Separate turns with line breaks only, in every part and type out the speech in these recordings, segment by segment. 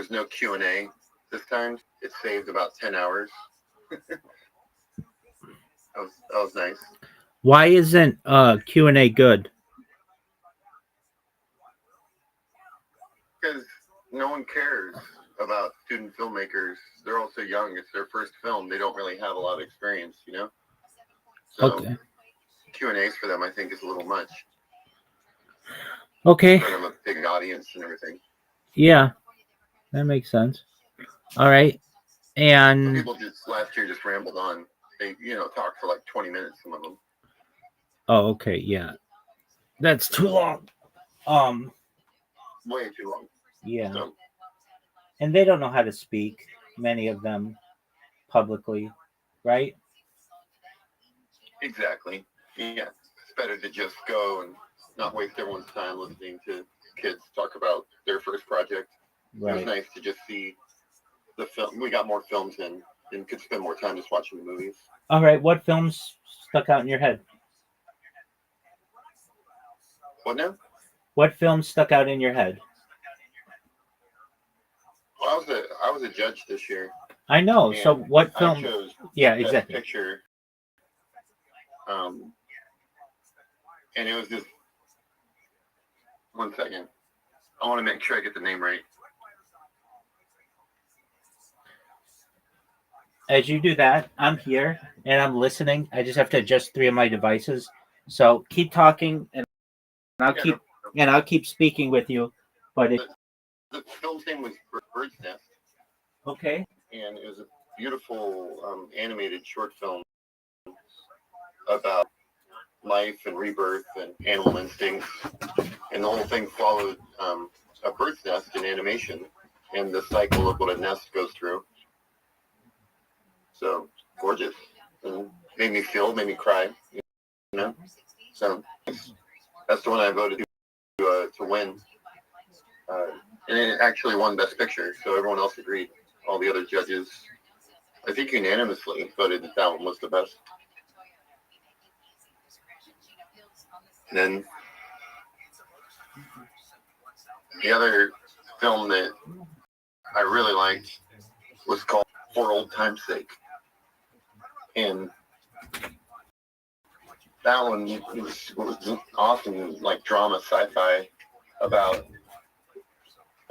was no Q&A this time. It saved about 10 hours. that was nice.
Why isn't Q&A good?
Because no one cares about student filmmakers. They're all so young. It's their first film. They don't really have a lot of experience, you know? So
Okay.
Q&As for them, I think, is a little much.
Okay.
In front of a big audience and everything.
Yeah, that makes sense. All right. And
some people last year just rambled on. They, talked for like 20 minutes, some of them.
oh, okay, yeah. That's too long.
Way too long.
Yeah.
So,
and they don't know how to speak, many of them, publicly, right?
Exactly. Yeah. It's better to just go and not waste everyone's time listening to kids talk about their first project. Right. It was nice to just see the film. We got more films in and could spend more time just watching the movies.
All right. What films stuck out in your head?
What now?
What films stuck out in your head?
Well, I was a judge this year.
I know. So what film?
I chose
exactly.
Best Picture. And it was just 1 second. I want to make sure I get the name right.
As you do that, I'm here and I'm listening. I just have to adjust 3 of my devices. So keep talking, and I'll keep speaking with you. But
the film's name was Bird's Nest.
Okay.
And it was a beautiful animated short film about life and rebirth and animal instincts. And the whole thing followed a bird's nest in animation and the cycle of what a nest goes through. So gorgeous. And made me cry, you know? So that's the one I voted to win. And it actually won Best Picture, so everyone else agreed. All the other judges, I think unanimously, voted that one was the best. And then the other film that I really liked was called For Old Time's Sake. And that one was awesome, like drama sci-fi about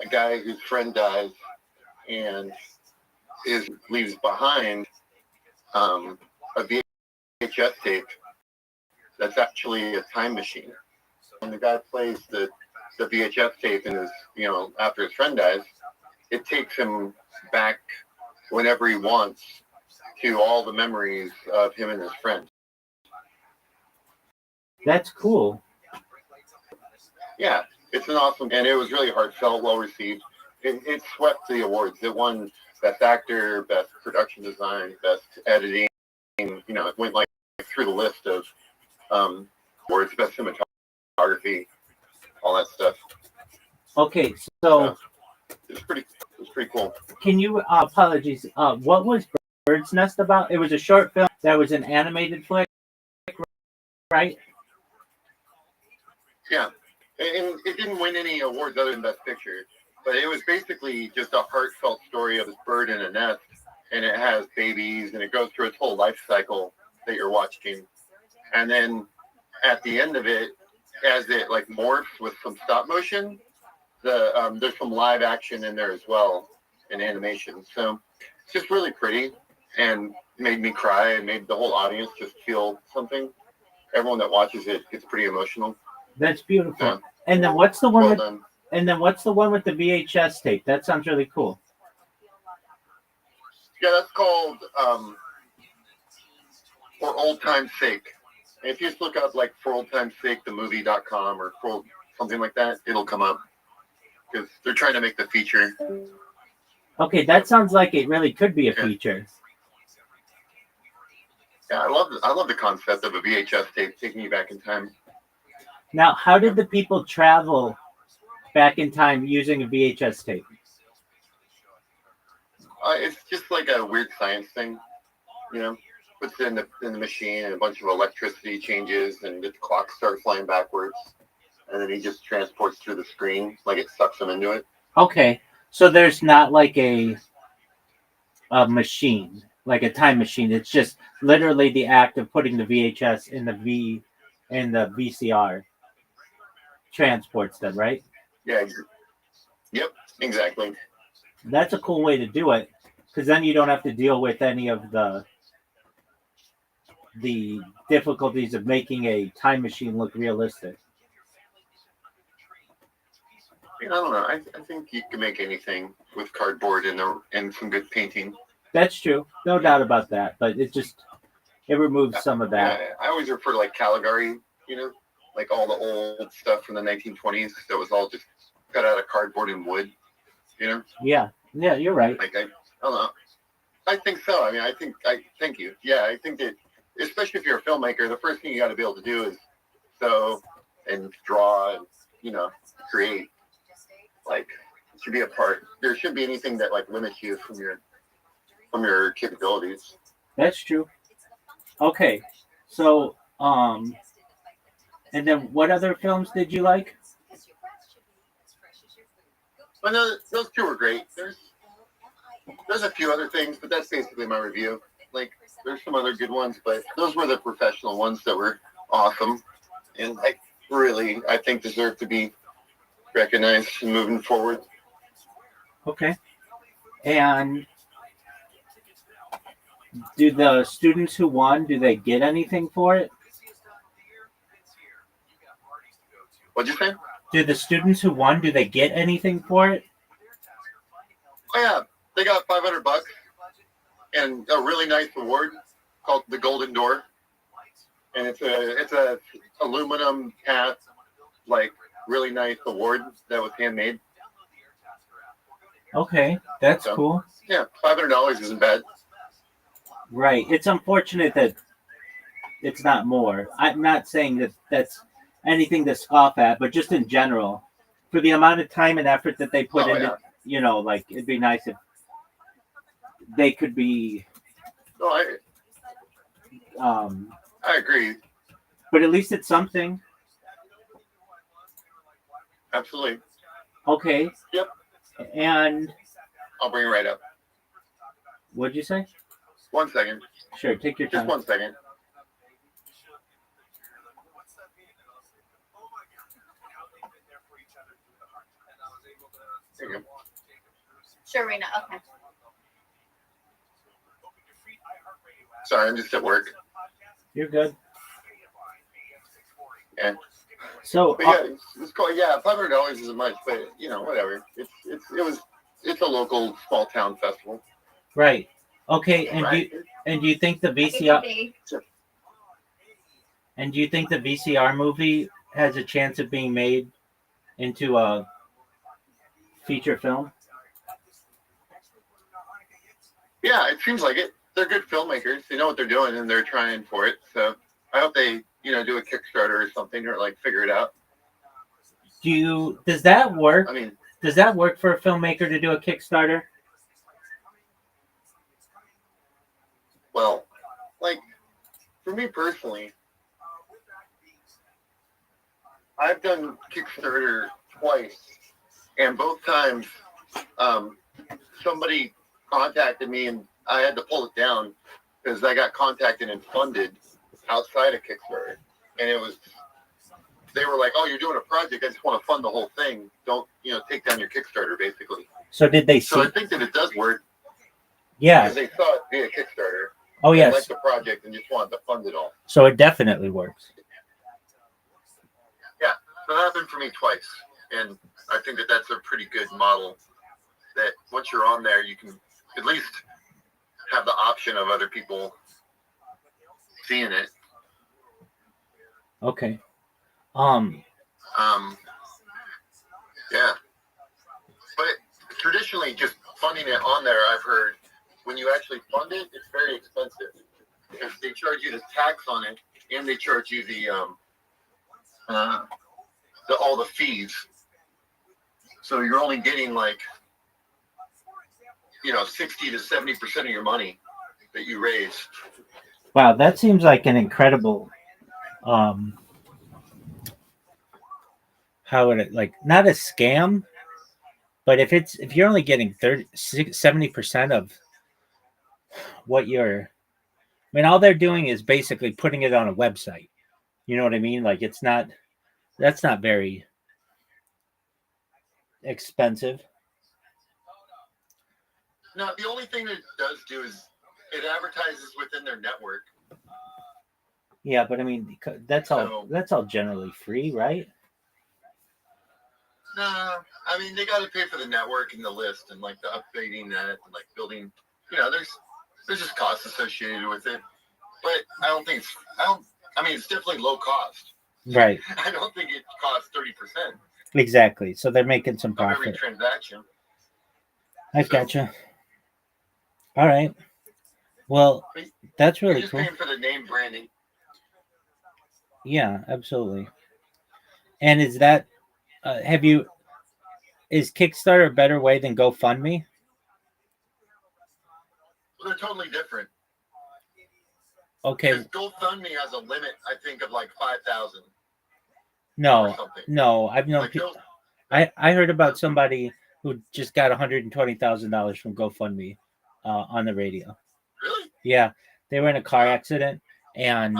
a guy whose friend dies and leaves behind a VHS tape that's actually a time machine. When the guy plays the VHS tape and after his friend dies, it takes him back whenever he wants to all the memories of him and his friend.
That's cool.
Yeah, it's an awesome, and it was really heartfelt, well received. It swept the awards. It won Best Actor, Best Production Design, Best Editing. It went like through the list of awards, Best Cinematography, all that stuff.
Okay, so
it was pretty cool.
Can you apologies? What was Bird's Nest about? It was a short film that was an animated flick, right?
Yeah, and it didn't win any awards other than Best Picture. But it was basically just a heartfelt story of this bird in a nest, and it has babies, and it goes through its whole life cycle that you're watching. And then at the end of it, as it like morphs with some stop motion, there's some live action in there as well, in animation. So it's just really pretty and made me cry and made the whole audience just feel something. Everyone that watches it gets pretty emotional.
That's beautiful. Yeah. And then what's the one
well
with?
Done.
And then what's the one with the VHS tape? That sounds really cool.
Yeah, that's called For Old Time's Sake. And if you just look up like For Old Time's Sake, themovie.com or for something like that, it'll come up because they're trying to make the feature.
Okay, that sounds like it really could be a feature.
Yeah, I love the concept of a VHS tape taking you back in time.
Now, how did the people travel back in time using a VHS tape?
It's just like a weird science thing, puts it in the machine and a bunch of electricity changes and the clock starts flying backwards. And then he just transports through the screen, like it sucks him into it.
Okay, So there's not like a machine, like a time machine. It's just literally the act of putting the VHS in the VCR transports them, right?
Yeah. Yep. Exactly.
That's a cool way to do it, because then you don't have to deal with any of the difficulties of making a time machine look realistic.
I don't know. I think you can make anything with cardboard and some good painting.
That's true, no doubt about that. But it removes some of
Yeah,
that.
I always refer to like Caligari, you know, like all the old stuff from the 1920s that was all just cut out of cardboard and wood, you know.
Yeah, yeah, you're right.
Like I don't know. I think so. I mean, I thank you. Yeah, I think that especially if you're a filmmaker, the first thing you got to be able to do is sew and draw and create. Like it should be a part. There shouldn't be anything that like limits you from your capabilities.
That's true. Okay, so and then what other films did you like?
But no, those two were great. There's a few other things, but that's basically my review. Like there's some other good ones, but those were the professional ones that were awesome and like really I think deserve to be recognized and moving forward.
Okay, and do the students who won, do they get anything for it?
What'd you say?
Do the students who won, do they get anything for it?
Oh yeah, they got $500 and a really nice award called the Golden Door, and it's a aluminum hat, like really nice award that was handmade.
Okay, that's
So
cool.
yeah, $500 isn't bad.
Right. It's unfortunate that it's not more. I'm not saying that that's anything to scoff at, but just in general, for the amount of time and effort that they put
Oh
into,
yeah,
like it'd be nice if they could be,
no,
um,
I agree
but at least it's something.
absolutely.
Okay.
Yep,
And
I'll bring it right up.
what'd you say?
1 second,
Sure, take your
just
time.
1 second. There you go.
Sure, Rena. Okay.
Sorry, I'm just at work.
You're good.
Yeah.
So,
But yeah, it's cool. Yeah, $500 isn't much, but whatever. It's a local small town festival.
right. Okay,
Right.
do you think the
I think
VCR
it'll be-
and do you think the VCR movie has a chance of being made into a feature film?
Yeah, it seems like it. They're good filmmakers. They know what they're doing and they're trying for it. So I hope they, do a Kickstarter or something or like figure it out.
Does that work?
I mean,
Does that work for a filmmaker to do a Kickstarter?
well, like for me personally, I've done Kickstarter twice, and both times, somebody contacted me and I had to pull it down because I got contacted and funded outside of Kickstarter, and they were like, "Oh, you're doing a project. I just want to fund the whole thing. Don't take down your Kickstarter, basically."
So did they
So
see?
I think that it does work
Yeah.
because they saw it via Kickstarter.
Oh
They
yes.
liked the project and just wanted to fund it all.
So it definitely works.
Yeah, so that happened for me twice, and I think that that's a pretty good model. That once you're on there, you can at least have the option of other people seeing it.
Okay.
Yeah, but traditionally, just funding it on there, I've heard when you actually fund it, it's very expensive because they charge you the tax on it, and they charge you the all the fees. So you're only getting like 60 to 70% of your money that you raise.
Wow, that seems like an incredible. How would it like not a scam, But if you're only getting 70% of what you're, I mean, all they're doing is basically putting it on a website. You know what I mean? Like that's not very expensive.
No, the only thing that it does do is it advertises within their network.
Yeah, but I mean, that's all generally free, right?
No, I mean they got to pay for the network and the list and like the updating that and like building. You know, there's just costs associated with it, but I don't think I mean, it's definitely low cost.
Right.
I don't think it costs 30%
Exactly. So they're making some
of every
profit.
transaction.
I've gotcha. All right. Well, that's really
You're just
cool.
paying for the name branding.
Yeah, absolutely. And is that is Kickstarter a better way than GoFundMe?
Well, they're totally different.
Okay.
Because GoFundMe has a limit, I think, of like 5,000.
No, I've known
Like
people. I heard about somebody who just got $120,000 from GoFundMe on the radio.
Really?
Yeah, they were in a car accident, and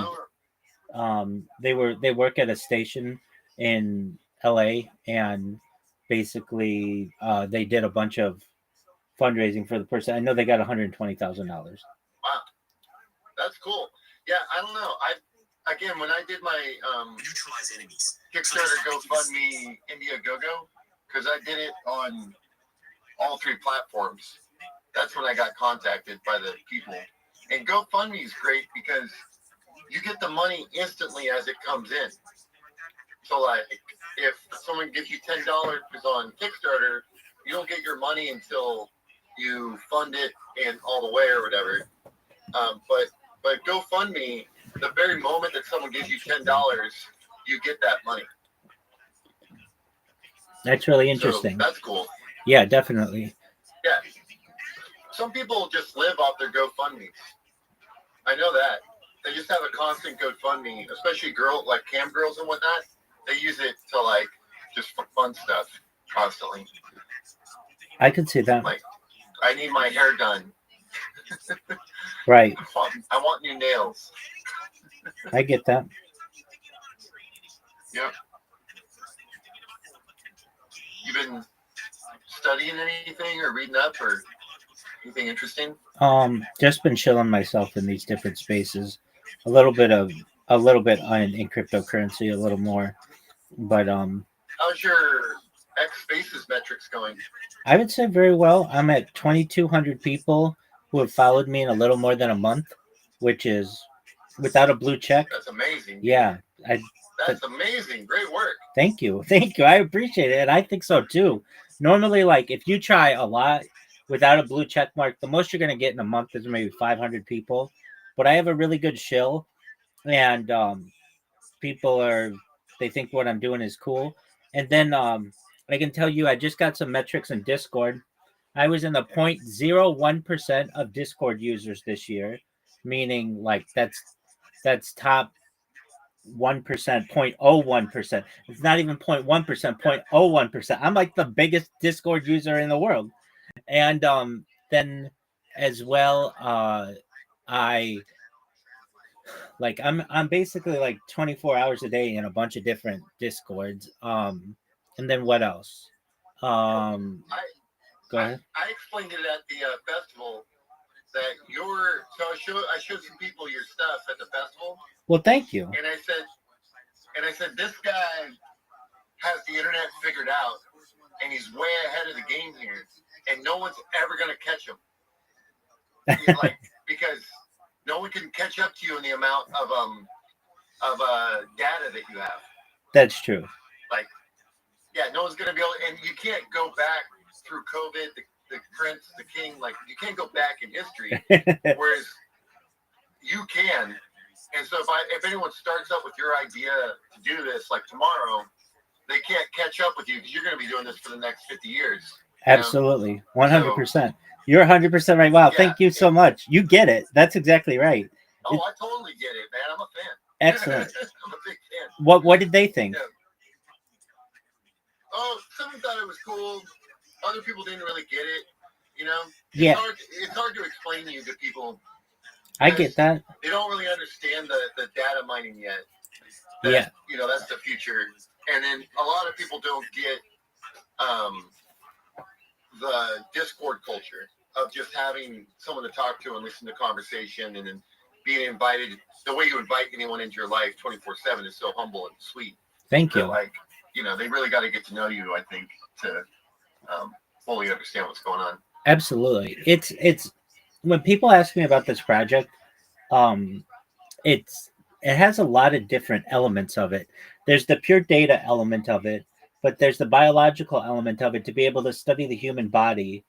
Oh,
they work at a station in LA, and basically they did a bunch of fundraising for the person. I know they got $120,000.
wow, that's cool. Yeah, I don't know. Again, when I did my Kickstarter, GoFundMe, Indiegogo, because I did it on all three platforms. That's when I got contacted by the people. And GoFundMe is great because you get the money instantly as it comes in. So, like, if someone gives you $10 on Kickstarter, you don't get your money until you fund it and all the way or whatever. But GoFundMe, the very moment that someone gives you $10, you get that money.
That's really interesting.
So that's cool.
Yeah, definitely.
Yeah. Some people just live off their GoFundMes. I know that. They just have a constant GoFundMe, especially like cam girls and whatnot. They use it to like just for fun stuff constantly.
I could see that.
Like, I need my hair done.
Right.
I want new nails.
I get that.
Yep. You been studying anything or reading up or anything interesting?
Just been chilling myself in these different spaces. A little bit in cryptocurrency, a little more. But
how's your X Spaces metrics going?
I would say very well. I'm at 2,200 people who have followed me in a little more than a month, which is without a blue check.
That's amazing.
Yeah,
that's amazing. Great work.
Thank you. I appreciate it, and I think so too. Normally, like if you try a lot without a blue check mark, the most you're gonna get in a month is maybe 500 people. But I have a really good shill, and people they think what I'm doing is cool. And then I can tell you, I just got some metrics in Discord. I was in the 0.01% of Discord users this year, meaning like that's top 1%, 0.01%. It's not even 0.1%, 0.01%. I'm like the biggest Discord user in the world. And then as well, I'm basically like 24 hours a day in a bunch of different Discords. And then what else? Go ahead.
I explained it at the festival that I showed some people your stuff at the festival.
Well, thank you.
And I said this guy has the internet figured out, and he's way ahead of the game here, and no one's ever gonna catch him. Because no one can catch up to you in the amount of data that you have.
That's true.
No one's gonna be able, and you can't go back through COVID, the prince, the king, like you can't go back in history, whereas you can. And so if anyone starts up with your idea to do this, like tomorrow, they can't catch up with you because you're going to be doing this for the next 50 years.
Absolutely. 100%. You're 100% right. Wow. Thank you so much. You get it. That's exactly right.
Oh, I totally get it, man. I'm a fan.
Excellent.
I'm a big fan.
What did they think?
Oh, someone thought it was cool. other people didn't really get it. You know,
Yeah.
It's hard to explain to people.
I get that.
They don't really understand the data mining yet.
Yeah.
That's the future. And then a lot of people don't get the Discord culture of just having someone to talk to and listen to conversation, and then being invited. The way you invite anyone into your life 24/7 is so humble and sweet.
Thank you.
Like, they really got to get to know you, I think, to fully understand what's going on.
Absolutely. It's when people ask me about this project, um, it has a lot of different elements of it. There's the pure data element of it, but there's the biological element of it to be able to study the human body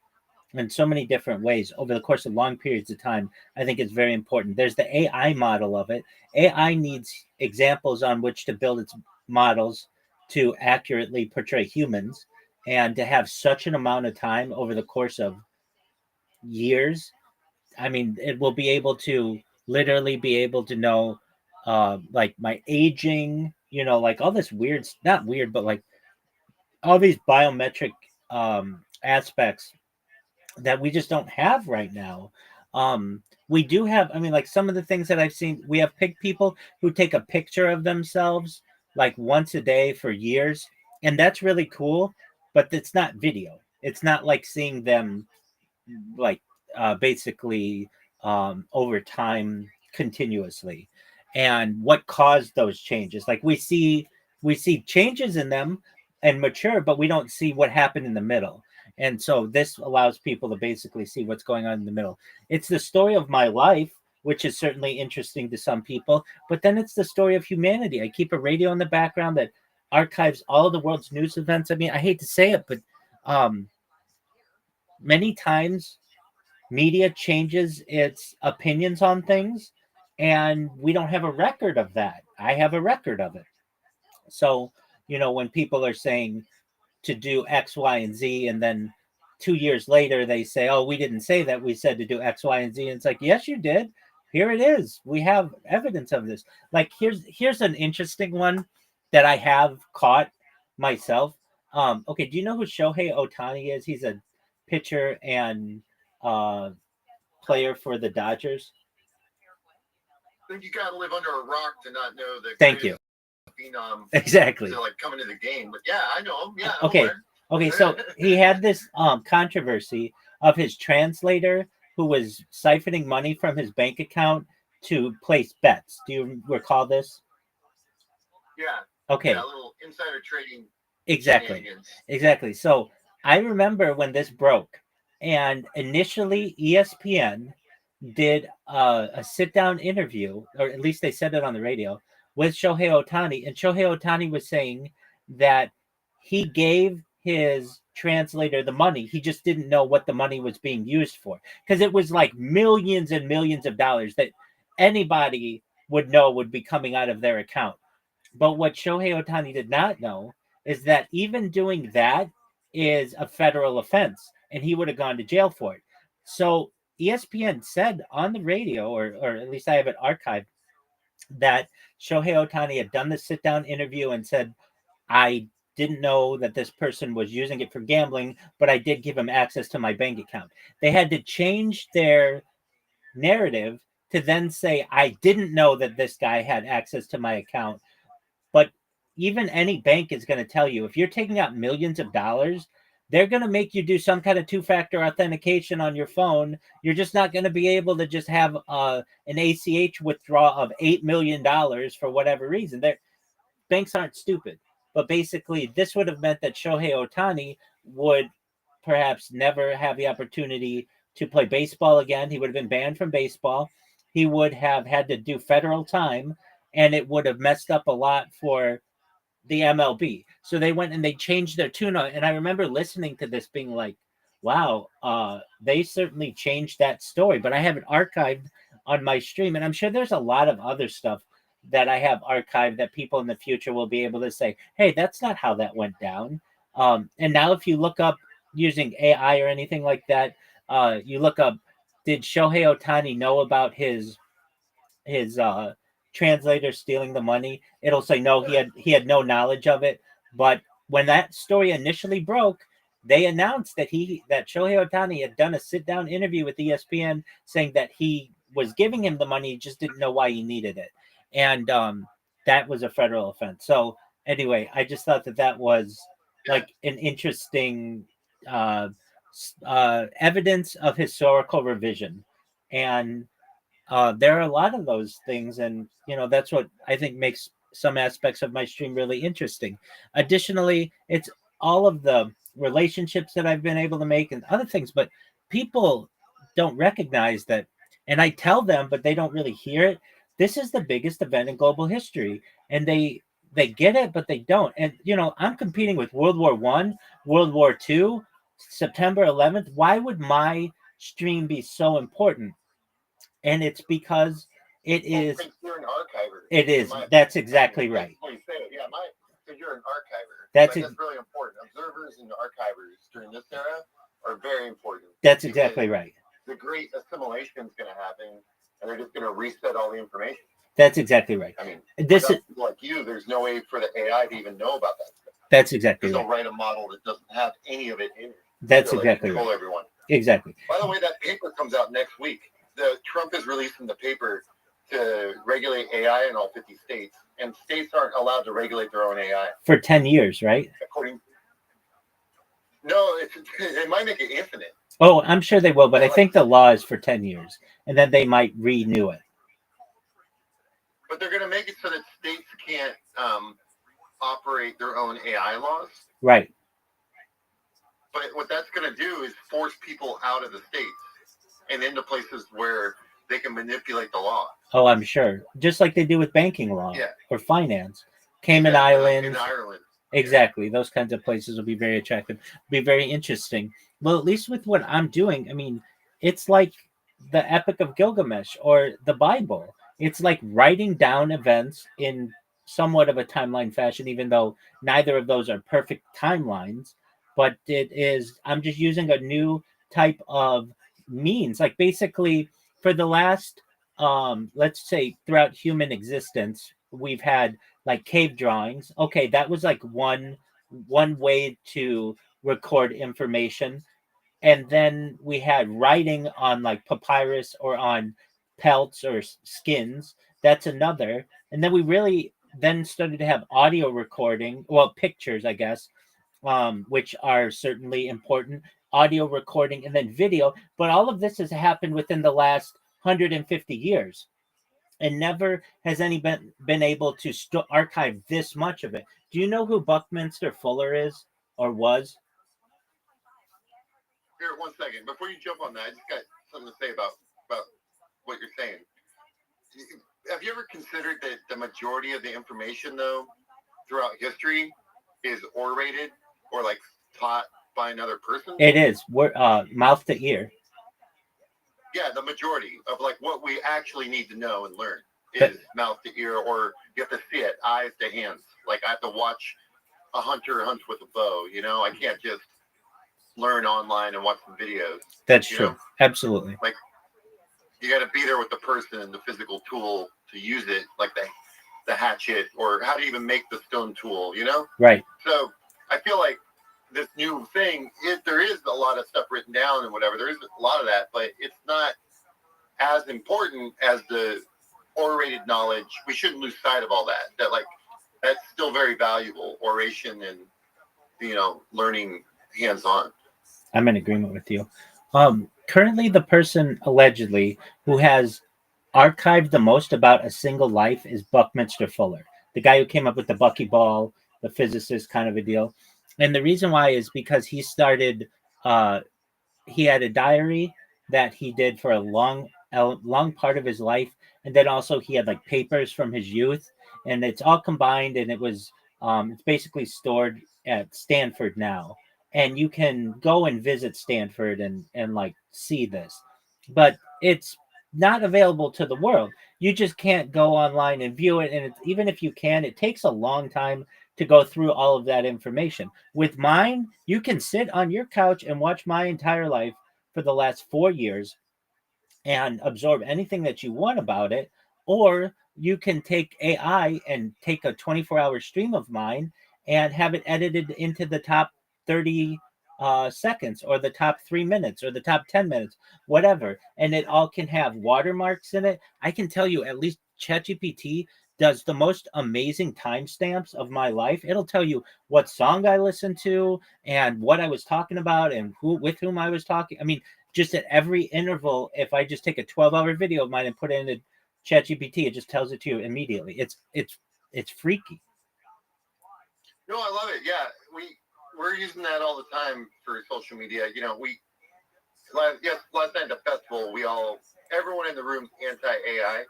in so many different ways over the course of long periods of time. I think it's very important. There's the AI model of it. AI needs examples on which to build its models to accurately portray humans, and to have such an amount of time over the course of years. I mean, it will be able to literally be able to know, like my aging, like all this weird, not weird, but like all these biometric aspects that we just don't have right now. We do have, I mean, like some of the things that I've seen, we have people who take a picture of themselves like once a day for years, and that's really cool, but it's not video. It's not like seeing them like basically over time continuously, and what caused those changes. Like we see changes in them and mature, but we don't see what happened in the middle. And so this allows people to basically see what's going on in the middle. It's the story of my life, which is certainly interesting to some people, but then it's the story of humanity. I keep a radio in the background that archives all of the world's news events. I mean, I hate to say it, but many times media changes its opinions on things, and we don't have a record of that. I have a record of it. So, when people are saying to do X, Y, and Z, and then 2 years later they say, "Oh, we didn't say that. We said to do X, Y, and Z." And it's like, yes, you did. Here it is. We have evidence of this. Like here's an interesting one that I have caught myself. Okay, do you know who Shohei Ohtani is? He's a pitcher and uh, player for the Dodgers.
I think you got to live under a rock to not know that.
Thank you.
Phenom.
Exactly.
To like coming to the game, but yeah, I know him. Yeah.
Okay. So he had this controversy of his translator who was siphoning money from his bank account to place bets. Do you recall this?
Yeah.
Okay.
Yeah, a little insider trading.
Exactly. So I remember when this broke, and initially ESPN did a sit-down interview, or at least they said it on the radio, with Shohei Ohtani, and Shohei Ohtani was saying that he gave his translator the money. He just didn't know what the money was being used for, because it was like millions and millions of dollars that anybody would know would be coming out of their account. But what Shohei Ohtani did not know is that even doing that is a federal offense, and he would have gone to jail for it. So ESPN said on the radio, or at least I have it archived, that Shohei Ohtani had done the sit-down interview and said, "I didn't know that this person was using it for gambling, but I did give him access to my bank account." They had to change their narrative to then say, "I didn't know that this guy had access to my account." But even any bank is going to tell you, if you're taking out millions of dollars, they're going to make you do some kind of two-factor authentication on your phone. You're just not going to be able to just have an ACH withdrawal of $8 million for whatever reason. Banks aren't stupid. But basically, this would have meant that Shohei Ohtani would perhaps never have the opportunity to play baseball again. He would have been banned from baseball. He would have had to do federal time, and it would have messed up a lot for the MLB. So they went and they changed their tune. And I remember listening to this being like, wow, they certainly changed that story. But I have it archived on my stream, and I'm sure there's a lot of other stuff that I have archived that people in the future will be able to say, hey, that's not how that went down. And now if you look up using AI or anything like that, you look up, did Shohei Ohtani know about his translator stealing the money? It'll say no, he had no knowledge of it. But when that story initially broke, they announced that Shohei Ohtani had done a sit down interview with ESPN saying that he was giving him the money, he just didn't know why he needed it, and that was a federal offense. So anyway, I just thought that that was like an interesting uh, evidence of historical revision, and there are a lot of those things, and that's what I think makes some aspects of my stream really interesting. Additionally, it's all of the relationships that I've been able to make and other things, but people don't recognize that, and I tell them, but they don't really hear it. This is the biggest event in global history, and they get it, but they don't. And I'm competing with World War I, World War II, September 11th. Why would my stream be so important? And it's because it is.
You're an archiver.
It is. That's exactly right.
Yeah, because you're an archiver.
That's
really important. Observers and archivers during this era are very important.
That's exactly right.
The great assimilation is going to happen, and they're just going to reset all the information.
That's exactly right.
I mean,
this is
like you. There's no way for the AI to even know about that stuff.
That's exactly right.
They'll write a model that doesn't have any of it in it.
That's exactly
control
right.
Everyone.
Exactly.
By the way, that paper comes out next week. Trump is releasing the paper to regulate AI in all 50 states, and states aren't allowed to regulate their own AI.
For 10 years, right?
No, they might make it infinite.
Oh, I'm sure they will, but I think the law is for 10 years, and then they might renew it.
But they're going to make it so that states can't operate their own AI laws.
Right.
But what that's going to do is force people out of the states and into places where they can manipulate the law.
Oh, I'm sure. Just like they do with banking law or finance. Cayman Islands.
In Ireland.
Exactly. Those kinds of places will be very attractive. Be very interesting. Well, at least with what I'm doing, I mean, it's like the Epic of Gilgamesh or the Bible. It's like writing down events in somewhat of a timeline fashion, even though neither of those are perfect timelines. But I'm just using a new type of means. Like basically for the last, let's say throughout human existence, we've had like cave drawings. Okay, that was like one way to record information. And then we had writing on like papyrus or on pelts or skins. That's another. And then we really then started to have audio recording, well, pictures, I guess, which are certainly important, audio recording, and then video. But all of this has happened within the last 150 years. And never has anyone been able to archive this much of it. Do you know who Buckminster Fuller is or was?
Here, 1 second. Before you jump on that, I just got something to say about what you're saying. Have you ever considered that the majority of the information, though, throughout history is orated or like taught by another person?
It is. We're mouth to ear.
Yeah, the majority of like what we actually need to know and learn is mouth to ear, or you have to see it, eyes to hands. Like I have to watch a hunter hunt with a bow. I can't just learn online and watch some videos.
That's true. Absolutely.
Like you got to be there with the person and the physical tool to use it, like the hatchet, or how to even make the stone tool.
Right.
So I feel like this new thing, there is a lot of stuff written down and whatever. There is a lot of that, but it's not as important as the orated knowledge. We shouldn't lose sight of all that. That's still very valuable, oration and learning hands-on.
I'm in agreement with you. Currently, the person allegedly who has archived the most about a single life is Buckminster Fuller, the guy who came up with the buckyball, the physicist kind of a deal. And the reason why is because he started, he had a diary that he did for a long part of his life. And then also he had like papers from his youth, and it's all combined. And it was, it's basically stored at Stanford now. And you can go and visit Stanford and like see this, but it's not available to the world. You just can't go online and view it. And even if you can, it takes a long time to go through all of that information. With mine, you can sit on your couch and watch my entire life for the last 4 years and absorb anything that you want about it. Or you can take AI and take a 24-hour stream of mine and have it edited into the top 30 seconds, or the top 3 minutes, or the top 10 minutes, whatever. And it all can have watermarks in it. I can tell you, at least ChatGPT does the most amazing timestamps of my life. It'll tell you what song I listened to and what I was talking about and who with whom I was talking. I mean, just at every interval, if I just take a 12-hour video of mine and put it into ChatGPT, it just tells it to you immediately. It's freaky.
No, I love it. Yeah, we're using that all the time for social media. You know, last night at the festival, everyone in the room's anti-AI,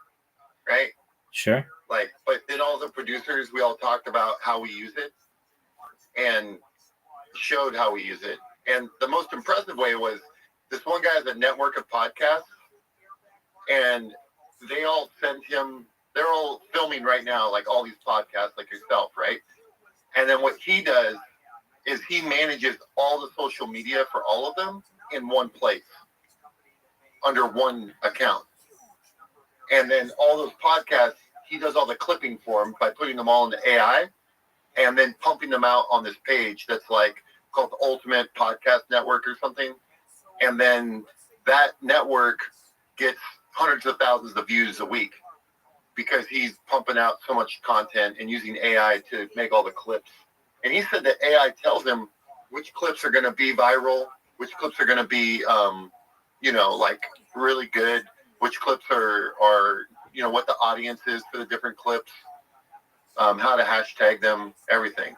right?
Sure.
Like, but then all the producers, we all talked about how we use it and showed how we use it. And the most impressive way was this one guy has a network of podcasts, and they all sent him, they're all filming right now, like all these podcasts, like yourself, right? And then what he does is he manages all the social media for all of them in one place, under one account. And then all those podcasts, he does all the clipping for them by putting them all into AI and then pumping them out on this page that's like called the Ultimate Podcast Network or something. And then that network gets hundreds of thousands of views a week because he's pumping out so much content and using AI to make all the clips. And he said that AI tells him which clips are going to be viral, which clips are going to be, like really good, which clips are, what the audience is for the different clips, how to hashtag them, everything.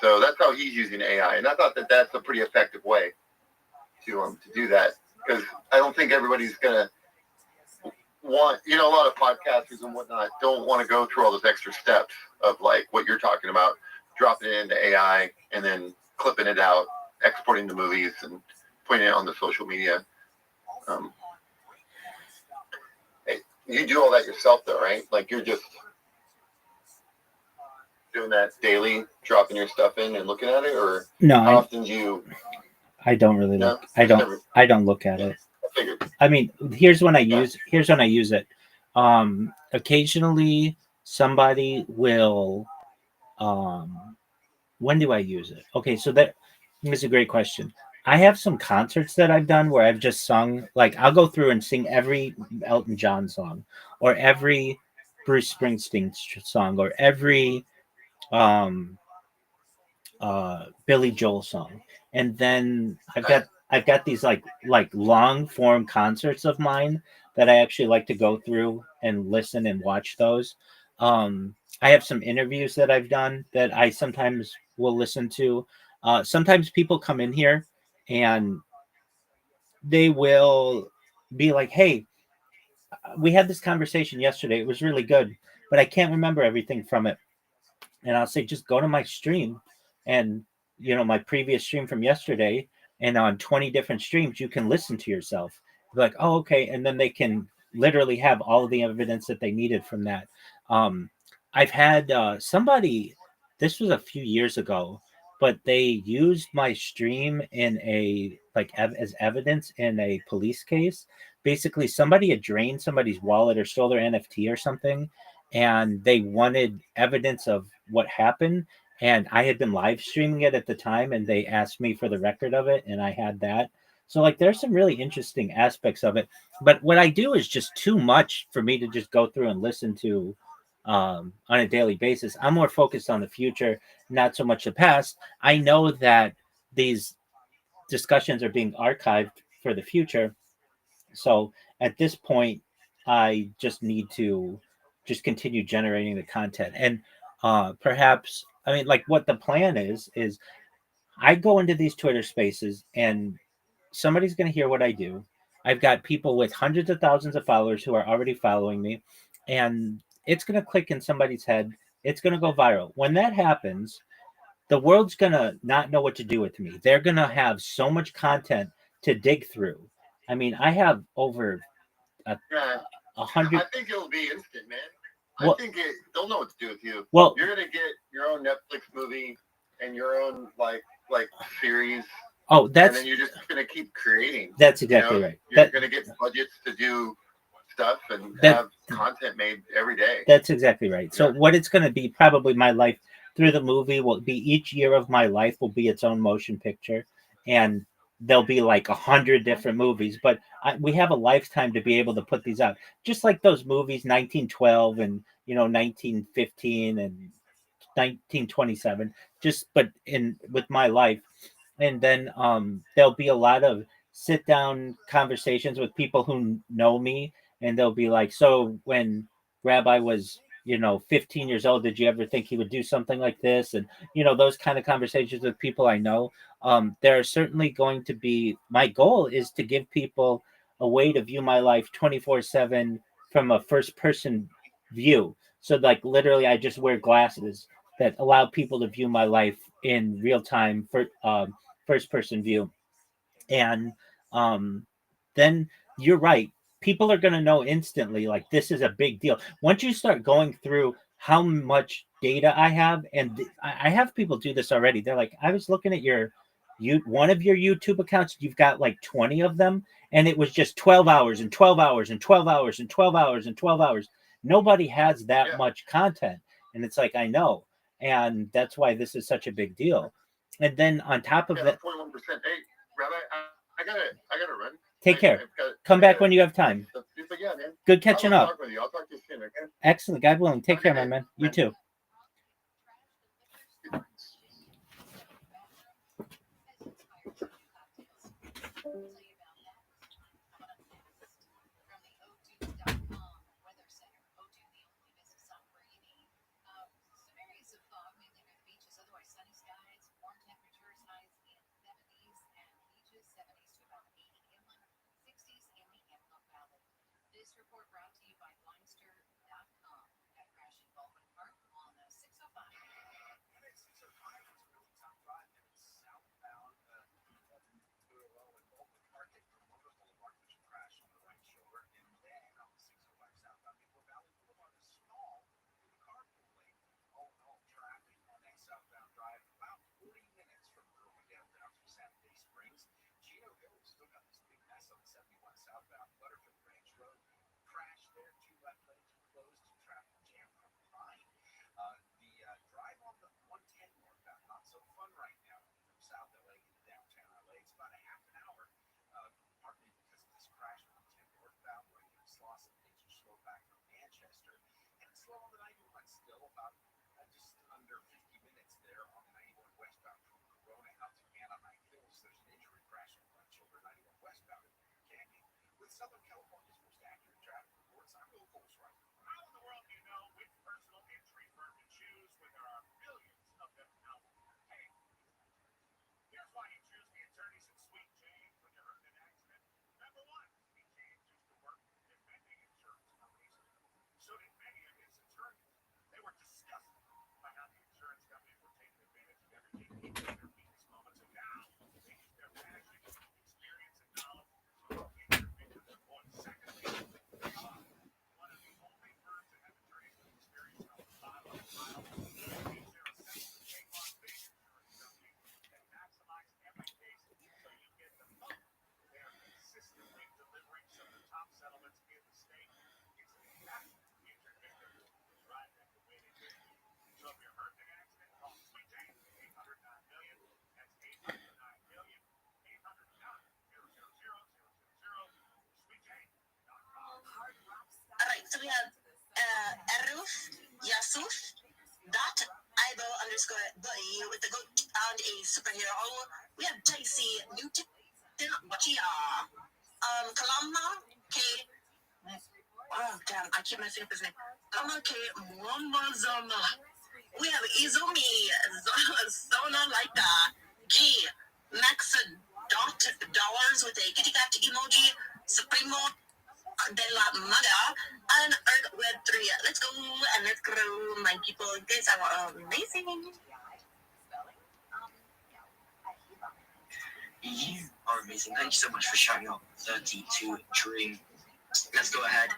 So that's how he's using AI. And I thought that that's a pretty effective way to do that, because I don't think everybody's going to want, a lot of podcasters and whatnot don't want to go through all those extra steps of like what you're talking about, dropping it into AI and then clipping it out, exporting the movies and putting it on the social media. You do all that yourself though, right? Like you're just doing that daily, dropping your stuff in and looking at it, or
no,
how often do you?
I don't really look. I don't look at it.
I figured.
I mean, here's when I use it. Occasionally somebody will. When do I use it? Okay, so that's a great question. I have some concerts that I've done where I've just sung, like I'll go through and sing every Elton John song, or every Bruce Springsteen song, or every Billy Joel song, and then I've got these like long form concerts of mine that I actually like to go through and listen and watch those. I have some interviews that I've done that I sometimes will listen to. Sometimes people come in here and they will be like, "Hey, we had this conversation yesterday. It was really good, but I can't remember everything from it." And I'll say, just go to my stream and, my previous stream from yesterday, and on 20 different streams, you can listen to yourself. Be like, oh, okay. And then they can literally have all of the evidence that they needed from that. I've had somebody, this was a few years ago, but they used my stream in as evidence in a police case. Basically, somebody had drained somebody's wallet or stole their NFT or something, and they wanted evidence of what happened. And I had been live streaming it at the time, and they asked me for the record of it, and I had that. So like there's some really interesting aspects of it. But what I do is just too much for me to just go through and listen to on a daily basis. I'm more focused on the future, not so much the past. I know that these discussions are being archived for the future. So at this point, I just need to just continue generating the content. And perhaps, I mean, like what the plan is I go into these Twitter spaces and somebody's going to hear what I do. I've got people with hundreds of thousands of followers who are already following me, and it's going to click in somebody's head. It's going to go viral. When that happens, the world's going to not know what to do with me. They're going to have so much content to dig through. I mean, I have over a hundred.
I think it'll be instant, man.
Well,
I think they'll know what to do with you.
Well,
you're gonna get your own Netflix movie and your own like series.
Oh,
and then you're just gonna keep creating.
That's exactly right.
You're gonna get budgets to do stuff and have content made every day.
That's exactly right. So what it's gonna be, probably my life through the movie will be, each year of my life will be its own motion picture. and there'll be like 100 different movies, but we have a lifetime to be able to put these out, just like those movies 1912 and 1915 and 1927, just but in with my life. And then there'll be a lot of sit down conversations with people who know me, and they'll be like, so when Rabbi was 15 years old, did you ever think he would do something like this? And those kind of conversations with people I know. There are certainly going to be, my goal is to give people a way to view my life 24/7 from a first person view. So like literally I just wear glasses that allow people to view my life in real time for first person view. And um, then you're right. People are going to know instantly, like, this is a big deal. Once you start going through how much data I have, and I have people do this already. They're like, I was looking at one of your YouTube accounts, you've got like 20 of them, and it was just 12 hours and 12 hours and 12 hours and 12 hours and 12 hours. Nobody has that much content. And it's like, I know. And that's why this is such a big deal. And then on top of that,
41%. Hey, Rabbi, I gotta run.
Take care. Come back when you have time.
But yeah, man.
Good catching up.
Talk with you. I'll talk to you soon. Okay.
Excellent. God willing. Take care, my man. You too.
All right, so we have Aruf Yasuf, dot Ibo underscore Buddy with the goat and a superhero. We have JC Newton, Wachia, Kalama K. Oh damn, I keep messing up his name. Kalama K. Mwambazama. We have Izumi Sona Laika G. Max dot dollars with a kitty cat emoji. Supremo de la Maga and Earth Web 3. Let's go and let's grow, my people. Guys are amazing. You are amazing. Thank you so much for shouting out 32 Dream. Let's go ahead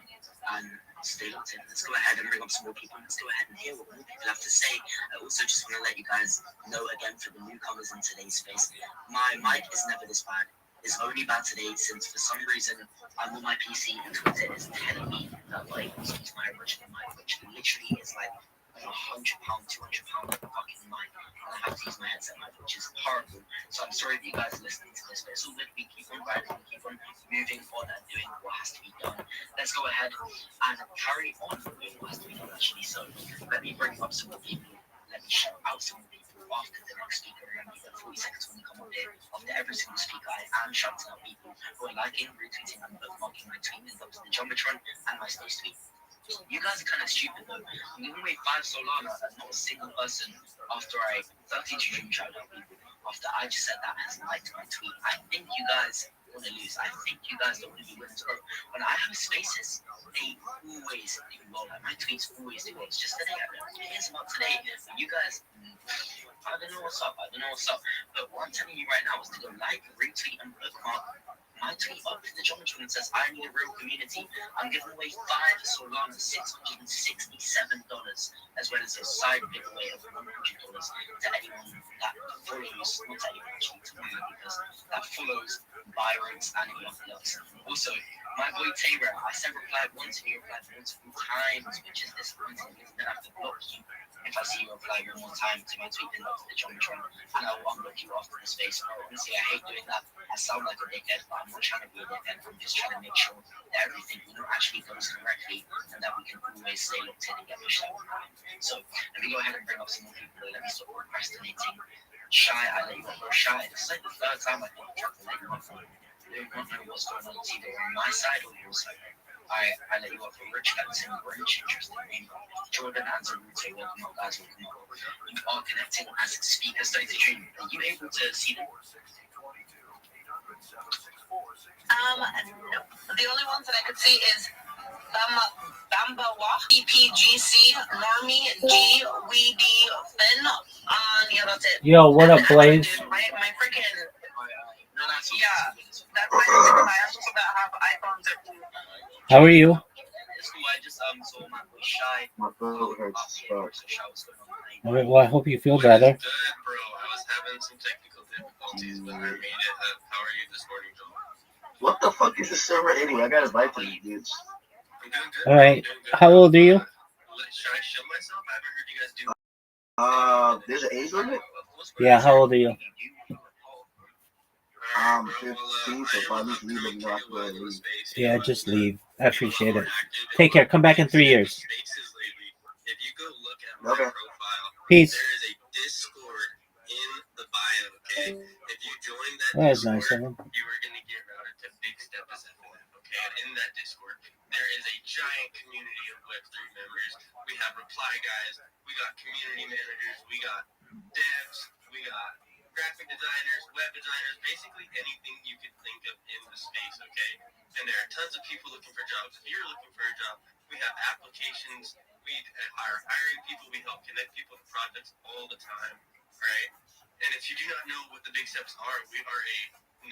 and stay locked in. Let's go ahead and bring up some more people. Let's go ahead and hear what more people have to say. I also just want to let you guys know again for the newcomers in today's space, my mic is never this bad. It's only bad today since for some reason I'm on my PC and Twitter is telling me that like use my original mic, which literally is like like £100, £200 fucking mic, and I have to use my headset mic, which is horrible. So I'm sorry if you guys are listening to this, but it's all good. We keep on riding, we keep on moving on and doing what has to be done. Let's go ahead and carry on doing what has to be done, actually. So let me bring up some more people. Let me shout out some more people after the next speaker. Remember, you got 40 seconds when you come up here. After every single speaker, I am shouting out people who are liking, retweeting, and bookmarking my tweet and up to the Jumbotron and my space tweet. You guys are kind of stupid though. I'm giving away 5 Solana and not a single person after I 32 dream shout out people. After I just said that has liked my tweet. I think you guys want to lose. I think you guys don't want to be winners, bro. When I have spaces, they always do well. Like my tweets always do well. It's just today. I don't know what it is about today. You guys, I don't know what's up. I don't know what's up. But what I'm telling you right now is to go like, retweet, and bookmark my tweet up to the Jumbotron and says, I need a real community. I'm giving away 5 Solana, $667, as well as a side giveaway of $100 to anyone that follows, not to anyone actually, to me, because that follows Byron's and anyone else. Also, my boy Taylor, I sent reply once and you replied multiple times, which is disappointing because then I have to block you if I see you reply one more time to my tweet and not to the Jumbotron, and I will unblock you after the space. Honestly, I hate doing that. I sound like a dickhead, but I'm not trying to be a dickhead. I'm just trying to make sure that everything actually goes correctly and that we can always stay locked in and get pushed out on time. So let me go ahead and bring up some more people. Let me stop procrastinating. Shy, I let you up. Shy, this is like the 3rd time I think I've tried to let you up. I don't know what's going on. It's either on my side or your side. I let you up for Rich Benson, Orange, interesting name. Jordan and Zaruto, welcome up, guys, welcome up. You are connecting as speakers. Are you able to see them? The only ones that I could see is Bambawa, EPGC, Normie, G, Weedy, Finn. Yeah, that's it.
Yo, what up, Blaze?
My freaking. Yeah, that's my freaking. I also that have iPhones.
How are you?
I just saw my boy Shy.
My throat hurts as fuck.
All right, well, I hope you feel better.
Good, bro. I was having some technical difficulties, but I made it. How are you this morning, Joel?
What the fuck is this server anyway? I gotta buy these dudes.
I'm doing good.
All right. How old are you?
Should I show myself? I haven't heard you guys do.
There's an age limit?
Yeah, how old are you?
15, so if I need to leave, I'm gonna have to go and leave.
Yeah, just leave. I appreciate it. Take care. Come back in 3 years.
If you go look at my
Okay.
profile,
Peace.
there is a Discord in the bio, okay? If you join that
That was
Discord,
nice of him.
you are going to get routed to Big Step as FNF, okay? And in that Discord, there is a giant community of Web3 members. We have reply guys, we got community managers, we got devs, we got graphic designers, web designers, basically anything you could think of in the space, okay? And there are tons of people looking for jobs. If you're looking for a job, we have applications, we are hiring people, we help connect people to projects all the time, right? And if you do not know what the Big Steps are, we are a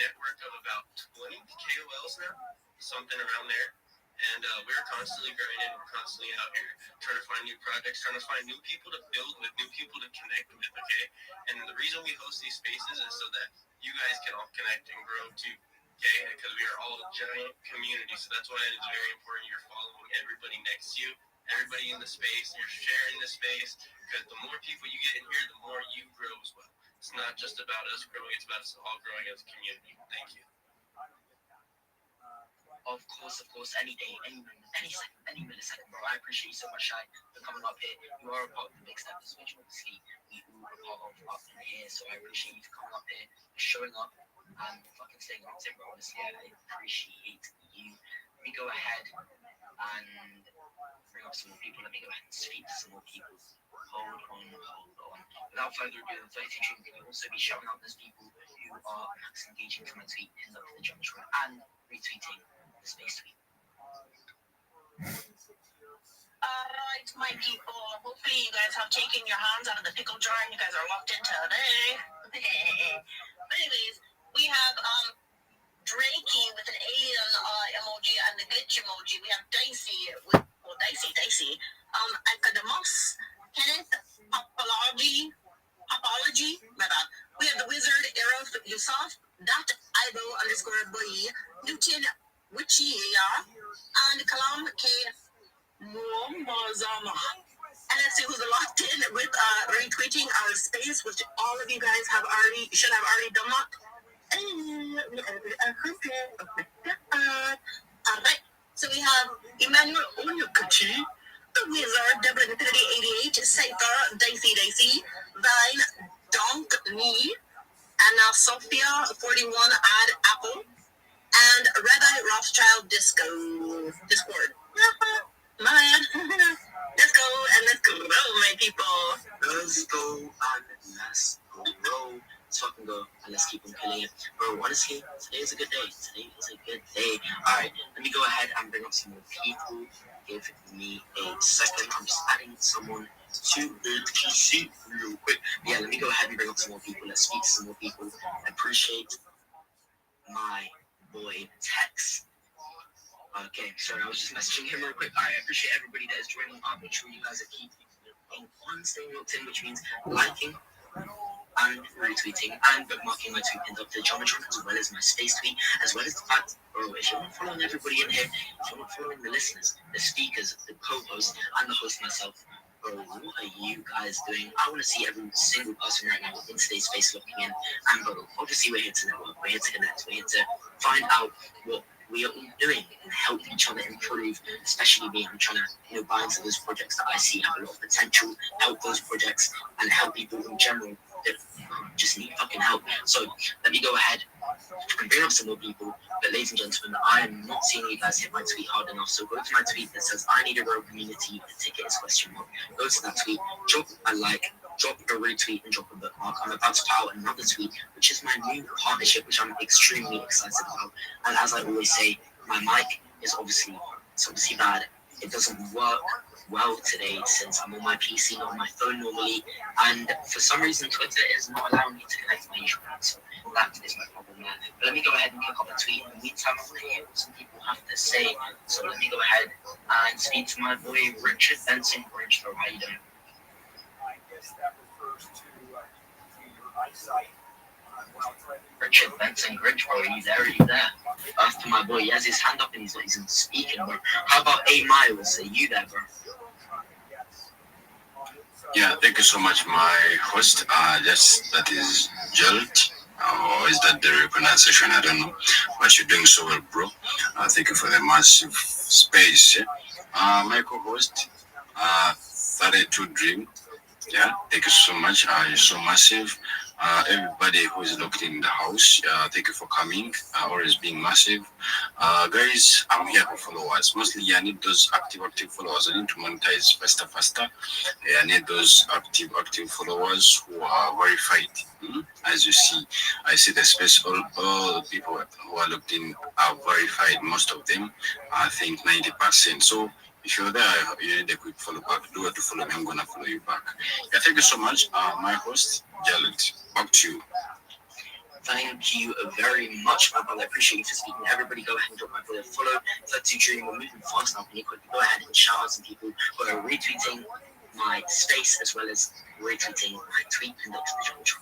network of about 20 KOLs now, something around there. And we're constantly grinding, we're constantly out here trying to find new projects, trying to find new people to build with, new people to connect with, okay? And the reason we host these spaces is so that you guys can all connect and grow too, okay? Because we are all a giant community, so that's why it is very important you're following everybody next to you, everybody in the space, you're sharing the space, because the more people you get in here, the more you grow as well. It's not just about us growing, it's about us all growing as a community. Thank you.
Of course, any day, any minute, any second, any millisecond, bro. I appreciate you so much, Shy, for coming up here. You are a part of the Big Steps, which obviously we all are part of up in here. So I appreciate you for coming up here, for showing up, and fucking staying on Tim, bro. Honestly, I appreciate you. Let me go ahead and bring up some more people. Let me go ahead and speak to some more people. Hold on. Without further ado, the 32 can also be shouting out those people who are max engaging from my tweet, pinned up to the Jumbotron, and retweeting the space tweet. Alright, my people. Hopefully you guys have taken your hands out of the pickle jar and you guys are locked in today. But anyways, we have Drakey with an alien emoji and the glitch emoji. We have Dicey with Dicey. Academos, Kenneth, Apology. My bad. We have the wizard, Arif Yusuf, _boy, Newton Wichia, and Kalam K. Muammazama. And let's see who's locked in with retweeting our space, which all of you guys should have already done that. All right. So we have Emmanuel Onyukachi, the Wizard, Dublin 3088, Safer, Daisy, Vine, Donk, Me, Anna Sophia, 41, Ad Apple, and Rabbi Rothschild Discord. Man. Let's go and let's grow, my people. Let's go and let's grow. Let's fucking go and let's keep on killing it. Bro, honestly, today is a good day. Today is a good day. Alright, let me go ahead and bring up some more people. Give me a second. I'm just adding someone to the PC real quick. Yeah, let me go ahead and bring up some more people. Let's speak to some more people. I appreciate my boy Tex. Okay, sorry, I was just messaging him real quick. Alright, I appreciate everybody that is joining up. Make sure you guys are keeping on staying locked in, which means liking and retweeting and bookmarking my tweet pinned up to the Geometron, as well as my space tweet, as well as the fact, bro, if you're not following everybody in here, if you're not following the listeners, the speakers, the co-host, and the host myself, bro, what are you guys doing? I want to see every single person right now in today's space looking in. And bro, obviously we're here to network, we're here to connect, we're here to find out what we are all doing and help each other improve. Especially me, I'm trying to buy into those projects that I see have a lot of potential, help those projects and help people in general that just need fucking help. So let me go ahead and bring up some more people. But ladies and gentlemen, I am not seeing you guys hit my tweet hard enough. So go to my tweet that says I need a row community, the ticket is question mark. Go to that tweet, drop a like, drop a retweet, and drop a bookmark. I'm about to put out another tweet, which is my new partnership, which I'm extremely excited about. And as I always say, my mic is obviously bad. It doesn't work well today since I'm on my PC, not on my phone normally, and for some reason Twitter is not allowing me to connect my usual app, so that is my problem there. But let me go ahead and pick up a tweet. In the meantime, I want to hear what some people have to say, so let me go ahead and speak to my boy Richard Benson. Richard, how you doing?
I guess that refers to your eyesight.
Richard Benson Grinch, bro, are you there? Are you there? After my boy, he has his hand up and he's speaking, bro. How about A Miles? Are you there, bro?
Yeah, thank you so much, my host. Yes, that is Gerald. Or is that the real pronunciation? I don't know. But you're doing so well, bro. Thank you for the massive space. My co-host, 32 Dream. Yeah, thank you so much. You're so massive. Everybody who is locked in the house, thank you for coming. Always being massive. Guys, I'm here for followers. Mostly, I need those active followers. I need to monetize faster. I need those active followers who are verified. As you see, I see the space. All the people who are locked in are verified. Most of them, I think 90%. So if you're there, you need a quick follow back. Do it to follow me. I'm gonna follow you back. Yeah, thank you so much. My host, Gerald. Back to you.
Thank you very much, my brother. I appreciate you for speaking. Everybody go ahead and drop my brother a follow. 32 Dream, we're moving fast now. Can you quickly go ahead and shout out some people who are retweeting my space as well as retweeting my tweet and up to the challenge.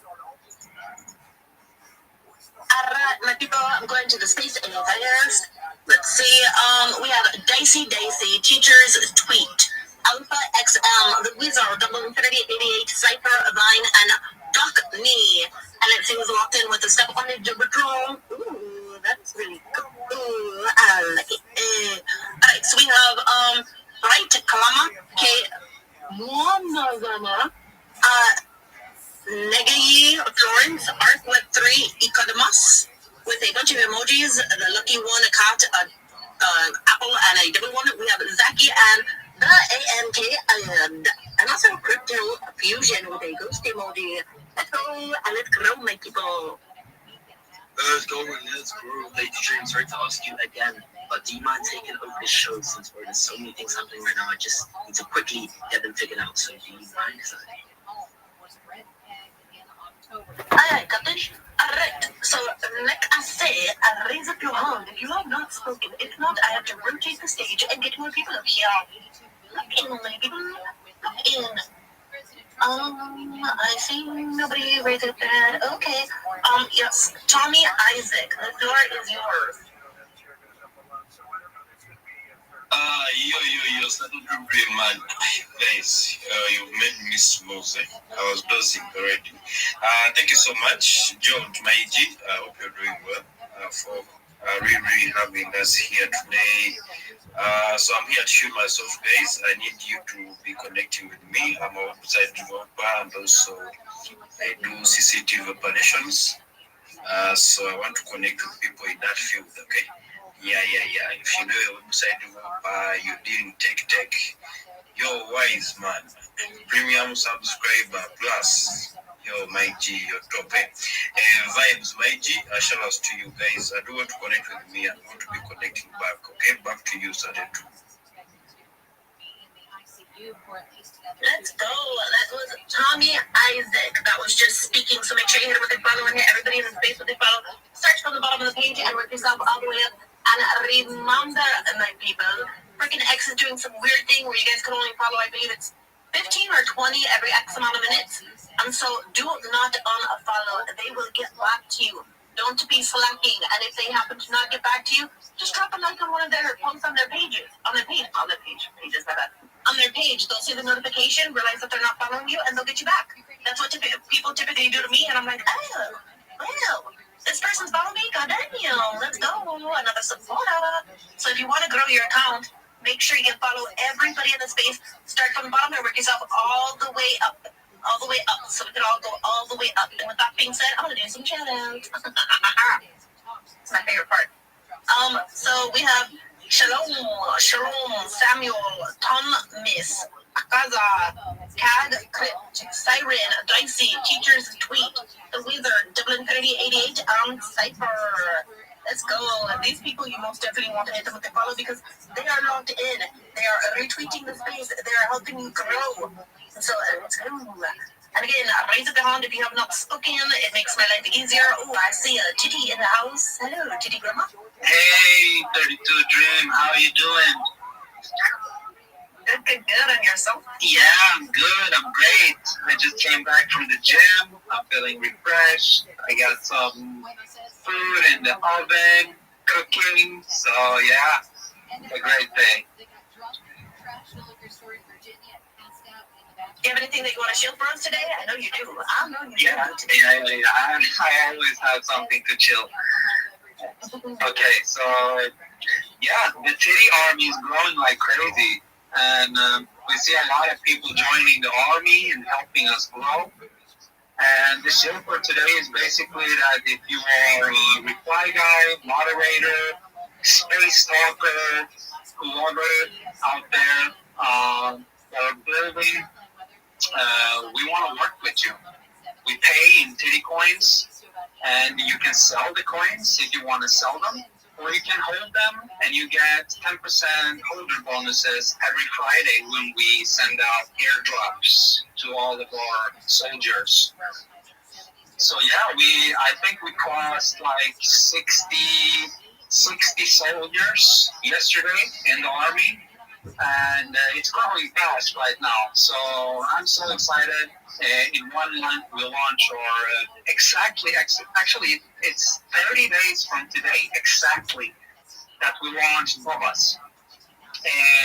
Alright, my people, I'm going to the space first. Let's see, we have Daisy, teacher's tweet. Alpha XM, the Wizard, 3088, Cypher, Vine, and Doc Me. And let's see who's locked in with the step on the Jumbotron. Ooh, that's really cool. Ooh, I like it. Alright, so we have, Right, Kalama, K. Mwamazama, Negayi, Florence, Arc with 3, Ikodamas, with a bunch of emojis, the lucky one, a cat, apple, and a double one. We have Zaki and the AMK, and also Crypto Fusion with a ghost emoji. Let's go, and let's grow, my people. Let's go, and let's grow. Lady Dream, sorry to ask you again, but do you mind taking over the show since there's so many things happening right now? I just need to quickly get them figured out, so do you mind? Alright, Captain. Alright, so like I say, raise up your hand if you have not spoken. If not, I have to rotate the stage and get more people up here. Look in, my people. Look in. I see nobody raised up their hand. Okay. Yes, Tommy Isaac, the floor is yours.
Yo,
Hey, man, guys, you've made me smooth. I was dozing already. Thank you so much, John Maiji. I hope you're doing well for really having us here today. So I'm here to shoot myself, guys. I need you to be connecting with me. I'm a website developer and also I do CCTV operations. So I want to connect with people in that field, okay? Yeah. If you know a website developer, you deal in tech, yo, wise man, premium subscriber plus, yo, my G, your top vibes, my G. Shout outs to you guys. I do want to connect with me and want to be connecting back, okay? Back to you, Saturday.
Let's go. That was Tommy Isaac. That was just speaking. So make sure you hit him with a follow and hit everybody in the space with a follow. Search from the bottom of the page and work yourself all the way up. And remember, my people, freaking X is doing some weird thing where you guys can only follow, I believe it's 15 or 20 every X amount of minutes. And so do not unfollow. They will get back to you. Don't be slacking. And if they happen to not get back to you, just drop a like on one of their posts on their pages. On their page. Pages, my bad. On their page, they'll see the notification, realize that they're not following you, and they'll get you back. That's what people typically do to me, and I'm like, oh, this person's following me, god damn, let's go, another supporter. So if you want to grow your account, make sure you follow everybody in the space. Start from the bottom and work yourself all the way up, so we can all go all the way up. And with that being said, I'm gonna do some shout-outs. It's my favorite part. So we have Shalom, Samuel, Thomas, Akaza, Cad, Crypt, Siren, Dicey, Teachers Tweet, The Wizard, Double Infinity 88, Cypher. Let's go. These people you most definitely want to hit them with a follow because they are locked in. They are retweeting the space. They are helping you grow. So let's go. And again, raise up the hand if you have not spoken. It makes my life easier. Oh, I see a Titty in the house. Hello, Titty Grandma.
Hey, 32 Dream, how are you doing?
Good. And yourself?
Yeah, I'm good. I'm great. I just came back from the gym. I'm feeling refreshed. I got some food in the oven, cooking. So, yeah, a great day.
Do you have anything that you want to share for us today? I know you do. I know you do.
Yeah. I always have something to chill. Okay, so, yeah, the Titty Army is growing like crazy. And we see a lot of people joining the army and helping us grow. And the show for today is basically that if you are a reply guy, moderator, space talker, whoever out there that are building, we want to work with you. We pay in Titty coins, and you can sell the coins if you want to sell them, or you can hold them and you get 10% holder bonuses every Friday when we send out airdrops to all of our soldiers. So yeah, I think we cost like 60 soldiers yesterday in the army, and it's growing fast right now. So I'm so excited. In 1 month, we'll launch our actually, it's 30 days from today exactly that we launched Bobas.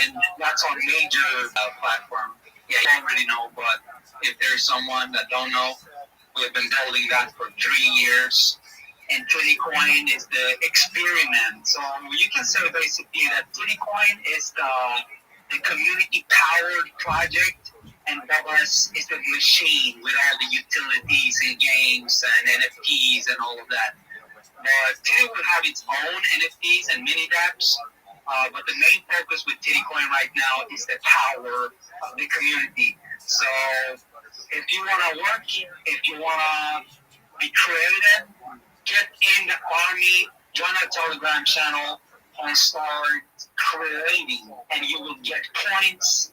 And that's on major platform. Yeah, you already know, but if there's someone that don't know, we've been building that for 3 years. And Tittycoin is the experiment. So you can say basically that Tittycoin is the community-powered project, and Bubba's is the machine with all the utilities and games and NFTs and all of that. But Titty will have its own NFTs and mini dApps, but the main focus with Tittycoin right now is the power of the community. So if you want to work, if you want to be creative, get in the army, join our Telegram channel, and start creating, and you will get points.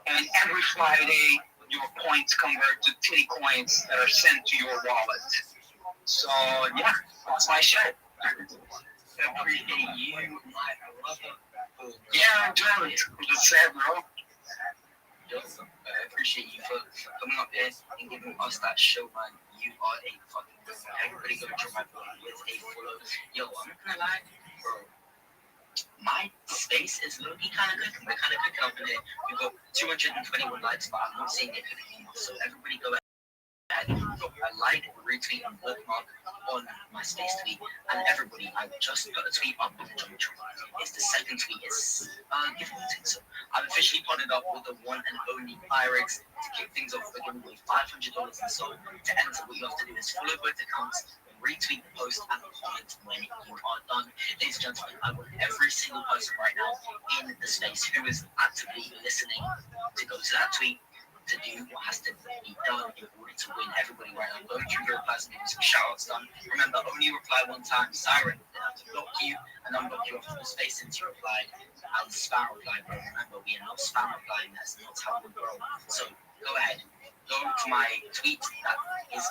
And every Friday, your points convert to Titty coins that are sent to your wallet. So yeah, that's my show. I appreciate you. I love it.
Yeah, I'm doing it. What's up, bro?
I appreciate you for coming up here and giving us that show, man. You are a fucking good man. Everybody go join my boy with a follow. Yo, I'm not gonna lie, bro. My space
space is low-key kind of cooking. We're kind of cooking up in here. We've got 221 likes, but I'm not seeing it cooking enough. So everybody go ahead, drop a like, retweet, and bookmark on my space tweet. And everybody, I just got a tweet up with the Johnny Trump. It's the second tweet. It's giveaway tweet. So I've officially partnered up with the one and only Pyrex to kick things off. We're giving away $500 and so to enter, what you have to do is follow both accounts, retweet the post, and comment when you are done. Ladies and gentlemen, I want every single person right now in the space who is actively listening to go to that tweet to do what has to be done in order to win. Everybody right now, go through your replies and give some shout outs done. Remember, only reply one time, siren. They have to block you and unblock you after the space since you replied. And spam reply, bro. Remember, we are not spam replying. That's not how we grow. So go ahead, go to my tweet that is,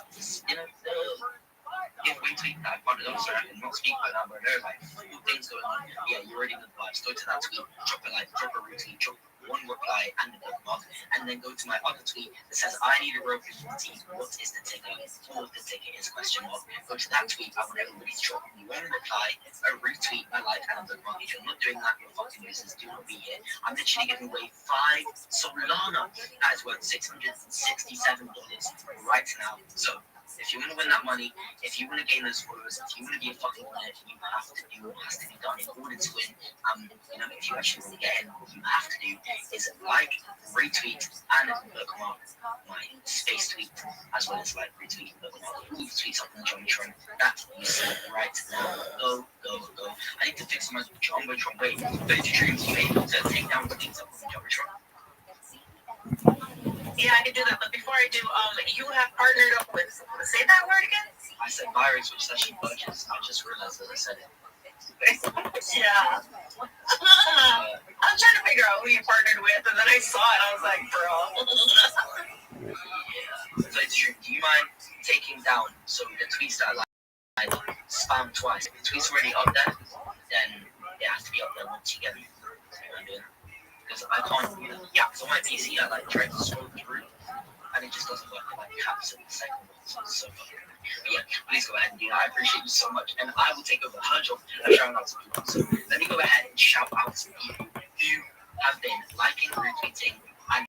giveaway tweet that I partnered up. Sorry, I cannot speak right now, but I know like cool things going on. Yeah, you already know the vibes. Go to that tweet, drop a like, drop a retweet, drop one reply and a bookmark, and then go to my other tweet that says I need a rope team. What is the ticket? All of the ticket is question mark. Go to that tweet. I want everybody to drop me one reply, a retweet, a like, and a bookmark. If you're not doing that, you're fucking users. Do not be here. I'm literally giving away 5 Solana. That is worth $667 right now. So if you want to win that money, if you want to gain those followers, if you want to be a fucking winner, you have to do what has to be done in order to win. If you actually want to get in, what you have to do is like, retweet, and bookmark my space tweet, as well as like, retweet, bookmark all the tweets up on the Jumbotron that you see right now. Go, go, go. I need to fix my Jumbotron. Wait, but if you dreams, you able to take down the things up on the Jumbotron?
Yeah, I can do that. But before I do, you have partnered up with, say that word again?
I said virus, which is actually budgets. I just realized that I said it.
Yeah. I was trying to figure out who you partnered with, and then I saw it. I was like, bro.
So, do you mind taking down so the tweets that I like spam twice? If the tweet's already up there, then it has to be up there once you get it. Because I can't, because on my PC I like try to scroll through and it just doesn't work. It like caps at the second one, so it's so fucking annoying. But yeah, please go ahead and do that. I appreciate you so much, and I will take over her job of shouting out to people. So let me go ahead and shout out to people who have been liking, retweeting, and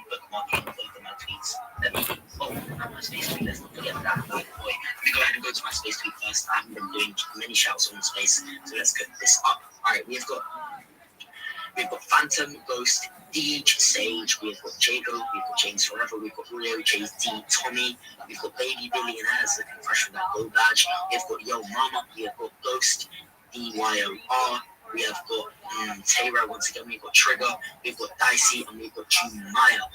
bookmarking both of my tweets. Let me my space tweet. Let's not forget that boy. Let me go ahead and go to my space tweet first. I haven't been doing many shouts on the space, so let's get this up. All right, we've got Phantom, Ghost, Deej, Sage, we've got Jago, we've got James Forever, we've got Rio, JD, Tommy, we've got Baby Billionaires looking fresh with that gold badge, we've got Yo Mama, we've got Ghost, DYOR, we have got Tayra once again, we've got Trigger, we've got Dicey, and we've got Jumaya.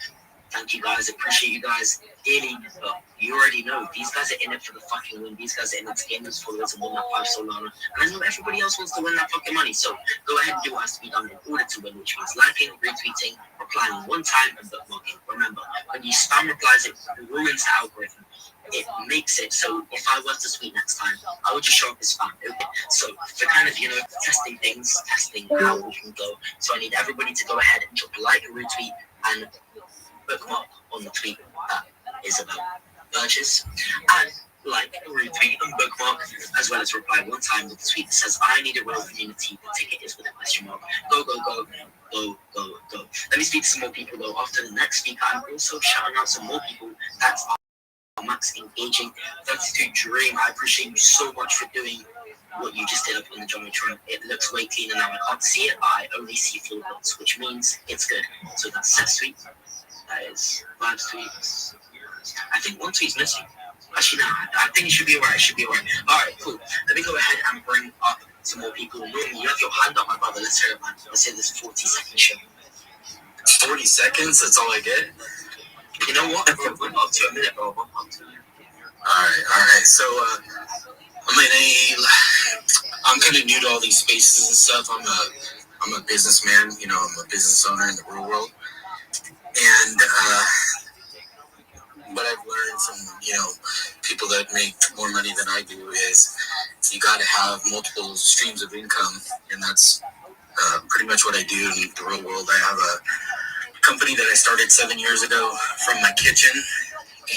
Thank you guys, appreciate you guys dearly, but you already know, these guys are in it for the fucking win. These guys are in it to gain those followers and win that 5 Solana. And I know everybody else wants to win that fucking money, so go ahead and do what has to be done in order to win, which means liking, retweeting, replying one time, and bookmarking. Remember, when you spam replies, it ruins the algorithm. It makes it so if I was to tweet next time, I would just show up as spam. Okay? So for kind of, testing things, testing how we can go. So I need everybody to go ahead and drop a like, a retweet, and bookmark on the tweet that is about purchase, and like, retweet, and bookmark, as well as reply one time with the tweet that says I need a real community. The ticket is with a question mark. Go, go, go, go, go, go. Let me speak to some more people though. After the next speaker, I'm also shouting out some more people that are max engaging. 32 Dream, I appreciate you so much for doing what you just did up on the Jumbotron. It looks way cleaner now. I can't see it, I only see 4 dots, which means it's good. So that's set tweet. That is 5 tweets. I think 1 tweet's missing. Actually, no, I think it should be alright. Alright, cool. Let me go ahead and bring up some more people. Normally, you have your hand up, my brother. Let's hear it, man. Let's hear this 40-second show.
40 seconds? That's all I get?
You know what? We're up to a minute, bro. We're up to a minute.
Alright. So, I'm kind of new to all these spaces and stuff. I'm a businessman. I'm a business owner in the real world. And what I've learned from, people that make more money than I do is you got to have multiple streams of income. And that's pretty much what I do in the real world. I have a company that I started 7 years ago from my kitchen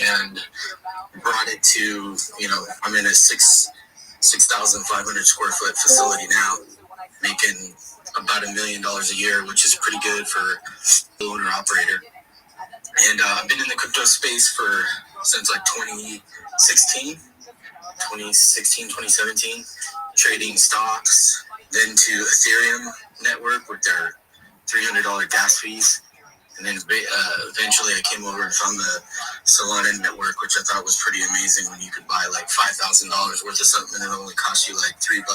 and brought it to, I'm in a 6,500 square foot facility now, making about $1 million a year, which is pretty good for owner operator. And I've been in the crypto space since like 2017, trading stocks, then to Ethereum network with their $300 gas fees. And then eventually I came over and found the Solana network, which I thought was pretty amazing when you could buy like $5,000 worth of something and it only cost you like $3.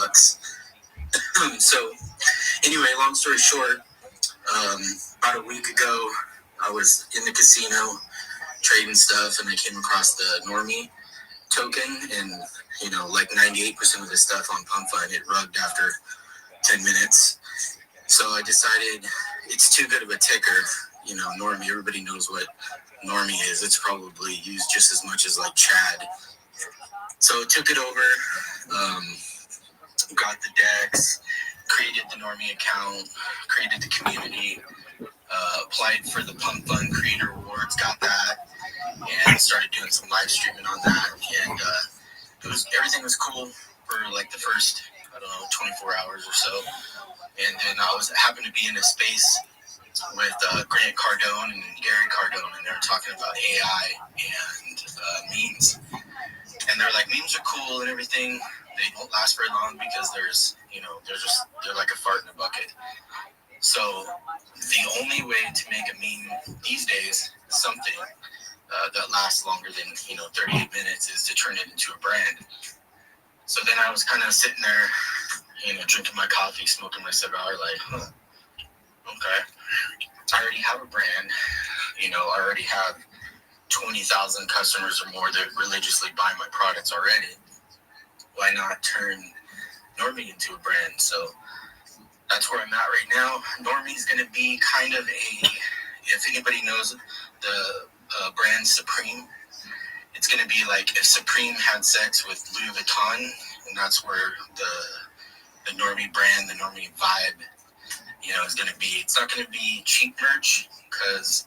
So anyway, long story short, about a week ago, I was in the casino trading stuff and I came across the Normie token, and like 98% of the stuff on PumpFund, it rugged after 10 minutes. So I decided it's too good of a ticker. Normie, everybody knows what Normie is. It's probably used just as much as like Chad. So I took it over, got the DEX, created the Normie account, created the community, applied for the PumpFund Creator Awards, got that, and started doing some live streaming on that. And everything was cool for like the first, 24 hours or so. And then I happened to be in a space with Grant Cardone and Gary Cardone, and they were talking about AI and memes. And they're like, memes are cool and everything. They don't last very long because they're like a fart in a bucket. So the only way to make a meme these days, something that lasts longer than 38 minutes, is to turn it into a brand. So then I was kind of sitting there, drinking my coffee, smoking my cigar, like, okay, I already have a brand. I already have 20,000 customers or more that religiously buy my products already. Why not turn Normie into a brand? So that's where I'm at right now. Normie is going to be kind of if anybody knows the brand Supreme, it's going to be like if Supreme had sex with Louis Vuitton, and that's where the Normie brand, the Normie vibe, is going to be. It's not going to be cheap merch, because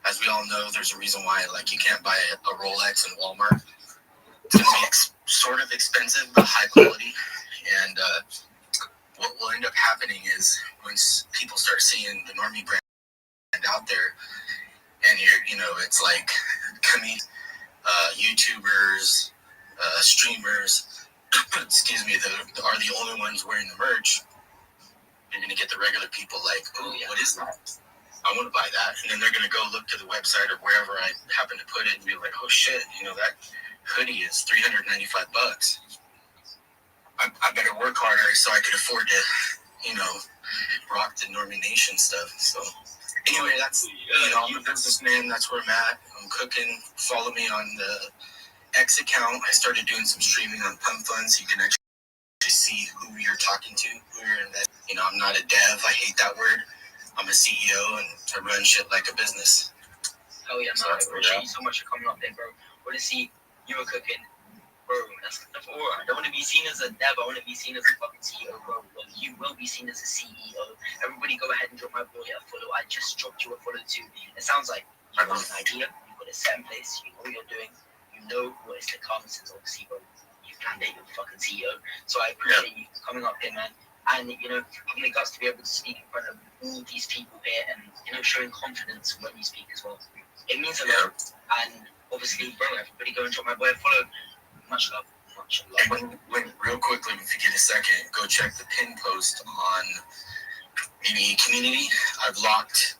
as we all know, there's a reason why you can't buy a Rolex in Walmart. It's going to be sort of expensive, but high quality. And what will end up happening is once people start seeing the Normie brand out there, and it's like YouTubers, streamers, excuse me, are the only ones wearing the merch. You're going to get the regular people like, oh, what is that? I want to buy that. And then they're going to go look to the website or wherever I happen to put it and be like, oh shit, that hoodie is $395. I better work harder so I could afford to, rock the Normie Nation stuff. So anyway, that's, I'm a businessman. That's where I'm at. I'm cooking. Follow me on the X account. I started doing some streaming on PumpFund, so you can actually see who you're talking to, who you're investing. I'm not a dev. I hate that word. I'm a CEO, and I run shit like a business.
Hell yeah, man. I appreciate you so much for coming up there, bro. Want to see you were cooking, bro. That's aura. I don't want to be seen as a dev. I want to be seen as a fucking CEO, bro. Well, you will be seen as a CEO. Everybody go ahead and drop my boy a follow. I just dropped you a follow too. It sounds like you got an idea. You've got a set in place. You know what you're doing. You know what is to come, since obviously, bro, you planned it. You're the fucking CEO. So I appreciate you coming up here, man. And, having the guts to be able to speak in front of all these people here and, showing confidence when you speak as well. It means a lot. And obviously, bro, everybody go and drop my boy a follow. Much love. Much love.
And when real quickly, if you get a second, go check the pin post on maybe community. I've lost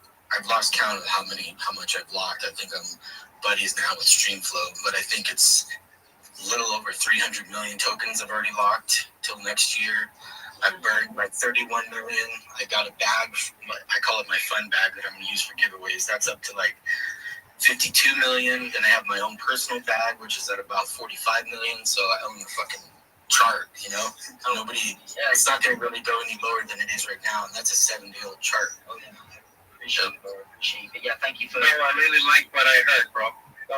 count of how much I've locked. I think I'm buddies now with Streamflow, but I think it's a little over 300 million tokens I've already locked till next year. I've burned like 31 million. I got a bag, I call it my fun bag that I'm going to use for giveaways. That's up to like 52 million. Then I have my own personal bag, which is at about 45 million. So I own the fucking chart, Nobody, it's not going to really go any lower than it is right now. And that's a 7-day-old chart.
Oh, yeah. Appreciate it, bro. Appreciate it. But yeah, thank you for...
No, I really like what I heard, bro. Go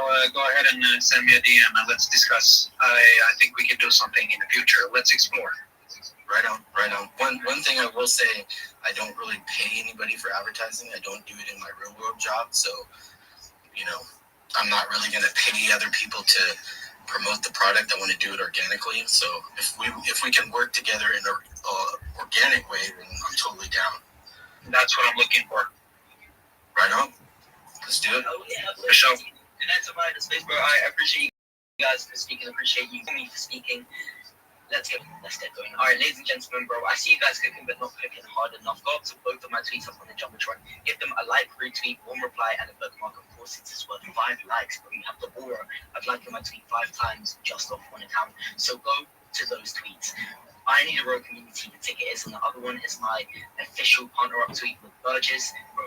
ahead and send me a DM and let's discuss. I think we can do something in the future. Let's explore.
Right on. One thing I will say, I don't really pay anybody for advertising. I don't do it in my real world job. So, I'm not really going to pay other people to promote the product. I want to do it organically. So if we can work together in an organic way, then I'm totally down.
That's what I'm looking for.
Right on. Let's do it.
Oh yeah,
For sure.
and that's about the space, bro. I appreciate you guys for speaking. Appreciate you for me for speaking. Let's get going. All right, ladies and gentlemen, bro. I see you guys clicking, but not clicking hard enough. Go up to both of my tweets up on the Jumbotron. Give them a like, retweet, one reply, and a bookmark. Of course, it's worth 5 likes, but you have the aura of liking my tweet 5 times just off one account. So go to those tweets. I need a row community. The ticket is, and the other one is my official partner up tweet with Burgess. Bro,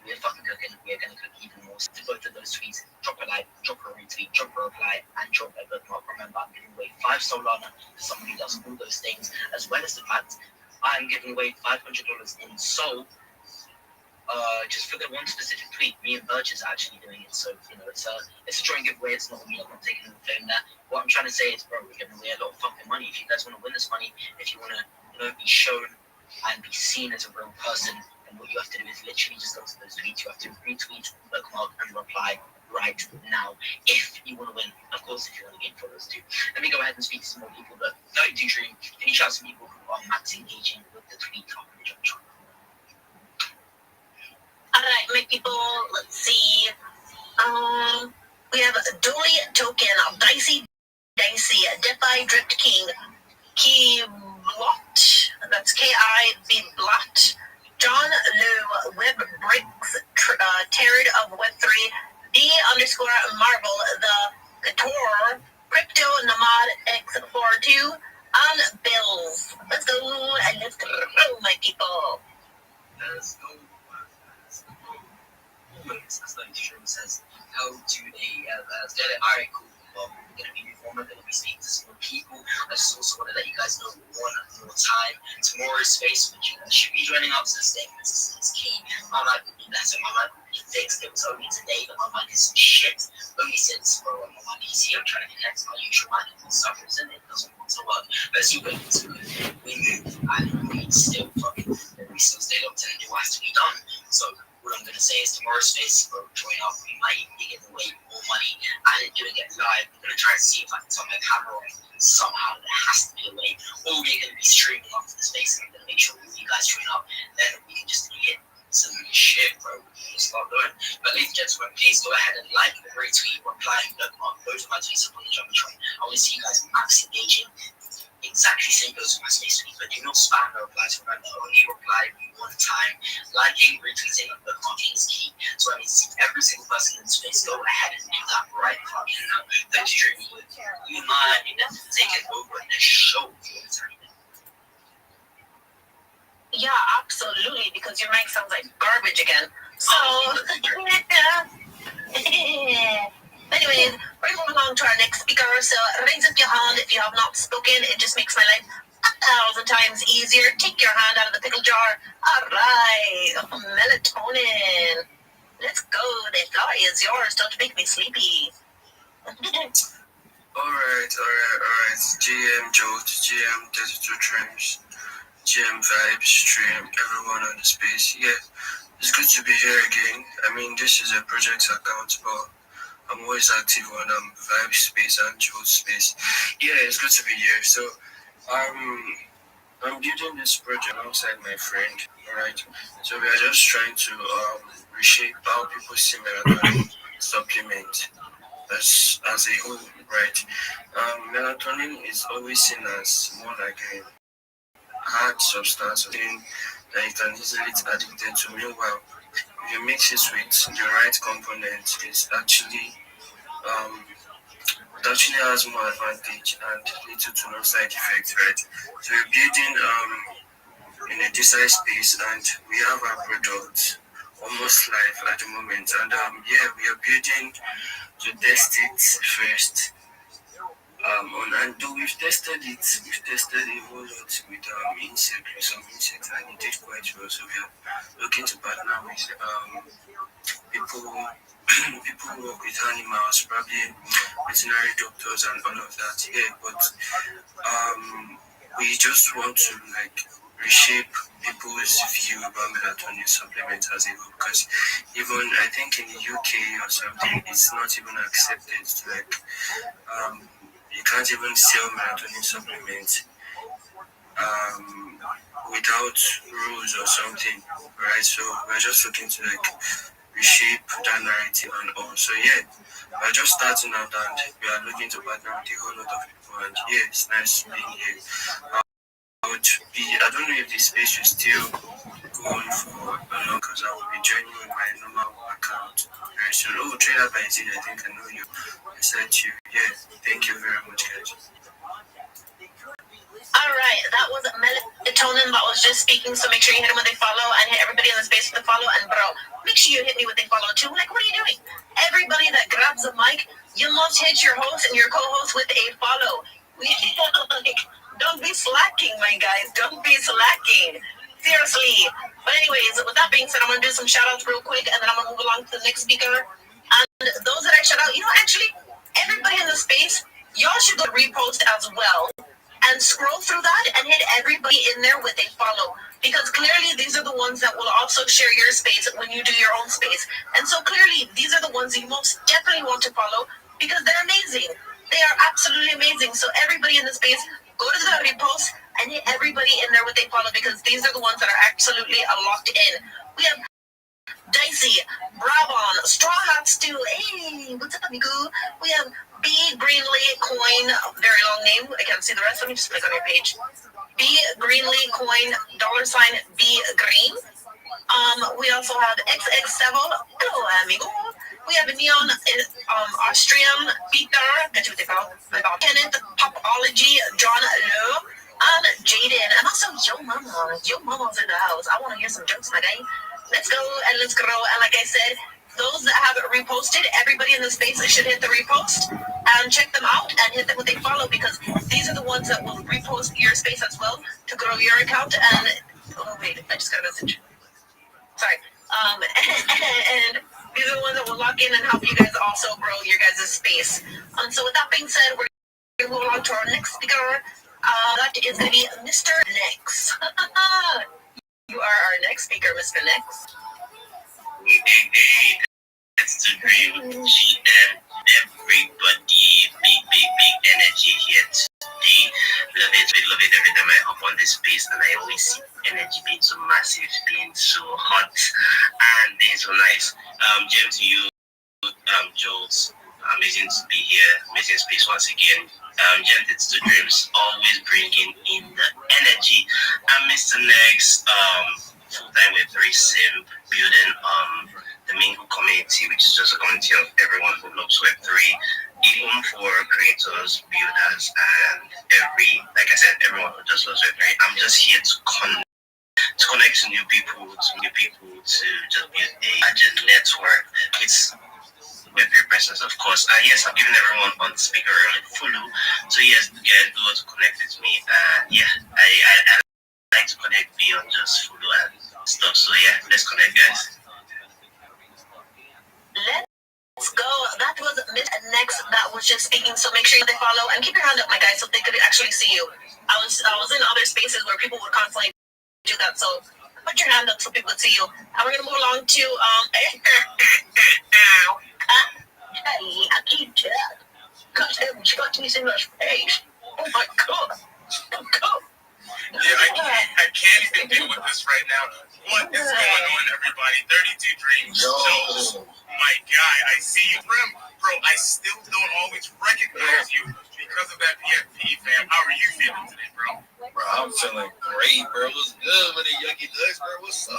we're fucking cooking. We're gonna cook even more. So to both of those tweets, drop a like, drop a retweet, drop a reply, and drop a bookmark. Remember, I'm giving away 5 Solana to someone who does all those things, as well as the fact I'm giving away $500 in Sol. Just for the one specific tweet. Me and Birch is actually doing it, so you know it's a joint giveaway. It's not me. I'm not taking the fame there. What I'm trying to say is, bro, we're giving away a lot of fucking money. If you guys want to win this money, if you want to, be shown and be seen as a real person, then what you have to do is literally just go to those tweets. You have to retweet, bookmark, and reply right now if you want to win. Of course, if you want to gain followers too. Let me go ahead and speak to some more people. But 32 Dream, can you shout some people who are max engaging with the tweet on the jump?
All right, my people, let's see. We have Dolly Token, Dicey, Defi Drift King, Key Blot, that's K-I-B Blot, John Lou, Web Bricks, Terror of Web3, D_Marvel, The Couture, Crypto Nomad X42, on Bills. Let's go, and let's go, my people.
Let's go. As the insurance says, how do they get it? Alright, cool. Well, we're going to be reforming, going to be speaking to some more people. I just also want to let you guys know one more time. Tomorrow's space, which you should be joining up to the statements, is key. My mic will be better, my mic will be fixed. It was only today that my mic is shit. Only since, bro, I'm on my PC, I'm trying to connect to my usual mic and stuff, and it doesn't want to work. But as you wait to we move, and we still stay locked in and do what has to be done. So, what I'm going to say is tomorrow's space, bro, join up. We might even be giving away more money and doing it live. I'm going to try and see if I can turn my camera on somehow. There has to be a way. Or we're going to be streaming off the space, and I'm going to make sure all you guys join up. Then we can just hit some shit, bro. Just start doing. But ladies and gentlemen, please go ahead and like, retweet, reply, and bookmark both of my tweets up on the Jumbotron. I want to see you guys max engaging. Exactly same goes for my space tweet, but do not spam the replies. Remember, only reply one time. Liking, retweeting, and bookmarking is key. So I need to see every single person in the space. Go ahead and do that right fucking now. Thanks for joining me. You might take it over the show for the time.
Yeah, absolutely, because your mic sounds like garbage again. So, anyways, we're moving on to our next speaker. So, raise up your hand if you have not spoken. It just makes my life 1,000 times easier. Take your hand out of the pickle jar. All right, melatonin. Let's go. The floor is yours. Don't make me sleepy.
Alright. GM Jolt, GM 32 Dreams, GM Vibes, Stream, everyone on the space. Yeah, it's good to be here again. I mean, this is a project account, but I'm always active on Vibe space and Jolt space. Yeah, it's good to be here. So, I'm building this project alongside my friend, alright? So we are just trying to reshape how people see melatonin supplement as a whole, right? Melatonin is always seen as more like a hard substance, something that you can easily get addicted to. Meanwhile, if you mix it with the right components, it actually has more advantage and little to no side effects, right? So we're building in a design space, and we have our product almost live at the moment. And we are building to test it first. And though we've tested a whole lot with some insects, and it did quite well. So we are looking to partner with people who work with animals, probably veterinary doctors and all of that. Yeah, but we just want to reshape people's view about melatonin supplements as a whole, because even I think in the UK or something, it's not even accepted to you can't even sell melatonin supplements without rules or something, right? So we're just looking to like reshape that narrative and all. So yeah, we're just starting out and we are looking to partner with a whole lot of people. And yeah, it's nice being here. I don't know if the space will still go on for a long because I will be joining with my normal account very soon. Oh, Trader by Zine, I think I know you. I said to you. Yeah, thank you very much, guys.
All right, that was Melatonin that was just speaking. So make sure you hit him with a follow and hit everybody in the space with a follow. And bro, make sure you hit me with a follow too. Like, what are you doing? Everybody that grabs a mic, you must hit your host and your co-host with a follow. Like, don't be slacking, my guys. Don't be slacking. Seriously. But anyways, with that being said, I'm gonna do some shout outs real quick, and then I'm gonna move along to the next speaker. And those that I shout out, actually, everybody in the space, y'all should go repost as well and scroll through that and hit everybody in there with a follow, because clearly these are the ones that will also share your space when you do your own space. And so clearly these are the ones you most definitely want to follow because they're amazing. They are absolutely amazing. So everybody in the space, go to the repost and hit everybody in there with a follow, because these are the ones that are absolutely locked in. We have Dicey, Brabon, Straw Hat Stew. Hey, what's up, amigo? We have B Greenlee Coin, very long name. I can't see the rest. Let me just click on your page. B Greenlee Coin, $ B Green. We also have XX7. Hello, amigo. We have Neon Austrian Peter. Get you with the call. Kenneth Popology, John Lowe, and Jaden. And also Yo Mama. Yo Mama's in the house. I want to hear some jokes, my guy. Let's go and let's grow. And like I said, those that have reposted, everybody in the space should hit the repost and check them out and hit them with a follow, because these are the ones that will repost your space as well to grow your account. And oh wait, I just got a message. Sorry. And these are the ones that will lock in and help you guys also grow your guys' space. So with that being said, we're going to move on to our next speaker. That is going to be Mr. Nix. You are our next speaker, Mr. Nix.
Hey, that's the dream. GM, everybody, big energy here today. Love it every time I hop on this space, and I always see energy being so massive, being so hot, and being so nice. Jem, to you, Jules, amazing to be here, amazing space once again. Jem, it's the dreams, always bringing in the energy. And Mr. Next, full-time Web3 sim, building the Mingo community, which is just a community of everyone who loves Web3, even for creators, builders, and like I said, everyone who just loves Web3. I'm just here to connect to new people, to just build a larger network. It's Web3 presence, of course. And yes, I'm giving everyone on the speaker early follow. So yes, you guys do want to connect with me. Yeah, I like to connect beyond just follow and stuff. So yeah, let's connect, guys.
Let's go. That was Miss Next that was just speaking. So make sure they follow and keep your hand up, my guys, so they could actually see you. I was in other spaces where people would constantly do that. So put your hand up so people could see you. And we're gonna move along to I keep that. Cause they got me in my face. Oh my god.
Yeah, I can't even deal with this right now. What is going on, everybody? 32 Dreams. Joe, my guy, I see you, bro. I still don't always recognize you because of that PFP, fam. How are you feeling today, bro?
Bro, I'm feeling great, bro. What's good with the Yucky Ducks, bro? What's up?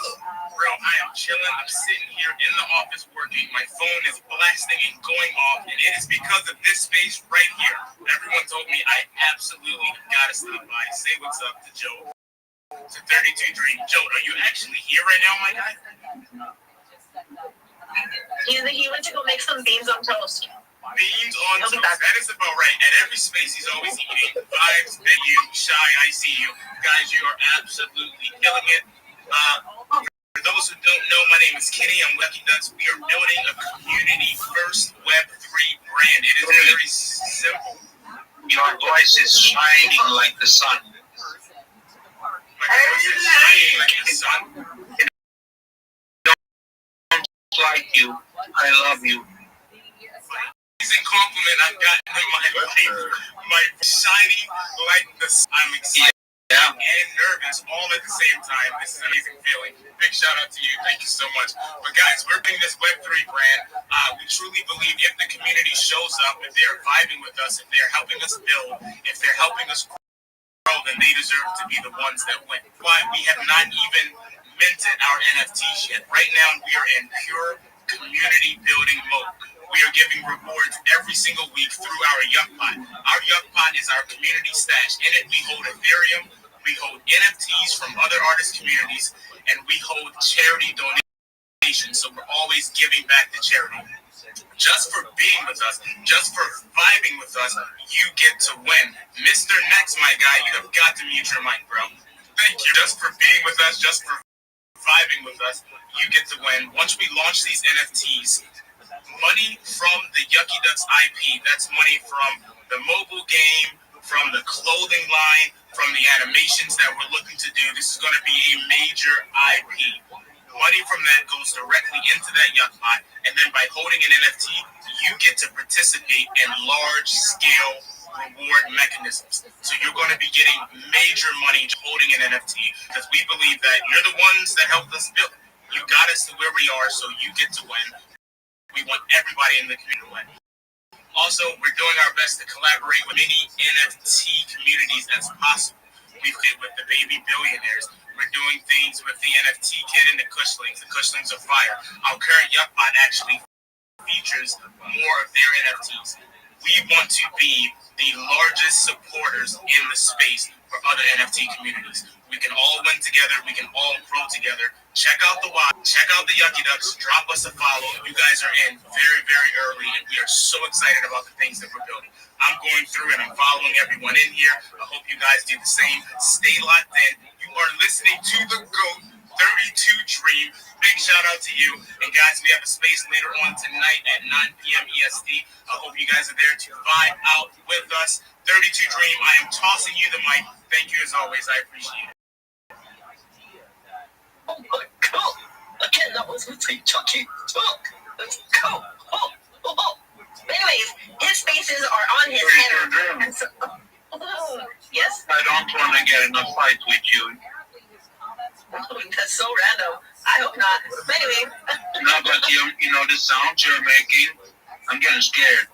Bro, I am chilling. I'm sitting here in the office working. My phone is blasting and going off, and it is because of this space right here. Everyone told me I absolutely gotta stop by. Say what's up to Joe. To 32 Dream. Joe, are you actually here right now, my guy?
He went to go make some beans on toast.
Beans on toast. That is about right. At every space, he's always eating. Vibes, big you, shy, I see you. Guys, you are absolutely killing it. For those who don't know, my name is Kenny. I'm Lucky Ducks. We are building a community-first Web3 brand. It is very simple.
Your voice is shining like the sun.
My voice is shining like the sun.
Like you, I love you.
Amazing compliment I've gotten in my life. My shining like the sun. I'm excited.
Yeah,
proud and nervous all at the same time. This is an amazing feeling. Big shout out to you. Thank you so much. But guys, we're building this Web3 brand. We truly believe if the community shows up, if they're vibing with us, if they're helping us build, if they're helping us grow, then they deserve to be the ones that win. Why we have not even minted our NFTs yet. Right now, we are in pure community building mode. We are giving rewards every single week through our Yuck Pot. Our Yuck Pot is our community stash. In it, we hold Ethereum, we hold NFTs from other artist communities, and we hold charity donations. So we're always giving back to charity. Just for being with us, just for vibing with us, you get to win. Mr. Next, my guy, you have got to mute your mic, bro. Thank you. Just for being with us, just for vibing with us, you get to win. Once we launch these NFTs, money from the Yucky Ducks IP, that's money from the mobile game, from the clothing line, from the animations that we're looking to do. This is going to be a major IP. Money from that goes directly into that Yuck Pot, and then by holding an NFT, you get to participate in large-scale reward mechanisms. So you're going to be getting major money holding an NFT, because we believe that you're the ones that helped us build. You got us to where we are, so you get to win. We want everybody in the community to win. Also, we're doing our best to collaborate with many NFT communities as possible. We fit with the baby billionaires. We're doing things with the NFT kid and the Kushlings. The Kushlings are fire. Our current Yuck Pot actually features more of their NFTs. We want to be the largest supporters in the space for other NFT communities. We can all win together. We can all grow together. Check out the Y. Check out the Yucky Ducks. Drop us a follow. You guys are in very, very early, and we are so excited about the things that we're building. I'm going through and I'm following everyone in here. I hope you guys do the same. Stay locked in. You are listening to the GOAT 32 Dream. Big shout out to you. And guys, we have a space later on tonight at 9 p.m. EST. I hope you guys are there to vibe out with us. 32 Dream, I am tossing you the mic. Thank you as always. I appreciate it.
Oh my god! Again, that was really chucky talk. Let's go. Anyways, his spaces are on his header. And so, yes?
I don't want to get in a fight with you.
That's so random. I hope not. But anyway.
No, but the sounds you're making, I'm getting scared.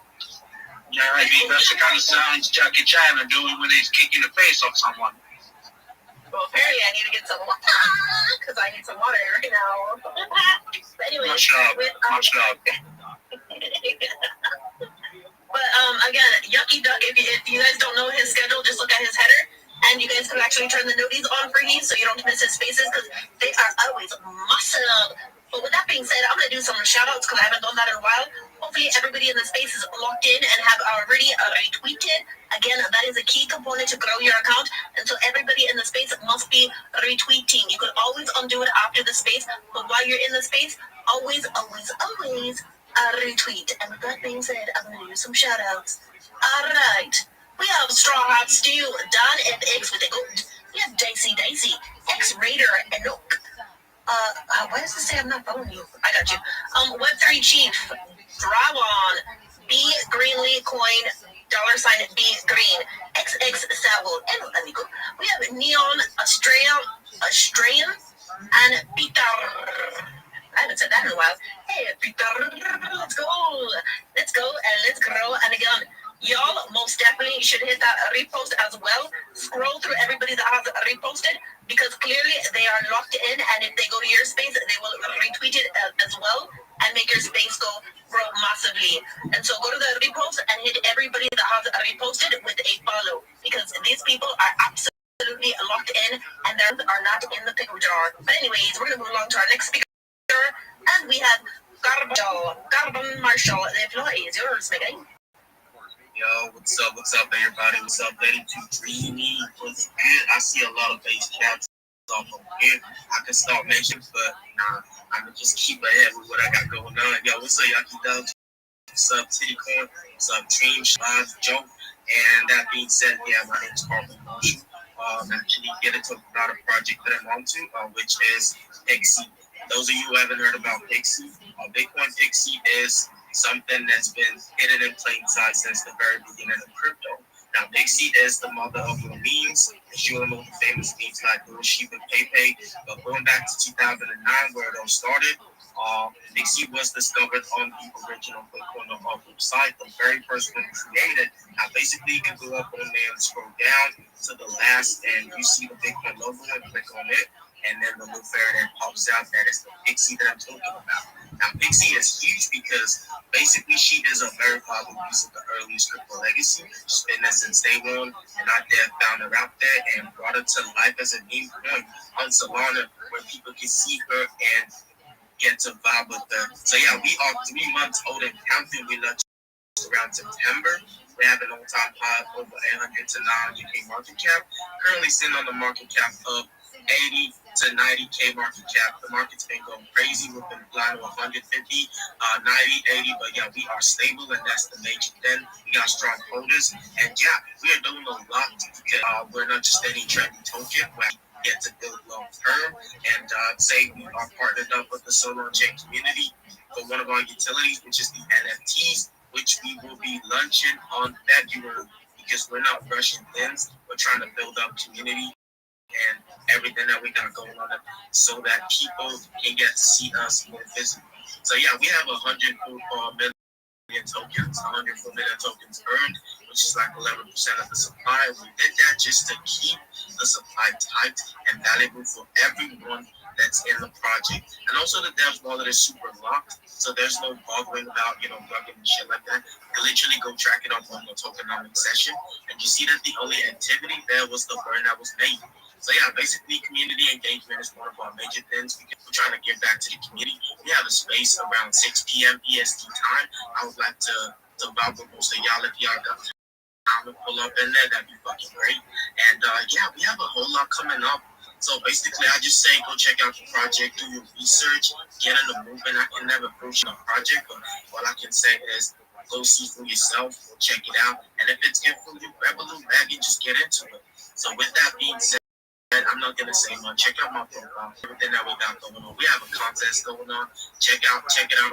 Yeah, I mean, that's the kind of sounds Jackie Chan are doing when he's kicking the face off someone.
Well, apparently I need to get some water, because I need some water right now. But anyway.
Much love.
But again, Yucky Duck, if you guys don't know his schedule, just look at his header, and you guys can actually turn the noties on for him, so you don't miss his spaces, because they are always massive. But with that being said, I'm going to do some shout-outs, because I haven't done that in a while. Hopefully everybody in the space is locked in and have already retweeted. Again, that is a key component to grow your account, and so everybody in the space must be retweeting. You can always undo it after the space, but while you're in the space, always retweet. And with that being said, I'm going to do some shout-outs. All right. We have Straw Hat Stew, Don FX with the goat. We have Daisy, X-Raider, and Nook. Why does it say I'm not following you? I got you. Web3 Chief, Drawon, B Greenlee Coin, $, B Green, XX Sable, and Amigo. We have Neon, Australian, and Peter. I haven't said that in a while. Hey, Peter, let's go, and let's grow. And again, y'all most definitely should hit that repost as well. Scroll through everybody that has reposted, because clearly they are locked in, and if they go to your space, they will retweet it as well and make your space grow massively. And so go to the repost and hit everybody that has reposted with a follow, because these people are absolutely locked in, and they are not in the pickle jar. But anyways, we're going to move along to our next speaker, and we have Carbon Marshall. The floor is yours, Megan.
Yo, what's up, everybody? What's up, 32 Dreamy? What's good? I see a lot of base caps off over here. I can start mentioning, but I'm gonna just keep ahead with what I got going on. Yo, what's up, Yucky Ducks? What's up, Titty Corn? What's up, Dream, Shabazz, Joe? And that being said, yeah, my name is Carbon Marshall. Actually, get into about a project that I'm on to, which is Pixie. Those of you who haven't heard about Pixie, Bitcoin Pixie is something that's been hidden in plain sight since the very beginning of crypto. Now, Pixie is the mother of the memes. As you all know, the famous memes like Little Sheep and Pepe. But going back to 2009, where it all started, Pixie was discovered on the original Bitcoin site, the very first one created. Now, basically, you can go up on there and scroll down to the last, and you see the Bitcoin logo and click on it. And then the little fairy that pops out, that is the Pixie that I'm talking about. Now, Pixie is huge because basically she is a verifiable piece of the earliest crypto legacy. She's been there since day one, and our dad found her out there and brought her to life as a meme coin on Solana, where people can see her and get to vibe with her. So yeah, we are 3 months old and counting. We launched around September. We have an all-time high of over 800 to 900K market cap. Currently sitting on the market cap of 80 to 90K market cap. The market's been going crazy. We've been flying to 150, 90, 80, but yeah, we are stable, and that's the major thing. We got strong holders, and yeah, we are doing a lot because we're not just any trendy token. We get to build long term, and say we are partnered up with the Solo Chain community for one of our utilities, which is the NFTs, which we will be launching on February because we're not rushing things. We're trying to build up community and everything that we got going on so that people can get to see us more visibly. So yeah, we have 104 million tokens, 104 million tokens earned, which is like 11% of the supply. We did that just to keep the supply tight and valuable for everyone that's in the project. And also the devs wallet is super locked, so there's no bothering about, bugging and shit like that. You can literally go track it on the tokenomic session, and you see that the only activity there was the burn that was made. So yeah, basically community engagement is one of our major things because we're trying to give back to the community. We have a space around 6 p.m. EST time. I would like to vibe with most of y'all if y'all got time to pull up in there. That'd be fucking great. And yeah, we have a whole lot coming up. So basically, I just say go check out the project, do your research, get in the movement. I can never push on a project, but all I can say is go see for yourself, go check it out. And if it's good for you, grab a little bag and just get into it. So with that being said, I'm not gonna say much. Check out my profile, everything that we got going on. We have a contest going on. Check it out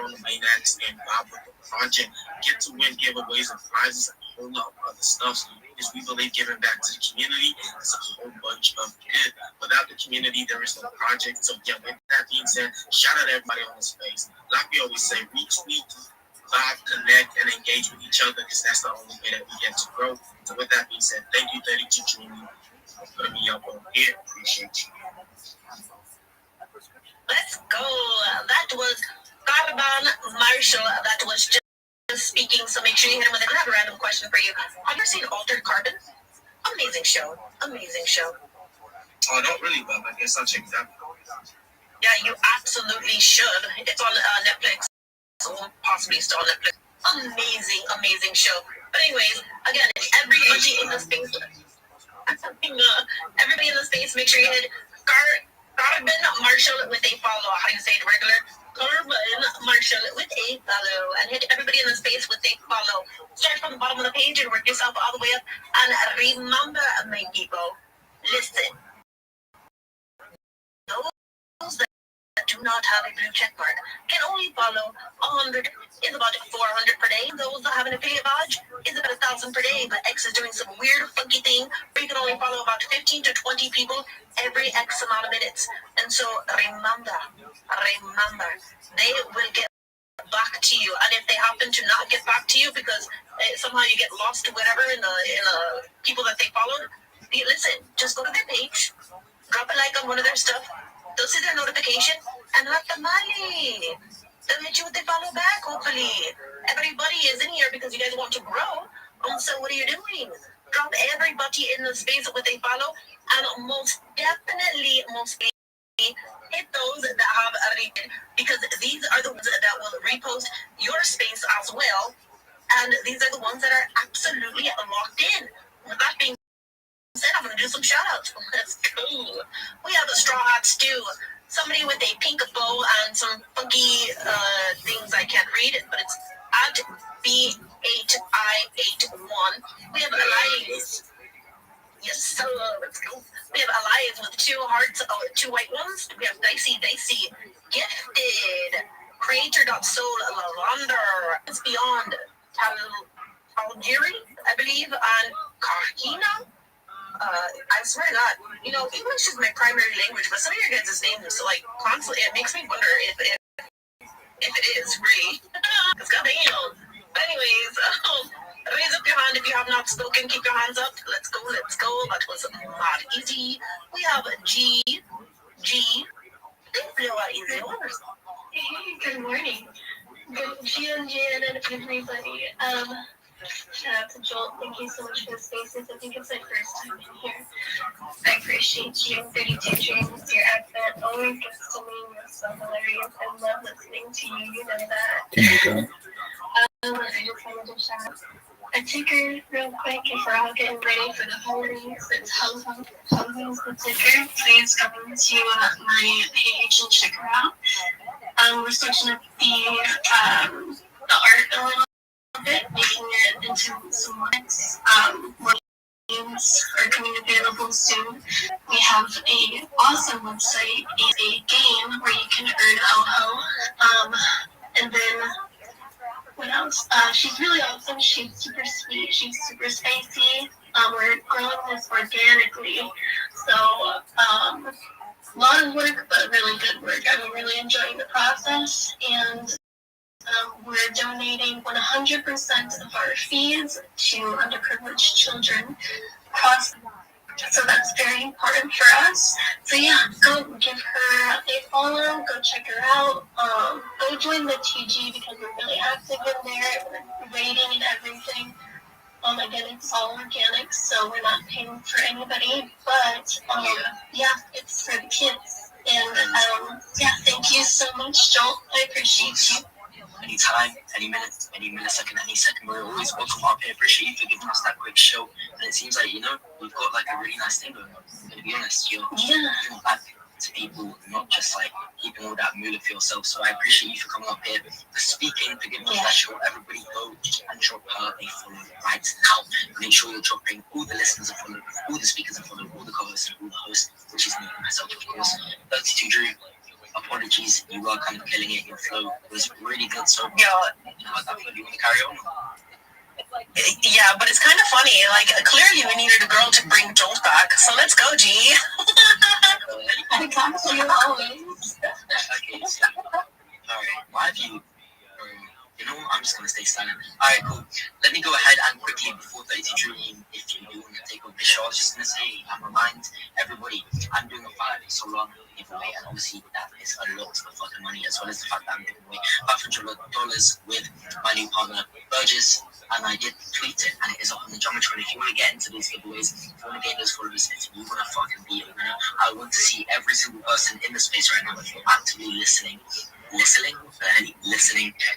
on the main X and vibe with the project. Get to win giveaways and prizes and a whole lot of other stuff. Because we believe giving back to the community is a whole bunch of good. Without the community, there is no project. So yeah, with that being said, shout out to everybody on the space. Like we always say, retweet, vibe, connect, and engage with each other because that's the only way that we get to grow. So with that being said, thank you, 32 Junior. Put me up on here. Appreciate you.
Let's go. That was Carbon Marshall. That was just speaking. So make sure you hit him with it. I have a random question for you. Have you ever seen Altered Carbon? Amazing show. Amazing show.
Oh, not really, but I guess I'll check it out.
Yeah, you absolutely should. It's on Netflix. Possibly still on Netflix. Amazing, amazing show. But anyways, again, everybody in the space. Everybody in the space, make sure you hit Carbon Marshall with a follow. How do you say it regular? Carbon Marshall with a follow. And hit everybody in the space with a follow. Start from the bottom of the page and work yourself all the way up. And remember, my people, listen. Those that do not have a blue check mark can only follow 100 is about 400 per day. Those that have an affiliate badge is about 1,000 per day. But X is doing some weird funky thing where you can only follow about 15 to 20 people every X amount of minutes. And so remember, they will get back to you. And if they happen to not get back to you because somehow you get lost or whatever in the people that they followed, listen, just go to their page, drop a like on one of their stuff. They'll see their notification and have the money. They'll hit you with the follow back, hopefully. Everybody is in here because you guys want to grow. So what are you doing? Drop everybody in the space with a follow. And most definitely hit those that have a retweet because these are the ones that will repost your space as well. And these are the ones that are absolutely locked in. With that being said, I'm going to do some shout outs. Let's go. We have a Straw Hats too. Somebody with a pink bow and some funky things I can't read, but it's at B8I81. We have Elias. Yes, sir. Let's go. We have Elias with 2 hearts, 2 white ones. We have Dicey, Gifted, Creator.Soul, Lavender, It's Beyond, Algeri, I believe, and Kahina? I swear to God, English is my primary language, but some of your guys' names, so like, constantly, it makes me wonder if it is really. Because goddamn. But anyways, raise up your hand if you have not spoken. Keep your hands up. Let's go. That was not easy. We have G. Easy.
Hey, good morning. Good Jan and everybody. Shout out to Joel. Thank you so much for the spaces. I think it's my first time in here. I appreciate you. 32 James, your accent always gets to me. You're so hilarious. I love listening to you. You know that.
There you go.
I just wanted to shout a ticker real quick if we're all getting ready for the holidays. It's Halloween's the ticker. Please come to my page and check her out. We're switching up the art a little bit, making it into some lights. More games are coming available soon. We have a awesome website, a game where you can earn ho-ho. And then what else? She's really awesome. She's super sweet. She's super spicy. We're growing this organically. So, a lot of work, but really good work. I'm really enjoying the process. And we're donating 100% of our fees to underprivileged children across. So that's very important for us. So yeah, go give her a follow, go check her out. Go join the TG because we're really active in there, rating and everything. Again, it's all organic, so we're not paying for anybody. But yeah, it's for the kids. And yeah, thank you so much, Joel. I appreciate you.
Anytime, any minute, any millisecond, any second, we're always welcome up here. Appreciate you for giving us that quick show. And it seems like, we've got like a really nice thing going on. I'm gonna be honest, you're giving back to people, not just like keeping all that moolah for yourself. So I appreciate you for coming up here, for speaking, for giving us that show. Everybody go and drop her a follow right now. Make sure you're dropping all the listeners a follow, all the speakers a follow, all the co-hosts and all the hosts, which is me and myself, of course. 32 Drew. Apologies, you were kind of killing it. Your flow was really good. So, how's that flow? Do you want to carry on?
Yeah, but it's kind of funny. Like, clearly we needed a girl to bring Jolt back. So let's go, G.
I got you always.
Okay, so, alright, why have you... I'm just going to stay silent. Alright, cool. Let me go ahead and quickly, before 32 Dream, if you do want to take over the show, I was just going to say, and remind everybody, I'm doing a 5 so long giveaway, and obviously that is a lot of fucking money, as well as the fact that I'm giving away $500 with my new partner, Burgess, and I did tweet it, and it is up on the geometry. If you want to get into these giveaways, if you want to gain those followers, if you want to fucking be a winner, I want to see every single person in the space right now, if you're actively listening,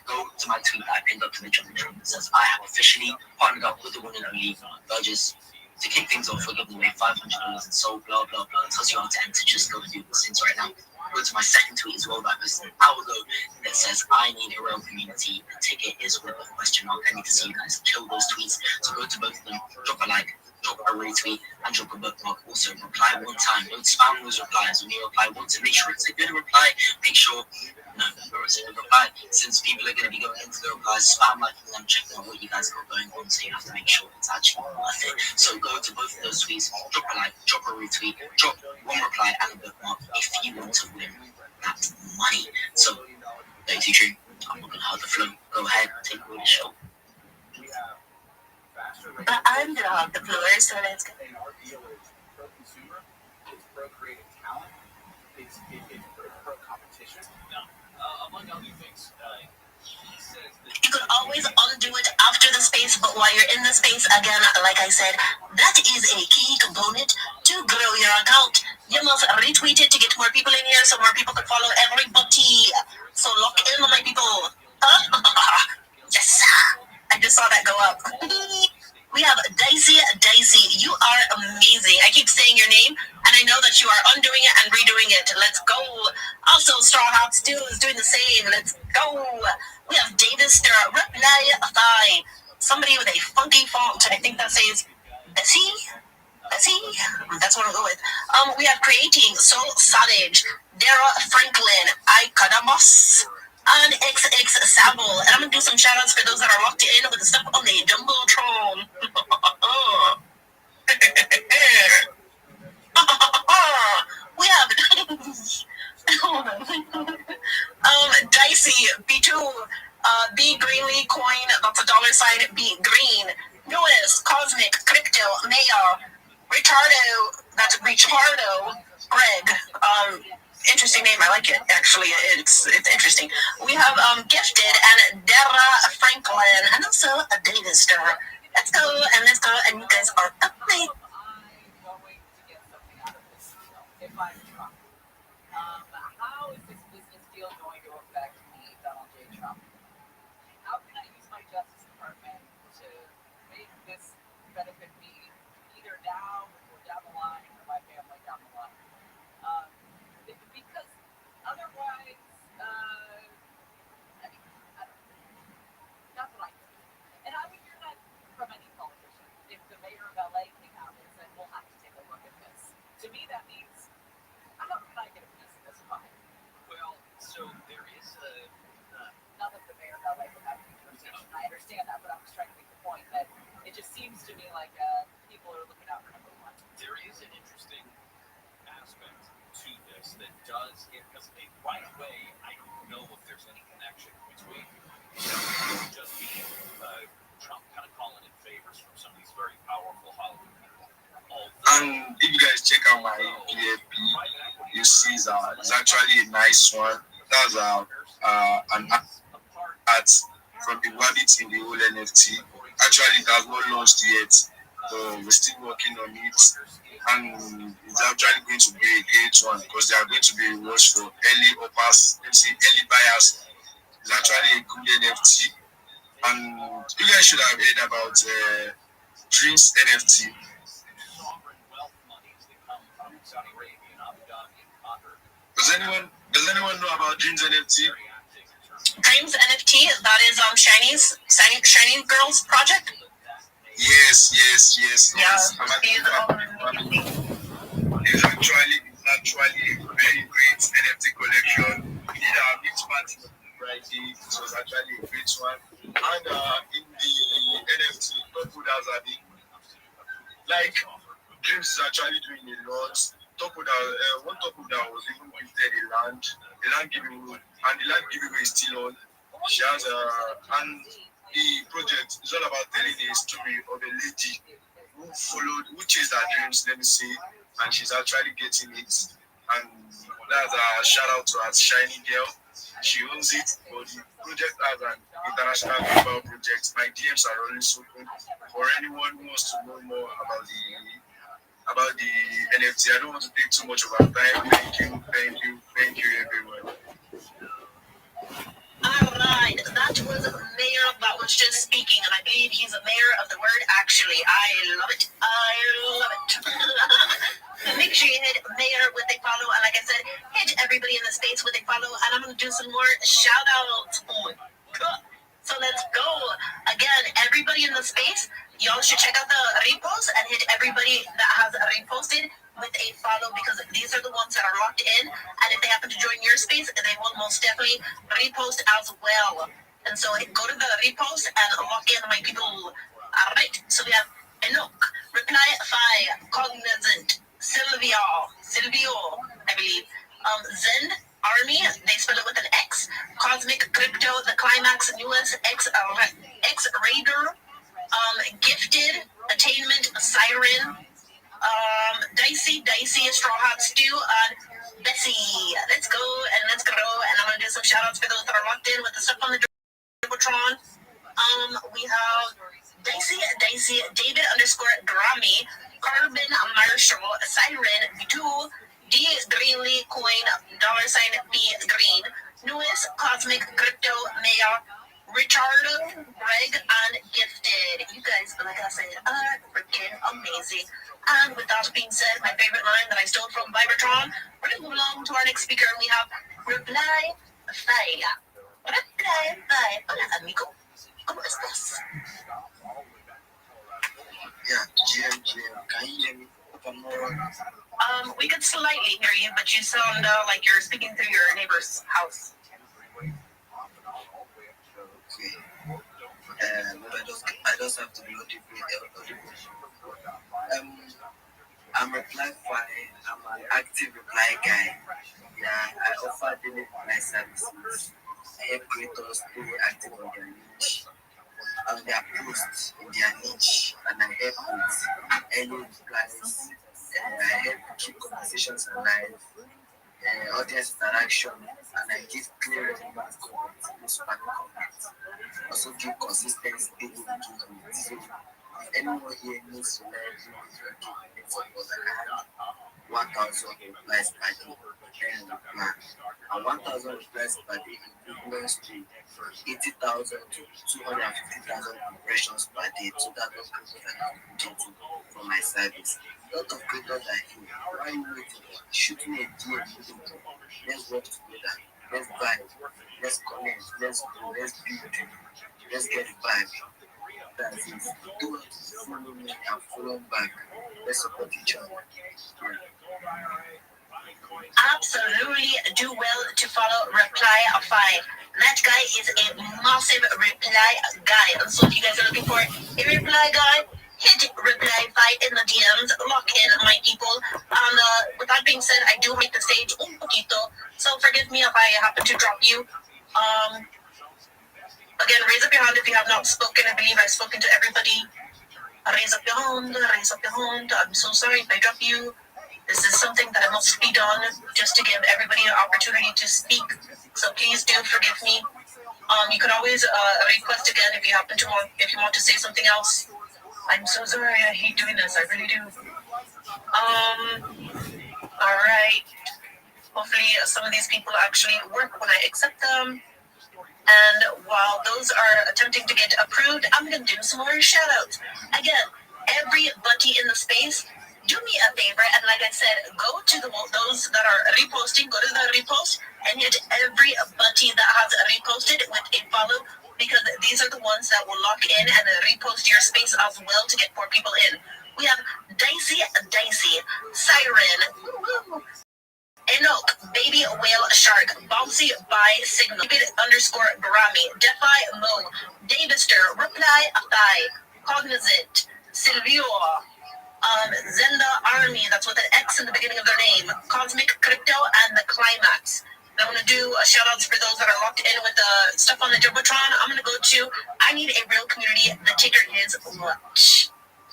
go to my tweet that I pinned up to the geometry that says, I have officially partnered up with the one and only Burgess to kick things off. We're giving away $500 and so blah blah blah. It tells you how to enter. Just go and do those things right now. Go to my second tweet as well that I posted an hour ago that says, I need a real community. The ticket is with a question mark. I need to see you guys kill those tweets. So go to both of them, drop a like, drop a retweet, and drop a bookmark. Also, reply one time. Don't spam those replies. When you reply once, and make sure it's a good reply. Make sure it's a good reply. Since people are going to be going into the replies, spam liking them, checking out what you guys got going on. So you have to make sure it's actually worth it. So go to both of those tweets, drop a like, drop a retweet, drop one reply and a bookmark if you want to win that money. So, ladies and gentlemen, I'm not going to hold the flow. Go ahead, take away the show.
But I'm going to hog the floor, so let's go.
Our deal is pro-consumer, it's pro-creative talent, it's pro-competition. Among other things, he says that
you could always undo it after the space, but while you're in the space, again, like I said, that is a key component to grow your account. You must retweet it to get more people in here so more people can follow everybody. So lock in, my people. Yes, I just saw that go up. We have Daisy. You are amazing. I keep saying your name, and I know that you are undoing it and redoing it. Let's go. Also, Straw Hat Stew is doing the same. Let's go. We have Davis. Reply 5. Somebody with a funky font. I think that says Bessie. That's what I'll go with. We have Creating Soul Savage, Dara Franklin, Ikadamos, and XX Sable. And I'm gonna do some shout outs for those that are locked in with the stuff on the Jumbotron. Dicey, B2, B Greenlee coin, that's a $, B Green. Newest, Cosmic, Crypto, Maya, Ricardo, that's Richardo, Greg. Interesting name. I like it. Actually, it's interesting. We have Gifted and Dara Franklin, and also a Davis Star. Let's go, and you guys are up late.
How is this business deal going to affect me, Donald J. Trump? How can I use my Justice Department to make this benefit me either now or down the line or my family down the line? Because otherwise, I mean, I don't know. That's what I think. And I would hear that from any politician. If the mayor of LA came out and said, we'll have to take a look at this. To me, that means, how can I get a piece of this pie?
Well, so there is a.
Not that the mayor of LA would have a conversation. I understand that, but I'm just trying to make the point that it just seems to me like people are looking out for number one.
There is an interesting aspect to this that does, because right away, I don't know if there's any connection between just being Trump kind of calling in favors from some of these very powerful Hollywood people.
And if you guys check out my PAP, you see that it's actually a nice one. That's an art from the rabbit in the whole NFT. Actually, it has not launched yet, so we're still working on it. And it's actually going to be a great one because they are going to be rewards for early uppers, early buyers. It's actually a good NFT. And you guys should have heard about Dreams NFT. Does anyone know about Dreams NFT?
Dreams NFT, that is Shiny Girls project.
Yes.
Yeah,
it's actually a very great NFT collection. We did our mixed party on Friday. It was actually a great one. And in the NFT, top holders are being like Dreams is actually doing a lot. One top holder was even gifted a land giveaway, and the land giveaway is still on. She has and the project is all about telling a story of a lady who chased her dreams, let me say, and she's actually getting it. And that's a shout out to her shiny girl. She owns it, but the project has an international global project. My DMs are always open for anyone who wants to know more about the NFT. I don't want to take too much of our time. Thank you, everyone.
Alright, that was Mayor that was just speaking, and I believe he's a mayor of the word actually. I love it. Make sure you hit Mayor with a follow, and like I said, hit everybody in the space with a follow, and I'm going to do some more shout outs. So let's go. Again, everybody in the space, y'all should check out the repost and hit everybody that has reposted with a follow, because these are the ones that are locked in, and if they happen to join your space, they will most definitely repost as well. And so go to the repost and lock in my people. All right, so we have Enoch, Reply 5, Cognizant, Silvio, I believe, Zen Army, they spell it with an X, Cosmic Crypto, The Climax, Newest, X Raider, Gifted, Attainment, Siren, Dicey, Straw Hat Stew, Bessie. Let's go and let's grow. And I'm going to do some shout outs for those that are locked in with the stuff on the Jumbotron. We have Dicey, David _ Grammy, Carbon Marshall, Siren, V2, D Greenlee Coin, $B Green, Newest, Cosmic Crypto, Maya, Richard, Greg, and Gifted. You guys, like I said, are freaking amazing. And with that being said, my favorite line that I stole from Vibertron, we're going to move along to our next speaker. We have Reply 5. Hola, amigo. ¿Cómo estás?
Yeah, GM, can you hear me?
We could slightly hear you, but you sound like you're speaking through your neighbor's house.
Okay. I just have to be audible. I'm Reply 5. I'm an active reply guy. Yeah, I offer daily reply services.
help creators stay active on their niche, on their posts in their niche, and I help with early replies, and I help keep conversations alive, audience interaction, and I give clear relevant comments, no spam comments. Also give consistent daily engagement. So if anyone here needs to learn networking for more than 1,000 replies per day, then man, and 1,000 replies per day equivalents to 80,000 to 250,000 impressions per day. 2,000 creators that I'm getting from my service. A lot of creators are here. Why are you waiting? Shoot me a DM immediately. Let's work together. Let's vibe. Let's connect. Let's go. Let's build. Let's get the vibe. That's it. Do it. Follow me and follow back. Let's support each other. Yeah.
Absolutely do well to follow Reply 5. That guy is a massive reply guy. And so if you guys are looking for a reply guy, hit Reply 5 in the DMs. Lock in, my people. And with that being said, I do hit the stage un poquito. So forgive me if I happen to drop you. Again, raise up your hand if you have not spoken. I believe I've spoken to everybody. Raise up your hand. Raise up your hand. I'm so sorry if I drop you. This is something that must be done just to give everybody an opportunity to speak. So please do forgive me. You can always request again if you happen to if you want to say something else. I'm so sorry. I hate doing this. I really do. All right. Hopefully some of these people actually work when I accept them. And while those are attempting to get approved, I'm going to do some more shout-outs. Again, everybody in the space, do me a favor, and like I said, go to those that are reposting, go to the repost, and hit everybody that has reposted with a follow, because these are the ones that will lock in and repost your space as well to get more people in. We have Dicey, Siren, Enoch, Baby Whale Shark, Bouncy by Signal, _Grammy, Defy Mo, Davister, Reply Athai, Cognizant, Silvio, Zenda Army, that's with an X in the beginning of their name, Cosmic Crypto, and The Climax. I'm going to do shout outs for those that are locked in with the stuff on the Jumbotron. I'm going to go to I Need a Real Community. The ticker is what?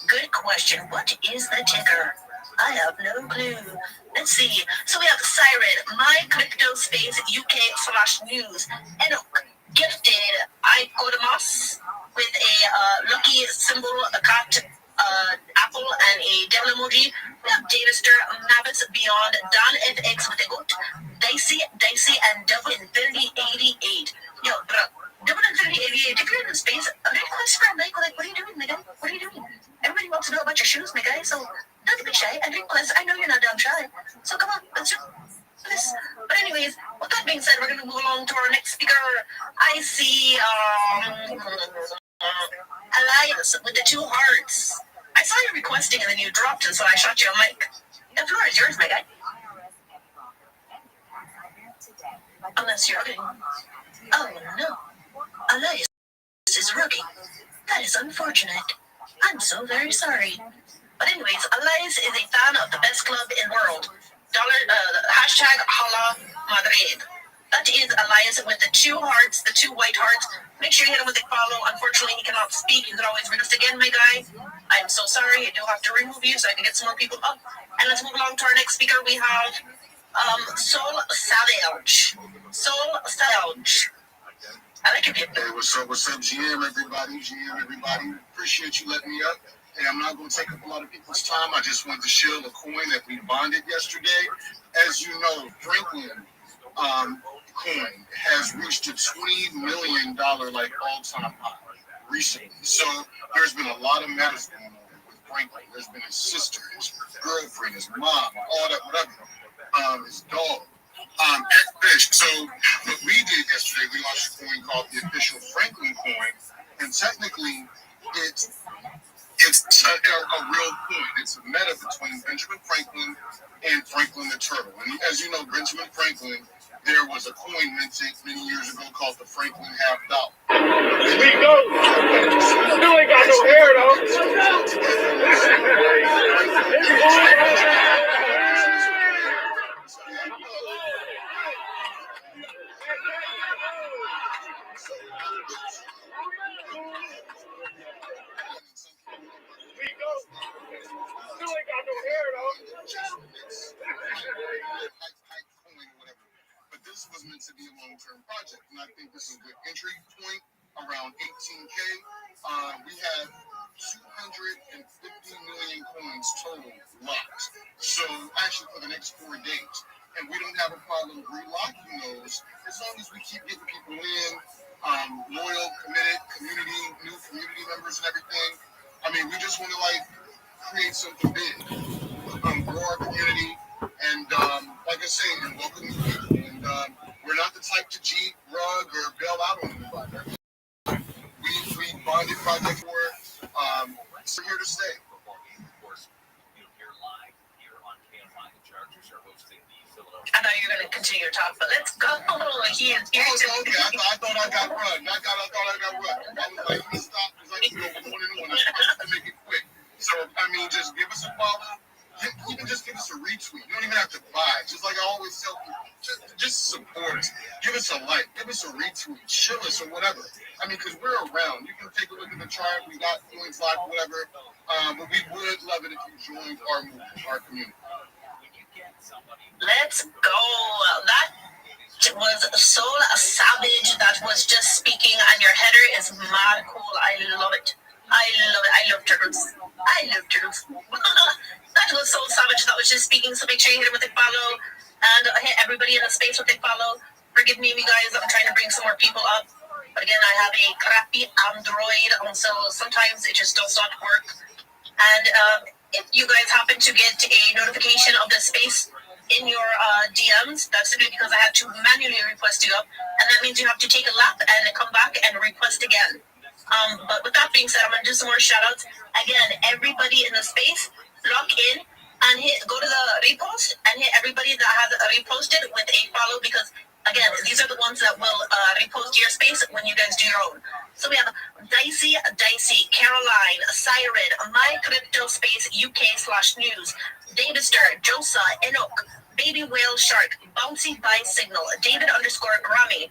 Good question. What is the ticker? I have no clue. Let's see. So we have Siren, My Crypto Space UK/news, Enoch, Gifted, Icodemus, with a lucky symbol, a cat, apple, and a devil emoji. We have Davister, Mavis Beyond, Don FX with a goat, Dicey, and Devil Infinity 88. Yo, bro, Devil Infinity 88, if you're in the space, request for a like, what are you doing, nigga? What are you doing? Everybody wants to know about your shoes, nigga, so don't be shy and request. I know you're not damn shy, so come on, let's do this. But anyways, with that being said, we're going to move along to our next speaker. I see Elias with the 2 hearts. I saw you requesting and then you dropped, and so I shot you a mic. The floor is yours, my guy. Unless you're rugging. Oh no, Elias is rugging. That is unfortunate. I'm so very sorry. But anyways, Elias is a fan of the best club in the world. Hashtag Hala Madrid. That is Elias with the 2 hearts, the 2 white hearts. Make sure you hit him with a follow. Unfortunately, he cannot speak. You can always request again, my guy. I'm so sorry. I do have to remove you so I can get some more people up. And let's move along to our next speaker. We have Soul Savage. I like your name.
Hey, what's up, GM, everybody? Appreciate you letting me up. Hey, I'm not going to take up a lot of people's time. I just wanted to share the coin that we bonded yesterday. As you know, Franklin coin has reached a $20 million all-time high recently. So there's been a lot of matters going on with Franklin. There's been his sister, his girlfriend, his mom, all that, whatever. His dog. Fish. So what we did yesterday, we launched a coin called the official Franklin coin, and technically it's a real coin. It's a meta between Benjamin Franklin and Franklin the Turtle. And as you know, Benjamin Franklin, there was a coin minted many years ago called the Franklin half dollar. We go. Still ain't got no hair though. Still ain't got no hair though. But this was meant to be a long-term project, and I think this is a good entry point. Around 18K, we have 250 million coins total locked. So actually, for the next 4 days, and we don't have a problem relocking those as long as we keep getting people in, loyal, committed, new community members, and everything. I mean, we just want to create something big, grow our community, and like I say, and welcome new people. And we're not the type to cheat, rug, or bail out on anybody. We bonded project for we're here to stay.
Of course, you're live here on KFI. The Chargers are hosting the Philadelphia.
I thought you were going to continue your talk, but let's go. He is here.
Okay. I thought I got run. I thought I got run. I was like, let me stop because I can go from one to one. I'm trying to make it quick. So, I mean, just give us a follow. Even just give us a retweet. You don't even have to buy. Just like I always tell people, just support us. Give us a like. Give us a retweet. Show us or whatever. I mean, because we're around. You can take a look at the chart. We got coins live, whatever. But we would love it if you joined our movement, our community.
Let's go. That was Soul Savage that was just speaking, and your header is mad cool. I love it. I love turtles. That was Soul Savage that was just speaking, so make sure you hit him with a follow, and hit everybody in the space with a follow. Forgive me, you guys, I'm trying to bring some more people up, but again, I have a crappy Android, so sometimes it just does not work. And if you guys happen to get a notification of the space in your DMs, that's simply because I had to manually request you up, and that means you have to take a lap and come back and request again. But with that being said, I'm going to do some more shout-outs. Again, everybody in the space, log in and go to the repost and hit everybody that has reposted with a follow, because, again, these are the ones that will repost your space when you guys do your own. So we have Dicey, Caroline, Siren, My Crypto Space UK/news, Davister, Josa, Enoch, Baby Whale Shark, Bouncy by Signal, David_Grammy,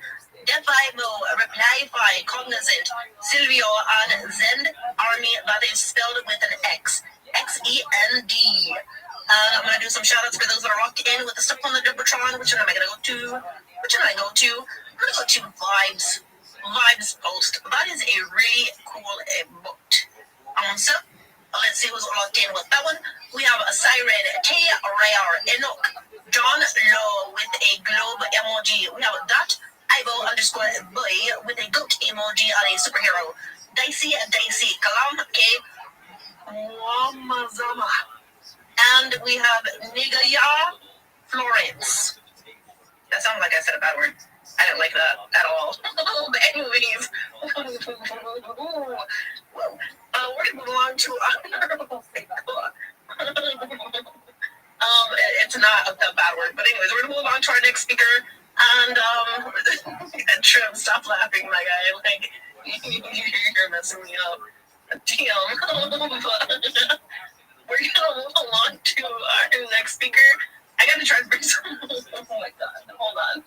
Defimo, Replyify, Cognizant, Silvio, and Zend Army, that is spelled with an X. XEND. I'm going to do some shout outs for those that are locked in with the stuff on the Jumbotron. Which one am I going to go to? I'm going to go to Vibes Post. That is a really cool book. So, let's see who's locked in with that one. We have a Siren, K. Rayar, Enoch, John Lowe with a globe emoji. We have that. Ivo_boy with a goat emoji on a superhero. Dicey, Kalam K. Wamazama. And we have Nigaya Florence. That sounds like I said a bad word. I didn't like that at all. But anyways, we're going to move on to honorable it's not a bad word, but anyways, we're going to move on to our next speaker. And Trim, stop laughing, my guy. Like, you're messing me up. Damn. We're going to move along to our next speaker. I got to try to bring some. Oh my God. Hold on.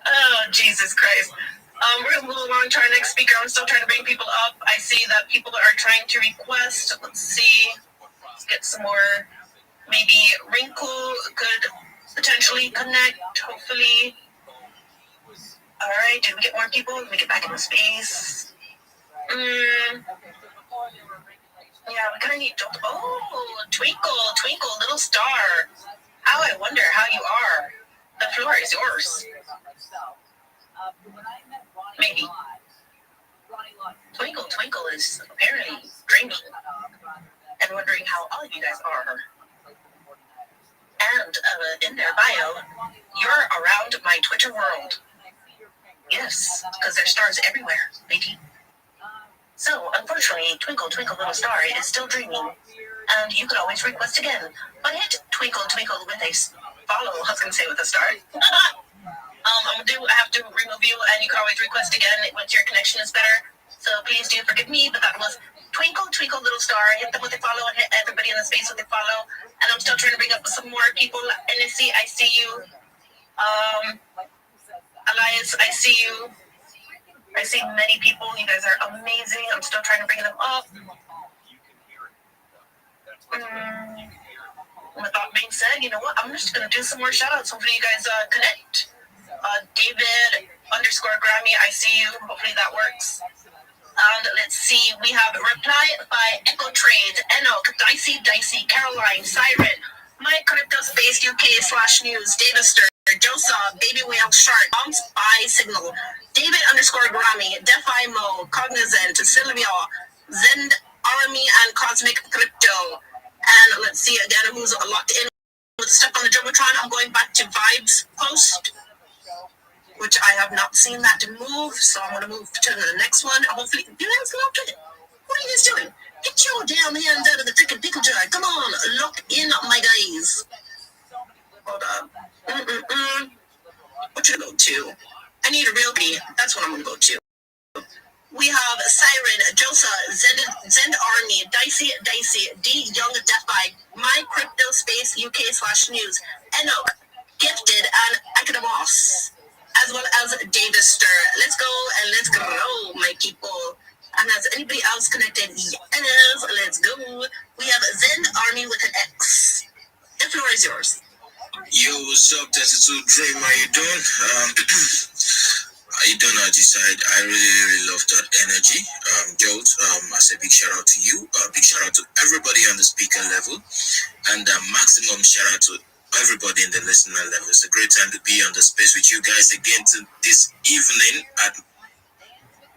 Oh, Jesus Christ. We're going to move along to our next speaker. I'm still trying to bring people up. I see that people are trying to request. Let's see. Let's get some more. Maybe Wrinkle could potentially connect, hopefully. All right, did we get more people? Did we get back in the space? Yeah, we kind of need. Oh, Twinkle, little star. How I wonder how you are. The floor is yours. Maybe. Twinkle is apparently dreaming and wondering how all of you guys are. And in their bio, you're around my Twitter world. Yes, because there's stars everywhere, lady. So, unfortunately, Twinkle, Little Star is still dreaming. And you could always request again. But hit Twinkle with a follow. I was going to say with a star. I have to remove you, and you can always request again once your connection is better. So please do forgive me, but that was Twinkle, Little Star. Hit them with a follow, and hit everybody in the space with a follow. And I'm still trying to bring up some more people. NSC, I see you. guys. I see you. I see many people. You guys are amazing. I'm still trying to bring them up. With that being said, you know what? I'm just going to do some more shout outs. Hopefully you guys connect. David _Grammy, I see you. Hopefully that works. And let's see, we have a reply by Echo Trades, Enoch, Dicey, Caroline, Siren, My Crypto Space UK/News, Davister, Josa, Baby Whale Shark, Bounce by Signal, David _Grammy, Defi Mo, Cognizant, Sylvia, Zend Army, and Cosmic Crypto. And let's see again who's locked in with the stuff on the Jumbotron. I'm going back to Vibes post, which I have not seen that move, so I'm going to move to the next one. Hopefully, you guys locked in. What are you guys doing? Get your damn hands out of the freaking pickle jar. Come on, lock in, my guys. Hold up. What should I go to? I need a real key. That's what I'm going to go to. We have Siren, Josa, Zend Army, Dicey, D Young Defi, My Crypto Space UK/News, Enoch, Gifted, and Academos, as well as Davister. Let's go and let's grow, my people. And has anybody else connected? Yes, let's go. We have Zend Army with an X. The floor is yours.
Yo, what's up? That's a Dream. How you doing? How you doing, Side? I really love that energy. Jolt, I say big shout out to you. Big shout out to everybody on the speaker level. And maximum shout out to everybody in the listener level. It's a great time to be on the space with you guys again this evening.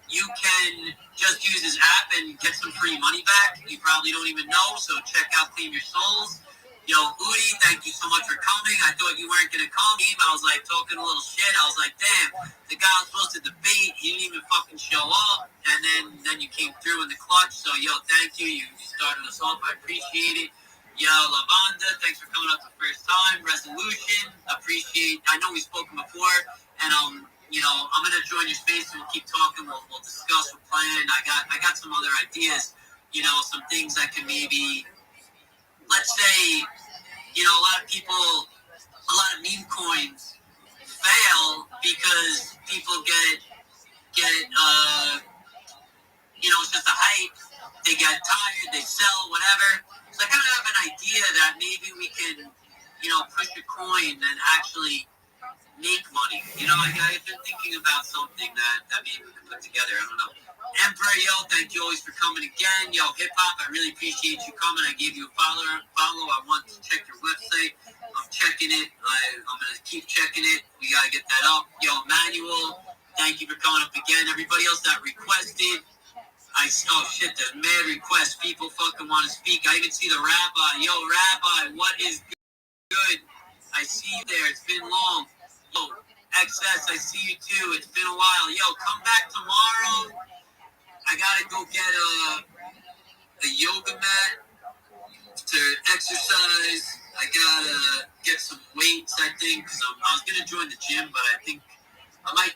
You can just use this app and get some free money back. You probably don't even know, so check out Claim Your Souls. Yo, Udi, thank you so much for coming. I thought you weren't going to come. I was like talking a little shit. I was like, damn, the guy was supposed to debate. He didn't even fucking show up. And then you came through in the clutch. So, yo, thank you. You started us off. I appreciate it. Yo, Lavanda, thanks for coming up the first time. Resolution, appreciate. I know we've spoken before. And, you know, I'm going to join your space and we'll keep talking. We'll discuss. We'll plan. I got some other ideas. You know, some things that can maybe, let's say, you know, a lot of meme coins fail because people get you know, it's just a hype. They get tired, they sell, whatever. So I kind of have an idea that maybe we can, you know, push a coin and actually make money. You know, I've been thinking about something that maybe we can put together. I don't know. Emperor, yo, thank you always for coming again. Yo, hip hop, I really appreciate you coming. I gave you a follow. I want to check your website. I'm checking it. I'm going to keep checking it. We got to get that up. Yo, Manuel, thank you for coming up again. Everybody else that requested, oh shit, there's mad requests. People fucking want to speak. I even see the Rabbi. Yo, Rabbi, what is good? I see you there. It's been long. Yo, XS, I see you too. It's been a while. Yo, come back tomorrow. I gotta go get a yoga mat to exercise. I gotta get some weights, I think, because I was gonna join the gym, but I think I might.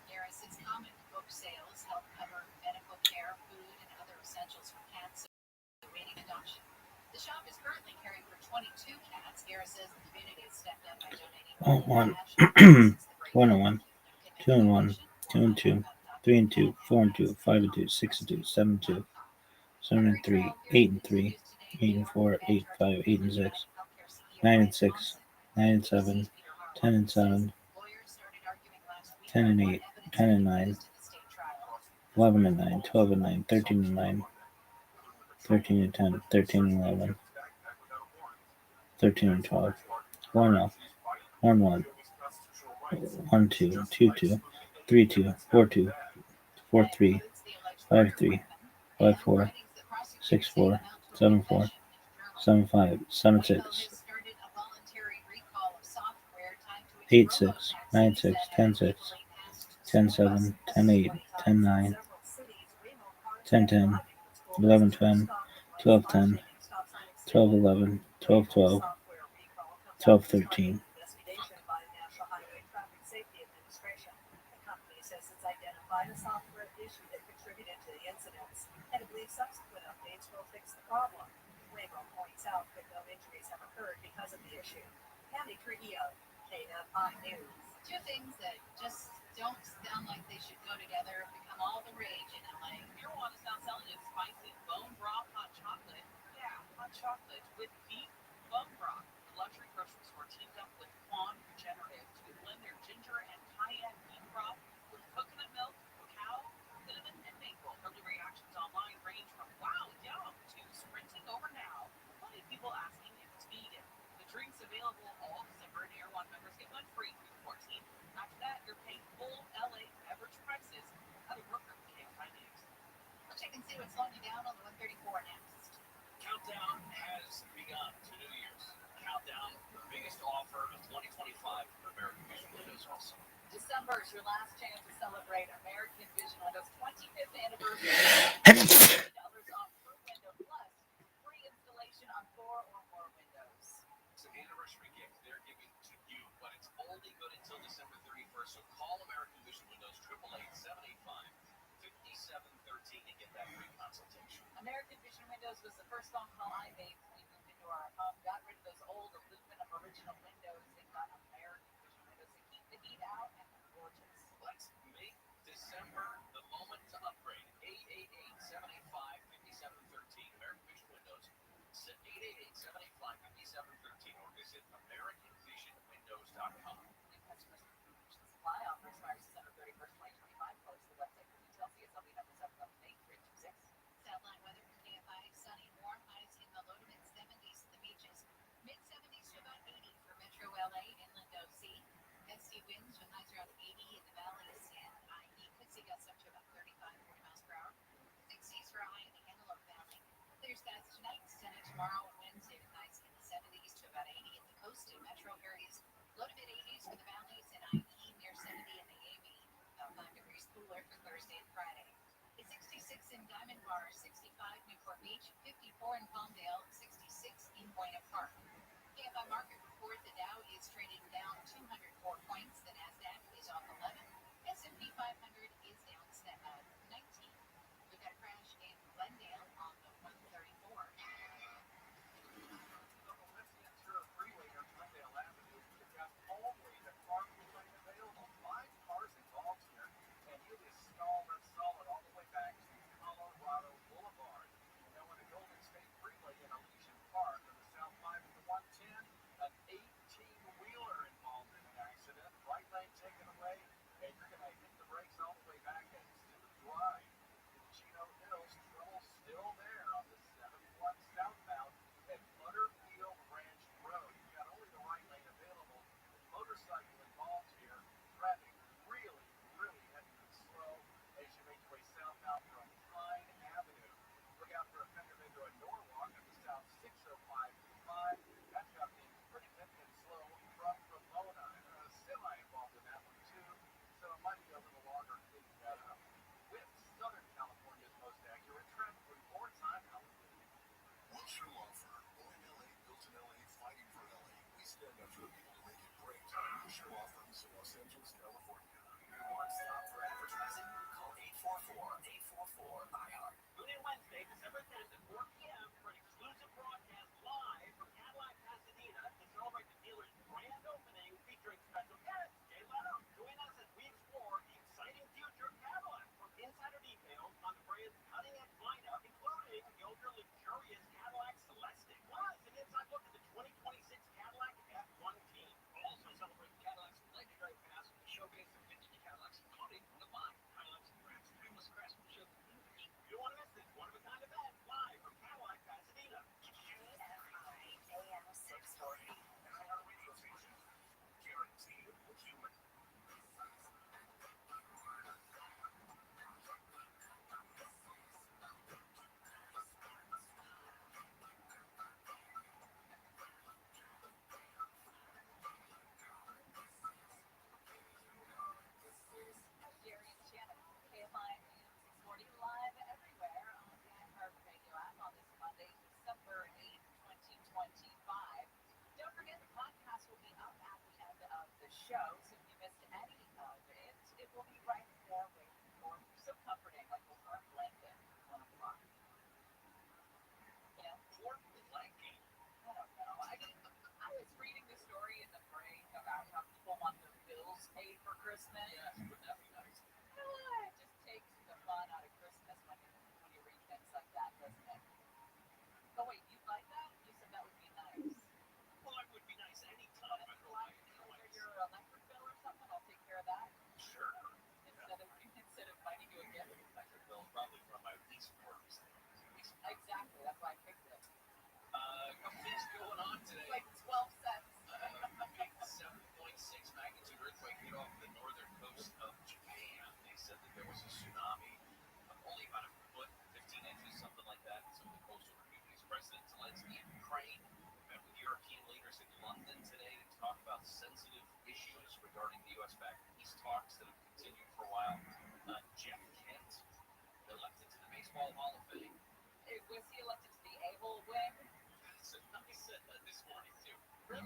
Garrison's common book sales help cover medical care, food, and other essentials for cats awaiting adoption. The shop is currently caring for 22 cats. Garris says the community has stepped up by donating.
1 and 1, 2 and 1, 2 and 2, 3 and 2, 4 and 2, 5 and 2, 6 and 2, 7 and 2, 7 and 3, 8 and 3, 8 and 4, 8 and 5, 8 and 6, 9 and 6, 9 and 7, 10 and 7, 10 and 8, 10 and 9, 11 and 9, 12 and 9, 13 and 9, 13 and 10, 13 and 11, 13 and 12, 1 off, 1 1, 1 2, 2 2, 3 2, 4 2, 4 3, 5 3, 5 4, 6 4, 7 4, 7 5, 7 6, 8 6, 9 6, 10 6, 10 7, 10 8, 10 9, 10 10, 11 10, 12 10, 12 11, 12 12, 12 13.
and to believe subsequent updates will fix the problem. Waymo points out that no injuries have occurred because of the issue. Candy Trujillo, KFI News.
Two things that just don't sound like they should go together become all the rage in LA.
Marijuana's now selling its spicy bone broth hot chocolate. Yeah, hot chocolate with beef bone broth. The luxury grocery store teamed up with Quan Regenerative to blend their ginger and cayenne beef broth with coconut milk, cacao, cinnamon, and maple. Early reactions online range from wow, yum, to sprinting over now. Plenty of people asking if it's vegan. The drink's available all December, and Air One members get one free through the 14th. After that, you're paying full LA beverage prices. Out of Brooklyn, KFI News.
Let's check and see what's slowing you down on the 134 next.
Countdown has begun to New Year's. Countdown, the biggest offer of 2025 for American Vision Windows also.
December is your last chance to celebrate American Vision Windows' 25th anniversary. $50 off per window plus free installation on 4 or more windows.
It's an anniversary gift they're giving to you, but it's only good until December 31st. So call American Vision Windows 888-785-5713 and get that free consultation.
American Vision Windows was the first phone call I made when we moved into our home. Got rid of those old aluminum original windows and got American Vision Windows to keep the heat out, and they're gorgeous.
Let's make December the moment to upgrade. 888-785-5713. American Vision Windows. 888-785-5713 or visit AmericanVisionWindows.com.
New customers can finish the supply offer expires December 31st, 2025. Close the website for details. CSLB number 718-326.
Satellite weather for KFI, sunny, warm, highs in the low to mid 70s at the beaches. Mid 70s to about 80 for Metro LA, inland OC. Gusty winds with highs around 80 in the valleys and IE. Could see gusts up to about 35, 40 miles per hour. 60s for high in the Antelope Valley. Clear skies tonight, sunny tomorrow and Wednesday with highs in the 70s to about 80 in the coast and metro areas. Low to mid 80s for the valleys and IE, near 70 in the AV. About 5 degrees cooler for Thursday and Friday. It's 66 in Diamond Bar, 65 Newport Beach, 54 in Palmdale, 66 in Buena Park. KFI market report, the Dow is trading down 204 points. The NASDAQ is off 11. S&P 500 is down 19. We've got a crash in Glendale on the 134.
Local Western Freeway on Glendale Avenue. You've got always a carpool lane available. 5 cars involved here, and it is stalled and solid all the way back to Colorado Boulevard. Now on the Golden State Freeway in Elysian Park on the South 5 of the 110, an 18-wheeler involved in an accident right
Oh wait, you like that? You said that would be nice.
Well, it would be nice anytime. I don't like
Your electric bill or something, I'll take care of that.
Sure.
Instead of finding you a gift.
Electric bill probably from my least works.
Exactly, that's why I picked it.
A couple things going on today.
It's like 12 cents.
Big 7.6 magnitude earthquake hit off the northern coast of Japan. They said that there was a tsunami of only about a foot, 15 inches, something like that, in some of the coastal communities. President Zelensky in Ukraine met with European leaders in London today to talk about sensitive issues regarding the U.S.-backed peace talks that have continued for a while. Jeff Kent, elected to the Baseball Hall of Fame.
Was he elected to the A-hole wing?
That's a nice this morning, too.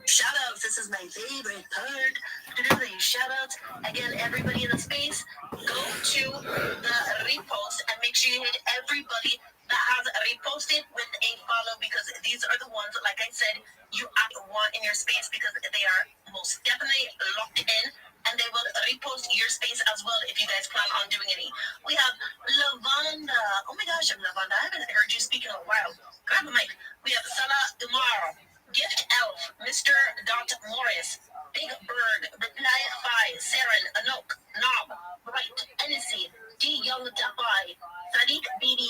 Shout outs. This is my favorite part to do these shout outs. Again, everybody in the space, go to the repost and make sure you hit everybody that has reposted with a follow, because these are the ones, like I said, you want in your space, because they are most definitely locked in, and they will repost your space as well if you guys plan on doing any. We have Lavanda. Oh my gosh, I'm Lavanda. I haven't heard you speak in a while. Grab the mic. We have Salah Umar, Gift Elf, Mr. Dot Morris, Big Bird, Reply 5, Saren, Anok, Knob, Bright, Hennessy, D Young Dafai, Sadiq BD,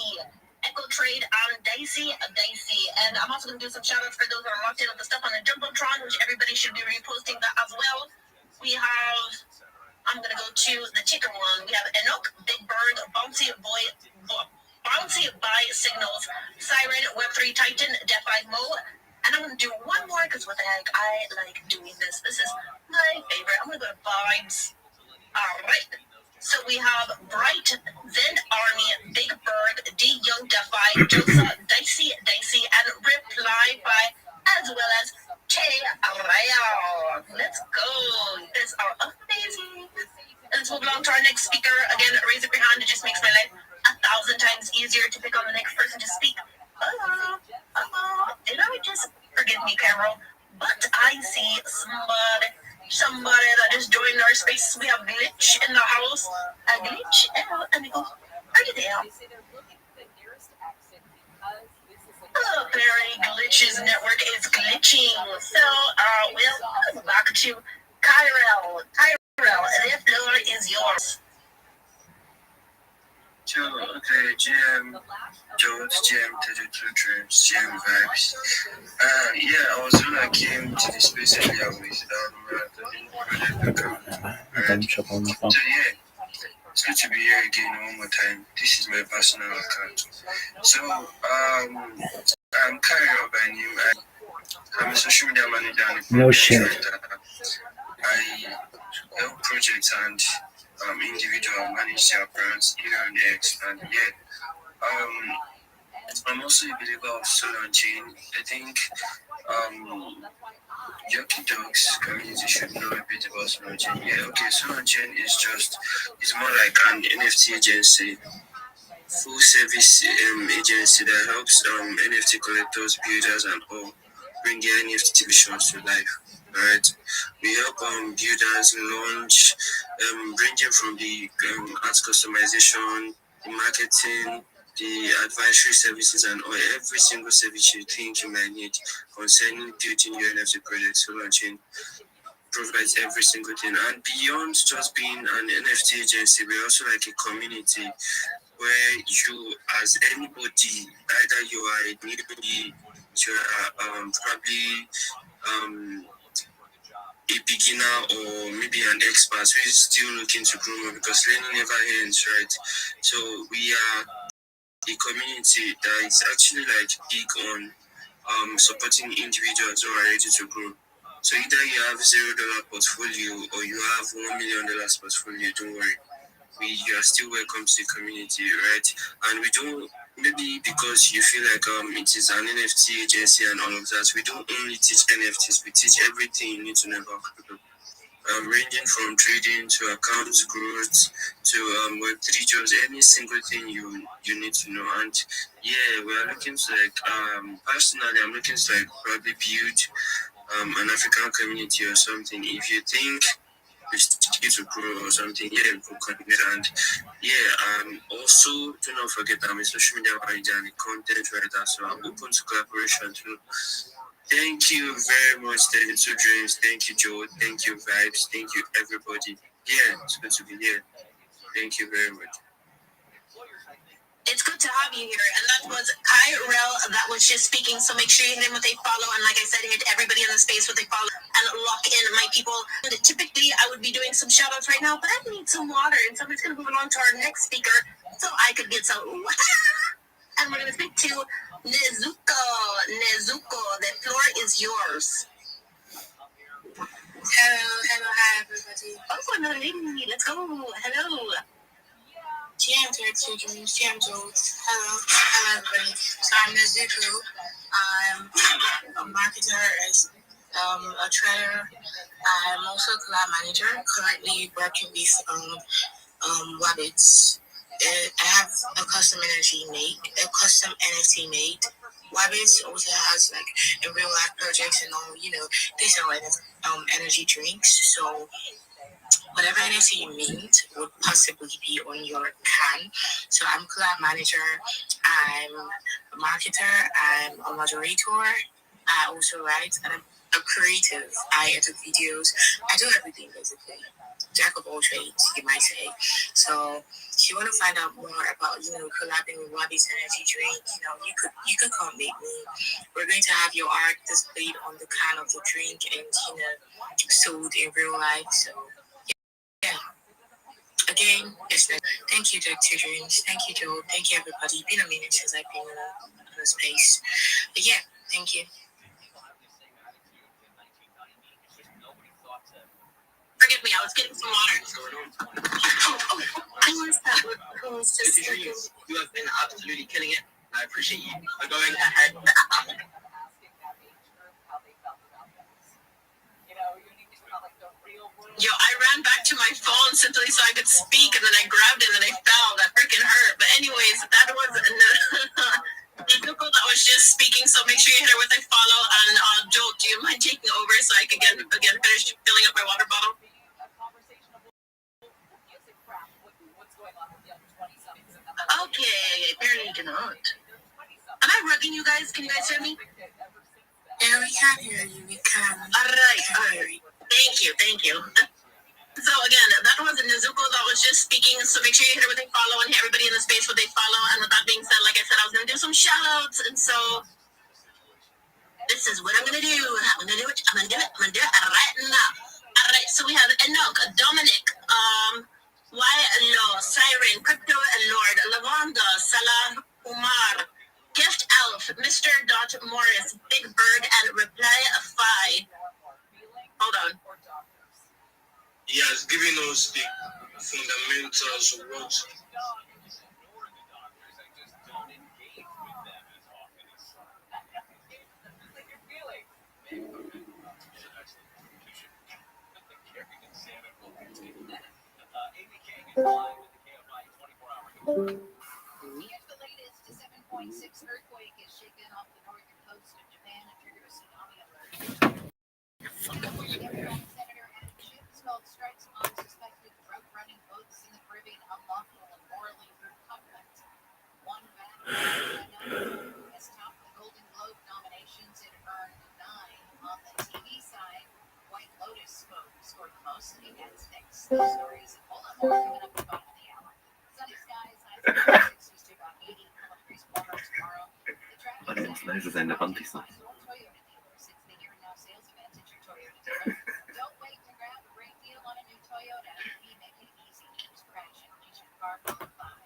Echo Trade, and Dicey. And I'm also going to do some shout outs for those that are locked in with the stuff on the Jumbotron, which everybody should be reposting that as well. We have, I'm going to go to the chicken one. We have Enoch, Big Bird, Bouncy by Signals, Siren, Web3 Titan, Defi Mo. And I'm going to do one more, because what the heck, I like doing this. This is my favorite. I'm going to go to Vibes. All right. So we have Bright, Zen Army, Big Bird, D Young Defi, Joseph, Dicey, and Reply by, as well as Che Araya. Let's go. You guys are amazing. Let's move along to our next speaker. Again, raise up your hand. It just makes my life 1,000 times easier to pick on the next person to speak. Did I just, forgive me, Carol, but I see somebody that just joined our space. We have Glitch in the house. Glitch, and we go, are you there? Apparently Glitch's network is glitching. So, welcome back to Kyrell. Kyrell, the floor is yours.
So, okay, GM, George, GM, 32 Dreams, GM Vibes. Yeah, I was when I came to the space earlier with the account. Right? So, yeah, it's good to be here again one more time. This is my personal account. So, I'm Kyle by name. I'm a social media manager and a
No shit.
I help projects and individual manage their brands here on X, and I'm also a believer of Solar Chain. I think Yucky Dogs community should know a bit about Solar Chain. Yeah, okay, Solar Chain is more like an NFT agency, full service agency that helps NFT collectors, builders, and all bring their NFT visions to life. Right, we help builders launch, ranging from the art customization, the marketing, the advisory services, and all every single service you think you might need concerning building your NFT project. Solar Chain provides every single thing, and beyond just being an NFT agency, we're also like a community where you, as anybody, either you are a newbie, you are probably a beginner or maybe an expert who is still looking to grow more, because learning never ends, right? So we are a community that is actually like big on supporting individuals who are ready to grow. So either you have $0 portfolio or you have $1 million portfolio, don't worry. You are still welcome to the community, right? And we don't, maybe because you feel like it is an NFT agency and all of that, we don't only teach NFTs, we teach everything you need to know about crypto. Ranging from trading to account growth to Web3 jobs, any single thing you need to know. And yeah, we are looking to like, personally, I'm looking to like probably build an African community or something. If you think to grow or something. Yeah, we could connect. And also do not forget I'm a social media writer and a content writer, so I'm open to collaboration too. Thank you very much, David Two Dreams. Thank you, Joe. Thank you, Vibes. Thank you, everybody. Yeah, it's good to be here. Thank you very much.
It's good to have you here. And that was Kai Rel that was just speaking. So make sure you hit him with a follow. And like I said, hit everybody in the space with a follow and lock in my people. And typically, I would be doing some shout outs right now, but I need some water. And so I'm just going to move along to our next speaker so I could get some water. And we're going to speak to Nezuko. Nezuko, the floor is yours.
Hi everybody.
Oh, another lady. Let's go. Hello.
GM to Dreams, GM Jones. Hello everybody. So I'm Nezuko. I'm a marketer, a trader. I'm also a collab manager. Currently working with Wabbits. I have a custom NFT made. Wabbits also has like a real life projects and all. They sell energy drinks. So whatever NFT you mint would possibly be on your can. So I'm collab manager, I'm a marketer, I'm a moderator, I also write, and I'm a creative. I edit videos, I do everything basically. Jack of all trades, you might say. So if you want to find out more about, collabing with Wabi's Energy Drink, you could come meet me. We're going to have your art displayed on the can of the drink and, sold in real life. So yeah. Again, thank you, Dr. Dreams. Thank you, Joe. Thank you, everybody. It's been a minute since I've been in the space. But yeah, thank you.
Forgive me, I was getting some water. I was that. I was just
Dr. Dreams, you have been absolutely killing it. I appreciate you for going ahead.
Yo, I ran back to my phone simply so I could speak, and then I grabbed it and I fell. That freaking hurt. But anyways, that was Nicole that was just speaking. So make sure you hit her with a follow. And Joel, do you mind taking over so I can again finish filling up my water bottle? Okay, apparently you cannot. Am I rugging you guys? Can you guys hear me?
Yeah, we can hear you. We can.
All right. Thank you. So again, that was Nezuko that was just speaking. So make sure you hit her with a follow and hit everybody in the space with a follow. And with that being said, like I said, I was going to do some shout outs. And so this is what I'm going to do. I'm going to do it right now. All right. So we have Enoch, Dominic, Lo, Siren, Crypto Lord, Lavanda, Salah, Umar, Gift Elf, Mr. Morris, Big Bird, and Reply Fi. Hold on.
He has given us the fundamentals of what
Here's the latest. A 7.6 earthquake is shaken off the northern coast of Japan and triggered a tsunami alert. Democratic Senator added ships called strikes on suspected drug-running boats in the Caribbean unlawful and morally repugnant. One bad has topped the Golden Globe nominations. It earned 9 on the TV side. White Lotus scored the most against Six. The stories and whole lot more coming up at the bottom of the hour. Sunny skies, highs 60s to about 80. Increase warmer tomorrow. The traffic
seine Panties.
Toyota dealers. It's the here and now sales event at your Toyota dealer. Don't wait to grab a great deal on a new Toyota. We make it easy. Just crash and reach your car from the cloud.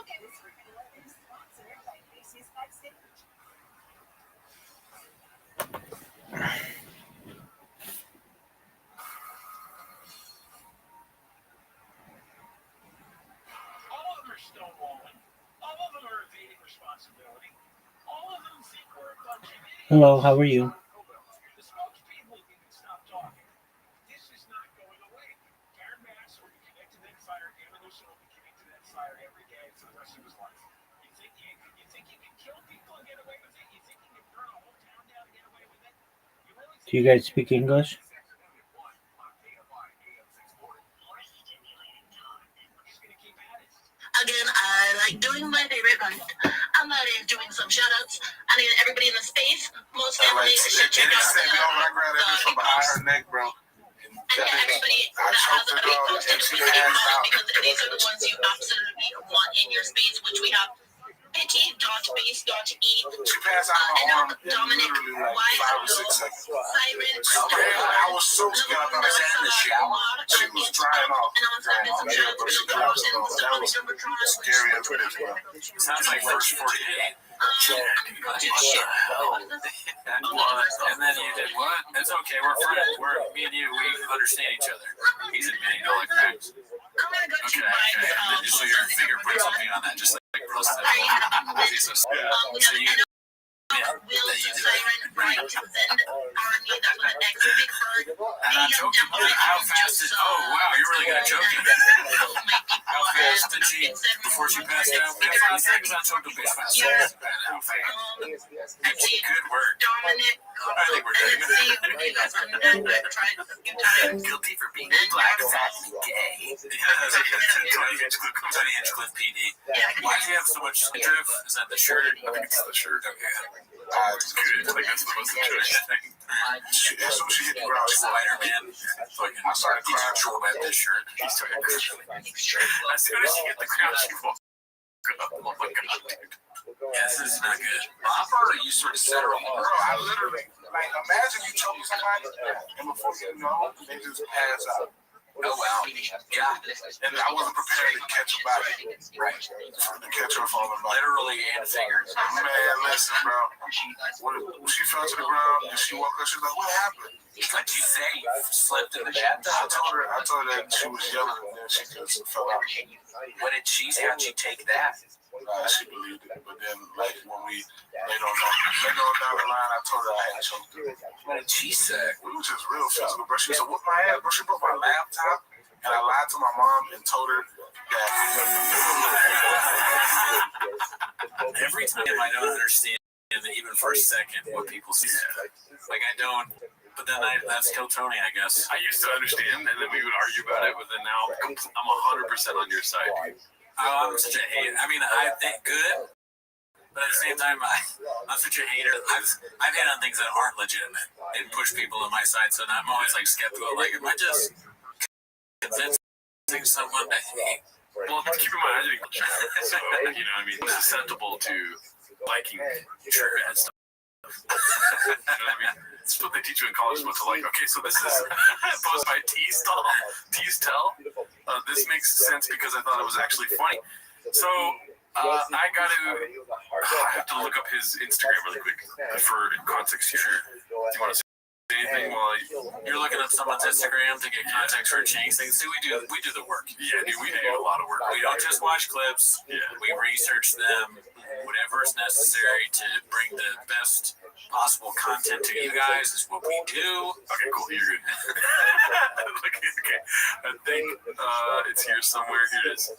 Okay, this is sponsored by Macy's Backstage.
All of them are stonewalling. All of them are evading responsibility. All of them think we're a bunch of idiots.
Hello, how are you?
The spokespeople even stop talking. This is not going away.
Do you guys speak English?
Again, I like doing my favorite part. I'm out here doing some shout outs. I need everybody in the space. Most family should check out the big post.
neck, bro.
And everybody that has a big post in the because these are the ones you absolutely want in your space, which we have Pitty.base.e.
She passed out my arm
Dominic, why Siren,
I was so scared. I thought I was in the shower. She was drying off.
And I'm having some shout outs for the promotions, the funny
Scary as it is, bro.
Sounds like verse 48. And then you did what? It's okay. We're friends. Me and you, we understand each other. He's admitting to like facts. Okay. And then just so your fingerprints will be on that, just like Bro said. So you admit that you did it. And I'm joking. How fast did? Oh wow, you're really good at joking. How fast did she before she passed out? 5 seconds on choke the bitch. 5 seconds. How fast? Good work. I think we're good. Guilty for being black, fat, and gay. Tony Hinchcliffe PD. Why do you have so much drift? Is that the shirt? I think it's the shirt. Okay. It's good. I think that's the most interesting thing. As soon as she hit the ground, Spider-Man. I started crying. She'll wear this shirt. He's talking as soon as she hit the ground, she walked up. Oh my god, dude. Yeah, this is not good. Or you sort of set her on. Bro, I literally, like, imagine you choke somebody, and before you know, they just pass out. Oh, wow. Yeah. And I wasn't prepared to catch a body. Right. To catch her falling by. Literally and figuratively. Man, listen, bro. When she fell to the ground and she woke up, she was like, what happened? What'd you say? You slipped in the bathtub? I told her that she was yelling and then she just fell out. What did she say? How'd she take that? She believed it. But then, like, when we later on down the line, I told her I had choked her. What did she say? We were just real physical, bro. She said, whoop my ass, bro. She broke my laptop, and I lied to my mom and told her that. Every time I don't understand, even for a second, what people say. Like, I don't. But then that's still Tony, I guess. I used to understand, and then we would argue about it, but then now I'm 100% on your side. I'm such a hater. I mean, I think good, but at the same time, I'm such a hater. I've hit on things that aren't legitimate and push people on my side, so I'm always like skeptical. Like, am I just convincing someone that hey? Well, keep in mind, I think so, you know, I mean, susceptible to liking sure bad stuff. You know what I mean? It's what they teach you in college. What's like? Okay, so this is posed by Tease Tell. This makes sense because I thought it was actually funny. So I have to look up his Instagram really quick for context here. Do you want to say anything while you're looking up someone's Instagram to get context for changing things? See, we do the work. Yeah, dude, we do a lot of work. We don't just watch clips. Yeah, we research them. Whatever is necessary to bring the best possible content to you guys is what we do. Okay, cool. You're good. Okay. I think it's here somewhere. Here it is.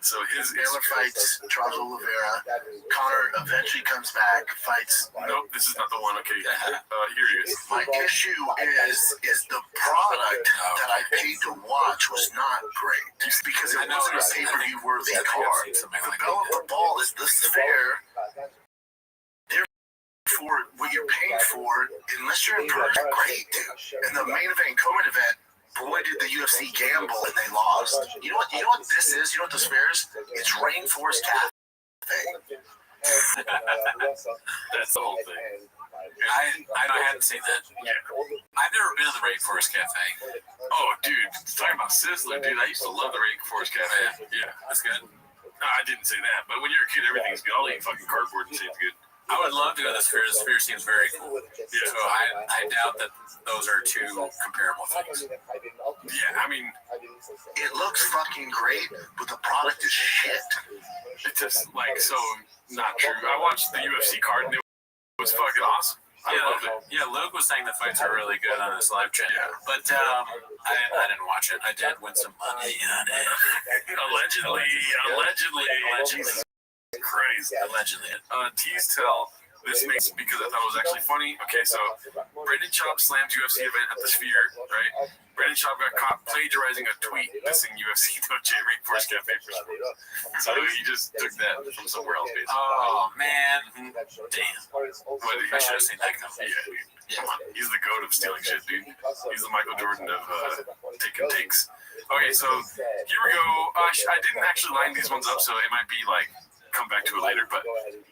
So his fights Charles Oliveira. Connor eventually comes back, fights. Nope, this is not the one. Okay. Here he is. My issue is the product that I paid to watch was not great because it wasn't a pay-per-view worthy card. The bell of the ball is the fair. For what you're paying for, unless you're in person, great, dude. And the main event, co-main event, boy, did the UFC gamble and they lost. You know what this is? You know what this fair is? It's Rainforest Cafe. That's the whole thing. I hadn't seen that. Yeah. I've never been to the Rainforest Cafe. Oh, dude, talking about Sizzler, dude. I used to love the Rainforest Cafe. Yeah, that's good. No, I didn't say that, but when you're a kid, everything's good. I'll eat fucking cardboard and say it's good. I would love to go to the Sphere. The Sphere seems very cool. Yeah. So I doubt that those are two comparable things. Yeah, I mean, it looks fucking great, but the product is shit. It's just like so not true. I watched the UFC card and it was fucking awesome. I loved it. Yeah, Luke was saying the fights are really good on this live chat. Yeah. But I didn't watch it. I did win some money on it. Allegedly. Crazy. Allegedly. Tease Tell
this makes because I thought it was actually funny. Okay, so Brendan Schaub slammed UFC event at the Sphere, right? Brendan Schaub got caught plagiarizing a tweet dissing UFC Noche Rainforest Cafe for sport. So he just took that from somewhere else, basically.
Oh man, damn!
What, I should have seen that coming. Yeah, dude. Come on, he's the goat of stealing shit, dude. He's the Michael Jordan of taking takes. Okay, so here we go. I didn't actually line these ones up, so it might be like come back to it later. But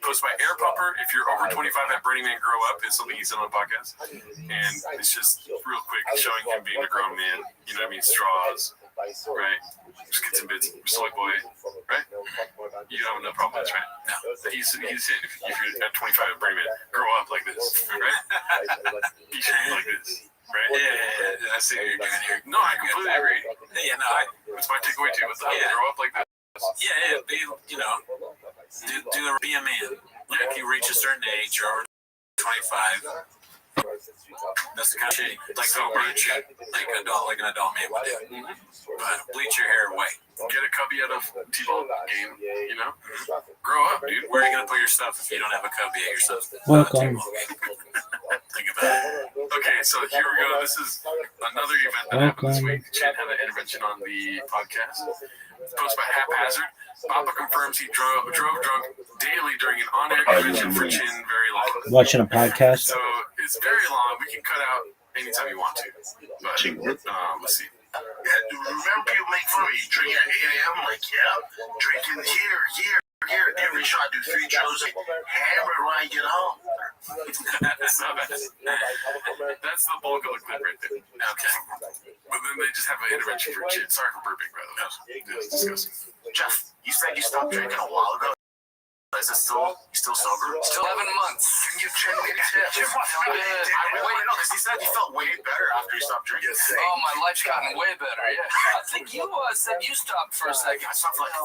posted by Air Pumper. If you're over 25 at Burning Man, grow up is something he said on the podcast, and it's just real quick showing him being a grown man. You know what I mean? Straws, right? Just get some bits. Soy boy, right? You don't have no problem with that, right? No. He's saying if you're at 25 at Burning Man, grow up like this, right? He should be like this. Right?
Yeah. I see what you're doing here.
No, I completely agree.
Yeah, no,
it's my takeaway too. Grow up like that.
Yeah, be a man. Like you reach a certain age, you're over 25. That's the kind of shit like an adult man would do. But bleach your hair away.
Get a cubby out of T-ball game, you know? Grow up, dude.
Where are you gonna put your stuff if you don't have a cubby at your stuff?
Welcome.
Think about it.
Okay, so here we go. This is another event that happened this week. Chin had an intervention on the podcast. Posted by Haphazard. Papa confirms he drove drunk daily during an on-air intervention for Chin very long.
Watching a podcast.
So it's very long. We can cut out anytime you want to. But let's see.
Yeah, remember people make fun of you drink at 8 a.m. Like, yeah, drinking here. Every shot, do 3 shows. Hammer when I get home.
That's not bad. That's the bulk of the clip right there. Okay. But then they just have an intervention for Chin. Sorry for burping, by the way. That was disgusting.
Jeff, you said you stopped drinking a while ago. Is it still sober?
Still 11 months.
Can you check me the tip? No, because he said he felt way better after he stopped drinking.
Oh, my life's gotten way better, yeah. I think you said you stopped for a second.
I stopped for like a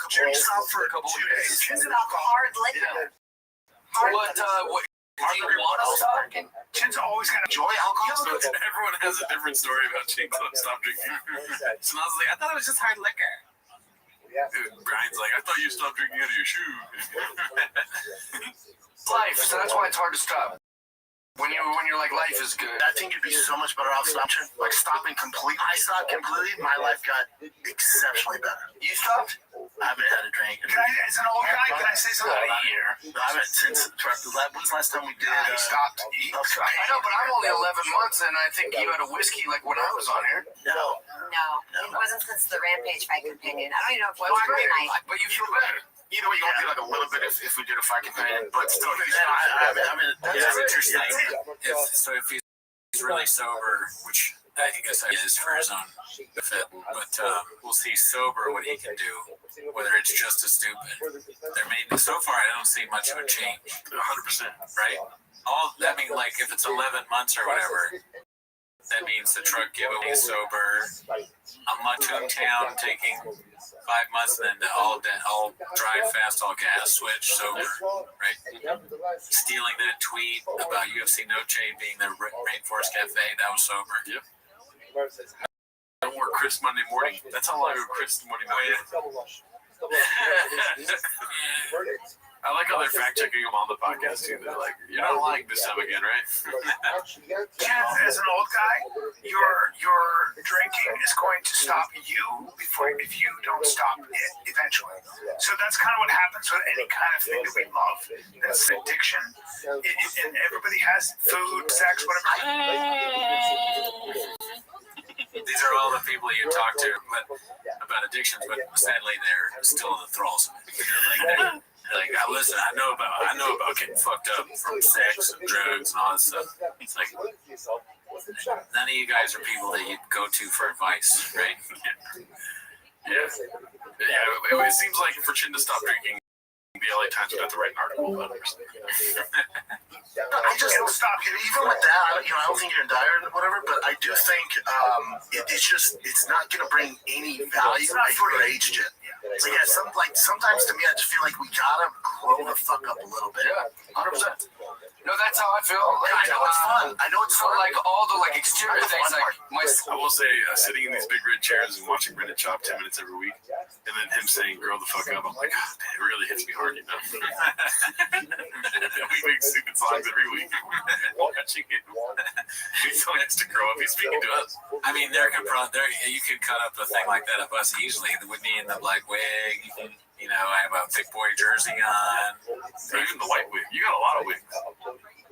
couple of days. Chin's an alcoholic.
Yeah. What, do you want to stop?
Chin's always going to enjoy alcohol.
Everyone has a different story about Chin stop drinking. So I was like, I thought it was just hard liquor. Brian's like, I thought you stopped drinking out of your shoe.
Life, so that's why it's hard to stop. When you're like, life is good.
I think you'd be so much better off stopping. Like stopping completely. I stopped completely. My life got exceptionally better.
You stopped?
I haven't had a drink.
As an old guy, can I say something?
About a year. I haven't since. When's the last time we did?
I stopped. I know, but I'm only 11 months, and I think you had a whiskey like when I was on here.
No, it wasn't since the Rampage fight companion. I don't even know if it was very nice.
But you feel better.
Either way, you won't get like a little bit if we did a fight companion, but still, that's interesting.
So if he's really sober, which I guess he is for his own benefit, but we'll see sober what he can do, whether it's just as stupid. There may be, so far I don't see much of a change.
100%,
right? I mean, like if it's 11 months or whatever, that means the truck giveaway sober. I'm Mattoon Town taking 5 months, and then all drive fast, all gas switch sober, right? Stealing that tweet about UFC Noche being the Rainforest Cafe, that was sober.
Yep. No more Chris Monday morning. That's how long ago Chris Monday morning. I like how they're fact checking him on the podcast too. They're like, "You're not lying this time again, right?"
As an old guy, your drinking is going to stop you if you don't stop it eventually. So that's kind of what happens with any kind of thing that we love. That's addiction. And everybody has food, sex, whatever.
These are all the people you talk to about addictions, but sadly they're still in the thralls. Like, listen, I know about getting fucked up from sex and drugs and all that stuff. It's like none of you guys are people that you go to for advice, right?
Yeah. It seems like for Chin to stop drinking, the LA Times would have to write an article about it.
I just don't stop. Even with that, I don't think you're in dire or whatever, but I do think it's not going to bring any value for your age yet. So yeah, sometimes to me, I just feel like we gotta grow the fuck up a little bit.
100%. No, that's how I feel.
I know it's fun. I know it's fun.
Like all the exterior things,
I will say, sitting in these big red chairs and watching Brendan Chop 10 minutes every week, and then him saying "grow the fuck up," I'm like, it really hits me hard, you know. We make episodes every week. Watching it. He still has to grow up. He's speaking to us.
I mean, you could cut up a thing like that of us easily with me in the black wig. You know, I have a thick boy jersey on.
Even the white wig. You got a lot of wigs.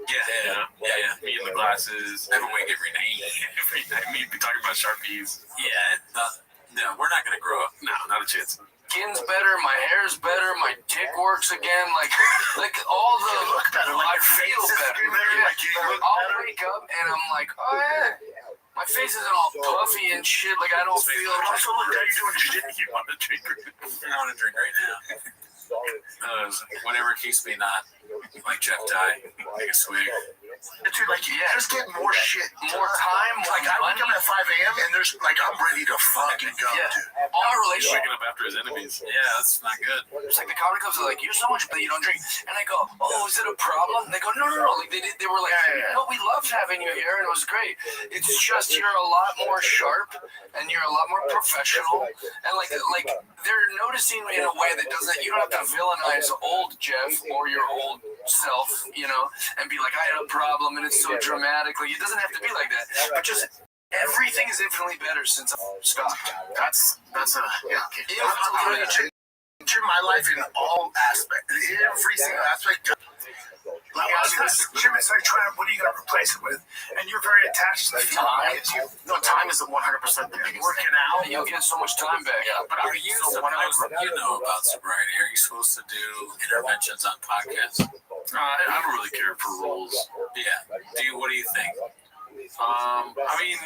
Yeah.
Me in the glasses.
I have a wig every night.
Every night. Me be talking about Sharpies.
Yeah. No, we're not going to grow up.
No, not a chance.
Skin's better, my hair's better, my dick works again, like all the
look better, like
I
your
feel
face is
better.
better, like you look
I'll
better.
wake up and I'm like, oh yeah, my face isn't all puffy and shit. Like I don't feel.
Also, look how you're doing jiu-jitsu.
You want to drink?
I want to drink right now. Whatever keeps me not like Jeff Dye, like a swig.
Dude, like, just get more shit, more time. Like, I wake up at 5 a.m. and there's, like, I'm ready to fucking go, dude.
All our relationship.
Waking up after his enemies.
Yeah, that's not good.
It's like the comedy clubs are like, you're so much, but you don't drink. And I go, oh, is it a problem? And they go, no. Like they were like, no, we loved having you here and it was great. It's just you're a lot more sharp and you're a lot more professional. And like they're noticing in a way that doesn't. You don't have to villainize old Jeff or your old self, you know, and be like, I had a problem and it's so dramatic. Like it doesn't have to be like that. But just everything is infinitely better since I stopped.
That's a, yeah. I'm changing my life in all aspects. Every single aspect.
Like, Jim is like trying, what are you going to replace it with? And you're very attached to the
time. No, time is 100% the biggest.
Working out, you get so much time back.
Yeah, but
You know about sobriety. Are you supposed to do interventions on podcasts?
I don't really care for rules.
Yeah. What do you think?
I mean,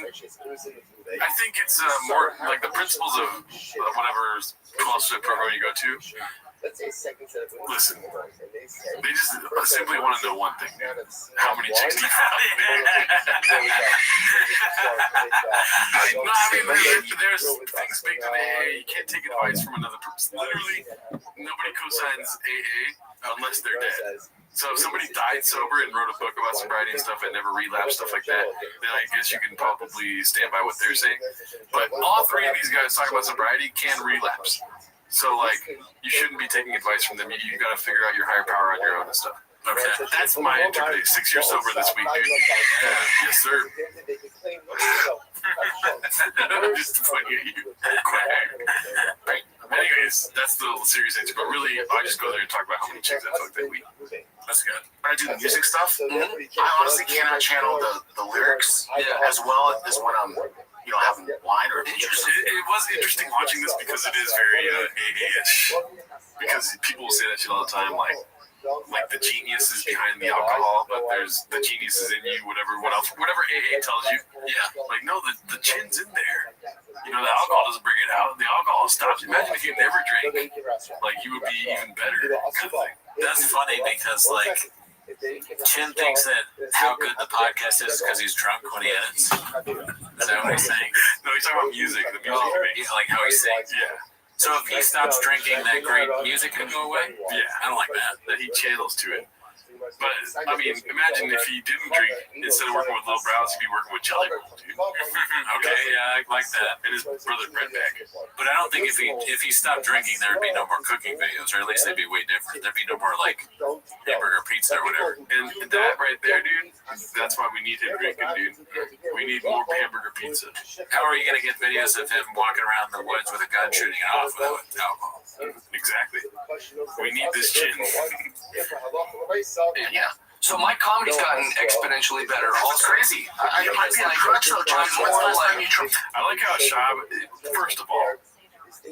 I think it's more like the principles of whatever CrossFit program you go to. Listen, they just simply want to know one thing: how many chicks do you No, I mean, there's things baked in AA. You can't take advice from another person. Literally, nobody co-signs AA unless they're dead. So if somebody died sober and wrote a book about sobriety and stuff and never relapsed, stuff like that, then I guess you can probably stand by what they're saying. But all three of these guys talking about sobriety can relapse. So, like, you shouldn't be taking advice from them. You got to figure out your higher power on your own and stuff. Okay, that's my interpretation. 6 years sober this week, dude. Yeah. Yes, sir. I'm just pointing at you. Right. Anyways, that's the serious answer. But really, I just go there and talk about how many chicks I fucked that week. That's good.
When I do the music stuff, I honestly cannot channel the lyrics as well as when I'm, having wine or
interesting. It was interesting watching this because it is very AA-ish. Because people will say that shit all the time, like the genius is behind the alcohol, but there's the genius is in you, whatever AA tells you. Yeah. Like, no, the chin's in there. The alcohol doesn't bring it out. The alcohol stops. Imagine if you never drank. Like, you would be even better, kind of thing.
That's funny because, like, Chin thinks that how good the podcast is because he's drunk when he edits. Is that what he's saying?
No, he's talking about music. The music he makes.
Like how he sings.
Yeah.
So if he stops drinking, that great music could go away?
Yeah.
I don't like that.
That he channels to it. But, I mean, imagine if he didn't drink, instead of working with Lil Browns, he'd be working with Jelly Roll, dude.
Okay, yeah, I like that.
And his brother Brett Beck.
But I don't think if he stopped drinking, there would be no more cooking videos, or at least they'd be way different. There'd be no more, like, hamburger pizza or whatever.
And that right there, dude, that's why we need him drinking, dude. We need more hamburger pizza.
How are you going to get videos of him walking around the woods with a gun shooting it off without alcohol?
Exactly. We need this chin.
Yeah. So my comedy's gotten exponentially better.
That's crazy. I might be in a crutch though, John. When's the last time you tried?
I like how Shab, first of all,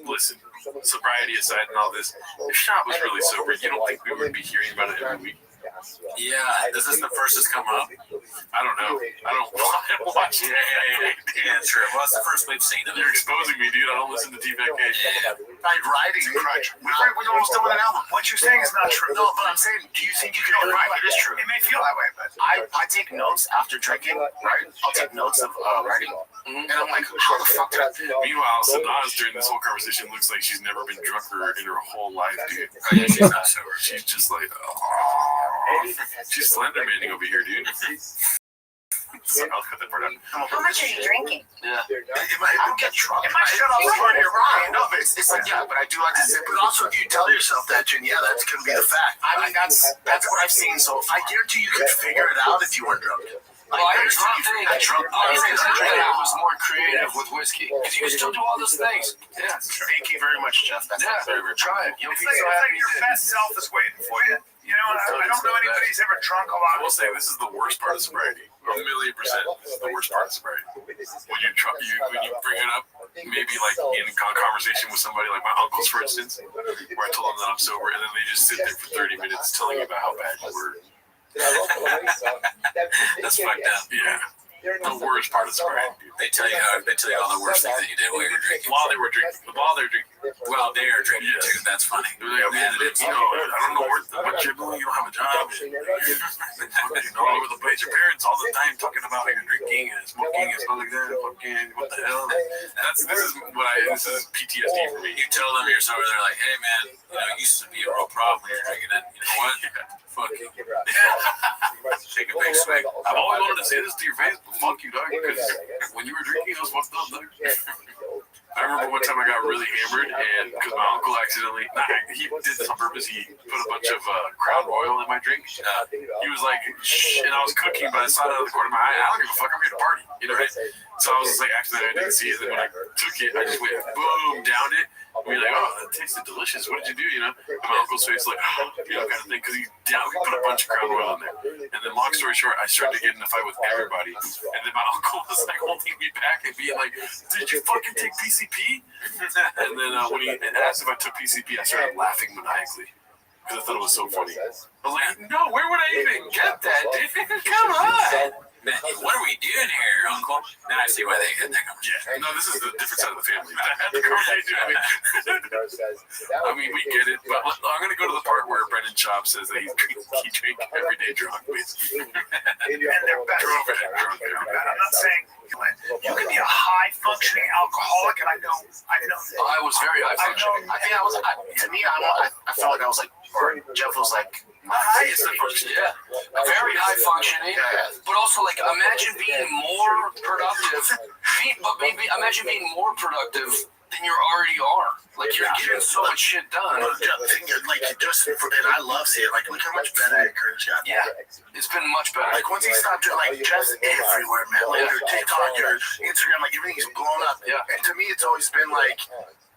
listen, sobriety aside and all this, if Shab was really sober, you don't think we would be hearing about it every week?
Yeah, is this the first that's come up?
I don't know. I don't watch it.
Yeah, true. Well, that's the first we've seen of it.
You're exposing me, dude. I don't listen to TVK.
Like riding crutch. We're almost done with an album. What you're saying is not true. No, but I'm saying, do you think you can write? It is true. It may feel that way, but I take notes after drinking, right? I'll take notes of writing. And I'm like, how the fuck did I?
Meanwhile, Sanaz during this whole conversation looks like she's never been drunker in her whole life, dude.
Oh, yeah, she's not sober.
She's just like, she's Slendermaning over here, dude. So I'll cut that part out.
How much are you drinking?
Yeah.
I don't get drunk.
It might shut off the part of your brain.
No, but it's like, yeah, but I do like to say, but also if you tell yourself that, Jen, yeah, that's going to be the fact. I mean, that's what I've seen. So I guarantee you could figure it out if you weren't drunk.
Well, I was more creative with whiskey. Because you can still do all those things.
Yeah. Thank you very much, Jeff. That's
try it. You'll
It's
be
like,
so
it's
happy
like your
you did.
best self is waiting for you. You know, I don't know anybody's ever drunk a
I
lot.
will say this is the worst part of sobriety. 1,000,000%. This is the worst part of sobriety. When you bring it up, maybe like in conversation with somebody like my uncles, for instance, where I told them that I'm sober, and then they just sit there for 30 minutes telling you about how bad you were.
That's fucked up.
Yeah. The worst part of sobriety.
They tell you all the worst things that you did while you were drinking.
While they were drinking.
While they are drinking too. That's funny.
They're like, man, I don't know what you're doing. You don't have a job. You're all over the place. Your parents all the time talking about how you're drinking and smoking and stuff like that. Fucking what the hell? This is PTSD for me.
You tell them you're sober, they're like, hey man, it used to be a real problem when you're drinking it. You know what? Fuck you. Take a big swig.
I've always wanted to say this to your face, but fuck you, dog. Because when you were drinking, it was fucked up, dog. I remember one time I got really hammered, and because my uncle accidentally, he did this on purpose, he put a bunch of Crown Royal in my drink. He was like, shh, and I was cooking, but I saw it out of the corner of my eye. I don't give a fuck, I'm here to party. You know, right? So I was just like, accidentally, I didn't see it. And then when I took it, I just went boom, downed it. We were like, oh, that tasted delicious. What did you do? You know, and my uncle's face like, kind of thing, because we put a bunch of Crown Royal in there. And then, long story short, I started to get in a fight with everybody. And then my uncle was like holding me back and being like, did you fucking take PCP? And then when he asked if I took PCP, I started laughing maniacally because I thought it was so funny. I was like, no, where would I even get that, dude? Come on.
Man, what are we doing here, Uncle? Now I see why they hit that conversation.
Yeah, no, this is the different side of the family. I had the conversation. I mean, we get it, but I'm going to go to the part where Brendan Schaub says that he drank every day drunk, basically.
And they're better. I'm not saying you can be a high-functioning alcoholic, and I know.
I was very high-functioning.
I think to me, I felt like I was like, or Jeff was like,
highest functioning. Yeah. Very high functioning, but also like imagine being more productive. Imagine being more productive than you already are. Like you're getting so much shit done.
Like and I love seeing like look how much better your career's got.
Yeah, it's been much better.
Like once he stopped doing like just everywhere, man. Like your TikTok, your Instagram, like everything's blown up. Yeah. And to me, it's always been like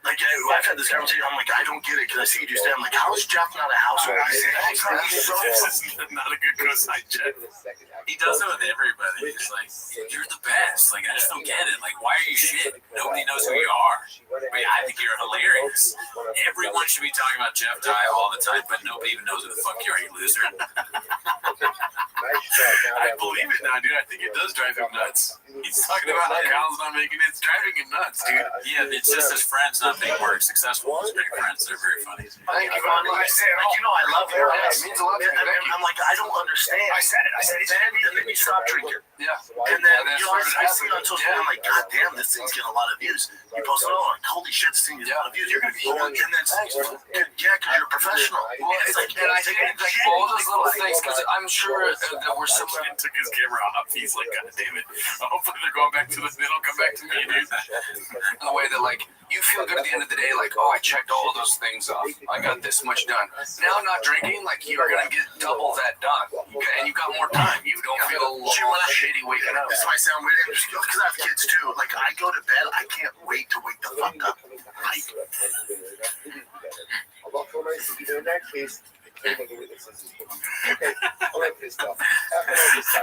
I've had this conversation. I'm like, I don't get it because I see you do stand. I'm like, how is Jeff not a household?
This is not a good cosign, Jeff.
He does it with everybody. He's like, you're the best. Like, I just don't get it. Like, why are you shit? Nobody knows who you are. But I think you're hilarious. Everyone should be talking about Jeff Dye all the time, but nobody even knows who the fuck you are, you loser.
I believe it now, dude. I think it does drive him nuts. He's talking about how Kyle's not making it. It's driving him nuts, dude.
Yeah, it's just his friends not being more successful. His big friends, they're very funny.
Thank you, man. I said, I love it. It means a lot to me. I'm like, I don't understand. I said it. And then you stop drinking.
Yeah.
And then, I see it on social media. I'm like, God damn, this thing's getting a lot of views. You post it, like, holy shit, this thing gets a lot of views. You're going to be huge. And then, because you're a professional.
Well, it's like, and I think like all those little things, because I'm sure that we're similar.
He took his camera off. He's like, God damn it. Hopefully they're going back to this. They don't come back to me, dude.
In the way that, like, you feel good at the end of the day, like, oh, I checked all of those things off. I got this much done. Now, not drinking, like, you're going to get double that done. And you got more time. You don't feel shitty waking up.
This might sound weird, because I have kids, too. Like, I go to bed, I can't wait to wake the fuck up.
In that case,
Okay,
I like this stuff.
I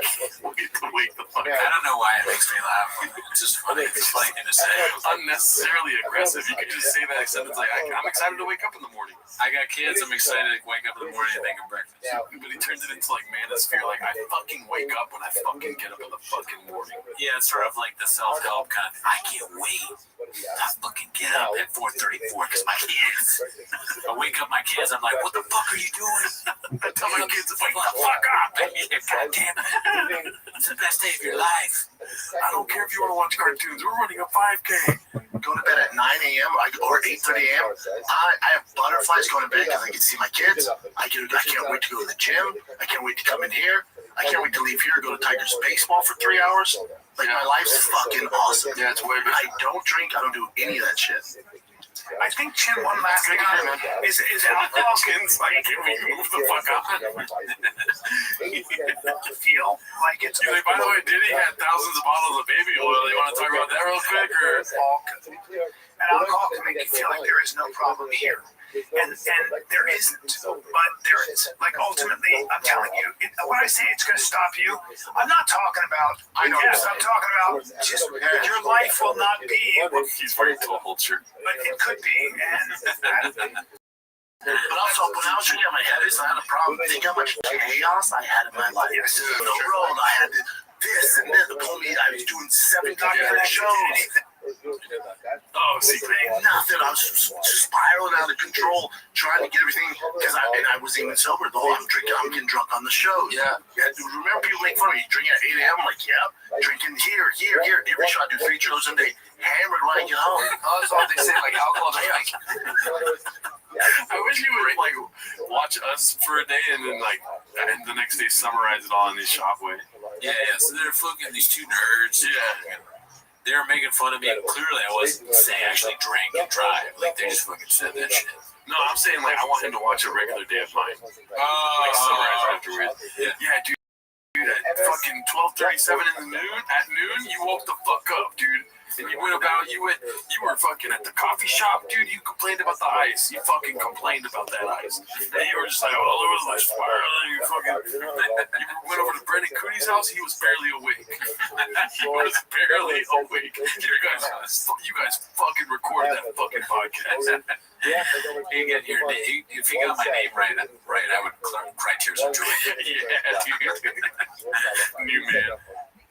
don't know why it makes me laugh. It's just funny. It's funny to say.
Unnecessarily aggressive. You could just say that sentence like, I'm excited to wake up in the morning.
I got kids. I'm excited to wake up in the morning and make them breakfast.
But he turns it into like manosphere. Like, I fucking wake up when I fucking get up in the fucking morning.
Yeah, it's sort of like the self-help kind of thing. I can't wait. I fucking get up at 4:34 because my kids. I wake up my kids. I'm like, what the fuck are you doing?
I tell my kids, wake the fuck up.
God damn it. It's the best day of your life.
I don't care if you want to watch cartoons. We're running a 5K.
go to bed at 9 a.m. or 8:30 a.m. I have butterflies going to bed because I can see my kids. I can't wait to go to the gym. I can't wait to come in here. I can't wait to leave here, go to Tigers baseball for 3 hours. Like, my life's fucking awesome.
Yeah, it's way better.
I don't drink. I don't do any of that shit.
I think, Tim, one last thing is alcohol like, can we move the fuck up? Feel like it's.
He's like, by the way, Diddy had thousands of bottles of baby oil. You want to talk about that real quick? Or?
And alcohol can make you feel like there is no problem here. And there isn't, but there is. Like, ultimately, I'm telling you, when I say it's going to stop you, I'm not talking about, I'm talking about just your life will not be.
He's wearing a culture.
But it could be, and
But also, when I was drinking my head, I had a problem. Think how much chaos I had in my life. The road, I had this and that. The police, I was doing 7 different shows.
Oh, secret.
Nothing. I was spiraling out of control, trying to get everything. Because I wasn't even sober. Though I'm getting drunk on the show.
Yeah.
Remember, people make fun of me drinking at 8 a.m. I'm like, yeah, drinking here. Every show I do 3 shows a day. Hammered when I get home.
Oh, that's what they say. Like, alcohol doesn't make.
I wish you would like watch us for a day and then and the next day summarize it all in the shop way.
Yeah. So they're fucking these two nerds.
Yeah.
They were making fun of me. Clearly, I wasn't saying I actually drank and drive. Like, they just fucking said that shit.
No, I'm saying, like, I want him to watch a regular day of mine. Like, summarize afterwards. Yeah, dude. At fucking 12:37 at noon, you woke the fuck up, dude. And you went about, you were fucking at the coffee shop, dude. You complained about the ice. You fucking complained about that ice. And you were just like, oh, there was like spiraling. You went over to Brendan Cooney's house. He was barely awake. He was barely awake. You guys fucking recorded that fucking podcast.
If he got my name right, I would cry tears of joy.
Yeah, dude. New man.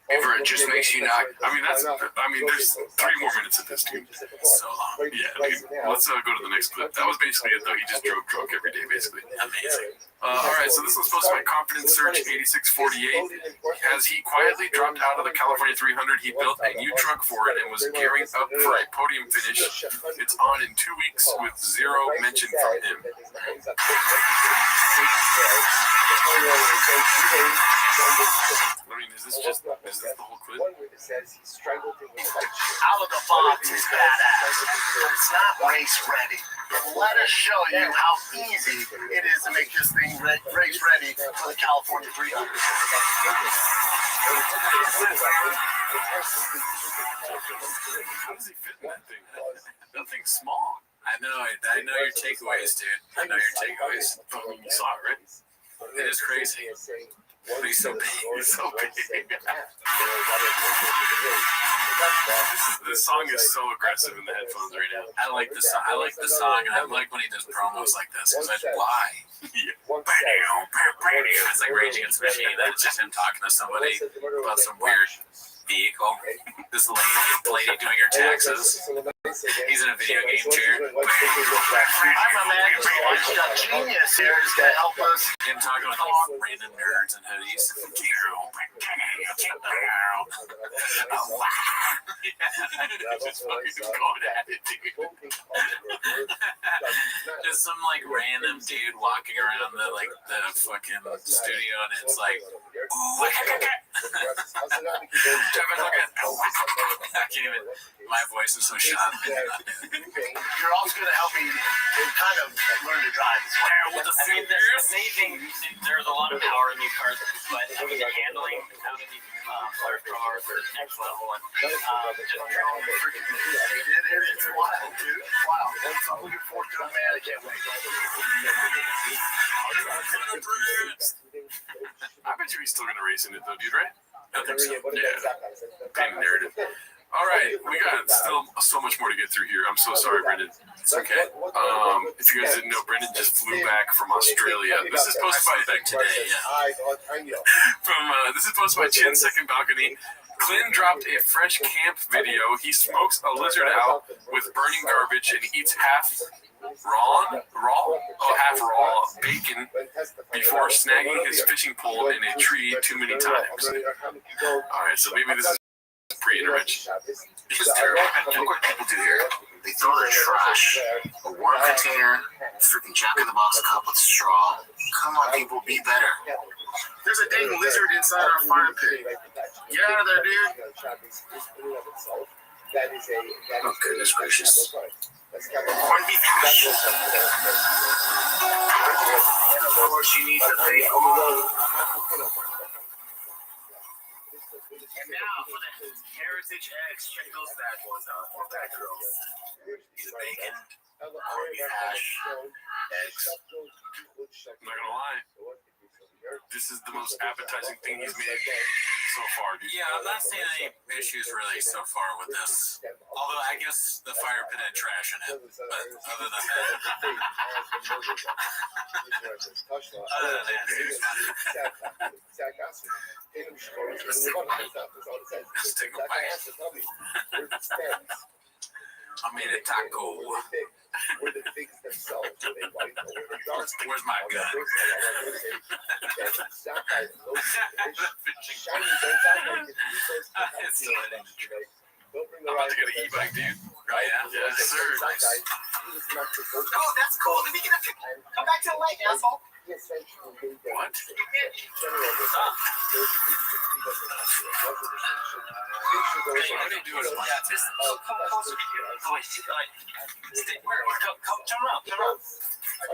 Or it just makes you not.
There's 3 more minutes of this, dude.
So long.
Yeah, dude. Let's go to the next clip. That was basically it, though. He just drove drunk every day, basically.
Amazing.
All right, so this was posted by Confidence Search 8648. As he quietly dropped out of the California 300, he built a new truck for it and was gearing up for a podium finish. It's on in 2 weeks with 0 mention from him. Is this the whole clip?
Out of the box is badass, but it's not race ready. But let us show you how easy it is to make this thing race ready for the California 300.
How does he fit in that thing? That thing's small.
I know your takeaways, dude. I know your takeaways.
You saw it, right?
It is crazy. But he's so big.
He's so big. This song is so aggressive in the headphones right now.
I like the song. And I like when he does promos like this because I lie. It's like Rage Against the Machine. That's just him talking to somebody about some weird vehicle. This lady doing her taxes. He's in a video game chair.
I'm a man who's got genius here is to help us.
Him talking with all random nerds and hoodies.
Just fucking going at it, dude.
Just some like random dude walking around the fucking studio, and it's like, ooh, I can't even. My voice is so shot.
You're also going to help me kind of learn to drive.
There's amazing. There's a lot of power in these cars, but the handling out of these cars is next level. And just
it's wild, dude. It's wild. I'm looking forward to it, man. I can't wait.
I bet you he's still going to race in it, though, dude, right? I think so. Yeah. Kind of narrative. All right, we got still so much more to get through here. I'm so sorry, Brendan. It's okay. If you guys didn't know, Brendan just flew back from Australia. This is posted by this is posted by Chin's Second Balcony. Clint dropped a French camp video. He smokes a lizard out with burning garbage and eats half raw bacon before snagging his fishing pole in a tree too many times. All right, so maybe this is pre-intervention.
It's terrible. Look what people do here. They throw their trash, a worm container, freaking Jack in the Box cup with straw. Come on, people, be better. There's a dang lizard inside our fire pit. Get out of there, dude. Oh, goodness gracious. Corned beef hash. And of course, you need the bacon. And now for the heritage eggs. Check those bad boys out. Or bad girls. Need the bacon, corned beef hash, eggs.
I'm not gonna lie. This is the most appetizing thing he's made so far, dude.
Yeah, I'm not seeing any issues really so far with this. Although I guess the fire pit had trash in it. But other than that,
Let's take a bite.
I made a taco. Where's my gun?
I'm about to get an e-bike, dude.
Right?
Yeah. Yes, sir. Nice.
Oh, that's cool. Let me get a pic. Come back to the light, asshole.
What?
What are you doing?
Yeah, just come closer. Oh, wait, stay. Come, turn around, turn around.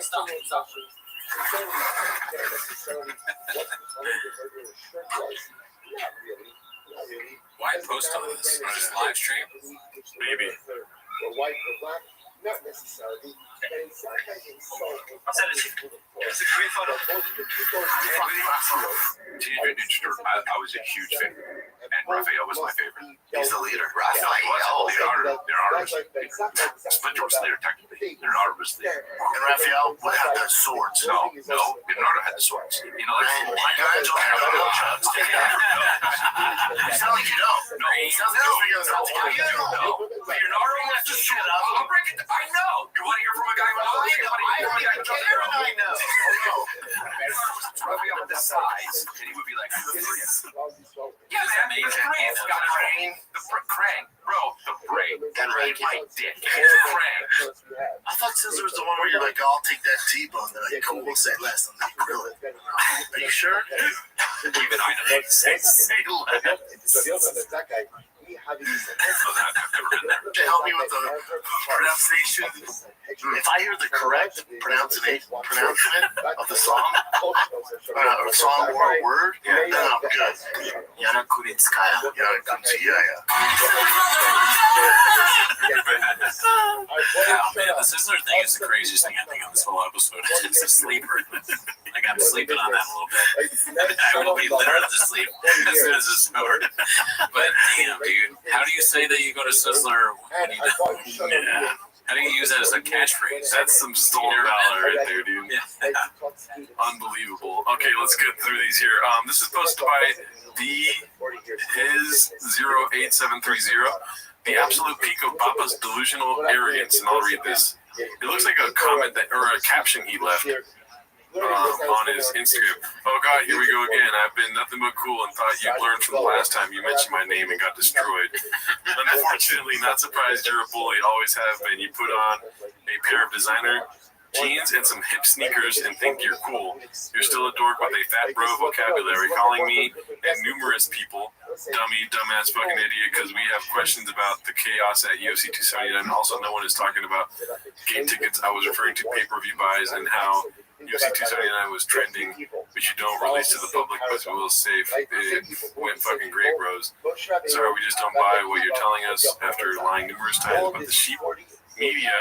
Stop.
Why post on this? On this live stream?
Maybe.
Not necessarily.
I'll send it to you. It's a great photo.
I was a huge fan. And Raphael was my favorite.
He's the leader.
Raphael. They're artists. Splinter was there, technically. They're not artists there.
And Raphael would have the swords.
No. Leonardo had the swords. You know, like
Michelangelo had the blowjobs. You sound like you know.
No, he sounds like you know. Leonardo left the shit up. I'll break it. I know. You want to hear from a guy who knows?
I know.
Rubbing up the sides, and he would be like,
Yeah, man.
the brain, bro, the brain,
And Ray
my dick, Krang.
I thought Scissor was the one where you're like, I'll take that T-bone. They're like, cool, we'll say less. I'm like, really? Are you sure?
Even I know they say less. I've never been there.
To help me with the pronunciation, if I hear the correct pronouncement of the song, or song or a word, then I'm good. Yana Kunitskaya. Yana Kunitskaya.
Oh man, the Sizzler thing is the craziest thing I think on this whole episode. It's a sleeper. Like I'm sleeping on that a little bit. I will be literally to sleep as soon as it's over. But damn, dude, how do you say that you go to Sizzler when you don't? Yeah. How do you use that as a catchphrase?
That's some stolen valor right there, dude. Unbelievable. Okay, let's get through these here. This is posted by his 08730. The absolute peak of Papa's delusional arrogance, and I'll read this. It looks like a comment that, or a caption he left on his Instagram. Oh God, here we go again. I've been nothing but cool and thought you'd learned from the last time you mentioned my name and got destroyed. Unfortunately, not surprised you're a bully. Always have been. You put on a pair of designer jeans and some hip sneakers and think you're cool. You're still a dork with a fat bro vocabulary, calling me and numerous people dummy, dumbass, fucking idiot, because we have questions about the chaos at UFC 279. Also, no one is talking about gate tickets. I was referring to pay-per-view buys and how UFC 279 was trending, which you don't release to the public, but we will say it went fucking great, bros. Sorry, we just don't buy what you're telling us after lying numerous times about the sheep media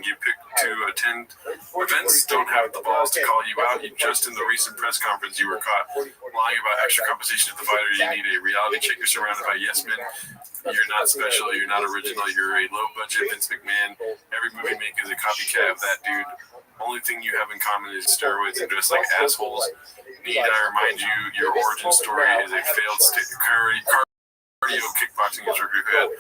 you picked to attend events don't have the balls to call you out. You just in the recent press conference you were caught lying about extra compensation to the fighter. You need a reality check. You're surrounded by yes men. You're not special. You're not original. You're a low budget Vince McMahon. Every movie you make is a copycat of that dude. Only thing you have in common is steroids and dress like assholes. Need I remind you, your origin story is a failed cardio kickboxing instructor who had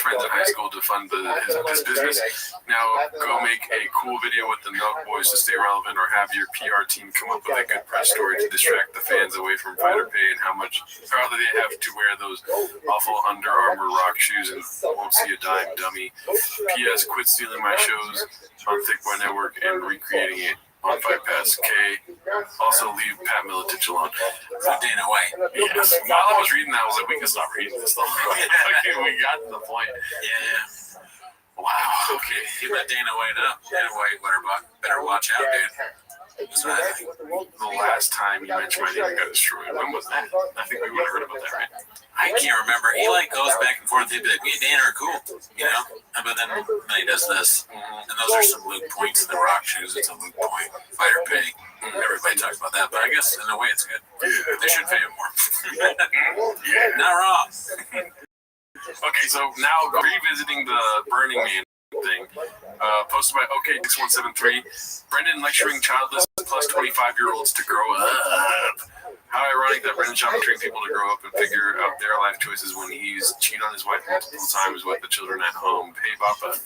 friends in high school to fund his business. Now go make a cool video with the Milk Boys to stay relevant, or have your PR team come up with a good press story to distract the fans away from fighter pay and how they have to wear those awful Under Armour rock shoes and won't see a dime, dummy. P.S. Quit stealing my shows on Thick Boy Network and recreating it on Fight Pass. K. Also leave Pat Miletich alone.
Dana White.
Yes. While I was reading that, I was like, we can stop reading this stuff. Okay, we got to the point.
Yeah.
Wow. Okay.
You let Dana White up. Dana White better watch out, dude.
The last time you mentioned my name got destroyed, when was that? I think we would have heard about that, right?
I can't remember. He goes back and forth. He'd be like, me and Dana are cool, But then he does this. And those are some Luke points in the rock shoes. It's a Luke point. Fighter pay. Everybody talks about that. But I guess in a way it's good. They should pay him more.
Yeah.
Not wrong.
Okay, so now revisiting the Burning Man thing, posted by OK6173, Brendan lecturing childless plus 25-year-olds to grow up. How ironic that Brendan shot lecturing people to grow up and figure out their life choices when he's cheated on his wife multiple times with the children at home. Hey, Papa, I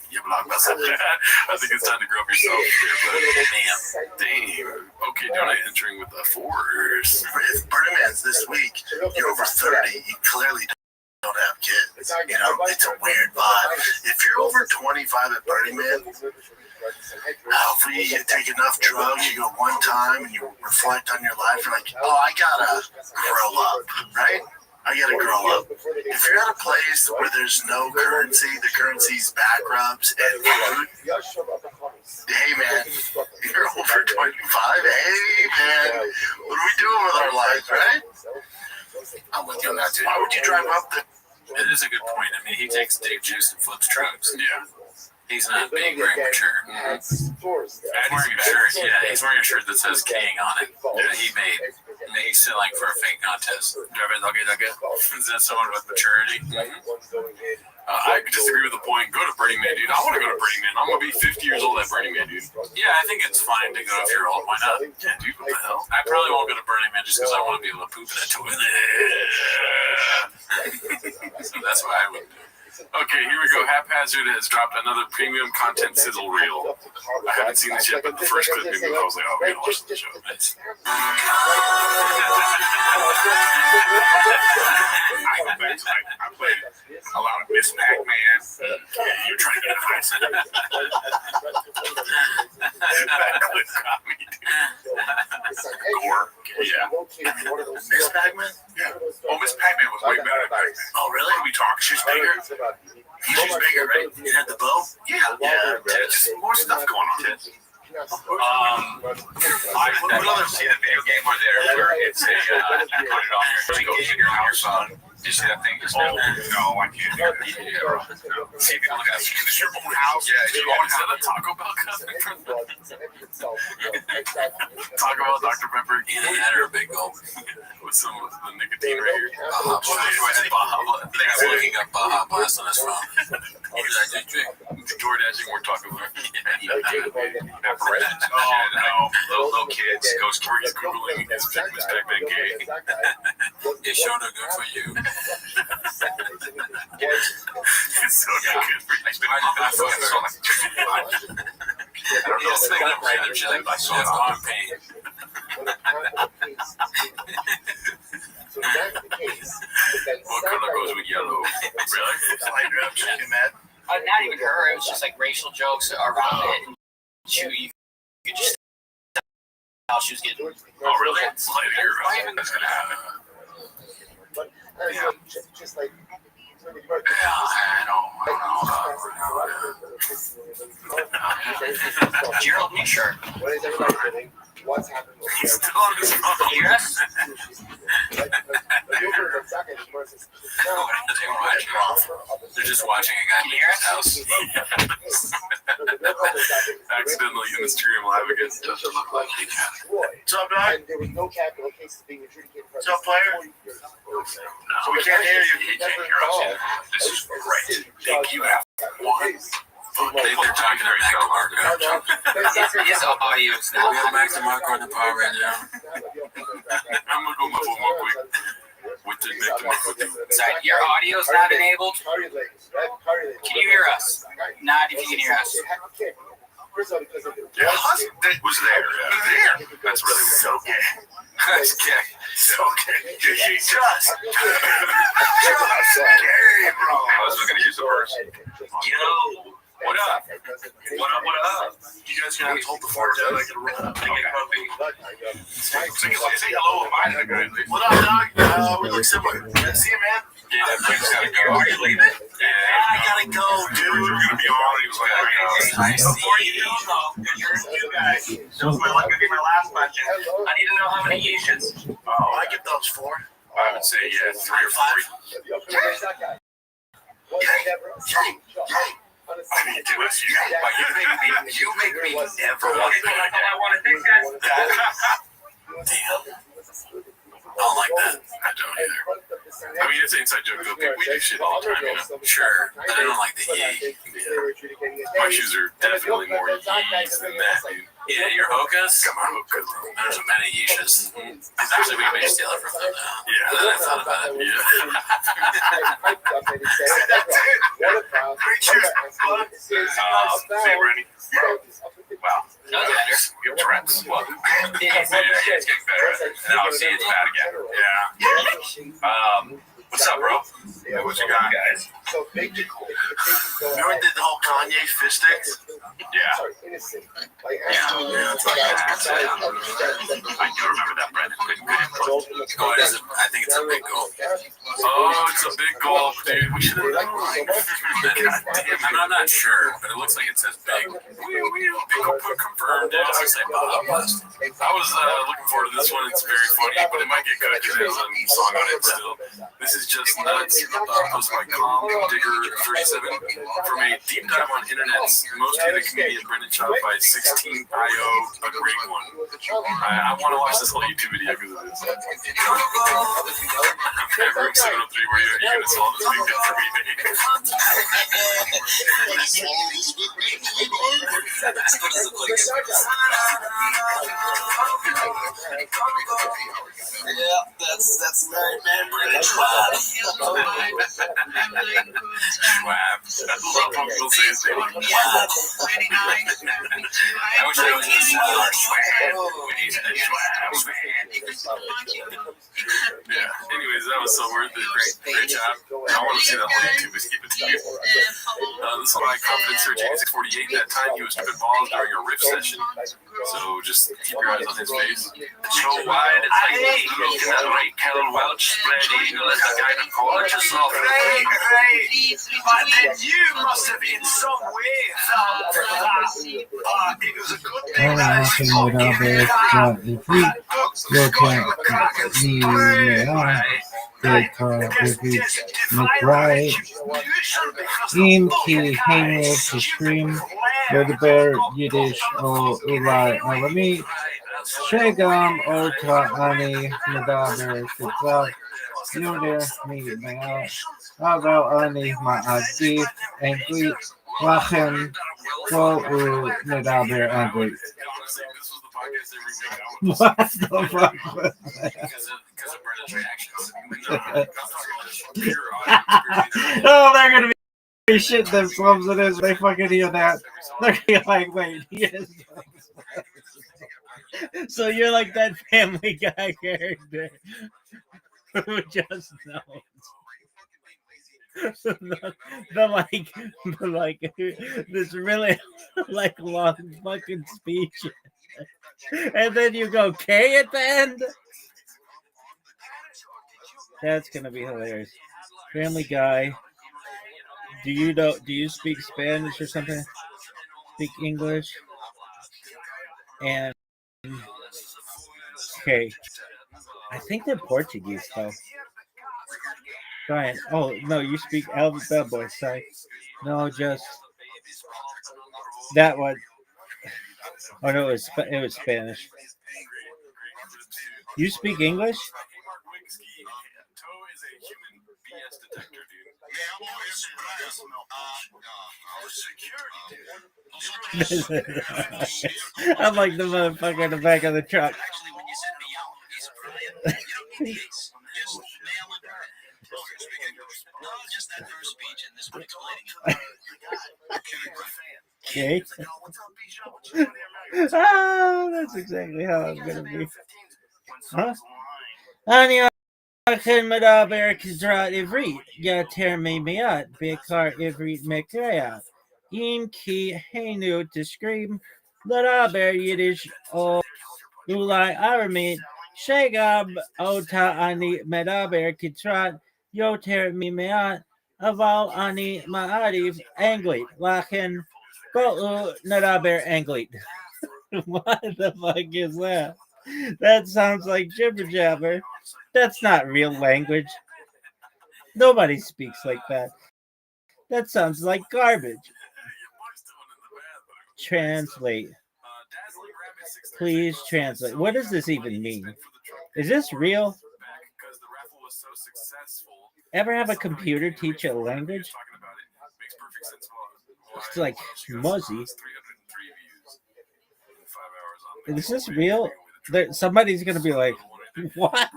think it's time to grow up yourself. Damn. Okay, donate entering with a force.
If Burning Man's this week, you're over 30, you clearly don't have kids. It's a weird vibe. If you're over 25 at Burning Man, hopefully you take enough drugs, you go one time and you reflect on your life, you're like, oh, I gotta grow up, right? I gotta grow up. If you're at a place where there's no currency, the currency's back rubs and food, hey man, you're over 25, hey man, what are we doing with our life, right? I'm with you on that too. Why would you drive up there?
It is a good point. I mean, he takes Dave Juice and flips trucks. Yeah. He's not being very mature. He's wearing a shirt. Yeah, he's wearing a shirt that says King on it that he made. And he's selling for a fake contest. Is that someone with maturity?
I disagree with the point. Go to Burning Man, dude. I want to go to Burning Man. I'm going to be 50 years old at Burning Man, dude.
Yeah, I think it's fine to go if you're old. Why not?
Yeah, dude, what the hell?
I probably won't go to Burning Man just because I want to be able to poop in a toilet. So that's what I would do.
Okay, here we go. Haphazard has dropped another premium content sizzle reel. I haven't seen this yet, but the first clip made me, I was like, oh, we gotta watch the show. I go back to I played a lot of Miss Pac-Man. Yeah, you're trying to hide that clip got me, dude. Gore. Yeah.
Miss Pac-Man?
Yeah. Oh, Miss Pac-Man was way better than Pac-Man.
Oh, really?
What are we talking? She's bigger?
She's bigger, right? It had the bow?
Yeah. Just more stuff going on.
I would love to see the video game where it's a put it on your goes in your house on. You see that thing? Oh, no, I can't do that. See if you look at it. It's your own house. Yeah, it's your own house.
Is that a Taco Bell cup? Taco Bell, Dr. Pepper.
Either that or a big gulp.
With some of the nicotine right here.
Baja Blast. He's looking up Baja Blast on his phone.
DoorDashing, we're talking about.
Oh, no. Little kids.
Ghost Corey's Googling is Miss Pac-Man gay.
It's sure no good for you.
It's so good for you.
I spent my phone so much. I don't know.
It's like that random shit like that. That's on pain.
What color goes with yellow? Really?
Not even her. It was just like racial jokes around it. And you could just tell how she was getting.
Oh, really? That's gonna happen. Yeah.
Gerald, me sure.
What is everybody doing? What's happening?
He's still on his phone.
Yes.
They're just watching a guy near his house.
Accidentally in the stream live again. Doesn't look like he can.
What's up, dog?
There was no capital cases being adjudicated.
What's up, player? So we can't hear you.
He can't hear us either. This is great.
Thank you. Have one.
They're talking to Mac DeMarco.
His audio is
We have Mac DeMarco on the power right now.
I'm gonna go on my phone real quick. With the Mac DeMarco thing.
Sorry, your audio's not enabled.
Target ladies, right?
Can you hear us? Not if you can hear us.
Yeah, that was there. That's really so gay. That's gay. So gay. You just gay, bro. I was going to use the words. Yo. What up? What up? You guys gonna have told the fort down I can run up. I get puppy. Say hello to my guy. What up, dog? We look similar. See you, man. Yeah, that place gotta go. Are you leaving? Yeah, I gotta go, dude. We're gonna be on. He was like, I see. Before you go, though, because you're new guys. That was my last question. I need to know how many Asians. Oh, I get those 4. I would say, yeah, 3 or 4. Yay. I mean, do us, you make me never want to do it. I want to think that. Damn. I don't like that. I don't either. I mean, it's an inside joke. We do shit all the time, you know? Sure. But I don't like the yay. Yeah. My shoes are definitely more yees than that, dude.
Yeah, your Hokas?
Got my Hokas.
There's many Yeeshas. Actually, we may steal it from them now.
Yeah.
Then I thought about it.
Yeah. Great shoes. See you, Randy. Wow.
Doesn't matter.
You have Tourette's. Welcome.
Yeah, it's getting better.
Now I'll see it's bad again. Yeah. What's up, bro? Yeah, what you got, guys? Remember the whole Kanye fistings? Yeah. That's like I do remember that, Brandon. Good input.
I think it's a big goal.
Oh, it's a big goal, dude. We should have known.
I'm not sure, but it looks like it says big.
Big confirmed. Yeah, I say Bob. I was looking forward to this one. It's very funny, but it might get cut because there's a song on it still. This is just nuts. Posted by Digger37 from a deep dive on internet's most hated comedian Brendan Schaub by 16IO, a great one. I want to watch this whole YouTube video because of this. Room 703, where you're going to solve this big deal for me, baby.
Yeah, that's Mary Man Brendan Schwab.
Schwab. I love when people say his name. I wish I was just Schwab. Yeah. Anyways, that was so worth it. Great job. I want to see that whole YouTube. Just keep it to you. This one, my confidence surge 8648. That time he was tripping balls during a riff session. So just keep your eyes on his face.
So wide, it's like looking at Ray Carol Welch spread eagle as a guy to call it yourself.
Great. But then you must have in some way felt that it was a good thing that
Nothing without it, but if we look at the McBride, Imki, Hamish, the Stream, Bear, Yiddish, or Eli. Now let me Shagam, Orta, Ani, Nadaber, Shizak, Yudir, me, Maya, Ava, Ani, Ma'adif, and Greek, Lachem, Go, Nadaber, and Greek. What the fuck was that?
Because of Brendan's reactions.
Oh, they're gonna be shitting themselves in this. They fucking hear that. They're gonna be like, wait, he is. So you're like that Family Guy character who just knows. the like this really like long fucking speech, and then you go K at the end. That's gonna be hilarious. Family Guy. Do you speak Spanish or something? Speak English? And okay. I think they're Portuguese though. Brian. Oh no, you speak Bad Boy, sorry. No, just that one. Oh no, it was Spanish. You speak English? I'm like the motherfucker in the back of the truck. Okay. Ah, that's exactly how I'm gonna be. Huh? אני אכן מדבר כזרת עברית, יותר ממעט בעיקר עברית מקריאה. אם כי היינו תשכרים לדבר יידיש או אולי ארמית, שגם אותה אני מדבר כזרת יותר ממעט, אבל אני מעדיף אנגלית, לכן בואו נדבר אנגלית. What the fuck is that? That sounds like jibber jabber. That's not real language. Nobody speaks like that. That sounds like garbage. Translate. Please translate. What does this even mean? Is this real? Ever have a computer teach you a language? It's like muzzy. Is this real? Somebody's gonna be like, "What?"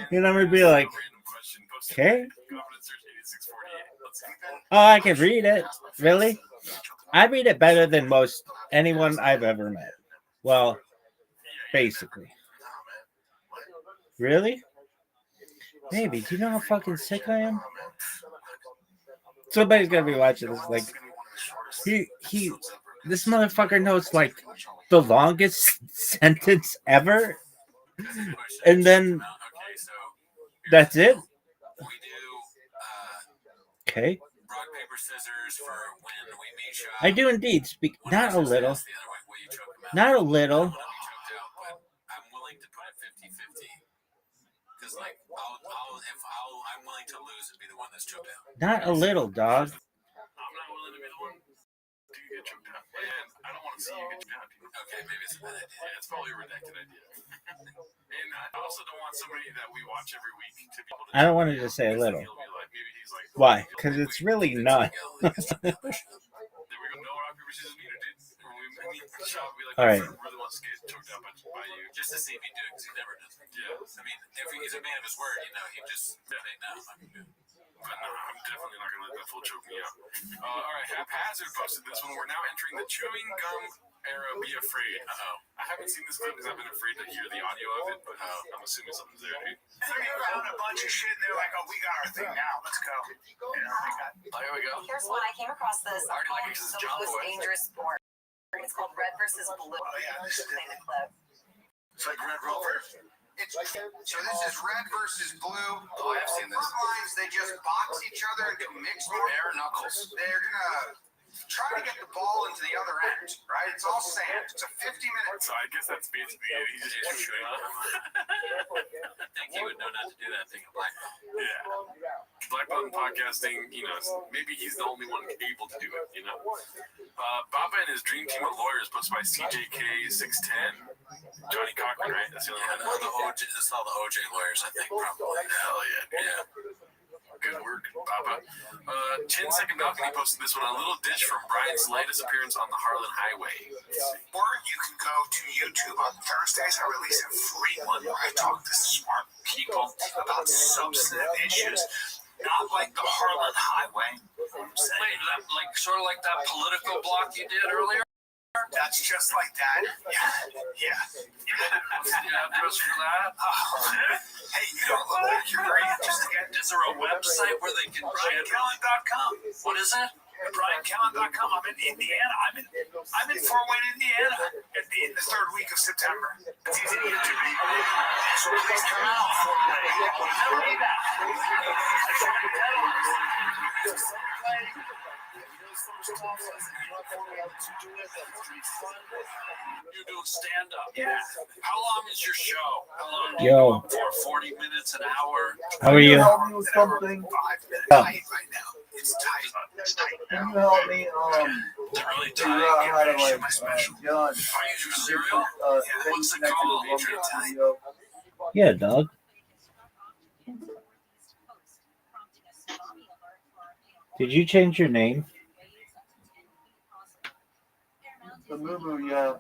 And I'm gonna be like, "Okay." Oh, I can read it. Really? I read it better than most anyone I've ever met. Well, basically. Really? Maybe. Do you know how fucking sick I am? Somebody's gonna be watching this. Like, this motherfucker knows like the longest sentence ever, and then that's it. Okay.
Rock, paper, scissors for when we meet you.
I do indeed speak not a little. Not a little.
I'm willing to put it 50-50. Because like I'm willing to lose and be the one that's choked out.
Not a little, dog.
I'm not willing to be the one to get choked out. And I don't want to see you get choked out.
Okay, maybe it's a bad idea.
Yeah, it's probably a redacted idea. And I also don't want somebody that we watch every week to be able to.
I don't want to just say a little. Why? Because it's really not.
There we go. No rock, paper, scissors needed, dude.
All right.
Really wants to get choked out by you.
Just to see if he do it, because he never does it.
Yeah.
I mean, if he's a man of his word, he just say no.
But no, I'm definitely not gonna let that fool choke me out. All right, Haphazard posted this one. We're now entering the chewing gum era. Be afraid. I haven't seen this clip because I've been afraid to hear the audio of it, but I'm assuming something's there, dude.
They're found a bunch of shit and they're like, "Oh, we got our thing now. Let's go."
Oh, here we go.
Here's one. I came across this.
I already like it 'cause it's
The
John
most
Boy.
dangerous sport. It's called Red versus Blue.
Oh yeah, this is
Play the clip.
It's like Red Rover.
So this is red versus blue.
Oh, I've seen this.
Front lines, they just box each other and do mixed
Bare knuckles.
They're gonna try to get the ball into the other end, right? It's all sand. It's a 50-minute.
So I guess that's basically it. He's just chewing it.
I think he would know not to do that thing in black belt.
Yeah. Black belt in podcasting, maybe he's the only one able to do it, Baba and his dream team of lawyers, posted by CJK610. Johnny Cochran, right? That's the only one.
That's all the OJ lawyers, I think, probably.
Hell yeah.
Yeah.
Good work, Baba. 10-second balcony posted this one. A little ditch from Brian's latest appearance on the Harlan Highway.
Or you can go to YouTube on Thursdays. I release a free one where I talk to smart people about substantive issues, not like the Harlan Highway.
Wait, like sort of like that political block you did earlier?
That's just like that. Yeah.
Just for that?
Hey, you don't look like you're very interesting.
Is there a website where they can
BrianCallen.com.
What is it?
BrianCallen.com. I'm in Indiana. I'm in Fort Wayne, Indiana, in the third week of September. It's easy to get to me. So please come out, Fort Wayne. I'll never be back.
You do stand up.
Yeah.
How long is your show? How long do
Yo.
you go up for? 40 minutes, an hour?
How are you?
Help me with something. 5 minutes tight right now. It's tight. It's tight.
Can you help me?
It's really
Figure
tight.
out how to
Shoot
like
my special.
done.
Are you your cereal? What's the call?
Yeah, dog. Did you change your name?
The moo yeah.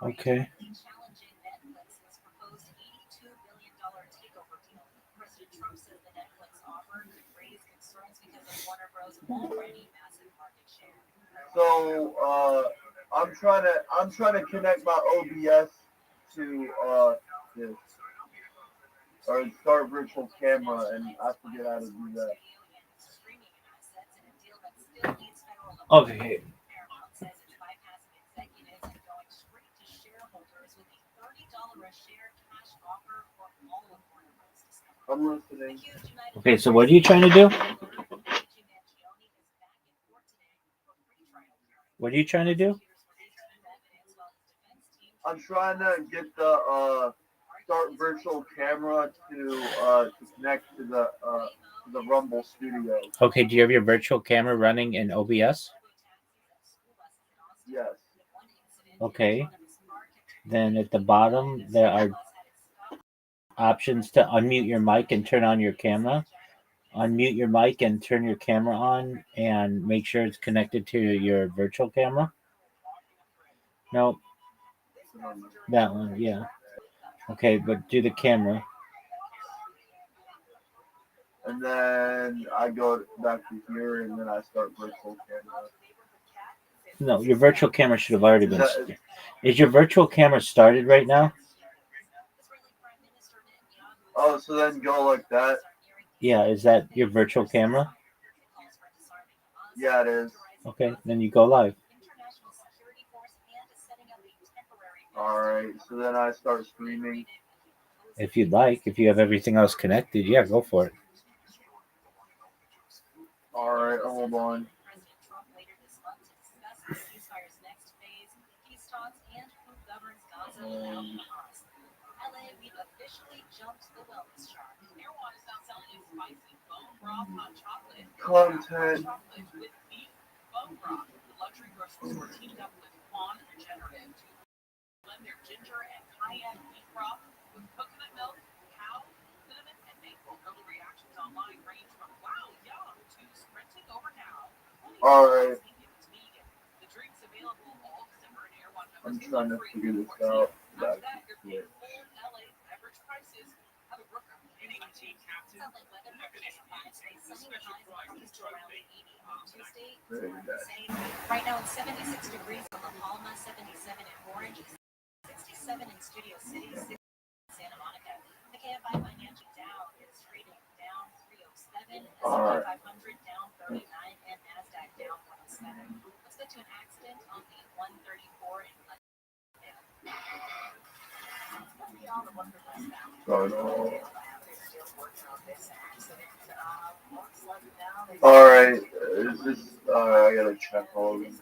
Okay.
So I'm trying to connect my OBS to this or start virtual camera, and I forget how to do that.
Okay.
I'm listening.
Okay, so what are you trying to do? What are you trying to do?
I'm trying to get the start virtual camera to connect to the Rumble Studio.
Okay, do you have your virtual camera running in OBS?
Yes.
Okay. Then at the bottom, there are options to unmute your mic and turn on your camera. Unmute your mic and turn your camera on and make sure it's connected to your virtual camera. No, that one, yeah. Okay, but do the camera.
And then I go back to here, and then I start virtual camera.
No, your virtual camera should have already been. Is your virtual camera started right now?
Oh, so then go like that?
Yeah, is that your virtual camera?
Yeah, it is.
Okay, then you go live.
Alright, so then I start streaming.
If you'd like, if you have everything else connected, yeah, go for it.
Alright, hold on. Content. Alright. I'm trying to figure this out. Back to Twitch.
Right now it's 76 degrees in La Palma, 77 in Orange, 67 in Studio City, 60 in Santa Monica. The KFI Financial Dow is trading down 307, S&P 500 down 39, and NASDAQ down 107. Let's get to an accident on the 134 in London.
Alright, is this, I gotta check all of them.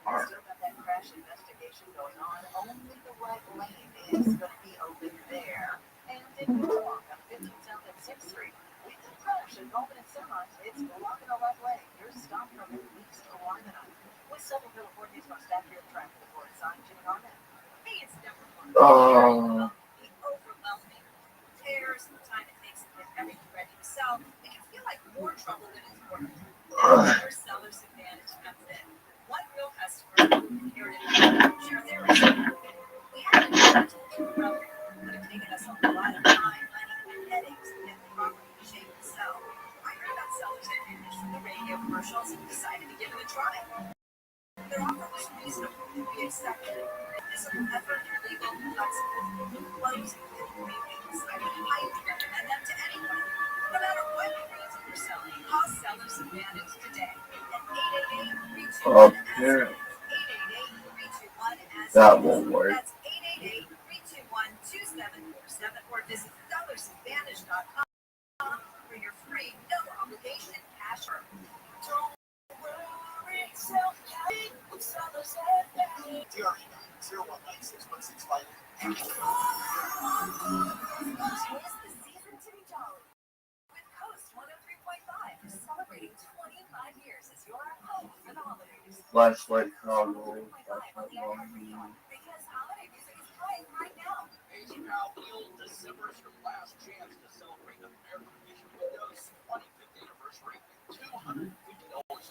Still got that crash investigation going on. Only the right lane is going to be open there. And if you walk on 15 South at 6th Street, we did crash involving in semis. It's blocking the left lane. You're stopped from at least a while tonight. With several little coordinates from staff here at traffic report sign, Jimmy Harman. Hey, it's Deborah. The overwhelming tears, the time it takes to get everything ready to sell, it can feel like more trouble than it's worth. Your seller's advantage comes in. One real customer here to share their experience. We had an incredible, would have taken us a lot of time, money, and headaches to get the property in shape to sell. I heard about sellers advantage from the radio commercials and decided to give it a try. Their offer was reasonable and we accepted it. Physical effort, legal, flexible, closing in 3 weeks. I would highly recommend them to anyone. No matter what reason you're selling, call Sellers Advantage today at 888-321
Okay. That won't work.
That's 888-321-2747 or visit sellersadvantage.com for your free, no obligation cash offer. Don't worry, self-pay with Sellers Advantage.
DRE 01961665.
Tis the season to be jolly. With Coast 103.5, celebrating 25 years as your home for the holidays.
Flashlight toggle.
Because holiday music is playing right now.
Now, Will, December's your last chance to celebrate American Vision Windows' 25th anniversary. $250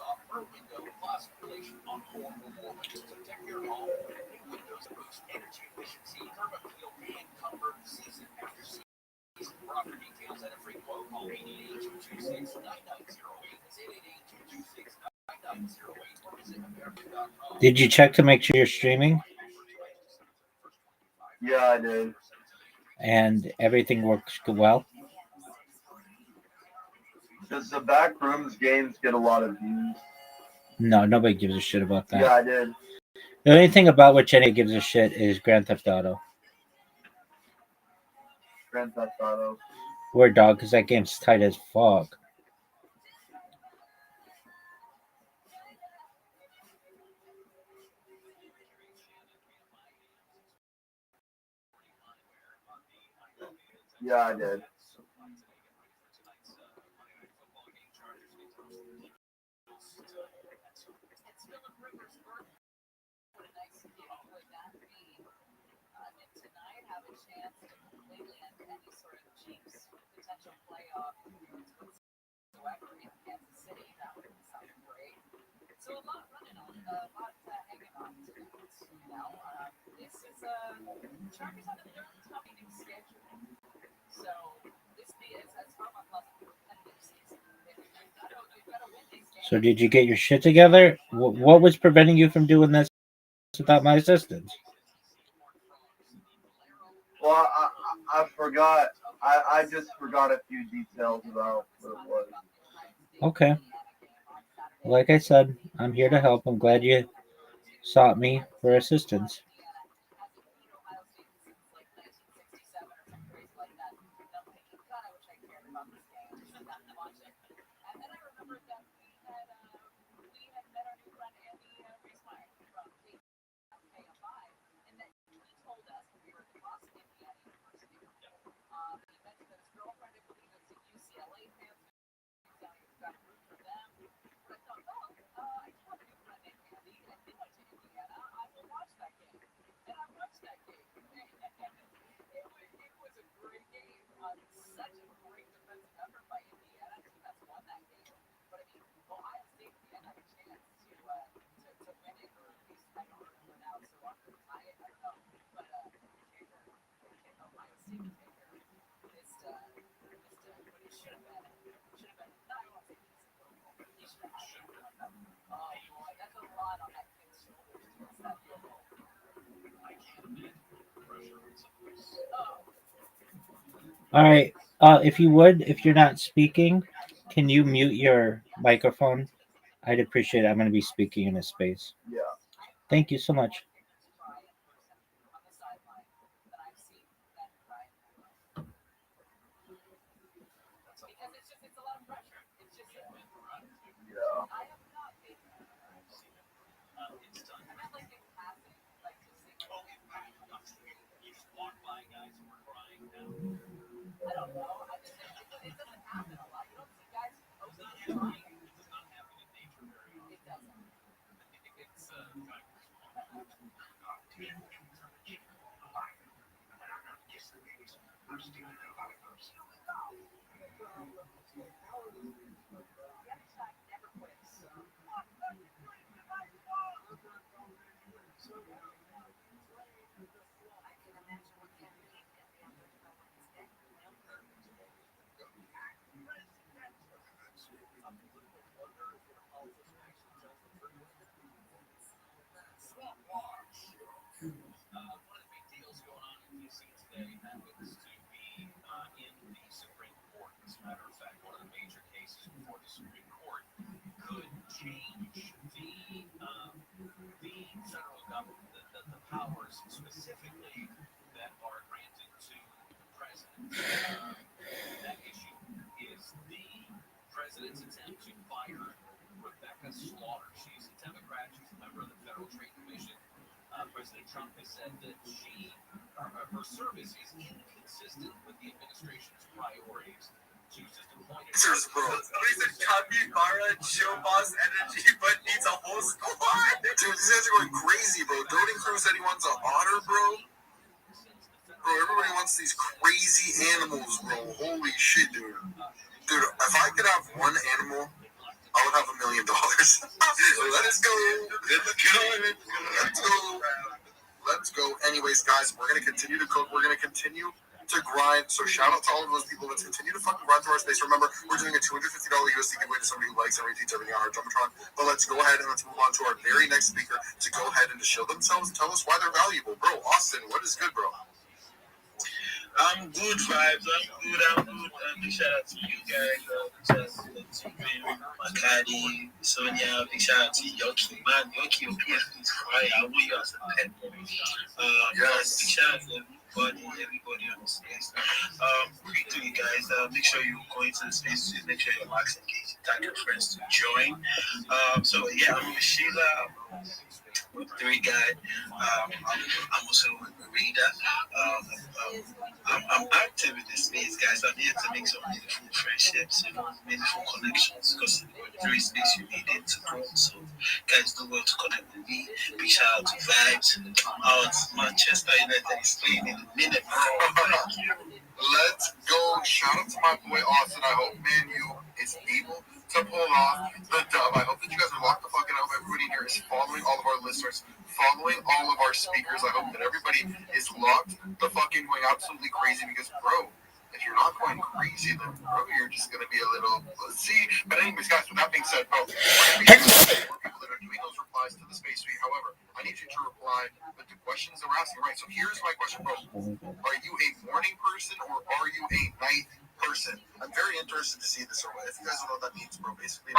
off per window, plus inflation on home performance. So protect your home. New windows boost energy efficiency, curb appeal, and comfort season after season. For offer details and a free quote, call 888-226-9908. That's 888-226-9908 or visit American.com.
Did you check to make sure you're streaming?
Yeah, I did.
And everything works well?
Does the Backrooms games get a lot of views?
No, nobody gives a shit about that.
Yeah, I did.
The only thing about which anybody gives a shit is Grand Theft Auto.
Grand Theft Auto.
Word, dog, because that game's tight as fuck.
Yeah, I did.
So a lot running on, a lot hanging on to it. This is Chargers have a third coming schedule. So this is as far as competitive season. You've got to win these games.
So did you get your shit together? What was preventing you from doing this without my assistance?
Well, I forgot. I just forgot a few details about what it was.
Okay. Like I said, I'm here to help. I'm glad you sought me for assistance. All right. If you would, if you're not speaking, can you mute your microphone? I'd appreciate it. I'm going to be speaking in a space.
Yeah.
Thank you so much.
One of the big deals going on in DC today happens to be in the Supreme Court. As a matter of fact, one of the major cases before the Supreme Court could change the federal government, the powers specifically that are granted to the president. That issue is the president's attempt to fire Rebecca Slaughter. She's a Democrat. She's a member of the Federal Trade Commission. President Trump has said that her service is inconsistent with the administration's priorities. She was just appointed.
Bro, somebody's a capybara, chill boss energy, but needs a whole squad. Dude, these guys are going crazy, bro. Doting Crew said he wants an honor, bro. Bro, everybody wants these crazy animals, bro. Holy shit, dude. Dude, if I could have one animal, I would have $1 million. Let's go. Let's go. Let's go. Anyways, guys, we're gonna continue to cook. We're gonna continue to grind. So shout out to all of those people. Let's continue to fucking grind through our space. Remember, we're doing a $250 USD giveaway to somebody who likes and retweets everything on our Jumbotron. But let's go ahead and let's move on to our very next speaker to go ahead and to show themselves and tell us why they're valuable. Bro, Austin, what is good, bro?
I'm good vibes. I'm good. Big shout out to you guys. Big shout out to Vin, Makadi, Sonia. Big shout out to Yoki. Man, Yoki, your PF is fire. I want you as a pet. Yes. Big shout out to everybody on the space. Quickly, guys, make sure you go into the space. Make sure you're max engaged. Tag your friends to join. So yeah, I'm with Sheila. I'm a 3 guy. I'm also a reader. I'm active in this space, guys. I'm here to make some meaningful friendships, meaningful connections. Because in the 3 space, you need it to grow. So, guys, do well to connect with me. Big shout out to Vibes. Out Manchester United is playing in a minute.
Let's go. Shout out to my boy Austin. I hope Man U is able to pull off the dub. I hope that you guys are locked the fucking up. Everybody here is following all of our listeners, following all of our speakers. I hope that everybody is locked the fucking going absolutely crazy because, bro, if you're not going crazy, then, bro, you're just going to be a little, see. But anyways, guys, with that being said, bro, more people that are doing those replies to the space suite. However, I need you to reply with the questions that we're asking, right? So here's my question, bro. Are you a morning person or are you a night person? I'm very interested to see this. Or if you guys don't know what that means, bro, basically,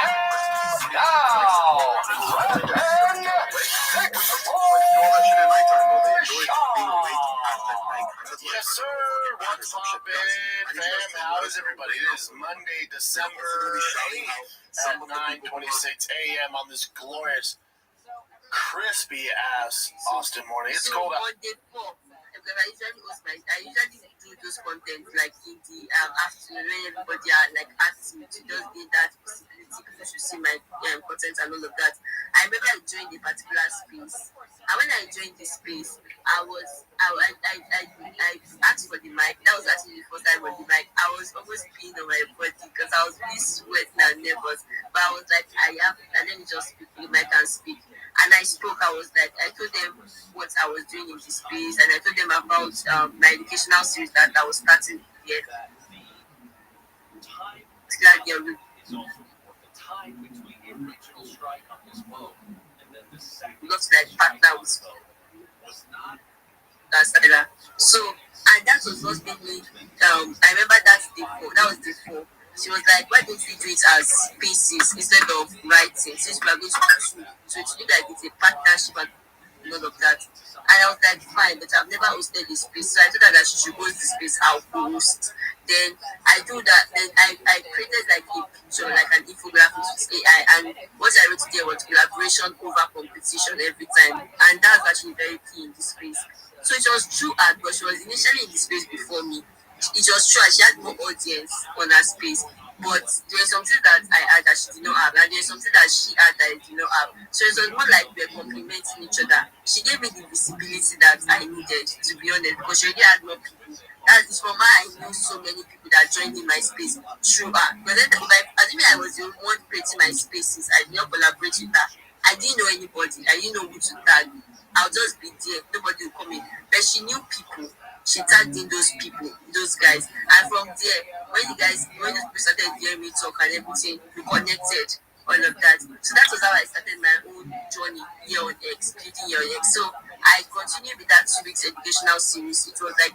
Yes, sir. What's poppin', fam? How is everybody? It is Monday, December 8th at 9:26 a.m. on this glorious, crispy ass Austin morning. It's cold out.
I usually do those content like in the afternoon when everybody are like asking to just get that possibility. People should see my content and all of that. I remember I joined a particular space, and when I joined the space, I asked for the mic. That was actually the first time on the mic. I was almost peeing on my body because I was really sweating and nervous. But I was like, let me just speak the mic and speak. And I spoke. I was like, I told them what I was doing in this space, and I told them about my educational series that I was starting here. Looks like partner with so, and that was what made me. I remember that was the 4. She was like, why don't we do it as spaces instead of writing? Since we are going to do so, it's like it's a partnership and all of that. And I was like, fine, but I've never hosted this space. So I told her that she should host the space, I'll host. Then I do that. Then I created like a picture, like an infographic with AI. And what I wrote there was collaboration over competition every time. And that's actually very key in this space. So it was true art, but she was initially in the space before me. It was true, she had more audience on her space. But there were something that I had that she did not have, and there was something that she had that I did not have. So it was more like we were complementing each other. She gave me the visibility that I needed, to be honest, because she already had more people. That is from her I knew so many people that joined in my space through her. But then assuming I was the one creating my spaces, I did not collaborate with her. I didn't know anybody, I didn't know who to tag. I'll just be there, nobody will come in. But she knew people. She tagged in those people, those guys. And from there, when those people started hearing me talk and everything, we connected, all of that. So that was how I started my own journey here on X, building here on X. So I continued with that 2 weeks educational series. It was like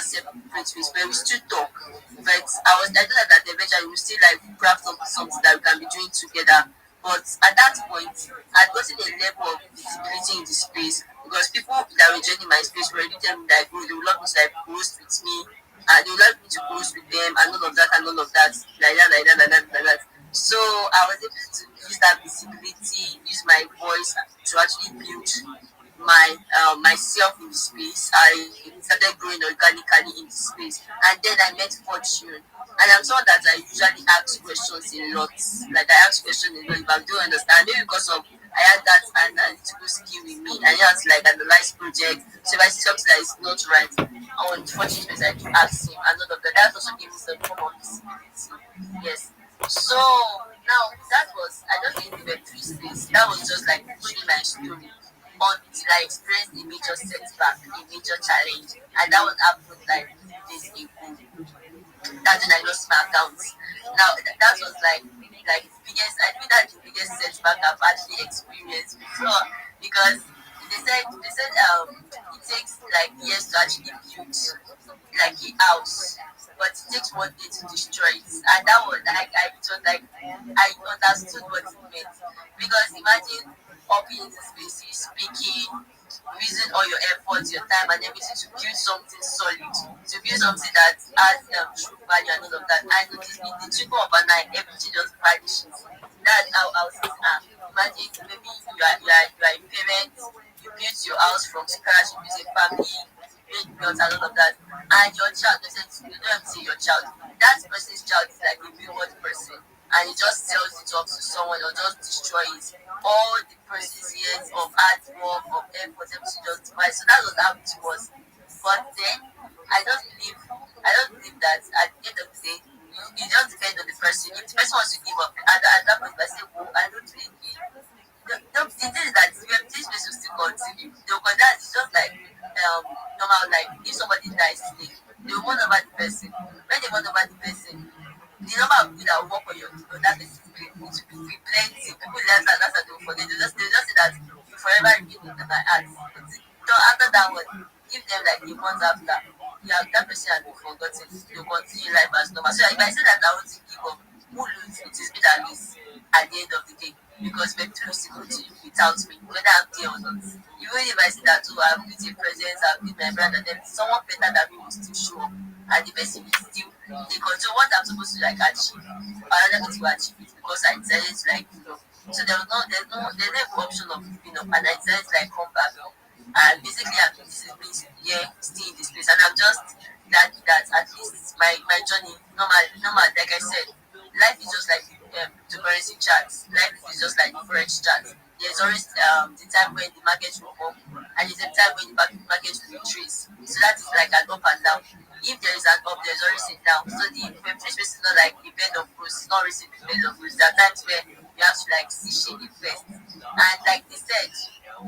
separate ways, but we still talk. But I know that eventually we still like craft up something that we can be doing together. But at that point, I'd gotten a level of visibility in the space because people that were joining my space were already telling me that they would love me to like post with me, and they would love me to post with them, and all of that, like that. So I was able to use that visibility, use my voice to actually build myself in the space. I started growing organically in the space, and then I met Fortune. And I'm someone that I usually ask questions a lot. Like I ask questions a lot if I don't understand. Maybe because of I had that analytical skill in me. I had to like analyze project. So if I see something that is not right, unfortunately I do ask him and all of that. That also gives me some form of visibility. Yes. So now that was I don't think the Web3 space. That was just like literally my story until I experienced a major setback, a major challenge, and that was happened like 2 days ago. That's when I lost my account. Now that was like the biggest. I think that's the biggest setback I've actually experienced before because they said it takes like years to actually build like a house, but it takes 1 day to destroy it. And that was like I it was like I understood what it meant because imagine upping into spaces, speaking, using all your efforts, your time, and everything to build something solid, to build something that has true value and all of that. And it is in the twinkle of an eye, everything just vanishes. That's how houses are. Imagine maybe you are a parent, you built your house from scratch, you built a family, made bills and all of that, and your child doesn't you don't have to say your child. That person's child is like a real person and he just sells it off to someone or just destroys all the person's years of hard work, of effort, everything just divides. So that was how it was. But then I don't believe that at the end of the day it just depends on the person. If the person wants to give up at that point I say, well, I don't really the thing is that this place will still continue. Because that's just like normal like if somebody dies today, they will mourn over the person. When they mourn over the person, the number of people that will work on that person's grave it will be plenty. People that's what they will forget. They just say that you forever remain in my heart. So after that one, give them like a month after, yeah, that person has been forgotten. They will continue life as normal. So if I say that I want to give up, who lose? It is me that lose at the end of the day. Because Web3 will still continue without me, whether I'm there or not. Even if I say that too, I've built a presence, I've built my brand, and then someone better than me will still show up, and the person will still they control what I'm supposed to like achieve. I'm not going to achieve it because I decided to like give up. So there's no option of giving up, and I decided to like come back. And basically, this is me here, still in this place, and I'm just that at least my journey, normal, like I said, life is just like cryptocurrency charts. Life is just like forex charts. There's always the time when the market will up, and there's the time when the market will retrace. So that is like an up and down. If there is an up, there's always a down. So the Web3 space is not like a bed of roses. It's not always a bed of roses. There are times where you have to like see shady first. And like they said,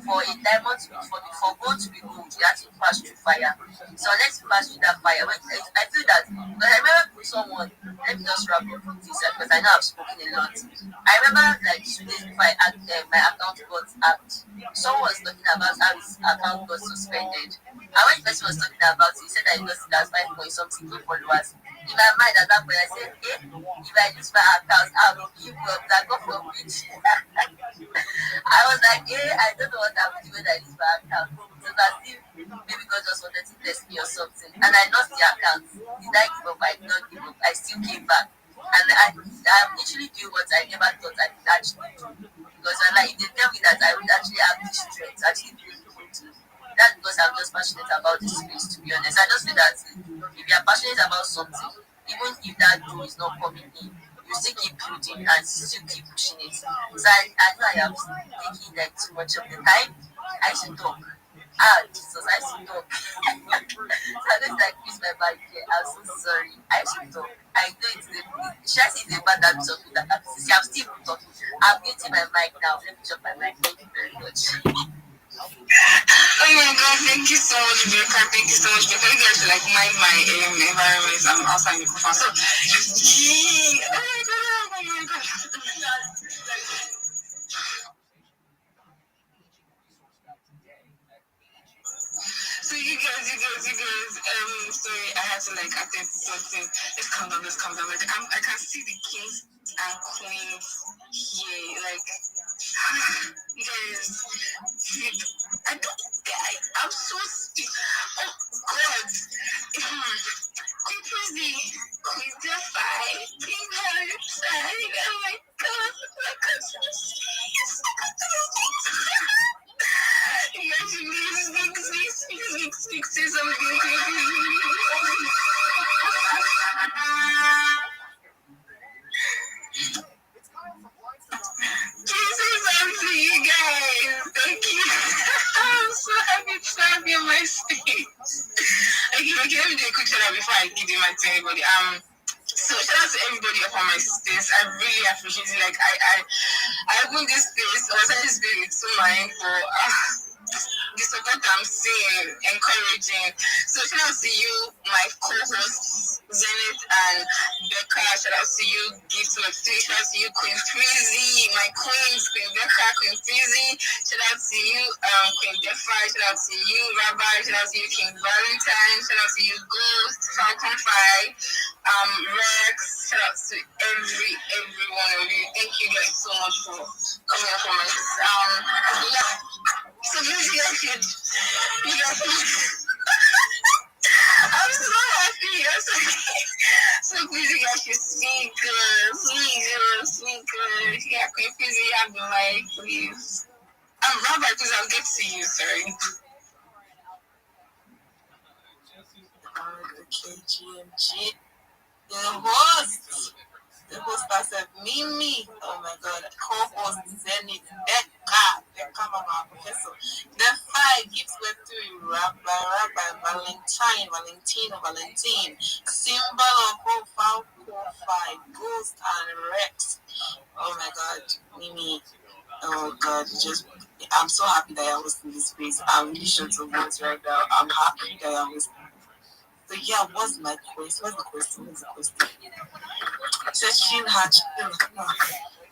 for a diamond to be for gold to be gold, you have to pass through fire. So let's pass through that fire. I feel that because I remember someone. Let me just wrap up with this because I know I've spoken a lot. I remember like 2 days before my account got hacked. Someone was talking about how his account got suspended. And when the person was talking about it, he said that he lost it as 5 point something K followers. In my mind at that point, I said, if I use my account, I will give up. That God forbid. I was like, I don't know what happened when I use my account. So that still, maybe God just wanted to test me or something. And I lost the account. Did I give up? I did not give up. I still came back. And I'm literally doing what I never thought I could actually do. Because if they tell me that I would actually have the strength to actually be able to do. That's because I'm just passionate about this space, to be honest. I just feel that if you are passionate about something, even if that door is not coming in, you still keep building and still keep pushing it. So I know I am taking like too much of the time. I should talk. Jesus, I should talk. So I just like use my mic here. I'm so sorry. I should talk. I know should I say it's a bad habit of me that I'm still talking. I'm getting my mic now. Let me drop my mic. Thank you very much.
Oh my god, thank you so much, Rebecca. Thank you so much. Before you guys like mind my environment, I'm outside the microphone. So, oh my god. So you guys, sorry, I had to like attend to something. Let's calm down. Like I can see the kings and queens here. Like you guys, I'm so sick. Oh God. Queen Prissy, Queen Defy, King Harry, oh my God, my goodness. You guys speak, say something. Please say something, you guys. I give it to anybody. So shout out to everybody upon my space. I really appreciate it. Like I opened this space. I was just doing it to mine for the support I'm seeing, encouraging. So shout out to you, my co-hosts Zenith and Becca. Shout out to you, Gift Web 3. Shout out to you, Queen Freezy, my queens, Queen Becca, Queen Freezy. Shout out to you, Queen Defa. Shout out to you, Rabbi. Shout out to you, King Valentine. Shout out to you, Ghost, Falcon 5, Rex. Shout out to every one of you. Thank you guys so much for coming up on my yeah. So basically, you guys, I'm so happy. I'm so happy. So please, you guys should sing good, sing good. Yeah, Queen Fizzy, have the mic, please. Rabbi, please, I'll get to you, sorry. Okay, GMG. The host herself, Mimi. Oh my God. Co-host Zenith, Becca, Mama, Professor. The 5 Gifts Web 3, Rabbi, Valentine, Symbol of 445, Ghost and Rex. Oh my God, Mimi. Oh God, I'm so happy that I was in this space. I'm really short of words right now. I'm happy that I was. So yeah, what's the question? Says chill her chill.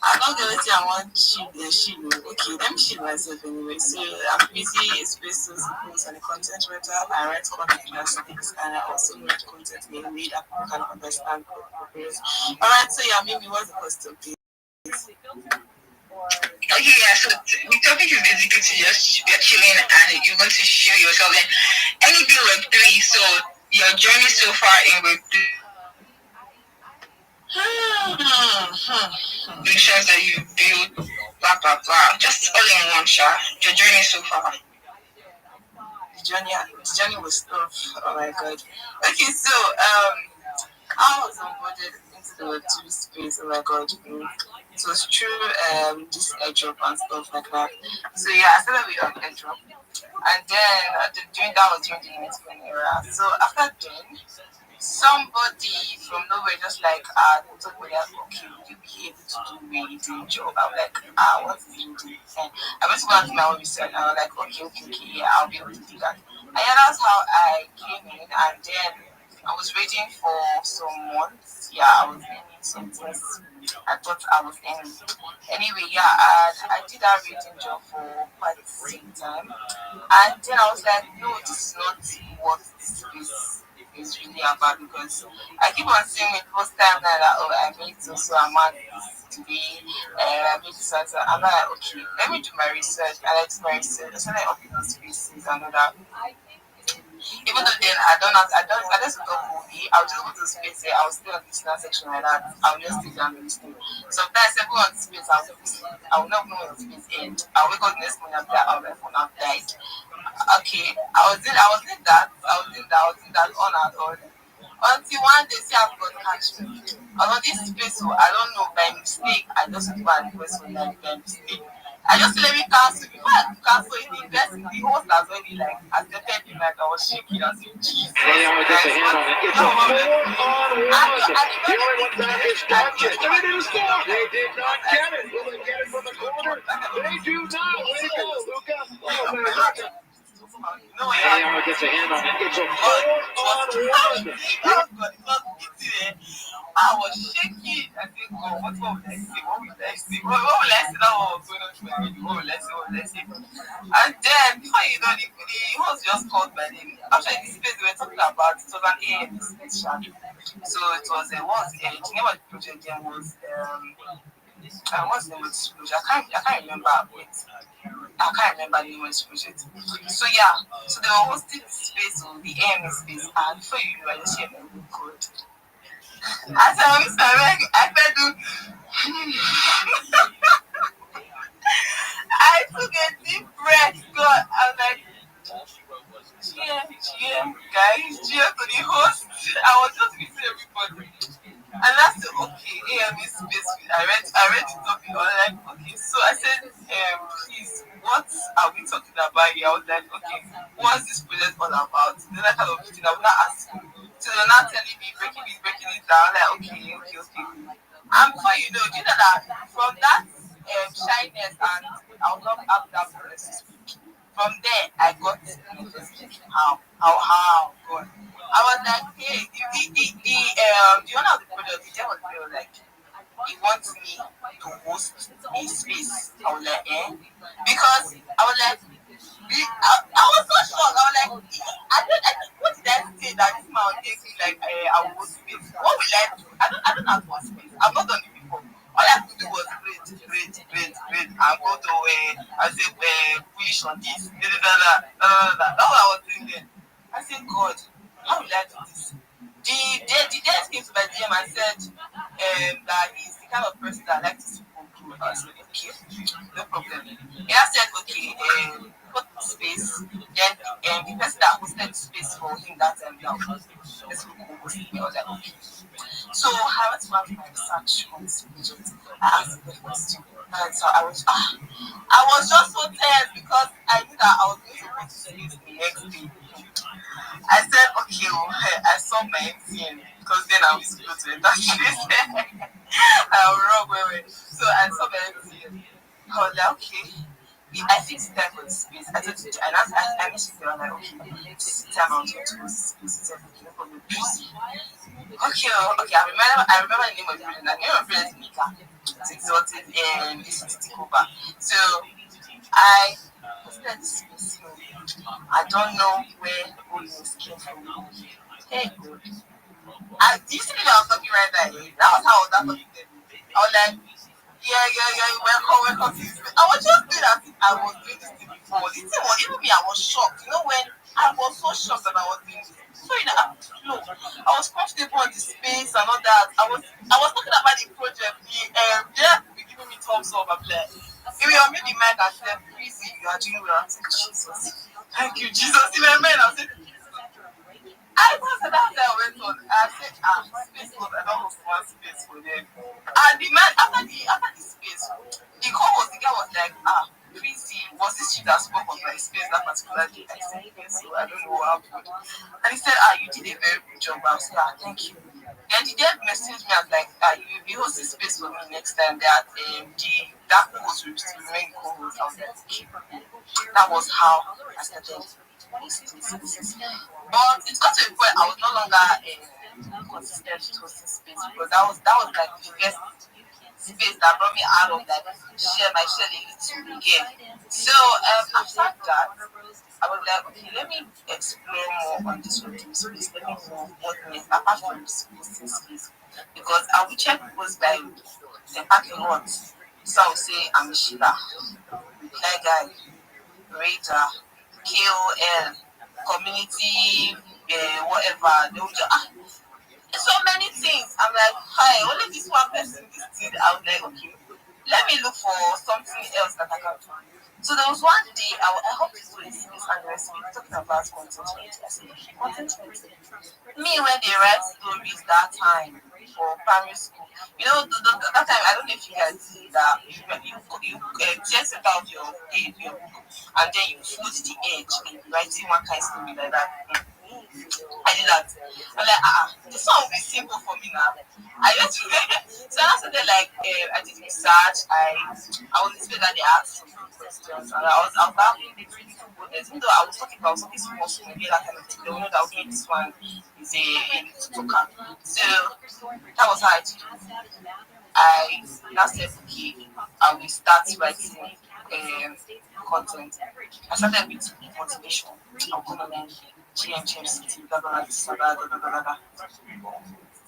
I don't get it. I want chill. Okay, let me chill myself anyway. So I'm busy spaces and the content writer. I write content classics and I also write content in a way that people can understand purpose. Alright, so yeah, maybe what's the question, please? Okay, yeah, so the topic is basically to just be chilling and you're going to show yourself in anything Web 3. So your journey so far in Web 3. The shows that you build, just all in one shot. Your journey so far. The journey was tough. Oh my God. Okay, so I was onboarded into the Web 2 space. Oh my God. It was through this airdrop and stuff like that. So yeah, I started with airdrop. And then during the Bitcoin era. So after then, somebody from nowhere just like told me that okay, would you be able to do a job? I'm like, what is it? And I went to go and do my own research and I was like, okay, yeah, I'll be able to do that. And yeah, that's how I came in and then I was waiting for some months. Yeah, I was in some things. I thought I was in. Anyway, yeah, I did that reading job for quite some time. And then I was like, no, this is not what this is really about because I keep on seeing it first time now that I made so amount today, I made this answer. I'm like, okay, let me do my research. I like to do my research. I started opening those spaces and all that. Even though then I just don't movie, I'll just go to the space there, I'll stay on the listener section like that, I'll just sit down and listen. Sometimes I go on the space, I will not know when the space ends. I'll wake up the next morning and be like, oh my phone have died. Okay, I was doing that on and on. Until one day, see, I've got catch me. I was on this space, so I don't know, by mistake, I just do my request for like by mistake. I just let me cancel. Before I cancel it, the host has already like accepted me, like I was shaking as if Jesus.
Hey, I'm gonna get the hand on it. It's a 4-on-1. The only one that is touching. They did not get it. Will they get it from the corner? They do not. Way to go, Luca. Oh, man, Luca. Hey, I'm gonna get the hand on it. It's a 4-on-1.
I was shaking. I think, oh, what will I say? What will I say? What will I say? Now, what will I say? And then, before you know, the host just called my name. Actually, this place we were talking about, it was an AM station. So it was, what was the name of the project then was, what's the name of this project? I can't remember. Wait. I can't remember the name of this project. So yeah, so they were hosting the space, so the AM space, and before you know, I just hear them code. I said, I said, I took a deep breath, God. I was like, GM, guys, GM to the host. I was just with everybody. And that's okay, AM space. I read the topic. I was like, okay. So I said, please, what are we talking about here? I was like, okay, what's this project all about? Then I kind of I would not ask him. So they're not telling me, breaking it down. Like, okay. And before you know that from that shyness and I would love have that process. From there, I got how God. I was like, hey, the owner of the product, the was like, he wants me to host a space. I was like, because I was like, I was so shocked. I was like, what did I say that this man will take me like I will host space? What will I do? I don't have one space. I've not done it before. All I could do was great, and go to I say bullish on this. That's what I was doing then. I said, God, how will I do this? The guy came to my DM and said that he's the kind of person that likes to see people grow. I said, okay, no problem. He I said, okay, put the space. Then the person that hosted the space for him that time, this will co-host me. I was like, okay. So I went to have my research on this project. I asked the question. And so I was just so tense because I knew that I was going to go to sleep the next day. I said, okay, I saw my MTN because then I was going to enter space. I was wrong, so I saw my MTN. I was like, okay. I fixed time for the space. I told you, and I messaged them. I'm like, okay, this time I'm going to go to space. He said, okay, no problem. Okay. I remember the name of the building. The name of the building is Mika. It's exalted in City Copa. So I posted the space. I don't know where all this came from. Hey, good. Do you see me? I was talking right there. That was how I was talking to them. I was like, yeah, welcome to this place. I was just doing as if I was doing this thing before. This thing was, even me, I was shocked. When I was so shocked that I was doing this. So I was comfortable in the space and all that. I was talking about the project. Be giving me thumbs up. I'm like, if you are the mic and said, please, you are doing well. Jesus. Thank you, Jesus. In my mind, I said, I was that I went on. I said, space was I don't have one space for them. And the man after the space, the guy was like, Chrissy, was this you that spoke on my space that particular day? I said, yes, so I don't know what happened. And he said, you did a very good job. I was like, thank you. Then the guy messaged me and like, you will be hosting space for me next time that that host will remain co-host. I was like, okay. That was how I started. But it got to a point I was no longer consistent to hosting space because that was like the first space that brought me out of like share my little again. So after that, I was like, okay, let me explore more on this hosting space. Let me know what next apart from hosting space because I will check people's bio, the parking lot. So I will say I'm a Sheila, Fly Guy, Raider, KOL, community, whatever. They will just, so many things. I'm like, hi, only this one person, this thing. I was like, okay, let me look for something else that I can do. So there was one day, I hope to do this and the recipe talking about content writing. I said, content writing. Me, when they write stories that time for primary school, that time, I don't know if you guys see that you just set out your page, your book, and then you float the edge and writing one kind of story like that. I did that. I'm like, this one will be simple for me now. I used to so I started like I did research. I was expecting that they asked some questions, and I was asking the even though I was talking about something small, maybe that kind of thing. They will know that okay, this one is a talker. So that was how I did it. I now said, okay, I will start writing content. I started with motivation. I'm going to learn GMCT, blah, blah, blah, blah, blah, blah, blah.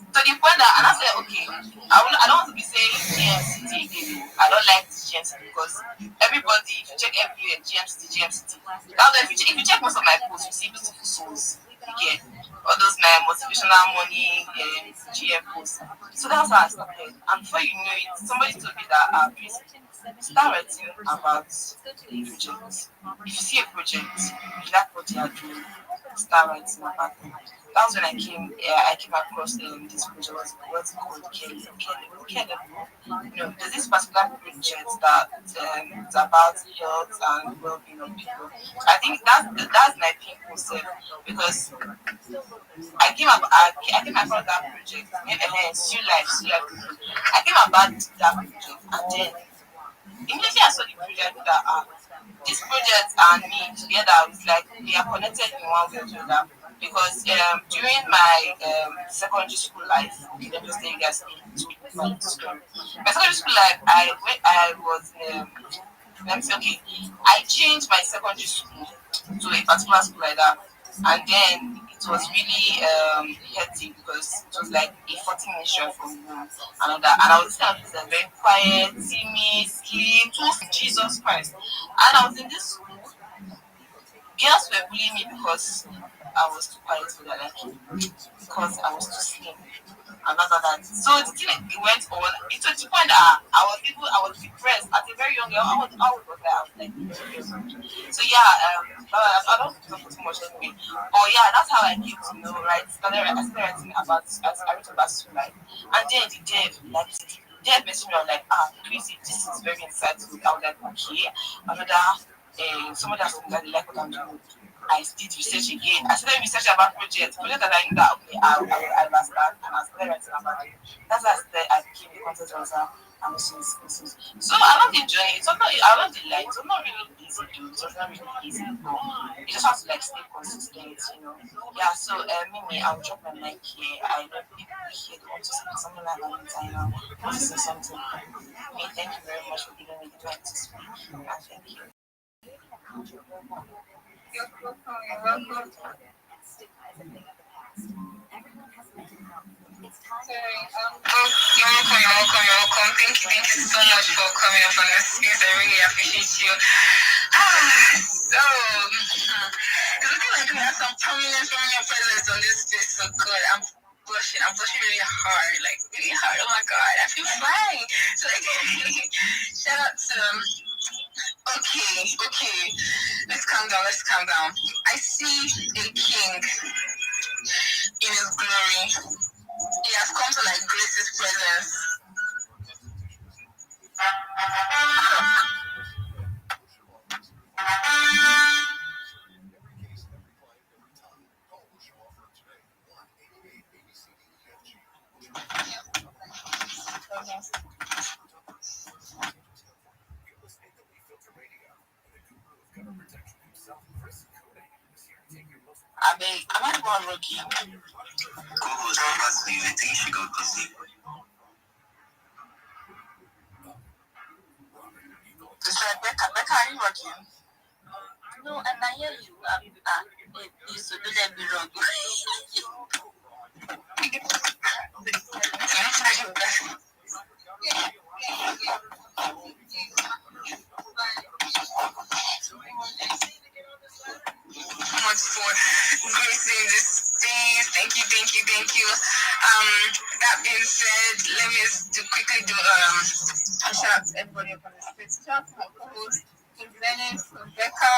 To the point that, and I said, okay, I don't want to be saying GMCT again. I don't like this GMCT because everybody, if you check everywhere, GMCT. Now, if you check most of my posts, you see beautiful souls. Again, all those my motivational money, GM posts. So that's how I started. And before you know it, somebody told me that, please start writing about projects. If you see a project, you like what you are doing, start writing about them. That was when I came across this project. What's it called? Kelly. There's this particular project that it's about health and well-being of people. I think that's my people self, because I came across that project. Still life. I came about that project, and then immediately I saw the project that this project and me together, it's like we are connected in one way or the other. Because during my secondary school life, okay, let me just tell you guys my story. My secondary school life, I was let me say, okay, I changed my secondary school to a particular school like that, and then it was really hectic because it was like a 14-minute drive from home and all that. And I was kind of very quiet, timid, skinny, Jesus Christ. And I was in this school. Girls were bullying me because I was too quiet for their liking, because I was too slim. And that. So the thing went on. It was the point that I was depressed at a very young age. I was like 2 years old. So yeah, I don't talk too much anyway. But yeah, that's how I came to know, right? I started writing about school life. And then the dev liked it. Dev messaged me, I was like, crazy, this is very insightful. I was like, okay, somebody else that they like what I'm doing. I did research again. I started researching about projects that I knew that okay, I understand, and I started writing about it. That's why I became a content writer and also. So I love the journey. I love the light. It's not really easy, dude. It's not really easy. But you just have to like stay consistent, Yeah. So Mimi, I'll drop my mic here. I know people here want to say something like that later. Want to say something. Mimi, thank you very much for giving me the time to speak. And thank you.
You're welcome. You're welcome. Thank you so much for coming up on this space. I really appreciate you. So it's looking like we have some prominent presence on this space. So good. I'm blushing really hard, Oh my god, I feel fine. So shout out to okay. Let's calm down. I see a king in his glory. He has come to like grace his presence.
Am I the one rookie?
Co-host, you think you should go to sleep?
It's like Becca, are you working?
No, and I hear you. You should do that be wrong.
Much for gracing this space. Thank you. That being said, let me quickly do a shout out to everybody up on the space. Shout out to my co-host, to Venice, to Becca,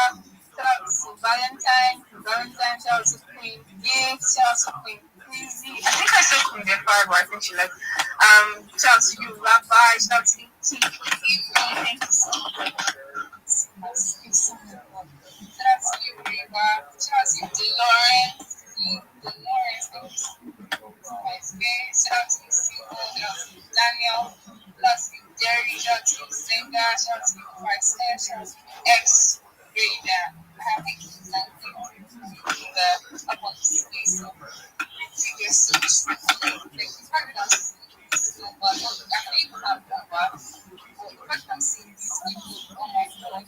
shout out to Valentine, shout out to Queen Gift, shout out to Queen Queasy. I think I said Queen Defa, but I think she like shout out to you, Rabbi, shout out to you, T. Thank you so much. Shout out to you, Reba. Shout out to you, Dolores. Shout out to you, Simone, Daniel. Plus you, Derry. Shout out to you, Singer. Shout out to you, Christ. Shout out to you, X. Raider. I have a key in the up on the space. So, thank you so much. Thank you. I don't even have that one. But the fact I'm seeing these people, oh my God.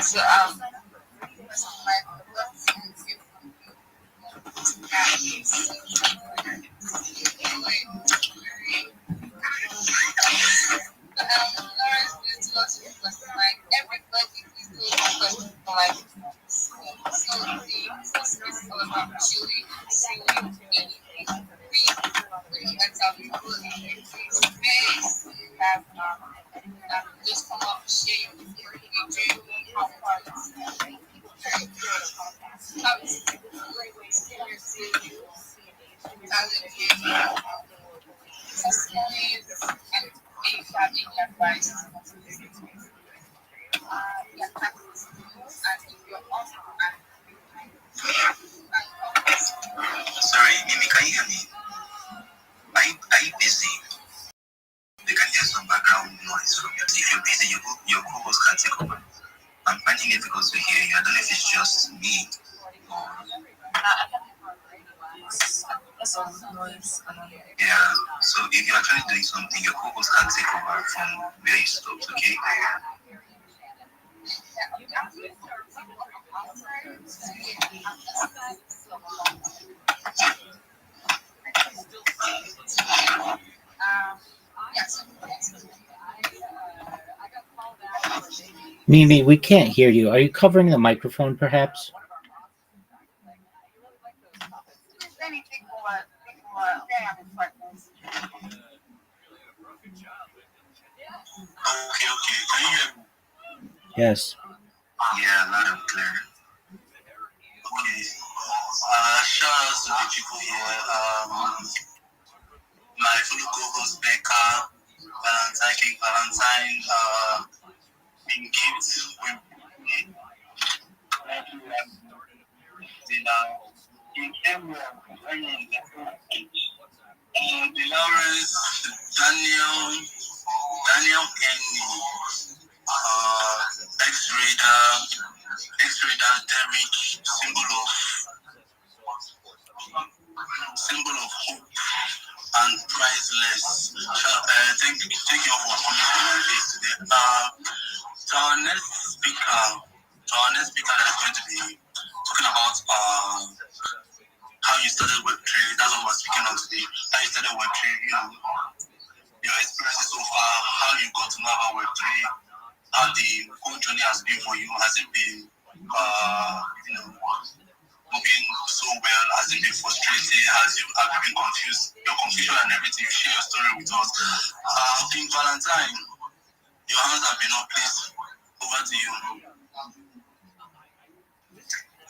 So everybody is doing like so
Just come up and share your dream how far you
Sorry, Mimi, can you hear me? Are you busy? They can hear some background noise from you. If you're busy, your co-host can take over. I'm finding it difficult to hear you. I don't know if it's just me or... Yeah, so if you're actually doing something, your co-host can take over from where you stopped, okay?
Mimi, we can't hear you. Are you covering the microphone, perhaps?
Okay. Can you hear me?
Yes.
Yeah, loud and clear. Okay. Shout out to the people here. My fellow co-host Becca, Valentine, being gifts with Dolores, Daniel Kenny, X-Raider, Derek, symbol of hope and priceless. Thank you all for coming to my place today. To our next speaker that is going to be talking about how you started Web3. That's what we're speaking of today. How you started Web3, your experiences so far, how you got to know about Web3, how the whole journey has been for you. Has it been, moving so well? Has it been frustrating? Have you been confused? Your confusion and everything. You share your story with us. King Valentine, your hands have been up, please. Over to you.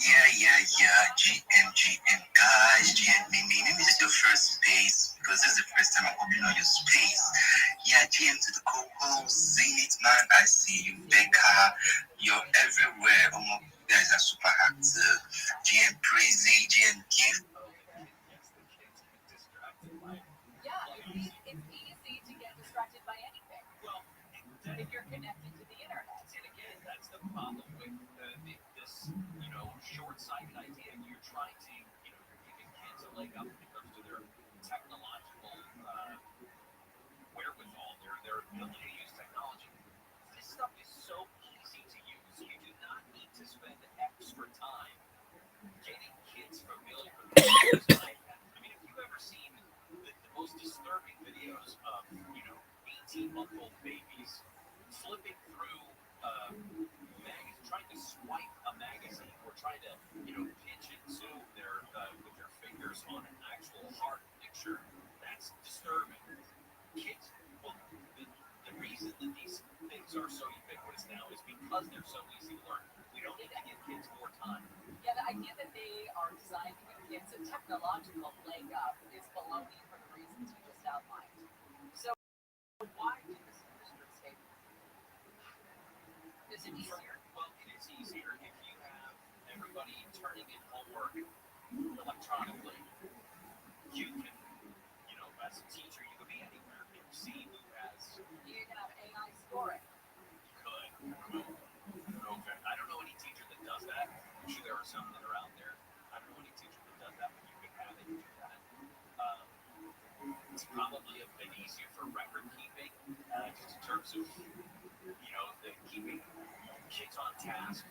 Yeah. GM, guys. GM, Mimi, this is your first space because this is the first time I'm opening on your space. Yeah, GM to the co-host, Zenith man, I see you, Becca. You're everywhere. You guys are super active. GM crazy, GM gift.
It's easy to get distracted by anything. Well, if you're connected to the internet. And again, that's the problem with this, short-sighted idea. You're trying to, you're giving kids a leg up when it comes to their technological wherewithal, their ability to use technology. This stuff is so easy to use. You do not need to spend extra time getting kids familiar with the iPad. I mean, if you've ever seen the most disturbing videos of, 18-month-old babies flipping through trying to swipe a magazine or trying to, pinch and zoom with their fingers on an actual hard picture, that's disturbing. Kids, the reason that these things are so ubiquitous now is because they're so easy to learn. We don't need to give kids more time. Yeah, the idea that they are designed to give kids a technological leg up is baloney for the reasons you just outlined. So why do this industry stay? Is it easier? Well, it is easier if you have everybody turning in homework electronically. You can, as a teacher, you could be anywhere and see who has. You can have AI scoring. Could. Okay. I don't know any teacher that does that. I'm sure there are some that are out there. I don't know any teacher that does that, but you could have it do that. It's probably a bit easier for record keeping, just in terms of, the keeping kids on task.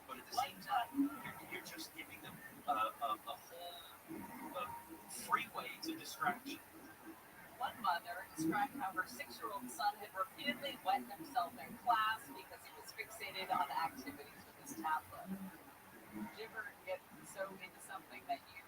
But at the same time, you're just giving them a whole freeway to distraction. One mother described how her 6-year-old son had repeatedly wet himself in class because he was fixated on activities with his tablet. Did you ever get so into something that you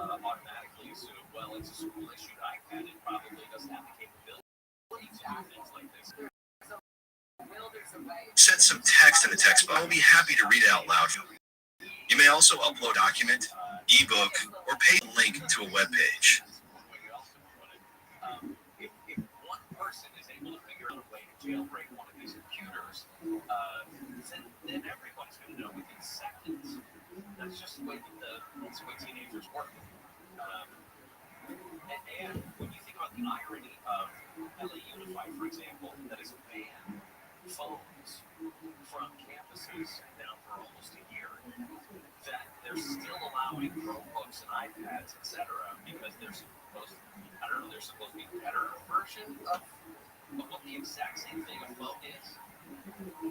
automatically assume, well, it's a school-issued iPad. It probably doesn't have the capability to do things like this.
Set some text in the text box. I'll be happy to read it out loud. You may also upload a document, ebook, or paste a link to a web page.
If one person is able to figure out a way to jailbreak one of these computers, then everybody's going to know within seconds. That's just the way teenagers work. And when you think about the irony of LA Unified, for example, that has banned phones from campuses now for almost a year, that they're still allowing Chromebooks and iPads, etc., because they're supposed to be better version of what the exact same thing a phone is.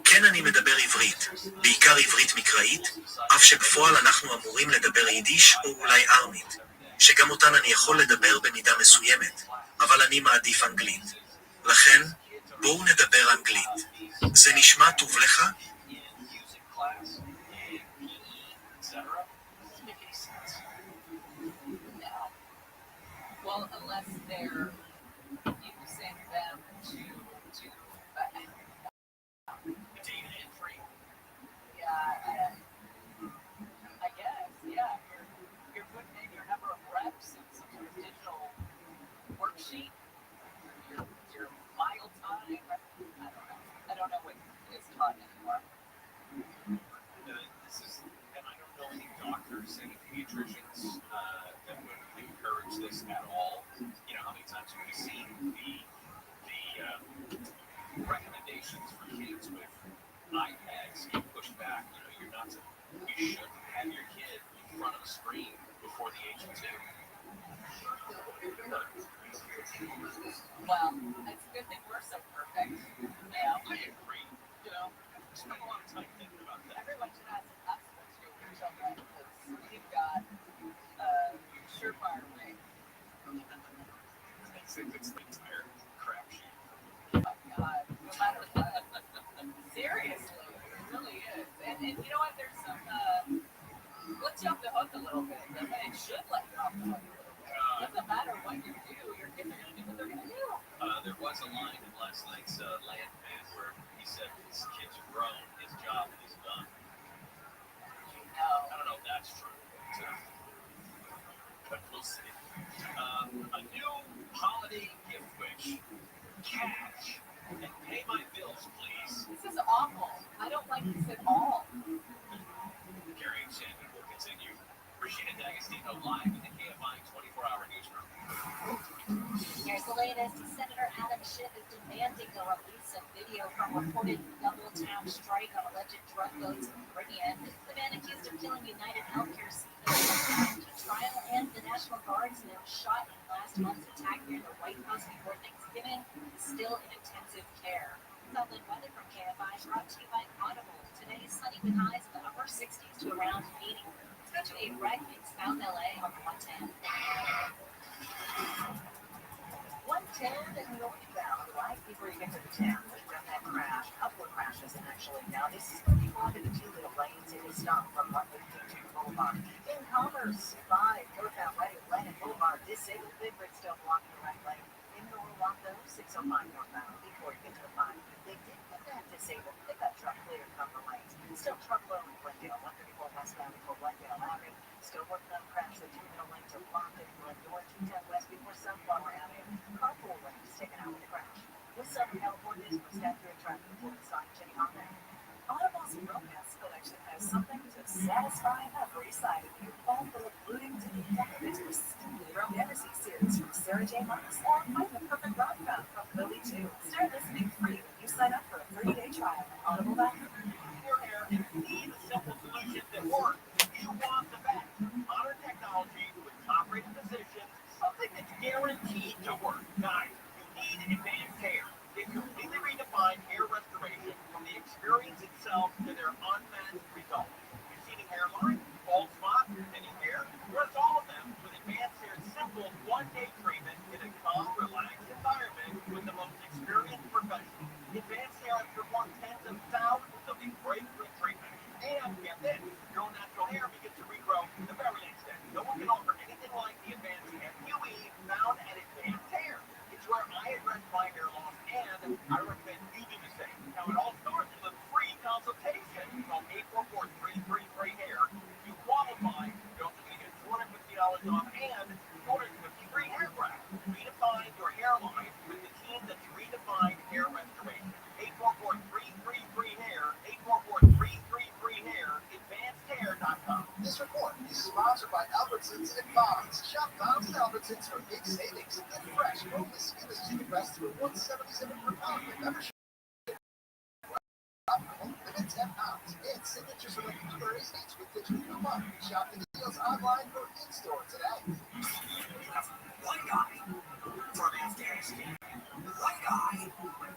כן, אני מדבר עברית, בעיקר עברית מקראית, אף שבפועל אנחנו אמורים לדבר יידיש או אולי ארמית, שגם אותן אני יכול לדבר במידה מסוימת, אבל אני מעדיף אנגלית. לכן, בואו נדבר אנגלית. זה נשמע טוב לך?
Well, unless they're using them to
data entry.
Yeah, I guess, yeah. You're putting in your number of reps in some sort of digital worksheet. Your mile time. I don't know what is taught anymore.
And I don't know any doctors, any pediatricians that would encourage this at all. You know, how many times have we seen the recommendations for kids with iPads get pushed back? You know, you shouldn't have your kid in front of a screen before the age of 2.
Well, it's a good thing we're so perfect. Yeah,
I agree. You know, I spend a lot of time thinking about that.
Everyone should have some husbands to your children because we've got surefire way.
It's the entire crap sheet.
Oh my God, no matter what. Seriously, it really is. And you know what? There's some lets you off the hook a little bit. It should let you off the hook a little bit. It doesn't matter what you do. Your kids are going to do what they're going to do.
There was a line in last night's Landman where he said his kids are grown, his job is done. I don't know if that's true, but we'll see. A new holiday gift wish. Cash. And pay my bills, please.
This is awful. I don't like this at all.
Gary and Shannon will continue. Rashida D'Agostino live in the KFI 24-hour newsroom.
Here's the latest. Senator Adam Schiff is demanding the release of video from reported double-town strike on alleged drug loads in Meridian. The man accused of killing United Healthcare CEO to trial, and the National Guardsman shot in last month's attack near the White House before Thanksgiving is still in intensive care. Southland weather from KFI brought to you by Audible. Today is sunny with highs in the upper 60s to around 80. Let's go to a wreck in South LA on 110. 110 is northbound, right before you get to the town. There's been that crash, a couple of crashes actually. Now this is going to be one of the 2 little lanes. It is stopped from 152 Boulevard. In Commerce, 5 northbound right at Lennon Boulevard. Disabled Bigford still blocking the right lane. In Norwalk, 605 northbound before you get to the 5. They did get that disabled pickup truck cleared from the lanes. Still truckload in Glendale, 134 westbound before Glendale Avenue. Still working on crash. The 2 middle lanes are blocked in Glendale, 210 west before Sunflower Avenue. Carpool lanes taken out with the crash. With Southern California, we're staffed through traffic for the sign Jenny Honda. Audible's romance collection has something to satisfy every side of you. All full of brooding to the business. Romantic series from Sarah J. Maas, or find the perfect rom-com from Lily 2. Start listening free when you sign up for a 30-day trial at audible.com.
Your hair, if you need a simple solution that works, you want the best. Modern technology with top-rated precision, something that's guaranteed to work. Guys, you need advanced hair. They completely redefine hair restoration from the experience itself to their unmatched results. Receding hairline, bald spots, thinning hair, rest all of them with advanced hair's simple one-day treatment in a calm, relaxed environment with the most experienced professionals. Advanced hair has performed tens of thousands of these breakthrough treatments. And get this, your natural hair begins to regrow the very next day. No one can offer anything like And for a free hair wrap, redefine your hairline with the team that's redefined hair restoration. 844-333-HAIR, 844-333-HAIR, advancedhair.com. This report is sponsored by Albertsons and Vons. Shop Vons and Albertsons for big savings. Get fresh, boneless, skinless chicken breasts for $177 per pound. With membership. Within 10 pounds. And signature selected jewelry each with digital coupon. Shop the deals online or in-store today. You have one guy from Afghanistan. One guy.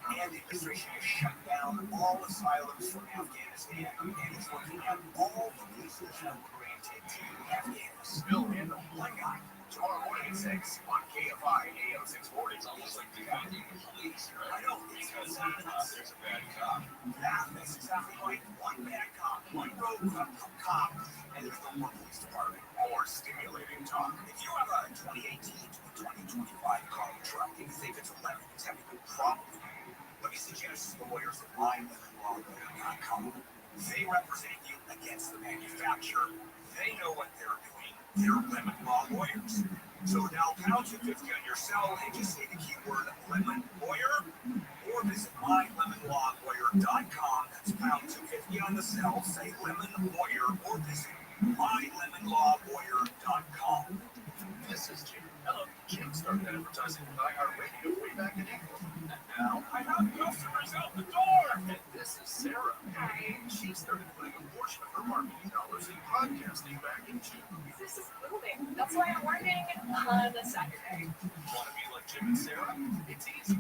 And the administration has shut down all asylums from Afghanistan and is looking at all the visas that were granted to Afghans. Still in one guy. Tomorrow morning at 6 on KFI AM 640. It's almost like the police. I know. It's because there's a bad cop. That's exactly right. One bad cop. One road cop. And there's no more police department. More stimulating talk. If you have a 2018 to 2025 car truck and you think it's 11, it's having a good problem. Let me suggest the lawyers at MyLemonLawLawyer.com. They represent you against the manufacturer. They know what they're doing. They're lemon law lawyers. So dial pound 250 on your cell and just say the keyword lemon lawyer, or visit MyLemonLawLawyer.com. That's pound 250 on the cell. Say lemon lawyer, or visit MyLemonLawLawyer.com. This is Jim. Hello. Jim started advertising with iHeartRadio way back in April. And now I have customers out the door. And this is Sarah. Hi. She started putting a portion of her marketing dollars in podcasting back in June.
This is booming. That's why I'm working on a Saturday.
Want to be like Jim and Sarah? It's easy.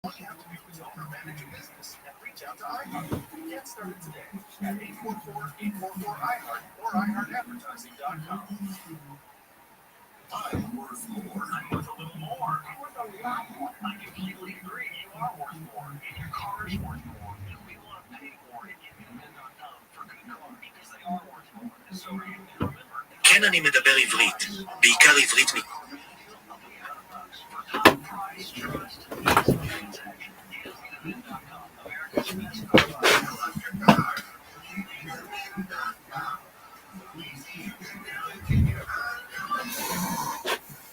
All you have to do is own or manage a business and reach out to iHeart. Get started today at 844-844-iHeart or iHeartAdvertising.com. I'm worth more. I'm worth a little more. I'm worth a lot more. I completely agree. You are worth more. And your car is worth more. And we want to pay more at GiveMeAMend.com for good cars because they are worth more. So remember.
כן, אני מדבר עברית. בעיקר עברית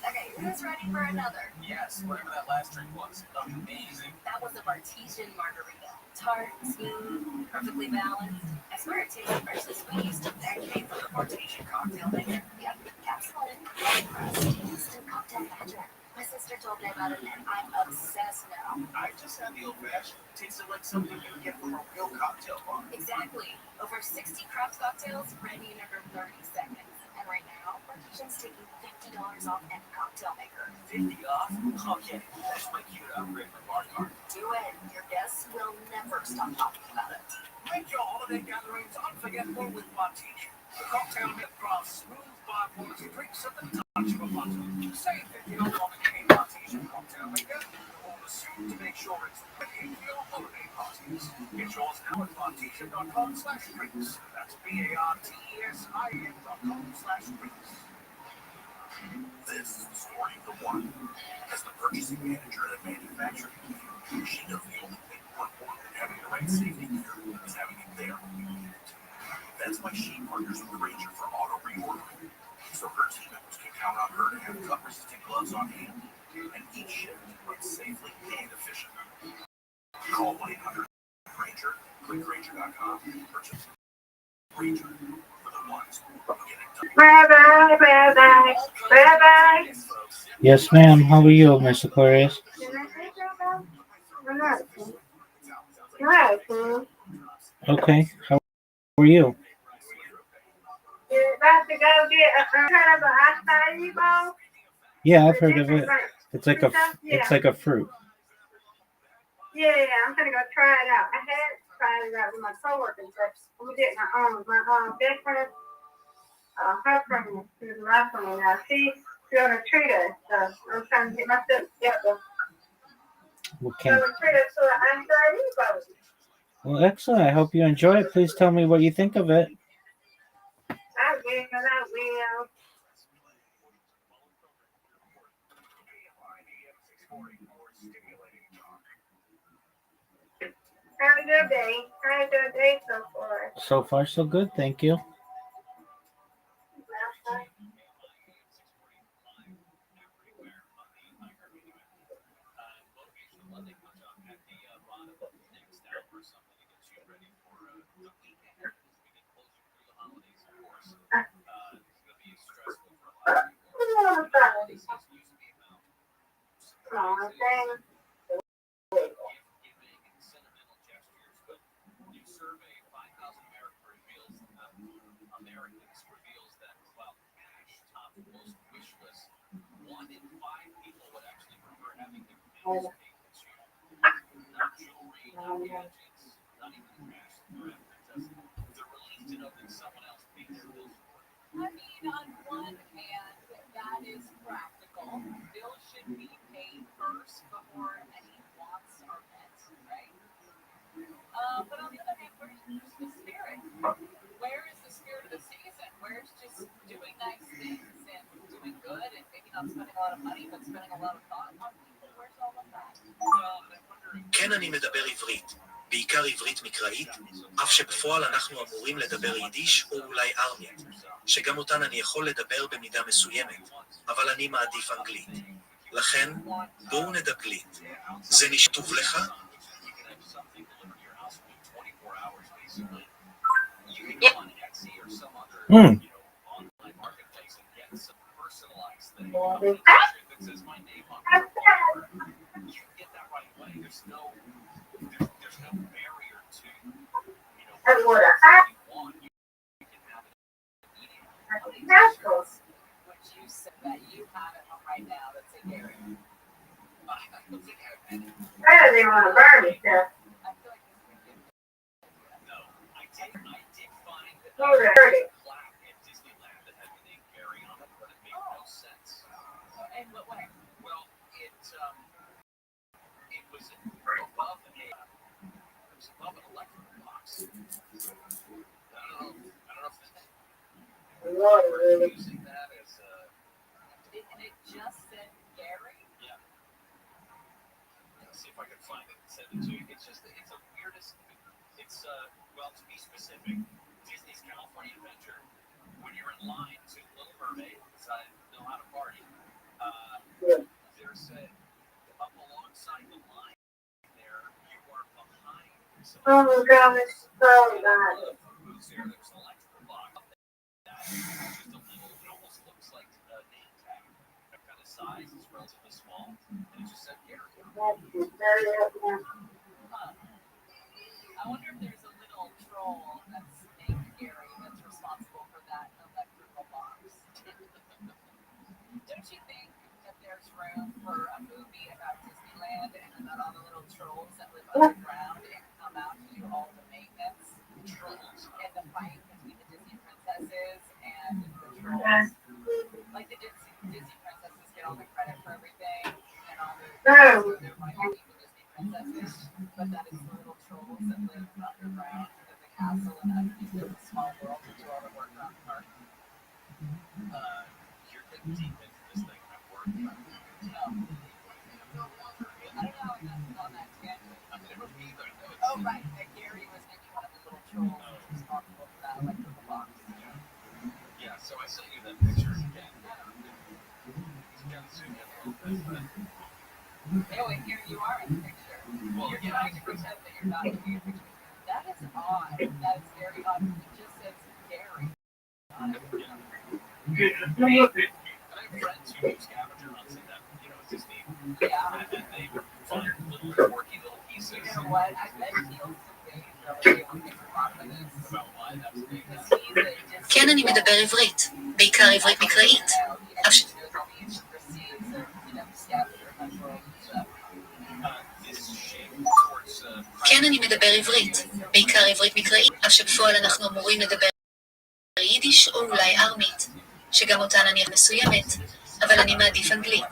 Okay, who's ready for another?
Yes, whatever that last drink was. Amazing.
That was a Bartesian margarita. Tart, smooth, perfectly balanced. I swear it tastes freshly squeezed. That came from the Bartesian cocktail maker. Yep, capsulated, pressed, instant cocktail magic. My sister told me about it and I'm obsessed now.
I just had the old-fashioned. Tasted like something you get from a real cocktail bar.
Exactly. Over 60 craft cocktails ready in under 30 seconds. And right now, Bartesian's taking $50 off any cocktail maker.
50 off? Okay, that's my cue to upgrade my bar card.
Do it. Your guests will never stop talking about it.
Make your holiday gatherings unforgettable with Bartesian. The cocktail made from smooth bar-forms drinks at the touch of a button. Save $50 on any Bartesian cocktail maker. Order soon to make sure it's ready for your holiday parties. Get yours now at Bartesian.com/drinks. That's BARTESIAN.com/drinks. This is the story of the one. As the purchasing manager at a manufacturing plant, she knows the only thing more important than having the right safety gear is having it there when you need it. That's why she partners with Ranger for auto reordering, so her team members can count on her to have cut-resistant gloves on hand, and each shift runs safely and efficiently. Call 1-800-RANGER, click Ranger.com, purchase Ranger for the ones who get it done.
Bye-bye.
Yes, ma'am. How are you, Miss Aquarius? Okay. How are you?
You're about to go get heard of an acai bowl?
Yeah, I've heard of it. It's like a fruit.
Yeah, I'm gonna go try it out. I had tried it out with my coworkers, but I'm getting my best friend, her friend, who's my friend now. She's gonna treat us, so I'm trying to get myself together.
Okay.
So treat us to an acai bowl.
Well, excellent. I hope you enjoy it. Please tell me what you think of it.
I will. Have a good day. How's your day so far?
So far, so good. Thank you.
I mean, on one hand, that is practical. Bills should be paid first before any wants are met, right? But on the other hand, where's the spirit? Where is the spirit of the season? Where's just doing nice things and doing good and maybe not spending a lot of money, but spending a lot of thought on people? Where's all of that?
כן, אני מדבר עברית, בעיקר עברית מקראית, אף שבפועל אנחנו אמורים לדבר יידיש או אולי ארמית, שגם אותן אני יכול לדבר במידה מסוימת, אבל אני מעדיף אנגלית. לכן, בואו נדגלית. זה נשטוב לך?
What you said that you have it right now that's a Gary.
They want to burn me, Steph. Oh, they're hurting.
In what way?
Well, it was above an electrical box. I don't know if using that as a.
And it just said Gary?
Yeah. Let's see if I can find it and send it to you. It's just, it's a weirdest. It's well, to be specific, Disney's California Adventure. When you're in line to Little Mermaid, because I know how to party. There's up alongside the line there, you are behind.
Oh my God, it's so bad.
There's an electrical box. Just a little, it almost looks like a name tag. That kind of size, it's relatively small, and it just said Gary.
I wonder if there's a little troll that's named Gary that's responsible for that electrical box. Don't you think that there's room for a movie about Disneyland and about all the little trolls that live underground and come out to do all the maintenance and the fight between the Disney princesses and the trolls? Like the Disney princesses get all the credit for everything and all the they're fighting the Disney princesses, but that is the little trolls that live underground in the castle and underneath the small world to do all the work around the park.
You're getting deep into this thing, and I'm worried about it.
No. I don't know how we got on that tangent. I don't either. Oh, right. That Gary was maybe one of the little trolls responsible for that electrical box.
Yeah, so I sent you that picture again. You gotta zoom in a little bit, but.
Oh, and here you are in the picture. Well, you're trying to pretend that you're not looking at the picture. That is odd. That is very odd. It just says Gary on it.
I have friends who use scavenger hunts and that, Disney.
Yeah.
And then they find little quirky little pieces.
You know what? I bet he'll really think about this.
About why that's the
Because he's a Disney.
כן, אני מדבר עברית, בעיקר עברית מקראית. כן, אני מדבר עברית, בעיקר עברית מקראית, אף שבפועל אנחנו אמורים לדבר יידיש או אולי ארמית, שגם אותן אני מסוימת, אבל אני מעדיף אנגלית.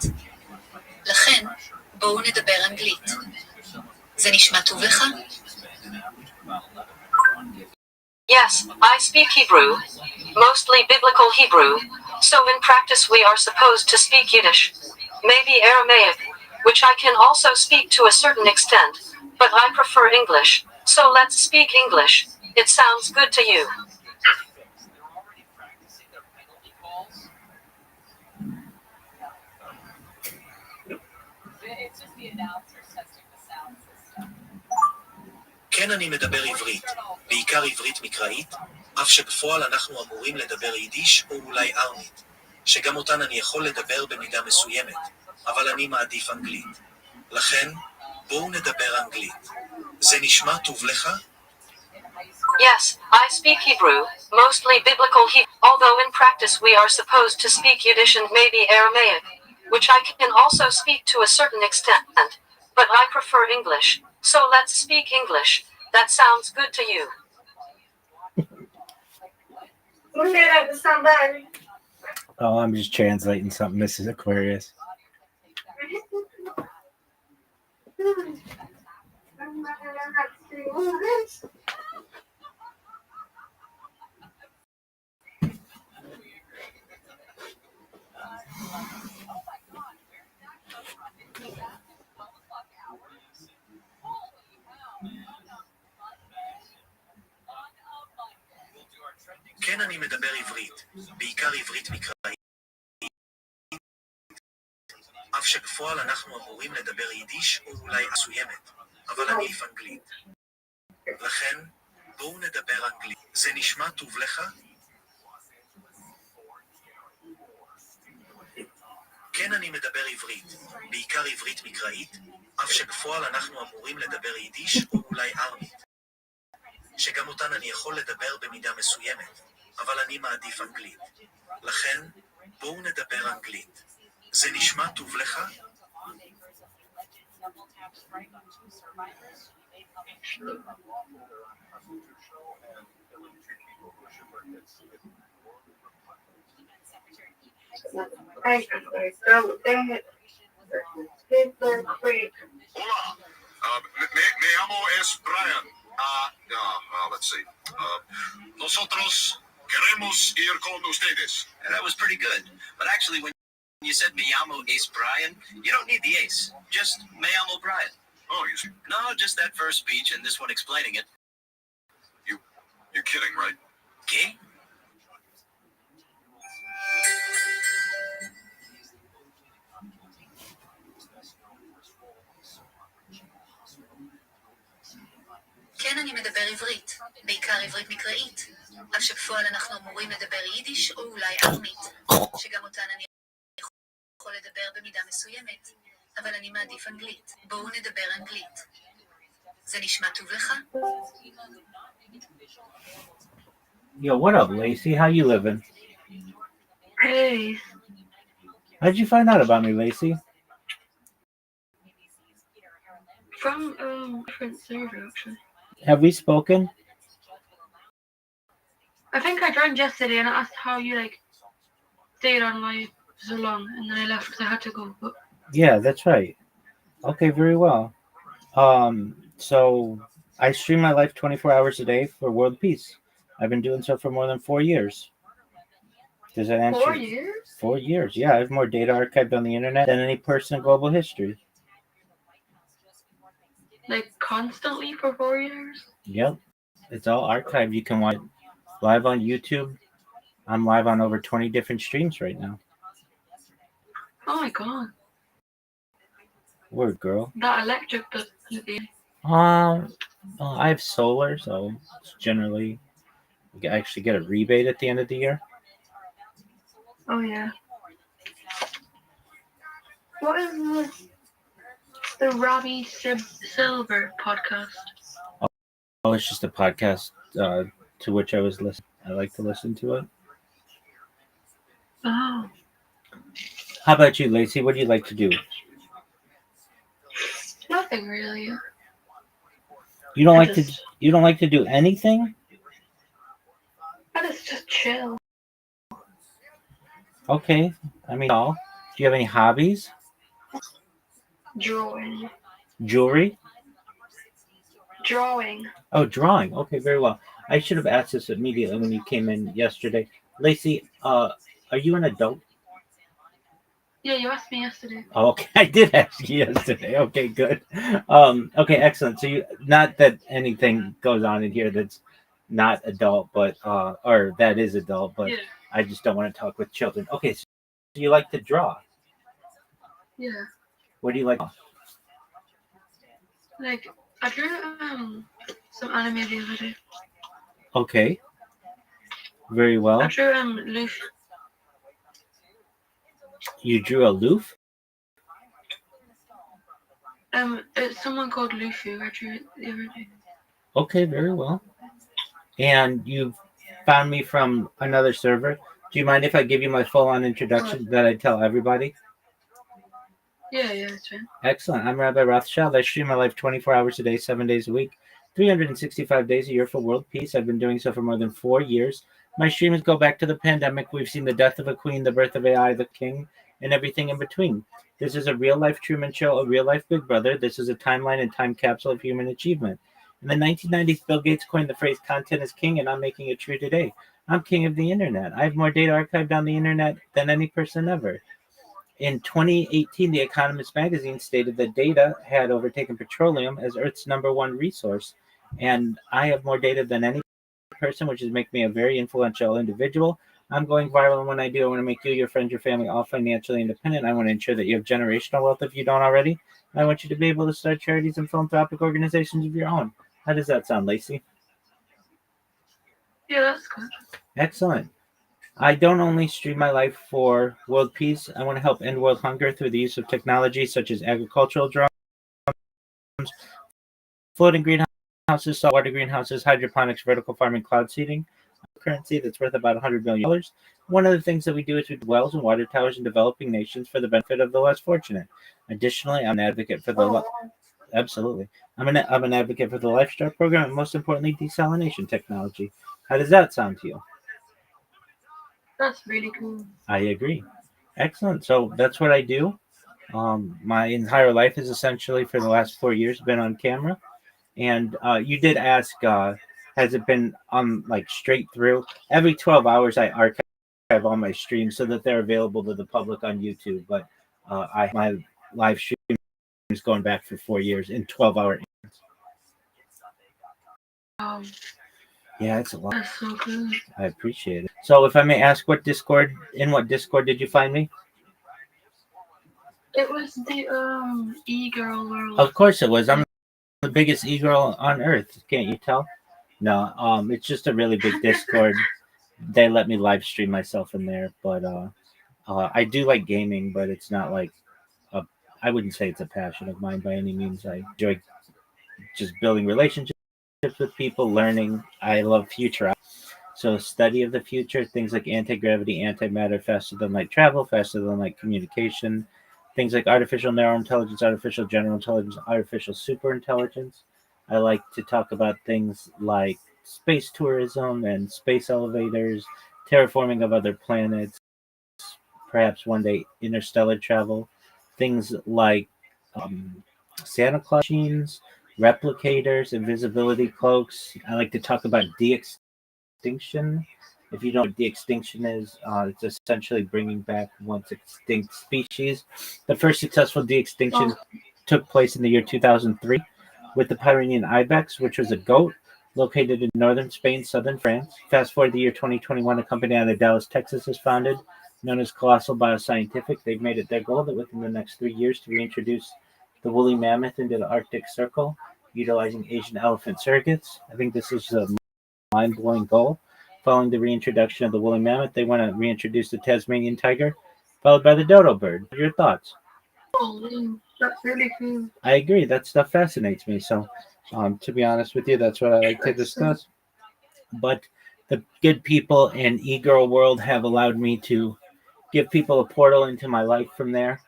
לכן, בואו נדבר אנגלית. זה נשמע טוב לך?
Yes, I speak Hebrew, mostly biblical Hebrew, so in practice we are supposed to speak Yiddish, maybe Aramaic, which I can also speak to a certain extent, but I prefer English, so let's speak English. It sounds good to you.
It's just the announcers testing the sound system.
כן, אני מדבר עברית, בעיקר עברית מקראית, אף שבפועל אנחנו אמורים לדבר יידיש או אולי ארמית,
שגם אותן אני יכול לדבר במידה מסוימת, אבל אני מעדיף אנגלית. לכן, בואו נדבר אנגלית. זה נשמע טוב לך?
Yes, I speak Hebrew, mostly biblical Hebrew, although in practice we are supposed to speak Yiddish and maybe Aramaic, which I can also speak to a certain extent, but I prefer English, so let's speak English. That sounds good to you.
Look at it to somebody.
Oh, I'm just translating something, Mrs. Aquarius.
כן, אני מדבר עברית, בעיקר עברית מקראית. אף שבפועל אנחנו אמורים לדבר יידיש או אולי מסוימת, אבל אני מעדיף אנגלית. לכן, בואו נדבר אנגלית. זה נשמע טוב לך? כן, אני מדבר עברית, בעיקר עברית מקראית, אף שבפועל אנחנו אמורים לדבר יידיש או אולי ארמית. שגם אותן אני יכול לדבר במידה מסוימת, אבל אני מעדיף אנגלית. לכן, בואו נדבר אנגלית. זה נשמע טוב לך?
Me llamo es Brian. Let's see. Nosotros queremos ir con ustedes.
That was pretty good, but actually when you said me llamo Ace Brian, you don't need the ace. Just me llamo Brian.
Oh, you see.
No, just that first speech and this one explaining it.
You're kidding, right?
Okay?
כן, אני מדבר עברית, בעיקר עברית מקראית, אף שבפועל אנחנו אמורים לדבר יידיש או אולי ארמית, שגם אותן אני יכול לדבר במידה מסוימת, אבל אני מעדיף אנגלית. בואו נדבר אנגלית. זה נשמע טוב לך?
Yo, what up, Lacey? How you living?
Hey.
How'd you find out about me, Lacey?
From different server actually.
Have we spoken?
I think I joined yesterday and I asked how you stayed on live so long and then I left because I had to go. But
Yeah, that's right. Okay, very well. So I stream my life 24 hours a day for world peace. I've been doing so for more than 4 years. Does that answer?
4 years?
4 years, yeah. I have more data archived on the internet than any person in global history.
Constantly for 4 years?
Yep. It's all archived. You can watch it live on YouTube. I'm live on over 20 different streams right now.
Oh my god.
Word, girl.
That electric bill.
I have solar, so generally I actually get a rebate at the end of the year.
Oh yeah. What is the Robbie Silver podcast?
Oh, it's just a podcast to which I was listening. I like to listen to it.
Oh.
How about you, Lacey? What do you like to do?
Nothing really.
You don't like to do anything?
I just chill.
Okay. I mean, do you have any hobbies?
Drawing.
Jewelry?
Drawing.
Oh, drawing. Okay, very well. I should have asked this immediately when you came in yesterday. Lacey, are you an adult?
Yeah, you asked me yesterday.
Oh, okay, I did ask you yesterday. Okay, good. Okay, excellent. So not that anything goes on in here that's not adult, but or that is adult, but yeah. I just don't want to talk with children. Okay, so you like to draw?
Yeah.
What do you like?
I drew some anime the other day.
Okay. Very well.
I drew Luffy.
You drew a loof?
It's someone called Luffy. I drew it the other day.
Okay, very well. And you found me from another server. Do you mind if I give you my full-on introduction that I tell everybody?
Yeah, it's fine.
Excellent. I'm Rabbi Rothschild. I stream my life 24 hours a day, 7 days a week, 365 days a year for world peace. I've been doing so for more than 4 years. My streams go back to the pandemic. We've seen the death of a queen, the birth of AI, the king, and everything in between. This is a real-life Truman Show, a real-life Big Brother. This is a timeline and time capsule of human achievement. In the 1990s, Bill Gates coined the phrase content is king, and I'm making it true today. I'm king of the internet. I have more data archived on the internet than any person ever. In 2018, The Economist magazine stated that data had overtaken petroleum as Earth's #1 resource, and I have more data than any person, which is making me a very influential individual. I'm going viral, and when I do, I want to make you, your friends, your family all financially independent. I want to ensure that you have generational wealth if you don't already. I want you to be able to start charities and philanthropic organizations of your own. How does that sound, Lacey?
Yeah, that's good.
Excellent. I don't only stream my life for world peace. I want to help end world hunger through the use of technology such as agricultural drones, floating greenhouses, saltwater greenhouses, hydroponics, vertical farming, cloud seeding. Currency that's worth about $100 million. One of the things that we do is we do wells and water towers in developing nations for the benefit of the less fortunate. Additionally, I'm an advocate for the absolutely. I'm an advocate for the Lifestyle program and most importantly, desalination technology. How does that sound to you?
That's really cool.
I agree. Excellent. So that's what I do. My entire life is essentially for the last 4 years been on camera. And you did ask, has it been on like straight through? Every 12 hours, I archive all my streams so that they're available to the public on YouTube. But my live stream is going back for 4 years in 12-hour. Yeah, it's a lot.
That's so cool.
I appreciate it. So, if I may ask, what Discord did you find me?
It was the e-girl world.
Of course it was. I'm the biggest e-girl on earth. Can't you tell? No, it's just a really big Discord. They let me live stream myself in there, but I do like gaming, but it's not like I wouldn't say it's a passion of mine by any means. I enjoy just building relationships with people, learning. I love future. So study of the future, things like anti-gravity, antimatter, faster than light travel, faster than light communication, things like artificial narrow intelligence, artificial general intelligence, artificial superintelligence. I like to talk about things like space tourism and space elevators, terraforming of other planets, perhaps one day interstellar travel, things like Santa Claus machines, replicators, invisibility cloaks. I like to talk about de-extinction. If you know what de-extinction is, it's essentially bringing back once extinct species. The first successful de-extinction took place in the year 2003 with the Pyrenean ibex, which was a goat located in northern Spain, southern France. Fast forward to the year 2021, a company out of Dallas, Texas is founded, known as Colossal Bioscientific. They've made it their goal that within the next 3 years to reintroduce the woolly mammoth into the Arctic Circle, utilizing Asian elephant surrogates. I think this is a mind-blowing goal. Following the reintroduction of the woolly mammoth, they want to reintroduce the Tasmanian tiger, followed by the dodo bird. What are your thoughts?
Oh, that's really cool.
I agree. That stuff fascinates me. So, to be honest with you, that's what I like to discuss. But the good people in e-girl world have allowed me to give people a portal into my life from there.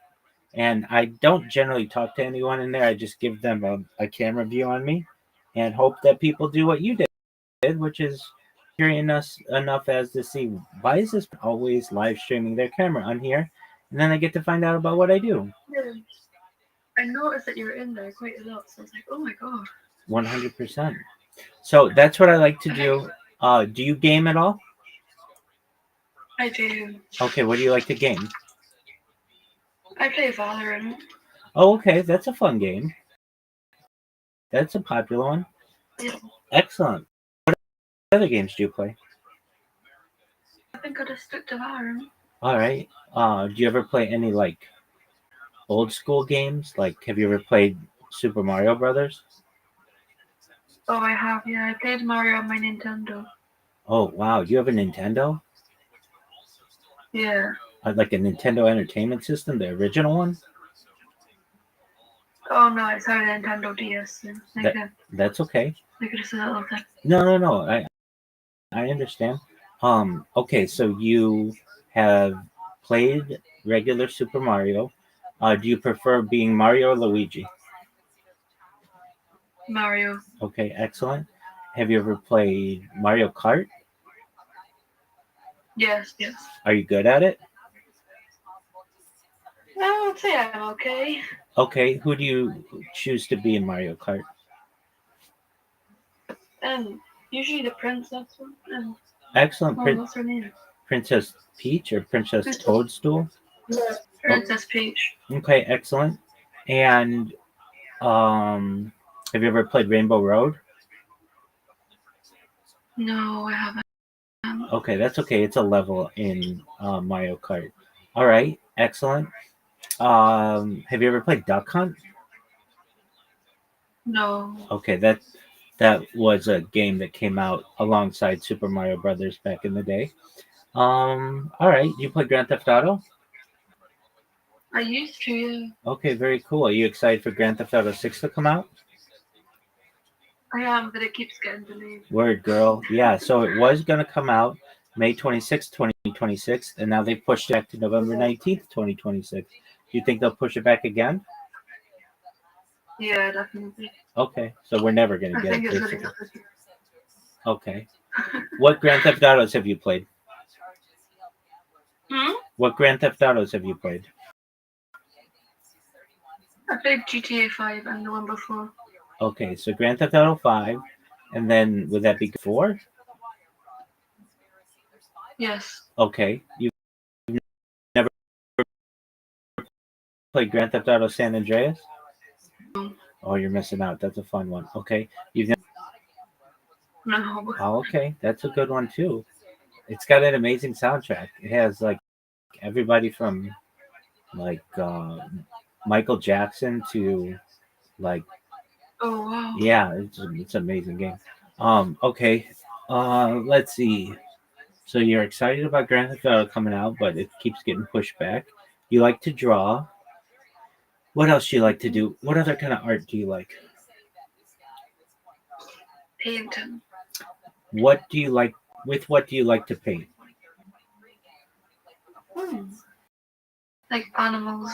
And I don't generally talk to anyone in there. I just give them a camera view on me and hope that people do what you did, which is curious enough as to see why is this always live streaming their camera on here, and then I get to find out about what I do.
Yeah. I noticed that you were in there quite a lot, so I was like, oh my god.
100%. So that's what I like to do. Do you game at all?
I do.
Okay, what do you like to game?
I play Valorant.
Oh, okay, that's a fun game. That's a popular one.
Yeah.
Excellent. What other games do you play?
I think I'll just stick to Valorant.
All right. Do you ever play any like old school games? Like, have you ever played Super Mario Brothers?
Oh, I have. Yeah, I played Mario on my Nintendo.
Oh, wow. You have a Nintendo?
Yeah.
Like a Nintendo Entertainment System, the original one?
Oh no, it's our Nintendo DS.
That's okay.
Like just a little thing.
No. I understand. Okay, so you have played regular Super Mario. Do you prefer being Mario or Luigi?
Mario.
Okay, excellent. Have you ever played Mario Kart?
Yes.
Are you good at it?
I would say I'm okay.
Okay, who do you choose to be in Mario Kart?
And usually the princess one. And
Excellent.
what's her name?
Princess Peach or Princess Toadstool?
Princess Peach.
Okay, excellent. And have you ever played Rainbow Road?
No, I haven't.
Okay, that's okay. It's a level in Mario Kart. All right, excellent. Have you ever played Duck Hunt?
No.
Okay, that was a game that came out alongside Super Mario Brothers back in the day. All right, you play Grand Theft Auto?
I used to, yeah.
Okay, very cool. Are you excited for Grand Theft Auto 6 to come out?
I am, but it keeps getting delayed.
Word, girl. Yeah, so it was going to come out May 26th, 2026, and now they pushed it back to November 19th, 2026. Do you think they'll push it back again?
Yeah, definitely.
Okay, so we're never going to get it,
it's
basically.
really good.
Okay. What Grand Theft Autos have you played? What Grand Theft Autos have you played?
I played GTA 5 and the one before.
Okay, so Grand Theft Auto 5, and then would that be 4?
Yes.
Okay, you've never played Grand Theft Auto San Andreas? Oh, you're missing out. That's a fun one. Okay, you've never...
No.
Oh, okay, that's a good one too. It's got an amazing soundtrack. It has like everybody from like Michael Jackson to like...
Oh wow.
Yeah, it's an amazing game. Okay, let's see. So you're excited about Grand Theft Auto coming out, but it keeps getting pushed back. You like to draw. What else do you like to do? What other kind of art do you like?
Painting.
What do you like? With what do you like to paint?
Like animals.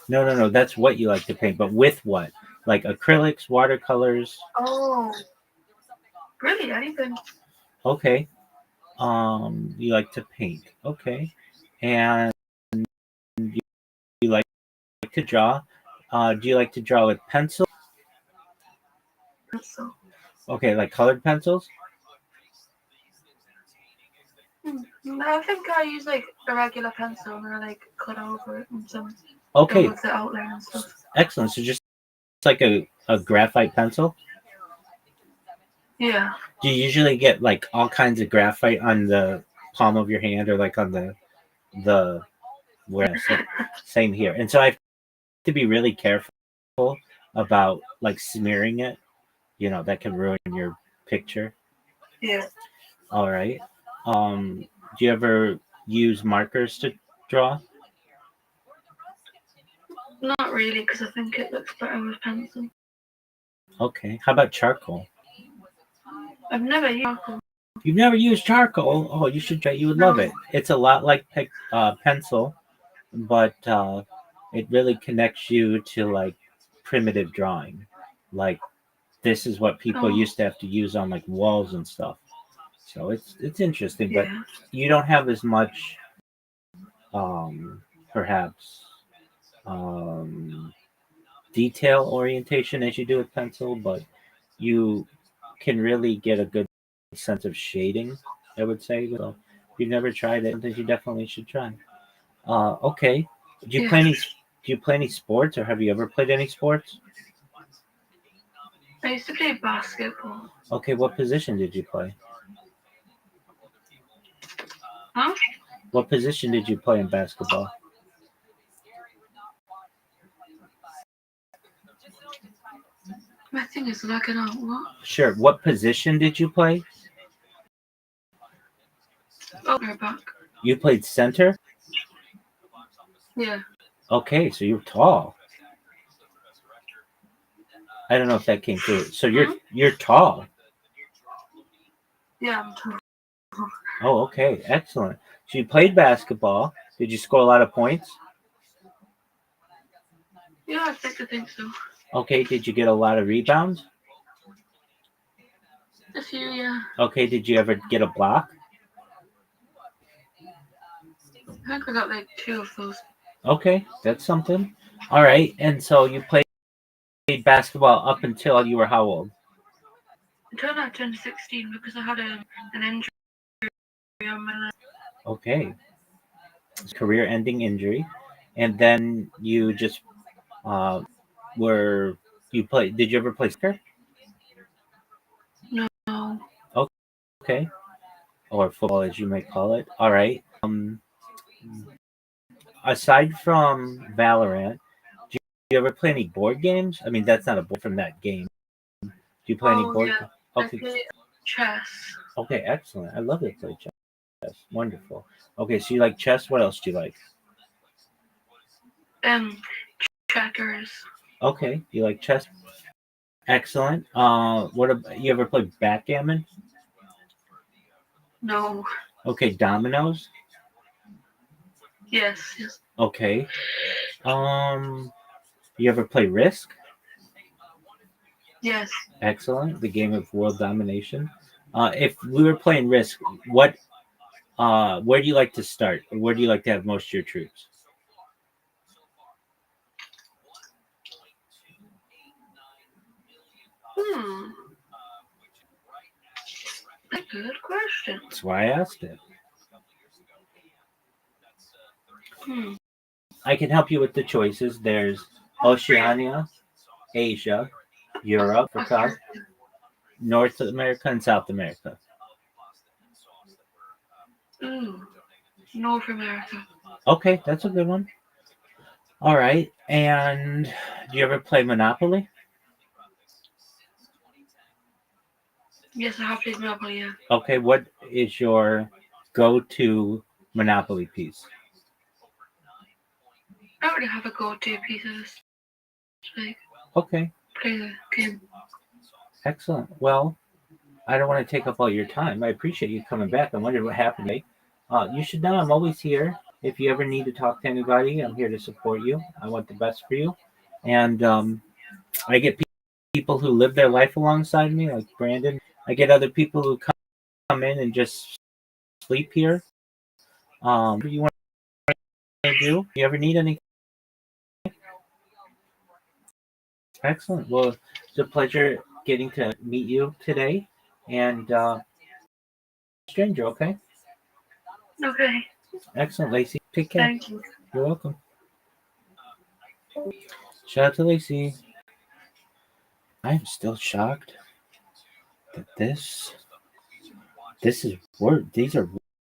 No. That's what you like to paint, but with what? Like acrylics, watercolors.
Oh. Really? Anything?
Okay. You like to paint. Okay. And you like to draw. Do you like to draw with pencil?
Pencil.
Okay, like colored pencils?
I think I use like a regular pencil and I like cut over it and some.
Okay.
With the outline and stuff.
Excellent. So just like a graphite pencil?
Yeah.
Do you usually get like all kinds of graphite on the palm of your hand or like on the where? Same here. And so I have to be really careful about like smearing it. You know, that can ruin your picture.
Yeah.
All right. Do you ever use markers to draw?
Not really, because I think it looks better with pencil.
Okay. How about charcoal?
I've never used charcoal.
You've never used charcoal? Oh, you should try. You would love it. It's a lot like pencil, but it really connects you to like primitive drawing. Like this is what people used to have to use on like walls and stuff. So it's interesting, but you don't have as much perhaps detail orientation as you do with pencil, but you can really get a good sense of shading, I would say. So if you've never tried it, then you definitely should try. Okay. Do you play any sports, or have you ever played any sports?
I used to play basketball.
Okay, what position did you play?
Huh?
What position did you play in basketball?
My thing is looking out. What?
Sure. What position did you play?
Oh, we're back.
You played center?
Yeah.
Okay, so you're tall. I don't know if that came through. So you're tall.
Yeah, I'm tall.
Oh, okay, excellent. So you played basketball. Did you score a lot of points?
Yeah, I think so.
Okay, did you get a lot of rebounds?
A few, yeah.
Okay, did you ever get a block?
I think I got like 2 of those.
Okay, that's something. All right, and so you played basketball up until you were how old?
Until I turned 16 because I had an injury on my leg.
Okay, career-ending injury, and then you just uh, were you play? Did you ever play soccer?
No.
Okay, or football, as you might call it. All right. Aside from Valorant, do you ever play any board games? I mean, that's not a board from that game. Do you play any board?
Yeah.
Okay.
I play chess.
Okay, excellent. I love to play chess. Wonderful. Okay, so you like chess. What else do you like?
Checkers.
Okay, you like chess. Excellent. What about you ever play backgammon?
No.
Okay, dominoes.
Yes.
Okay. You ever play Risk?
Yes.
Excellent. The game of world domination. If we were playing Risk, where do you like to start? Where do you like to have most of your troops?
That's a good question.
That's why I asked it. I can help you with the choices. There's Oceania, Asia, Europe, Africa, North America, and South America.
North America.
Okay, that's a good one. All right. And do you ever play Monopoly?
Yes, I have played Monopoly, yeah.
Okay, what is your go-to Monopoly piece?
I don't really have a go-to piece of this. Like,
Okay.
Play the game.
Excellent. Well, I don't want to take up all your time. I appreciate you coming back. I wondered what happened today. You should know I'm always here. If you ever need to talk to anybody, I'm here to support you. I want the best for you. And I get people who live their life alongside me, like Brandon. I get other people who come in and just sleep here. What do you want to do? You ever need anything? Excellent. Well, it's a pleasure getting to meet you today. And stranger, okay?
Okay.
Excellent, Lacey. Take care.
Thank you.
You're welcome. Shout out to Lacey. I'm still shocked that this is word. These are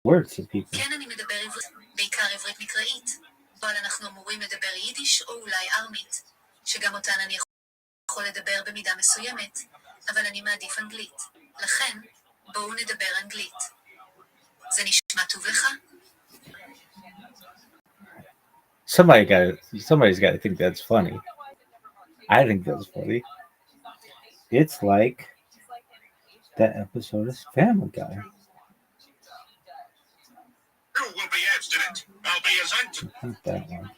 words of people.
כן, אני מדבר עברית, בעיקר עברית מקראית. אבל אנחנו אמורים לדבר יידיש או אולי ארמית, שגם אותן אני יכול לדבר במידה מסוימת, אבל אני מעדיף אנגלית. לכן, בואו נדבר אנגלית. זה נשמע טוב לך?
Somebody's got to think that's funny. I think that's funny. It's like that episode of Family Guy.
You will be abstinent. I'll be exempt.
Not that one.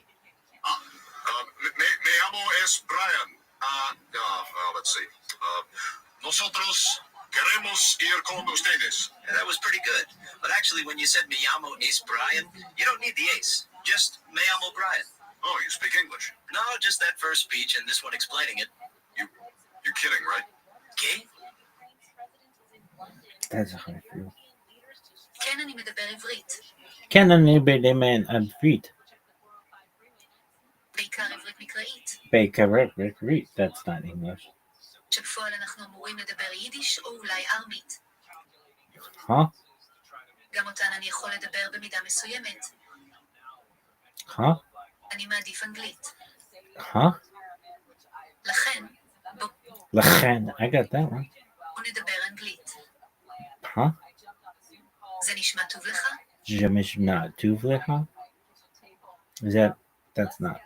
Me llamo es Brian. Let's see. Nosotros queremos ir con ustedes.
That was pretty good. But actually, when you said me llamo es Brian, you don't need the ace. Just me llamo Brian.
Oh, you speak English?
No, just that first speech and this one explaining it.
You're kidding, right?
Okay?
That's how I feel.
כן, אני מדבר עברית.
Can anybody man Greet?
בעיקר עברית מקראית.
Baker, that's not English.
שבפועל אנחנו אמורים לדבר יידיש או אולי ארמית.
Huh?
גם אותן אני יכול לדבר במידה מסוימת.
Huh?
אני מעדיף אנגלית.
Huh?
לכן,
Lachen. I got that one.
בואו נדבר אנגלית.
Huh?
זה נשמע טוב לך?
Is that That's not.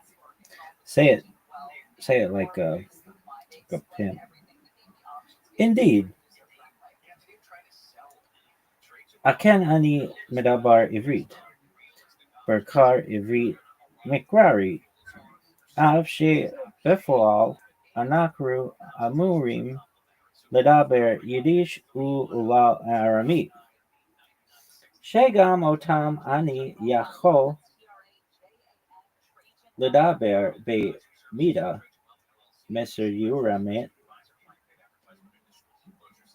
Say it. Say it like a pimp. Indeed. Aken ani medabar ivrit. Berkar ivrit mikrari. Av she befoal anakru amurim ledaber Yiddish ulal aramit. Shegam otam ani yachol ledaber be mida meser yuramit.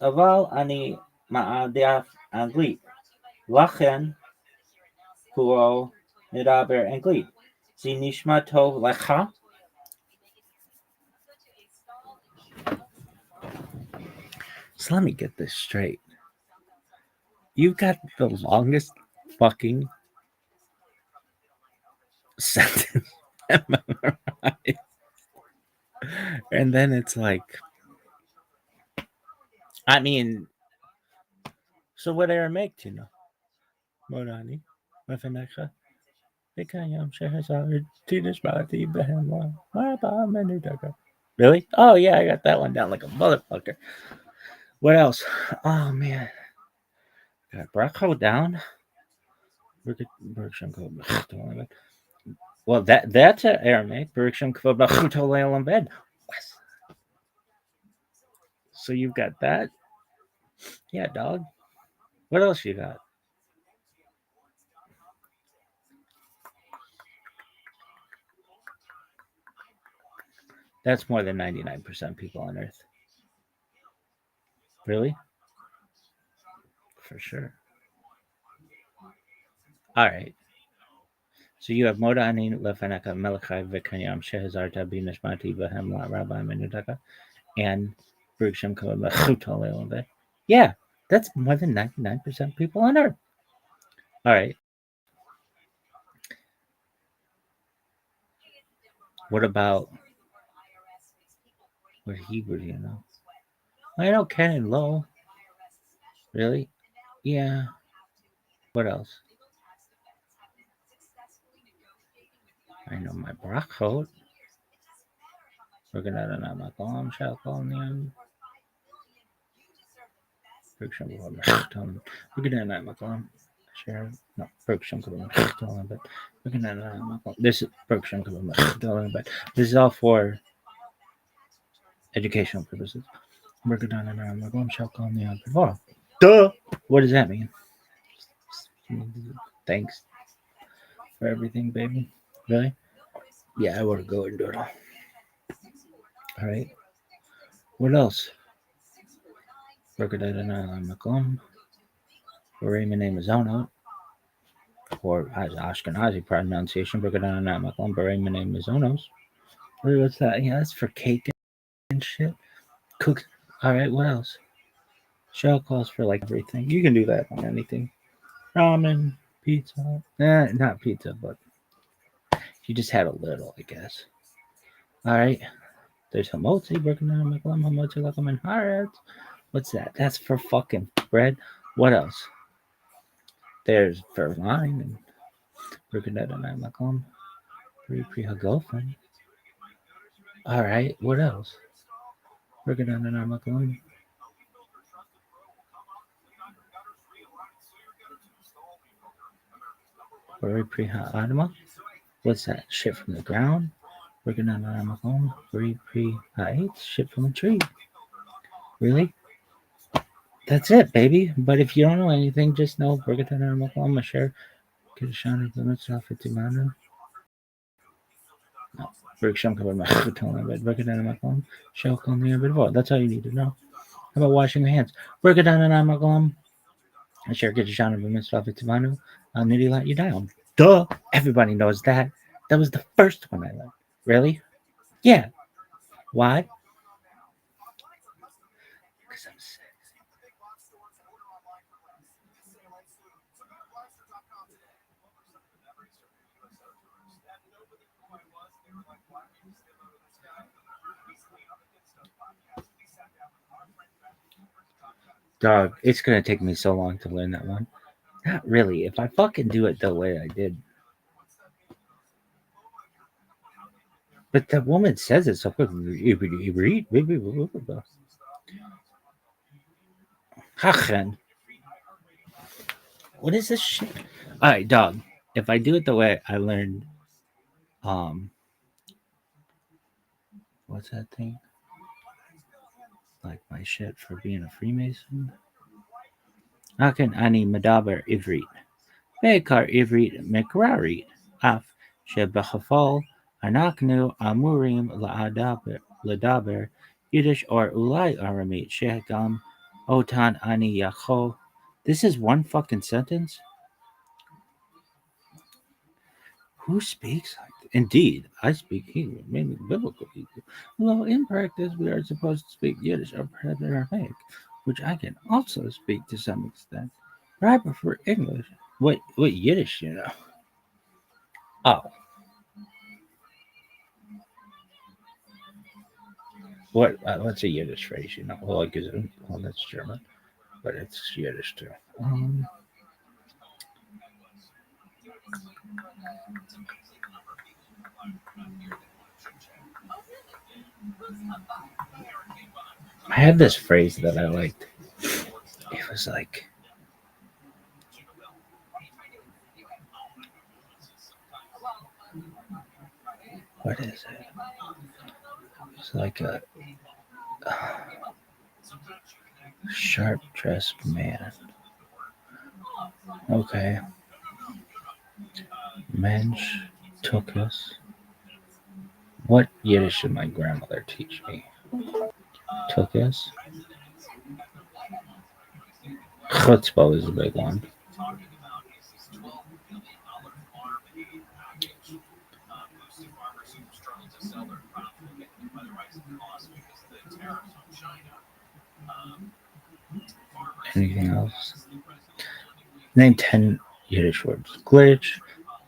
Aval ani ma'adaf anglit. Lachen puo medaber anglit. Zinishma tov lecha. So let me get this straight. You've got the longest fucking sentence memorized. And then it's like, I mean, so what Aramaic do you know? Morani, Mefenecha, Bekayam, Shehazar, Tidish Bati, Behemla, Maraba, Menudaka. Really? Oh, yeah, I got that one down like a motherfucker. What else? Oh, man. Got Bracho down. Well, that's Aramaic. bed. So you've got that. Yeah, dog. What else you got? That's more than 99% people on Earth. Really? For sure. All right. So you have Moda Ani Lefanaka Melachai Vikanyam Shehazar Tabi Nishmati Bahemla Rabbi Menudaka and Bergsham Kabachutale. Yeah, that's more than 99% people on Earth. All right. What about what Hebrew do you know? I know Ken and Low. Really? Yeah. What else? I know my Brachot. We're gonna know my Golam Shalkolnian. Bergsham Kabachutale. We're gonna know my Golam. Share. No, Bergsham Kabachutale. But we're gonna know my Golam. This is Bergsham Kabachutale. But this is all for educational purposes. We're gonna know my Golam Shalkolnian before. Duh! What does that mean? Thanks for everything, baby. Really? Yeah, I want to go and do it all. All right. What else? Makom. My name is Ono. Or as Ashkenazi pronunciation, Makom. My name is Onos. What's that? Yeah, that's for cake and shit. Cook. All right. What else? Shell calls for like everything. You can do that on anything. Ramen, pizza. Not pizza, but you just had a little, I guess. All right. There's hamotzi, hamotzi lakum and haaretz. What's that? That's for fucking bread. What else? There's for wine and makom, prihagofen. All right. What else? Makom. Priha anima. What's that? Shit from the ground. Makom. Priha shit from a tree. Really? That's it, baby. But if you don't know anything, just know Makom. Share. Kiddushana b'mitzvah f'itimanu. No. Bergsham kabbalah but Bergadana makom. Shelkom near. That's all you need to know. How about washing your hands? Bergadana makom. I share Kiddushana b'mitzvah f'itimanu. I'll nearly let you down. Duh. Everybody knows that. That was the first one I learned. Really? Yeah. Why? Because I'm sick. Dog, it's gonna take me so long to learn that one. Not really. If I fucking do it the way I did. But the woman says it so quickly. Hachen. What is this shit? All right, dog. If I do it the way I learned, what's that thing? Like my shit for being a Freemason. Haken ani medaber ivrit. Be'ekar ivrit mekrarit. Af shebechafal anaknu amurim ladaber Yiddish or ulai aramit shehgam otan ani yachol. This is one fucking sentence? Who speaks like that? Indeed, I speak Hebrew, mainly biblical Hebrew. Although in practice we are supposed to speak Yiddish or Aramaic, which I can also speak to some extent. But I prefer English. What Yiddish, you know? Oh. What's a Yiddish phrase, you know? Well, that's German, but it's Yiddish too. I had this phrase that I liked. It was like, what is it? It's like a sharp dressed man. Okay. Mensch took us. What Yiddish did my grandmother teach me? Took us. Chutzpah is a big one. Anything else? Name 10 Yiddish words. Glitch,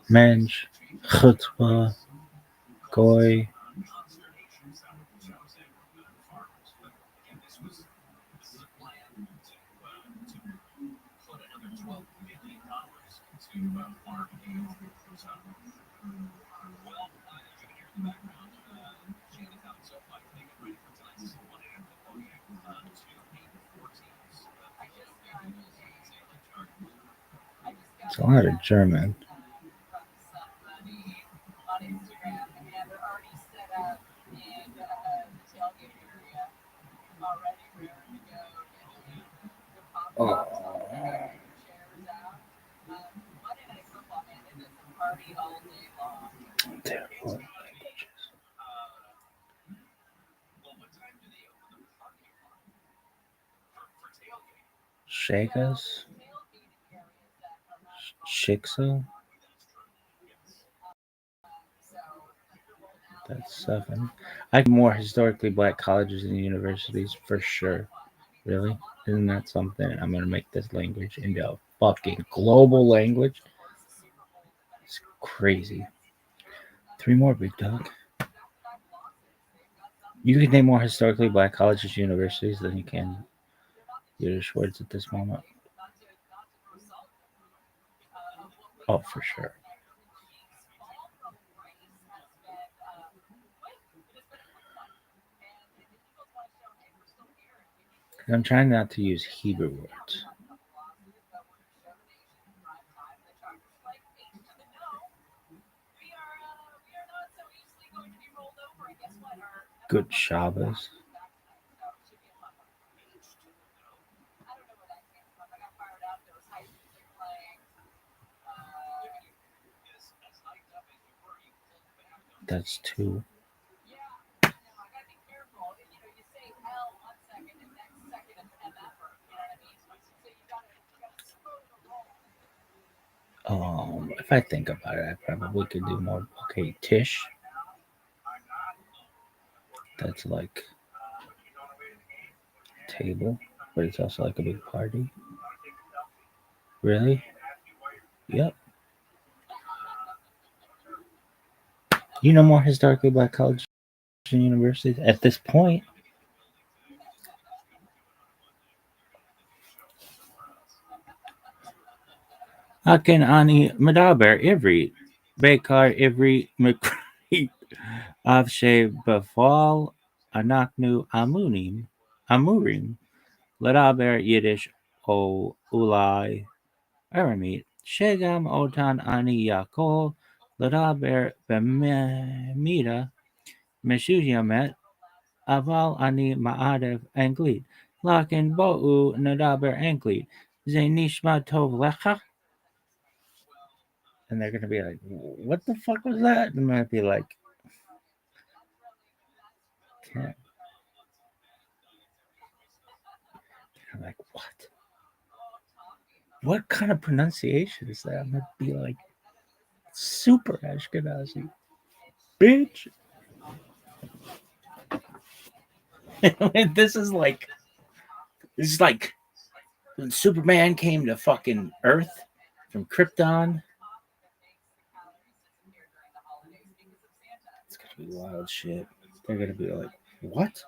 mensch, chutzpah, goy. It's a lot of German. Oh. Terrible languages. Shakas? Shiksa? That's 7. I more historically black colleges and universities for sure. Really? Isn't that something? I'm gonna make this language into a fucking global language. It's crazy. 3 more, big dog. You can name more historically black colleges and universities than you can Yiddish words at this moment. Oh, for sure. I'm trying not to use Hebrew words. Good Shabbos. That's 2. If I think about it, I probably could do more. Okay, Tish. That's like table, but it's also like a big party. Really? Yep. You know more historically black colleges and universities at this point. Haken ani medaber ivrit, bekar ivrit mekrit, Av Befal Anaknu Amurim Ladaber Yiddish O Ulai Aramit Shegam Otan Ani Yakol Ladaber Bemida Meshuyamet Aval Ani Ma'adev Anglit Lakin Bo'u Nadaber Anglit Zainishma Tov Lecha. And they're gonna be like, what the fuck was that? And I'm gonna be like, can't. I'm like, what? What kind of pronunciation is that? I'm gonna be like, super Ashkenazi, bitch. This is like when Superman came to fucking Earth from Krypton. It's gonna be wild shit. They're gonna be like, what?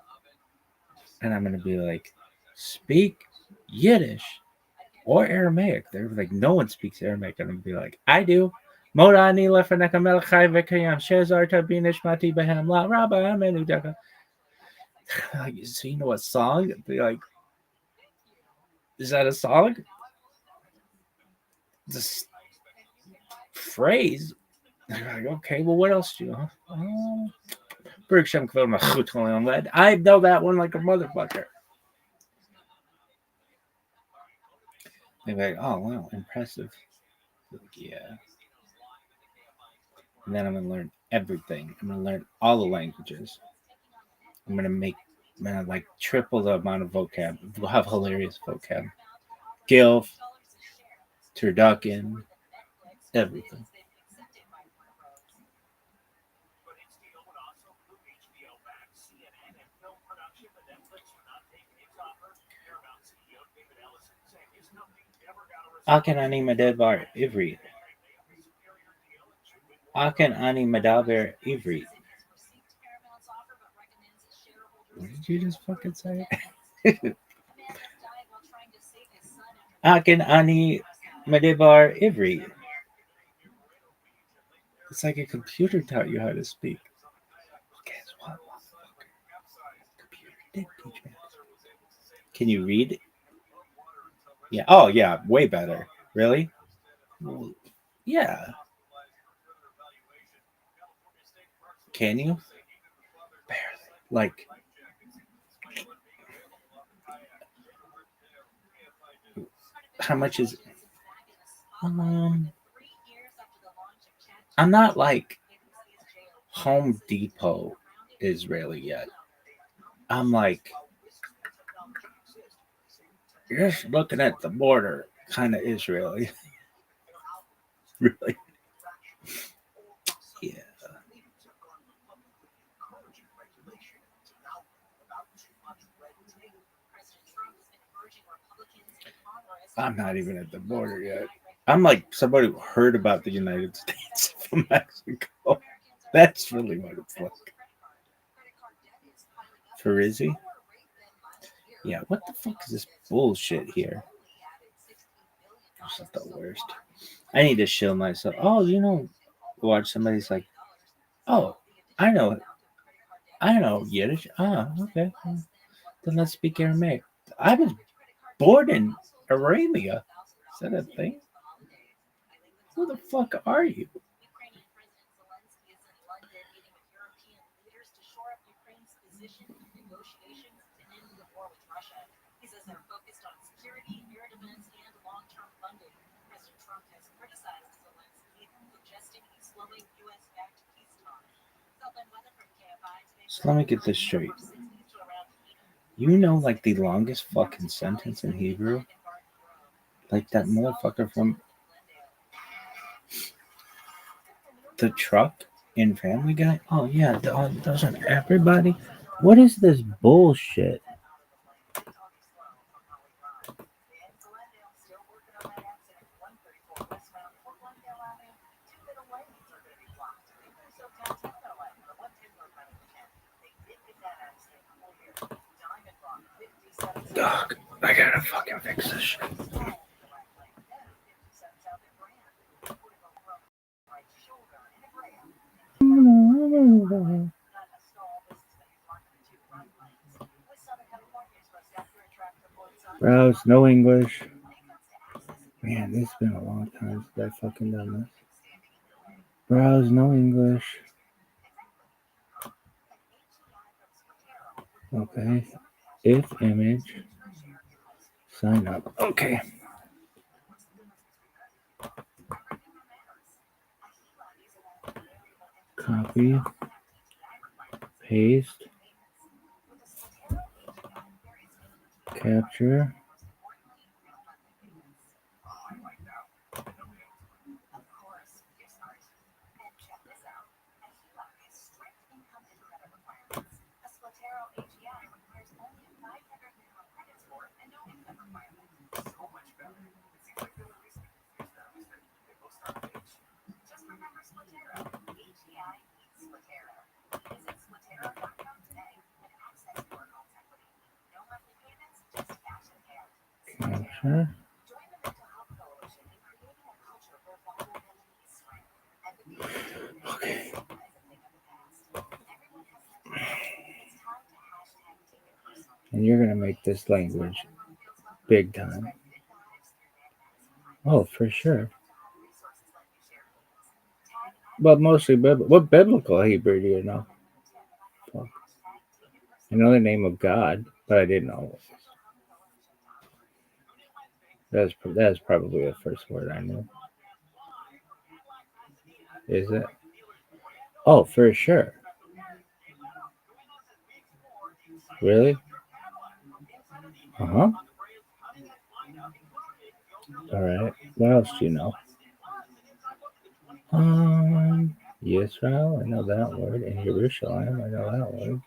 And I'm gonna be like, speak Yiddish or Aramaic. They're like, no one speaks Aramaic. And I'm gonna be like, I do. Modani lefaneka melchai vekayam shezar tabinish mati behem la rabba amenu daka. Like, so you know what song? Be like, is that a song? This phrase. They're like, okay, well, what else do you know? I know that one like a motherfucker. They're like, oh wow, impressive. Like, yeah. And then I'm gonna learn everything. I'm gonna learn all the languages. I'm gonna like triple the amount of vocab. We'll have hilarious vocab. Gilf, turducken, everything. Akan ani medaber ivrit. Akan ani medaber ivrit. What did you just fucking say? Akan ani medaber ivrit. It's like a computer taught you how to speak. Guess what, motherfucker? Computer did teach me how to speak. Can you read? Yeah. Oh, yeah. Way better. Really? Yeah. Can you? Barely. Like, how much is it? I'm not like Home Depot Israeli yet. I'm like, you're just looking at the border kind of Israeli. Really? Yeah. I'm not even at the border yet. I'm like somebody who heard about the United States from Mexico. That's really what it's like. Farizzi? Yeah, what the fuck is this bullshit here? It's not the worst. I need to shill myself. Oh, watch somebody's like, oh, I know Yiddish. Ah, okay. Then let's speak Aramaic. I was born in Arabia. Is that a thing? Who the fuck are you? So let me get this straight. You know, like the longest fucking sentence in Hebrew? Like that motherfucker from the truck in Family Guy? Oh, yeah, doesn't everybody? What is this bullshit? Dog, I gotta fucking fix this shit. Browse, no English. Man, this has been a long time since I fucking done this. Browse, no English. Okay. If image. Sign up. Okay. Copy. Paste. Capture. Capture. Okay. And you're gonna make this language big time. Oh, for sure. But mostly what biblical Hebrew do you know? Fuck. I know the name of God, but I didn't know. That's probably the first word I knew. Is it? Oh, for sure. Really? Uh-huh. All right. What else do you know? Yisrael, I know that word. And Jerusalem, I know that word.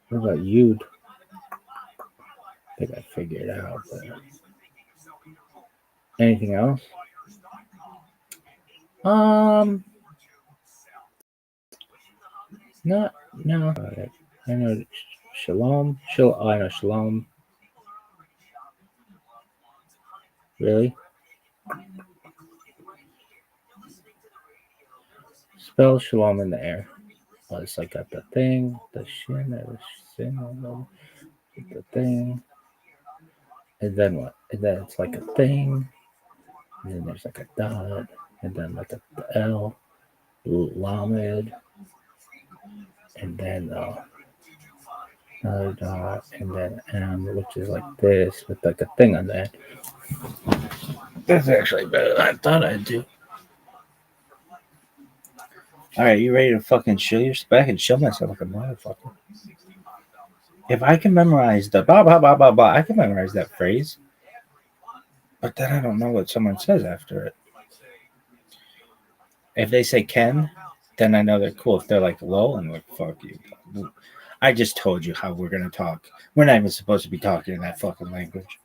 What about Yud? I think I figured it out. But... anything else? No. I know Shalom. I know Shalom. Really? Spell Shalom in the air. Oh, it's like got the thing, the shin, the sin, the thing. And then what? And then it's like a thing. And then there's like a dot. And then like a L. Lamed. And then another dot. And then M, which is like this with like a thing on that. That's actually better than I thought I'd do. Alright, you ready to fucking chill yourself back and chill myself like a motherfucker? If I can memorize the ba ba ba ba ba, I can memorize that phrase. But then I don't know what someone says after it. If they say Ken, then I know they're cool. If they're like lol, I'm like, fuck you. I just told you how we're gonna talk. We're not even supposed to be talking in that fucking language.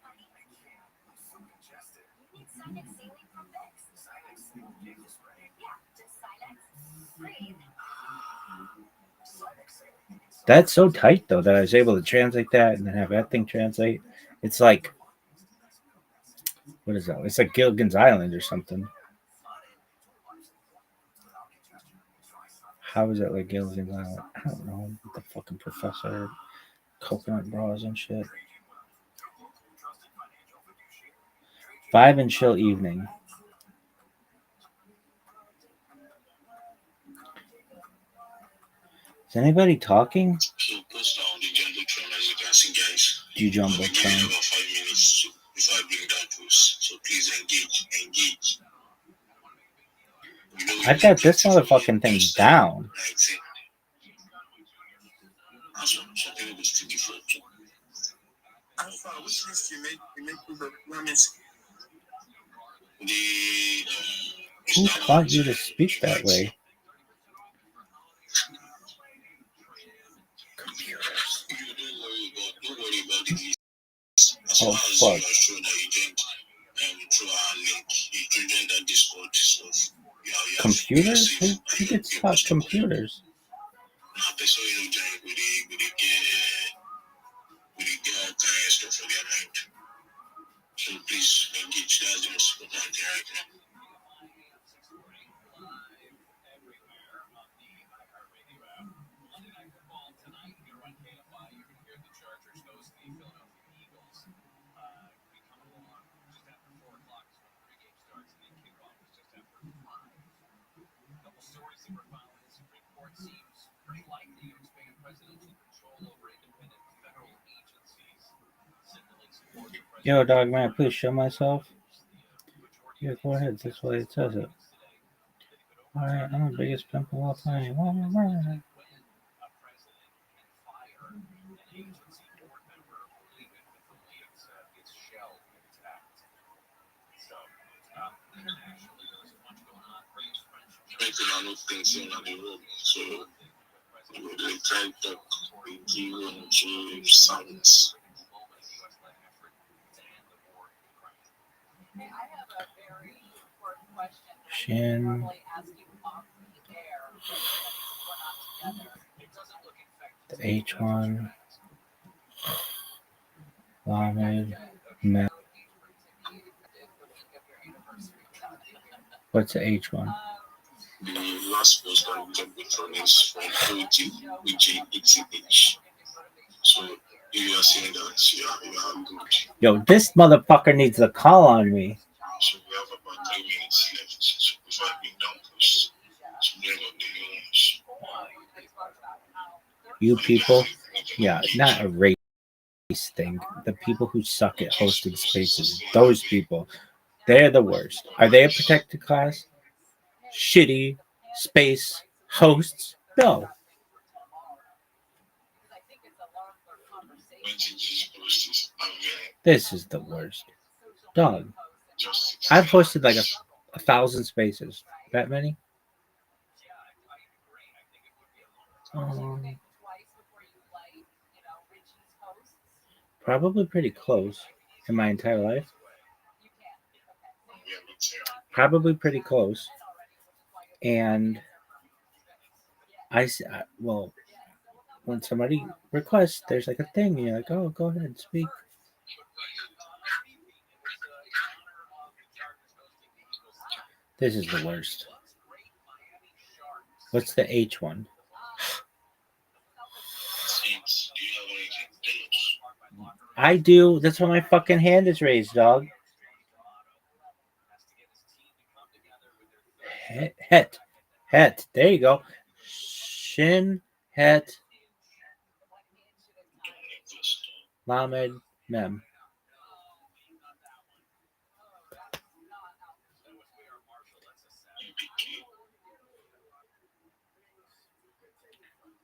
That's so tight though that I was able to translate that and then have that thing translate. It's like, what is that? It's like Gilligan's Island or something. How is it like Gilligan's Island? I don't know. The fucking professor, coconut bras and shit. 5 and chill evening. Is anybody talking?
So post on the Jumbotron as you can see, guys.
Do you Jumbotron?
About 5 minutes before I bring that post. So please engage.
I've got this motherfucking thing down.
Some people will still default too. Alpha, which list you make programs?
Who taught you to speak that way? Computers.
Don't worry about the list. As
Oh,
far as
fuck.
you are sure that you joined through our link, you joined that Discord stuff.
Computers? Who gets taught computers?
Now, person you join with the get all kind of stuff for their mind. So please engage. That's the most important thing right now.
pretty likely to expand presidential control over independent federal agencies, signaling support for President
Yo, dog, man, please show myself. Yeah, go ahead. That's why it says it. Alright, I'm the biggest pimp of all time.
when a president can fire an agency board member or leave it with only its shell intact. So, internationally, there's a bunch going on. British, French,
Making a lot of things in the room. So they try to give and give silence.
Hey, I have a very important question that I
Shin.
normally ask you off the air since we're not together.
It doesn't look infected.
The H1. Lamed. Mem. What's the H1?
The last post that we got from is from OG, So if you are saying that you are good.
Yo, this motherfucker needs to call on me.
So we have about 3 minutes left. So before I bring down posts to bring up the new ones.
You people, yeah, not a race thing. The people who suck at hosting spaces, those people, they're the worst. Are they a protected class? Shitty space hosts? No. This is the worst. Dog. I've hosted like 1,000 spaces. That many? Probably pretty close in my entire life. Probably pretty close. And well, when somebody requests, there's like a thing. You're like, oh, go ahead, speak. This is the worst. What's the H1? I do. That's why my fucking hand is raised, dog. Het. There you go. Shin, het, lamed, mem.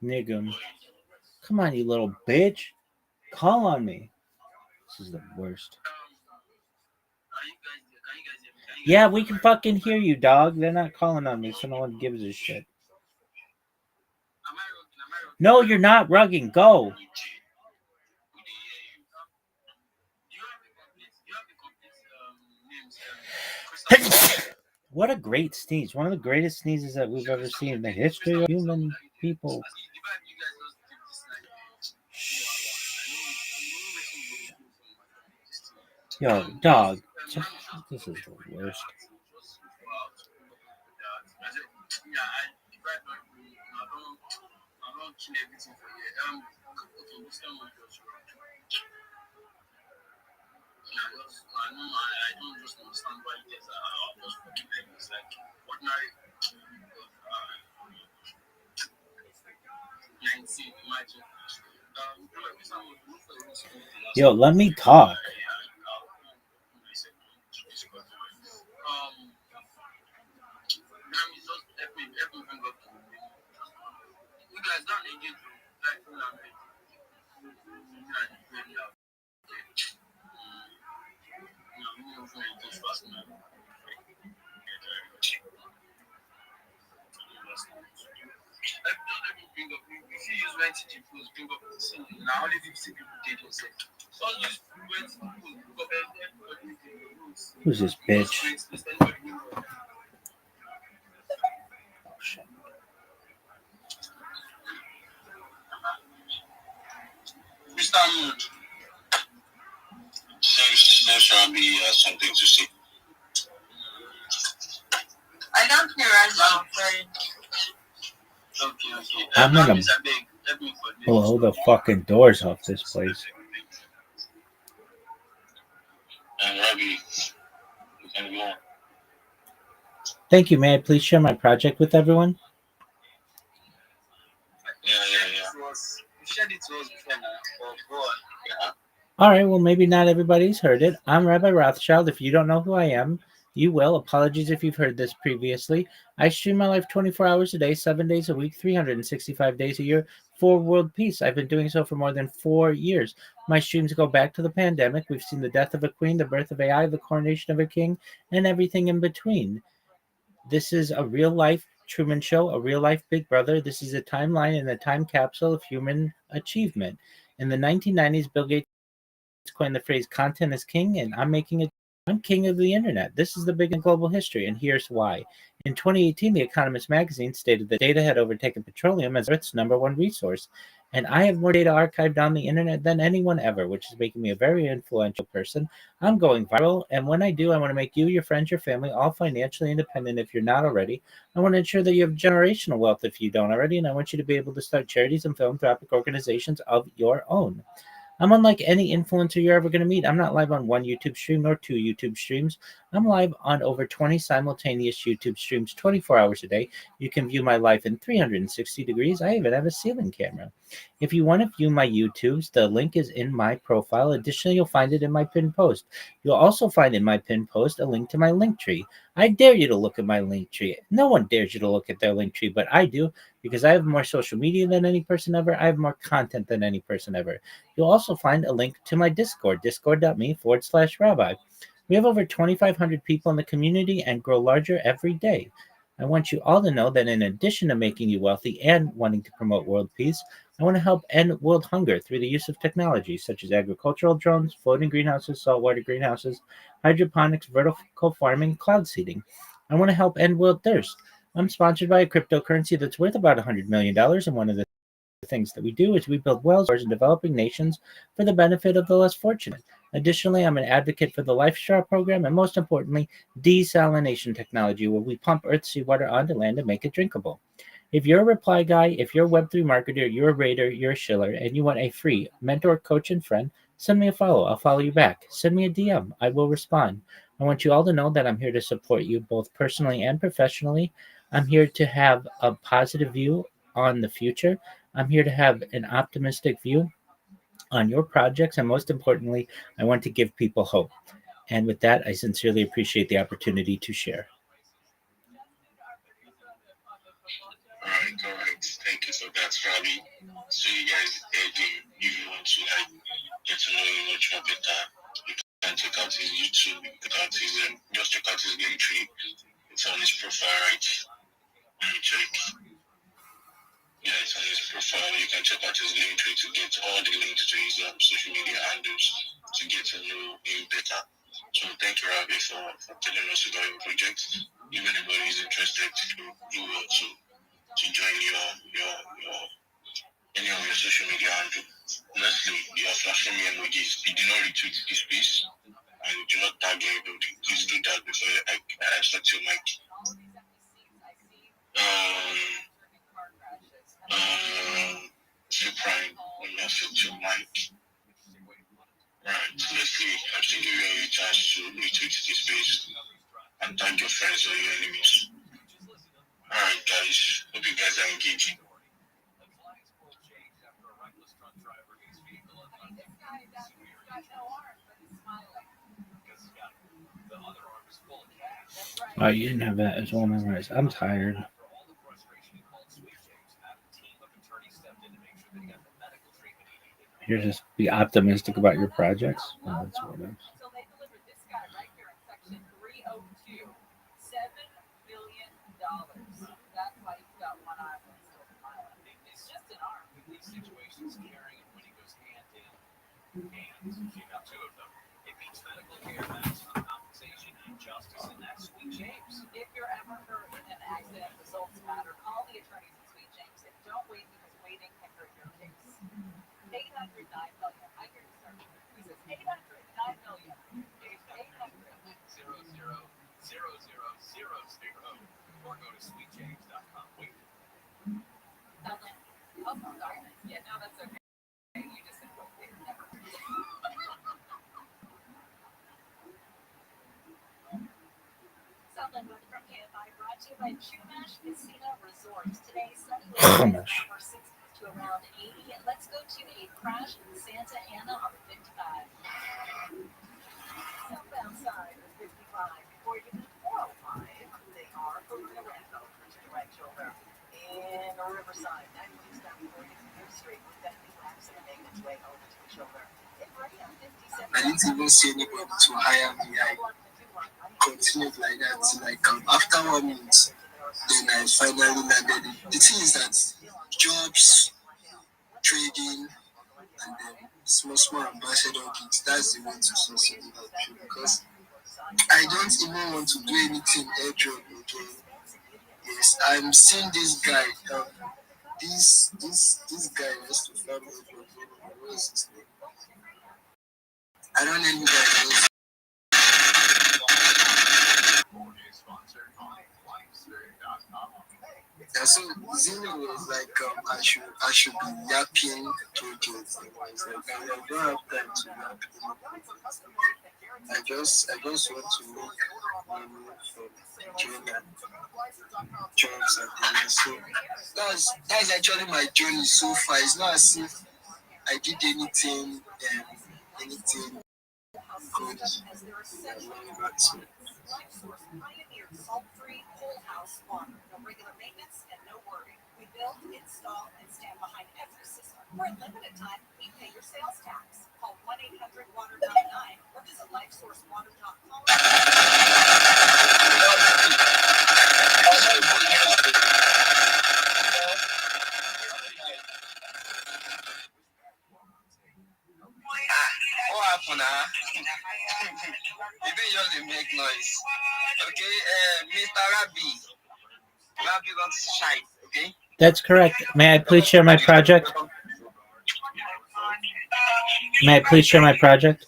Nigum. Come on, you little bitch. Call on me. This is the worst. Yeah, we can fucking hear you, dog. They're not calling on me, so no one gives a shit. No, you're not rugging. Go. What a great sneeze. One of the greatest sneezes that we've ever seen in the history of human people. Yo, dog. This is the worst.
I don't just understand why there's just fucking things like ordinary 19, imagine.
Yo, let me talk.
You guys don't engage if you use YTG pools, bring up the scene. Now only 50 people did it. So use YTG pools, bring up everybody.
Who's this bitch? Oh, shit.
Mr. Mood.
Seems Robbie has something to say.
I don't hear right now, sorry.
Okay.
I'm gonna blow the fucking doors off this place.
And Robbie, you can go on.
Thank you. May I please share my project with everyone?
You shared it to us before now. But go on.
Yeah.
All right, well, maybe not everybody's heard it. I'm Rabbi Rothschild. If you don't know who I am, you will. Apologies if you've heard this previously. I stream my life 24 hours a day, 7 days a week, 365 days a year for world peace. I've been doing so for more than 4 years. My streams go back to the pandemic. We've seen the death of a queen, the birth of AI, the coronation of a king, and everything in between. This is a real life Truman Show, a real life Big Brother. This is a timeline and a time capsule of human achievement. In the 1990s, Bill Gates coined the phrase content is king, and I'm making it. I'm king of the internet. This is the big in global history, and here's why. In 2018, The Economist magazine stated that data had overtaken petroleum as Earth's number one resource. And I have more data archived on the internet than anyone ever, which is making me a very influential person. I'm going viral, and when I do, I want to make you, your friends, your family all financially independent if you're not already. I want to ensure that you have generational wealth if you don't already, and I want you to be able to start charities and philanthropic organizations of your own. I'm unlike any influencer you're ever going to meet. I'm not live on one YouTube stream nor two YouTube streams. I'm live on over 20 simultaneous YouTube streams 24 hours a day. You can view my life in 360 degrees. I even have a ceiling camera. If you want to view my YouTubes, the link is in my profile. Additionally, you'll find it in my pinned post. You'll also find in my pinned post a link to my link tree. I dare you to look at my link tree. No one dares you to look at their link tree, but I do because I have more social media than any person ever. I have more content than any person ever. You'll also find a link to my Discord, discord.me/rabbi. We have over 2,500 people in the community and grow larger every day. I want you all to know that in addition to making you wealthy and wanting to promote world peace, I want to help end world hunger through the use of technology such as agricultural drones, floating greenhouses, saltwater greenhouses, hydroponics, vertical farming, cloud seeding. I want to help end world thirst. I'm sponsored by a cryptocurrency that's worth about $100 million, and one of the things that we do is we build wells in developing nations for the benefit of the less fortunate. Additionally, I'm an advocate for the Life Straw program and most importantly, desalination technology, where we pump earth seawater onto land and make it drinkable. If you're a reply guy, if you're a Web3 marketer, you're a raider, you're a shiller, and you want a free mentor, coach, and friend, send me a follow. I'll follow you back. Send me a DM. I will respond. I want you all to know that I'm here to support you both personally and professionally. I'm here to have a positive view on the future. I'm here to have an optimistic view on your projects. And most importantly, I want to give people hope. And with that, I sincerely appreciate the opportunity to share.
All right. Thank you for that, Rabbi. So you guys, again, if you want to get to know him much more better, you can check out his YouTube, you can check out his, just check out his link tree. It's on his profile, right? Let me check. Yeah, it's on his profile. You can check out his link tree to get all the links to his social media handles to get to know him better. So thank you, Rabbi, for telling us about your project. If anybody is interested to do well to join your any of your social media handle. Lastly, you are flashing me emojis. You do not retweet this piece and do not tag anybody. Please do that before I start your mic. Prime, when you set your mic. Right, Leslie, I'm still giving you a chance to retweet this page and tag your friends or your enemies. Alright, guys, hope you guys are engaging.
Oh, you didn't have that as well memorized. I'm tired. You're just be optimistic about your projects. Oh, that's what it is.
If you're ever hurt in an accident, results matter. Call the attorneys at Sweet James and don't wait because waiting can hurt your case. 800 9 million. I hear you, sir. He says 800 9 million. 800 000000 or go to sweetjames.com. Wait. Oh, sorry. Yeah, no, that's okay. You just said wait. Never. Southland Weather from KFI brought to you by Chumash Casino Resorts. Today, sunny with over 60
80, and let's go to a crash in Santa Ana on 55. Southbound side of 55. Before you hit 405, they are over the rainbow to the right shoulder. In Riverside, 92 stop before you hit Fifth Street. We've got a new accident making its way over to the shoulder. In Ready on 57.
I didn't even see anybody to hire me. I continued like that. Like after 1 minute, then I finally landed it. The thing is that jobs, trading, and then small ambassador gigs, that's the way to succeed in that because I don't even want to do anything airdrop again. Yes, I'm seeing this guy. This guy has to find airdrop. What is his name? I don't know anybody. Yeah, so Zeno was like, I should be yapping projects. It's like I don't have time to yap. I just want to make money from journey jobs and things. So that's actually my journey so far. It's not as if I did anything good.
Salt-free whole house water. No regular maintenance and no worry. We build, install, and stand behind every system. For a limited time, we pay your sales tax. Call 1-800-WATER-99 or visit lifesourcewater.com.
What happened, huh? You didn't just make noise. Okay, Mr. Rabbi Rothschild, okay?
That's correct. May I please share my project? May I please share my project?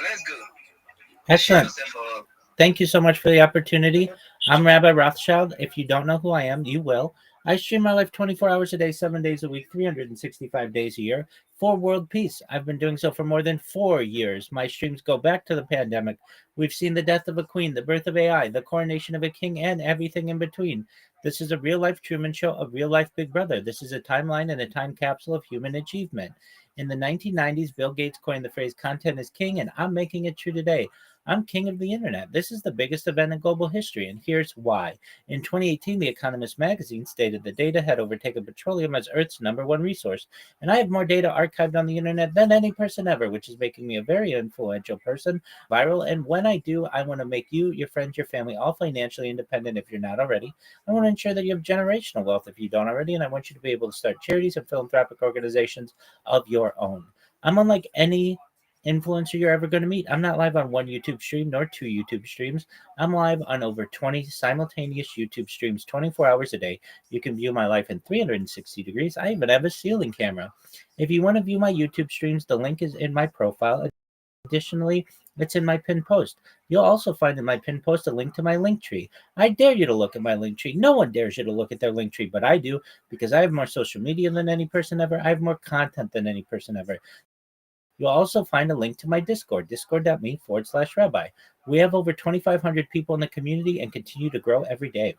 Let's go.
Excellent. Thank you so much for the opportunity. I'm Rabbi Rothschild. If you don't know who I am, you will. I stream my life 24 hours a day, 7 days a week, 365 days a year for world peace. I've been doing so for more than 4 years. My streams go back to the pandemic. We've seen the death of a queen, the birth of AI, the coronation of a king, and everything in between. This is a real-life Truman Show, a real-life Big Brother. This is a timeline and a time capsule of human achievement. In the 1990s, Bill Gates coined the phrase content is king, and I'm making it true today. I'm king of the internet. This is the biggest event in global history, and here's why. In 2018, The Economist magazine stated that data had overtaken petroleum as Earth's #1 resource, and I have more data archived on the internet than any person ever, which is making me a very influential person, viral, and when I do, I want to make you, your friends, your family, all financially independent if you're not already. I want to ensure that you have generational wealth if you don't already, and I want you to be able to start charities and philanthropic organizations of your own. I'm unlike any influencer you're ever going to meet. I'm not live on one YouTube stream nor 2 YouTube streams. I'm live on over 20 simultaneous YouTube streams 24 hours a day. You can view my life in 360 degrees. I even have a ceiling camera. If you want to view my YouTube streams, the link is in my profile. Additionally, it's in my pinned post. You'll also find in my pinned post a link to my link tree. I dare you to look at my link tree. No one dares you to look at their link tree, but I do because I have more social media than any person ever. I have more content than any person ever. You'll also find a link to my Discord, discord.me/rabbi. We have over 2,500 people in the community and continue to grow every day.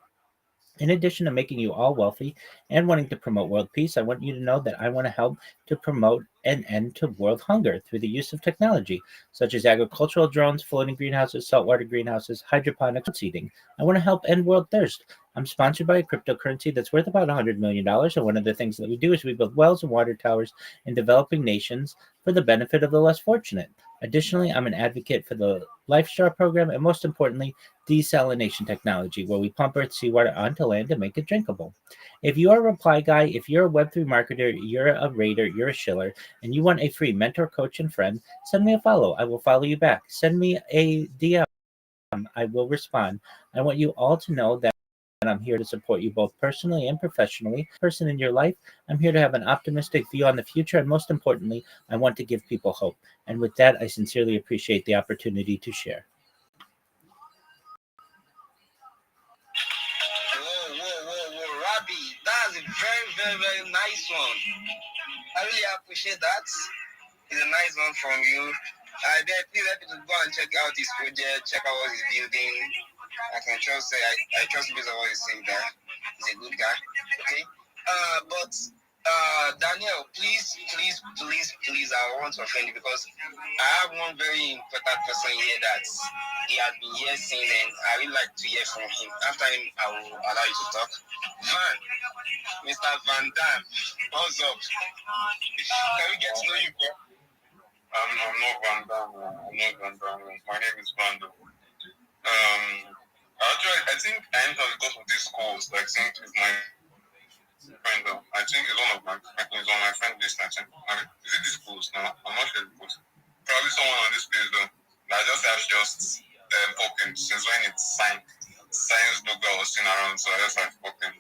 In addition to making you all wealthy and wanting to promote world peace, I want you to know that I want to help to promote an end to world hunger through the use of technology, such as agricultural drones, floating greenhouses, saltwater greenhouses, hydroponics, seeding. I want to help end world thirst. I'm sponsored by a cryptocurrency that's worth about $100 million, and one of the things that we do is we build wells and water towers in developing nations for the benefit of the less fortunate. Additionally, I'm an advocate for the LifeStar program, and most importantly, desalination technology, where we pump Earth seawater onto land and make it drinkable. If you are a reply guy, if you're a Web3 marketer, you're a raider, you're a shiller, and you want a free mentor, coach, and friend, send me a follow. I will follow you back. Send me a DM. I will respond. I want you all to know that I'm here to support you both personally and professionally. Person in your life, I'm here to have an optimistic view on the future, and most importantly, I want to give people hope. And with that, I sincerely appreciate the opportunity to share.
Whoa, Rabbi, that's a very nice one. I really appreciate that. It's a nice one from you. Please help me to go and check out his project, check out what he's building. I can trust, I trust because of what he's saying there. He's a good guy. Okay. But Daniel, please, I want to offend you because I have one very important person here that he has been here since, and I really like to hear from him. After him, I will allow you to talk. Mr. Van Dam, what's up? Can we get to know you, bro?
I'm not Van Damme. I'm not Van Damme. My name is Vando. Actually, I think I entered because of this course. Like, think it's my friend. I think it's one of my friend list. I think. Is it this post? No, I'm not sure the post. Probably someone on this page though. I just have popping since when it's science logo I was seen around, so I just have popping.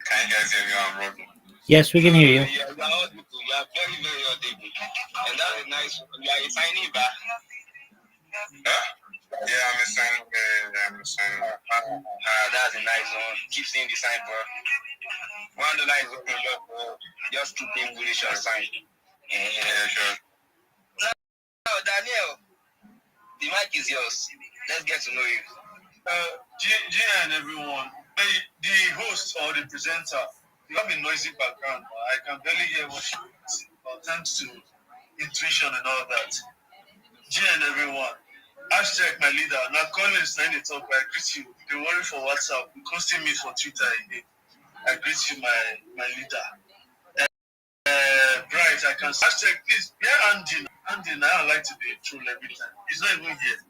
Can you guys hear me? I'm rocking.
Yes, we can hear you.
You are audible. You are very, very audible. And that's a nice one. You are a tiny bar.
Yeah, I'm a sign.
That's a nice one. Keep seeing the sign, bro. One dollar is open up, bro. Just keep being bullish on sign.
Yeah, sure.
Now, Daniel, the mic is yours. Let's get to know you.
G and everyone, the host or the presenter, you have a noisy background. I can barely hear what you're saying, but thanks to intuition and all that. G and everyone, hashtag my leader. Now Collins, 90 talk. I greet you. They worry for WhatsApp. You constant me for Twitter again. I greet you, my leader. Bright, I can hashtag please. Yeah, Andy. Andy, now I like to be a troll every time. He's not even here.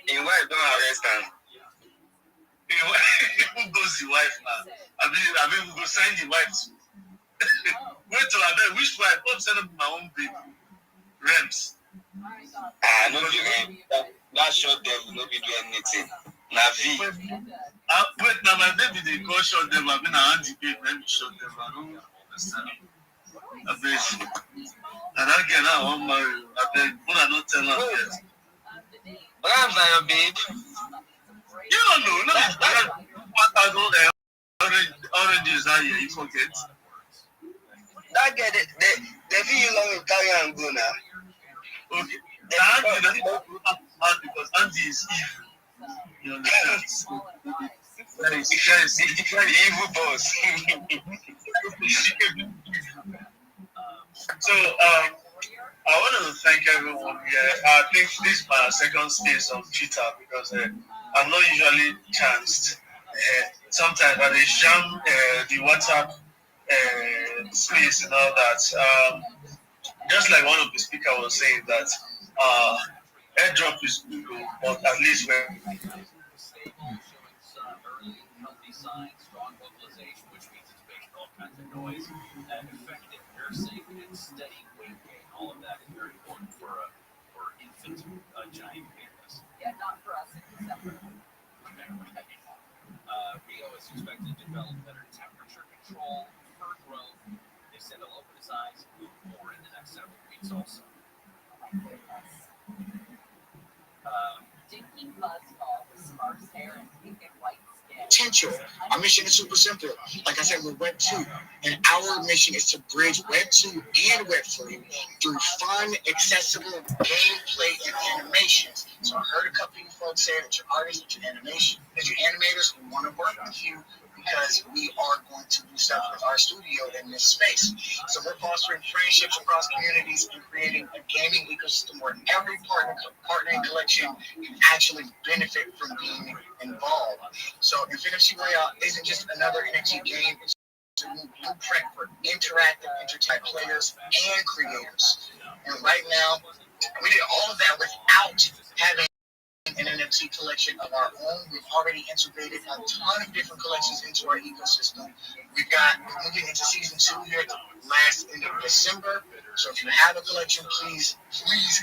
In wife, don't arrest him.
Who goes the wife now? I mean, we go sign the wife too. Wait till I bet which wife? I'm sending my own baby. Rems.
No, that short them will not be doing anything. Navi.
Wait, now my baby, they go short them. I mean, I Andy baby, let me short them. I don't understand. I bet. And again, I want marry. I bet. But I don't tell her yet.
But I'm not your babe.
You don't know. No, 1,000 oranges that year, you forget.
That guy, they feel you long to carry and go now.
Okay. Andy, because Andy is evil. You understand?
The evil boss.
So, I want to thank everyone here. I think this is my second space on Twitter because I'm not usually chanced. Sometimes I jam the WhatsApp space and all that. Just like one of the speakers was saying that airdrop is good, but at least when
strong localization, which means it's making all kinds of noise, and effective nursing and steady weight gain. All of that is very important for infant giant pandas.
Yeah, not for us in December.
Rio is expected to develop better temperature control, fur growth. They said he'll open his eyes and move more in the next several weeks also.
Dinky Buzzball with sparse hair and pink and white skin.
Potential. Our mission is super simple. Like I said, we're Web 2, and our mission is to bridge Web 2 and Web 3 through fun, accessible gameplay and animations. So I heard a couple of you folks say that you're artists, that you're animators, we want to work with you because we are going to do stuff with our studio in this space. So we're fostering friendships across communities and creating a gaming ecosystem where every partner and collection can actually benefit from being involved. So Infinity Royale isn't just another NFT game, it's a new blueprint for interactive entertainment players and creators. And right now, we did all of that without having an NFT collection of our own. We've already integrated a ton of different collections into our ecosystem. We're moving into season 2 here at the last end of December. So if you have a collection, please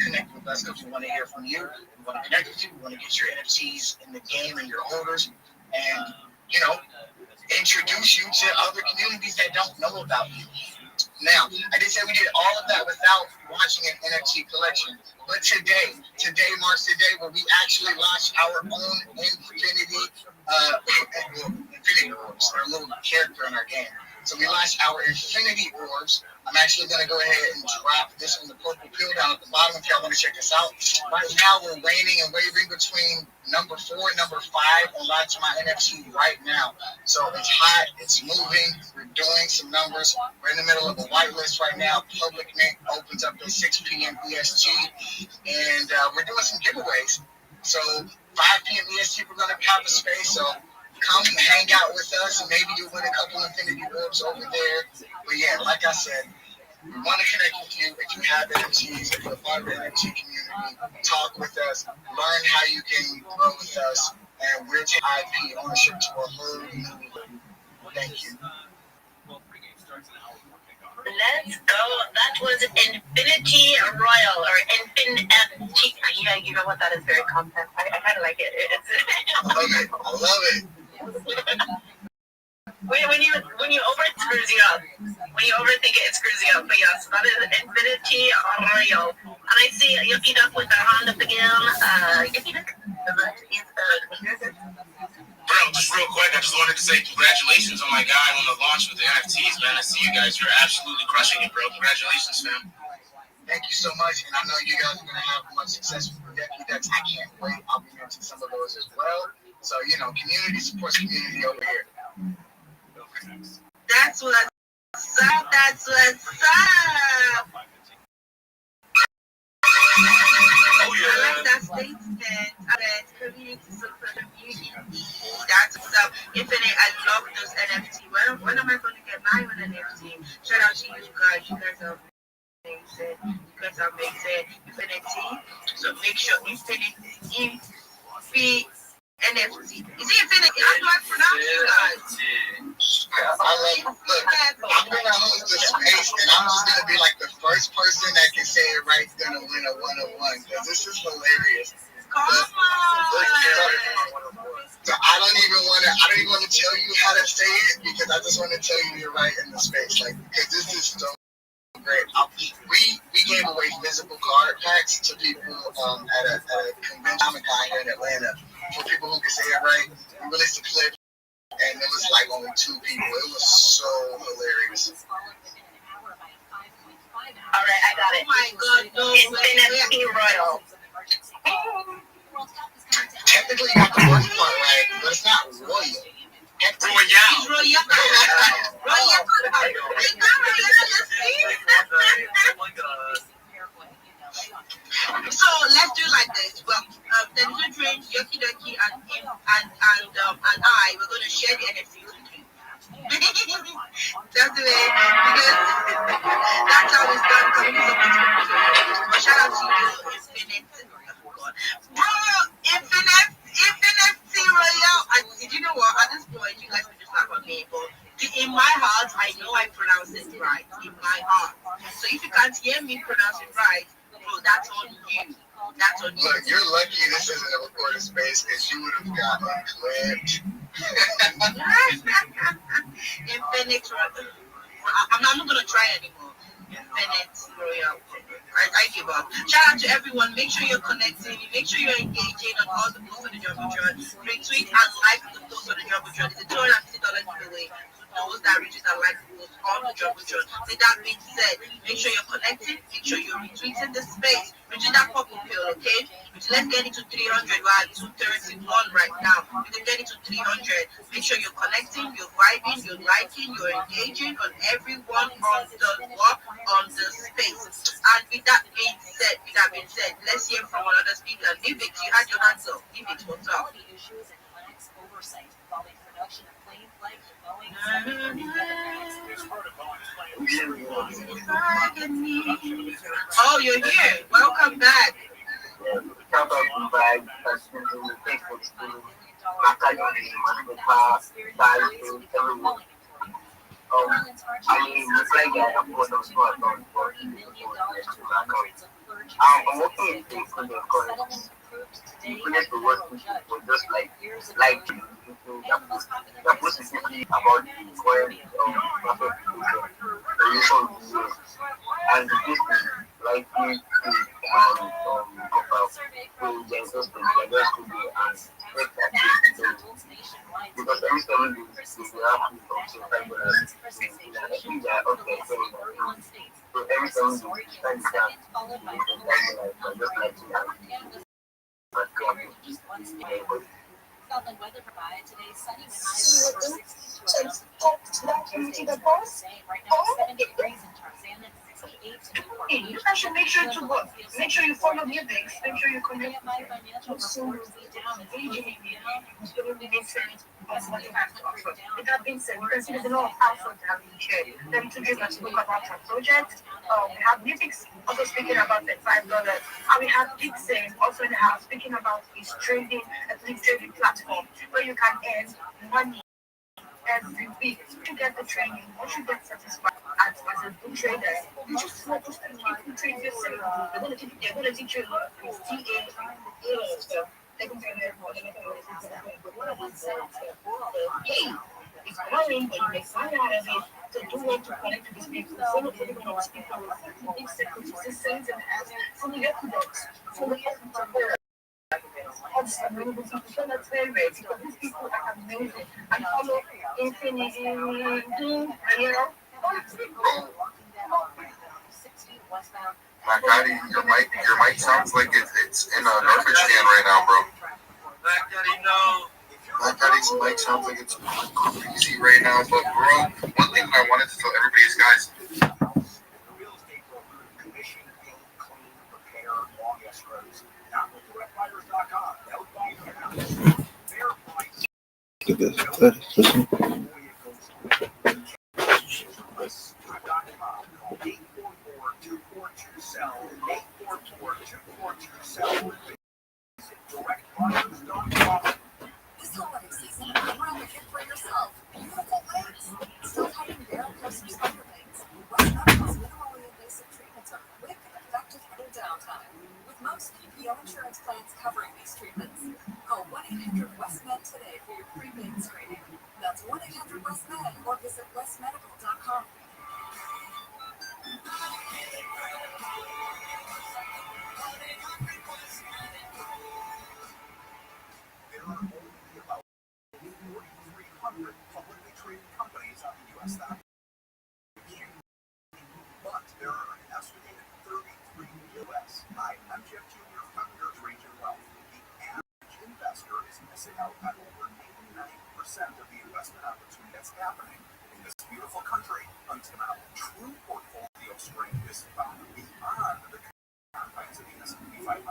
connect with us because we want to hear from you. We want to connect with you. We want to get your NFTs in the game and your holders, and introduce you to other communities that don't know about you. Now, I did say we did all of that without launching an NFT collection. But today marks the day where we actually launched our own Infinity Wars, our little character in our game.
So we launched our Infinity Orbs. I'm actually going to go ahead and drop this on the purple pill down at the bottom if y'all want to check this out. Right now, we're reigning and wavering between number 4 and number 5 on launching my NFT right now. So it's hot, it's moving, we're doing some numbers. We're in the middle of a whitelist right now. Public Mint opens up at 6 p.m. EST, and we're doing some giveaways. So 5 p.m. EST, we're going to have a space. So come hang out with us, and maybe you'll win a couple Infinity Orbs over there. But yeah, like I said, we want to connect with you. If you have NFTs, if you're a part of the NFT community, talk with us, learn how you can grow with us, and we're taking IP ownership to a whole new level. Thank you.
Let's go. That was Infinity Royal or Infinity. Yeah, you know what? That is very complex. I kind of like it.
I love it. I love it.
When you over it screws you up. When you overthink it, it screws you up. But yes, that is Infinity Royal. And I see Yuki Duck with their hand up again. Yuki Duck.
Bro, just real quick, I just wanted to say congratulations on my guy on the launch with the NFTs, man. I see you guys. You're absolutely crushing it, bro. Congratulations, fam.
Thank you so much, and I know you guys are going to have much success with your decks. I can't wait. I'll be into some of those as well. So, community supports community over here.
That's what's up. That's what's up.
Oh, yeah.
I like that statement. Community support community. That's what's up. Infinite, I love those NFT. When am I going to get my own NFT? Shout out to you guys. You guys are amazing. You guys are amazing. Infinity. So make sure Infinity. NFT. Is it Infinity? How do I pronounce you guys?
I love it. Look, I'm going to host the space, and I'm just going to be like the first person that can say it right is going to win a 101, because this is hilarious.
Come on.
So I don't even want to tell you how to say it, because I just want to tell you you're right in the space, because this is so great. We gave away physical card packs to people at a convention Comic-Con here in Atlanta for people who can say it right. We released a clip, and it was like only 2 people. It was so hilarious.
All right, I got it. Oh my God, no Infinity Royal.
Technically, you got the first part right, but it's not royal.
It's royal. So let's do like this. Well, the little drink, Yoki Doki, and I, we're going to share the NFT with you. That's the way, because that's how it's done. But shout out to you, Infinite. Bro, Infinity Royal. And you know what? At this point, you guys can just laugh at me, but in my heart, I know I pronounce it right. In my heart. So if you can't hear me pronounce it right, bro, that's on you. That's on you.
Look, you're lucky this isn't a recorded space, because you would have gotten clipped.
Infinite Royal. I'm not going to try anymore. Infinite Royal. I give up. Shout out to everyone. Make sure you're connecting. Make sure you're engaging on all the posts on the Jumbotron. Retweet and like the posts on the Jumbotron. It's a $250 giveaway. Those that reaches and like the post on the Jumbotron. With that being said, make sure you're connecting. Make sure you're retweeting the space. Retweet that purple pill, okay? Let's get into 300. We're at 231 right now. You can get into 300. Make sure you're connecting, you're vibing, you're liking, you're engaging on everyone on the walk, on the space. And with that being said, let's hear from another speaker. Nivik, you had your hands up. Nivik, what's up? Oh, you're here. Welcome back.
I'm working in connect to work with just like they're specifically about the coin profit creation and the business likely to copper so they're just to be and Because every 7 days we have to also time where I think that okay, so every 7 days time that just like
Southland weather provided today, sunny with highs over 60 to around Tuesday to Thursday. Right now, 70 degrees in Tarzana, 68 in Newport Beach.
You guys should make sure you follow the links. Make sure you connect.
My financial reports be down as aging down.
With that being said, you can see there's a lot of households that have been shared. Them two dreamers spoke about our project. We have Nitix also speaking about the $5. And we have Dixon also in the house speaking about his trading, trading platform where you can earn money every week to get the training. Once you get satisfied as a good trader, you just keep trading yourself. They're going to teach you TA. They're going to it's growing, but you make money out of it. So do want to connect to these people. Some of them are people with big security systems and some of your products. So we have to that's very rare because these people are amazing. And follow Infinity,
Macari, your mic sounds like it's in a garbage can right now, bro. Macari's mic sounds like it's crazy right now, but bro, one thing I wanted to tell everybody is, guys,
Real estate broker, commission, pay, clean, repair, long escrows. Not with directbuyers.com. They'll buy your house. Fair price. Directbuyers.com.
This holiday season, unwrap a gift for yourself. Beautiful wings. Stop hiding barrel custom spider wings. West Medical's minimally invasive treatments are quick and effective in downtime. With most PPO insurance plans covering these treatments, call 1-800-WEST-MED today for your pre-paid screening. That's 1-800-WEST-MED or visit westmedical.com.
There are only about 4,300 publicly traded companies on the U.S. stock exchange, but there are an estimated 33 U.S. I'm Jeff Jr. Founders Region Wealth. The average investor is missing out on over 89% of the investment opportunity that's happening in this beautiful country until now. True portfolio strength is found beyond the confines of the S&P 500.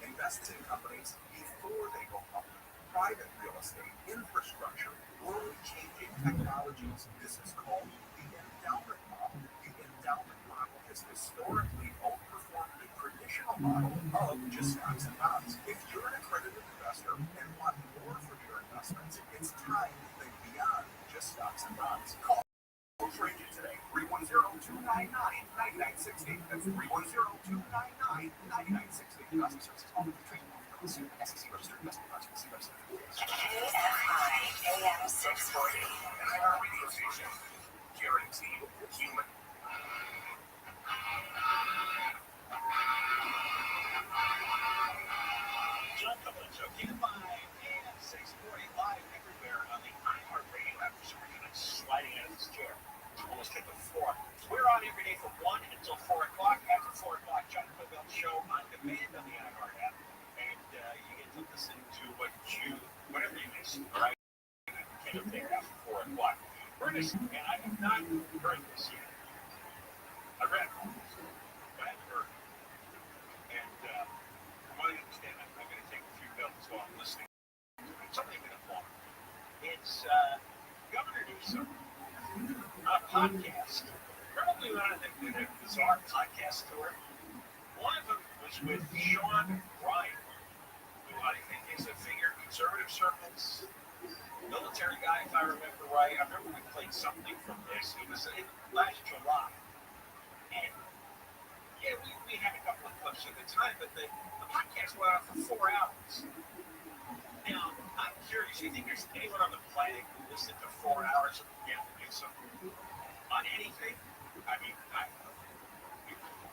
Invest in companies before they go public. Private real estate, infrastructure, world-changing technologies. This is called the endowment model. The endowment model has historically outperformed the traditional model of just stocks and bonds. If you're an accredited investor and want more for your investments, it's time to think beyond just stocks and bonds. Call Ranger today, 310-299-9960. That's 310-299-9960. Investment services offered through trading SEC registered investment advisor. See website.
KFI AM 640.
Our radio station, guaranteed human. John Copeland Show, KFI AM 640, live everywhere on the iHeartRadio app. For some reason, I'm sliding out of this chair. Almost hit the floor. We're on every day from 1 until 4 o'clock. After 4 o'clock, John Copeland Show on demand on the iHeart app. And you get to listen to whatever you miss, all right? Get up there after 4 o'clock. Ernest, and I have not heard this yet. I read it, but I haven't heard it. And from what I understand, I'm going to take a few notes while I'm listening. Something going to form. It's Governor Newsom on a podcast. Probably one of the bizarre podcast tour. One of them was with Sean Ryan, who I think is a figure in conservative circles. Military guy, if I remember right. I remember we played something from this. It was last July. And, yeah, we had a couple of clips at the time, but the podcast went on for 4 hours. Now, I'm curious, do you think there's anyone on the planet who listened to 4 hours of Gavin Newsom on anything? I mean,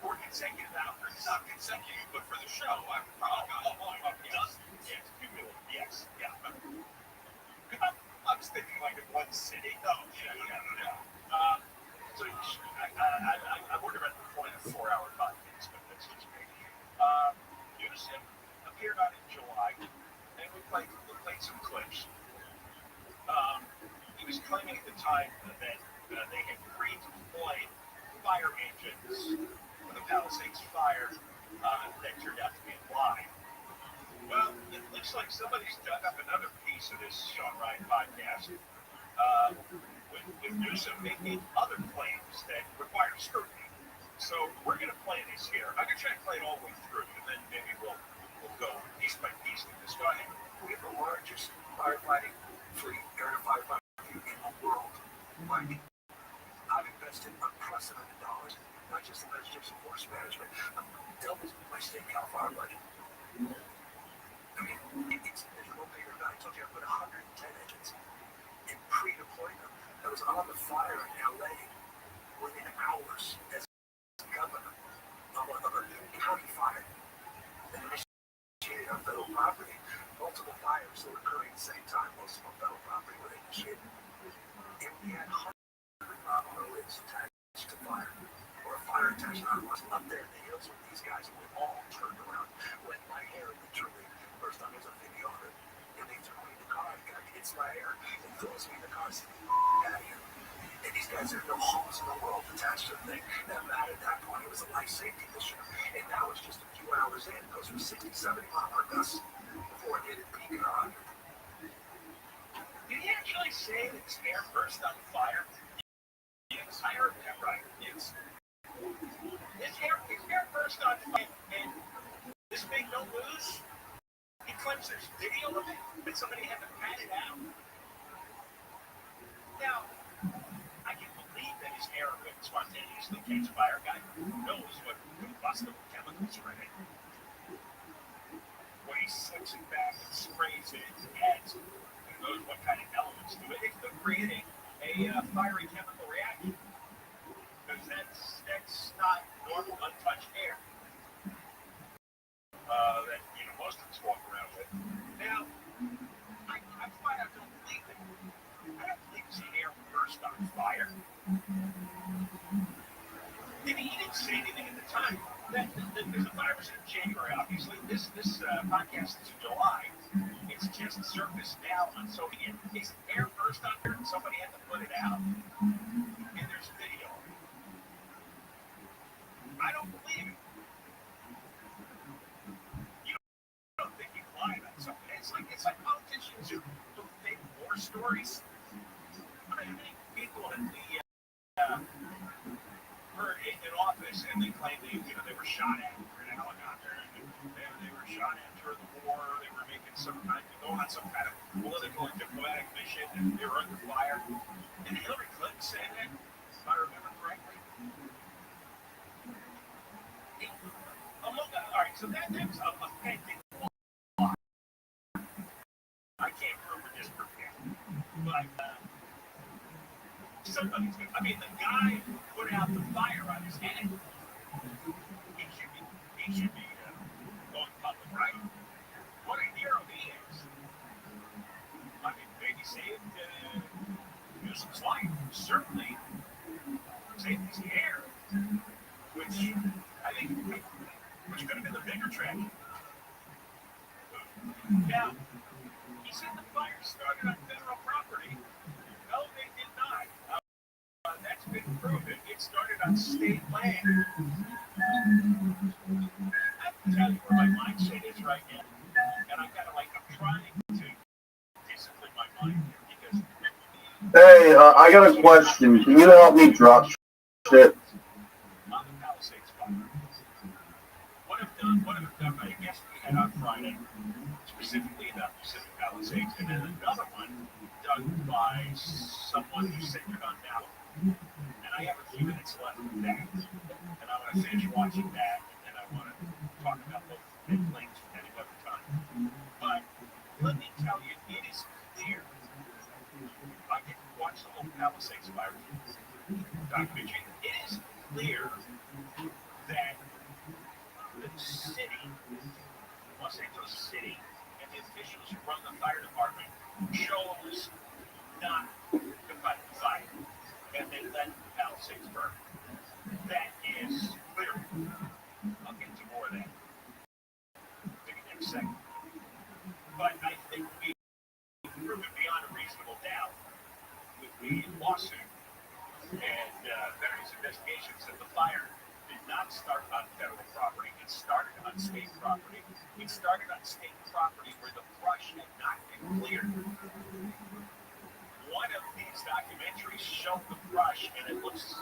or consecutive hours. Not consecutive, but for the show. Dozens. Yes, yeah. claiming at the time that they had pre-deployed fire engines for the Palisades fire that turned out to be a lie. Well, it looks like somebody's dug up another piece of this Sean Ryan podcast with Newsom making other claims that require scrutiny. So we're going to play this here. I'm going to try to play it all the way through, and then maybe we'll go piece by piece with this. Go ahead.
We have the largest firefighting fleet, air firefighting in the world. Like, I've invested unprecedented dollars, not just in legislation and force management. I've doubled my state Cal Fire budget. I mean, it's no bigger than I told you. I put 110 engines and pre-deployed them. I was on the fire in LA within hours as governor of a county fire that initiated on federal property. Multiple fires that were occurring at the same time, most of them federal property were initiated. And we had 100 lids attached to fire, or a fire attached to us up there in the hills with these guys, and we all turned around, wet my hair literally. First time there's a video of it, and they threw me in the car, the guy hits my hair, and throws me in the car, said, "Get out of here." And these guys, there's no holes in the world attached to the thing. That mattered at that point. It was a life safety issue. And now it's just a few hours in. It goes from 60, 70 mile per gusts before it hit a peak at 100.
Did he actually say that his hair burst on fire? Yes, I heard that right. Yes. His hair burst on fire, and this big no lose. He claims there's video of it, but somebody had to pat it out. Now, I can believe that his hair would spontaneously catch fire. Guy who knows what combustible chemicals are in it. When he slips it back and sprays it, adds who knows what kind of elements to it, it could create a fiery chemical reaction. Because that's not normal untouched hair that most of us walk around with. Now, I flat out don't believe it. I don't believe his hair burst on fire. And he didn't say anything at the time. There's a virus in January, obviously. This podcast is in July. It's just surfaced now on social media. His hair burst on fire and somebody had to put it out. And there's video. I don't believe it. You don't think he lied on something. It's like politicians who fake war stories. How many people have we heard in office and they claim they were shot at in a helicopter, and they were shot at during the war, they were going on some kind of political and diplomatic mission, and they were under fire. And Hillary Clinton said that, if I remember correctly. All right, so that's a pending law. I can't remember this perfectly, but somebody's going to. I mean, the guy who put out the fire on his head, he should be going public, right? What a hero he is. I mean, maybe saved Newsom's life. Certainly saved his hair, which I think could have been the bigger tragedy. Now, he said the fire started on federal property. No, they did not. That's been proven. It started on state land. I can tell you where my mindset is right now. And I'm trying to discipline my mind here because.
Hey, I got a question. Can you help me drop shit?
On the Palisades fire. What I've done, I guess we had on Friday, specifically about Pacific Palisades, and then another one done by someone who's centered on Malibu. And I have a few minutes left with that. And I want to finish watching that, and then I want to talk about both claims at any other time. But let me tell you, it is clear. I didn't watch the whole Palisades fire documentary. It is clear that the city, Los Angeles City, and the officials who run the fire department chose not to fight the fire, and they let the Palisades burn. That is clear. I'll get to more of that maybe next second. But I think we prove it beyond a reasonable doubt with the lawsuit. And various investigations said the fire did not start on federal property. It started on state property. It started on state property where the brush had not been cleared. One of these documentaries showed the brush, and it looks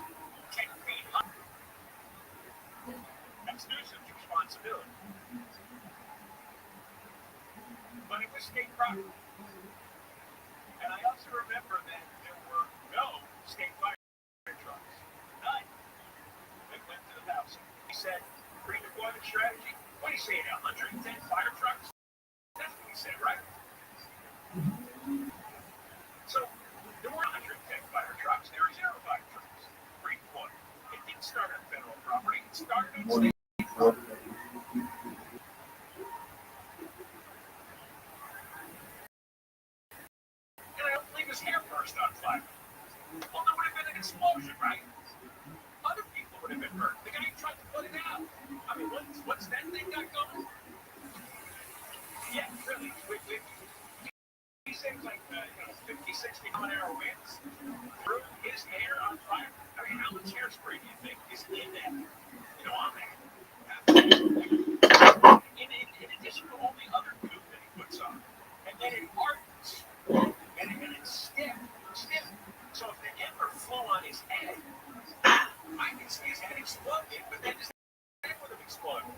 10 feet high. That's Newsom's responsibility. But it was state property. And I also remember that there were no state fire trucks. None. They went to the house. He said, redeployment strategy? What do you say, 110 fire trucks? That's what he said, right? So there were 110 fire trucks. There were 0 fire trucks. Redeployed. It didn't start on federal property. It started on state property. And I don't believe his hair burst on fire. Well, there would have been an explosion, right? Other people would have been hurt. The guy tried to put it out. I mean, what's that thing got going? Yeah, really. He seems like 50, 60 mile-an-hour winds threw his hair on fire. I mean, how much hairspray do you think is in that? On that? In addition to all the other goop that he puts on. And then it hardens. And it's stiff. So if the ember flew on his head, I can see his head exploding, but then his head would have exploded.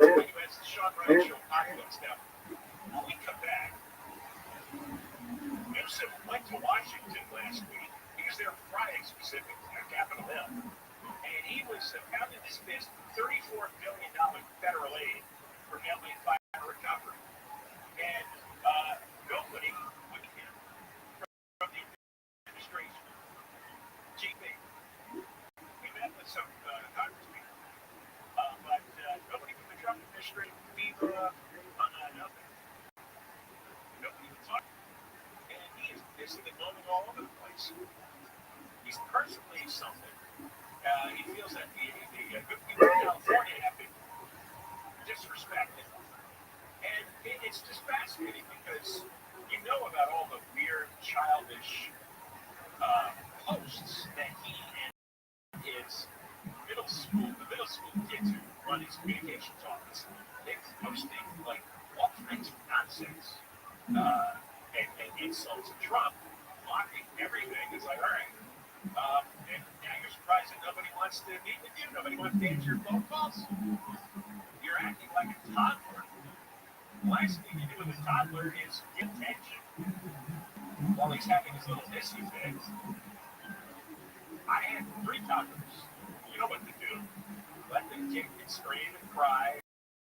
Anyways, the Sean Ryan Show podcast now. When we come back, Newsom went to Washington last week because they're Friday specific at Capitol Hill. And he was found in this fist $34 billion federal aid for LA fire recovery. And nobody would him from the administration. GP. We met with some Congress people. But nobody from the Trump administration, FEMA, nothing. Nobody would talk. And he is basically blown all over the place. He's personally something. He feels that the good people in California have been disrespected. And it's just fascinating because you know about all the weird, childish posts that he and his middle school kids who run his communications office, they're posting like all kinds of nonsense and insults to Trump, mocking everything. It's like, all right. And now you're surprised that nobody wants to meet with you. Nobody wants to answer your phone calls. You're acting like a toddler. The last thing you do with a toddler is give attention while he's having his little hissy fit. I had 3 toddlers. You know what to do. Let them kick and scream and cry,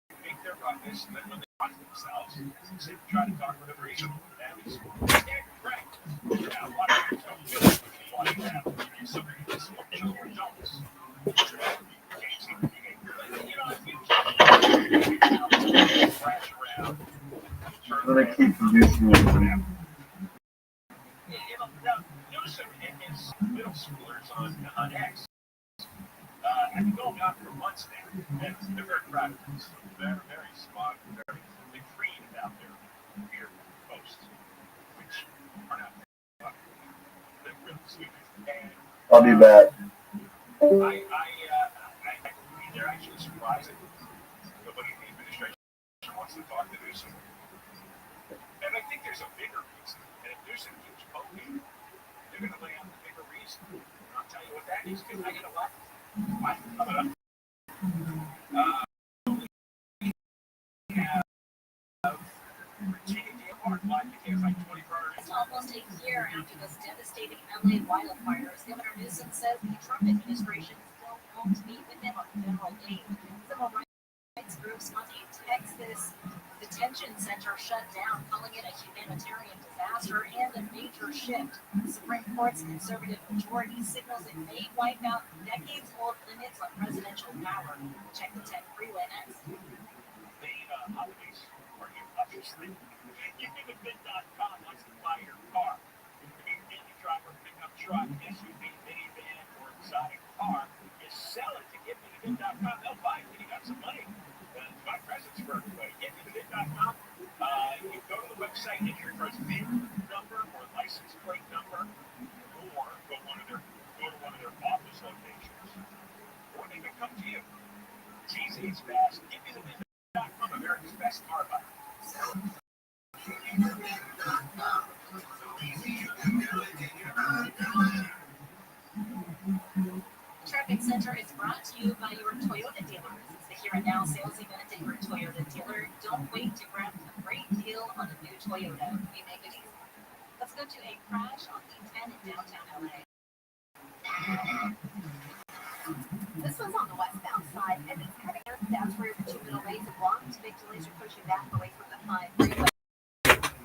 and make their ruckus, and then when they watch themselves, sit and try to talk whatever reason. That is standard practice. Now, a lot of parents don't feel it when they want to have some of these small children adults. You can't see the behavior. Crash around.
I'm gonna keep producing it.
Newsom and his middle schoolers on X have been going on for months now, and they're very proud of this. They're very smart, very clean about their weird posts, which are not funny. They're really sweet. And
I'll be back.
they're actually surprising. Nobody in the administration wants to talk to Newsom. And I think there's a bigger reason. And if Newsom keeps poking, they're going to lay out the bigger reason. And I'll tell you what that is, because I get a lot coming up.
Almost a year after those devastating LA wildfires, Governor Newsom says the Trump administration still won't meet with him on federal aid. Civil rights groups want a Texas detention center shut down, calling it a humanitarian disaster and a major shift. The Supreme Court's conservative majority signals it may wipe out decades-old limits on presidential power. Check the tech freeway next.
The holidays are here, obviously. GiveMeTheBid.com wants to buy your car. If you're a daily driver, pickup truck, SUV, minivan, or exotic car, you sell it to GiveMeTheBid.com. They'll buy it when you got some money. Buy presents for everybody. GiveMeTheBid.com. You go to the website. say, enter your car's VIN number or license plate number, or go to one of their office locations, or they can come to you. It's easy, it's fast. Give me the VIN.com, America's best car buyer.
Traffic Center is brought to you by your Toyota dealers. It's the Here and Now sales event at your Toyota dealer. Don't wait to grab a great deal on a new Toyota. We make it easy. Let's go to a crash on E10 in downtown LA. This one's on the westbound side, and it's coming out. That's where the two middle lanes are blocked. Big delays are pushing back away from the 5 freeway.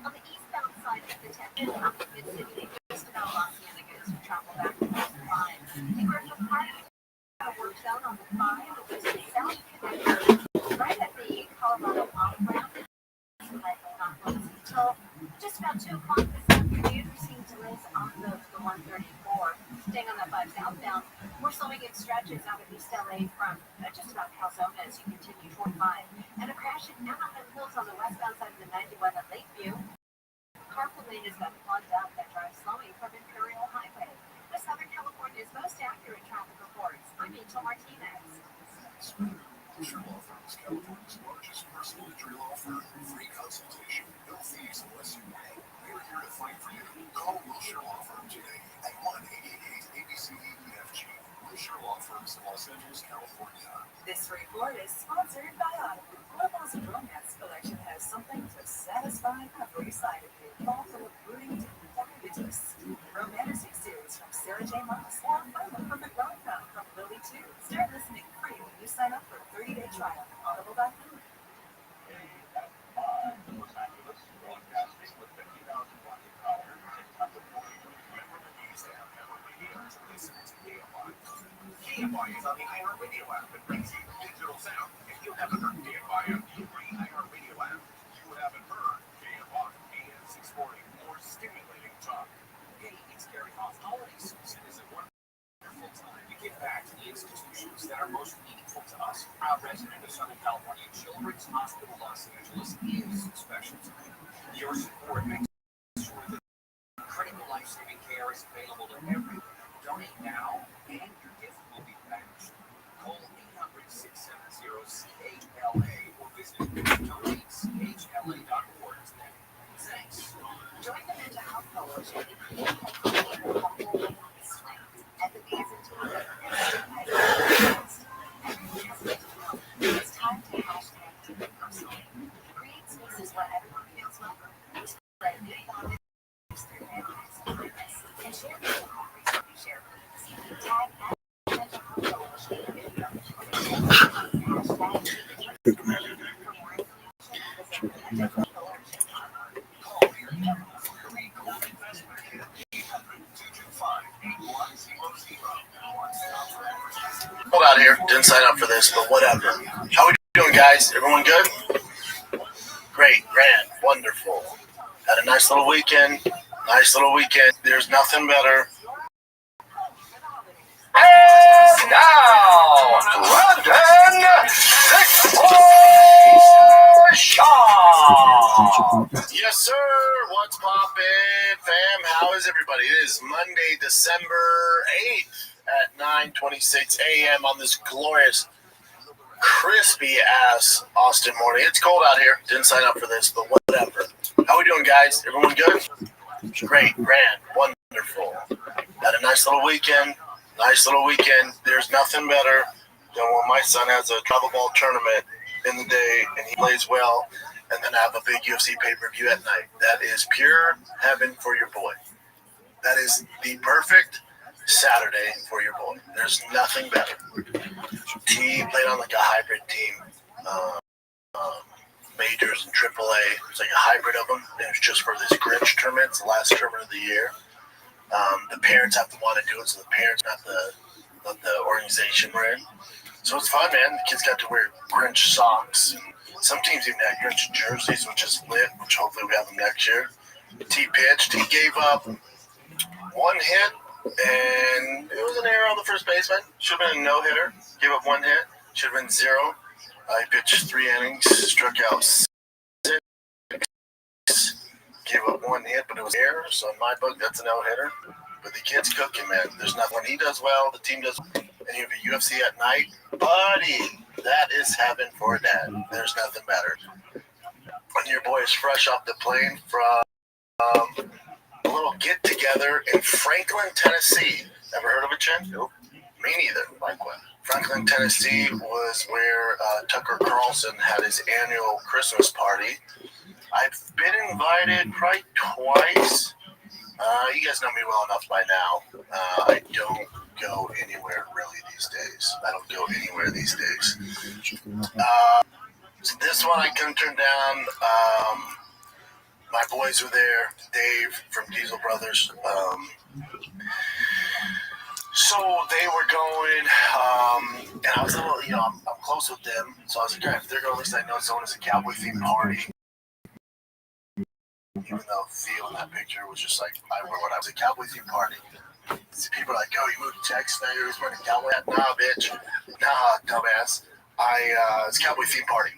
On the eastbound side of the 10 up to Mid-City, just about Los Angeles, to travel back to the 5. Anywhere from Park work zone on the 5, which is south connector, right at the Colorado off-ramp. Likely not closed until just about 2 o'clock this afternoon. We're seeing delays off of the 134. Staying on that 5 southbound, we're slowing in stretches out of East LA from just about Calzona as you continue toward 5. And a crash in Anaheim Hills on the westbound side of the 91 at Lakeview. Carpool lane has got plugged up that drives slowing from Imperial Highway. The Southern California's most accurate traffic reports. I'm Angel Martinez.
Wilshire Law Firm is California's largest personal injury law firm. Free consultation, no fees unless you pay. We're here to fight for you. Call Wilshire Law Firm today at 1-888-ABCDEFG. Wilshire Law Firms in Los Angeles, California.
This report is sponsored by Audible. Audibles Romance Collection has something to satisfy every side of you. Fall full of brooding diabetes. Romantic series from Sarah J. Maas. Or find the perfect rom-com from Lily 2. Start listening free when you sign up for a 30-day trial. Audible.com.
Los Angeles, broadcasting with 50,000 watching hours in California. Remember the days to have never radio to listen to KFI. KFI is on the iHeartRadio app and brings you digital sound. If you haven't heard KFI on the free iHeartRadio app, you haven't heard KFI AM 640 more stimulating talk. Hey, it's Gary Hoff. Holiday season is a wonderful time to give back to the institutions that are most meaningful to us. Proud resident of Southern California, Children's Hospital Los Angeles is special to me. Your support makes sure that critical life-saving care is available to everyone. Donate now, and your gift will be matched. Call 800-670-CHLA or visit donatechla.org today. Thanks.
Join the Mental Health Coalition at the BSNT. Everyone has mental health. It's time to hashtag take it personally. Create spaces where everyone feels welcome. Spread good knowledge through families and purpose. And share mental health research we share needs. Tag at Mental Health Coalition in your video. Hashtag take it personally. For more information, visit
Hold out here. Didn't sign up for this, but whatever. How we doing, guys? Everyone good? Great, grand, wonderful. Had a nice little weekend. There's nothing better. And now, London Yes, sir. What's poppin', fam? How is everybody? It is Monday, December 8th at 9:26 a.m. on this glorious, crispy-ass Austin morning. It's cold out here. Didn't sign up for this, but whatever. How we doing, guys? Everyone good? Great, grand, wonderful. Had a nice little weekend. There's nothing better than when my son has a travel ball tournament in the day and he plays well, and then I have a big UFC pay-per-view at night. That is pure heaven for your boy. That is the perfect Saturday for your boy. There's nothing better. T played on like a hybrid team, majors and AAA. It's like a hybrid of them. And it's just for this Grinch tournament. It's the last tournament of the year. The parents have to want to do it, so the parents, not the organization we're in. So it's fun, man. The kids got to wear Grinch socks. And some teams even had Grinch jerseys, which is lit, which hopefully we have them next year. T pitched. He gave up one hit, and it was an error on the first baseman. Should have been a no-hitter. Gave up one hit. Should have been 0. He pitched 3 innings, struck out 6. gave up one hit, but it was air. So in my book, that's a no-hitter. But the kid's cooking, man. There's nothing. When he does well, the team does. And you have a UFC at night, buddy. That is heaven for a dad. There's nothing better. When your boy is fresh off the plane from a little get-together in Franklin, Tennessee. Ever heard of it, Chen? Nope. Me neither. Likewise. Franklin, Tennessee was where Tucker Carlson had his annual Christmas party. I've been invited probably twice. You guys know me well enough by now. I don't go anywhere really these days. I don't go anywhere these days. So this one I couldn't turn down. My boys were there. Dave from Diesel Brothers. So they were going, and I was a little, I'm close with them. So I was like, all right, if they're going, at least I know someone is a cowboy-themed party. Even though Theo in that picture was just like, I wear what I was a cowboy-themed party. People are like, oh, you moved to Texas, now you're wearing a cowboy hat? Nah, bitch. Nah, dumbass. It's a cowboy-themed party.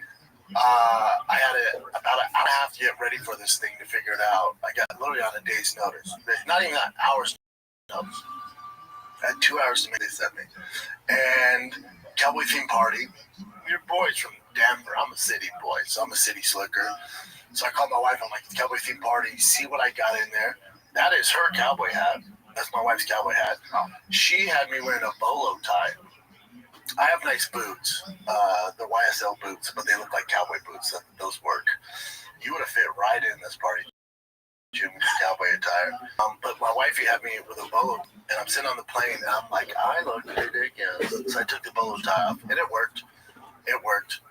I had about an hour and a half to get ready for this thing to figure it out. I got literally on a day's notice. Not even an hour's notice. I had 2 hours to make this at me. And cowboy-themed party. Your boy's from Denver. I'm a city boy, so I'm a city slicker. So I called my wife. I'm like, cowboy-themed party. See what I got in there. That is her cowboy hat. That's my wife's cowboy hat. She had me wearing a bolo tie. I have nice boots, the YSL boots, but they look like cowboy boots. Those work. You would have fit right in this party, Jim, cowboy attire. But my wifey had me with a bolo, and I'm sitting on the plane, and I'm like, I look ridiculous. So I took the bolo tie off, and it worked. It worked.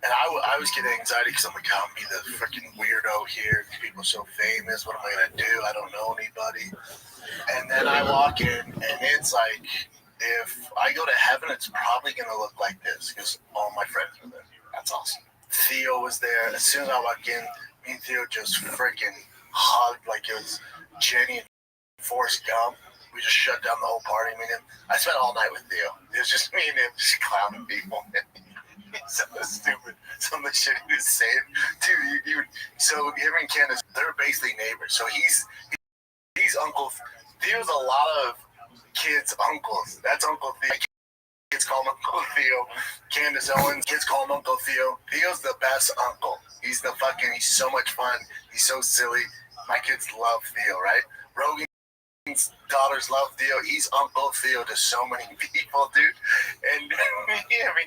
And I was getting anxiety because I'm like, I'll be the freaking weirdo here. These people are so famous. What am I going to do? I don't know anybody. And then I walk in, and it's like, if I go to heaven, it's probably going to look like this because all my friends are there. That's awesome. Theo was there. As soon as I walked in, me and Theo just freaking hugged like it was Jenny and Forrest Gump. We just shut down the whole party. I spent all night with Theo. It was just me and him just clowning people. So stupid. Some of the shit he was saying. Dude, so him and Candace, they're basically neighbors. So he's Uncle. Theo's a lot of kids' uncles. That's Uncle Theo. Kids call him Uncle Theo. Candace Owens, kids call him Uncle Theo. Theo's the best uncle. He's so much fun. He's so silly. My kids love Theo, right? Rogan's daughters love Theo. He's Uncle Theo to so many people, dude. And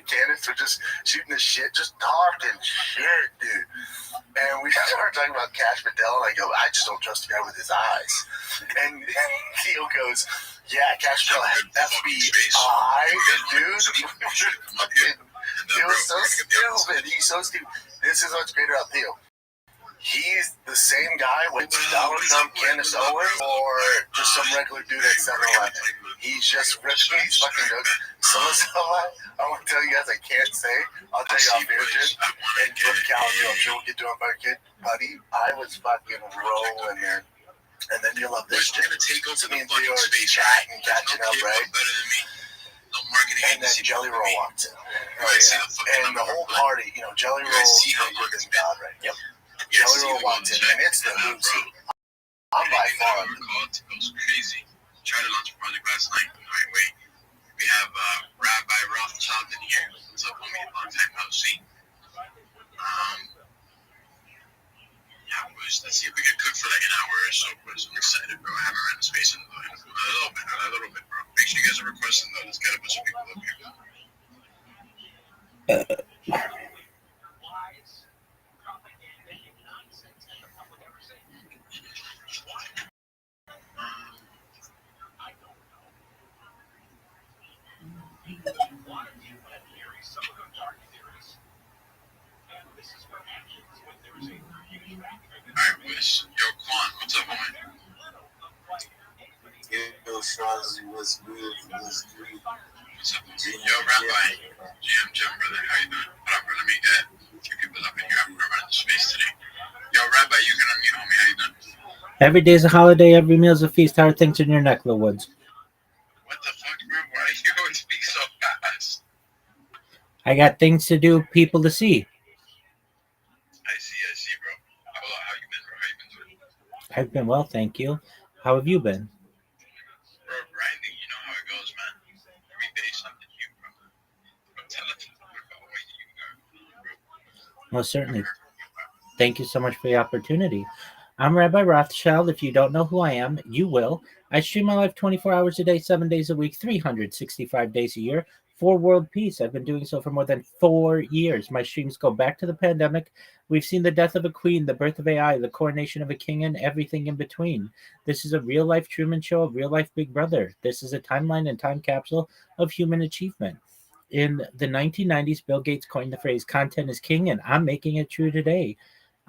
Candace were just shooting the shit, just talking shit, dude. And we started talking about Cash Patel, and I go, I just don't trust the guy with his eyes. And Theo goes, yeah, Cash Patel had FBI, dude. It was so stupid. He's so stupid. This is what's great about Theo. He's the same guy with Donald Trump, Candace Owens, or just some regular dude at 7-Eleven. He's just rich and he's fucking good. So I want to tell you guys I can't say. I'll tell you off air, dude. And with Cal, I'm sure we'll get to him, buddy. I was fucking rolling, man. And then you'll love this shit. So me and Theo are chatting, catching up, right? And then Jelly Roll walks in. Oh, yeah. And the whole party, Jelly Roll is bigger than God, right? Yep. Jelly Roll walks in, and it's the who's who. I'm by far.
It was crazy. Tried to launch a project last night. Wait. We have Rabbi Rothschild in here. What's up, homie? Long time no see. Yeah, boys. Let's see if we can cook for like an hour or so, boys. I'm excited, bro. I haven't ran the space in a little bit, bro. Make sure you guys are requesting though. Let's get a bunch of people up here. Alright, boys. Yo, Quan, what's up, homie?
Yo, Shazzy, what's good? What's good?
What's up, homie? Yo, Rabbi. Jim, brother, how you doing? What up, brother? Let me get a few people up in here. I'm running the space today. Yo, Rabbi, you can unmute, homie. How you doing?
Every day's a holiday, every meal's a feast. How are things in your neck of the woods?
What the fuck, bro? Why are you going to speak so fast?
I got things to do, people to see.
I see, bro. How you been, bro? How you
I've been well, thank you. How have you been?
Bro, grinding, you know how it goes, man. Every day something new, bro. Bro, tell us about what you got, bro.
Most certainly. Thank you so much for the opportunity. I'm Rabbi Rothschild. If you don't know who I am, you will. I stream my life 24 hours a day, 7 days a week, 365 days a year for world peace. I've been doing so for more than 4 years. My streams go back to the pandemic. We've seen the death of a queen, the birth of AI, the coronation of a king, and everything in between. This is a real life Truman Show, a real life Big Brother. This is a timeline and time capsule of human achievement. In the 1990s, Bill Gates coined the phrase content is king, and I'm making it true today.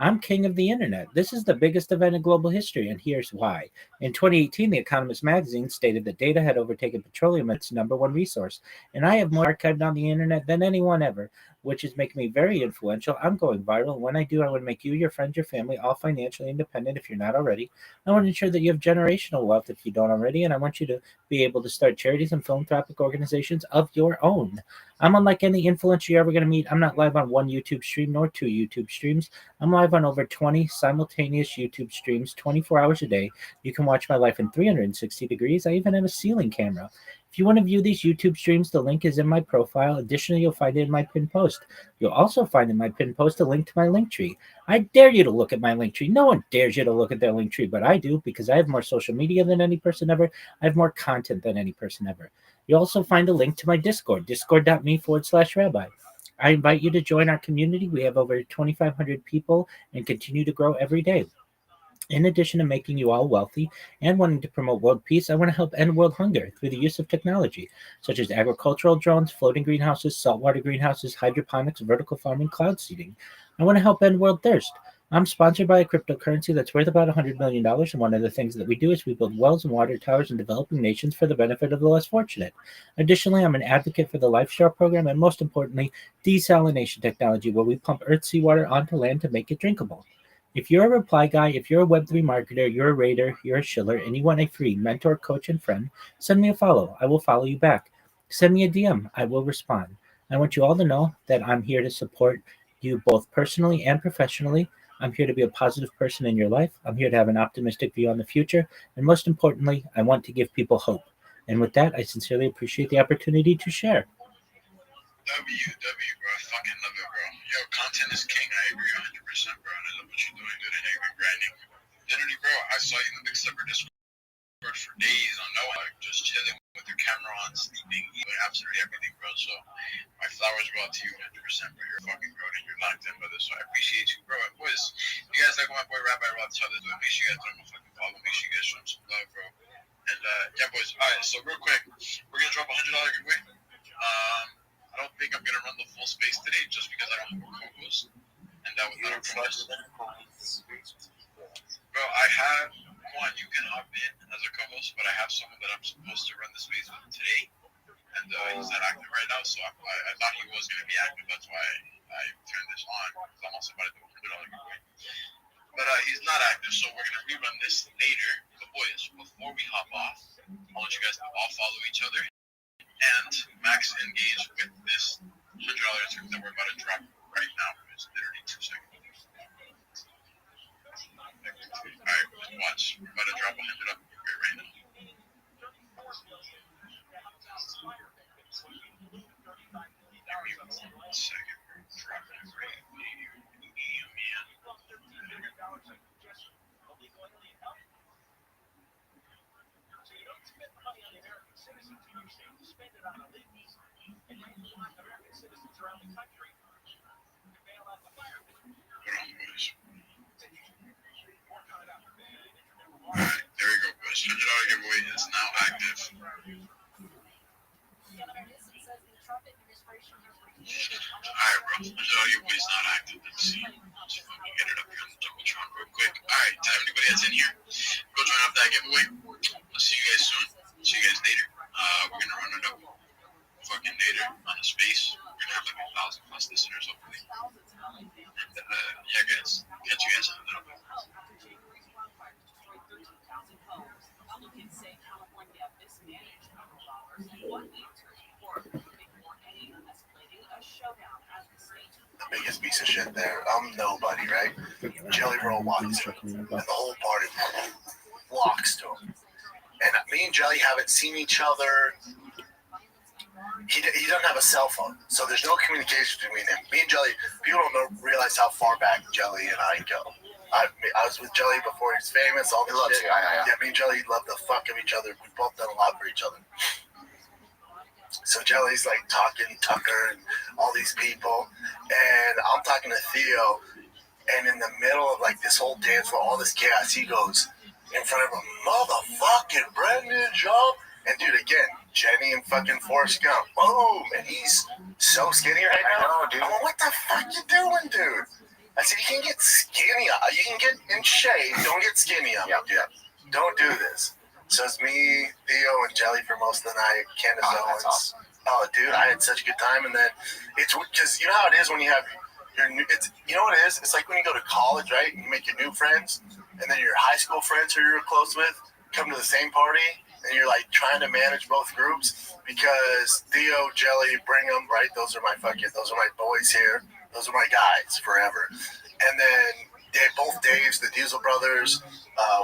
I'm king of the internet. This is the biggest event in global history, and here's why. In 2018, The Economist magazine stated that data had overtaken petroleum as its number one resource, and I have more archived on the internet than anyone ever, which is making me very influential. I'm going viral. When I do, I want to make you, your friends, your family all financially independent if you're not already. I want to ensure that you have generational wealth if you don't already, and I want you to be able to start charities and philanthropic organizations of your own. I'm unlike any influencer you're ever going to meet. I'm not live on one YouTube stream nor two YouTube streams. I'm live on over 20 simultaneous YouTube streams 24 hours a day. You can watch my life in 360 degrees. I even have a ceiling camera. If you want to view these YouTube streams, the link is in my profile. Additionally, you'll find it in my pinned post. You'll also find in my pinned post a link to my link tree. I dare you to look at my link tree. No one dares you to look at their link tree, but I do because I have more social media than any person ever. I have more content than any person ever. You'll also find a link to my Discord, discord.me/rabbi. I invite you to join our community. We have over 2,500 people and continue to grow every day. In addition to making you all wealthy and wanting to promote world peace, I want to help end world hunger through the use of technology, such as agricultural drones, floating greenhouses, saltwater greenhouses, hydroponics, vertical farming, cloud seeding. I want to help end world thirst. I'm sponsored by a cryptocurrency that's worth about $100 million, and one of the things that we do is we build wells and water towers in developing nations for the benefit of the less fortunate. Additionally, I'm an advocate for the LifeStar program and, most importantly, desalination technology, where we pump earth seawater onto land to make it drinkable. If you're a reply guy, if you're a Web3 marketer, you're a raider, you're a shiller, and you want a free mentor, coach, and friend, send me a follow. I will follow you back. Send me a DM. I will respond. I want you all to know that I'm here to support you both personally and professionally. I'm here to be a positive person in your life. I'm here to have an optimistic view on the future. And most importantly, I want to give people hope. And with that, I sincerely appreciate the opportunity to share.
Bro. I fucking love it, bro. Yo, content is king. I agree 100%, bro. And I love what you're doing, dude. And you've been grinding. Literally, bro, I saw you in the Big Slipper Discord for days on no like just chilling with your camera on, sleeping, eating absolutely everything, bro. So my flowers go out to you 100%, bro. You're fucking growing and you're locked in, brother. So I appreciate you, bro. And boys, you guys like what my boy Rabbi Rothschild is doing. Make sure you guys don't fucking follow. Make sure you guys show him some love, bro. And yeah, boys. All right, so real quick, we're gonna drop $100 giveaway. I don't think I'm gonna run the full space today just because I don't have a co-host, and that was not a promise. Bro, I have one. You can hop in as a co-host, but I have someone that I'm supposed to run the space with today, and he's not active right now. So I thought he was gonna be active. That's why I turned this on because I'm also about to do $100 giveaway. But he's not active, so we're gonna rerun this later. But boys, before we hop off, I want you guys to all follow each other and max engage with this $100 tip that we're about to drop right now. It's literally 2 seconds. Alright, watch. We're about to drop 100 up right now. Give me 1 second. Drop it right here. Man. Alright, there we go, boys. $100 giveaway is now active. Alright, bro. $100 giveaway is not active. Let's see. Let's fucking get it up here on the Jumbotron real quick. Alright, to everybody that's in here, go join up that giveaway. I'll see you guys soon. See you guys later. We're gonna run it up fucking later on the space. We're gonna have like 1,000+ listeners hopefully. And yeah, guys, catch you guys on a little bit.
biggest piece of shit there. I'm nobody, right? Jelly Roll walks in, and the whole party walks to him. And me and Jelly haven't seen each other. He doesn't have a cell phone, so there's no communication between him. Me and Jelly, people don't realize how far back Jelly and I go. I was with Jelly before he's famous, all this shit. Yeah, me and Jelly love the fuck of each other. We've both done a lot for each other. So Jelly's like talking Tucker and all these people, and I'm talking to Theo, and in the middle of like this whole dance for all this chaos, he goes in front of a motherfucking Brendan Joe. And dude, again, Jenny and fucking Forrest Gump, boom, and he's so skinny right now. I know, dude. I'm like, what the fuck you doing, dude? I said, you can get skinny. You can get in shape. Don't get skinny on me, dude. Don't do this. So it's me, Theo, and Jelly for most of the night. Candace Owens. Awesome. Oh, dude, I had such a good time. And then it's because you know how it is when you have your new. It's you know what it is. It's like when you go to college, right? You make your new friends, and then your high school friends who you're close with come to the same party, and you're like trying to manage both groups because Theo, Jelly, Brigham, right? Those are my boys here. Those are my guys forever. And then both Daves, the Diesel brothers,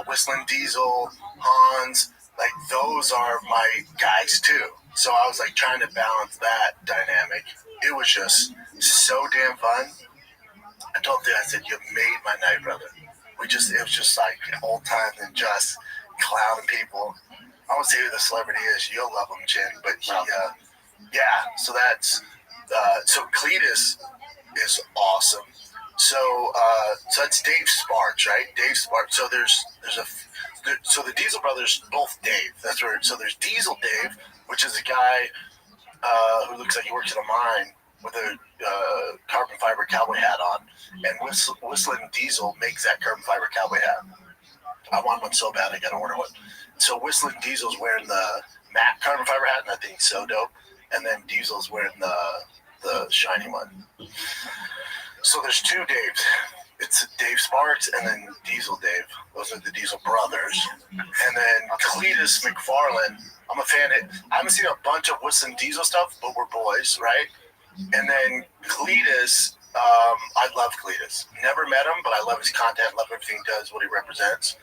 Whistling Diesel, Hans, like those are my guys too. So I was like trying to balance that dynamic. It was just so damn fun. I told Theo, I said, you made my night, brother. It was just like old times and just clowning people. I won't say who the celebrity is. You'll love him, Chin. But he, so that's, so Cletus is awesome. So that's Dave Sparks, right? Dave Sparks. So so the Diesel brothers, both Dave. That's where. So there's Diesel Dave, which is a guy who looks like he works in a mine with a carbon fiber cowboy hat on, and Whistling Diesel makes that carbon fiber cowboy hat. I want one so bad I gotta order one. So Whistling Diesel's wearing the matte carbon fiber hat, and I think it's so dope. And then Diesel's wearing the shiny one. So there's two Daves. It's Dave Sparks and then Diesel Dave. Those are the Diesel brothers. And then Cletus McFarlane. I'm a fan of. I haven't seen a bunch of Whistling Diesel stuff, but we're boys, right? And then Cletus. I love Cletus. Never met him, but I love his content. Love everything he does, what he represents.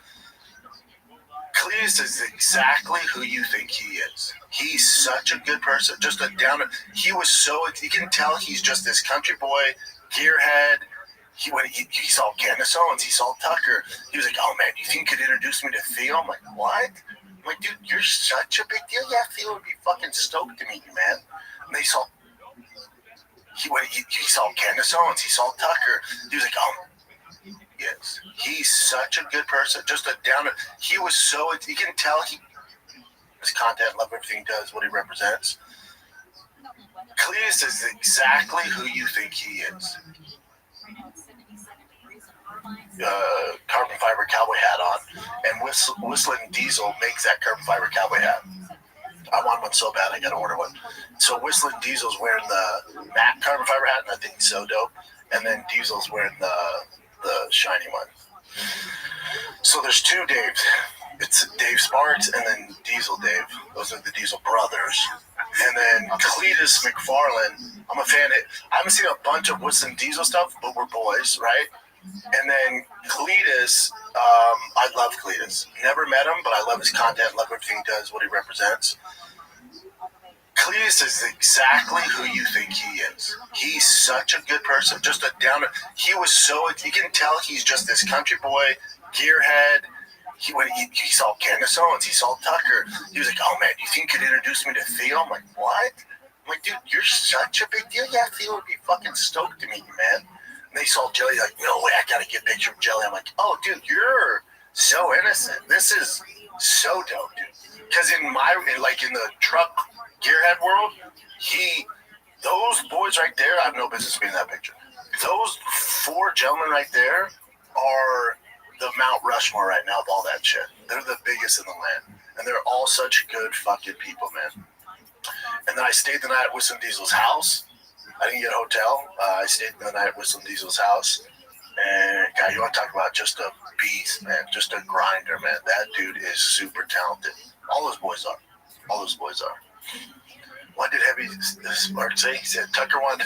Cletus is exactly who you think he is. He's such a good person. Just a he was so. You can tell he's just this country boy, gearhead. When he saw Candace Owens, he saw Tucker. He was like, "Oh man, you think you could introduce me to Theo?" I'm like, "What?" I'm like, "Dude, you're such a big deal. Yeah, Theo would be fucking stoked to meet you, man." And they saw. He saw Candace Owens, he saw Tucker. He was like, "Oh." Yes, he's such a good person. Just a he was so. You can tell his content, love everything he does, what he represents. Cletus is exactly who you think he is. Carbon fiber cowboy hat on, and Whistling Diesel makes that carbon fiber cowboy hat. I want one so bad I gotta order one. So Whistling Diesel's wearing the matte carbon fiber hat, and I think it's so dope. And then Diesel's wearing the shiny one. So there's two Daves. It's Dave Sparks and then Diesel Dave. Those are the Diesel brothers. And then Cletus McFarlane. I'm a fan of. I haven't seen a bunch of Whistling Diesel stuff, but we're boys, right? And then Cletus. I love Cletus. Never met him, but I love his content. Love everything he does, what he represents. Cletus is exactly who you think he is. He's such a good person. Just a he was so. You can tell he's just this country boy, gearhead. When he saw Candace Owens, he saw Tucker. He was like, "Oh man, you think you could introduce me to Theo?" I'm like, "What?" I'm like, "Dude, you're such a big deal. Yeah, Theo would be fucking stoked to meet you, man." And they saw Jelly, like, "No way, I gotta get a picture of Jelly." I'm like, "Oh, dude, you're so innocent. This is so dope, dude." Because in the truck gearhead world, those boys right there, I have no business being in that picture. Those four gentlemen right there are the Mount Rushmore right now of all that shit. They're the biggest in the land. And they're all such good fucking people, man. And then I stayed the night at Whistling Diesel's house. I didn't get a hotel. I stayed the night at Whistling Diesel's house. And, God, you want to talk about just a beast, man. Just a grinder, man. That dude is super talented. All those boys are. What did Heavy Smart say? He said Tucker wanted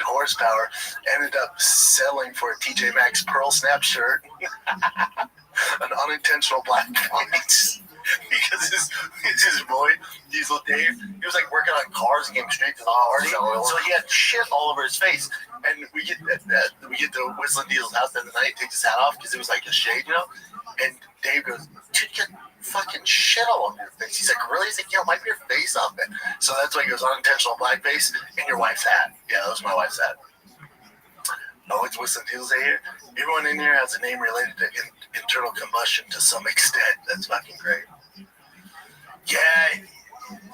horsepower. Ended up selling for a TJ Maxx Pearl Snap shirt, an unintentional black point. Because his boy Diesel Dave, he was like working on cars and came straight to the party, so he had shit all over his face. And we get to Whistling Diesel's house that night, takes his hat off because it was like a shade, you know. And Dave goes, "Dude, you got fucking shit all over your face." He's like, "Really?" He's like, "Yeah, wipe your face off it." So that's why he goes, "Unintentional blackface in your wife's hat." Yeah, that was my wife's hat. Oh, it's Whistling Diesel's here. Everyone in here has a name related to internal combustion to some extent. That's fucking great. Yeah,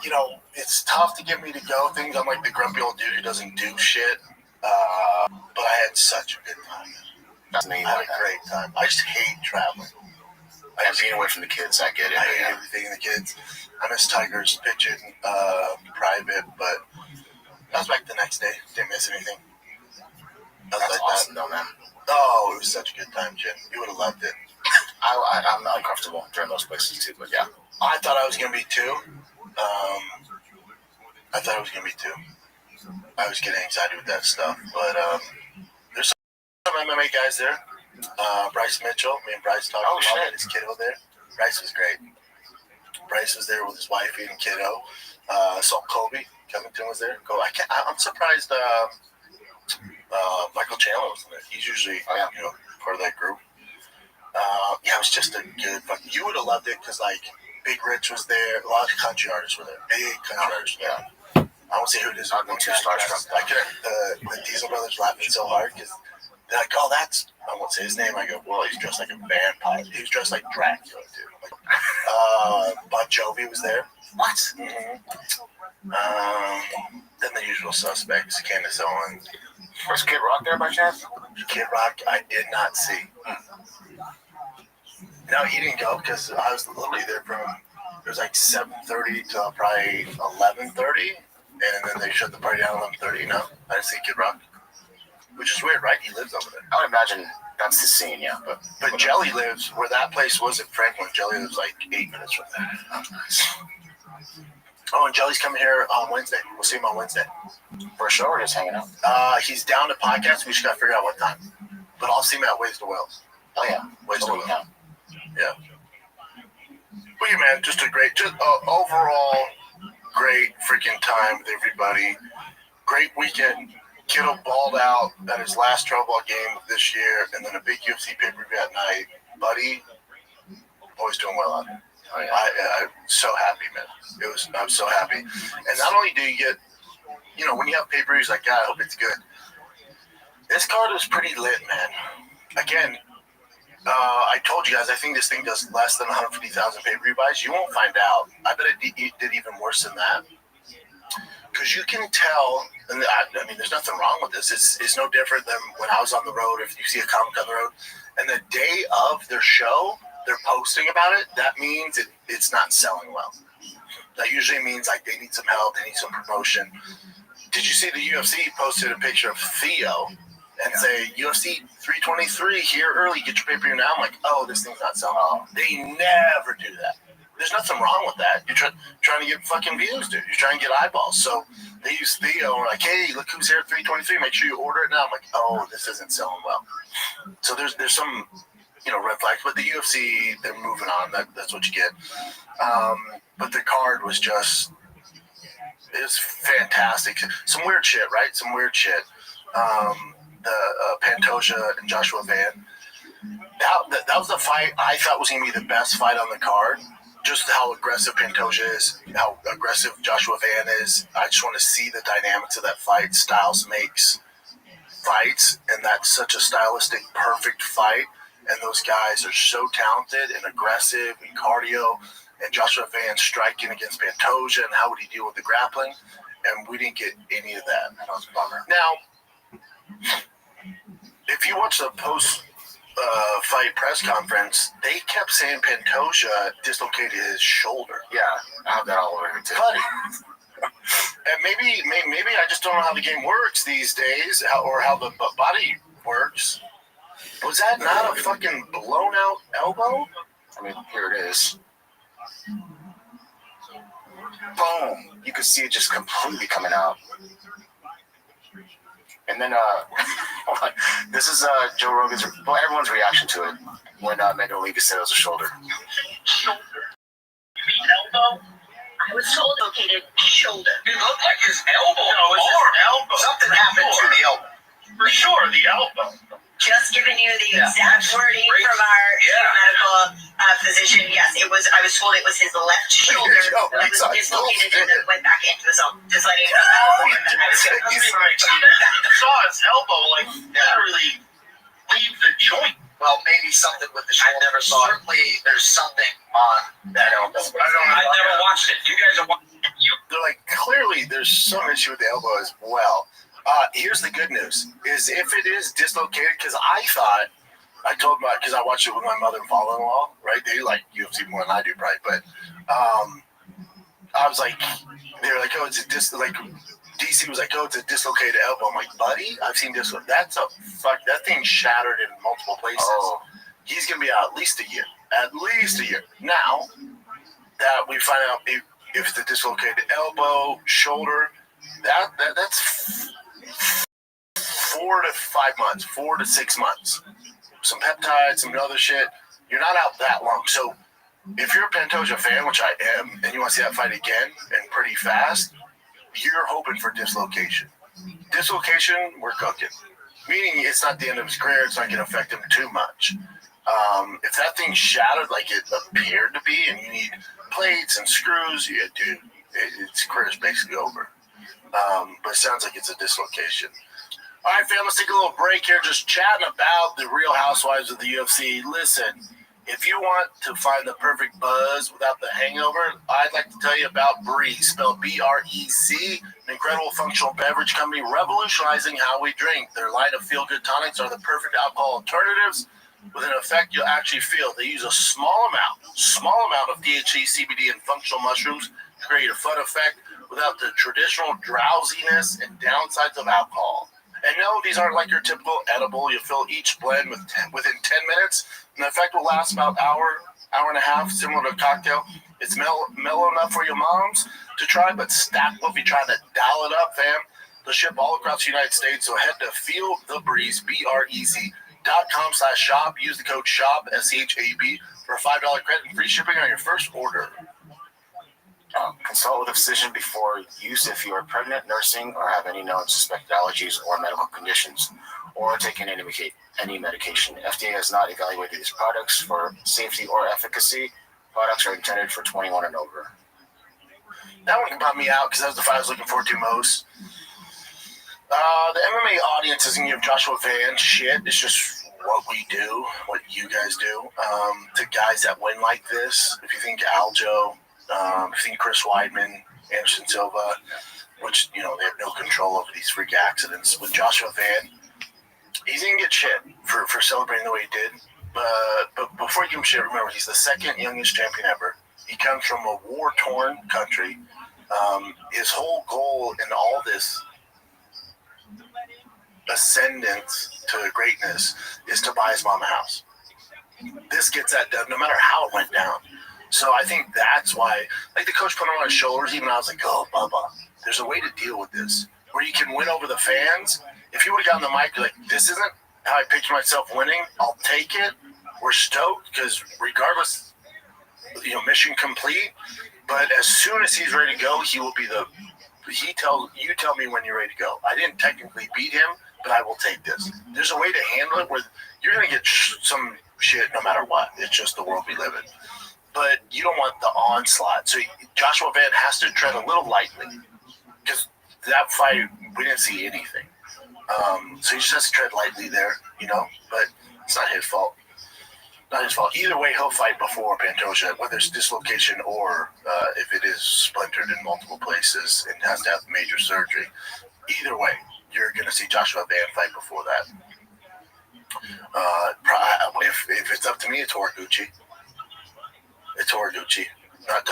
you know, it's tough to get me to go things. I'm like the grumpy old dude who doesn't do shit. But I had such a good time. I had a great time. I just hate traveling. I have being away from the kids. I get it. I hate everything in the kids. I miss Tigers pitching private, but I was back the next day. Didn't miss anything. That's like awesome, though, man. Oh, it was such a good time, Jim. You would have loved it. I'm uncomfortable during those places too, but yeah. I thought I was gonna be too. I was getting anxiety with that stuff, but there's some MMA guys there. Bryce Mitchell, me and Bryce talked about his kiddo there. Bryce was great. Bryce was there with his wife and kiddo. Saw Kobe Covington was there. I'm surprised Michael Chandler was there. He's usually part of that group. Yeah, it was just a good fucking. You would have loved it because like Big Rich was there. A lot of country artists were there. Big country artists. Yeah. I won't say who it is. I'm too starstruck. I couldn't. The Diesel brothers laughing so hard because they're like, "Oh, that's." I won't say his name. I go, "Well, he's dressed like a vampire. He was dressed like Dracula, too." Like, Bon Jovi was there. What? Mm-hmm. Then the usual suspects, Candace Owens. Was Kid Rock there by chance? Kid Rock, I did not see. No, he didn't go because I was literally there from. It was like 7:30 to probably 11:30. And then they shut the party down at 11:30. No, I didn't see Kid Rock, which is weird, right? He lives over there. I would imagine that's the scene, yeah. But Jelly lives where that place was in Franklin. Jelly lives like 8 minutes from there. Oh, and Jelly's coming here on Wednesday. We'll see him on Wednesday. For a show or just hanging out? He's down to podcast. We just got to figure out what time. But I'll see him at Ways to Wells. Oh, yeah. Ways to Wells. Yeah. But yeah, man, just a great, overall great freaking time with everybody. Great weekend. Kiddo balled out at his last travel ball game of this year, and then a big UFC pay-per-view at night. Buddy, boy's doing well out here. I'm so happy, man. I'm so happy. And not only do you get, when you have pay-per-views like that, I hope it's good. This card was pretty lit, man. Again, I told you guys, I think this thing does less than 150,000 pay-per-view buys. You won't find out. I bet it did even worse than that. Because you can tell, and I mean, there's nothing wrong with this. It's no different than when I was on the road. If you see a comic on the road, and the day of their show, they're posting about it, that means it's not selling well. That usually means like they need some help, they need some promotion. Did you see the UFC posted a picture of Theo and say, UFC 323 here early, get your pay-per-view now? I'm like, oh, this thing's not selling. Oh, they never do that. There's nothing wrong with that. You're trying to get fucking views, dude. You're trying to get eyeballs. So they use Theo and like, hey, look who's here at 323. Make sure you order it now. I'm like, oh, this isn't selling well. So there's some, red flags. But the UFC, they're moving on. That's what you get. But the card was just, it was fantastic. Some weird shit, right? Some weird shit. The Pantoja and Joshua Van. That was the fight I thought was going to be the best fight on the card. Just how aggressive Pantoja is, how aggressive Joshua Van is. I just want to see the dynamics of that fight. Styles makes fights, and that's such a stylistic, perfect fight. And those guys are so talented and aggressive and cardio. And Joshua Van striking against Pantoja, and how would he deal with the grappling? And we didn't get any of that. That was a bummer. Now, if you watch the post-fight press conference, they kept saying Pantoja dislocated his shoulder. Yeah, I have that all over here too. Buddy. And maybe I just don't know how the game works these days, or how the body works. Was that not a fucking blown out elbow? I mean, here it is. boom, you could see it just completely coming out. And then, this is Joe Rogan's, well, everyone's reaction to it when Mendeleev said it was a shoulder.
Shoulder. You mean elbow? I was told located shoulder.
It looked like his elbow. No, it's his elbow. Something happened to the elbow. For sure, the elbow.
Just giving you the exact wording from our medical physician. Yes, it was. I was told it was his left shoulder that was dislocated and then went back into his own. Just letting you know that. I was given
saw his elbow like literally leave the joint. Well, maybe something with the shoulder. I never saw it. Certainly, there's something on that elbow. I never watched it. You guys are watching.
They're like, clearly there's some issue with the elbow as well. Here's the good news, is if it is dislocated, because I told my, because I watched it with my mother and father-in-law, right? They like UFC more than I do, right? But I was like, they were like, oh, it's a like, DC was like, oh, it's a dislocated elbow. I'm like, buddy, I've seen this. That's a fuck. That thing shattered in multiple places. Oh. He's gonna be out at least a year. At least a year. Now that we find out if it's a dislocated elbow, shoulder, that's 4 to 5 months, 4 to 6 months. Some peptides, some other shit. You're not out that long. So if you're a Pantoja fan, which I am, and you want to see that fight again and pretty fast, you're hoping for dislocation. Dislocation, we're cooking. Meaning it's not the end of his career. It's not going to affect him too much. If that thing shattered like it appeared to be and you need plates and screws, yeah, dude, its career is basically over. But it sounds like it's a dislocation. All right, fam, let's take a little break here, just chatting about the Real Housewives of the UFC. Listen, if you want to find the perfect buzz without the hangover, I'd like to tell you about Breeze, spelled B-R-E-Z, an incredible functional beverage company revolutionizing how we drink. Their line of feel-good tonics are the perfect alcohol alternatives with an effect you'll actually feel. They use a small amount of THC, CBD, and functional mushrooms to create a fun effect without the traditional drowsiness and downsides of alcohol. And no, these aren't like your typical edible. You fill each blend within 10 minutes, and the effect will last about hour and a half, similar to a cocktail. It's mellow enough for your moms to try, but stacked if you try to dial it up, fam. They'll ship all across the United States, so head to Feel the Breeze, BREZ.com/shop. Use the code SHOP, SHAB, for a $5 credit and free shipping on your first order. Consult with a physician before use if you are pregnant, nursing, or have any known suspected allergies or medical conditions, or taking any medication. FDA has not evaluated these products for safety or efficacy. Products are intended for 21 and over. That one bummed me out because that was the fight I was looking forward to most. The MMA audience isn't give Joshua Van shit. It's just what we do, what you guys do. To guys that win like this, if you think Aljo, if you think Chris Weidman, Anderson Silva, which, you know, they have no control over these freak accidents. With Joshua Van, he didn't get shit for celebrating the way he did. But before you give him shit, remember, he's the second youngest champion ever. He comes from a war-torn country. His whole goal in all this ascendance to greatness is to buy his mom a house. This gets that done no matter how it went down. So I think that's why, like, the coach put him on his shoulders, even I was like, oh, Bubba, there's a way to deal with this where you can win over the fans. If you would have gotten the mic, like, this isn't how I picture myself winning, I'll take it. We're stoked because regardless, you know, mission complete. But as soon as he's ready to go, he will be you tell me when you're ready to go. I didn't technically beat him, but I will take this. There's a way to handle it where you're going to get some shit no matter what. It's just the world we live in. But you don't want the onslaught. So Joshua Van has to tread a little lightly because that fight, we didn't see anything. So he just has to tread lightly there, you know, but it's not his fault. Not his fault. Either way, he'll fight before Pantoja, whether it's dislocation or if it is splintered in multiple places and has to have major surgery. Either way, you're going to see Joshua Van fight before that. If it's up to me, it's Horiguchi. It's Horiguchi, not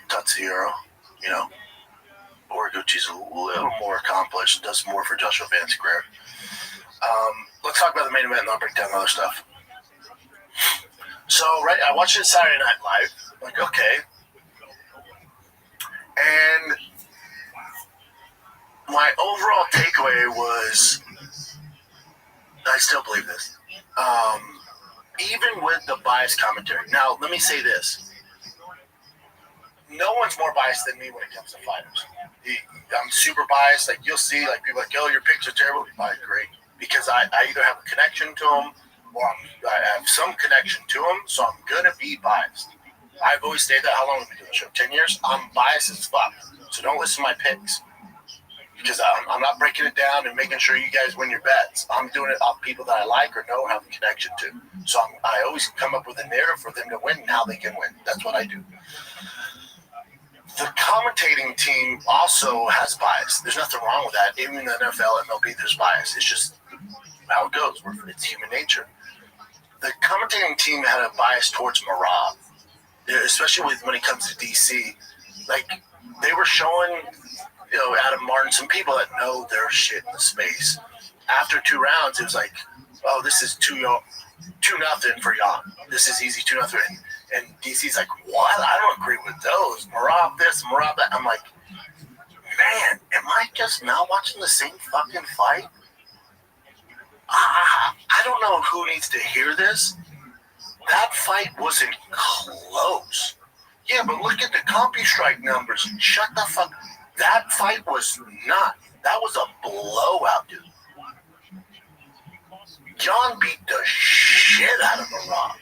Tatsuyoro. You know, Horiguchi's a little more accomplished, does more for Joshua Van's career. Let's talk about the main event and I'll break down other stuff. So, right, I watched it Saturday Night Live. Like, okay. And my overall takeaway was, I still believe this, even with the biased commentary. Now, let me say this. No one's more biased than me when it comes to fighters. I'm super biased. Like, you'll see, like, people are like, oh, your picks are terrible. I agree. Because I either have a connection to them or I have some connection to them, so I'm going to be biased. I've always stayed that. How long have we been doing the show? 10 years? I'm biased as fuck. So don't listen to my picks. Because I'm not breaking it down and making sure you guys win your bets. I'm doing it off people that I like or know or have a connection to. So I always come up with a narrative for them to win and how they can win. That's what I do. The commentating team also has bias. There's nothing wrong with that. Even in the NFL, MLB, there's bias. It's just how it goes. It's human nature. The commentating team had a bias towards Marab, especially when it comes to DC. Like, they were showing, Adam Martin, some people that know their shit in the space. After 2 rounds, it was like, oh, this is 2-0 for Jan. This is easy 2-0. And DC's like, what? I don't agree with those. Marab this, Marab that. I'm like, man, am I just now watching the same fucking fight? I don't know who needs to hear this. That fight wasn't close. Yeah, but look at the CompuStrike numbers. Shut the fuck. That fight was not. That was a blowout, dude. John beat the shit out of Marab.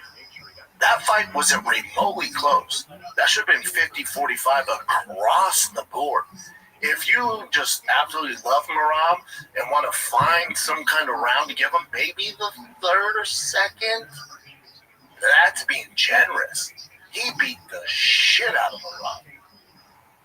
That fight wasn't remotely close. That should have been 50-45 across the board. If you just absolutely love Marab and want to find some kind of round to give him, maybe the 3rd or 2nd, that's being generous. He beat the shit out of Marab.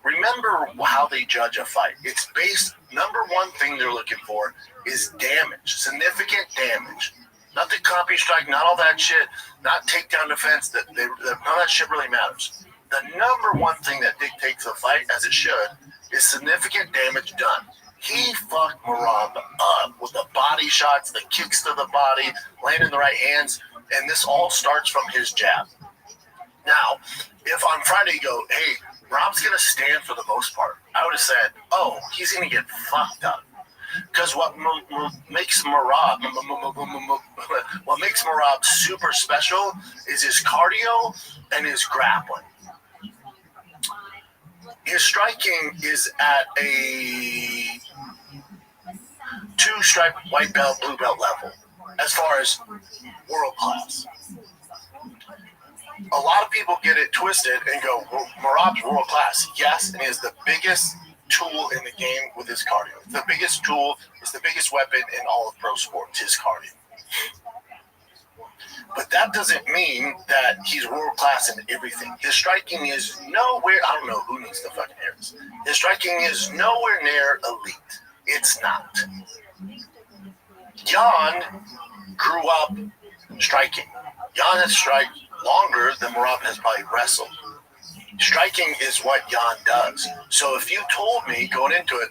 Remember how they judge a fight. It's based, number one thing they're looking for is damage, significant damage. Not the CompuStrike, not all that shit, not takedown defense. None of that shit really matters. The number one thing that dictates a fight, as it should, is significant damage done. He fucked Marab up with the body shots, the kicks to the body, landing the right hands, and this all starts from his jab. Now, if on Friday you go, hey, Rob's going to stand for the most part, I would have said, oh, he's going to get fucked up. Because what makes Marab super special is his cardio and his grappling. His striking is at a 2-stripe white belt, blue belt level as far as world class. A lot of people get it twisted and go, well, Marab's world class. Yes, and he is the biggest tool in the game with his cardio. The biggest tool is the biggest weapon in all of pro sports, his cardio. But that doesn't mean that he's world class in everything. His striking is nowhere, I don't know who needs to fucking hear this. His striking is nowhere near elite. It's not. Jan grew up striking. Jan has striked longer than Marab has probably wrestled. Striking is what Jan does. So if you told me going into it,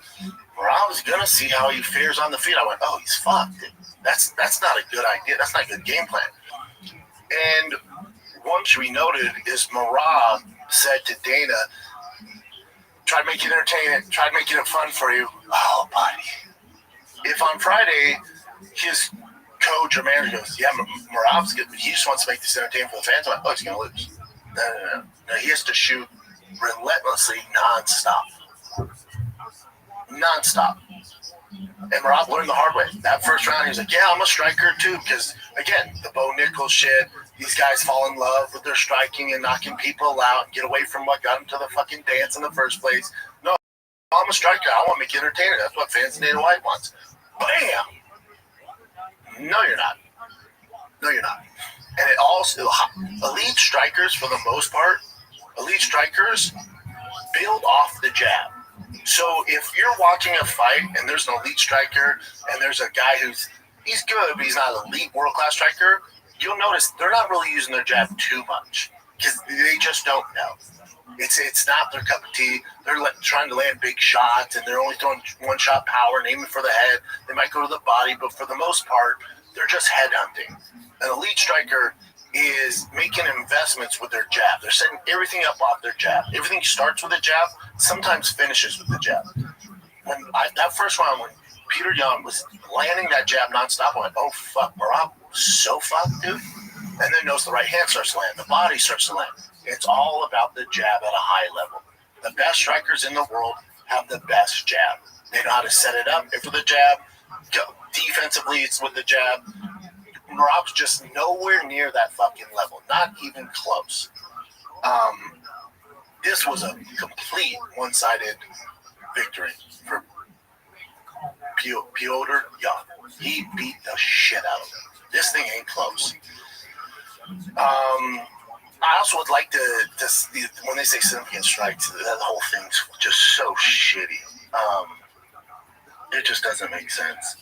Marab's going to see how he fares on the feet, I went, oh, he's fucked. That's not a good idea. That's not a good game plan. And one should be noted is Marab said to Dana, try to make it entertaining, try to make it fun for you. Oh, buddy. If on Friday his coach or manager goes, yeah, Marab's good, but he just wants to make this entertaining for the fans, I'm like, oh, he's going to lose. No, he has to shoot relentlessly nonstop. And Marab learned the hard way. That first round, he was like, yeah, I'm a striker too, because, again, the Bo Nichols shit, these guys fall in love with their striking and knocking people out and get away from what got them to the fucking dance in the first place. No, I'm a striker. I want to make it entertaining. That's what fans in Dana White wants. Bam! No, you're not. And it also, elite strikers, for the most part, elite strikers build off the jab. So if you're watching a fight and there's an elite striker and there's a guy he's good, but he's not an elite world-class striker, you'll notice they're not really using their jab too much because they just don't know. It's not their cup of tea. They're trying to land big shots and they're only throwing one-shot power and aiming for the head. They might go to the body, but for the most part, they're just head hunting. An elite striker is making investments with their jab. They're setting everything up off their jab. Everything starts with a jab, sometimes finishes with the jab. That first round, when Peter Yan was landing that jab nonstop, I went, oh, fuck, Merab, so fucked, dude. And then knows the right hand starts to land. The body starts to land. It's all about the jab at a high level. The best strikers in the world have the best jab. They know how to set it up for the jab. Defensively, it's with the jab. Merab's just nowhere near that fucking level. Not even close. This was a complete one-sided victory for Piotr Yan. He beat the shit out of him. This thing ain't close. I also would like to when they say significant strikes, that whole thing's just so shitty. It just doesn't make sense.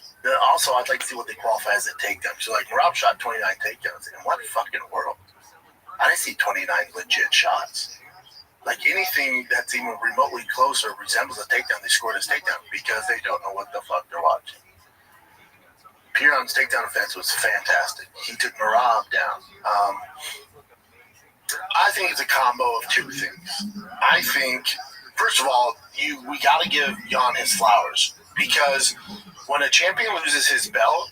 Also, I'd like to see what they qualify as a takedown. So, like, Merab shot 29 takedowns. In what fucking world? I didn't see 29 legit shots. Like, anything that's even remotely close or resembles a takedown, they scored as takedown because they don't know what the fuck they're watching. Piran's takedown offense was fantastic. He took Merab down. I think it's a combo of two things. I think, first of all, we got to give Yan his flowers because when a champion loses his belt,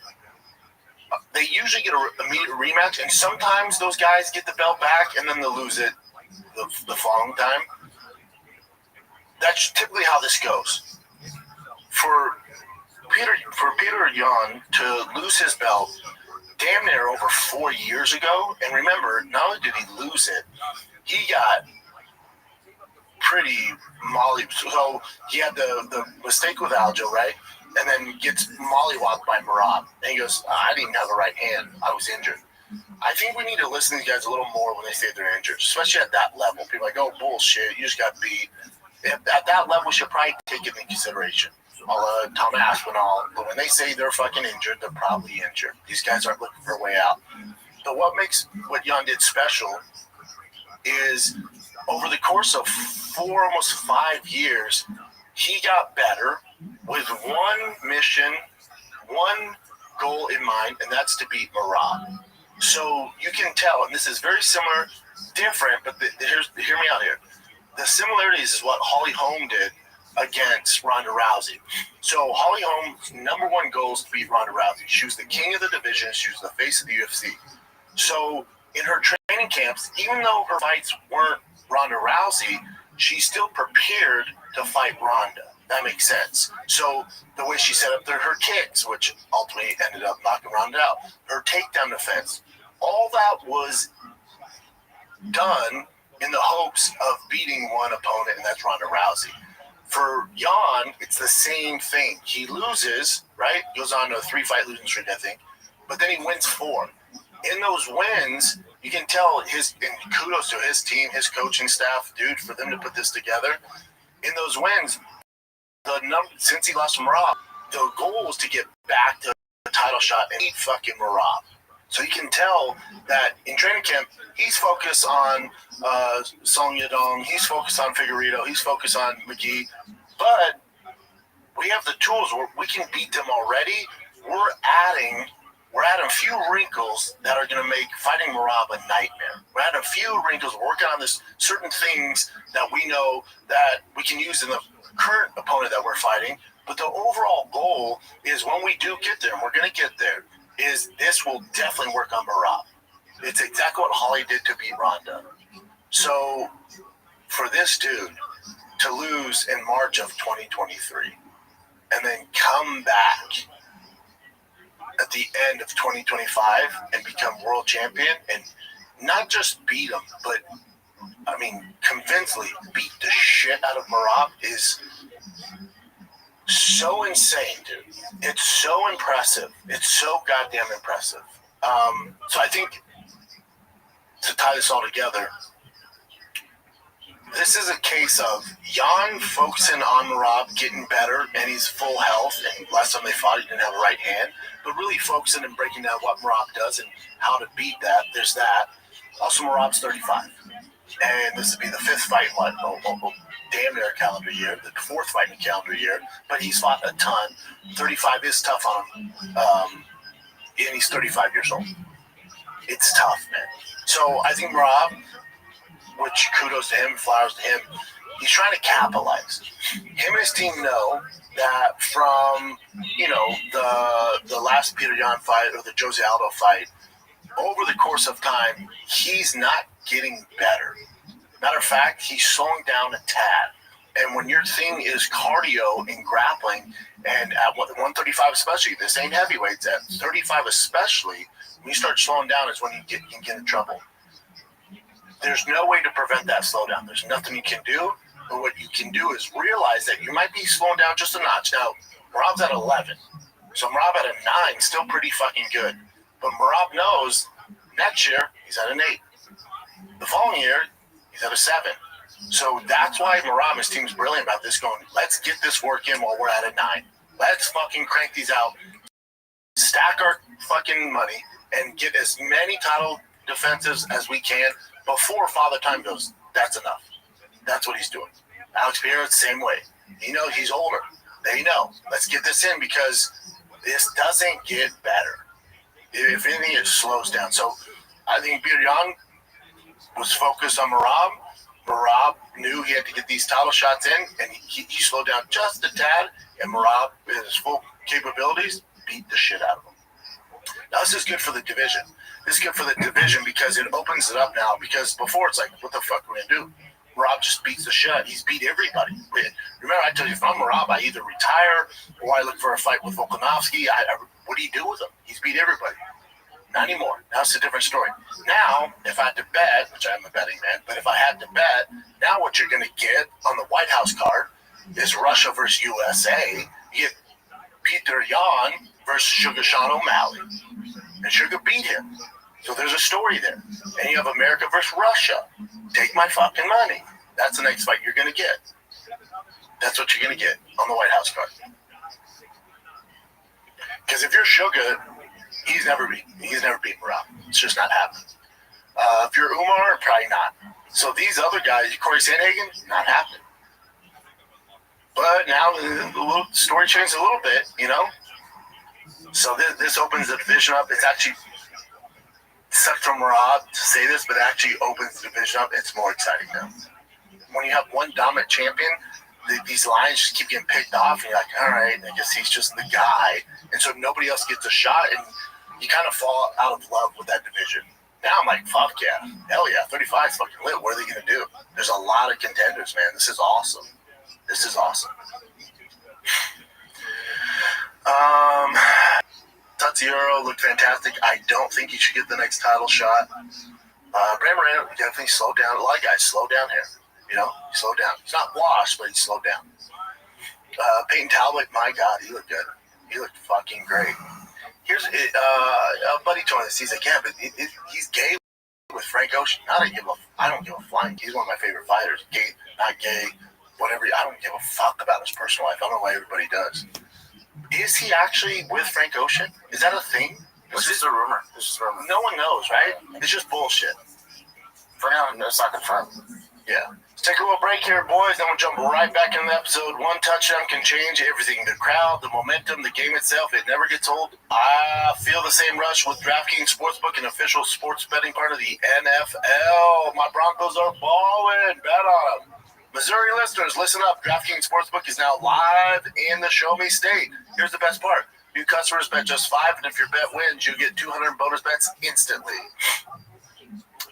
they usually get an immediate rematch, and sometimes those guys get the belt back and then they'll lose it the following time. That's typically how this goes. For Peter Yan to lose his belt damn near over 4 years ago, and remember, not only did he lose it, he got pretty molly. So he had the mistake with Aljo, right? And then gets mollywopped by Merab. And he goes, I didn't have the right hand. I was injured. I think we need to listen to these guys a little more when they say they're injured, especially at that level. People are like, oh, bullshit, you just got beat. At that level, we should probably take it into consideration. Tom Aspinall, but when they say they're fucking injured, they're probably injured. These guys aren't looking for a way out. But what makes what Yan did special is over the course of 4, almost 5 years, he got better with one mission, one goal in mind, and that's to beat Merab. So you can tell, and this is very similar, different, but hear me out here. The similarities is what Holly Holm did against Ronda Rousey. So Holly Holm's number one goal is to beat Ronda Rousey. She was the king of the division. She was the face of the UFC. So in her training camps, even though her fights weren't Ronda Rousey, she still prepared to fight Ronda. That makes sense. So the way she set up her kicks, which ultimately ended up knocking Ronda out, her takedown defense, all that was done in the hopes of beating one opponent, and that's Ronda Rousey. For Yan, it's the same thing. He loses, right? Goes on to a 3-fight losing streak, I think. But then he wins 4. In those wins, you can tell and kudos to his team, his coaching staff, dude, for them to put this together. In those wins, since he lost to Merab, the goal was to get back to the title shot and beat fucking Merab. So you can tell that in training camp, he's focused on Song Yadong, he's focused on Figueiredo, he's focused on McGee. But we have the tools where we can beat them already. We're adding a few wrinkles that are going to make fighting Merab a nightmare. We're adding a few wrinkles, working on this certain things that we know that we can use in the current opponent that we're fighting. But the overall goal is when we do get there, and we're going to get there, is this will definitely work on Merab. It's exactly what Holly did to beat Ronda. So for this dude to lose in March of 2023 and then come back at the end of 2025 and become world champion and not just beat him, but I mean convincingly beat the shit out of Merab is so insane, dude. It's so impressive. It's so goddamn impressive. So I think to tie this all together, this is a case of Yan focusing on Merab getting better, and he's full health, and last time they fought, he didn't have a right hand, but really focusing and breaking down what Merab does and how to beat that. There's that. Also, Merab's 35, and this would be the 5th fight in damn near a calendar year, the 4th fight in a calendar year, but he's fought a ton. 35 is tough on him, and he's 35 years old. It's tough, man. So I think Rob, which kudos to him, flowers to him, he's trying to capitalize. Him and his team know that from, the last Peter Yan fight or the Jose Aldo fight, over the course of time, he's not getting better. Matter of fact, he's slowing down a tad. And when your thing is cardio and grappling, and at 135 especially, this ain't heavyweights, at 35 especially, when you start slowing down is when you can get in trouble. There's no way to prevent that slowdown. There's nothing you can do. But what you can do is realize that you might be slowing down just a notch. Now, Merab's at 11. So Merab at a 9, still pretty fucking good. But Merab knows next year he's at an 8. The following year, he's at a 7. So that's why Merab and his team's brilliant about this, going, let's get this work in while we're at a 9. Let's fucking crank these out, stack our fucking money, and get as many title defensives as we can before Father Time goes, that's enough. That's what he's doing. Alex Pereira, same way. He knows he's older. They know. Let's get this in because this doesn't get better. If anything, it slows down. So I think Peter Yan was focused on Merab. Merab knew he had to get these title shots in, and he slowed down just a tad, and Merab, with his full capabilities, beat the shit out of him. Now, this is good for the division. This is good for the division because it opens it up now, because before it's like, what the fuck are we going to do? Merab just beats the shit. He's beat everybody. Remember, I told you, if I'm Merab, I either retire or I look for a fight with Volkanovski. What do you do with him? He's beat everybody. Not anymore. Now it's a different story. Now, if I had to bet, which I'm a betting man, but if I had to bet, now what you're going to get on the White House card is Russia versus USA. You get Peter Yan versus Sugar Sean O'Malley. And Sugar beat him. So there's a story there. And you have America versus Russia. Take my fucking money. That's the next fight you're going to get. That's what you're going to get on the White House card. Because if you're Sugar, he's never beaten Merab. It's just not happening. If you're Umar, probably not. So these other guys, Corey Sandhagen, not happening. But now the little story changes a little bit, So this opens the division up. It's actually sucked from Merab to say this, but it actually opens the division up. It's more exciting now. When you have one dominant champion, these lines just keep getting picked off, and you're like, all right, I guess he's just the guy. And so nobody else gets a shot, and you kind of fall out of love with that division. Now I'm like, fuck yeah. Hell yeah, 35 is fucking lit. What are they going to do? There's a lot of contenders, man. This is awesome. This is awesome. Tatsuro looked fantastic. I don't think he should get the next title shot. Brand Moreno definitely slowed down. A lot of guys slow down here. He slowed down. He's not washed, but he slowed down. Peyton Talbot, my God, he looked good. He looked fucking great. Here's a buddy told me this. He's like, yeah, but he's gay with Frank Ocean. I don't give a flying. He's one of my favorite fighters. Gay, not gay, whatever. I don't give a fuck about his personal life. I don't know why everybody does. Is he actually with Frank Ocean? Is that a thing? It's just a rumor. No one knows, right? It's just bullshit. For now, it's not confirmed. Yeah. Let's take a little break here, boys. Then we'll jump right back into the episode. One touchdown can change everything. The crowd, the momentum, the game itself, it never gets old. I feel the same rush with DraftKings Sportsbook, an official sports betting part of the NFL. My Broncos are balling. Bet on them. Missouri listeners, listen up. DraftKings Sportsbook is now live in the Show Me State. Here's the best part. New customers bet just $5, and if your bet wins, you get 200 bonus bets instantly.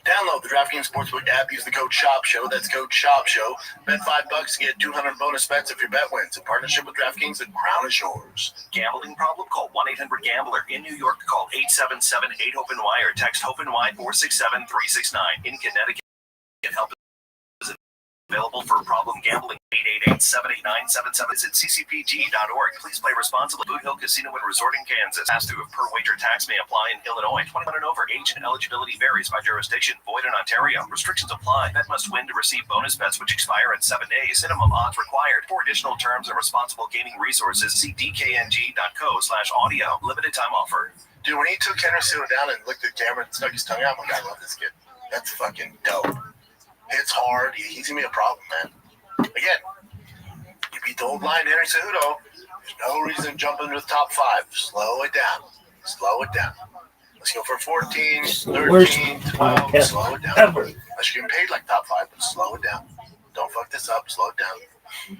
Download the DraftKings Sportsbook app. Use the code SHOPSHOW. That's code SHOPSHOW. Bet $5 to get 200 bonus bets if your bet wins. In partnership with DraftKings, the crown is yours.
Gambling problem? Call 1-800-GAMBLER. In New York, call 877-8-HOPE-NY or text HOPE-NY 467-369. In Connecticut, help is available for problem gambling. 888-789-77. Visit ccpg.org. Please play responsibly. Boot Hill Casino and Resort in Kansas. Pass-through of per-wager tax may apply in Illinois. 21 and over. Age and eligibility varies by jurisdiction. Void in Ontario. Restrictions apply. Bet must win to receive bonus bets which expire in 7 days. Minimum odds required. For additional terms and responsible gaming resources, see dkng.co/audio. Limited time offer.
Dude, when he took Henry Cejudo down and looked at the camera and stuck his tongue out, I'm like, I love this kid. That's fucking dope. Hits hard. He's going to be a problem, man. Again, you beat the old line, Henry Cejudo. There's no reason to jump into the top 5. Slow it down. Let's go for 14,
Worst
13, 12.
podcast
Slow it down.
ever.
Unless you're getting paid like top 5, but slow it down. Don't fuck this up. Slow it down.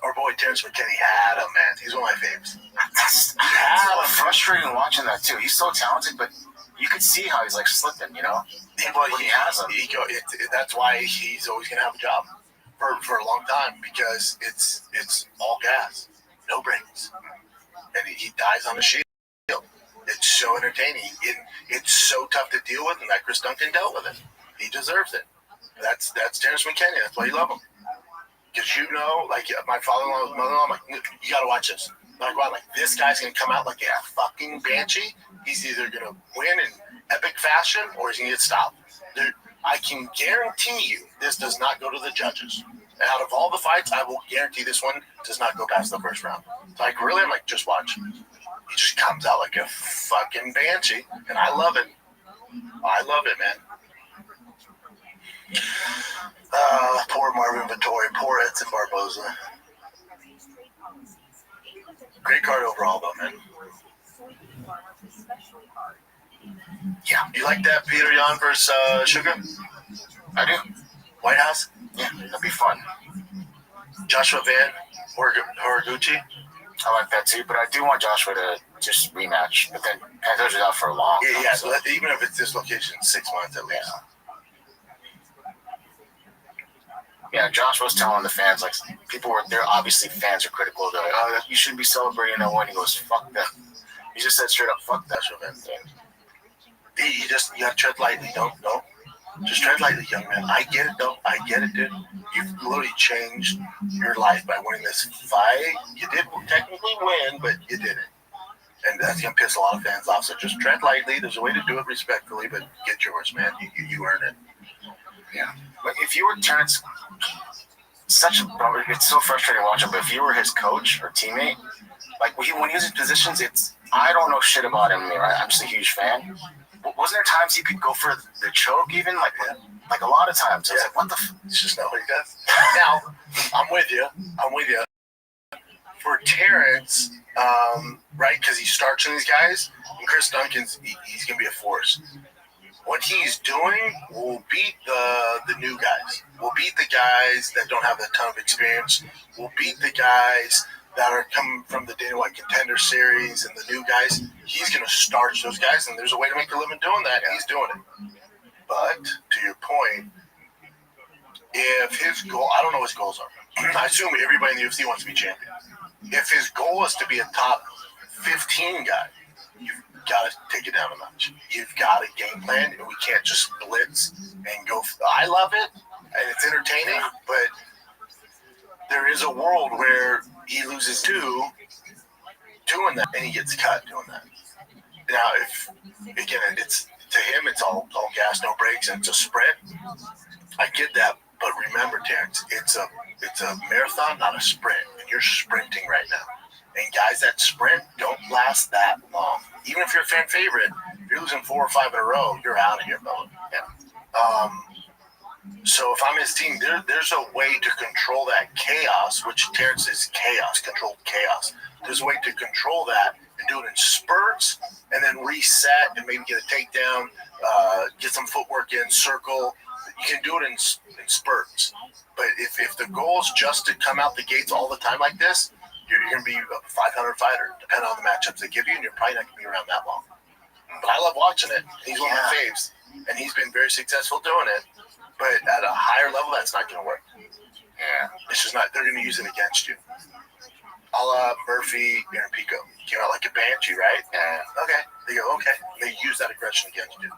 Our boy Terrence McKinney had him, man. He's one of my faves.
That's frustrating watching that too. He's so talented, but you could see how he's like slipping, you know.
He has him. That's why he's always gonna have a job for a long time, because it's all gas, no brakes, and he dies on the shield. It's so entertaining. It's so tough to deal with, and that Chris Duncan dealt with it. He deserves it. That's Terrence McKinney. That's why you love him. Because like my father-in-law, his mother-in-law, I'm like, you gotta watch this. I'm like, this guy's gonna come out like a fucking banshee. He's either gonna win in epic fashion or he's gonna get stopped. I can guarantee you this does not go to the judges. And out of all the fights, I will guarantee this one does not go past the first round. Like, really? I'm like, just watch. He just comes out like a fucking banshee, and I love it. I love it, man. Poor Marvin Vittori, poor Edson Barboza. Great card overall, though, man. Yeah, you like that Peter Yan versus Sugar?
I do.
White House?
Yeah, that'd be fun.
Joshua Van, Horiguchi?
I like that too, but I do want Joshua to just rematch. But then Pantoja's out for a long time.
Yeah, so even if it's dislocation, 6 months at least.
Yeah, Josh was telling the fans, like, they're obviously fans are critical. They're like, oh, you shouldn't be celebrating that one. He goes, fuck that. He just said straight up, fuck that shit, man.
You gotta tread lightly, don't. Just tread lightly, young man. I get it, though. I get it, dude. You've literally changed your life by winning this fight. You did technically win, but you didn't. And that's gonna piss a lot of fans off. So just tread lightly. There's a way to do it respectfully, but get yours, man. You earn it.
Yeah. But if you were Terrence, it's so frustrating watching, but if you were his coach or teammate, like when he was in positions, I don't know shit about him, right? I'm just a huge fan. Wasn't there times he could go for the choke even? Like a lot of times. I was like, what the
It's just not what he does. Now, I'm with you. For Terrence, right, because he starts in these guys, and Chris Duncan's, he's going to be a force. What he's doing will beat the new guys. Will beat the guys that don't have a ton of experience. Will beat the guys that are coming from the Dana White Contender Series and the new guys. He's going to starch those guys, and there's a way to make a living doing that, and he's doing it. But, to your point, if his goal, I don't know what his goals are. I assume everybody in the UFC wants to be champion. If his goal is to be a top 15 guy, you've got to take it down a notch. You've got a game plan, and we can't just blitz and go. I love it, and it's entertaining, but there is a world where he loses two doing that, and he gets cut doing that. Now, if, again, it's to him, it's all gas, no brakes, and it's a sprint. I get that, but remember, Terrence, it's a marathon, not a sprint, and you're sprinting right now. And guys that sprint don't last that long. Even if you're a fan favorite, if you're losing 4 or 5 in a row, you're out of here, brother. Yeah. So if I'm his team, there's a way to control that chaos, which Terrence is chaos, controlled chaos. There's a way to control that and do it in spurts, and then reset and maybe get a takedown, get some footwork in, circle. You can do it in spurts. But if the goal is just to come out the gates all the time like this, you're going to be a 500 fighter, depending on the matchups they give you, and you're probably not going to be around that long. But I love watching it. He's one of my faves, and he's been very successful doing it. But at a higher level, that's not going to work. Yeah, it's just not. They're going to use it against you. A la Murphy and Pico. Came out like a banshee, right? Yeah. Okay. They go, okay. They use that aggression against you.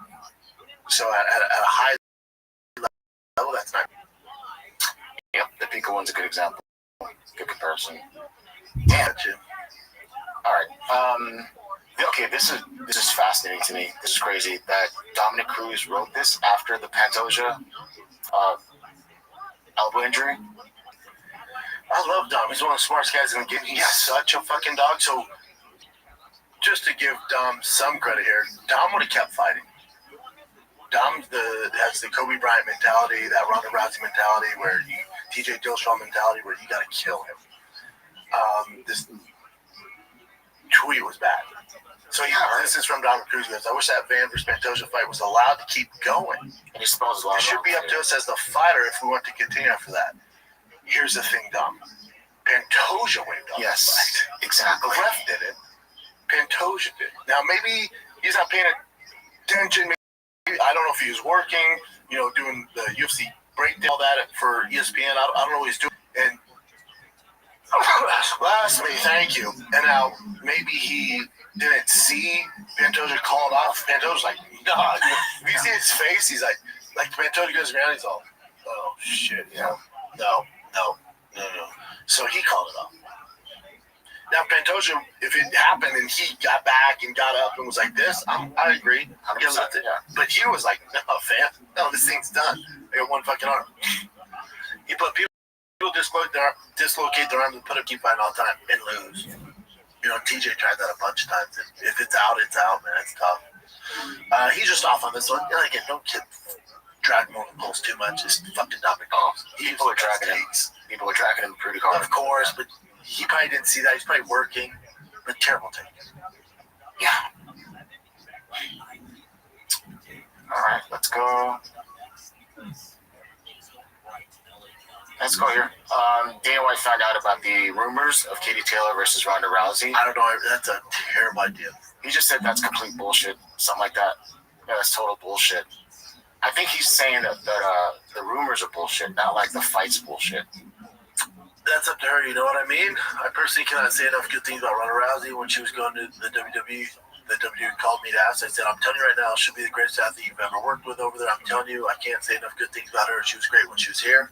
So at a high level, that's not.
Yep, the Pico one's a good example. Good comparison.
Yeah, too.
All right. Okay, this is fascinating to me. This is crazy that Dominic Cruz wrote this after the Pantoja elbow injury.
I love Dom. He's one of the smartest guys in the game. He's such a fucking dog. So just to give Dom some credit here, Dom would have kept fighting. Dom has the Kobe Bryant mentality, that Ronda Rousey mentality, where TJ Dillashaw mentality, where you got to kill him. This tweet was bad. So yeah, This is from Donald Cruz. Goes, I wish that Van versus Pantoja fight was allowed to keep going.
And he spells a lot.
It should be up to us as the fighter if we want to continue after that. Here's the thing, Dom. Pantoja waved off.
Yes, exactly.
The ref did it. Pantoja did. Now maybe he's not paying attention. Maybe, I don't know if he was working, doing the UFC breakdown, all that for ESPN. I don't know what he's doing. And blasphemy, thank you. And now maybe he didn't see Pantoja call it off. Pantoja's like, nah. If you see his face, he's like Pantoja goes around, he's all, oh shit, yeah, no. So he called it off. Now Pantoja, if it happened and he got back and got up and was like this, I agree. But he was like, no, fam, no, this thing's done. I got one fucking arm. He put people dislocate their arms and put a keep fighting all the time and lose. TJ tried that a bunch of times. If it's out, it's out, man. It's tough. He's just off on this one. Again, don't drag him over the poles too much. It's fucking Dominic.
People are tracking him. People are tracking him pretty hard.
Of course, but he probably didn't see that. He's probably working. But terrible take.
Yeah. All right, let's go. Let's go here. Dana White found out about the rumors of Katie Taylor versus Ronda Rousey.
I don't know. That's a terrible idea.
He just said that's complete bullshit. Something like that. Yeah, that's total bullshit. I think he's saying that the rumors are bullshit, not like the fight's bullshit.
That's up to her, you know what I mean? I personally cannot say enough good things about Ronda Rousey. When she was going to the WWE, the WWE called me to ask. I said, I'm telling you right now, she'll be the greatest athlete you've ever worked with over there. I'm telling you, I can't say enough good things about her. She was great when she was here.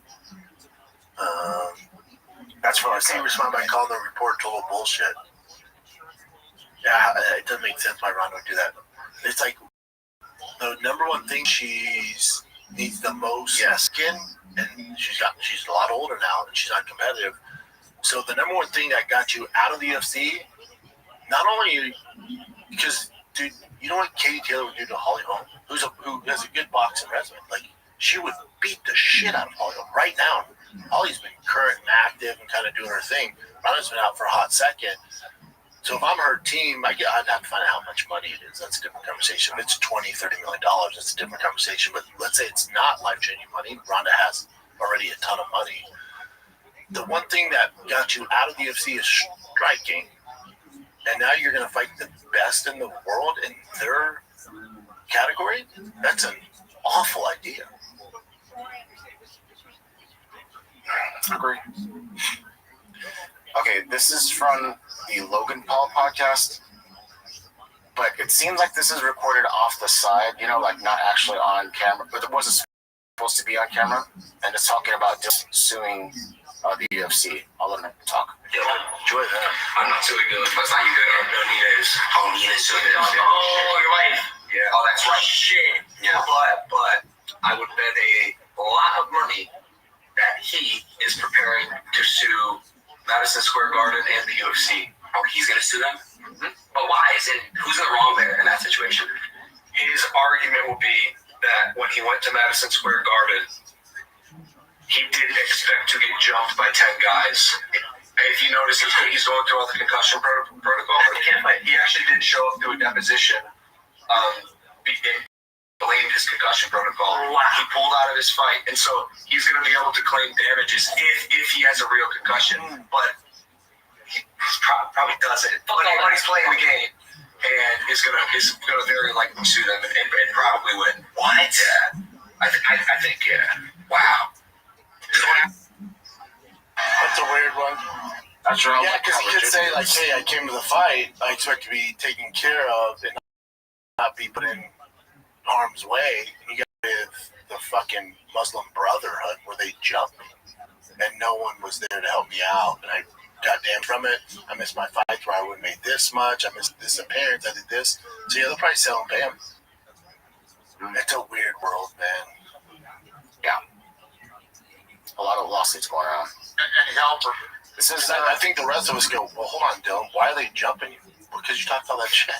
That's what I see. Respond by calling the report total bullshit. Yeah, it doesn't make sense why Ronda would do that. It's like the number one thing she's needs the most skin, and she's a lot older now, and she's not competitive. So the number one thing that got you out of the UFC, not only because, dude, you know what Katie Taylor would do to Holly Holm, who has a good boxing resume? Like, she would beat the shit out of Holly Holm right now. Holly's been current and active and kind of doing her thing. Ronda's been out for a hot second. So if I'm her team, I'd have to find out how much money it is. That's a different conversation. If it's $20-30 million, that's a different conversation. But let's say it's not life-changing money. Ronda has already a ton of money. The one thing that got you out of the UFC is striking. And now you're going to fight the best in the world in their category? That's an awful idea.
Agree. Okay, this is from the Logan Paul podcast, but it seems like this is recorded off the side, like not actually on camera, but it wasn't supposed to be on camera, and it's talking about suing the UFC. I'll let him talk.
Enjoy that.
I'm not suing you. That's not you. No, neither is. Oh, neither is suing. Oh, your wife. Yeah. Oh, that's right. Shit. Yeah. But I would bet a lot of money that he is preparing to sue Madison Square Garden and the UFC. Oh, he's going to sue them? Mm-hmm. But why? Who's in the wrong there in that situation? His argument will be that when he went to Madison Square Garden, he didn't expect to get jumped by 10 guys. And if you notice, he's going through all the concussion protocol. He actually didn't show up to a deposition. Blamed his concussion protocol. Wow. He pulled out of his fight, and so he's going to be able to claim damages if he has a real concussion. But he probably doesn't. But he's playing the game, and is going to very likely sue them and probably win. What? Yeah, I think yeah. Wow.
That's a weird one.
That's right.
Yeah, because he could say like, "Hey, I came to the fight. I expect to be taken care of and not be put in harm's way." You got with the fucking Muslim Brotherhood where they jumped me and no one was there to help me out, and I got damned from it. I missed my fights where I would have made this much. I missed this appearance. I did this. So yeah, they'll probably sell and pay him. It's a weird world, man.
Yeah. A lot of lawsuits going on.
I think the rest of us go, well, hold on, Dylan. Why are they jumping you? Because you talked all that shit.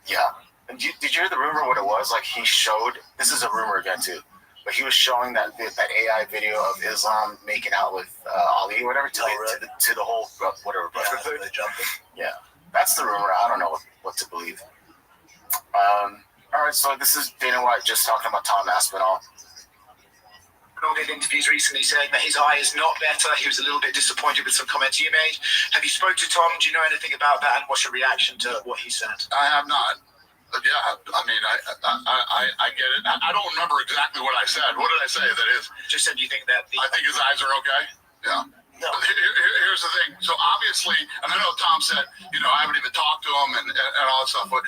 Yeah. And did you hear the rumor what it was? Like, he showed, this is a rumor again too, but he was showing that AI video of Islam making out with Ali or whatever to the whole whatever.
Yeah, the jumping.
Yeah, that's the rumor. I don't know what to believe. All right, so this is Dana White just talking about Tom Aspinall.
Did interviews recently saying that his eye is not better. He was a little bit disappointed with some comments you made. Have you spoke to Tom? Do you know anything about that? And what's your reaction to what he said?
I have not. But yeah, I mean, I get it. I don't remember exactly what I said. What did I say? That is,
just said you think that
I think his eyes are okay. Yeah. No. Here's the thing. So obviously, and I know Tom said, you know, I haven't even talked to him and all that stuff, but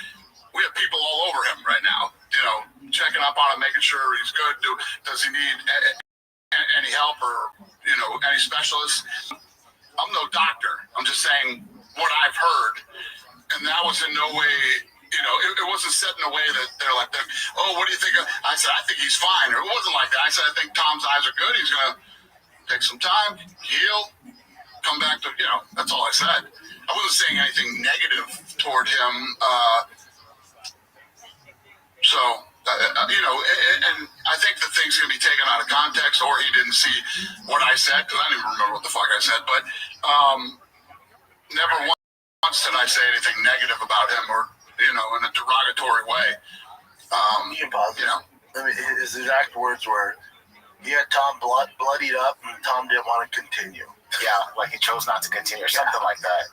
we have people all over him right now, you know, checking up on him, making sure he's good. Does he need any help or, you know, any specialists? I'm no doctor. I'm just saying what I've heard. And that was in no way, you know, it wasn't said in a way that they're like, oh, what do you think? I said, I think he's fine. Or it wasn't like that. I said, I think Tom's eyes are good. He's going to take some time, heal, come back to, you know, that's all I said. I wasn't saying anything negative toward him. You know, and I think the thing's going to be taken out of context, or he didn't see what I said, because I don't even remember what the fuck I said, but never once did I say anything negative about him or, you know, in a derogatory way.
You can pause. You know, I mean, his exact words were, he had Tom bloodied up, and Tom didn't want to continue.
Yeah, like he chose not to continue or something like that.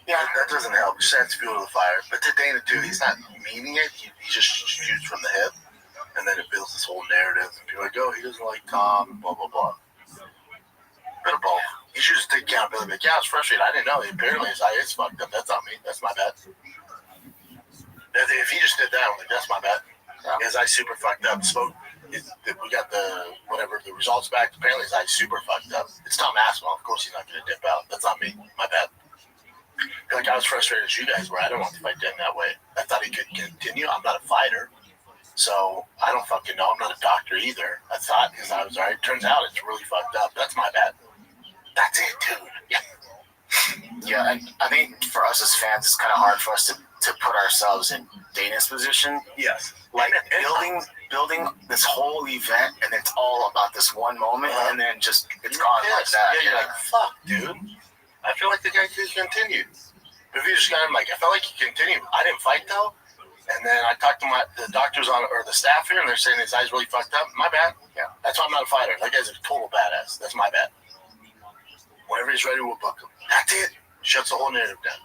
Yeah, that doesn't help. Just adds fuel to the fire. But to Dana, too, he's not meaning it. He just shoots from the hip, and then it builds this whole narrative. And people are like, oh, he doesn't like Tom, blah, blah, blah. Bit of both. He should just take accountability. Like, yeah, I was frustrated. I didn't know. Apparently, his eye is fucked up. That's not me. That's my bad. If he just did that, I'm like, that's my bad. Yeah. His eye's super fucked up. We got the results back. Apparently, his eye's super fucked up. It's Tom Aspinall. Of course, he's not going to dip out. That's not me. My bad. Like, I was frustrated as you guys were. I don't want to fight Dan that way. I thought he could continue. I'm not a fighter. So, I don't fucking know. I'm not a doctor either. I thought his eye was all right. Turns out it's really fucked up. That's my bad. That's it, dude. Yeah.
Yeah, and I think for us as fans, it's kind of hard for us to put ourselves in Dana's position.
Yes.
Like, building this whole event, and it's all about this one moment, and then just, it's gone like that.
Yeah, you're like, fuck, dude. I feel like the guy could continue. If he just got him, like, I felt like he continued. I didn't fight, though. And then I talked to the doctors or the staff here, and they're saying his eyes really fucked up. My bad. Yeah. That's why I'm not a fighter. That guy's a total badass. That's my bad. Whenever he's ready, we'll book him. That's it. Shuts the whole narrative down.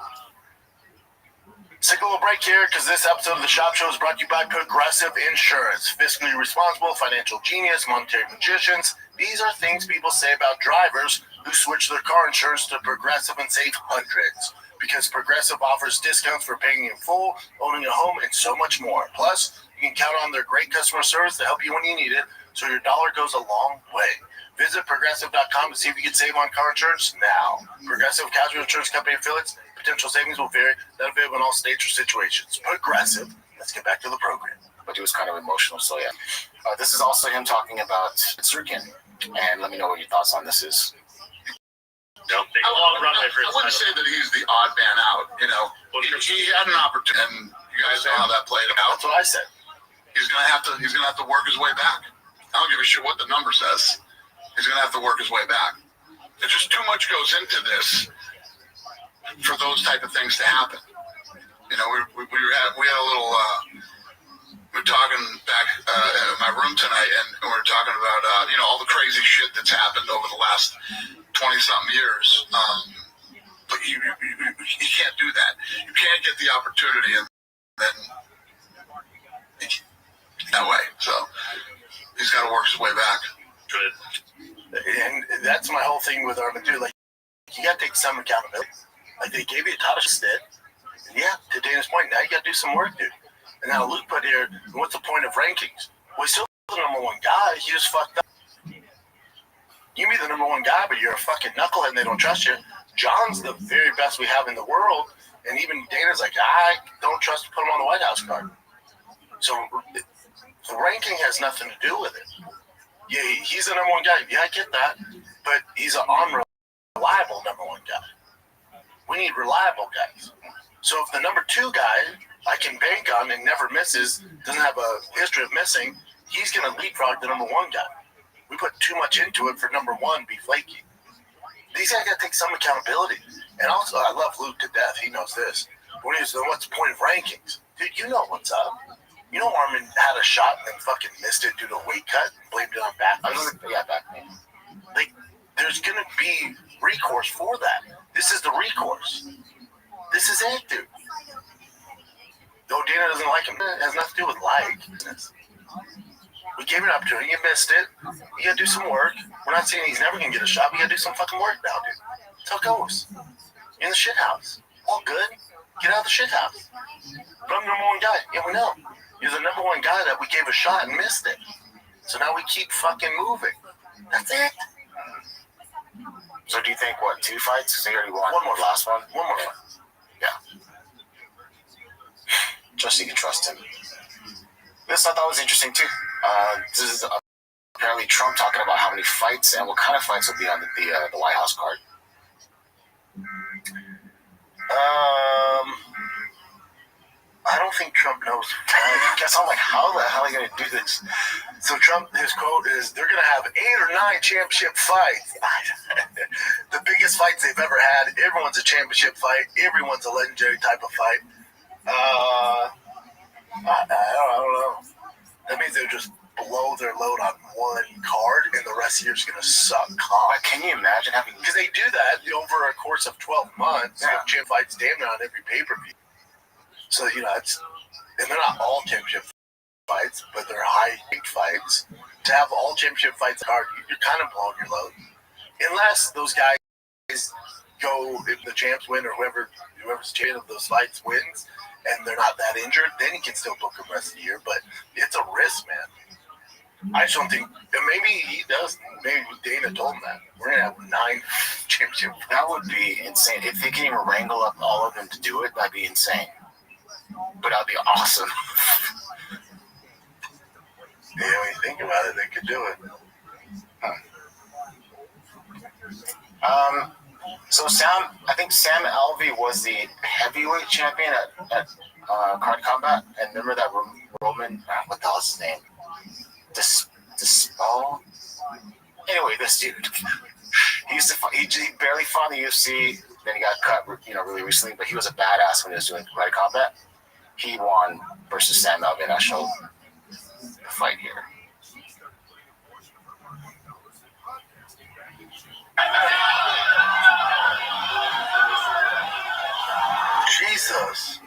Let's take a little break here, because this episode of The Shop Show is brought to you by Progressive Insurance. Fiscally responsible, financial genius, monetary magicians. These are things people say about drivers who switch their car insurance to Progressive and save hundreds. Because Progressive offers discounts for paying in full, owning a home, and so much more. Plus, you can count on their great customer service to help you when you need it, so your dollar goes a long way. Visit Progressive.com to see if you can save on car insurance now. Progressive Casualty Insurance Company affiliates. Potential savings will vary. Not available in all states or situations. Progressive. Let's get back to the program.
But he was kind of emotional, so yeah. This is also him talking about Sirkin, and let me know what your thoughts on this is.
I wouldn't say that he's the odd man out, you know. He had an opportunity, and you guys know how that played out.
That's what I said.
He's gonna have to work his way back. I don't give a shit what the number says. He's gonna have to work his way back. There's just too much goes into this for those type of things to happen. You know, we had a little. We were talking back in my room tonight, and we were talking about you know, all the crazy shit that's happened over the last 20-something years. But you can't do that. You can't get the opportunity and then that way. So he's got to work his way back.
Good. And that's my whole thing with Armin too. Like, you got to take some accountability. Like, they gave you a Tata stint. And yeah, to Dana's point, now you got to do some work, dude. And now Luke put here, what's the point of rankings? Well, he's still the number one guy. He just fucked up. You can be the number one guy, but you're a fucking knucklehead and they don't trust you. John's the very best we have in the world. And even Dana's like, I don't trust to put him on the White House card. So the ranking has nothing to do with it. Yeah, he's the number one guy. Yeah, I get that. But he's an unreliable number one guy. We need reliable guys. So if the number two guy I can bank on and never misses, doesn't have a history of missing, he's going to leapfrog the number one guy. We put too much into it for number one be flaky. These guys got to take some accountability. And also, I love Luke to death. He knows this. what's the point of rankings? Dude, you know what's up. You know Armin had a shot and then fucking missed it due to a weight cut, blamed it on back. Back pain. Like, there's gonna be recourse for that. This is the recourse. This is it, dude. Though Dana doesn't like him, it has nothing to do with like. We gave him an opportunity, you missed it. You gotta do some work. We're not saying he's never gonna get a shot, but you gotta do some fucking work now, dude. That's how it goes. You're in the shit house. All good. Get out of the shit house. But I'm the number one guy. Yeah, we know. You're the number one guy that we gave a shot and missed it. So now we keep fucking moving. That's it.
So do you think, 2 fights? So you already won.
One more.
Last one?
One more fight.
Yeah. Just so you can trust him. This I thought was interesting too. This is apparently Trump talking about how many fights and what kind of fights will be on the White House card.
I don't think Trump knows. I guess I'm like, how the hell are you going to do this? So Trump, his quote is, they're going to have 8 or 9 championship fights. The biggest fights they've ever had. Everyone's a championship fight. Everyone's a legendary type of fight. I don't know. That means they'll just blow their load on one card, and the rest of the year's going to suck.
But can you imagine having...
Because they do that over a course of 12 months. Yeah. Champ fights damn near on every pay-per-view. So, and they're not all championship fights, but they're high-ranked fights. To have all championship fights card, you're kind of blowing your load. Unless those guys go, if the champs win or whoever's champion of those fights wins, and they're not that injured, then he can still book them the rest of the year. But it's a risk, man. I just don't think, and maybe he does. Maybe Dana told him that. We're going to have 9 championship fights.
That would be insane. If they can even wrangle up all of them to do it, that'd be insane. But that'd be awesome.
Yeah, when you think about it, they could do it.
So I think Sam Alvey was the heavyweight champion at Card Combat, and remember that Roman, what the hell is his name? Dispel? Anyway, this dude, he used to fight, he barely fought in the UFC, then he got cut, really recently, but he was a badass when he was doing Card Combat. He won versus Sam Alvey, and I showed the fight here.
Jesus.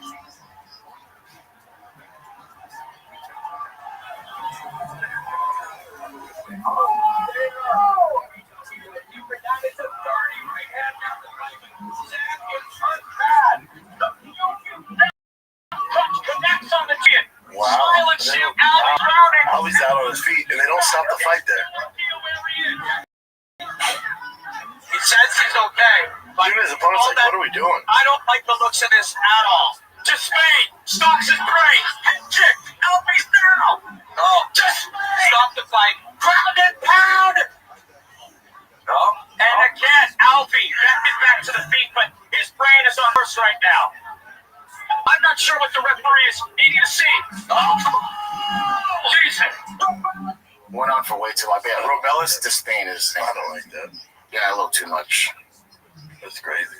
Wow. Always out on his feet, and they don't stop the fight there.
He says he's okay.
Even his opponent's like, what are we doing?
I don't like the looks of this at all. To Spain, stalks his brain. Head kick, Alvey's down. Oh, just stop the fight. Ground and pound. Oh. And again, Alvey back to the feet, but his brain is on first right now. I'm not sure what the referee is needing to see. Oh, Jesus.
Went on for way too long. Yeah, Robellis to Spain is...
I don't like that.
Yeah, a little too much.
That's crazy.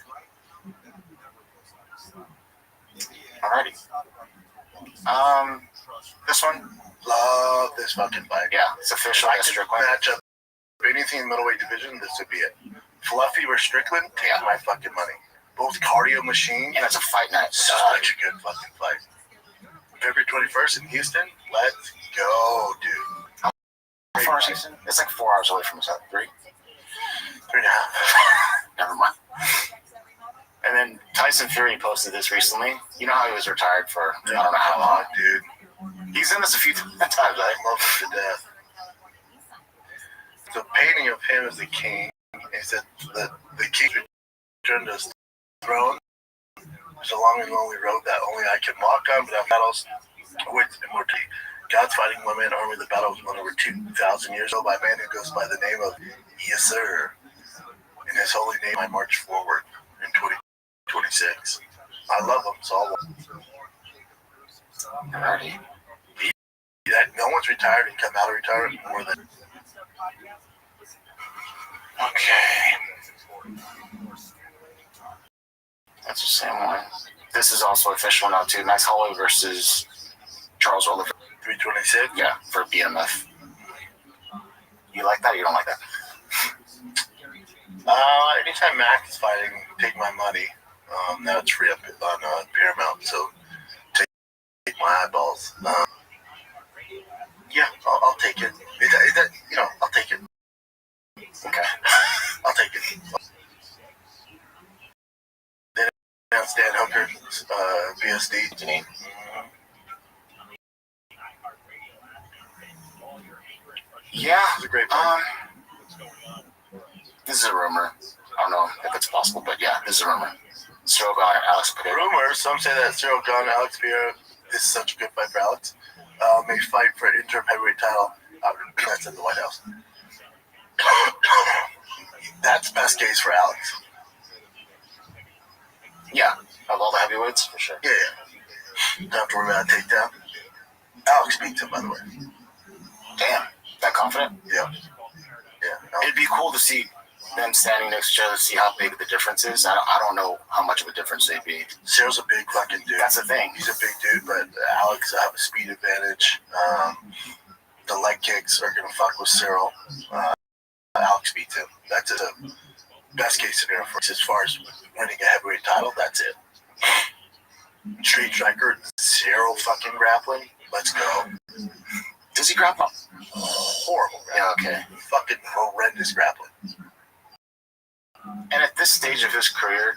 Alrighty. This one?
Love this fucking fight.
Yeah, it's official.
I could match up anything in the middleweight division, this would be it. Fluffy or Strickland, take my fucking money. Both cardio machines.
And it's a fight night.
Such a good fucking fight. February 21st in Houston. Let's go, dude.
How far is Houston? It's like 4 hours away from us. 3?
3.5.
Never mind. And then Tyson Fury posted this recently. You know how he was retired for I don't know how long,
dude.
He's in this a few times.
I love him to death. The painting of him as the king. He said the king returned to his throne. There's a long and lonely road that only I can walk on, but battles with immortality. God's fighting women army. The battle was won over 2,000 years ago by a man who goes by the name of Yes Sir. In his holy name, I march forward in 2026. I love him, so I'll
Alrighty.
No one's retired and come out of retirement more than.
Okay.
That's the same one. This is also official now too. Max Holloway versus Charles Oliver.
326?
Yeah, for BMF. You like that or you don't like that?
Anytime Max is fighting, take my money. Now it's free up on Paramount, so take my eyeballs. Yeah, I'll take it. I'll take it.
Okay.
I'll take it. Then announced Dan Hooker, BSD.
Janine. Yeah.
This is a great
this is a rumor. I don't know if it's possible, but yeah, this is a rumor. Cyril Gane and Alex Pereira.
Rumors. Some say that Cyril Gane and Alex Pereira, this is such a good fight for Alex, may fight for an interim heavyweight title. That's at the White House. That's best case for Alex.
Yeah, of all the heavyweights, for sure.
Yeah. Don't have to worry about a takedown. Alex beats him, by the way.
Damn, that confident?
Yeah.
It'd be cool to see them standing next to each other, see how big the difference is. I don't know how much of a difference they'd be.
Cyril's a big fucking dude.
That's the thing.
He's a big dude, but Alex have a speed advantage. The leg kicks are gonna fuck with Cyril. Alex beats him. That's a best case scenario for us as far as winning a heavyweight title. That's it. Street striker, Cyril fucking grappling. Let's go.
Does he grapple?
Horrible grappling.
Yeah, okay.
Fucking horrendous grappling.
And at this stage of his career,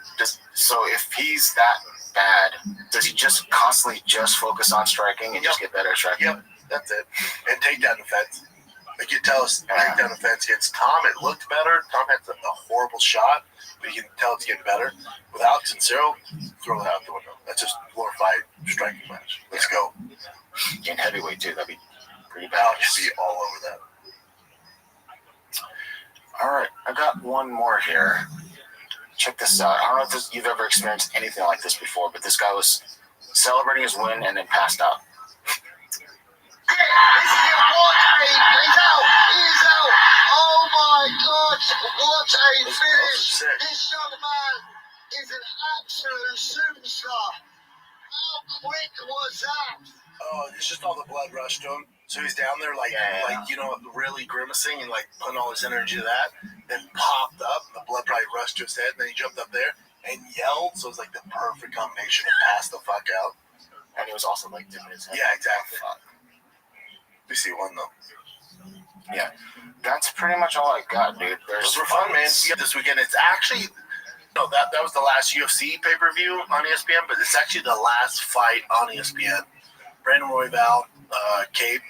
so if he's that bad, does he just constantly just focus on striking and just get better at striking?
Yep, that's it. And takedown defense. Like you tell us, takedown defense against Tom, it looked better. Tom had a horrible shot, but you can tell it's getting better. With Alex and Cyril, throw that out the window. That's just glorified striking match. Let's go.
In heavyweight too, that'd be pretty bad.
Alex should be all over that.
All right, I got one more here. Check this out. I don't know if you've ever experienced anything like this before, but this guy was celebrating his win and then passed out.
He's out. Oh my God! What a finish! This young man is an absolute superstar. How quick was that?
Oh, it's just all the blood rushed to him. So he's down there like really grimacing and like putting all his energy to that. Then popped up. The blood probably rushed to his head. And then he jumped up there and yelled. So it was like the perfect combination to pass the fuck out.
And he was also like dipping his head.
Yeah, exactly. We see one though.
Yeah, that's pretty much all I got, dude.
Those were fun, man. Yeah, this weekend it's actually that was the last UFC pay-per-view on ESPN, but it's actually the last fight on ESPN. Brandon Royval, Cape.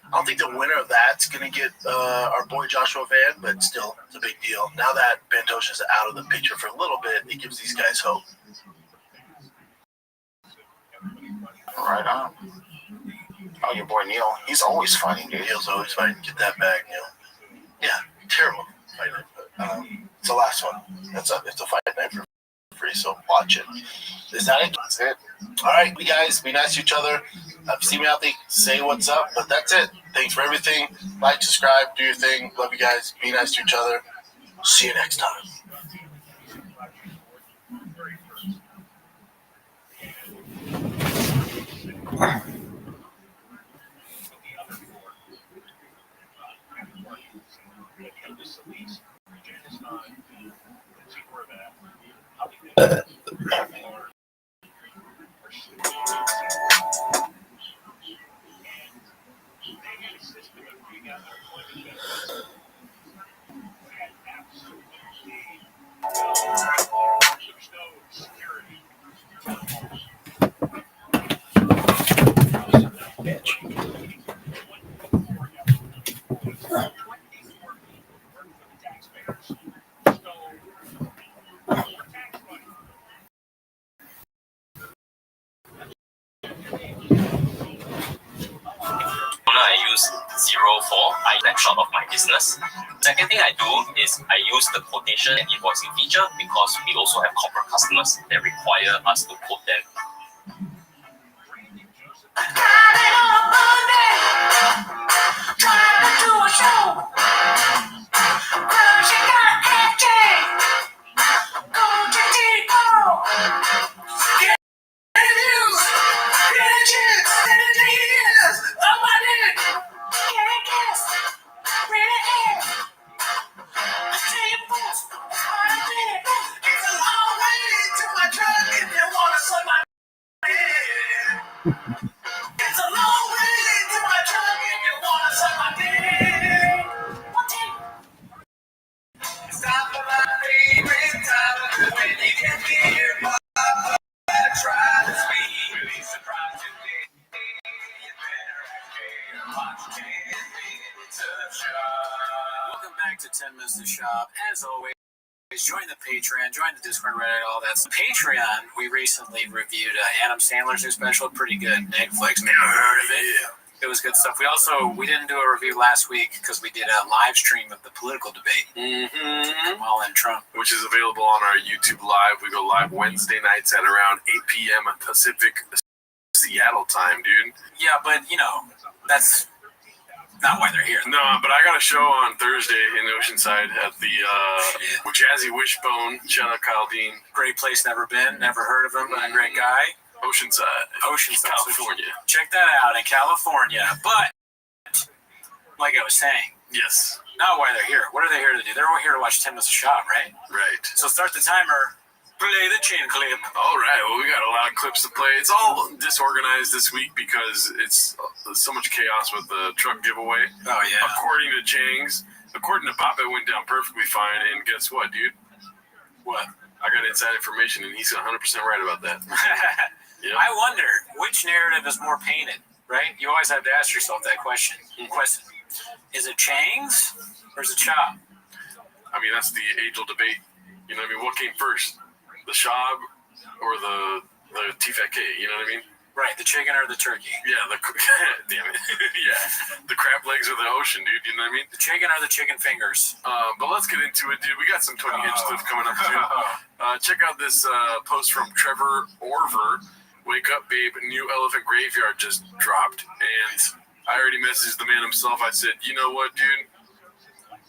I don't think the winner of that's gonna get our boy Joshua Van, but still, it's a big deal. Now that Pantosha's out of the picture for a little bit, it gives these guys hope.
Right on. Oh, your boy Neil. He's always fighting, dude.
Neil's always fighting. Get that bag, Neil. Yeah, terrible fighter. But, it's the last one. It's a fight night for free, so watch it. Is that it?
That's it.
All right, you guys, be nice to each other. See me out there, say what's up, but that's it. Thanks for everything. Like, subscribe, do your thing. Love you guys. Be nice to each other. See you next time.
I use 04 snapshot of my business. Second thing I do is I use the quotation and invoicing feature because we also have corporate customers that require us to quote them.
Go to
join the Patreon, join the Discord, Reddit, all that stuff. Patreon, we recently reviewed Adam Sandler's new special. Pretty good. Netflix. Never heard of it. Yeah. It was good stuff. We didn't do a review last week because we did a live stream of the political debate. Kamala and Trump.
Which is available on our YouTube Live. We go live Wednesday nights at around 8 p.m. Pacific Seattle time, dude.
Yeah, but, that's not why they're here.
No, but I got a show on Thursday in Oceanside at the Jazzy Wishbone. Shout out Kyle Dean.
Great place, never been, never heard of him, but a great guy.
Oceanside, California.
So check that out in California. But, like I was saying,
yes,
not why they're here. What are they here to do? They're only here to watch 10 minutes of shot, right?
Right.
So start the timer. Play the chin clip.
All right. Well, we got a lot of clips to play. It's all disorganized this week because it's so much chaos with the truck giveaway.
Oh, yeah.
According to Chang's, according to Papa, it went down perfectly fine. And guess what, dude?
What?
I got inside information, and he's 100% right about that.
Yep. I wonder which narrative is more painted, right? You always have to ask yourself that question. Is it Chang's or is it Shab?
I mean, that's the age-old debate. You know what I mean? What came first? The Shab or the T-Fat-K? You know what I mean?
Right, the chicken or the turkey?
Yeah, damn it. Yeah, the crab legs or the ocean, dude. You know what I mean?
The chicken or the chicken fingers?
But let's get into it, dude. We got some Tony Hinch stuff coming up, too. Check out this post from Trevor Orver. Wake up, babe. New Elephant Graveyard just dropped. And I already messaged the man himself. I said, you know what, dude?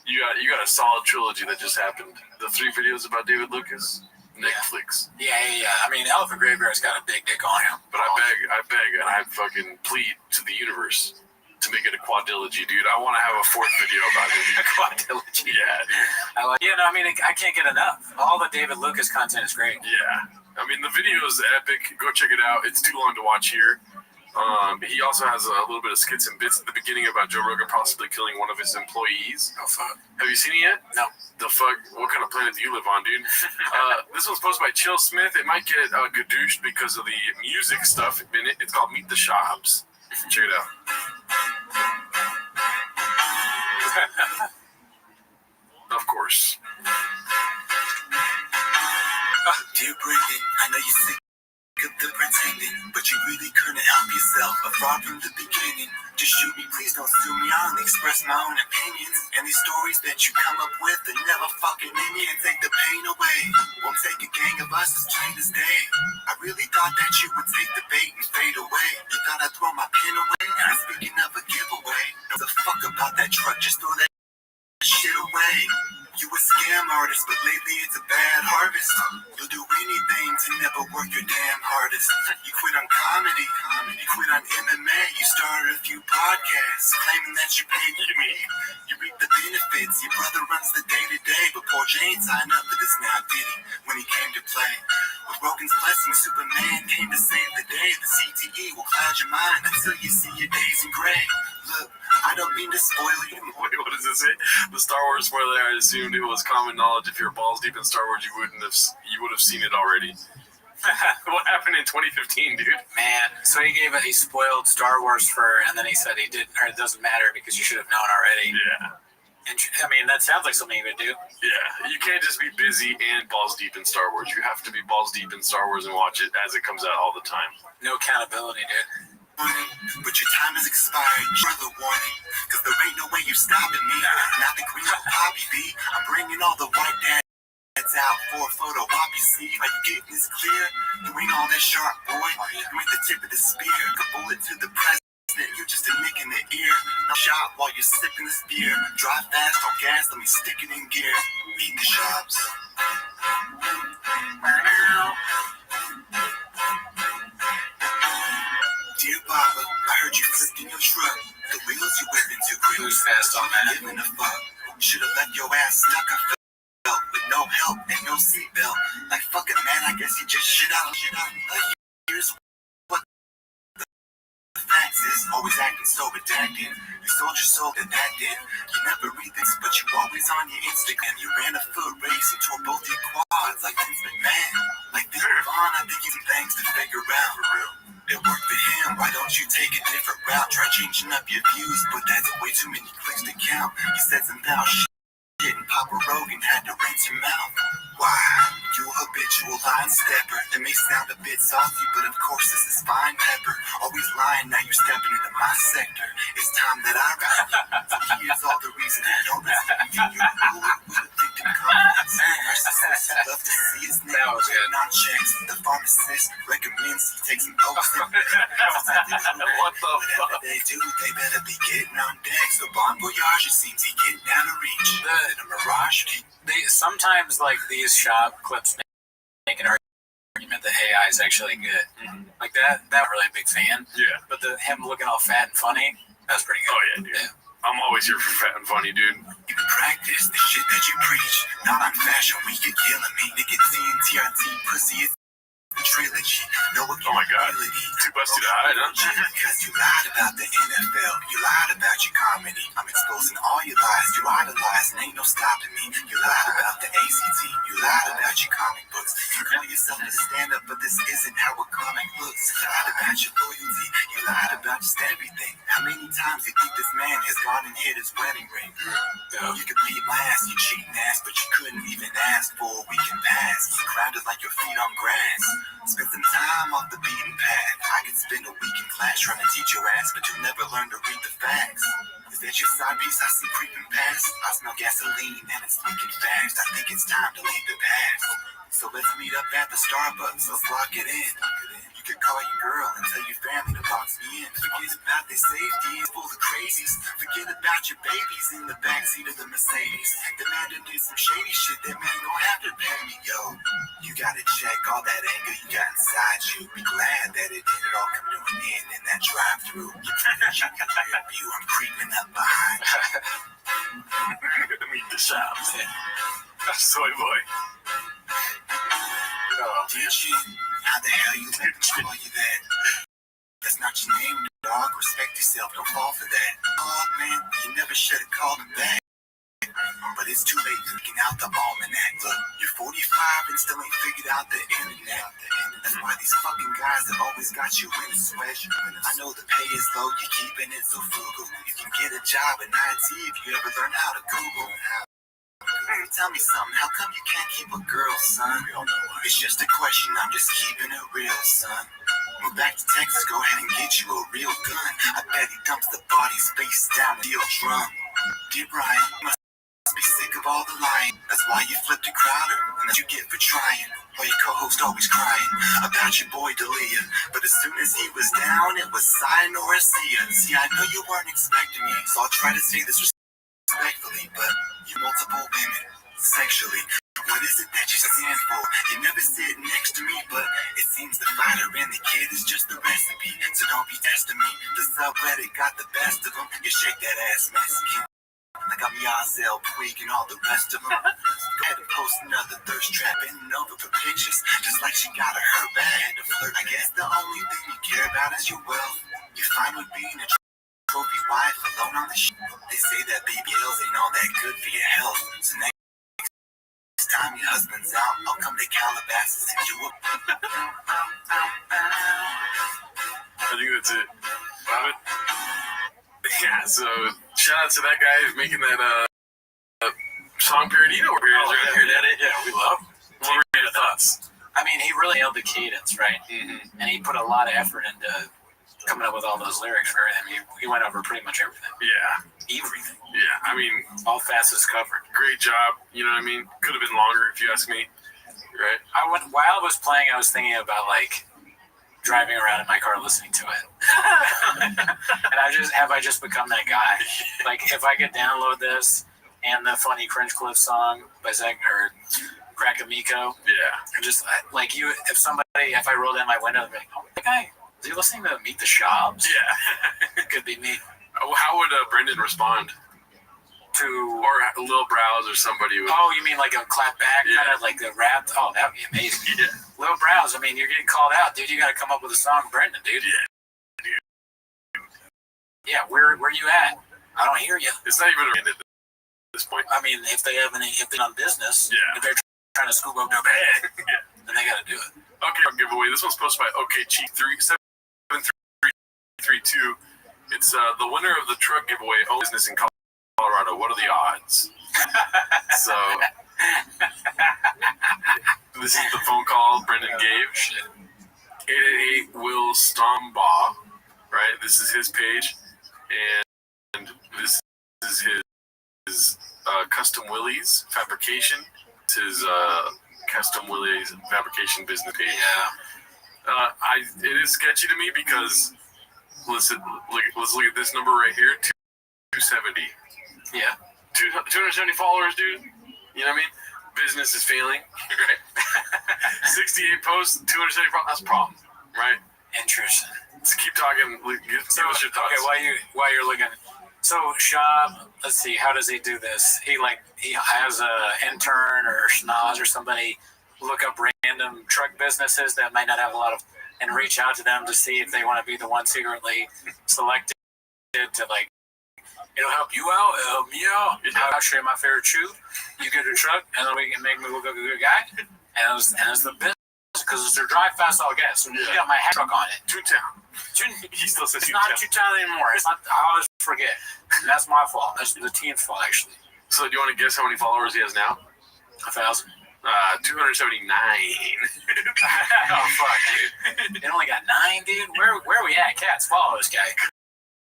You got a solid trilogy that just happened. The 3 videos about David Lucas. Netflix.
Yeah. I mean, Elephant Graveyard's got a big dick on him.
But I beg, and I fucking plead to the universe to make it a quadrilogy, dude. I want to have a 4th video about it.
A quadrilogy?
Yeah, dude.
I can't get enough. All the David Lucas content is great.
Yeah. I mean, the video is epic. Go check it out. It's too long to watch here. He also has a little bit of skits and bits at the beginning about Joe Rogan possibly killing one of his employees.
Oh, fuck.
Have you seen it yet?
No.
The fuck? What kind of planet do you live on, dude? This one's posted by Chill Smith. It might get gadooshed because of the music stuff in it. It's called Meet the Shabs. Check it out. Of course.
Dear Brendan, I know you're sick of the pretending, but you really couldn't help yourself. A fraud from the beginning. Just shoot me, please don't sue me. I only express my own opinions. And these stories that you come up with are never fucking in you. And take the pain away. Won't take a gang of us as plain as day. I really thought that you would take the bait and fade away. You thought I'd throw my pen away. And speaking of a giveaway, no the fuck about that truck. Just throw that shit away. You a scam artist, but lately it's a bad harvest. You'll do anything to never work your damn hardest. You quit on comedy, you quit on MMA. You started a few podcasts, claiming that you paid me. You reap the benefits, your brother runs the day-to-day. But poor Jane signed up for this now, did he? When he came to play. With Rogan's blessing, Superman came to save the day. The CTE will cloud your mind until you see your days in gray. Look, I don't mean to spoil you.
Wait, what does it say? The Star Wars spoiler, I assumed it was common knowledge. If you're balls deep in Star Wars, you would have seen it already. What happened in 2015, dude?
Man, so he spoiled Star Wars and then he said it doesn't matter because you should have known already.
Yeah.
And, I mean, that sounds like something you would do.
Yeah, you can't just be busy and balls deep in Star Wars. You have to be balls deep in Star Wars and watch it as it comes out all the time.
No accountability, dude.
But your time has expired, further warning. Cause there ain't no way you're stopping me. Not the queen of Poppy B. I'm bringing all the white dads out for a photo op, you see. Are you getting this clear? You ain't all that sharp, boy. You ain't the tip of the spear. A bullet to the president, you're just a nick in the ear. No shot while you're sipping the spear. Drive fast or gas, let me stick it in gear. Meet the shops. Dear Papa, I heard you flipped in your truck. The wheels you whipping too quick.
Who's fast on that?
Giving a fuck. Should've left your ass stuck. I felt with no help and no seatbelt. Like fuck it, man. I guess you just shit out. Here's what the facts is. Always acting so redacted. You sold your soul to that did. You never read this, but you always on your Instagram. You ran a foot race and tore both your quads like Vince McMahon. Like Big Vaughn, I think you some things to figure out. For real. It worked for him, why don't you take a different route? Try changing up your views, but that's way too many clicks to count. You said some foul shit and Papa Rogan had to rinse your mouth. why. You a habitual line stepper. That may sound a bit saucy, but of course this is fine pepper. Always lying, now you're stepping into my sector. It's time that I ride. So here's all the reason I don't listen. You rule with a victim complex. Narcissist, love to see his name written on checks. The pharmacist recommends he take some Oaks.
What the fuck?
Whatever they do, they better be getting on deck. So Bon Voyage, it seems he getting out of reach. The Mirage.
They sometimes like these shop clips make an argument that AI is actually good. Like that I'm really a big fan.
Yeah.
But him looking all fat and funny, that was pretty good.
Oh yeah, dude. Yeah. I'm always here for fat and funny, dude.
You can practice the shit that you preach. Not on Fashion Week, you're killing me. Nicotine, TRT, pussy is trilogy. No
oh my god. Too busted to hide, huh?
Because you lied about the NFL. You lied about your comedy. I'm exposing all your lies. You idolize and ain't no stopping me. You lied about the ACT. You lied about your comic books. You call yourself a stand-up, but this isn't how a comic looks. You lied about your loyalty. You lied about just everything. How many times you think this man has gone and hit his wedding ring? You could beat my ass, you cheating ass, but you couldn't even ask for a weekend pass. You grounded like your feet on grass. Spend some time off the beaten path. I could spend a week in class trying to teach your ass, but you never learn to read the facts. Is that your side piece I see creeping past? I smell gasoline and it's leaking fast. I think it's time to leave the past. So let's meet up at the Starbucks. Let's lock it in. You could call your girl and tell your family to box me in. Forget about their safety, it's full of crazies. Forget about your babies in the backseat of the Mercedes. The man done did some shady shit that man gon' have to pay me, yo. You gotta check all that anger you got inside you. Be glad that it didn't all come to an end in that drive-thru. You can rear view, I'm creeping up behind you.
Meet the shops. Soy boy.
Ditchin', how the hell you let me call you that? That's not your name, dog. Respect yourself, don't fall for that. Oh man, you never should have called him back. But it's too late freaking out the almanac. Look, you're 45 and still ain't figured out the internet. That's why these fucking guys have always got you in a sweat. I know the pay is low, you're keeping it so frugal. You can get a job in IT if you ever learn how to Google. Tell me something, how come you can't keep a girl, son? It's just a question, I'm just keeping it real, son. Move back to Texas, go ahead and get you a real gun. I bet he dumps the bodies face down the old drum. Dear Brian, you must be sick of all the lying. That's why you flipped a Crowder, and that you get for trying. While your co-host always crying about your boy D'Elia. But as soon as he was down, it was sayonara see ya. See, I know you weren't expecting me, so I'll try to say this respectfully, but you multiple women, sexually. What is it that you stand for? You never sit next to me, but it seems the fighter and the kid is just the recipe. So don't be testing me. The subreddit got the best of them. You shake that ass, Mexican. I got Yazelle, Puig, and all the rest of them. Go ahead and post another thirst trap bending over for pictures, just like she got her bag to flirt. I guess the only thing you care about is your wealth. You're fine with being a trophy wife alone on the ship. They say that BBLs ain't all that good for your health. So next time your husband's out, I'll come to Calabasas and do a...
I think that's it. Wow. Yeah, so shout out to that guy who's making that song parody over here.
Yeah, we love him.
What were your thoughts?
I mean, he really nailed the cadence, right? Mm-hmm. And he put a lot of effort into coming up with all those lyrics for everything. He went over pretty much everything.
Yeah.
Everything.
Yeah, I mean...
all facets covered.
Great job, you know what I mean? Could have been longer, if you ask me. Right?
While I was playing, I was thinking about, like, driving around in my car listening to it. And I just become that guy? Like, if I could download this and the funny Cringe Cliff song by Zach or Crack-A-Miko.
Yeah.
Just, like, if I roll down my window, I'd be like, oh, that guy, is he listening to Meet the Shobs?
Yeah.
It could be me.
How would Brendan respond? Or Lil Browse or somebody would...
Oh, you mean like a clap back, kind of like a rap? Oh, that would be amazing. Yeah. Lil Browse, I mean, you're getting called out, dude. You got to come up with a song, Brendan, dude.
Yeah.
Yeah, where you at? I don't hear you.
It's not even a at this point.
I mean, if they're on business, if they're trying to scoop up their bag, then they got to do it.
Okay, giveaway. This one's posted by OKG37332. It's the winner of the truck giveaway. Oh, business in Colorado. What are the odds? So This is the phone call Brendan gave. 888 Will Stombaugh, right? This is his page, and this is his Custom Willys Fabrication. This is Custom Willys Fabrication business page. Yeah. It is sketchy to me because let's look at this number right here, 270. Yeah. 270 followers, dude. You know what I mean? Business is failing, right? 68 posts, 270 followers. That's a problem, right?
Interesting.
Let's keep talking. Give us your thoughts.
Okay, while you're looking, so Shab, let's see, how does he do this? He has a intern or schnoz or somebody look up random truck businesses that might not have a lot of, and reach out to them to see if they want to be the one secretly selected to like. It'll help you out. It'll help me out. I'll show you my favorite shoe. You get a truck, and then we can make me look like a good guy. And it's the business because it's their drive fast all gas. So you got my truck on it.
Two-town. He still says
it's not a two-town anymore. It's not. I always forget. And that's my fault. That's the team's fault, actually.
So do you want to guess how many followers he has now?
1,000.
279.
Oh fuck, dude! It only got 9, dude. Where are we at? Cats, follow this guy.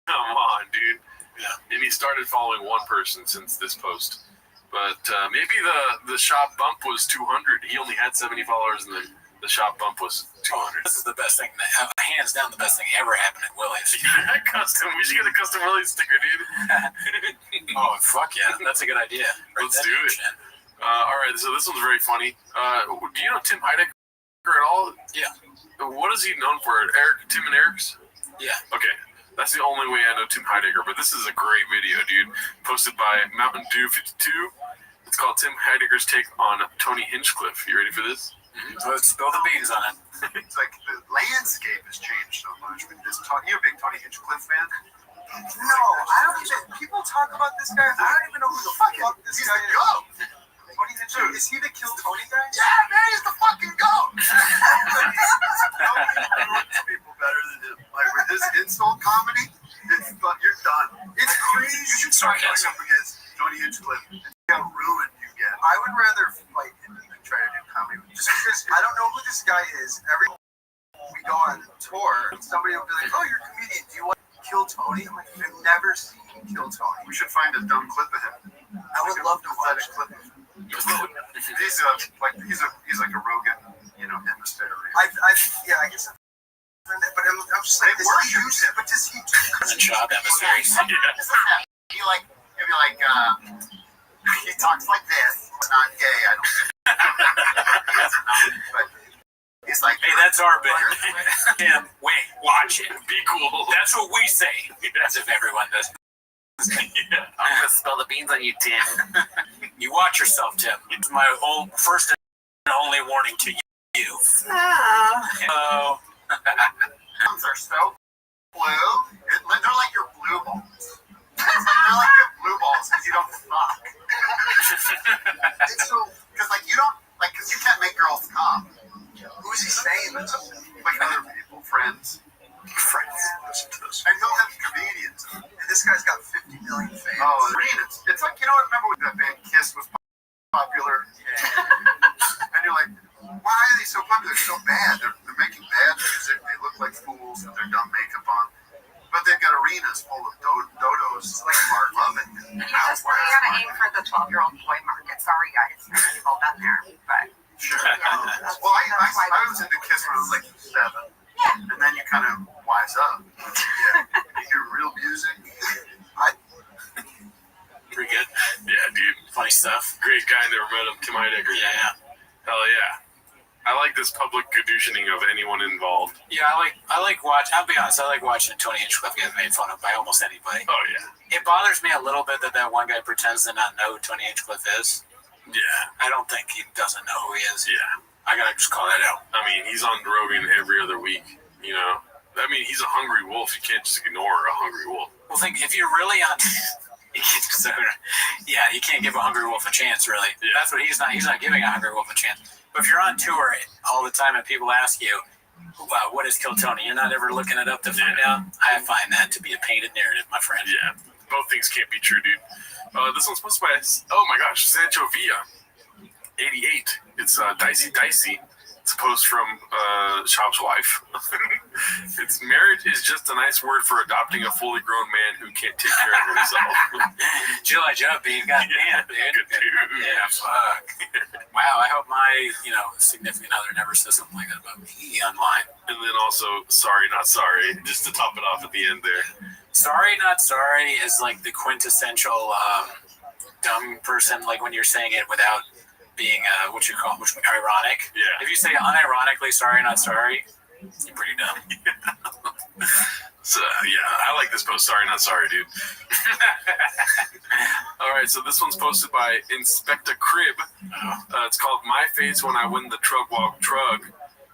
Come on, dude. Yeah. And he started following one person since this post. But maybe the shop bump was 200. He only had 70 followers, and then the shop bump was 200.
This is the best thing, hands down, the best thing ever happened at Willie's.
Yeah, custom. We should get a custom Willie's sticker, dude.
Oh, fuck yeah. That's a good idea.
Let's do it. All right, so this one's very funny. Do you know Tim Heidecker at all?
Yeah.
What is he known for? Tim and Eric's?
Yeah.
Okay. That's the only way I know Tim Heidecker, but this is a great video, dude. Posted by Mountain Dew 52. It's called Tim Heidecker's take on Tony Hinchcliffe. You ready for this?
Let's spill the beans on it.
It's like the landscape has changed so much. But you're a big Tony Hinchcliffe fan? No, I don't even. People talk about this guy. I don't even know who the fuck this guy is. Tony Hinchcliffe, is he the Kill Tony guy? Yeah, man, he's the fucking goat. People better than him. Like with his insult comedy, you're done. It's crazy. You should start going up against Tony Hinchcliffe and see how ruined you get. I would rather fight him than try to do comedy, just because I don't know who this guy is. Every we go on tour, somebody will be like, "Oh, you're a comedian. Do you want to Kill Tony?" I'm like, "I've never seen Kill Tony." We should find a dumb clip of him. I would love to watch a clip of him. He's like a Rogan, emissary. I guess. But I'm just like, does he use it? But does he do
it? Job emissaries.
He'll be like, he talks like this. It's not gay. I don't think. But he's like,
hey, that's our bit. Tim, wait, watch it.
Be cool.
That's what we say. As if everyone does.
Yeah. I'm gonna spill the beans on you, Tim.
You watch yourself, Tim. It's my first and only warning to you. Hello.
Arms are so blue. They're like your blue balls. They're like your blue balls because you don't fuck. It's so because you don't because you can't make girls come. Who's he saying this? Like other people, friends. Listen to this. And he'll have comedians. And this guy's got 50 million fans. Oh, arenas. It's like, remember when that band Kiss was popular? Yeah. And you're like, why are they so popular? They're so bad. They're making bad music. They look like fools with their dumb makeup on. But they've got arenas full of dodos. It's like Mark Lovin.
You gotta aim for the 12-year-old boy market. Sorry, guys. We've all been there. But
sure. Well, I was into Kiss when I was like 7. Yeah. And then you kind of wise up. Yeah. You hear real music.
Pretty good.
Yeah, dude.
Funny stuff.
Great guy. Never met him. Tim Heidecker.
Yeah.
Hell yeah. I like this public conditioning of anyone involved.
Yeah, I like watching. I'll be honest. I like watching Tony Hinchcliffe get made fun of by almost anybody.
Oh yeah.
It bothers me a little bit that one guy pretends to not know who Tony Hinchcliffe is.
Yeah.
I don't think he doesn't know who he is.
Yeah.
I gotta just call that out.
I mean, he's on Rogan every other week, I mean, he's a hungry wolf. You can't just ignore a hungry wolf.
Well, think if you're really on... yeah, you can't give a hungry wolf a chance, really. Yeah. That's what he's not giving a hungry wolf a chance. But if you're on tour all the time and people ask you, what is Kill Tony? You're not ever looking it up to find out? I find that to be a painted narrative, my friend.
Yeah, both things can't be true, dude. This one's posted by, oh my gosh, Sancho Villa. 88. It's Dicey. It's a post from Shop's wife. It's marriage is just a nice word for adopting a fully grown man who can't take care of himself.
July job, dude. Goddamn, dude.
Dude.
Yeah, fuck. Wow, I hope my, significant other never says something like that about me online.
And then also, sorry, not sorry, just to top it off at the end there.
Sorry, not sorry is like the quintessential dumb person, like when you're saying it without being, ironic.
Yeah.
If you say unironically sorry, not sorry, you're pretty dumb.
So, yeah, I like this post. Sorry, not sorry, dude. All right, so this one's posted by Inspector Crib. It's called My Face When I Win the Trug Walk Trug.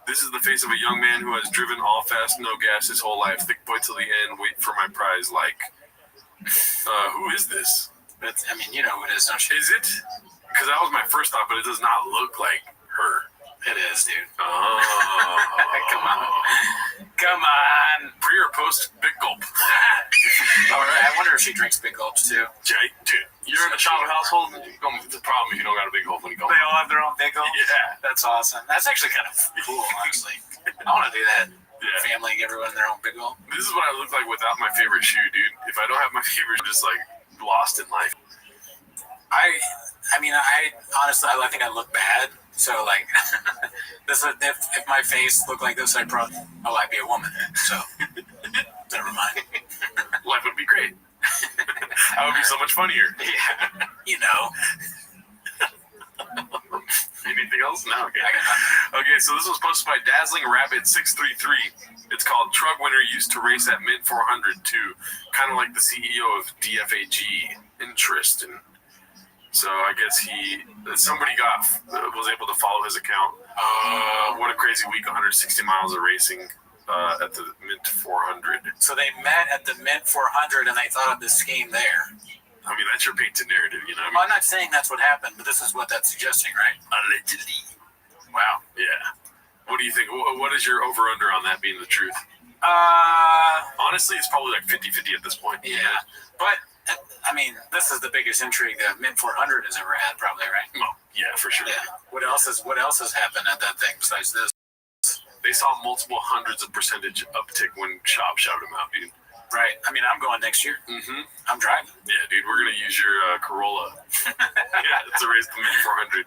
This is the face of a young man who has driven all fast, no gas his whole life. Thick boy till the end, wait for my prize, like. Who is this?
You know who it is, don't you?
Is it? Because that was my first thought, but it does not look like her.
It is, dude.
Oh.
Come on.
Pre or post Big Gulp?
All right. I wonder if she drinks Big Gulps, too.
Dude, you're in a Chavo household, it's a problem if you don't got a Big Gulp when you go.
They all have their own Big Gulps?
Yeah.
That's awesome. That's actually kind of cool, honestly. I want to do that.
Yeah.
Family, everyone in their own Big Gulp.
This is what I look like without my favorite shoe, dude. If I don't have my favorite, I'm just like lost in life.
I honestly, I think I look bad. So, like, if my face looked like this, I'd be a woman. So, never mind.
Life would be great. That would be so much funnier.
Yeah.
Anything else? No. Okay, so this was posted by Dazzling Rabbit 633. It's called Trug Winner Used to Race at Mint 400 too. Kind of like the CEO of DFAG. Interesting. So I guess somebody was able to follow his account. What a crazy week! 160 miles of racing at the Mint 400.
So they met at the Mint 400 and they thought of this scheme there.
I mean, that's your painted narrative, you know.
Well, I'm not saying that's what happened, but this is what that's suggesting, right?
Allegedly. Wow. Yeah. What do you think? What is your over/under on that being the truth? Honestly, it's probably like 50-50 at this point.
Yeah. But this is the biggest intrigue that Mint 400 has ever had, probably, right?
Well, yeah, for sure.
Yeah. What else has happened at that thing besides this?
They saw multiple hundreds of percentage uptick when Shop shouted them out, dude.
Right. I'm going next year.
Mm-hmm.
I'm driving.
Yeah, dude, we're gonna use your Corolla. Yeah, it's a race to Mint 400.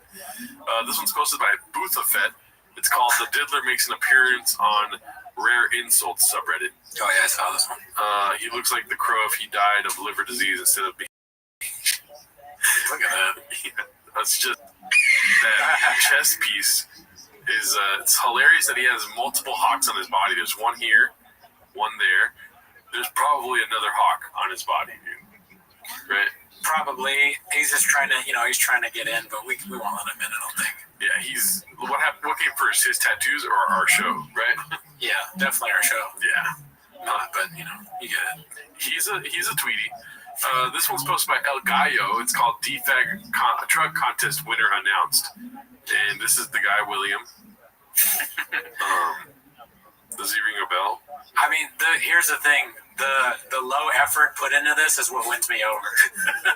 This one's posted by Boothafet. It's called The Diddler Makes an Appearance on Rare Insults subreddit.
Oh yeah, I saw this one.
He looks like the Crow if he died of liver disease instead of being.
Look at that.
Yeah, that's just that chest piece is. It's hilarious that he has multiple hawks on his body. There's one here, one there. There's probably another hawk on his body, dude. Right?
Probably. He's just trying to, he's trying to get in, but we won't let him in, I don't think.
Yeah, what came first, his tattoos or our show, right?
Yeah, definitely our show.
Yeah.
But, you get it.
He's a tweety. This one's posted by El Gallo. It's called DFAG Truck Contest Winner Announced. And this is the guy, William. Does he ring a bell?
Here's the thing. The low effort put into this is what wins me over.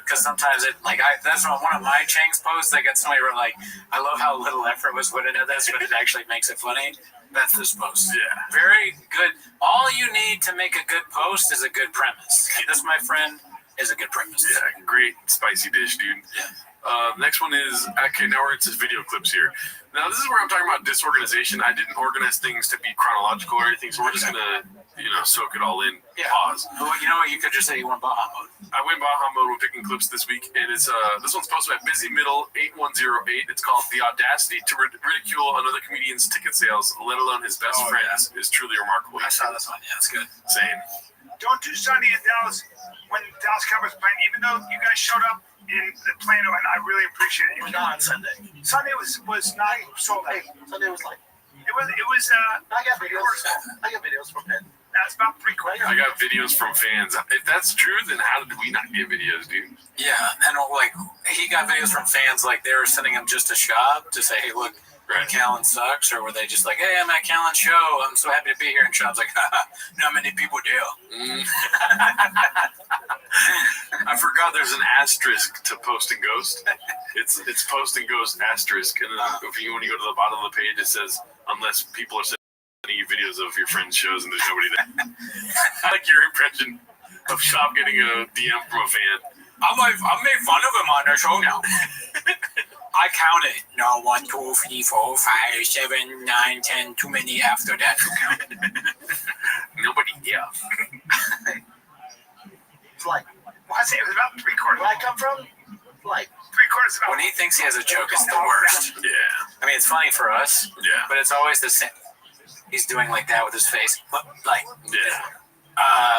Because sometimes that's one of my Chang's posts. I got somebody who were like, I love how little effort was put into this, but it actually makes it funny. That's this post.
Yeah.
Very good. All you need to make a good post is a good premise. And this, my friend, is a good premise.
Yeah, great spicy dish, dude.
Yeah.
Next one is, okay, now we're into video clips here. Now, this is where I'm talking about disorganization. I didn't organize things to be chronological or anything, so we're just going to, soak it all in.
Yeah.
Pause.
Well, you know what? You could just say you went Baja mode.
I went Baja mode with picking clips this week, and it's this one's posted by Busy Middle 8108. It's called The Audacity to Ridicule Another Comedian's Ticket Sales, let alone his best friends, is truly remarkable.
I saw this one. Yeah, it's good.
Same.
Don't do Sunday in Dallas when Dallas Cowboys playing, even though you guys showed up in the Plano, and I really appreciate it.
It was not on Sunday.
Sunday was not sold out.
Sunday was like.
It was.
I got videos from Penn.
That's about 3 quarters.
I got videos from fans. If that's true, then how did we not get videos, dude?
Yeah, and he got videos from fans, they were sending him just a shop to say, hey, look, Callan sucks, or were they just like, hey, I'm at Callan's show, I'm so happy to be here, and Sean's like, not many people do.
I forgot there's an asterisk to Post and Ghost. It's post and goes asterisk, and then when you go to the bottom of the page, it says unless people are sending you videos of your friends' shows and there's nobody there. I like your impression of Shop getting a DM from a fan.
I made fun of him on their show now. I counted. No, 1, 2, 3, 4, 5, 7, 9, 10. Too many after that to count.
Nobody here.
It's like, well, I'd say it was about 3/4.
Where I come from, like
3/4 about.
When he thinks he has a joke, it's the worst.
Yeah.
I mean, it's funny for us.
Yeah.
But it's always the same. He's doing like that with his face. Like,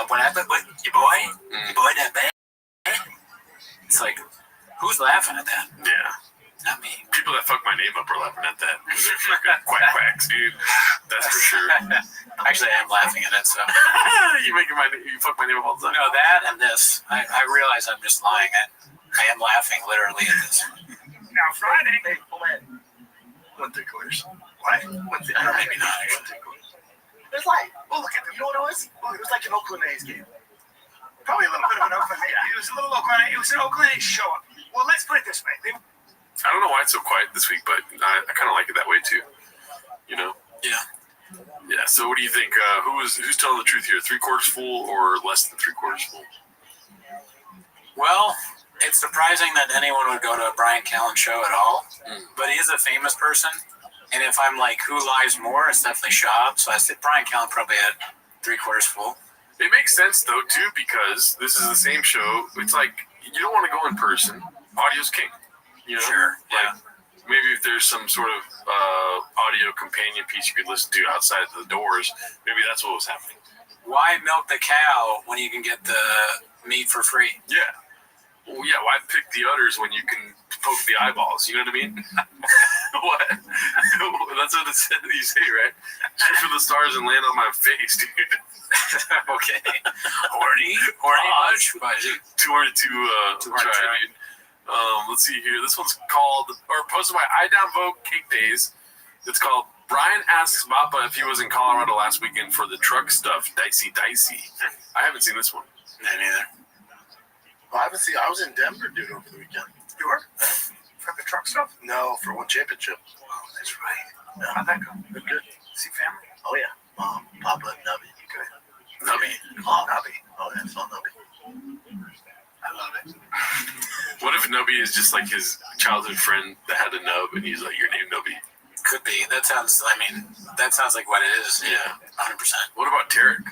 what happened? What, your boy? Your boy that bad? It's like, who's laughing at that?
Yeah.
Not me.
People that fuck my name up are laughing at that. Because they're fucking quacks, dude. That's for sure.
Actually, I'm laughing at it, so.
You fuck my name up all the time.
No, that and this. I realize I'm just lying. I am laughing literally at this.
Now, Friday.
they blend. One ticklers.
What?
Maybe not.
It's like, well, look at them. You know what it was? Well, it was like an Oakland A's game.
Probably a little bit of an Oakland. It was a little Oakland. It was an Oakland A's show up. Well, let's put it this way.
I don't know why it's so quiet this week, but I kind of like it that way too. You know?
Yeah.
Yeah. So, what do you think? Who's telling the truth here? 3/4 full or less than 3/4 full?
Well, it's surprising that anyone would go to a Brian Callen show at all, but he is a famous person. And if I'm like, who lies more? It's definitely Shab. So I said Brian Callen probably had 3/4 full.
It makes sense though too, because this is the same show. It's like you don't want to go in person. Audio's king. You know?
Sure. Yeah.
Maybe if there's some sort of audio companion piece you could listen to outside the doors, maybe that's what was happening.
Why milk the cow when you can get the meat for free?
Yeah. Well, yeah, why pick the udders when you can poke the eyeballs? You know what I mean? What? That's what you say, right? Shoot for the stars and land on my face, dude.
Okay. Horny much?
Too hard to try, dude. Let's see here. This one's called, or posted by I Downvote Cake Days. It's called Brian asks Mappa if he was in Colorado last weekend for the truck stuff. Dicey. I haven't seen this one.
No, neither.
Well, I was in Denver, dude, over the weekend.
You were? For the truck stuff?
No, for one championship.
Oh, that's right.
Yeah.
How'd that go?
Good.
See family?
Oh, yeah. Mom, Papa, and Nubby.
Good.
Nubby. Oh, Nubby. Oh, yeah, it's all Nubby.
I love it.
What if Nubby is just like his childhood friend that had a nub and he's like, your name Nubby?
Could be. That sounds like what it is.
Yeah.
100%.
What about Tarek?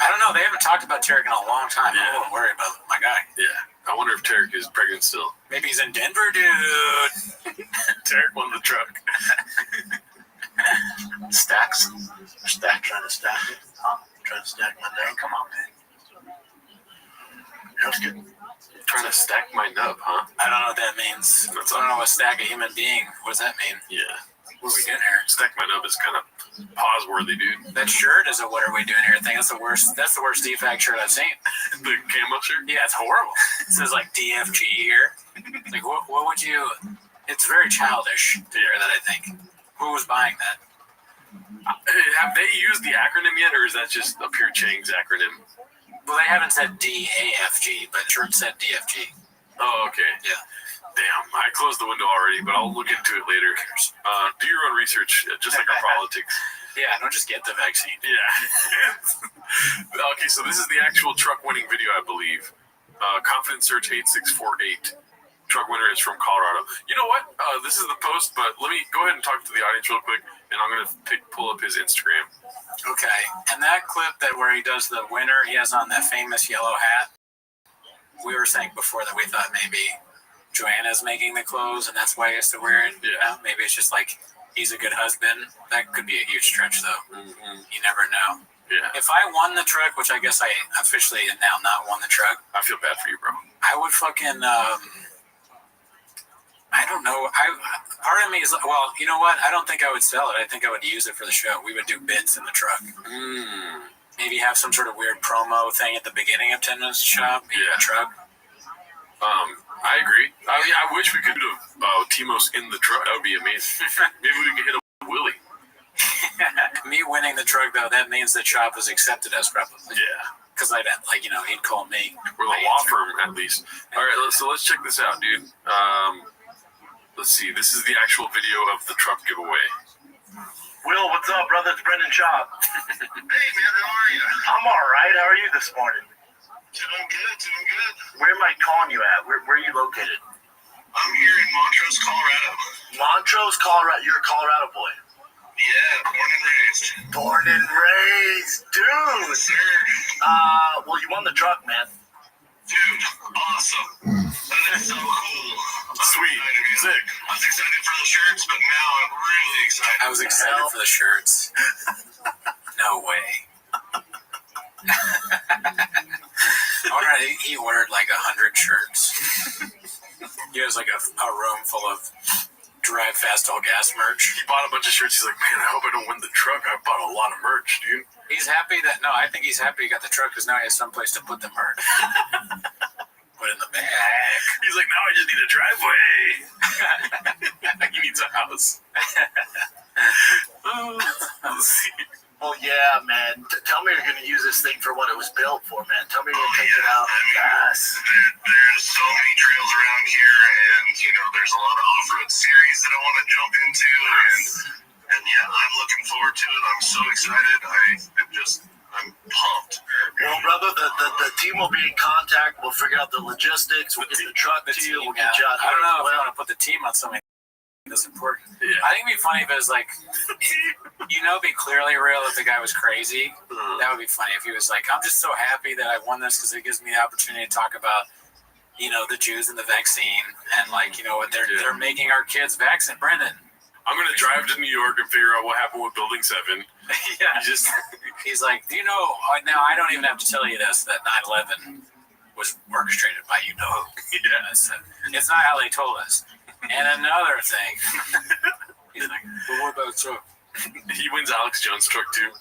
I don't know. They haven't talked about Tarek in a long time.
Yeah.
I'm a little worried about my guy.
Yeah. I wonder if Tarek is pregnant still.
Maybe he's in Denver, dude.
Tarek won the truck.
Stacks? Stack trying to stack it? Trying to stack my name?
Come on, man.
That was good.
Trying to stack my nub, huh?
I don't know what that means. I don't know what stack a human being. What does that mean?
Yeah.
What are we doing here?
Stack my nub is kind of pause-worthy, dude.
That shirt is a "What are we doing here" thing. That's the worst defect shirt I've seen.
The camo shirt?
Yeah, it's horrible. It says like DFG here. Like, what would you? It's very childish to hear that. I think. Who was buying that?
Have they used the acronym yet, or is that just a pure Chang's acronym?
Well, they haven't said DAFG, but shirt said DFG.
Oh, okay.
Yeah.
Damn, I closed the window already, but I'll look into it later. Do your own research, just like our politics.
Yeah, don't just get the vaccine.
Yeah. Okay, so this is the actual truck winning video, I believe. Confidence Search 8648. Truck winner is from Colorado. You know what? This is the post, but let me go ahead and talk to the audience real quick, and I'm going to pull up his Instagram.
Okay, and that clip where he does the winner, he has on that famous yellow hat. We were saying before that we thought maybe Joanna's making the clothes, and that's why he has to wear it. Yeah. Maybe it's just like he's a good husband. That could be a huge stretch, though. Mm-hmm. You never know.
Yeah.
If I won the truck, which I guess I officially now not won the truck,
I feel bad for you, bro.
I would fucking. I don't know. Part of me is like, well, you know what? I don't think I would sell it. I think I would use it for the show. We would do bits in the truck. Maybe have some sort of weird promo thing at the beginning of 10 Minutes to Shop. Yeah. Truck.
I agree. I wish we could do Timos in the truck. That would be amazing. Maybe we could hit a Willie.
Me winning the truck, though, that means the shop was accepted as probably.
Yeah.
Because I'd, he'd call me.
We're the law firm, at least. All right, so let's check this out, dude. Let's see. This is the actual video of the truck giveaway.
Will, what's up, brother? It's Brendan Chop.
Hey, man, how are you?
I'm all right. How are you this morning?
Doing good.
Where am I calling you at? Where are you located?
I'm here in Montrose, Colorado.
Montrose, Colorado. You're a Colorado boy.
Yeah, born and raised.
Born and raised, dude.
Yes, sir.
Well, you won the truck, man.
Dude, awesome. That is so cool.
Sweet. Sick.
I was excited for the shirts, but now I'm really excited.
I was excited for the shirts. No way. Already, he ordered like 100 shirts. He has like a room full of Drive Fast All Gas merch.
He bought a bunch of shirts. He's like, man, I hope I don't win the truck. I bought a lot of merch, dude.
He's happy that, no, I think he's happy he got the truck because now he has someplace to put the merch. Put in the bag.
He's like, now I just need a driveway. He needs a house. Let's see.
Well, yeah, man. Tell me you're going to use this thing for what it was built for, man. Tell me you're going to take it out. Yes.
There's so many trails around here, and, there's a lot of off-road series that I want to jump into, and yeah, I'm looking forward to it. I'm so excited. I'm pumped.
Well, brother, the team will be in contact. We'll figure out the logistics. We'll get the truck to you. We'll get you out
I
here
don't know
as
if I
well.
want to put the team on something that's important.
Yeah.
I think it'd be funny if it was like, be clearly real if the guy was crazy. That would be funny if he was like, I'm just so happy that I won this because it gives me the opportunity to talk about, the Jews and the vaccine and what they're making our kids vaccine. Brendan.
I'm going to drive to New York and figure out what happened with Building 7.
Yeah. He's like, do you know, now I don't even have to tell you this, that 9/11 was orchestrated by who. Yeah. It's not how they told us. And another thing, he's like, but what about the truck?
He wins Alex Jones' truck too.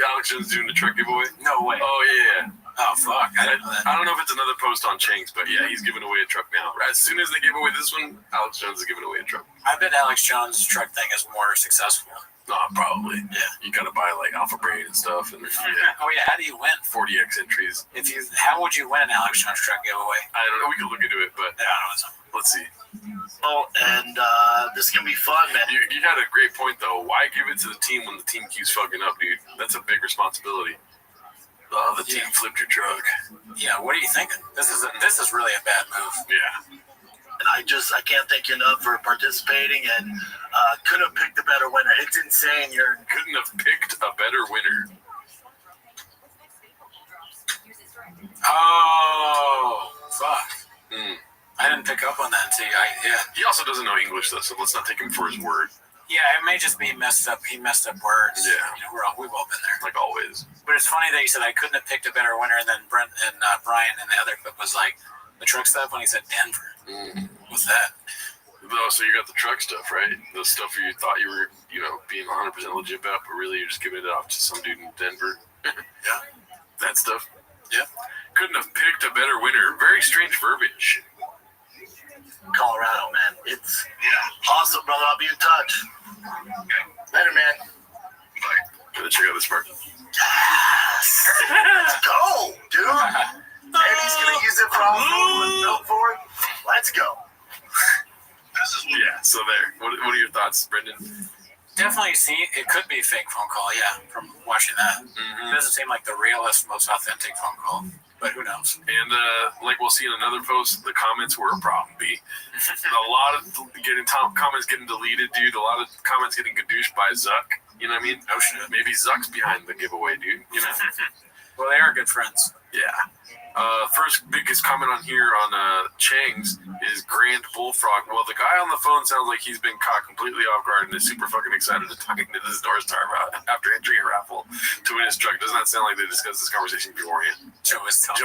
Alex Jones doing the truck giveaway?
No way.
Oh, yeah.
Oh, fuck. I didn't know that.
I don't know if it's another post on Chang's, but yeah, he's giving away a truck now. As soon as they give away this one, Alex Jones is giving away a truck.
I bet Alex Jones' truck thing is more successful.
Probably.
Yeah.
You gotta buy like Alpha Brain and stuff. And
Oh, yeah. How do you win?
40x entries.
How would you win an Alex Jones truck giveaway?
I don't know. We can look into it, but let's see.
Oh, and this is going to be fun, man.
You had a great point, though. Why give it to the team when the team keeps fucking up, dude? That's a big responsibility. Oh, the team flipped your truck.
Yeah, what are you thinking? This is really a bad move.
Yeah.
And I can't thank you enough for participating and couldn't have picked a better winner. It's insane.
Couldn't have picked a better winner.
Oh, fuck. I didn't pick up on that until
He also doesn't know English, though, so let's not take him for his word.
Yeah, it may just be messed up. He messed up words.
Yeah.
We've all been there.
Like always.
But it's funny that he said I couldn't have picked a better winner, and then Brent and Brian in the other clip was like, the truck stuff when he said Denver. What's that?
Oh, so you got the truck stuff, right? The stuff you thought you were, being 100% legit about, but really you're just giving it off to some dude in Denver.
Yeah.
That stuff.
Yeah.
Couldn't have picked a better winner. Very strange verbiage.
Colorado, man. It's awesome, brother. I'll be in touch. Later, man.
Bye. Gotta check out this part.
Yes! Let's go, dude. And he's going to use it for all the built for it. Let's go.
Yeah, so there. What are your thoughts, Brendan?
Definitely it could be a fake phone call, yeah, from watching that. It doesn't seem like the realest, most authentic phone call, but who knows?
And like we'll see in another post, the comments were a problem, B. A lot of comments getting deleted, dude. A lot of comments getting gadooshed by Zuck. You know what I mean?
Oh, shit.
Maybe Zuck's behind the giveaway, dude.
Well, they are good friends.
Yeah. First biggest comment on here on Chang's is Grand Bullfrog. Well, the guy on the phone sounds like he's been caught completely off guard and is super fucking excited to talk into this North Star after entering a raffle to win his truck. Doesn't that sound like they discussed this conversation beforehand?
Joe is tall.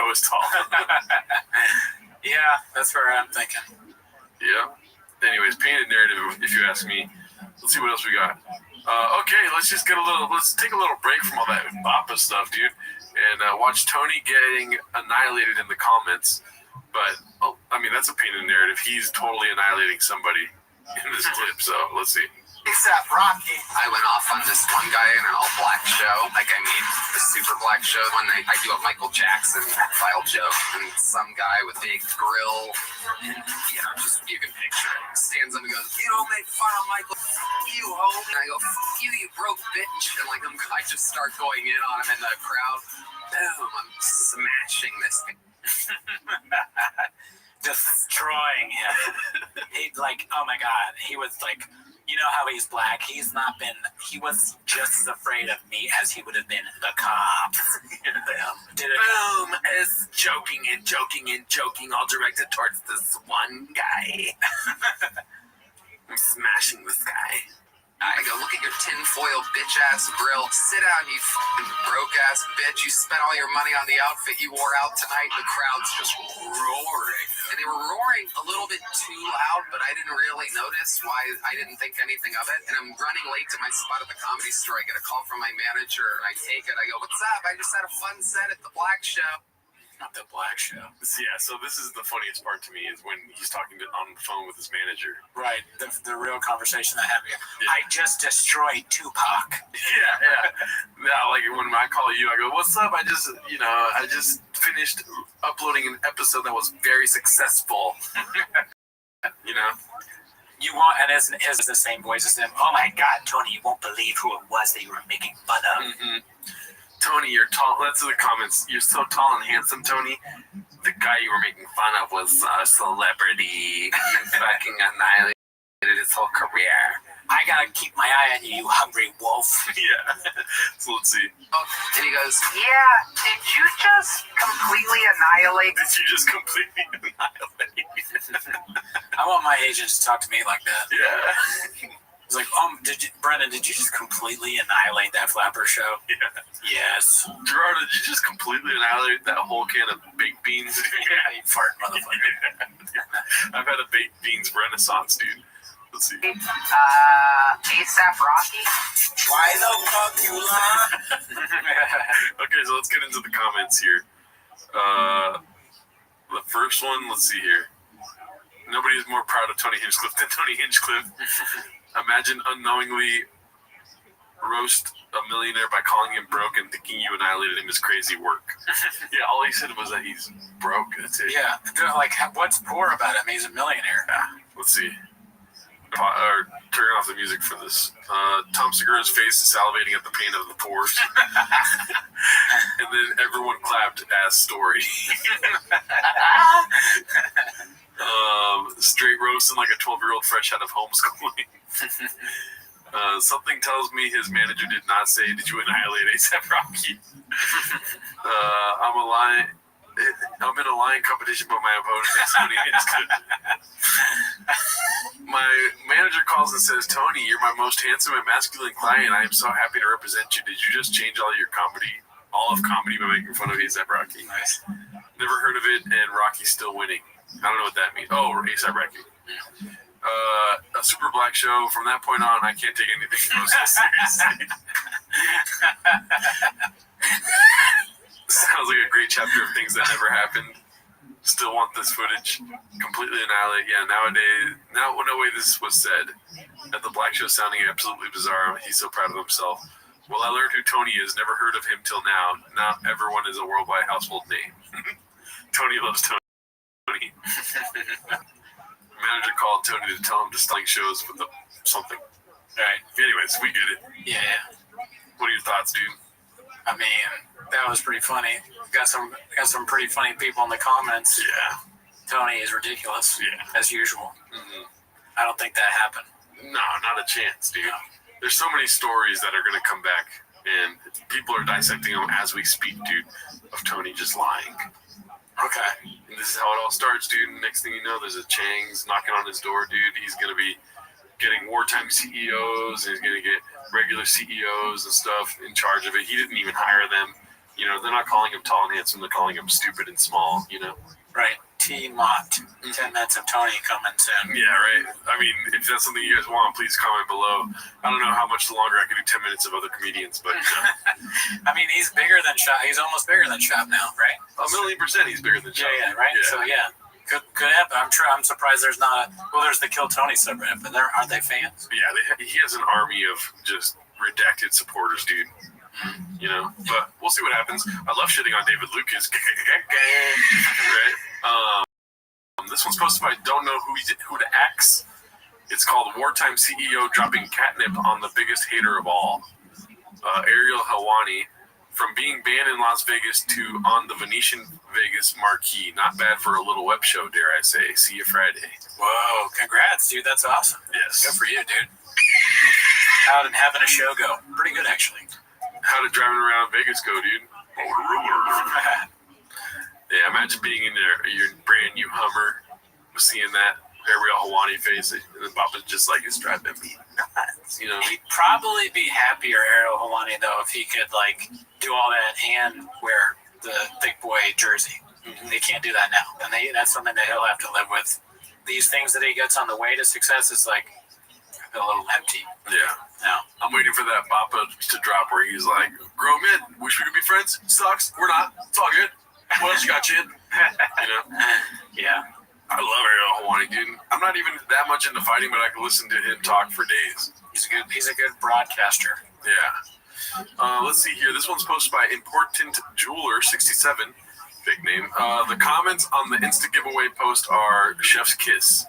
Yeah, that's where I'm thinking.
Yeah. Anyways, painted narrative, if you ask me. Let's see what else we got. Okay, let's take a little break from all that Bappa stuff, dude. And watch Tony getting annihilated in the comments. But, that's a painted narrative. He's totally annihilating somebody in this clip, so let's see.
ASAP Rocky.
I went off on this one guy in an all-black show. Like, I mean, the super black show. When I do a Michael Jackson style joke, and some guy with a grill, and, you know, just, you can picture it, stands up and goes, you don't make fun of Michael, you hoe. And I go, fuck you, you broke bitch. And, like, I just start going in on him in the crowd. Boom, I'm smashing this thing.
Destroying him. He, like, oh my God, he was like, you know how he's black? He was just as afraid of me as he would have been the cops. Boom! Is joking, all directed towards this one guy. I'm smashing this guy.
I go, look at your tinfoil bitch-ass grill. Sit down, you fucking broke-ass bitch. You spent all your money on the outfit you wore out tonight. The crowd's just roaring. And they were roaring a little bit too loud, but I didn't really notice why. I didn't think anything of it. And I'm running late to my spot at the Comedy Store. I get a call from my manager, and I take it. I go, what's up? I just had a fun set at the Black Show.
Not the black show.
Yeah, so this is the funniest part to me is when he's talking on the phone with his manager.
Right, the real conversation I have here. Yeah. I just destroyed Tupac.
Yeah, like when I call you, I go, what's up? I just finished uploading an episode that was very successful. You know?
You want, and it's the same voice as him. Oh my God, Tony, you won't believe who it was that you were making fun of.
Mm-hmm. Tony, you're tall. That's in the comments. You're so tall and handsome, Tony. The guy you were making fun of was a celebrity. You fucking annihilated his whole career.
I gotta keep my eye on you, you hungry wolf.
Yeah. So let's see.
And he goes,
Yeah, did you just completely annihilate?
I want my agents to talk to me like that.
Yeah.
He's like, Brendan, did you just completely annihilate that flapper show?
Yeah.
Yes.
Gerard, did you just completely annihilate that whole can of baked beans?
Yeah, you fart, motherfucker.
I've had a baked beans renaissance, dude. Let's see.
ASAP Rocky.
Why the fuck you lie?
Okay, so let's get into the comments here. The first one, let's see here. Nobody is more proud of Tony Hinchcliffe than Tony Hinchcliffe. Imagine unknowingly roast a millionaire by calling him broke and thinking you annihilated him is crazy work. Yeah, all he said was that he's broke. That's it.
Yeah, like, what's poor about him? He's a millionaire.
Yeah, let's see. Turn off the music for this. Tom Segura's face is salivating at the pain of the pores. And then everyone clapped as story. Straight roasting like a 12-year-old fresh out of homeschooling. Something tells me his manager did not say, did you annihilate A$AP Rocky? I'm in a lying competition, but my opponent is Tony Hinchcliffe. My manager calls and says, Tony, you're my most handsome and masculine client. I am so happy to represent you. Did you just change all of comedy by making fun of A$AP Rocky? Nice. Never heard of it, and Rocky's still winning. I don't know what that means. Oh, A$AP Rocky. A super black show. From that point on, I can't take anything close to seriously. Sounds like a great chapter of things that never happened. Still want this footage. Completely annihilate. Yeah, nowadays, no way this was said. At the black show sounding absolutely bizarre. He's so proud of himself. Well, I learned who Tony is. Never heard of him till now. Now everyone is a worldwide household name. Tony loves Tony. Manager called Tony to tell him to start shows with something. All right. Anyways, we get it.
Yeah.
What are your thoughts, dude?
I mean, that was pretty funny. Got some pretty funny people in the comments.
Yeah.
Tony is ridiculous.
Yeah.
As usual.
Mm-hmm.
I don't think that happened.
No, not a chance, dude. No. There's so many stories that are going to come back, and people are dissecting them as we speak, dude, of Tony just lying.
Okay.
And this is how it all starts, dude. Next thing you know, there's a Chang's knocking on his door, dude. He's going to be getting wartime CEOs, and he's going to get regular CEOs and stuff in charge of it. He didn't even hire them. You know, they're not calling him tall and handsome. They're calling him stupid and small, you know?
Right. T-Mott. 10 minutes of Tony coming soon.
Yeah, right. I mean, if that's something you guys want, please comment below. I don't know how much longer I could do 10 minutes of other comedians, but, you know.
I mean, he's bigger than Shop. He's almost bigger than Shop now, right?
1,000,000% he's bigger than Shop.
Yeah, right? Yeah. So, yeah. Could happen. I'm surprised there's not. There's the Kill Tony subreddit, but aren't they fans?
Yeah, he has an army of just redacted supporters, dude. You know, but we'll see what happens. I love shitting on David Lucas. Right? This one's posted by Don't Know Who to Axe. It's called Wartime CEO Dropping Catnip on the Biggest Hater of All. Ariel Helwani. From being banned in Las Vegas to on the Venetian Vegas marquee. Not bad for a little web show, dare I say. See you Friday.
Whoa, congrats, dude. That's awesome.
Yes.
Good for you, dude. How did having a show go? Pretty good, actually.
How did driving around Vegas go, dude? Yeah, imagine being in your brand new Hummer, seeing that Ariel Helwani face, and then Papa's just like, it's driving me nuts. You know?
He'd probably be happier, Ariel Helwani, though, if he could, like, do all that and wear the big boy jersey. Mm-hmm. They can't do that now. And that's something that he'll have to live with. These things that he gets on the way to success is, like, a little empty.
Yeah.
No.
I'm waiting for that Papa to drop where he's like, grow men, wish we could be friends. Sucks. We're not. It's all good. What else you got, Chin? You know?
Yeah.
I love Ariel Helwani, dude. I'm not even that much into fighting, but I can listen to him talk for days.
He's a good broadcaster.
Yeah. Let's see here. This one's posted by Important Jeweler 67, fake name. The comments on the Insta giveaway post are Chef's Kiss.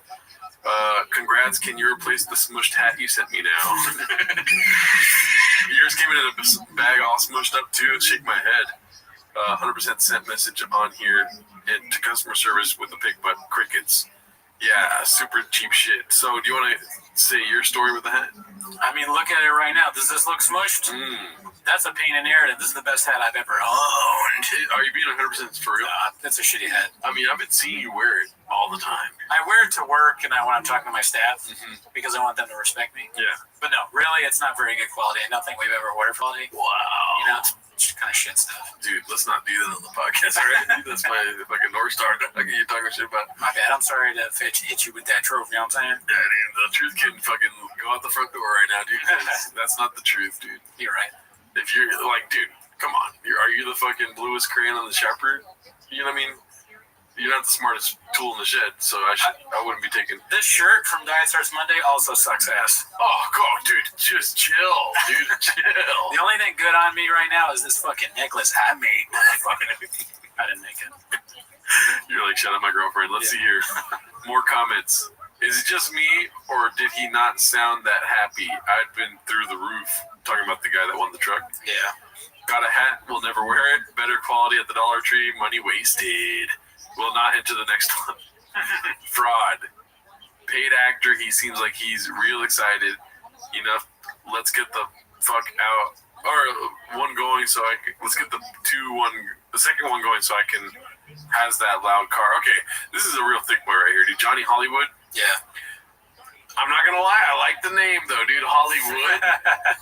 Congrats, can you replace the smushed hat you sent me now? Yours came in a bag all smushed up too. Shake my head. 100% sent message on here and to customer service with the pig butt crickets. Yeah, super cheap shit. So do you want to say your story with the hat?
I mean, look at it right now. Does this look smushed? That's a painted narrative. This is the best hat I've ever owned.
Are you being 100% for real?
That's a shitty hat.
I mean, I've been seeing you wear it all the time.
I wear it to work and when I'm talking to my staff because I want them to respect me.
Yeah.
But no, really, it's not very good quality. Nothing we've ever ordered quality.
Wow.
You know, it's kind of shit stuff.
Dude, let's not do that on the podcast, right? That's my fucking North Star. You're talking shit about.
My bad. I'm sorry to hit you with that trophy. You know what I'm saying?
Yeah, dude. The truth can fucking go out the front door right now, dude. That's not the truth, dude.
You're right.
If you're like, dude, come on. Are you the fucking bluest crayon on the shepherd? You know what I mean? You're not the smartest tool in the shed, so I wouldn't be taking.
This shirt from Diet Starts Monday also sucks ass.
Oh, God, dude, just chill, dude, chill.
The only thing good on me right now is this fucking necklace I made. I didn't make it.
You're like, shut up, my girlfriend. Let's see here. More comments. Is it just me, or did he not sound that happy? I'd been through the roof. Talking about the guy that won the truck.
Yeah.
Got a hat, will never wear it. Better quality at the Dollar Tree, money wasted. Will not enter the next one. Fraud. Paid actor, he seems like he's real excited. Enough, let's get the fuck out. Or one going so let's get the second one going so I can has that loud car. Okay, this is a real thick boy right here, dude. Johnny Hollywood.
Yeah.
I'm not gonna lie, I like the name though, dude. Hollywood,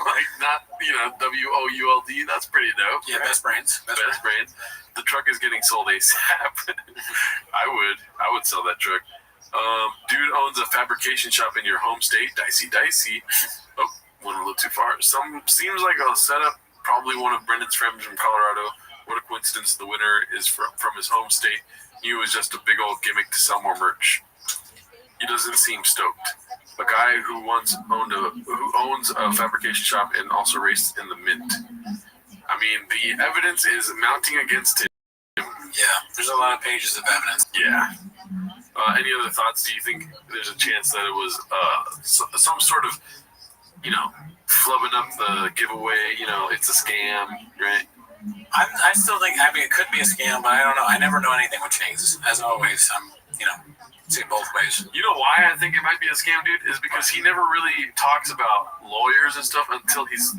like not WOULD. That's pretty dope.
Yeah, right? Best brains.
Best brains. The truck is getting sold ASAP. I would sell that truck. Dude owns a fabrication shop in your home state. Dicey. Oh, went a little too far. Seems like a setup. Probably one of Brendan's friends from Colorado. What a coincidence! The winner is from his home state. He was just a big old gimmick to sell more merch. He doesn't seem stoked. A guy who owns a fabrication shop and also raced in the Mint. I mean, the evidence is mounting against him.
Yeah, there's a lot of pages of evidence.
Yeah. Any other thoughts? Do you think there's a chance that it was some sort of, flubbing up the giveaway? It's a scam, right?
I still think, it could be a scam, but I don't know. I never know anything with chains. As always, I'm, see it both ways.
You know why I think it might be a scam, dude? Is because he never really talks about lawyers and stuff until he's,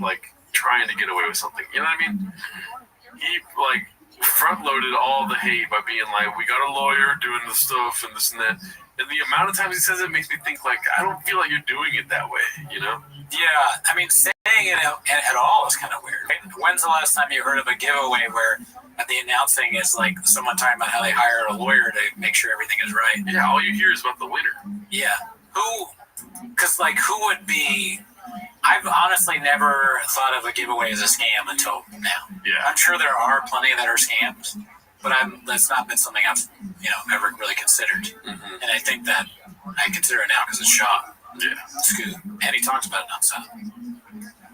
trying to get away with something. You know what I mean? He, front-loaded all the hate by being like, we got a lawyer doing the stuff and this and that. And the amount of times he says it makes me think, I don't feel like you're doing it that way,
Yeah, saying it at all is kind of weird. Right? When's the last time you heard of a giveaway where the announcing is someone talking about how they hired a lawyer to make sure everything is right?
Yeah, all you hear is about the winner.
Yeah. Who would be... I've honestly never thought of a giveaway as a scam until now.
Yeah.
I'm sure there are plenty that are scams, but that's not been something I've ever really considered. And I think that I consider it now because it's Shaw.
Yeah.
Scoot. And he talks about it nonstop.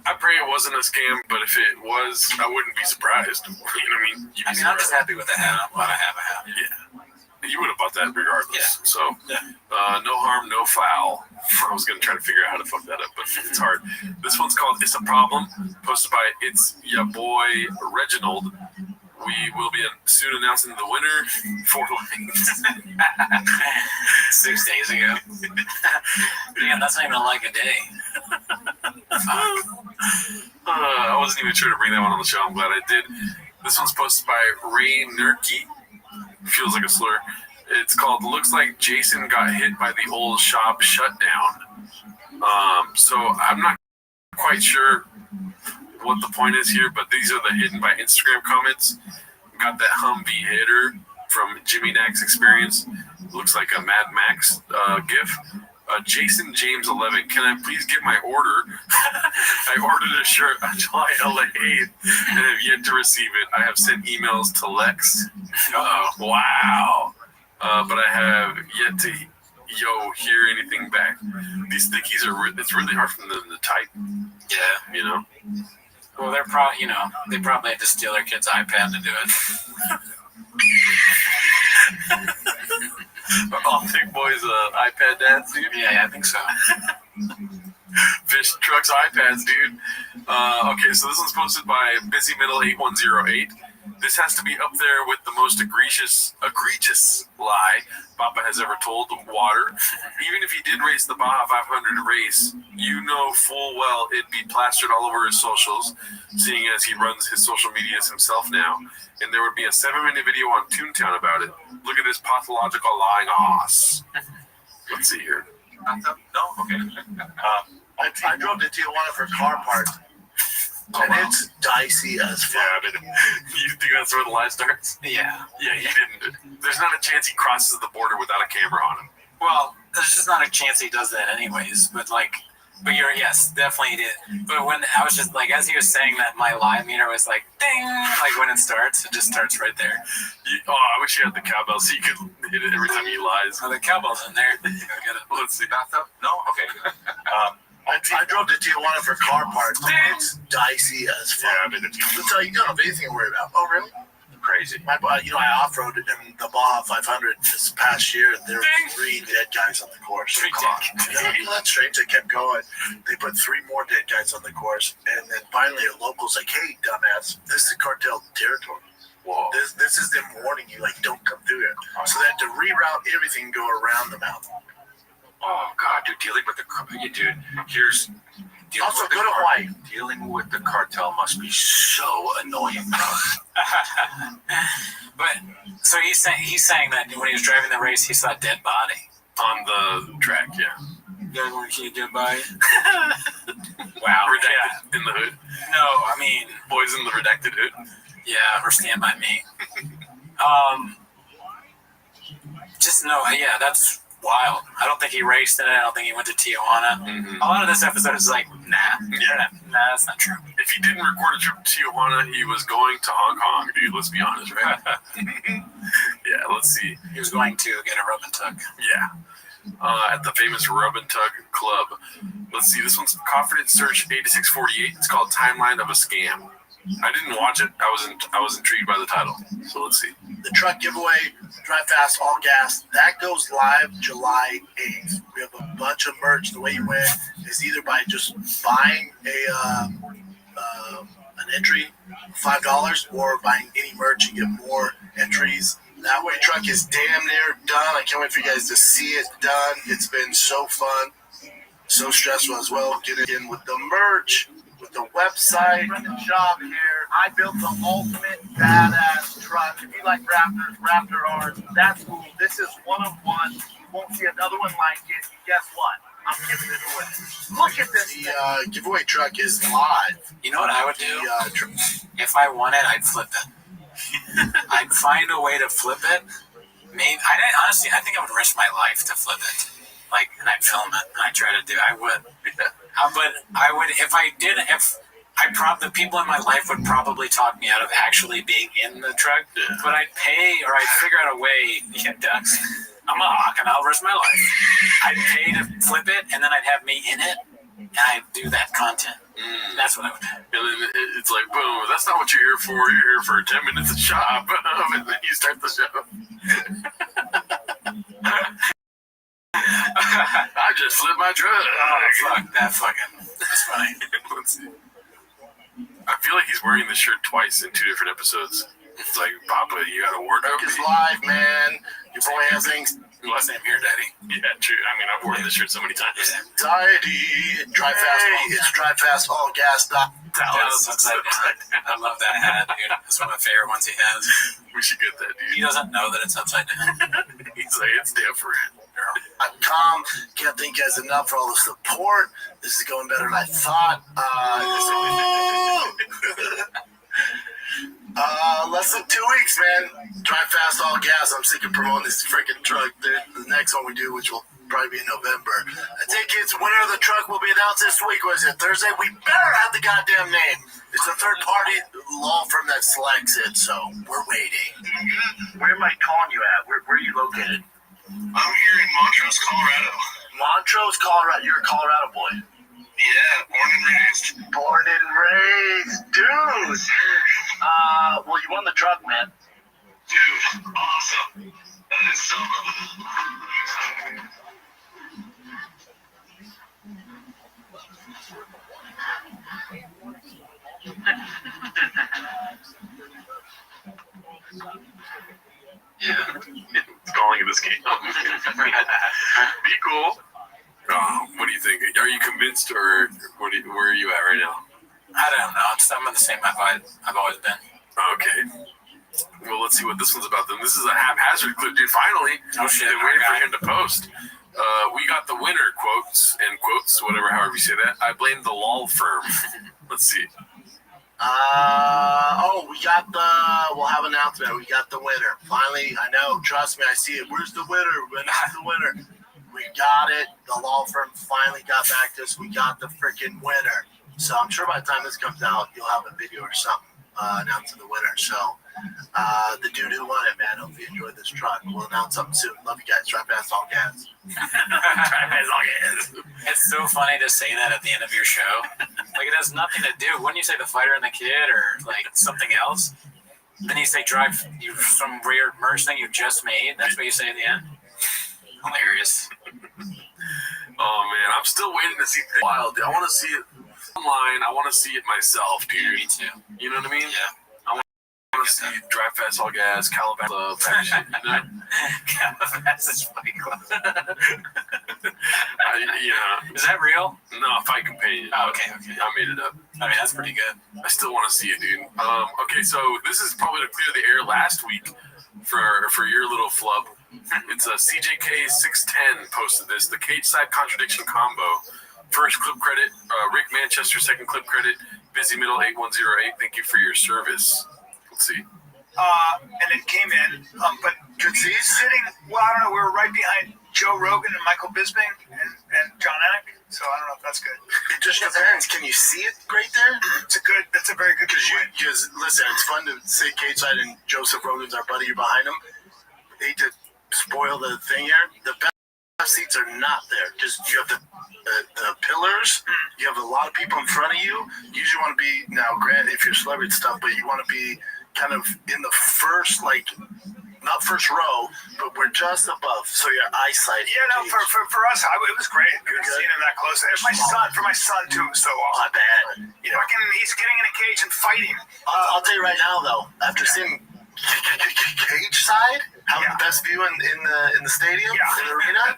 I pray it wasn't a scam, but if it was, I wouldn't be surprised. You know what I mean?
I'm just happy with the hat. I'm glad I have a hat.
Yeah. You would have bought that regardless. Yeah. So, no harm, no foul. I was going to try to figure out how to fuck that up, but it's hard. This one's called It's a Problem, posted by It's Ya Boy Reginald. We will be soon announcing the winner. 4 likes.
6 days ago. Damn, that's not even like a day.
I wasn't even sure to bring that one on the show. I'm glad I did. This one's posted by Ray Nurki. Feels like a slur. It's called Looks Like Jason Got Hit by the Old Shop Shutdown. So I'm not quite sure what the point is here, but these are the hidden by Instagram comments. Got that Humvee hitter from Jimmy Nack's Experience. Looks like a Mad Max gif. Jason James 11. Can I please get my order? I ordered a shirt on July 8th and have yet to receive it. I have sent emails to Lex. Wow. But I have yet to hear anything back. These stickies it's really hard for them to type.
Yeah.
You know?
Well, they're probably, they probably had to steal their kid's iPad to do it.
Are all big boys iPad dads, dude?
Yeah, I think so.
Fish trucks, iPads, dude. Okay, so this one's posted by Busy Middle 8108. This has to be up there with the most egregious lie Papa has ever told Water. Even if he did race the Baja 500 race, you know full well it'd be plastered all over his socials, seeing as he runs his social medias himself now. And there would be a 7-minute video on Toontown about it. Look at this pathological lying ass. Let's see here.
No? Okay. I drove to Tijuana for car parts. It's dicey as fuck.
Yeah, you think that's where the lie starts?
Yeah.
Yeah, he didn't. There's not a chance he crosses the border without a camera on him.
Well, there's just not a chance he does that anyways. But yes, definitely did. But when I was just as he was saying that, my lie meter was like, ding! Like when it just starts right there.
I wish you had the cowbell so you could hit it every time he lies.
Oh, the cowbell's in there.
Let's see.
Bathtub? No? Okay. I drove to Tijuana for car parts. It's dicey as fuck.
Yeah,
That's all you don't have anything to worry about. Oh, really?
Crazy.
I off-roaded in the Baja 500 this past year. There were 3 dead guys on the course. That's strange. They kept going. They put 3 more dead guys on the course. And then finally a local's like, hey, dumbass, this is cartel territory.
Whoa.
This is them warning you, don't come through it. So they had to reroute everything and go around the mountain.
Oh, God, dude, dealing with the here's...
Also, go to Hawaii.
Dealing with the cartel must be so annoying.
But, so he's saying that when he was driving the race, he saw a dead body.
On the track, yeah.
You guys want to see a dead body?
Wow. Redacted in the hood.
No, I mean...
Boys in the redacted hood.
Yeah, or Stand By Me. Just no, yeah, that's wild. I don't think he raced in it. I don't think he went to Tijuana.
Mm-hmm.
A lot of this episode is like, nah, that's not true.
If he didn't record a trip to Tijuana, he was going to Hong Kong, dude. Let's be honest, right? Yeah, let's see.
He was going to get a rub and tug.
Yeah. At the famous Rub and Tug Club. Let's see. This one's Confidence Search 8648. It's called Timeline of a Scam. I didn't watch it. I was intrigued by the title. So let's see.
The truck giveaway, Drive Fast, All Gas, that goes live July 8th. We have a bunch of merch. The way you win is either by just buying an entry, $5, or buying any merch. You get more entries. That way truck is damn near done. I can't wait for you guys to see it done. It's been so fun, so stressful as well. Get it in with the merch, with the website, the shop here. I built the ultimate badass truck. If you like Raptors, Raptor R's, that's cool. This is one of one. You won't see another one like it. Guess what? I'm giving it away. Look at this. The giveaway truck is live.
You know what I would do? If I won it, I'd flip it. I'd find a way to flip it. Maybe honestly, I think I would risk my life to flip it. And I'd film it. And I'd try to do. I would. But I would if The people in my life would probably talk me out of actually being in the truck, but I'd pay or I'd figure out a way. Yeah, ducks. I'm a hawk and I'll risk my life. I'd pay to flip it, and then I'd have me in it, and I'd do that content. That's what I would do.
And then it's like, boom, that's not what you're here for. You're here for 10 minutes of shop, and then you start the show. I just flipped my truck.
Oh, fuck. That's funny.
Let's see. I feel like he's wearing this shirt twice in 2 different episodes. It's like, Papa, you got a wardrobe?
It's live, man. Your boy has things.
Last name here, Daddy. Yeah, true. I mean, I've worn this shirt so many times.
Anxiety. Drive fast. It's drive fast, all gas.
I love that hat, dude. That's one of my favorite ones he has.
We should get that, dude.
He doesn't know that it's upside down.
He's like, it's different.
I'm calm. Can't thank you guys enough for all the support. This is going better than I thought. Less than 2 weeks, man. Drive fast, all gas. I'm sick of promoting this freaking truck. The next one we do, which will probably be in November. I think it's winner of the truck will be announced this week. Was it Thursday? We better have the goddamn name. It's a third-party law firm that selects it, so we're waiting. Where am I calling you at? Where are you located?
I'm here in Montrose, Colorado.
Montrose, Colorado. You're a Colorado boy.
Yeah, born and raised.
Born and raised, dude. Well, you won the truck, man.
Dude, awesome. That is so
Yeah, it's calling it this game. Be cool. What do you think? Are you convinced, or where are you at right now?
I don't know. I'm in the same vibe I've always been.
Okay. Well, let's see what this one's about then. This is a haphazard clip, dude. Finally,
oh shit!
Been waiting for him to post. We got the winner, quotes, however you say that. I blame the law firm. Let's see.
We'll have an announcement. We got the winner. Finally, I know. Trust me, I see it. Where's the winner? Where's the winner? We got it. The law firm finally got back to us. We got the freaking winner. So I'm sure by the time this comes out, you'll have a video or something announcing the winner. So the dude who won it, man, hope you enjoyed this truck. We'll announce something soon. Love you guys. Drive fast, all gas.
Drive fast, all gas. It's so funny to say that at the end of your show. Like, it has nothing to do. Wouldn't you say the fighter and the kid or like something else? Then you say drive some weird merch thing you just made. That's what you say at the end. Hilarious.
Oh man, I'm still waiting to see Wild. I want to see it online. I want to see it myself, dude.
Me too.
You know what I mean?
Yeah.
I want to see Drive Fast, All Gas, Calabasas, that shit. You know?
Calabasas Fight Club.
Yeah.
Is that real?
No, Fight Companion.
Oh, okay.
I made it up.
I mean, that's pretty good.
I still want to see it, dude. Okay, so this is probably to clear the air last week for your little flub. It's a CJK610 posted this. The cage side contradiction combo. First clip credit, Rick Manchester. Second clip credit, Busy Middle 8108. Thank you for your service. Let's see.
And it came in, but he's sitting. Well, I don't know. We were right behind Joe Rogan and Michael Bisping and John Anik. So I don't know if that's good.
It just depends. Can you see it right there?
That's a very good point.
Because listen, it's fun to say cage side and Joseph Rogan's our buddy. You're behind him. They did spoil the thing here. The best seats are not there because you have the pillars. You have a lot of people in front of you. You usually want to be, now granted if you're celebrity stuff, but you want to be kind of in the first, like, not first row, but we're just above, so your eyesight.
Yeah, no, for us, it was great. Seeing him that close. For my son too, it was so awesome.
Not bad.
You know, he's getting in a cage and fighting.
I'll tell you right now, though, after seeing cage side, having the best view in the stadium, in the arena,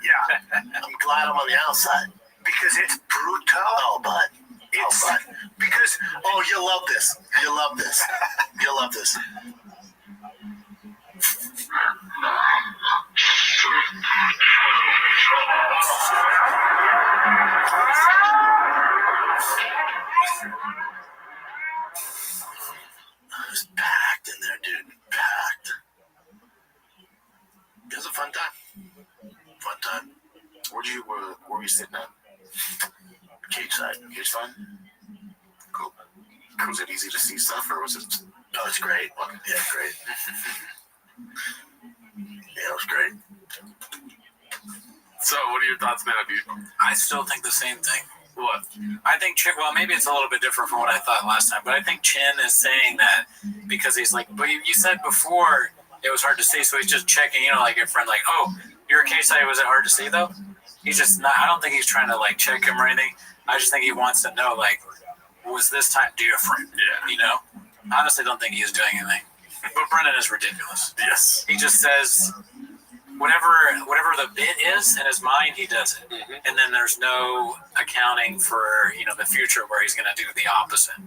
I'm glad I'm on the outside.
Because it's brutal. Because
you'll love this. You'll love this. You'll love this. It's packed in there, dude. Packed. It was a fun time. Fun time. Where were you sitting at? Cage side. Cage side? Cool.
Was it easy to see stuff, or was it? Oh, it's great. Yeah, great. Yeah, it was great.
So, what are your thoughts now, dude?
I still think the same thing.
What?
I think Chin, well, maybe it's a little bit different from what I thought last time, but I think Chin is saying that because he's like, but you said before it was hard to see, so he's just checking, like your friend, like, oh, your case study, was it hard to see though? He's just not, I don't think he's trying to like check him or anything. I just think he wants to know, like, was this time different?
Yeah.
I honestly don't think he's doing anything. But Brennan is ridiculous.
Yes.
He just says whatever the bit is in his mind, he does it.
Mm-hmm.
And then there's no accounting for, the future where he's going to do the opposite.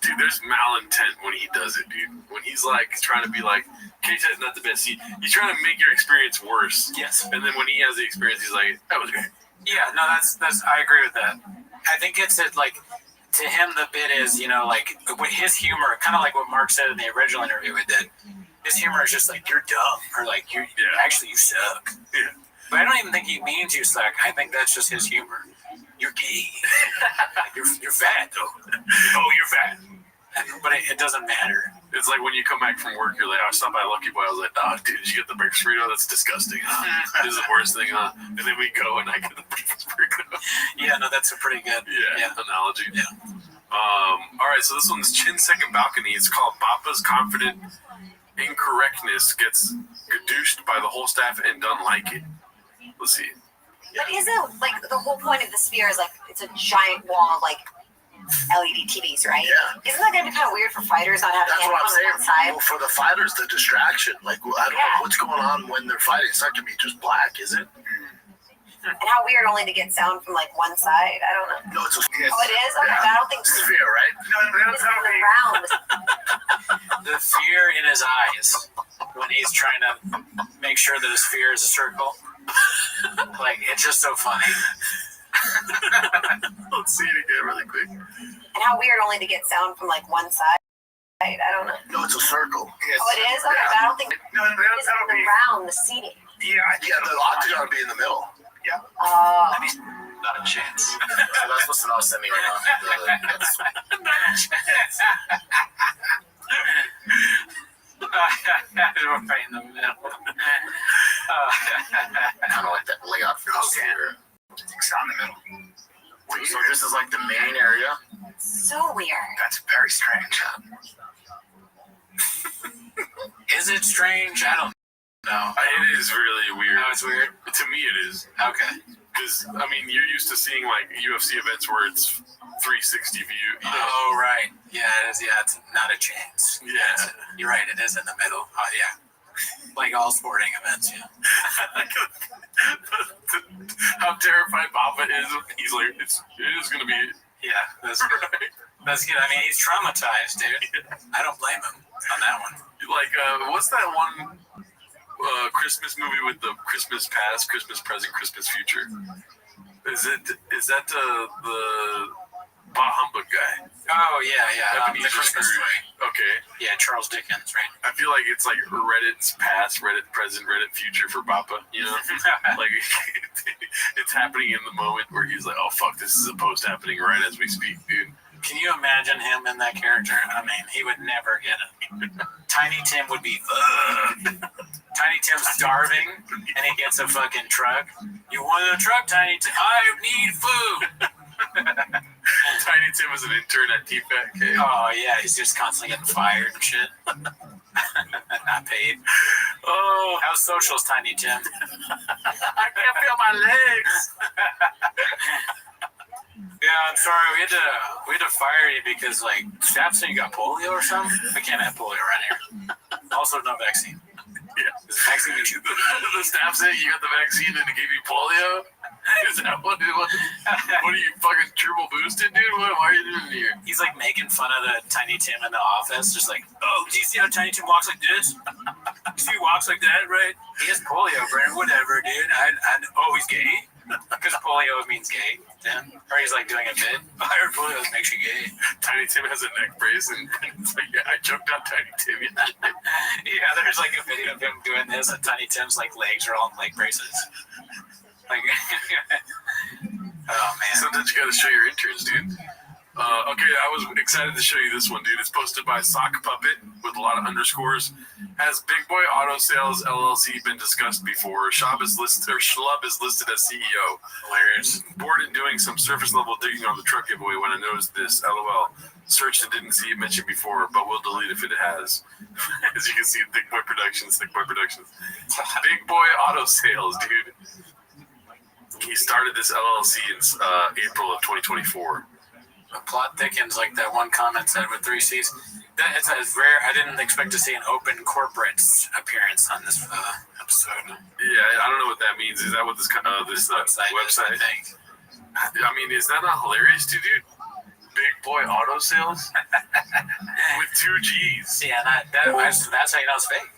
Dude, there's malintent when he does it, dude. When he's like trying to be like, KJ is not the best. He's trying to make your experience worse.
Yes.
And then when he has the experience, he's like, that was great.
Yeah, no, that's I agree with that. I think it's like, to him, the bit is, like with his humor, kind of like what Mark said in the original interview we did. His humor is just like, you're dumb, or like, actually, you suck.
Yeah.
But I don't even think he means you suck. I think that's just his humor. You're gay. you're fat, though. Oh, you're fat. But it doesn't matter.
It's like when you come back from work, you're like, I stopped by Lucky Boy. I was like, oh, dude, did you get the breakfast burrito? That's disgusting, huh? This is the worst thing, huh? And then we go and I get the breakfast burrito.
Yeah, no, that's a pretty good
analogy.
Yeah.
All right, so this one's Chin's second balcony. It's called Bapa's Confident Incorrectness Gets Gadushed by the whole staff and done like it. Let's see.
But isn't, like, the whole point of the sphere is, like, it's a giant wall of, like, LED TVs, right?
Yeah.
Isn't that going to be kind of weird for fighters not having
That's what I'm saying.
on one side?
Well, for the fighters, the distraction. Like, I don't know what's going on when they're fighting. It's not going to be just black, is it?
And how weird only to get sound from, like, one side. I don't know.
No, it's a
Oh, it is? Okay, but I don't think
sphere, right? No,
it's round.
The fear in his eyes when he's trying to make sure that his fear is a circle. Like, it's just so funny.
Let's see it again really quick.
And how weird only to get sound from, like, one side. I don't know.
No, it's a circle.
Yes. Oh, it is? Okay, but I don't think it's round, the seating.
Yeah, the octagon would be in the middle. Yeah.
Oh.
Not a chance.
So that's what's not sending me off.
Not a chance. Right in the middle.
Kind of like that layout for the sphere.
It's on the middle.
So this is like the main area.
So weird.
That's very strange.
Is it strange? I don't know.
It is really weird.
Oh, it's weird?
To me, it is.
Okay.
Because, I mean, you're used to seeing, like, UFC events where it's 360 view.
Oh, right. Yeah, it is. Yeah, it's not a chance.
Yeah.
You're right. It is in the middle. Oh, yeah. Like all sporting events, yeah.
How terrified Papa is. He's like, it is going to be.
Yeah, that's right. That's good. I mean, he's traumatized, dude. I don't blame him on that one.
Like, what's that one Christmas movie with the Christmas past, Christmas present, Christmas future? Is that the Bah Humbug guy?
Oh, yeah.
The Christmas
Story.
Okay.
Yeah, Charles Dickens, right?
I feel like it's like Reddit's past, Reddit present, Reddit future for Papa, you know? Like, it's happening in the moment where he's like, oh, fuck, this is supposed to happening right as we speak, dude.
Can you imagine him in that character? I mean, he would never get it. Tiny Tim would be Tiny Tim's starving, and he gets a fucking truck. You want a truck, Tiny Tim? I need food.
Tiny Tim is an intern at TFAC.
Oh, yeah, he's just constantly getting fired and shit. Not paid.
Oh,
how's socials, Tiny Tim?
I can't feel my legs.
Yeah, I'm sorry. We had to fire you because, like, staff said you got polio or something. We can't have polio around here. Also, no vaccine.
Yeah,
the vaccine makes you good.
The staff said you got the vaccine and it gave you polio. Is that what are you fucking triple boosted, dude? What are you doing here?
He's like making fun of the Tiny Tim in the office, just like, oh, do you see how Tiny Tim walks like this? You see he walks like that, right? He has polio, Brandon. Whatever, dude. Oh, he's gay. Because polio means gay. Yeah. Or he's like doing a bit. I heard polio makes you gay.
Tiny Tim has a neck brace, and it's like, yeah, I choked out Tiny Tim.
Yeah, there's like a video of him doing this, and Tiny Tim's like legs are all in leg braces. Like, oh man.
Sometimes you gotta show your interns, dude. Okay, I was excited to show you this one, dude. It's posted by Sock Puppet with a lot of underscores. Has Big Boy Auto Sales LLC been discussed before? Schlub is listed as CEO. Hilarious. Bored in doing some surface level digging on the truck giveaway when I noticed this. LOL. Searched and didn't see it mentioned before, but will delete if it has. As you can see, Big Boy Productions. Big Boy Auto Sales, dude. He started this LLC in April of 2024.
The plot thickens, like that one comment said with 3 C's. It's rare. I didn't expect to see an open corporate appearance on this episode.
Yeah, I don't know what that means. Is that what this website?
I think.
I mean, is that not hilarious, dude? Big Boy Auto Sales with 2 G's.
Yeah, that's how you know it's fake.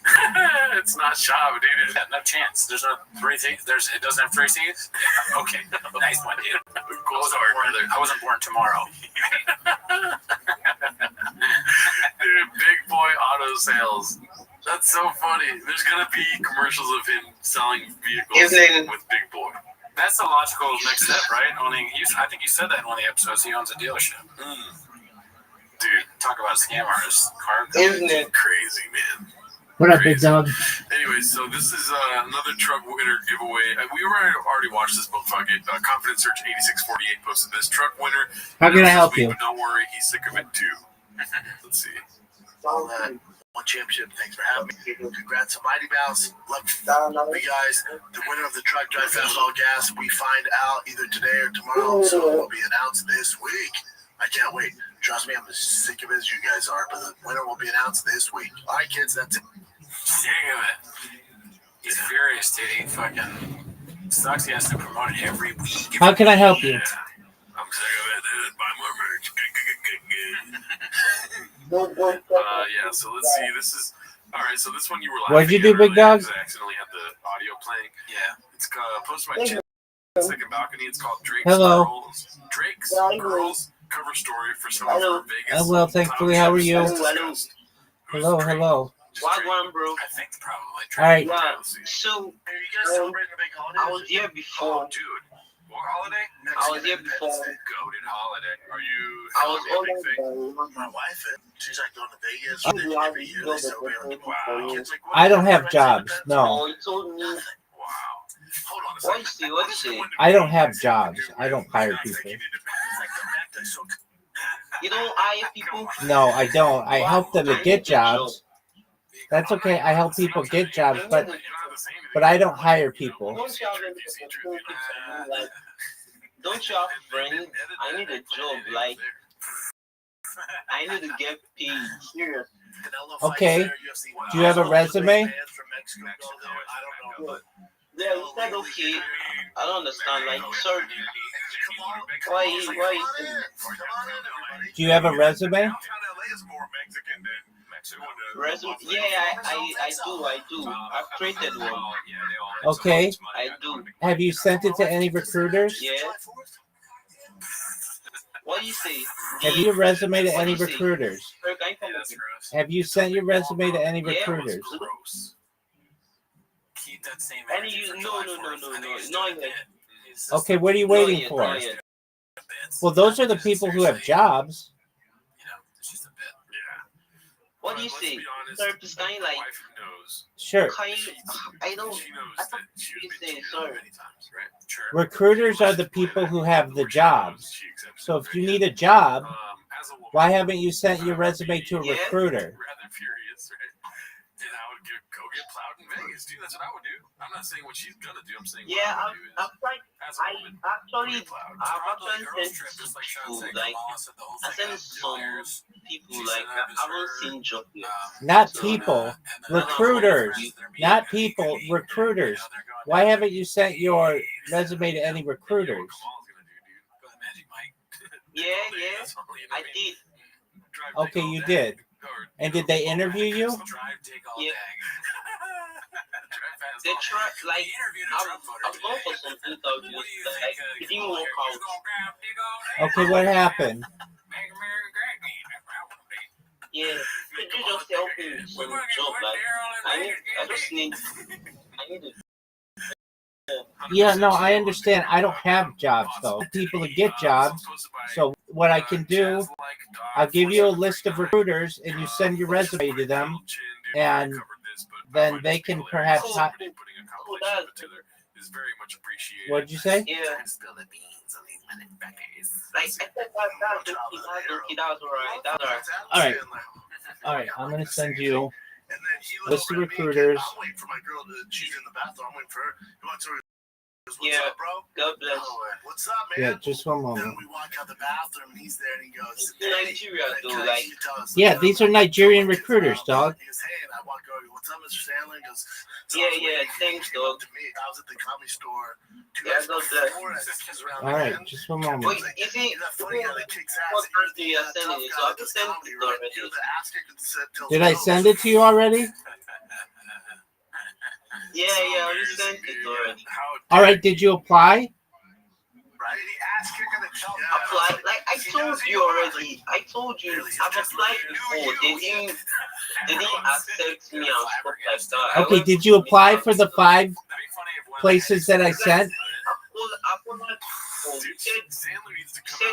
It's not shop, dude.
Yeah, no chance. There's no 3 C's. It doesn't have 3 C's. Okay, nice one, dude. I wasn't born tomorrow.
Dude, Big Boy Auto Sales. That's so funny. There's gonna be commercials of him selling vehicles with Big Boy.
That's the logical next step, right? I think you said that in one of the episodes. He owns a dealership.
Dude,
talk about scam artists.
Isn't it crazy, man?
What up, big dog?
Anyway, so this is another truck winner giveaway. We already watched this motherfucker. Confidence Search 8648 posted this truck winner.
How can I help you?
But don't worry, he's sick of it too. Let's see.
All that. One championship. Thanks for having me. Congrats to Mighty Mouse. Love you guys. The winner of the truck drive fast all gas. We find out either today or tomorrow, so it will be announced this week. I can't wait. Trust me, I'm as sick of it as you guys are, but the winner will be announced this week. All right, kids, that's it.
Sick of it. He's furious, dude. He fucking sucks. He has to promote it every week.
How can I help you?
I'm sick of it, dude. Buy more merch. Yeah, so let's see. This is all right. So this one you were laughing.
What'd you do, big dog?
I accidentally had the audio playing.
Yeah.
It's posted by Chin Second Balcony. It's called Drake's Girls cover story for some of our Vegas.
Well, thankfully, how are you? Hello.
Wagwan, bro.
I think probably.
All right.
Yeah. So, I was here before.
Oh, dude. What holiday?
I was here before.
Goated holiday. Are you?
I was only
my wife. She's like going to Vegas every year. They celebrate. Wow. Kids like,
I don't have jobs. No.
He told me.
Wow. Hold on a second.
What you say?
I don't have jobs. I don't hire people.
You don't hire people?
No, I don't. I help them to get jobs. That's okay. I help people get jobs, but I don't hire people.
Don't you have friends? I need a job. Like, I need to get paid here.
Okay. Do you have a resume?
Yeah, you said okay. I don't understand. Like, sir, why?
Do you have a resume?
Resume? Yeah, I do. I've created one.
Okay.
I do.
Have you sent it to any recruiters?
Yeah. What do you say?
Have you resume to any recruiters? Have you sent your resume to any recruiters?
Keep that same
No.
Okay, what are you waiting for? Well, those are the people who have jobs.
What do you say? Sir, please can you like?
Sure.
Can you, I don't. I thought you say, sir.
Recruiters are the people who have the jobs. So if you need a job, why haven't you sent your resume to a recruiter?
Go get plowed in Vegas, dude. That's what I would do. I'm not saying what she's gonna do. I'm saying
yeah,
what I would do.
I've actually sent people like I sent some people like I haven't seen job yet.
Not people, recruiters. Not people, recruiters. Why haven't you sent your resume to any recruiters?
Yeah, I did.
Okay, you did. And did they interview you?
Yeah. They try like I've gone for some interviews, like it didn't work out.
Okay, what happened?
Yeah, could you just help me with some job? Like I just need a
Yeah, no, I understand. I don't have jobs though. People to get jobs. So what I can do, I'll give you a list of recruiters, and you send your resume to them, and then they can perhaps. What did you say?
Yeah. Like, I said that was alright. That was alright.
All right. I'm gonna send you a list of recruiters.
I'm waiting for my girl to. She's in the bathroom. I'm waiting for her. He wants her. What's up, bro?
God bless.
What's up, man?
Yeah, just one moment.
Then we walk out the bathroom, and he's there, and he goes,
Nigeria, though, like.
Yeah, these are Nigerian recruiters, dog.
He goes, hey, and I walk over. What's up, Mr. Sandler? He goes,
Yeah, thanks, dog.
I was at the comedy store.
Yeah, God bless.
All right, just one moment.
Wait, is it what country you're sending it? So I can send it already.
Did I send it to you already?
Yeah, we sent it already.
All right, did you apply?
Apply? Like I told you already. I told you I've applied before. They didn't accept me and stuff like that.
Okay, did you apply for the 5 places that I sent?
You said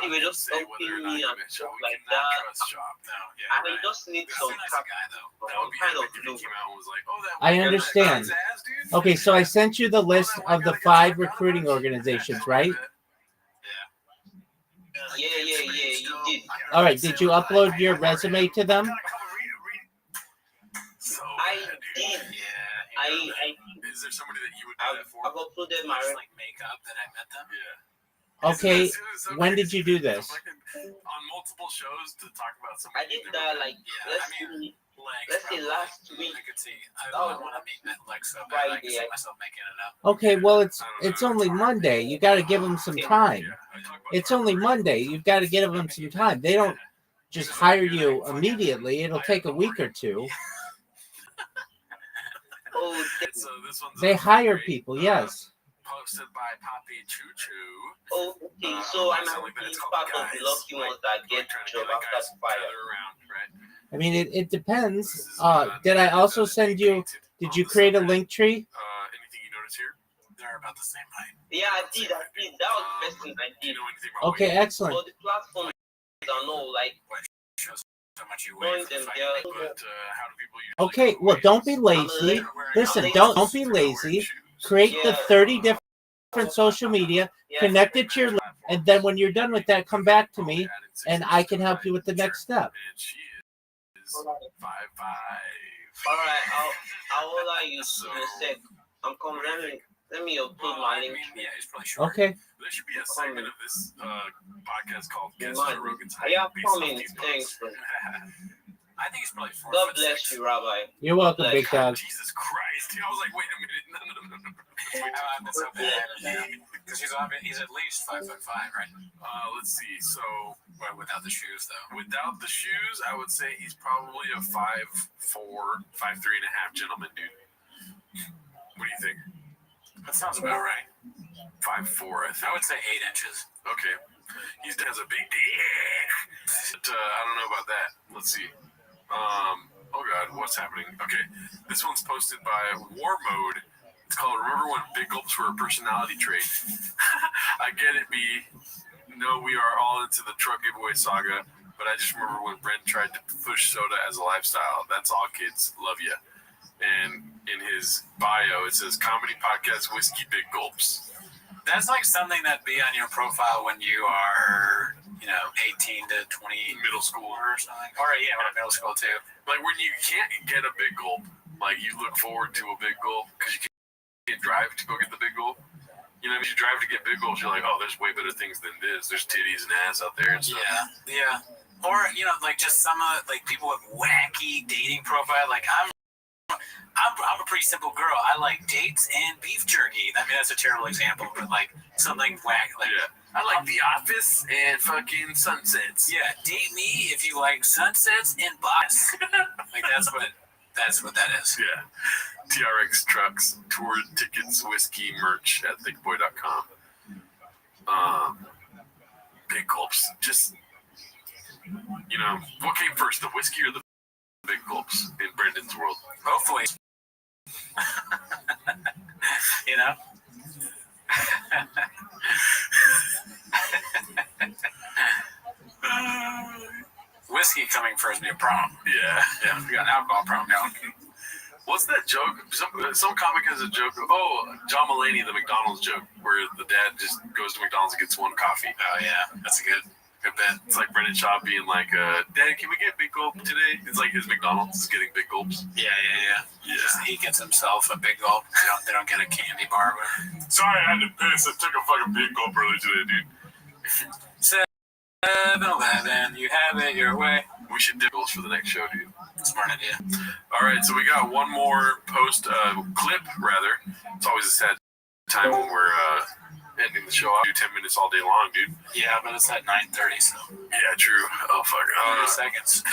you were just helping me and stuff like that. I just need some kind of look.
I understand. Okay, so I sent you the list of the 5 recruiting organizations, right?
Yeah, you did.
All right, did you upload your resume to them?
I did.
Is there somebody that you would do that for?
I've uploaded my
like makeup that I met them.
Yeah.
Okay, when did you do this?
On multiple shows to talk about somebody.
I did that like let's say last week.
I could see. I don't want to meet Lex so bad.
Friday.
I can see myself making it up.
Okay, well it's only Monday. You got to give them some time. It's only Monday. You've got to give them some time. They don't just hire you immediately. It'll take a week or two.
Oh,
They hire people, yes.
Posted by Poppy Choo Choo.
Oh, okay. So I'm part of the lucky ones that get job after fire.
I mean, it depends. Did I also send you? Did you create a link tree?
Anything you notice here?
They're about the same height.
Yeah, I did. That was the best thing I did.
Okay, excellent.
So the platform, I don't know, like.
How much you weigh.
But how do people usually?
Okay, well, don't be lazy. Listen, don't be lazy. Create the 30 different social media, connect it to your link, and then when you're done with that, come back to me, and I can help you with the next step.
She is 5'5".
All right, I'll allow you to say I'm coming. Let me upload my link.
Yeah, it's probably short.
Okay.
There should be a segment of this podcast called Guess
Mine.
Joe Rogan's
I am coming. Thanks, bro.
I think it's probably 4
God
foot
bless
6.
you, Rabbi.
You're welcome, big dog.
Jesus Christ. I was like, wait a minute. No.
That's so bad. Because he's at least 5'5", right?
Let's see. So,
well, without the shoes, though.
without the shoes, I would say he's probably a 5'4", 5'3" and a half gentleman, dude. What do you think?
That sounds about right.
5'4", I think.
I would say 8 inches.
Okay. He has a big dick. But, I don't know about that. Let's see. Oh God, what's happening? Okay. This one's posted by War Mode. It's called Remember When Big Gulps Were a Personality Trait? I get it, B. No, we are all into the truck giveaway saga, but I just remember when Brent tried to push soda as a lifestyle. That's all, kids. Love ya. And in his bio, it says comedy podcast, whiskey, big gulps.
That's like something that'd be on your profile when you are, 18 to 20.
Middle school
or something. Or, middle school too.
Like when you can't get a big gulp, like you look forward to a big gulp because you can't drive to go get the big gulp. You know, if you drive to get big gulps, you're like, oh, there's way better things than this. There's titties and ass out there and stuff.
Yeah. Or, like just some of people with wacky dating profile. Like I'm a pretty simple girl. I like dates and beef jerky. I mean, that's a terrible example, but like something wacky. Like,
I like The Office and fucking sunsets.
Yeah, date me if you like sunsets and bots. Like that's what that is.
Yeah. TRX trucks, tour tickets, whiskey, merch at thickboy.com. Big gulps. Just, what came first, the whiskey or the big gulps in Brendan's world?
Hopefully. Whiskey coming first be a problem.
Yeah.
We got an alcohol problem now.
What's that joke? Some comic has a joke. Oh, John Mulaney, the McDonald's joke, where the dad just goes to McDonald's and gets one coffee.
Oh yeah, that's a good bet.
It's like Brendan Schaub being like, "Dad, can we get big gulp today?" It's like his McDonald's is getting big gulps.
Yeah. Just he gets himself a big gulp. They don't get a candy bar.
Sorry, I had to piss. I took a fucking big gulp earlier today, dude.
7-Eleven, you have it your way.
We should do goals for the next show, dude.
Smart idea.
All right, so we got one more clip, rather. It's always a sad time when we're ending the show. I'll do 10 minutes all day long, dude.
Yeah, but it's at 9:30, so.
Yeah, true. Oh, fuck.
30 seconds.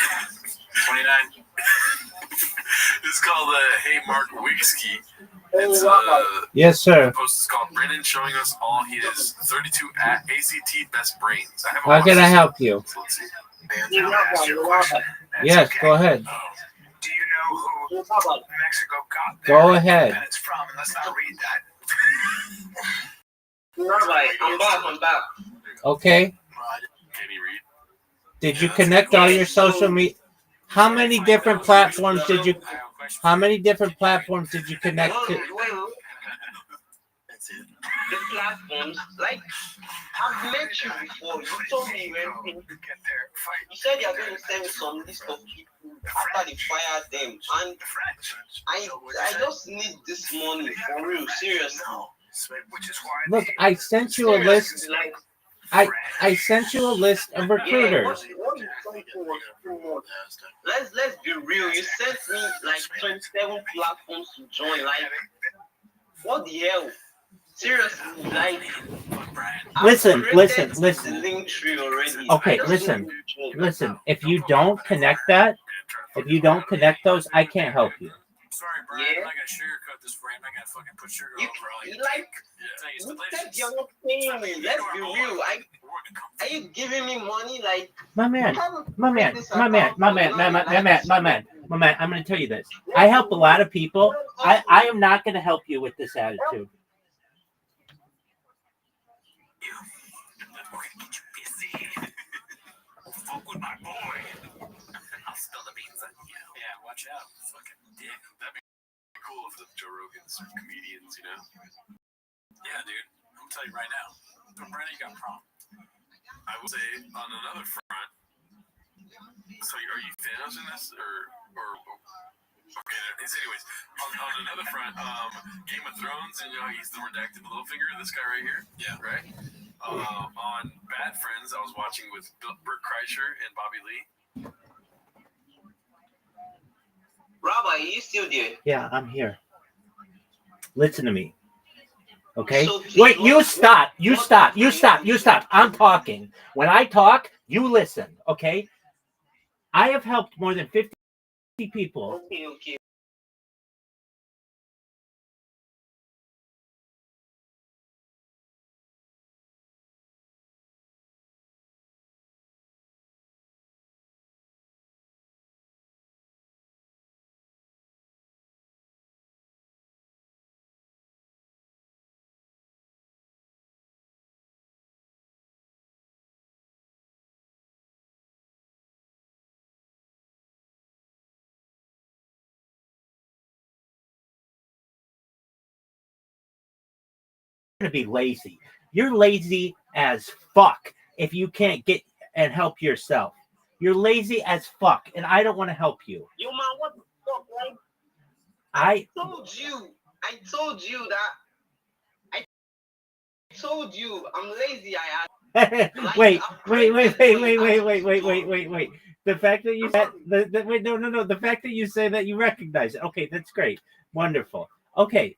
29.
It's called Hey Mark Wigski. It's
yes, sir.
The post is called Brennan showing us all his 32 ACT best brains.
How can I help you?
So let's see.
Yes, go ahead.
Do you know who Mexico got their
Go ahead.
independence from? And let's not read that.
Rabbi, I'm back.
Okay.
Can he read?
Did you connect all your social media? How many different platforms did you? How many different platforms did you connect to?
The platforms, like, I've met you before. You told me when you said you're going to send me some list of people after they fired them, and I just need this money for real, seriously.
Look, I sent you a list. I sent you a list of recruiters.
Let's be real. You sent me like 27 platforms to join. Like, what the hell? Seriously, like.
Listen.
The link tree already.
Okay, listen. If you don't connect those, I can't help you.
Sorry, Brian. I'm not gonna sugarcoat this for you. I'm not gonna fucking put sugar over all your
You said you're not paying me. Let's be real. Are you giving me money? Like,
my man. I'm gonna tell you this. I help a lot of people. I am not gonna help you with this attitude.
Fuck with my boy. I'll spill the beans on you.
Yeah, watch out. Fucking dick.
That'd be cool if the Joe Rogans were comedians, you know?
Yeah, dude. I'm gonna tell you right now. But Brennan, you got a problem.
I would say on another front. So are you Thanos in this, or okay? Anyways, on another front, Game of Thrones, and he's the redacted Littlefinger. This guy right here.
Yeah.
Right. On Bad Friends, I was watching with Bert Kreischer and Bobby Lee.
Rabbi, are you still there?
Yeah, I'm here. Listen to me. Okay?
So
Wait, you stop. I'm talking. When I talk, you listen. Okay? I have helped more than 50 people.
Okay.
To be lazy. You're lazy as fuck if you can't get and help yourself. You're lazy as fuck, and I don't want to help you.
Yo, man, what the fuck, like?
I
told you I'm lazy.
wait. The fact that you said the fact that you say that you recognize it. Okay, that's great. Wonderful. Okay.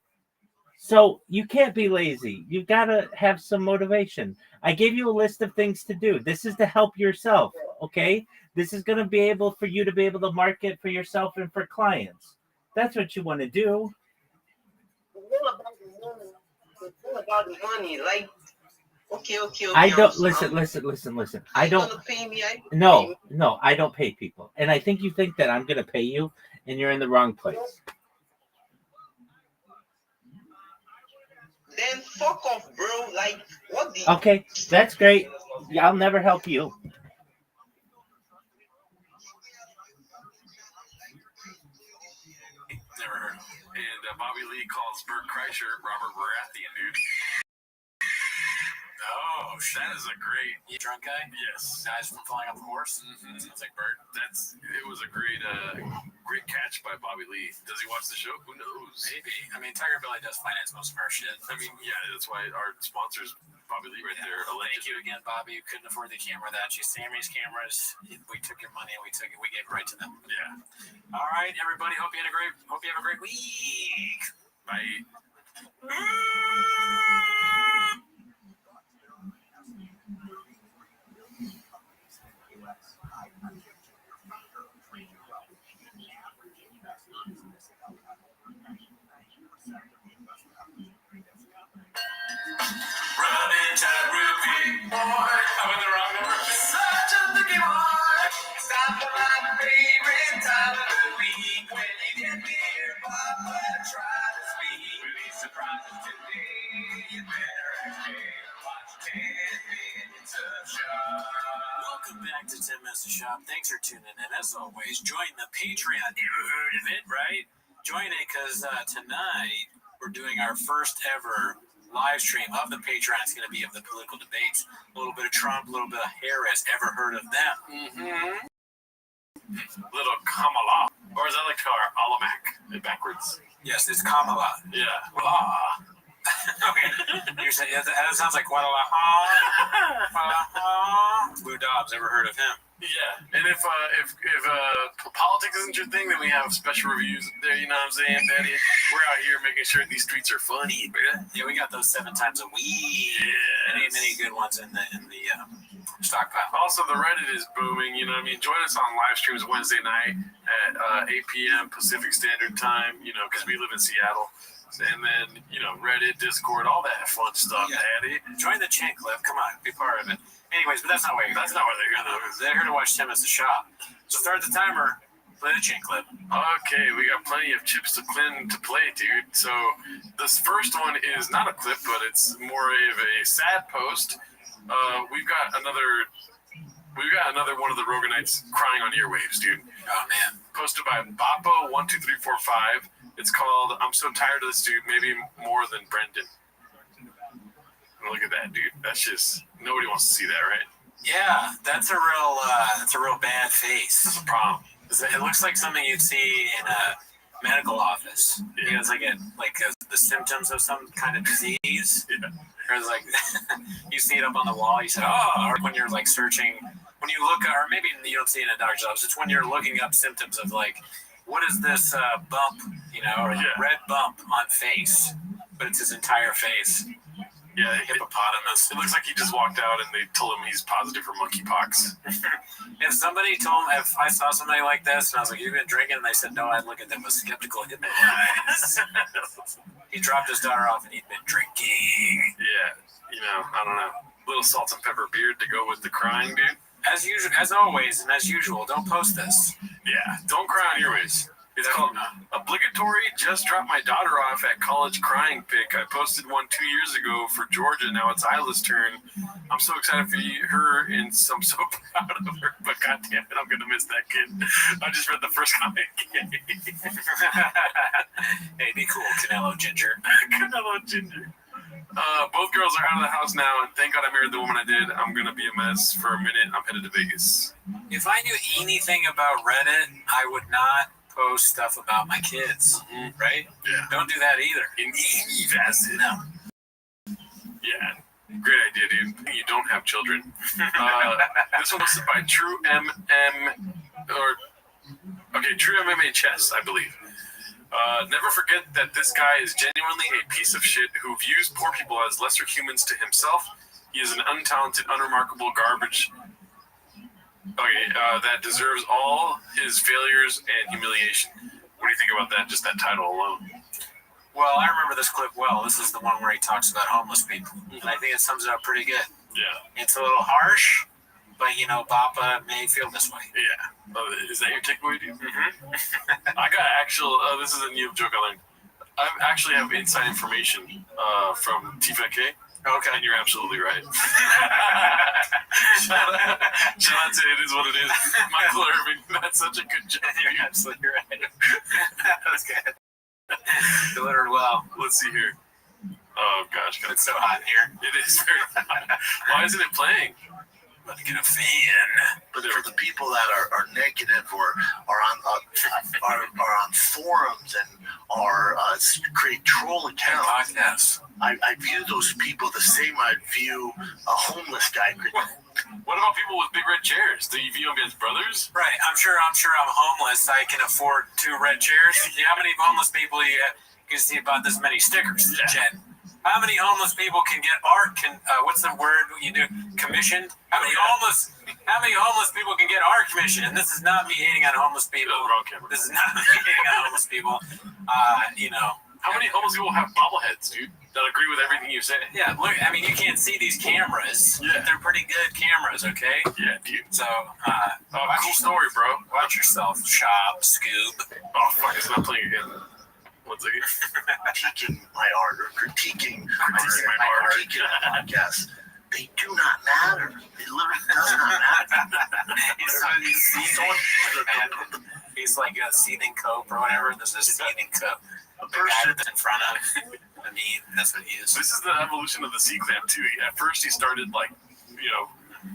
So you can't be lazy. You've got to have some motivation. I gave you a list of things to do. This is to help yourself, okay? This is going to be able for you to be able to market for yourself and for clients. That's what you want to do.
It's all about the money. Like, okay.
I don't listen. I don't.
Pay me,
No, I don't pay people. And I think you think that I'm going to pay you, and you're in the wrong place.
then fuck off, bro. Like, what the?
Okay, that's great. Yeah, I'll never help you.
Never heard. And Bobby Lee calls Bert Kreischer Robert Baratheon, dude. Oh, that is a great
drunk guy.
Yes,
Guys from falling off the horse.
Mm-hmm.
Sounds like Bert.
It was a great catch by Bobby Lee. Does he watch the show? Who knows?
Maybe. I mean, Tiger Billy does finance most of our shit.
I mean, yeah, that's why our sponsors Bobby Lee right there.
Thank you again, Bobby. You couldn't afford the camera without you. Sammy's cameras. We took your money and we gave it right to them.
Yeah.
All right, everybody. Hope you have a great week.
Bye.
Running time repeat, boy. I went the wrong number. Such a lucky boy. Stop by my favorite time of the week. When you get near, Papa, try to speak. When he surprises today, you better actually watch 10 minutes of shop.
Welcome back to 10 Minutes of Shop. Thanks for tuning in. As always, join the Patreon. You heard of it, right? Join it because tonight we're doing our first ever live stream of the Patreon. It's going to be of the political debates. A little bit of Trump, a little bit of Harris. Ever heard of them?
Mm-hmm. Little Kamala. Or is that like our Alamac backwards?
Yes, it's Kamala.
Yeah.
Okay. You're saying, that sounds like Guadalajara. Blue Dobbs. Ever heard of him?
Yeah. And if politics isn't your thing, then we have special reviews there. You know what I'm saying, Daddy? We're out here making sure these streets are funny, man.
Yeah, we got those 7 times a week. Yes. Many good ones in the stockpile.
Also, the Reddit is booming. You know what I mean? Join us on live streams Wednesday night at 8 p.m. Pacific Standard Time. You know, because we live in Seattle. And then, you know, Reddit, Discord, all that fun stuff, Daddy.
Join the Chin Clip. Come on, be part of it. Anyways, but that's not where
they're going.
They're here to watch 10 Minutes of Shop. So start the timer. Play the Chin Clip.
Okay, we got plenty of chips to play, dude. So this first one is not a clip, but it's more of a sad post. We've got another one of the Roganites crying on earwaves, dude.
Oh man.
Posted by Bappo12345. It's called "I'm so tired of this dude." Maybe more than Brendan. Look at that, dude. That's just nobody wants to see that, right?
Yeah, that's a real bad face.
That's a problem.
It looks like something you'd see in a medical office. Yeah. You know, it's the symptoms of some kind of disease.
Yeah.
Or it's like you see it up on the wall. You say, "Oh," or when you're like searching, when you look, or maybe you don't see it in a doctor's office. It's when you're looking up symptoms of like, what is this bump? You know, or red bump on face, but it's his entire face.
Yeah, hippopotamus. It looks like he just walked out and they told him he's positive for monkeypox.
If somebody told him, if I saw somebody like this and I was like, "You've been drinking," and they said no, I'd look at them with skeptical eyes. He dropped his daughter off and he'd been drinking.
Yeah, you know, I don't know. A little salt and pepper beard to go with the crying, dude.
As usual, as always, and as usual, don't post this.
Yeah, don't cry on your ways. It's called Obligatory. Just dropped my daughter off at college crying pic. I posted one 2 years ago for Georgia. Now it's Isla's turn. I'm so excited for her and I'm so proud of her. But goddamn it, I'm gonna miss that kid. I just read the first comment.
Hey, be cool, Canelo Ginger.
Canelo Ginger. Both girls are out of the house now, and thank God I married the woman I did. I'm gonna be a mess for a minute. I'm headed to Vegas.
If I knew anything about Reddit, I would not post stuff about my kids, right?
Yeah.
Don't do that either.
In any facet.
No.
Yeah. Great idea, dude. You don't have children. This one was by True MMA Chess, I believe. Never forget that this guy is genuinely a piece of shit who views poor people as lesser humans to himself. He is an untalented, unremarkable garbage. That deserves all his failures and humiliation. What do you think about that? Just that title alone.
Well, I remember this clip well. This is the one where he talks about homeless people, and I think it sums it up pretty good.
Yeah.
It's a little harsh, but you know, Papa may feel this way.
Yeah. Is that your takeaway, dude? Mm-hmm. I got this is a new joke I learned. I actually have inside information from TFK. Okay, and you're absolutely right. Shout out to it is what it is. Michael Irving, that's such a good job.
You're absolutely right. That was good. Delivered well.
Let's see here. Oh gosh,
it's so hot in here.
It is very hot. Why isn't it playing?
About to get a fan.
But for the people that are negative or are on forums and are create troll accounts,
podcasts,
I view those people the same I view a homeless guy. What about people with big red chairs? Do you view them as brothers?
Right. I'm sure I'm homeless. I can afford 2 red chairs. How many homeless people you see about this many stickers, Jen? How many homeless people can get art? What's the word you do? Commissioned? How many homeless people can get art commissioned? And this is not me hating on homeless people. This is not me hating on homeless people.
How many homeless people have bobbleheads, dude, that agree with everything you say?
Yeah, look, I mean, you can't see these cameras. Yeah. They're pretty good cameras, okay?
Yeah, dude.
So,
cool story, bro.
Watch yourself, Shop, Scoob.
Oh, fuck, it's not playing again. One second.
Critiquing my art or critiquing my podcast. They do not matter. It literally does not matter.
He's like a seething cope or whatever. There's a seething cope. A person in front of him. I mean, that's what he is.
This is the evolution of the C-clamp too. At first, he started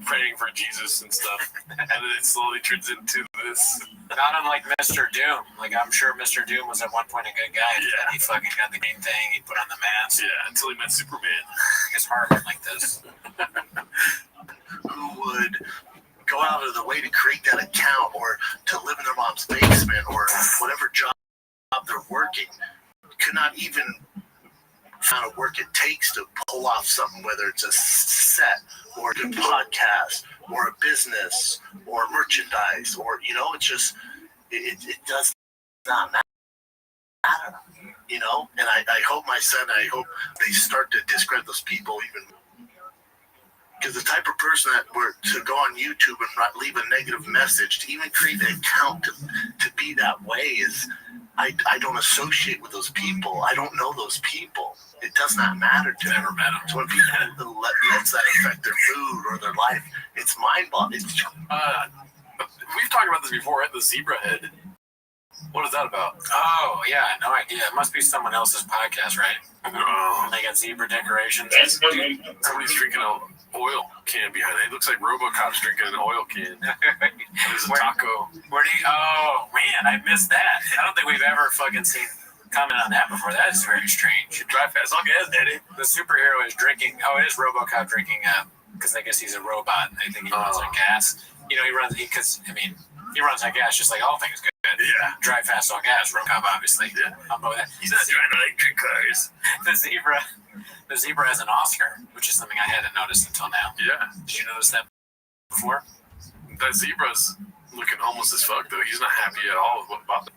praying for Jesus and stuff, and then it slowly turns into this.
Not unlike Mr. Doom. Like, I'm sure Mr. Doom was at one point a good guy. Yeah. He fucking got the green thing. He put on the mask.
Yeah, until he met Superman.
His heart went like this.
Who would go out of the way to create that account or to live in their mom's basement or whatever job they're working, could not even find a work it takes to pull off something, whether it's a set or a good podcast or a business or merchandise or, it's just, it does not matter, and I hope my son, I hope they start to discredit those people even. Because the type of person that were to go on YouTube and leave a negative message, to even create an account to be that way is, I don't associate with those people. I don't know those people. It does not matter to
never met them.
So when people lets that affect their mood or their life, it's mind-boggling.
We've talked about this before, right? The zebra head. What is that about?
Oh, yeah, no idea. It must be someone else's podcast, right?
Oh.
They got zebra decorations.
Dude, somebody's drinking an oil can behind it. It looks like RoboCop's drinking an oil can. There's a taco.
Oh, man, I missed that. I don't think we've ever fucking seen comment on that before. That is very strange.
Drive fast on gas, daddy.
The superhero is drinking. Oh, it is RoboCop drinking, because I guess he's a robot. I think he runs on gas. He runs, he runs on gas just like all things good.
Yeah.
Drive fast on gas. RoboCop, obviously.
Yeah.
That.
He's not driving electric cars.
The zebra has an Oscar, which is something I hadn't noticed until now.
Yeah.
Did you notice that before?
That zebra's looking homeless as fuck, though. He's not happy at all with what about it.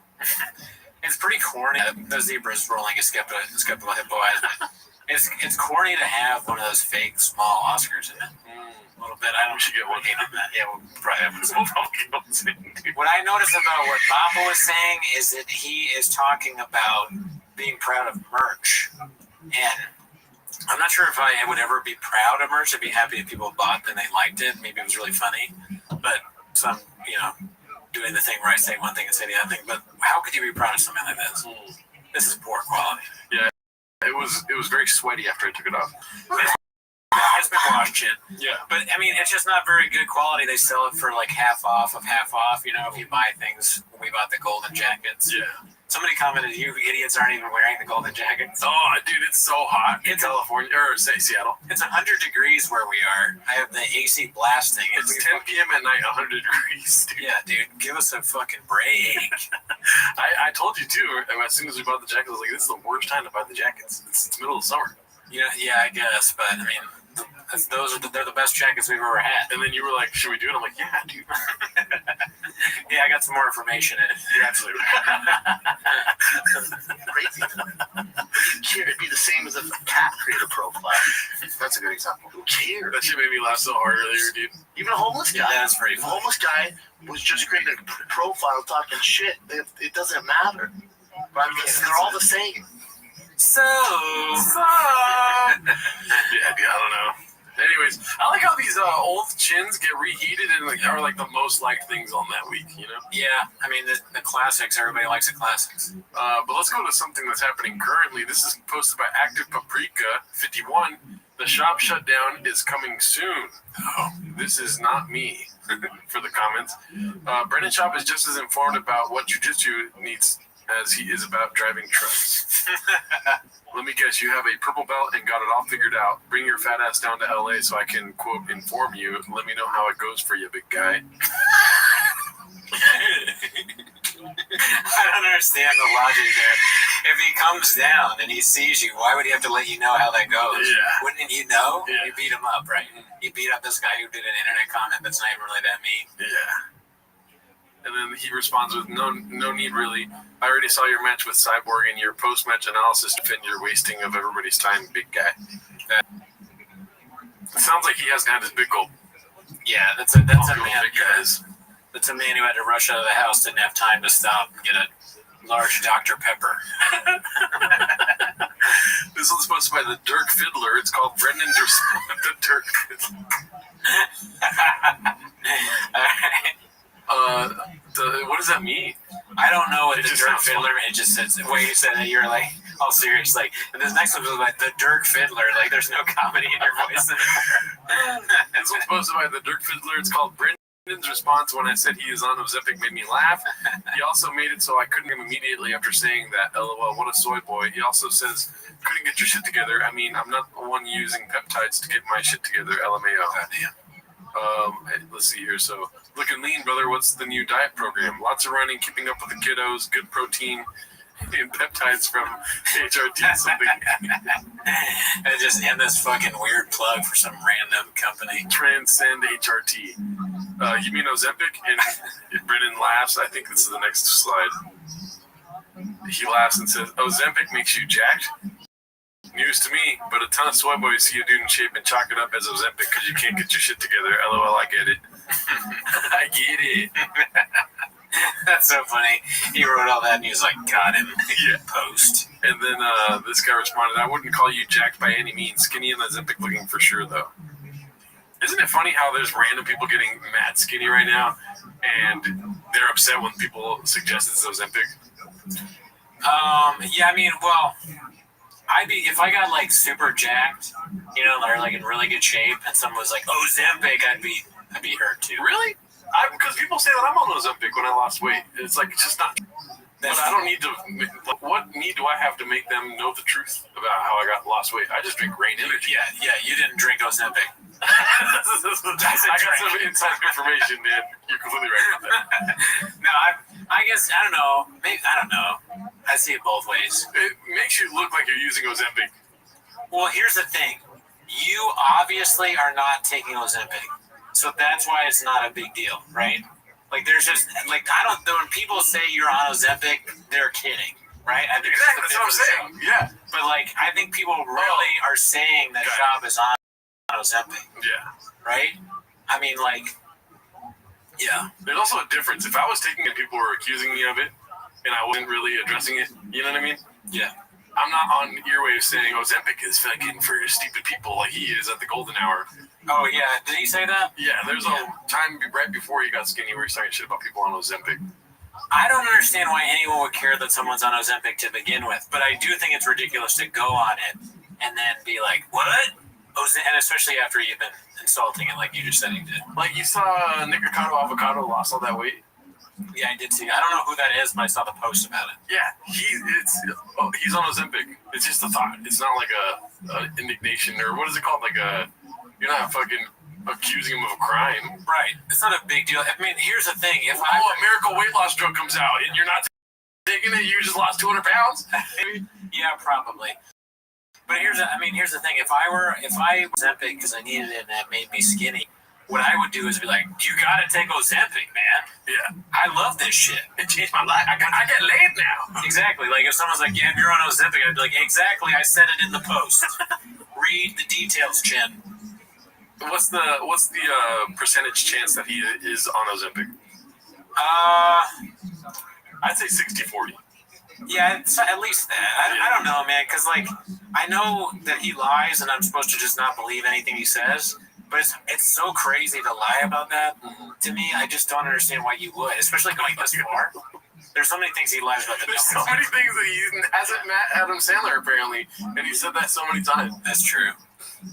It's pretty corny. The zebra's rolling a skeptical hippo eyes. It's corny to have one of those fake small Oscars in it. A little bit. I don't should get one on that. Yeah, we'll probably have one. What I noticed about what Papa was saying is that he is talking about being proud of merch. And I'm not sure if I would ever be proud of merch. I'd be happy if people bought and they liked it. Maybe it was really funny. But some, doing the thing where I say one thing and say the other thing. But how could you be proud of something like this? This is poor quality.
Yeah. It was very sweaty after I took it off.
It's been washed in.
Yeah.
But, it's just not very good quality. They sell it for like half off, if you buy things. We bought the golden jackets.
Yeah.
Somebody commented, you idiots aren't even wearing the golden jackets.
Oh, dude, it's so hot in California, or say Seattle.
It's 100 degrees where we are. I have the AC blasting.
It's 10 p.m. at night, 100 degrees, dude.
Yeah, dude, give us a fucking break.
I told you, too, as soon as we bought the jackets, I was like, this is the worst time to buy the jackets. It's middle of summer.
Yeah, I guess, but, they're the best jackets we've ever had.
And then you were like, should we do it? I'm like, yeah, dude.
Yeah, I got some more information in it.
You're absolutely right.
Crazy. It'd be the same as if a cat created a profile. That's a good example. Who cares?
That shit made me laugh so hard earlier, dude.
Even a homeless guy.
Yeah, that's pretty funny.
A homeless guy was just creating a profile talking shit. It doesn't matter. But they're all the same.
Yeah, dude, I don't know. Anyways, I like how these old chins get reheated and are like the most liked things on that week, you know?
Yeah, I mean, the classics, everybody likes the classics.
But let's go to something that's happening currently. This is posted by Active Paprika 51. The shop shutdown is coming soon. Oh, this is not me for the comments. Brennan Shop is just as informed about what jiu-jitsu needs as he is about driving trucks. Let me guess, you have a purple belt and got it all figured out. Bring your fat ass down to LA so I can, quote, inform you. Let me know how it goes for you, big guy.
I don't understand the logic there. If he comes down and he sees you, why would he have to let you know how that goes?
Yeah.
Wouldn't you know?
Yeah.
You beat him up, right? You beat up this guy who did an internet comment that's not even really that mean.
Yeah. And then he responds with, no need really. I already saw your match with Cyborg and your post-match analysis defend your wasting of everybody's time, big guy. It sounds like he hasn't had his big goal.
Yeah, that's a man.
Big guys.
That's a man who had to rush out of the house, didn't have time to stop and get a large Dr. Pepper.
This one's posted by the Dirk Fiddler. It's called Brendan's the Dirk Fiddler. What does that mean?
I don't know what
It
the
just
Dirk
sounds
Fiddler.
funny.
It just says the way you said it. You're like all serious. Like, and this next one was like the Dirk Fiddler. Like, there's no comedy in your voice anymore.
This one's posted by the Dirk Fiddler. It's called Brendan's response when I said he is on Ozempic made me laugh. He also made it so I couldn't him immediately after saying that. LOL, what a soy boy. He also says, couldn't get your shit together. I mean, I'm not the one using peptides to get my shit together. LMAO.
Goddamn.
Let's see here. So, looking lean, brother. What's the new diet program? Lots of running, keeping up with the kiddos, good protein, and peptides from HRT something.
And just end this fucking weird plug for some random company.
Transcend HRT. You mean Ozempic? And Brennan laughs. I think this is the next slide. He laughs and says, Ozempic makes you jacked? News to me, but a ton of soy boys see a dude in shape and chalk it up as Ozempic because you can't get your shit together. LOL, I get it. I get it.
That's so funny. He wrote all that and he was like, got him.
Yeah.
Post.
And then this guy responded, I wouldn't call you jacked by any means. Skinny and Ozempic looking for sure, though. Isn't it funny how there's random people getting mad skinny right now and they're upset when people suggest it's Ozempic?
Yeah, I mean, well, if I got like super jacked, you know, or like in really good shape, and someone was like, Ozempic, I'd be hurt too.
Really? Because people say that I'm on Ozempic when I lost weight. It's like, it's just not. But I don't need to. What need do I have to make them know the truth about how I lost weight? I just drink Rain Energy.
Yeah, you didn't drink Ozempic.
I got some inside information, man. You're completely right about that.
No, I guess, I don't know. Maybe, I don't know. I see it both ways.
It makes you look like you're using Ozempic.
Well, here's the thing. You obviously are not taking Ozempic. So that's why it's not a big deal, right? Like, there's just, like, when people say you're on Ozempic, they're kidding, right? I think
exactly, that's what I'm saying. Yeah.
But, like, I think people really are saying that Shop is on Ozempic.
Yeah.
Right? I mean, like, yeah.
There's also a difference. If I was taking it, people were accusing me of it, and I wasn't really addressing it, you know what I mean?
Yeah.
I'm not on earwaves saying Ozempic is fucking for stupid people like he is at the golden hour.
Oh, yeah. Did he say that?
Yeah, there's a time right before he got skinny where he's talking shit about people on Ozempic.
I don't understand why anyone would care that someone's on Ozempic to begin with, but I do think it's ridiculous to go on it and then be like, what? And especially after you've been insulting it like you just said he did.
Like, you saw Nick Avocado lost all that weight?
Yeah, I did see. I don't know who that is, but I saw the post about it.
Yeah, he's on Ozempic. It's just a thought. It's not like a indignation or what is it called? Like you're not fucking accusing him of a crime.
Right. It's not a big deal. I mean, here's the thing. If
a miracle weight loss drug comes out and you're not taking it, you just lost 200 pounds?
Yeah, probably. But here's the thing. If I was Ozempic because I needed it and it made me skinny, what I would do is be like, you gotta take Ozempic, man.
Yeah.
I love this shit.
It changed my life. I get laid now.
Exactly. Like if someone's like, yeah, if you're on Ozempic, I'd be like, exactly, I said it in the post. Read the details, Jen.
What's the percentage chance that he is on Ozempic?
I'd
say 60-40.
Yeah, it's at least that. I don't know, man, because like I know that he lies, and I'm supposed to just not believe anything he says. But it's so crazy to lie about that. To me, I just don't understand why you would, especially going this far. There's so many things he lies about.
There's so many things that he hasn't met Adam Sandler apparently, and he said that so many times.
That's true.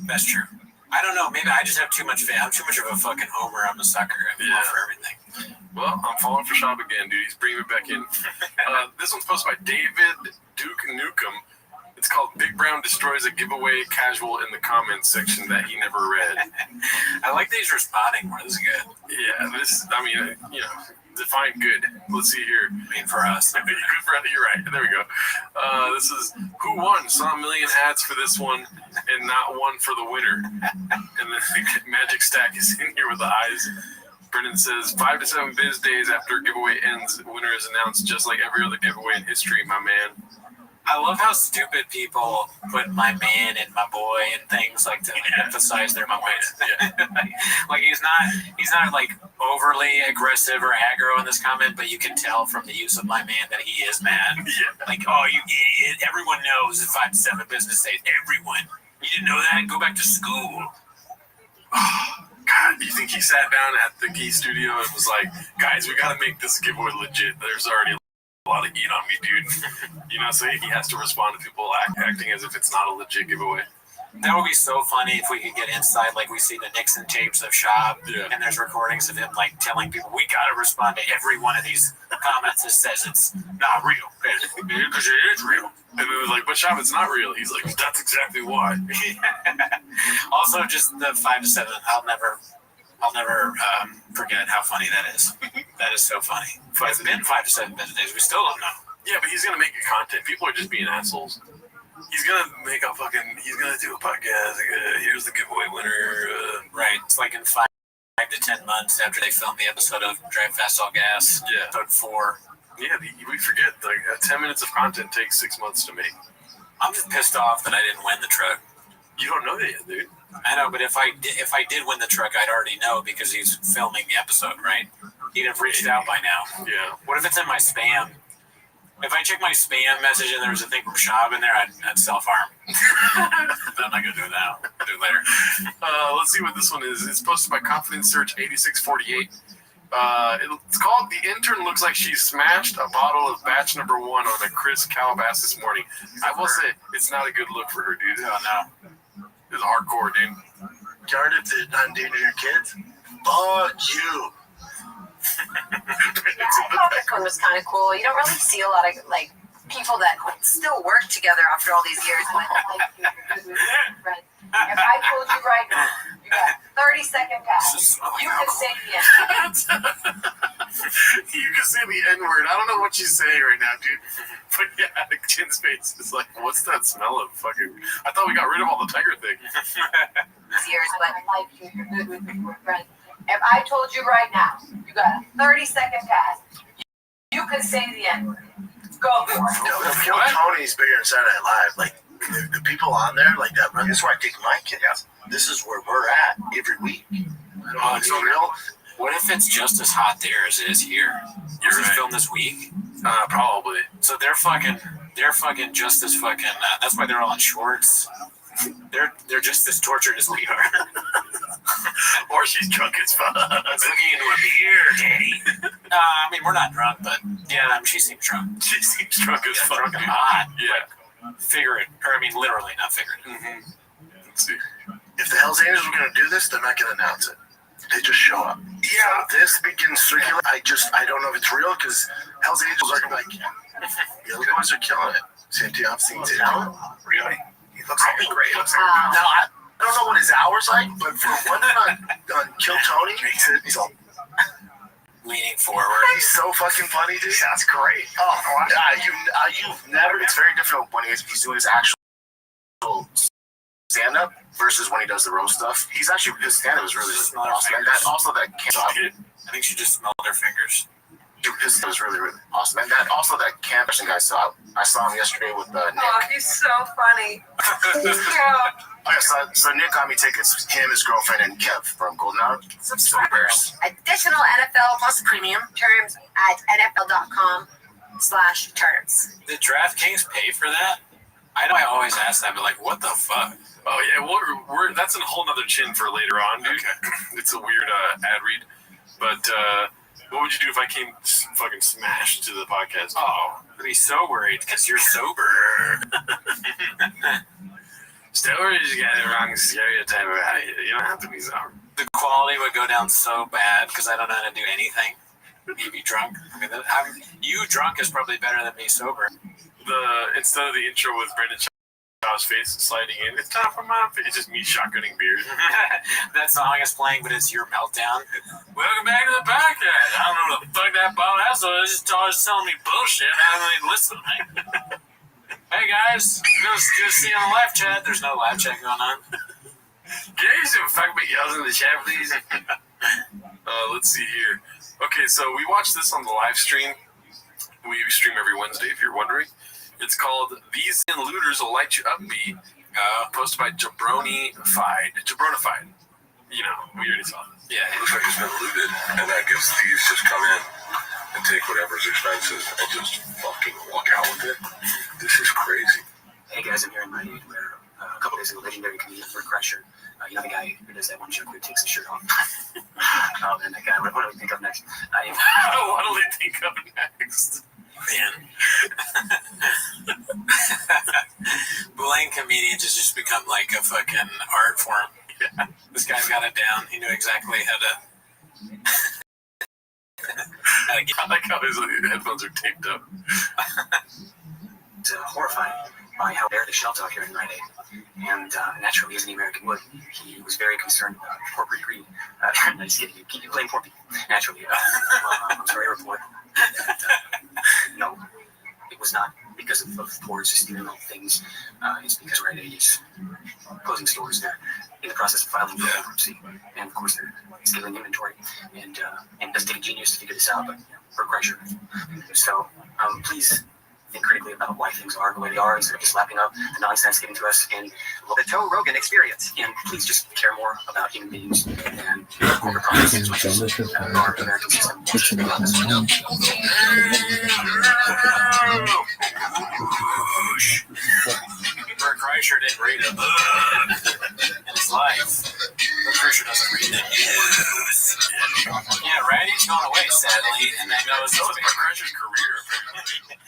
That's true. I don't know. Maybe I just have too much faith. I'm too much of a fucking homer. I'm a sucker. I fall for everything.
Well, I'm falling for Shab again, dude. He's bringing me back in. This one's posted by David Duke Newcomb. It's called Big Brown Destroys a Giveaway Casual in the comments section that he never read.
I like that he's responding more. This is good.
Yeah, define good. Let's see here.
I mean, for us.
Good friend, you're right. There we go. This is who won. Saw a million ads for this one and not one for the winner. And the magic stack is in here with the eyes. Brendan says 5 to 7 biz days after giveaway ends, winner is announced just like every other giveaway in history, my man.
I love how stupid people put my man and my boy and things like to emphasize their moments. Yeah. Like he's not like overly aggressive or aggro in this comment, but you can tell from the use of my man that he is mad. Yeah. Like, oh, you idiot! Everyone knows it's 5 to 7 business days. Everyone. You didn't know that? Go back to school.
Oh, God, you think he sat down at the Key Studio and was like, guys, we got to make this giveaway legit. There's already a lot of heat on me, dude. So he has to respond to people acting as if it's not a legit giveaway.
That would be so funny if we could get inside, like we see the Nixon tapes of Shab, and there's recordings of him like telling people, we got to respond to every one of these comments that says it's not real. Because it is real.
And it was like, but Shab, it's not real. He's like, that's exactly why.
Also, just the 5 to 7, I'll never forget how funny that is. That is so funny. It's been 5 to 7 business days. We still don't know.
Yeah, but he's going to make good content. People are just being assholes. He's going to he's going to do a podcast. Here's the giveaway winner.
Right. It's like in 5 to 10 months after they filmed the episode of Drive Fast All Gas.
Yeah.
Episode 4.
Yeah, we forget, like, 10 minutes of content takes 6 months to make.
I'm just pissed off that I didn't win the truck.
You don't know that yet, dude.
I know, but if I did win the truck, I'd already know because he's filming the episode, right? He'd have reached out by now.
Yeah.
What if it's in my spam? If I check my spam message and there was a thing from Shab in there, I'd self-harm. I'm not going to do it now. I'll do it later.
Let's see what this one is. It's posted by Confidence Search 8648. It's called The Intern Looks Like She Smashed a Bottle of Batch Number 1 on a Chris Calabas this morning. I will say, it's not a good look for her, dude.
Oh, no.
It's hardcore, dude.
Guarded to not endanger your kids? Fuck you.
I thought this one was kind of cool. You don't really see a lot of like people that still work together after all these years. If I told you right now, you got 30-second pass. You can say the N-word.
You can say the N-word. I don't know what she's saying right now, dude. But yeah, Chin's face is like, what's that smell of fucking... I thought we got rid of all the tiger thing.
Years, but you're good with your friend. If I told you right now, you got a 30-second pass. You can say the N-word. Go for it.
Kill Tony's bigger than Saturday Night Live. Like, the people on there, like that, this is where I take my kids. This is where we're at every week.
Oh, it's real. What if it's just as hot there as it is here? Was it filmed this week?
Probably.
So they're fucking just as fucking. That's why they're all in shorts. They're just as tortured as we are.
Or she's drunk as fuck.
Let's look into a beer, Daddy. I mean, we're not drunk, but yeah, she seems drunk.
She seems drunk as fuck.
Drunk and hot.
Yeah.
Literally, not figuratively.
Mm-hmm. Let's see.
If the Hells Angels were going to do this, they're not going to announce it. They just show up. Yeah. So this begins circulating. I don't know if it's real because Hells Angels are like, the other boys are killing it. Same thing I've seen today.
Really?
He looks like a great. Now, I don't know what his hour's like, but for one on Kill Tony, he's all
leaning forward.
He's so fucking funny, dude. That's great. Oh, you've never. It's very different when he's doing his actual stand-up versus when he does the roast stuff. He's actually his stand-up is really awesome. And that also that
I think she just smelled her fingers.
His was really awesome. And that Camp guy I saw him yesterday with Nick.
Oh, he's so funny.
So Nick got me tickets. Him, his girlfriend, and Kev from Golden Hour.
Subscribers. Additional NFL Plus premium terms at NFL.com. /turnips.
Did DraftKings pay for that? I know I always ask that, but like, what the fuck?
Oh yeah, we're that's a whole nother chin for later on, dude. Okay. It's a weird ad read. But what would you do if I came fucking smashed to the podcast?
Oh, I'd be so worried because you're sober.
Stoners got the wrong stereotype about you. You don't have to be sober.
The quality would go down so bad because I don't know how to do anything. You be drunk. I mean, you drunk is probably better than me sober.
Instead of the intro with Brendan Shaw's face sliding in, it's time for my. It's just me shotgunning beers.
That song is playing, but it's your meltdown.
Welcome back to the podcast. I don't know what the fuck that ball asshole is. Just always telling me bullshit. I don't even listen.
Hey guys, just see on the live chat. There's no live chat going on.
Can you just fuck me yells in the chat, please? Let's see here. Okay, so we watched this on the live stream. We stream every Wednesday, if you're wondering. It's called These Looters Will Light You Up Beat, posted by Jabronified. You know, we already saw this.
Yeah, it looks like it's been looted, and I guess thieves just come in and take whatever's expensive and just fucking walk out with it. This is crazy.
Hey guys, I'm here in Miami where a couple days ago, legendary comedian Bert Kreischer, you know the guy who does that one joke where he takes his shirt off? Oh man, that guy, what do we think of next?
What do we think of next?
Man. Bullying comedians has just become like a fucking art form. Yeah. This guy's got it down. He knew exactly how to
I like how his headphones are taped up.
It's horrifying by how bare the shelves out here in Rite Aid. And naturally, as an American would, he was very concerned about corporate greed. No, just kidding. You blame poor people. Naturally. I'm sorry, report. No, it was not because of poor stealing all things. It's because Rite Aid is closing stores. They're in the process of filing for bankruptcy. And of course, they're stealing inventory. And it does take a genius to figure this out, but Bert Kreischer. So please think critically about why things are the way they are instead of just lapping up the nonsense given to us in the Joe Rogan Experience. And please just care more about human beings and corporate profits as much as our American system.
Bert Kreischer didn't read a book in his life. Bert Kreischer doesn't read the news. Yeah, right? He's gone away, sadly. And that goes
Bert Kreischer's career, apparently.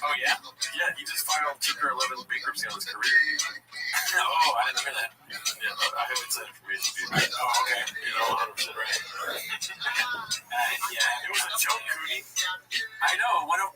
Oh, yeah?
Yeah, he just filed Chapter 11 bankruptcy on his career.
Oh, I didn't hear that.
Yeah, I haven't said information.
Oh, okay.
You're 100% right.
Yeah,
it was a joke, Cootie.
I know. What a...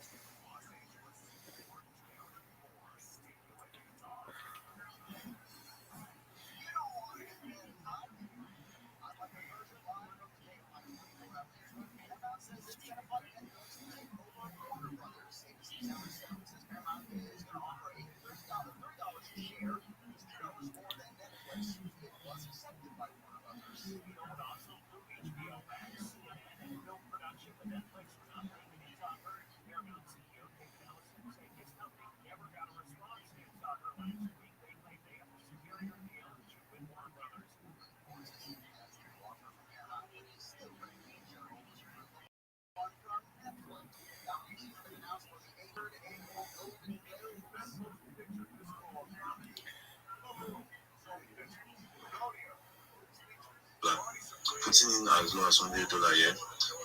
Putting in as low as $100 here,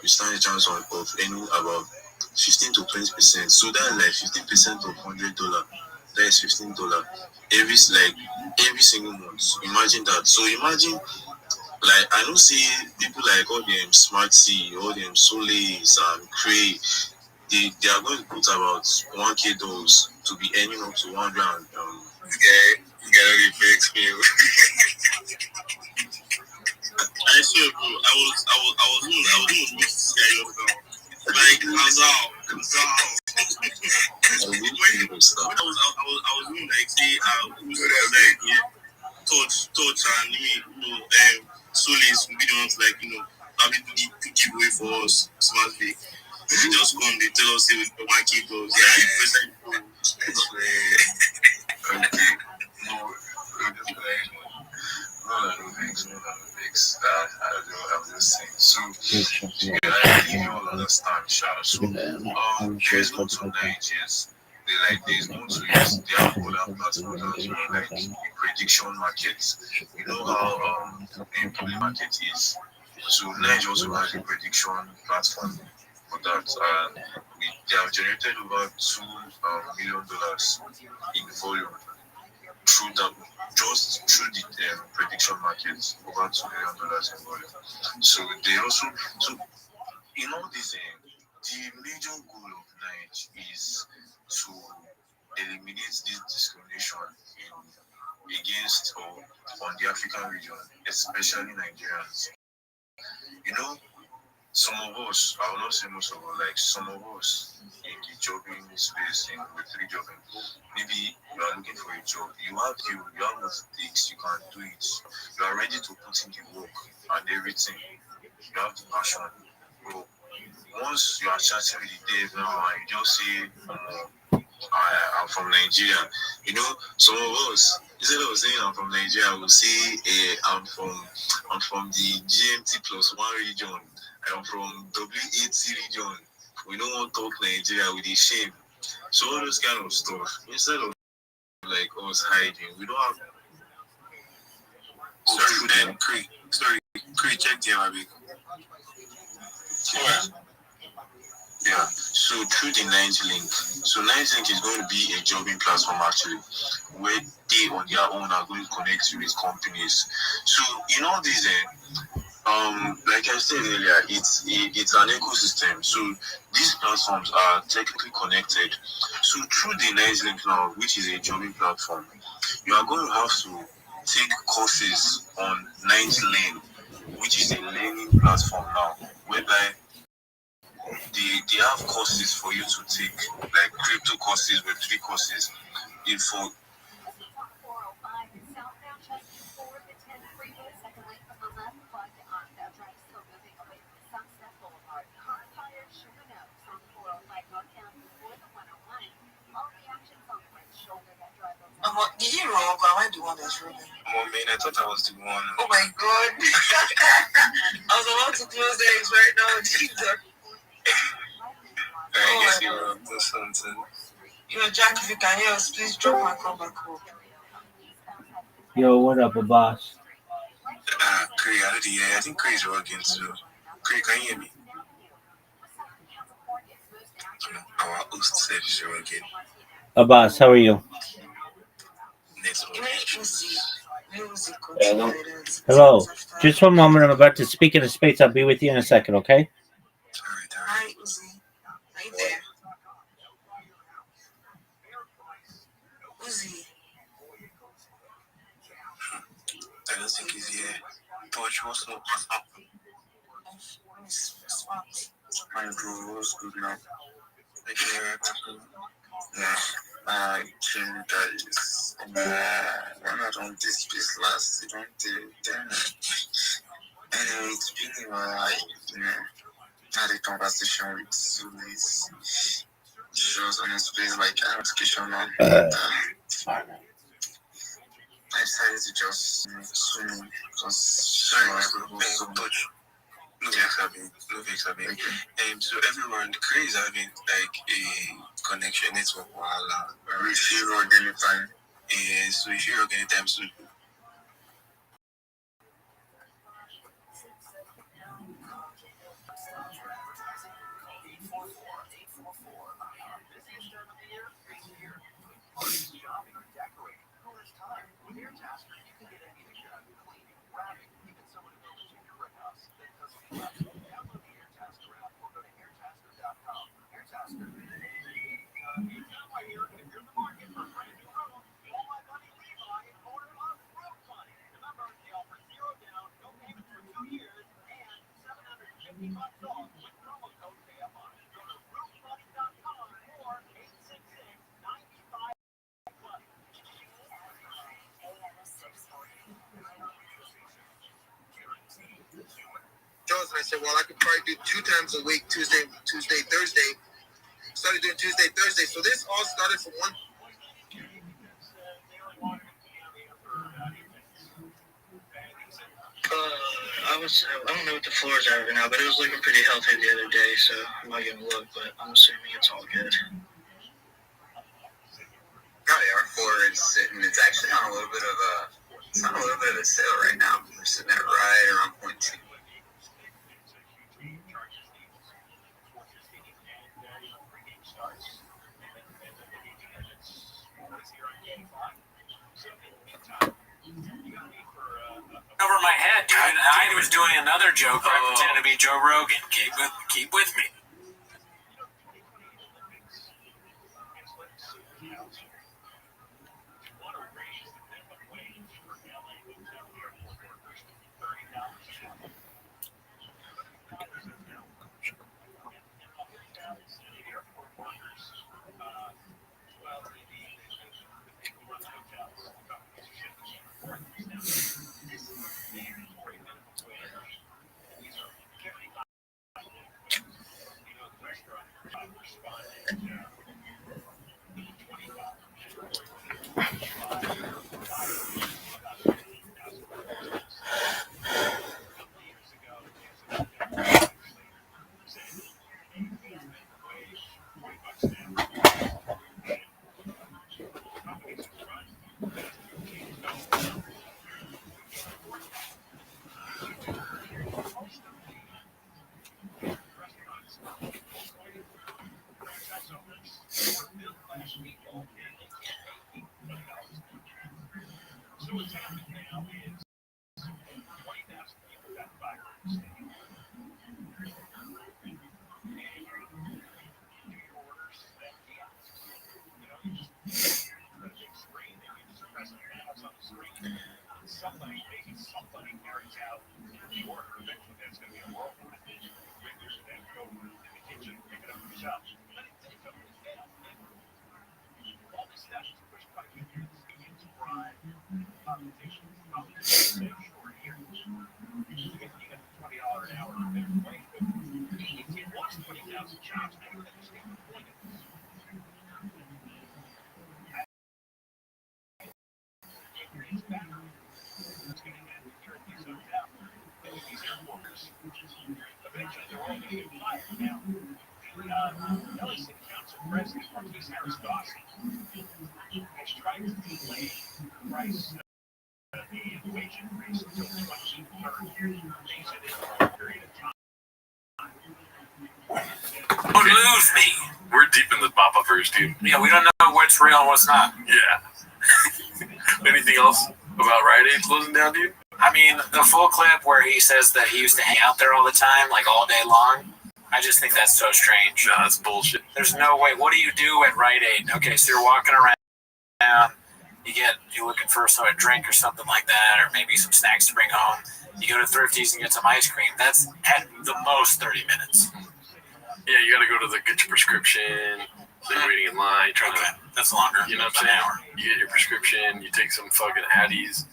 you stand a chance of earning about 15 to 20%. So that's like 15% of $100. That is $15 every single month. Imagine that. So imagine, like, I don't see people like all them Smart C, all them Solis and Cray. They are going to put about $1K to be earning up to 100. You gotta be fixed, I swear, bro. I was doing this guy like I was doing like say touch and Solis we don't like having to give away for us Smart Day. They just come, they tell us say we want keep those. I was just saying. So, I give you all of understand, Sha. So there's no tonight, yes. There's no to it. They have other platforms as well, like the prediction market. You know how the public market is. So Nige also has a prediction platform for that. They have generated over $2 million in volume through that, just through the prediction market, over $2 million in volume. So they also, so in all this, the major goal of Nige is to eliminate this discrimination against or on the African region, especially Nigerians. You know, some of us, I will not say most of us, like some of us in the jobbing space, in Web3 jobbing, maybe you are looking for a job, you have what it takes, you can do it, you are ready to put in the work and everything, you have the passion. But once you are chatting with the dev now and you just say, I'm from Nigeria, you know, some of us, instead of saying I'm from Nigeria, we'll say I'm from the GMT plus one region. I'm from W80 region. We don't want to talk Nigeria with a shame. So all those kind of stuff. Instead of like us hiding, we don't have. Sorry, check the Arabic. Yeah. So through the Nige link. So Nige link is going to be a jobbing platform actually, where they on their own are going to connect you with companies. So in all these like I said earlier, it's an ecosystem. So these platforms are technically connected. So through the Nige link now, which is a jobbing platform, you are going to have to take courses on Nige Lane, which is a learning platform now, whereby they have courses for you to take, like crypto courses, Web3 courses. For
did you roll? Am I the one that's rolling?
Oh man, I thought I was the one.
Oh my god. I was about to close the eggs right now. Jesus.
I guess you were up to something.
Yo, Jack, if you can hear us, please drop my call back home.
Yo, what up, boss?
Craig, I think Craig's working too. Craig, can you hear me? Our host said she's working.
Abbas, how are you? Hello. Just one moment. I'm about to speak in a space. I'll be with you in a second, okay?
Hi, Uzi. Are you there? Uzi.
I don't think he's here. Touch, what's up? My bro, what's good now? Yeah, I think that is when I don't this piece last, I don't do anyway, it's been a while, had a conversation with Sulis. She was on his place like application on. I decided to just swim because she was supposed to touch. No vex having. So everyone, Craig is having like a connection network while if you roll anytime. So if you roll anytime soon.
I said, well, I could probably do 2 times a week, Tuesday, Thursday. Started doing Tuesday, Thursday. So this all started from one. I I don't know what the floor is at right now, but it was looking pretty healthy the other day, so I'm not gonna look, but I'm assuming it's all good.
Probably our floor is sitting. It's actually on a little bit of a sale right now. We're sitting at right around 0.2.
Over my head, dude. I was doing another joke where I pretended to be Joe Rogan. Keep with me. Don't lose me.
We're deep in the Papa first, dude.
Yeah, we don't know what's real and what's not.
Yeah. Anything else about Rite Aid closing down, dude?
I mean, the full clip where he says that he used to hang out there all the time, like all day long, I just think that's so strange.
No, that's bullshit.
There's no way. What do you do at Rite Aid? Okay, so you're walking around, you're looking for a drink or something like that, or maybe some snacks to bring home. You go to Thrifty's and get some ice cream. That's at the most 30 minutes.
Yeah, you gotta go to get your prescription. So you're waiting in line,
that's longer.
You know what I'm saying? You get your prescription, you take some fucking Addies,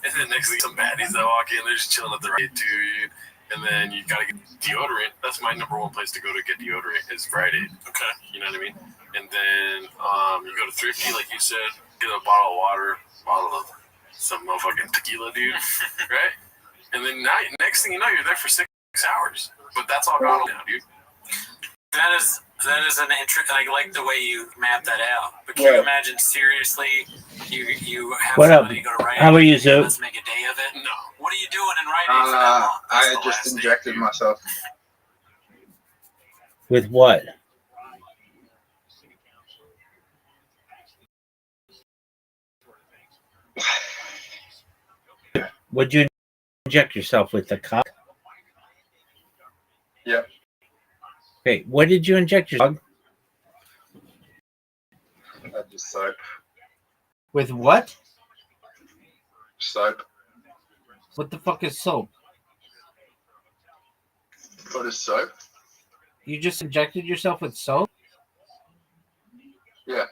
and then next thing some baddies that walk in, they're just chilling at the Rite Aid dude. And then you gotta get deodorant. That's my number one place to go to get deodorant is Rite Aid.
Okay.
You know what I mean? And then you go to Thrifty, like you said, get a bottle of water, bottle of some motherfucking tequila, dude. Right? And then next thing you know, you're there for 6 hours. But that's all gone now, dude.
That is an interest. I like the way you map that out. But can you imagine seriously? You have
what
somebody
up?
go to Rite Aid.
How are you, Zoe?
Let's make a day of it. No. What are you doing in Rite Aid for that long?
I just injected myself.
With what? Would you inject yourself with the cup?
Yep.
Okay, what did you inject yourself?
I just soap.
With what?
Soap.
What the fuck is soap?
What is soap?
You just injected yourself with soap?
Yeah.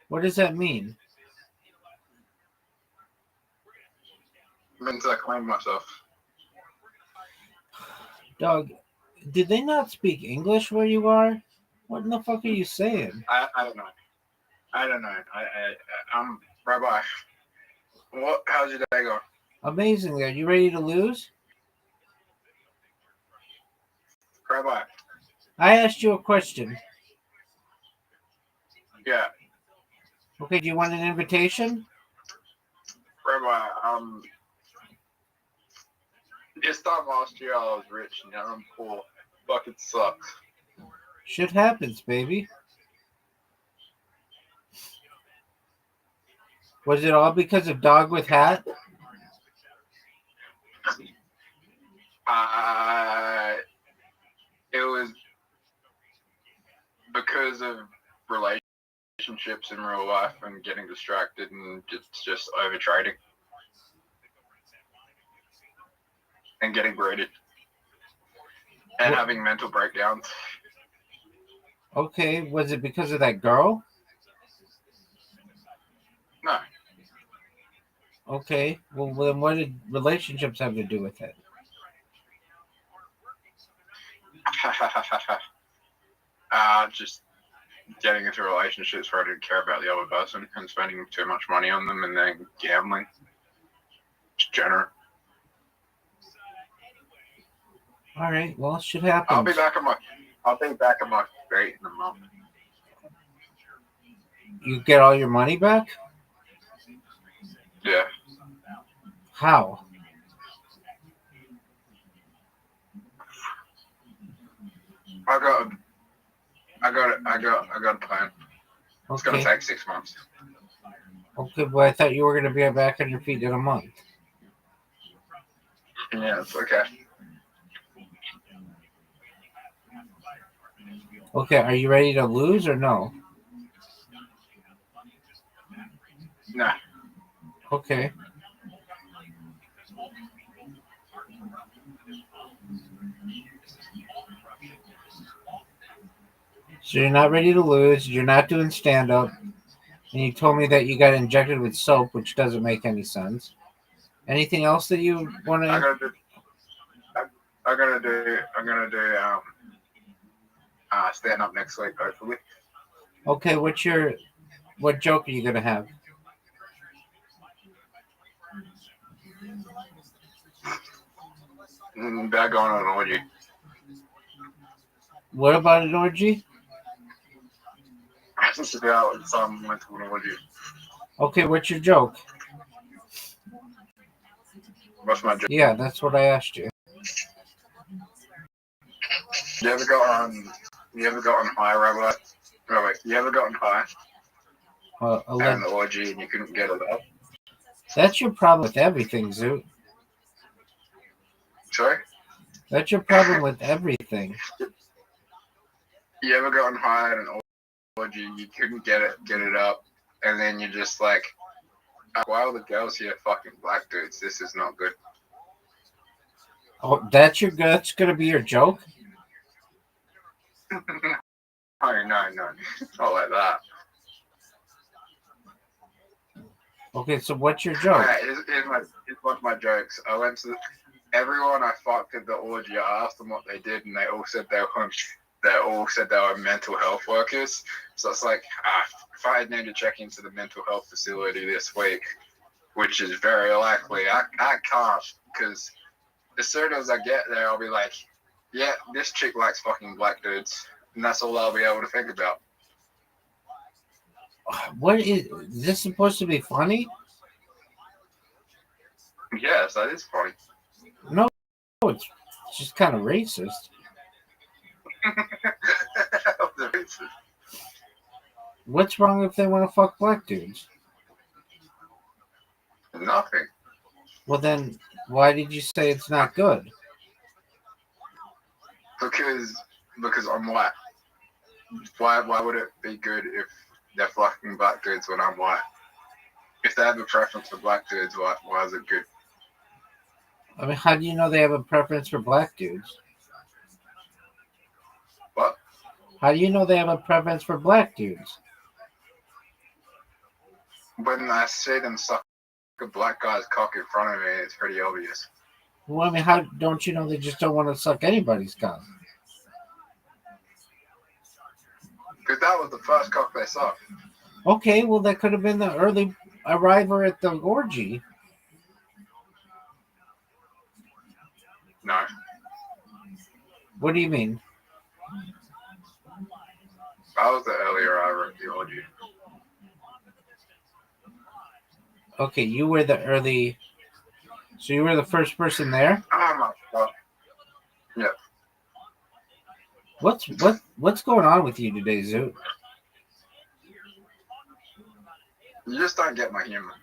What does that mean?
It means I cleaned myself.
Dog, did they not speak English where you are? What in the fuck are you saying?
I don't know. I'm Rabbi. How's your day going?
Amazing. Are you ready to lose?
Rabbi.
I asked you a question.
Yeah.
Okay, do you want an invitation?
Rabbi, this time last year I was rich and now I'm poor. Fucking sucks.
Shit happens, baby. Was it all because of Dog with Hat?
It was because of relationships in real life and getting distracted and just over trading and getting greedy and having mental breakdowns.
Okay, was it because of that girl?
No.
Okay, well then what did relationships have to do with it?
Just getting into relationships where I didn't care about the other person and spending too much money on them and then gambling. Just general.
All right, well, shit happens.
I'll be back on my feet in a month.
You get all your money back?
Yeah.
How?
I got a plan. It's gonna take 6 months.
Okay, but I thought you were gonna be back on your feet in a month.
Yeah, it's okay.
Okay, are you ready to lose or no?
Nah.
Okay. So you're not ready to lose, you're not doing stand-up, and you told me that you got injected with soap, which doesn't make any sense. Anything else that you want to...
I'm gonna do stand up next week, hopefully.
Okay, what joke are you gonna have?
About going on an orgy.
What about an orgy?
Just about someone went to an orgy.
Okay, what's your joke?
What's my joke?
Yeah, that's what I asked you.
You ever gotten high, Rabbi? You ever gotten high? An orgy and you couldn't get it up?
That's your problem with everything, Zoot.
Sorry?
That's your problem with everything.
You ever gotten high at an orgy, you couldn't get it up, and then you're just like, why are the girls here fucking black dudes? This is not good.
Oh, that's gonna be your joke?
Oh, no, not like that.
Okay, so what's your joke?
Alright, here's one of my jokes. I went to everyone I fucked at the orgy. I asked them what they did, and they all said they were mental health workers. So it's like, if I need to check into the mental health facility this week, which is very likely, I can't, because as soon as I get there, I'll be like, yeah, this chick likes fucking black dudes, and that's all I'll be able to think about.
What is this supposed to be funny?
Yes, that is funny.
No, it's just kind of racist. What's wrong if they want to fuck black dudes?
Nothing.
Well, then why did you say it's not good?
Because I'm white. Why would it be good if they're fucking black dudes when I'm white? If they have a preference for black dudes, why is it good?
I mean, how do you know they have a preference for black dudes?
What?
How do you know they have a preference for black dudes?
When I see them suck a black guy's cock in front of me, it's pretty obvious.
Well, I mean, how don't you know they just don't want to suck anybody's cock?
Because that was the first cock they sucked.
Okay, well, that could have been the early arriver at the orgy.
No.
What do you mean?
I was the earlier I wrote the orgy.
Okay, you were the early. So you were the first person there.
Oh my god. Yeah.
What's going on with you today, Zoot?
You just don't get my humor.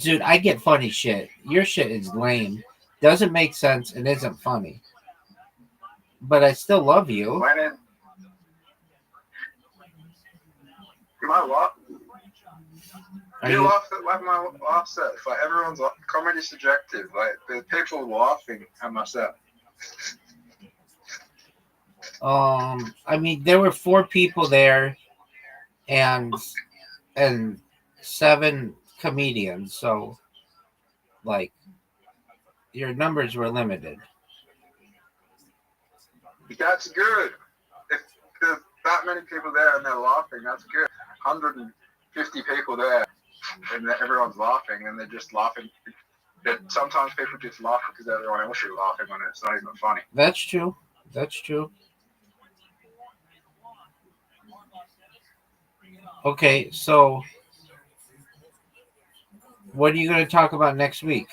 Dude, I get funny shit. Your shit is lame. Doesn't make sense and isn't funny. But I still love you.
When it, my what? You laugh at like my laugh sets. Like everyone's comedy's subjective. Like there's people laughing at my set.
I mean, there were 4 people there, and 7 comedians. So, like, your numbers were limited.
That's good. If there's that many people there and they're laughing, that's good. 150 people there and everyone's laughing and they're just laughing. Sometimes people just laugh because everyone else is laughing when it's not even funny.
That's true. That's true. Okay, so what are you going to talk about next week?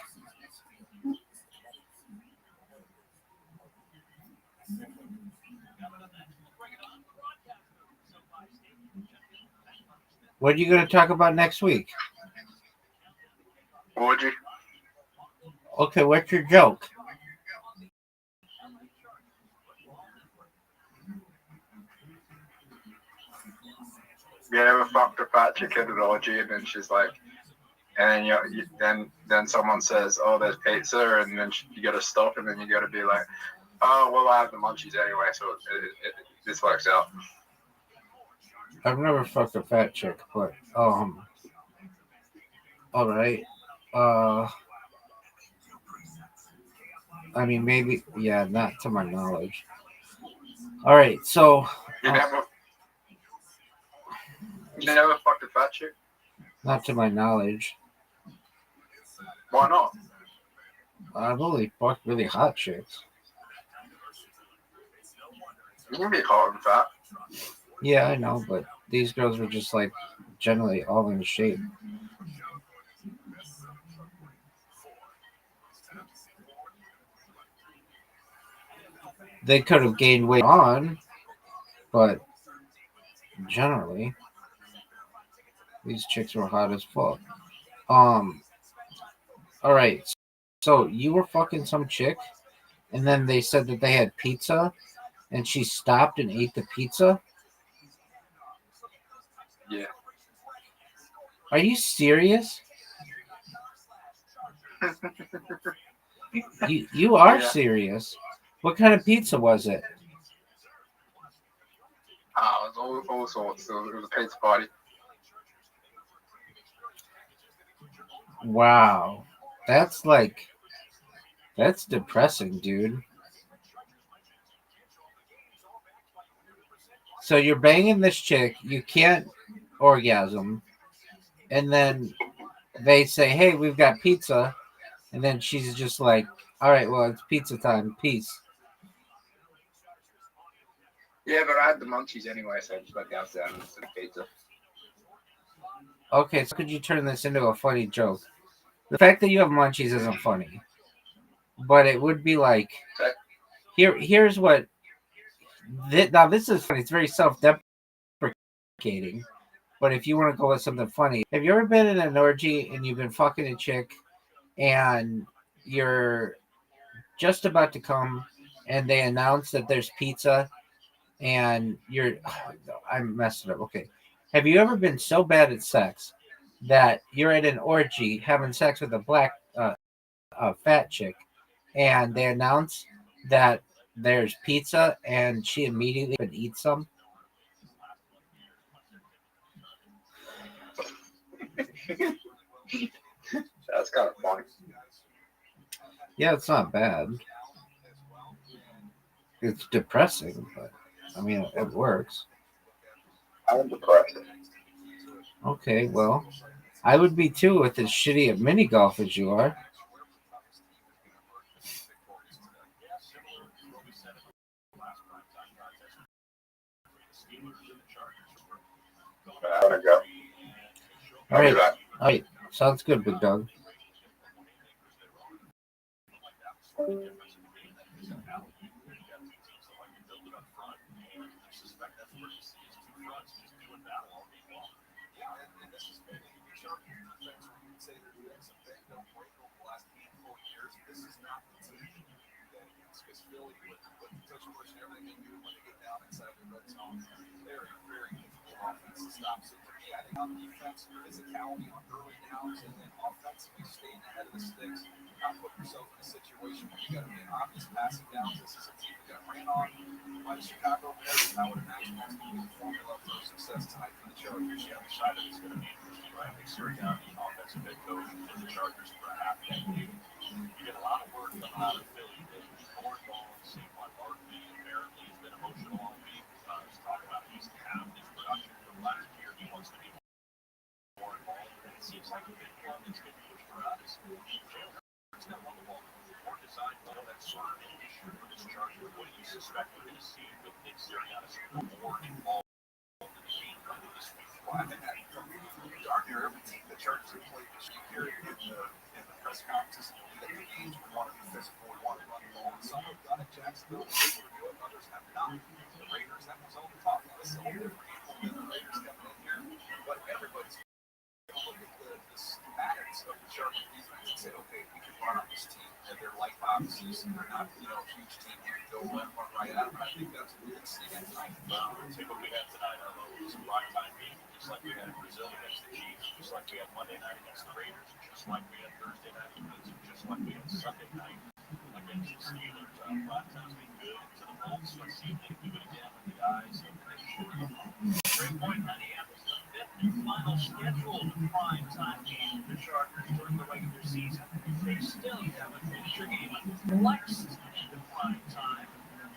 What are you going to talk about next week?
Orgy.
Okay, what's your joke?
You ever fucked a fat chick at an orgy and then she's like, and then someone says, oh, there's pizza, and then you got to stop, and then you got to be like, oh, well, I have the munchies anyway, so this works out.
I've never fucked a fat chick, but all right. I mean, maybe, yeah, not to my knowledge. All right, so
You never fucked a fat chick?
not to my knowledge.
Why not?
I've only fucked really hot chicks.
You can be hot and fat.
Yeah, I know, but these girls were just like generally all in shape. They could have gained weight on, but generally, these chicks were hot as fuck. All right, so you were fucking some chick, and then they said that they had pizza, and she stopped and ate the pizza.
Yeah.
Are you serious? You are serious. What kind of pizza was it?
It was all sorts. It was a pizza party.
Wow. That's depressing, dude. So you're banging this chick, you can't orgasm, and then they say, hey, we've got pizza, and then she's just like, all right, well, it's pizza time, peace.
Yeah, but I had the munchies anyway, so I just got downstairs and some pizza.
Okay, so could you turn this into a funny joke? The fact that you have munchies isn't funny, but it would be like, here's what. Now this is funny. It's very self-deprecating, but if you want to go with something funny, have you ever been in an orgy and you've been fucking a chick, and you're just about to come, and they announce that there's pizza, and I messed it up. Okay, have you ever been so bad at sex that you're at an orgy having sex with a fat chick, and they announce that there's pizza and she immediately would eat some?
That's kind of funny.
Yeah, it's not bad. It's depressing, but I mean, it works.
I'm depressed.
Okay, well, I would be too with as shitty at mini golf as you are.
I'll be back.
All right. Sounds good, big dog.
Physicality on early downs and then offensively staying ahead of the sticks, not putting yourself in a situation where you got to be obvious passing downs. This is a team that got ran on by the Chicago Bears. I would imagine that's going to be the formula for success tonight for the Chargers. Yeah, the side of it's going to be Brian Sirianni, offensive head coach for the Chargers for a half decade. You get a lot of work coming out of Philly. More involved, Saquon Barkley apparently has been emotional all week. He's talking about he's half his production from last year. He wants to be more involved, and it seems like a big one that's getting pushed around is it's going to run the ball more designed well. That's sort of an issue for this Charger. What do you suspect we're going to see with Nick Sirianni more involved in the game under this week? Well, I think that from darn near every team the Chargers have played this year in the press conferences and the games, we want to be physical, we want to run the ball. Some have done it, Jacksonville was able to do it, others have not. The Raiders, that was all the talk. This is a whole different animal than the Raiders coming in here, but everybody's look at the schematics of the Chargers defense and say, okay, we can run on this team, and they're light boxes, and they're not, a huge team where you go run right at them. I think that's what we're going to see tonight. Take what we had tonight, it was a prime time game, just like we had in Brazil against the Chiefs, just like we had Monday night against the Raiders, just like we had Thursday night against them, just like we had Sunday night against the Steelers. Last time we good into the Bolts. Let's see if they can do it again with the guys. Great point, Minneapolis. Fifth and final scheduled prime time game for the Chargers during the regular season. They still have a major game flexed into prime time.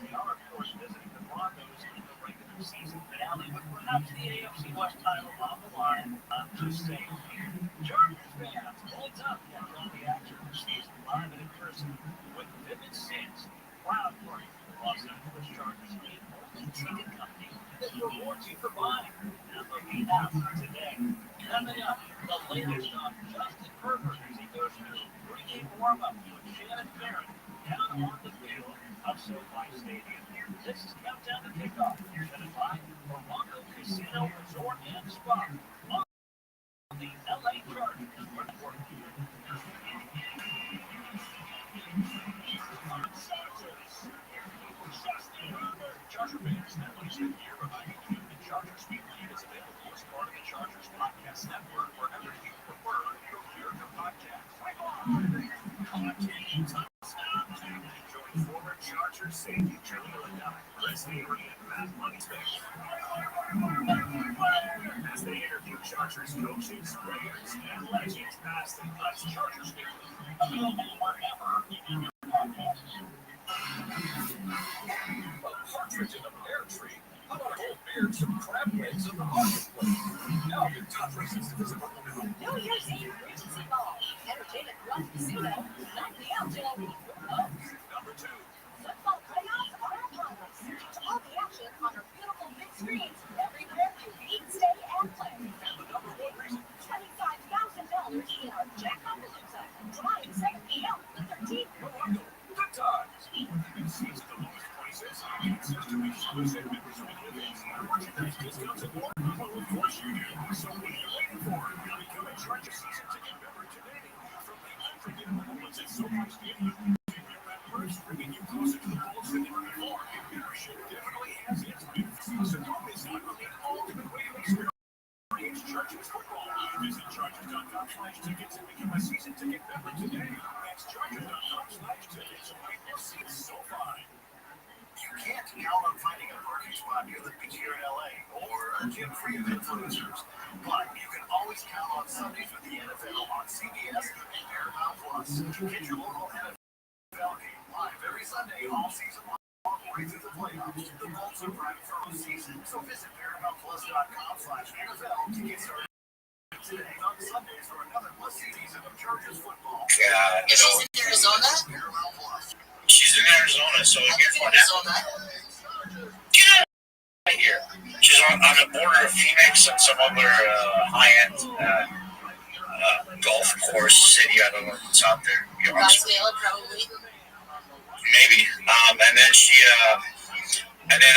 They are, of course, visiting the Broncos in the regular season finale, but perhaps the AFC West title on the line. I'm just saying. Chargers fans, hold up for all the action this season live and in person with vivid scenes. Proud party for the Los Angeles Chargers, the only ticket company that rewards you for buying. And they'll be out today. Coming up, the latest on Justin Herbert as he goes through pregame warm-up with Shannon Barrett down on the field of SoFi Stadium. This is Countdown to Kickoff, presented by Morocco Casino Resort and Spa on the LA Chargers Network. Charger fans, that was the year reminding you that Charger Speedway is available as part of the Chargers Podcast Network wherever you prefer your America podcast. Join former Chargers safety Joey Lindai, Chris Avery, and Matt Lunsford as they interview Chargers coaches, players, and legends past and present. Chargers Weekly, available wherever you get your podcasts. A partridge in a pear tree. How about a whole beard, some crab legs in the marketplace? Now your top races is visible. New Year's Eve Regency Ball. Entertainment throughout the casino. Knock me out, Joe. Number 2. Football playoffs are upon us. To all the action on our beautiful big screens everywhere you eat, stay, and play. And the number 1 reason. $25,000 in our Jack-Palooza. July 7 p.m. the 13th. Good times. Season the lowest prices. Consistently exclusive members of events. Merchandise discounts and more. Well, of course you do. So what are you waiting for? Become a Charger season ticket member today. From the unforgettable moments at SoFi Stadium. Bringing you closer to the Bulls than ever before. Membership definitely has its benefits. So don't miss out on the ultimate way to experience Chargers football. Visit Chargers.com/tickets and become a season ticket member today. That's Chargers.com/tickets. You'll see it's so fun. You can't count on finding a parking spot near the beach here in LA or a gym-free event for losers. But you can always count on Sundays with the NFL on CBS and Paramount Plus. Get your local NFL game live every Sunday all season long. Right through the playoffs. The Bulls are primed for all season. So visit ParamountPlus.com/NFL to get started today on Sundays for another must-see season of Chargers football.
Yeah,
She's
in
Arizona? Paramount Plus.
She's in Arizona, so guess what happened? Get out of here. She's on the border of Phoenix and some other high-end golf course city. I don't know what's out there.
Venezuela, probably.
Maybe. And then she, and then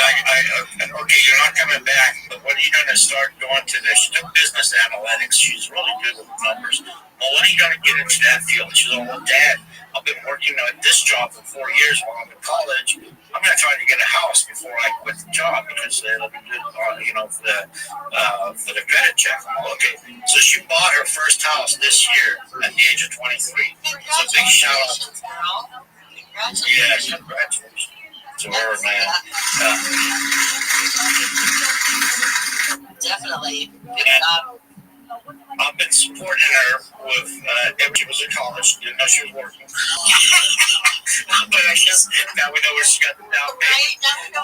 okay, you're not coming back, but when are you going to start going to this? She took business analytics. She's really good with numbers. Well, when are you going to get into that field? She's like, well, Dad, I've been working at this job for 4 years while I'm in college. I'm going to try to get a house before I quit the job because it'll be good, for the credit check. Okay, so she bought her first house this year at the age of 23. So big shout out. Yeah, congratulations to her, man.
Definitely.
And I've been supporting her with, she was in college, didn't know she was working. But I guess now we know where she got the down payment.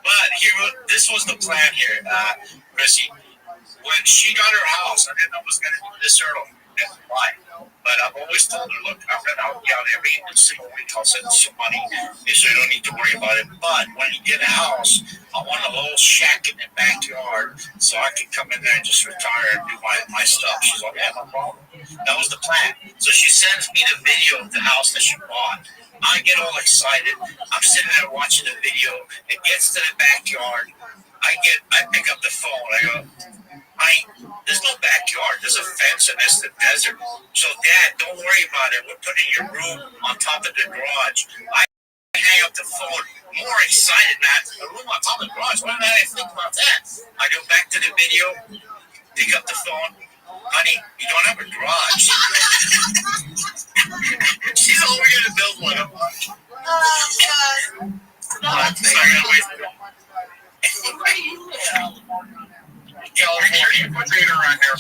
But this was the plan here, Chrissy. When she got her house, I didn't know it was going to be this early. Why? But I've always told her, look, I'm going to help you out every single week. I'll send you some money so you don't need to worry about it. But when you get a house, I want a little shack in the backyard so I can come in there and just retire and do my stuff. She's like, yeah, no problem. That was the plan. So she sends me the video of the house that she bought. I get all excited. I'm sitting there watching the video. It gets to the backyard. I pick up the phone. I go, there's no backyard. There's a fence and it's the desert. So, Dad, don't worry about it. We're putting your room on top of the garage. I hang up the phone, more excited, man. A room on top of the garage. Why did I think about that? I go back to the video, pick up the phone. Honey, you don't have a garage. She's only going to build one. I'm like, oh, God. So I got to wait for it.
Where do you live?
California, what's it around here?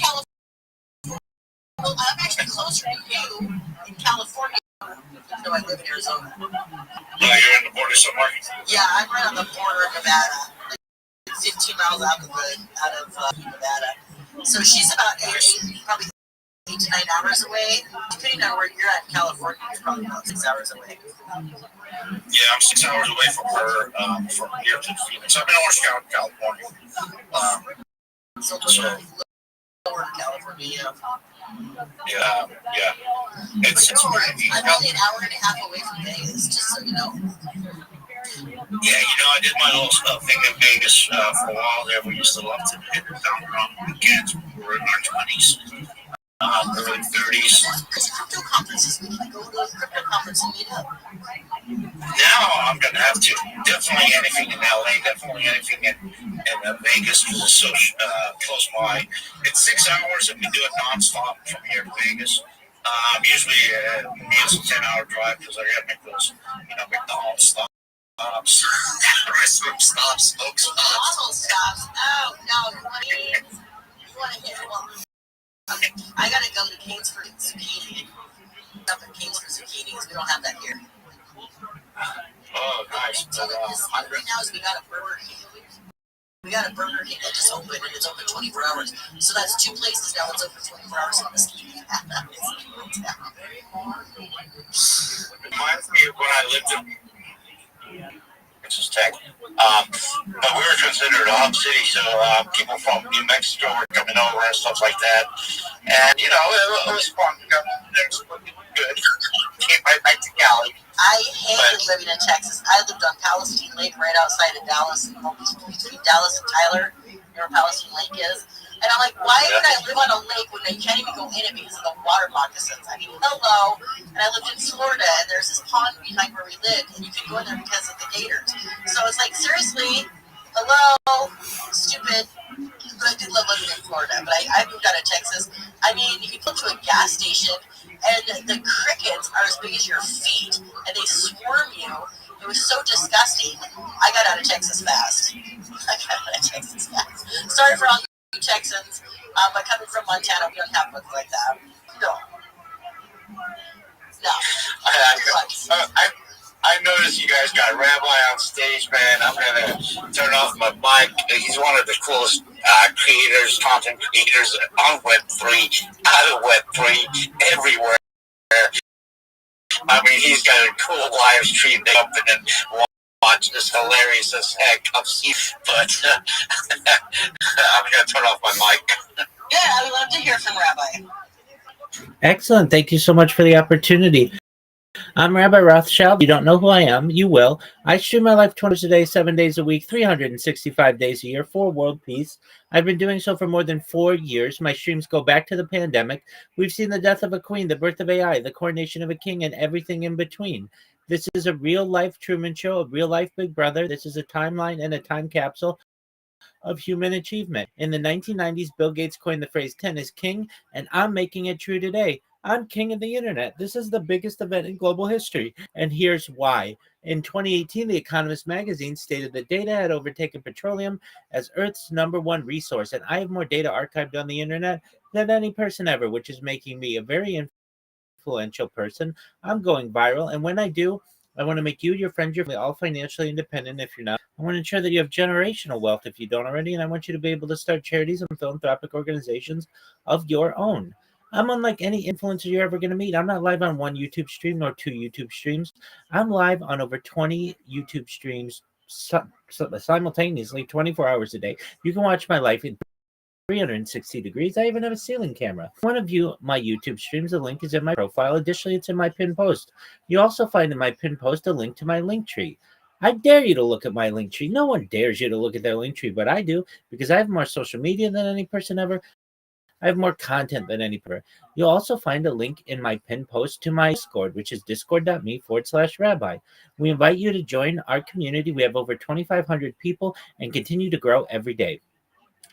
Well, I'm actually closer to you in California. No, I live in Arizona.
You're in the border somewhere?
Yeah, I'm right on the border of Nevada, like 15 miles out of Nevada. So she's about probably 8 to 9 hours away. Depending on where you're at in California, it's probably about 6 hours away.
Yeah, I'm 6 hours away from her, from here to Phoenix. I'm in Orange County, California.
So lower California.
Yeah. It's
I'm only an hour and a half away from Vegas, just so you know.
Yeah, I did my little thing in Vegas for a while there. We used to love to hit it down around weekends when we were in our 20s, early 30s.
Crypto conferences, we can go to a crypto conference and meet up.
Now I'm going to have to. Definitely anything in LA, definitely anything in Vegas because it's so close by. It's 6 hours and we do it nonstop from here to Vegas. Usually it's a 10-hour drive because I got to make those, McDonald's stops, restroom stops, Oak stops.
Almost stops. Oh, no, you want to hit one. Okay, I got to go to Cane's for zucchini. Up at Cane's for zucchinis. We don't have that here.
Oh, nice.
So right now is we got a Burger King. We got a Burger King that just opened, and it's open 24 hours. So that's 2 places now that's open 24 hours in Mesquite.
Reminds me of when I lived in Texas Tech. But we were considered a hub city, so people from New Mexico were coming over and stuff like that. And, it was fun to come over there. It was good. Came right back to Cali.
I hated living in Texas. I lived on Palestine Lake right outside of Dallas, between Dallas and Tyler, where Palestine Lake is. And I'm like, why would I live on a lake when I can't even go in it because of the water moccasins? I mean, hello. And I lived in Florida, and there's this pond behind where we lived, and you can go in there because of the gators. So it's like, seriously, hello, stupid. But I did love living in Florida, but I moved out of Texas. I mean, you can go to a gas station, and the crickets are as big as your feet, and they swarm you. It was so disgusting. I got out of Texas fast. Sorry for all you Texans, but coming from Montana, we don't have bugs like that. No.
I noticed you guys got Rabbi on stage, man. I'm going to turn off my mic. He's one of the coolest creators, content creators on Web3, out of Web3, everywhere. I mean, he's got a cool live stream up and then watch this hilarious as heck of but I'm going turn off my mic.
Yeah, I would love to hear from Rabbi.
Excellent. Thank you so much for the opportunity. I'm Rabbi Rothschild. You don't know who I am. You will. I stream my life 20 hours a day, 7 days a week, 365 days a year for world peace. I've been doing so for more than 4 years. My streams go back to the pandemic. We've seen the death of a queen, the birth of AI, the coronation of a king, and everything in between. This is a real life Truman Show, a real life Big Brother. This is a timeline and a time capsule of human achievement. In the 1990s, Bill Gates coined the phrase 10 is king, and I'm making it true today. I'm king of the internet. This is the biggest event in global history, and here's why. In 2018, The Economist magazine stated that data had overtaken petroleum as Earth's #1 resource, and I have more data archived on the internet than any person ever, which is making me a very influential person. I'm going viral, and when I do, I want to make you, your friends, your family, all financially independent if you're not. I want to ensure that you have generational wealth if you don't already, and I want you to be able to start charities and philanthropic organizations of your own. I'm unlike any influencer you're ever going to meet. I'm not live on one YouTube stream nor 2 YouTube streams. I'm live on over 20 YouTube streams simultaneously, 24 hours a day. You can watch my life in 360 degrees. I even have a ceiling camera. If you want to view my YouTube streams, the link is in my profile. Additionally, it's in my pinned post. You also find in my pinned post a link to my link tree. I dare you to look at my link tree. No one dares you to look at their link tree, but I do because I have more social media than any person ever. I have more content than any person. You'll also find a link in my pinned post to my Discord, which is discord.me/rabbi. We invite you to join our community. We have over 2,500 people and continue to grow every day.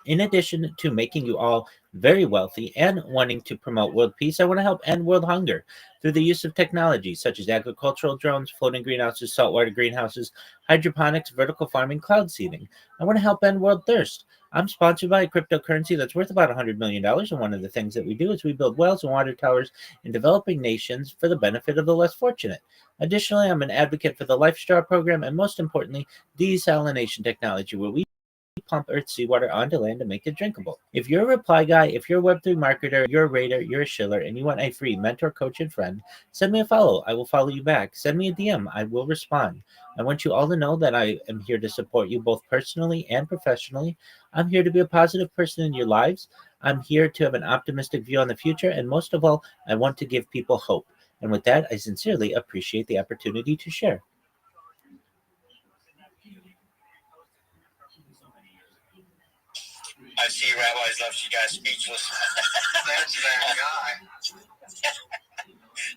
In addition to making you all very wealthy and wanting to promote world peace, I want to help end world hunger through the use of technology such as agricultural drones, floating greenhouses, saltwater greenhouses, hydroponics, vertical farming, cloud seeding. I want to help end world thirst. I'm sponsored by a cryptocurrency that's worth about $100 million, and one of the things that we do is we build wells and water towers in developing nations for the benefit of the less fortunate. Additionally, I'm an advocate for the Life Straw program and, most importantly, desalination technology, where we pump Earth's seawater onto land to make it drinkable. If you're a reply guy, if you're a Web3 marketer, you're a raider, you're a shiller, and you want a free mentor, coach, and friend, send me a follow. I will follow you back. Send me a DM. I will respond. I want you all to know that I am here to support you both personally and professionally. I'm here to be a positive person in your lives. I'm here to have an optimistic view on the future. And most of all, I want to give people hope. And with that, I sincerely appreciate the opportunity to share.
I see rabbis left you guys speechless. That's that guy.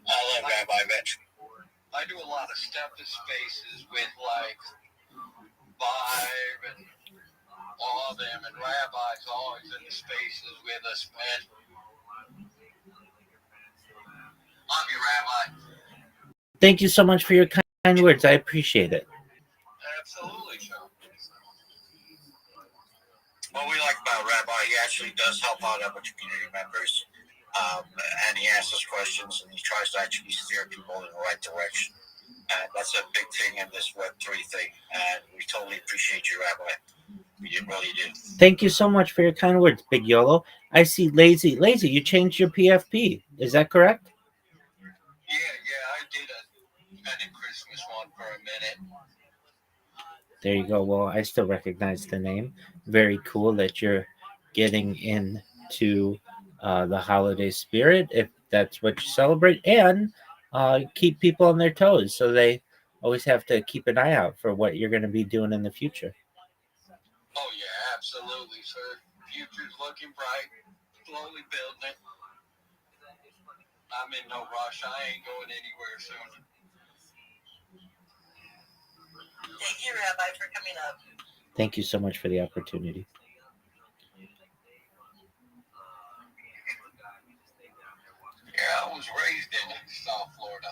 I love Rabbi Mitch. I do a lot of step to spaces with like Vibe and all of them, and Rabbi's always in the spaces with us, man. Love you, Rabbi.
Thank you so much for your kind words. I appreciate it.
Absolutely, sir. What we like about Rabbi, he actually does help out other community members, and he asks us questions, and he tries to actually steer people in the right direction. And that's a big thing in this Web3 thing, and we totally appreciate you, Rabbi. We really do.
Thank you so much for your kind words, Big Yolo. I see Lazy. Lazy, you changed your PFP. Is that correct?
Yeah, I did a Christmas one for a minute.
There you go. Well, I still recognize the name. Very cool that you're getting into the holiday spirit, if that's what you celebrate, and keep people on their toes so they always have to keep an eye out for what you're going to be doing in the future.
Oh, yeah, absolutely, sir. Future's looking bright. Slowly building it. I'm in no rush. I ain't going anywhere soon.
Thank you, Rabbi, for coming up.
Thank you so much for the opportunity.
Yeah, I was raised in South Florida.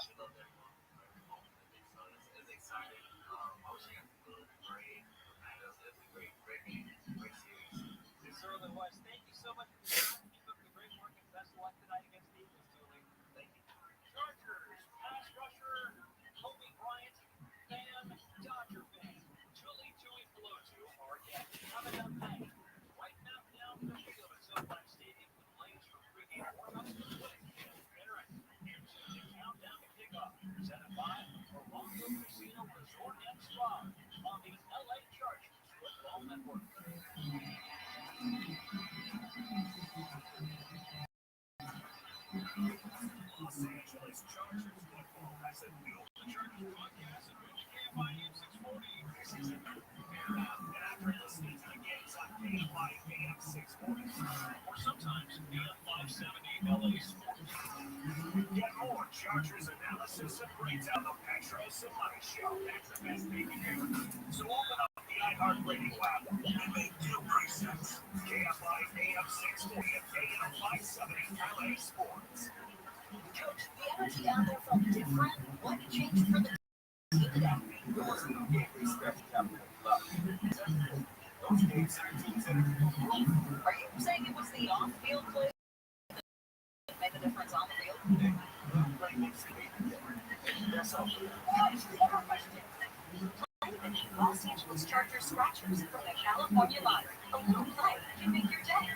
Chargers analysis and breakdown the Petro Somebody Show. That's the best baby ever. So open up the iHeartRadio app and make two presets. KFI AM 640 and AM 570 LA Sports.
Coach, the energy out there felt different. What changed for the team today?
It wasn't a game we expected to have those games are teams that are.
Are you saying it was the off-field play that made the difference on the field?
That's all.
One more question. The Los Angeles Chargers scratchers from the California Lottery. A little play can make your day.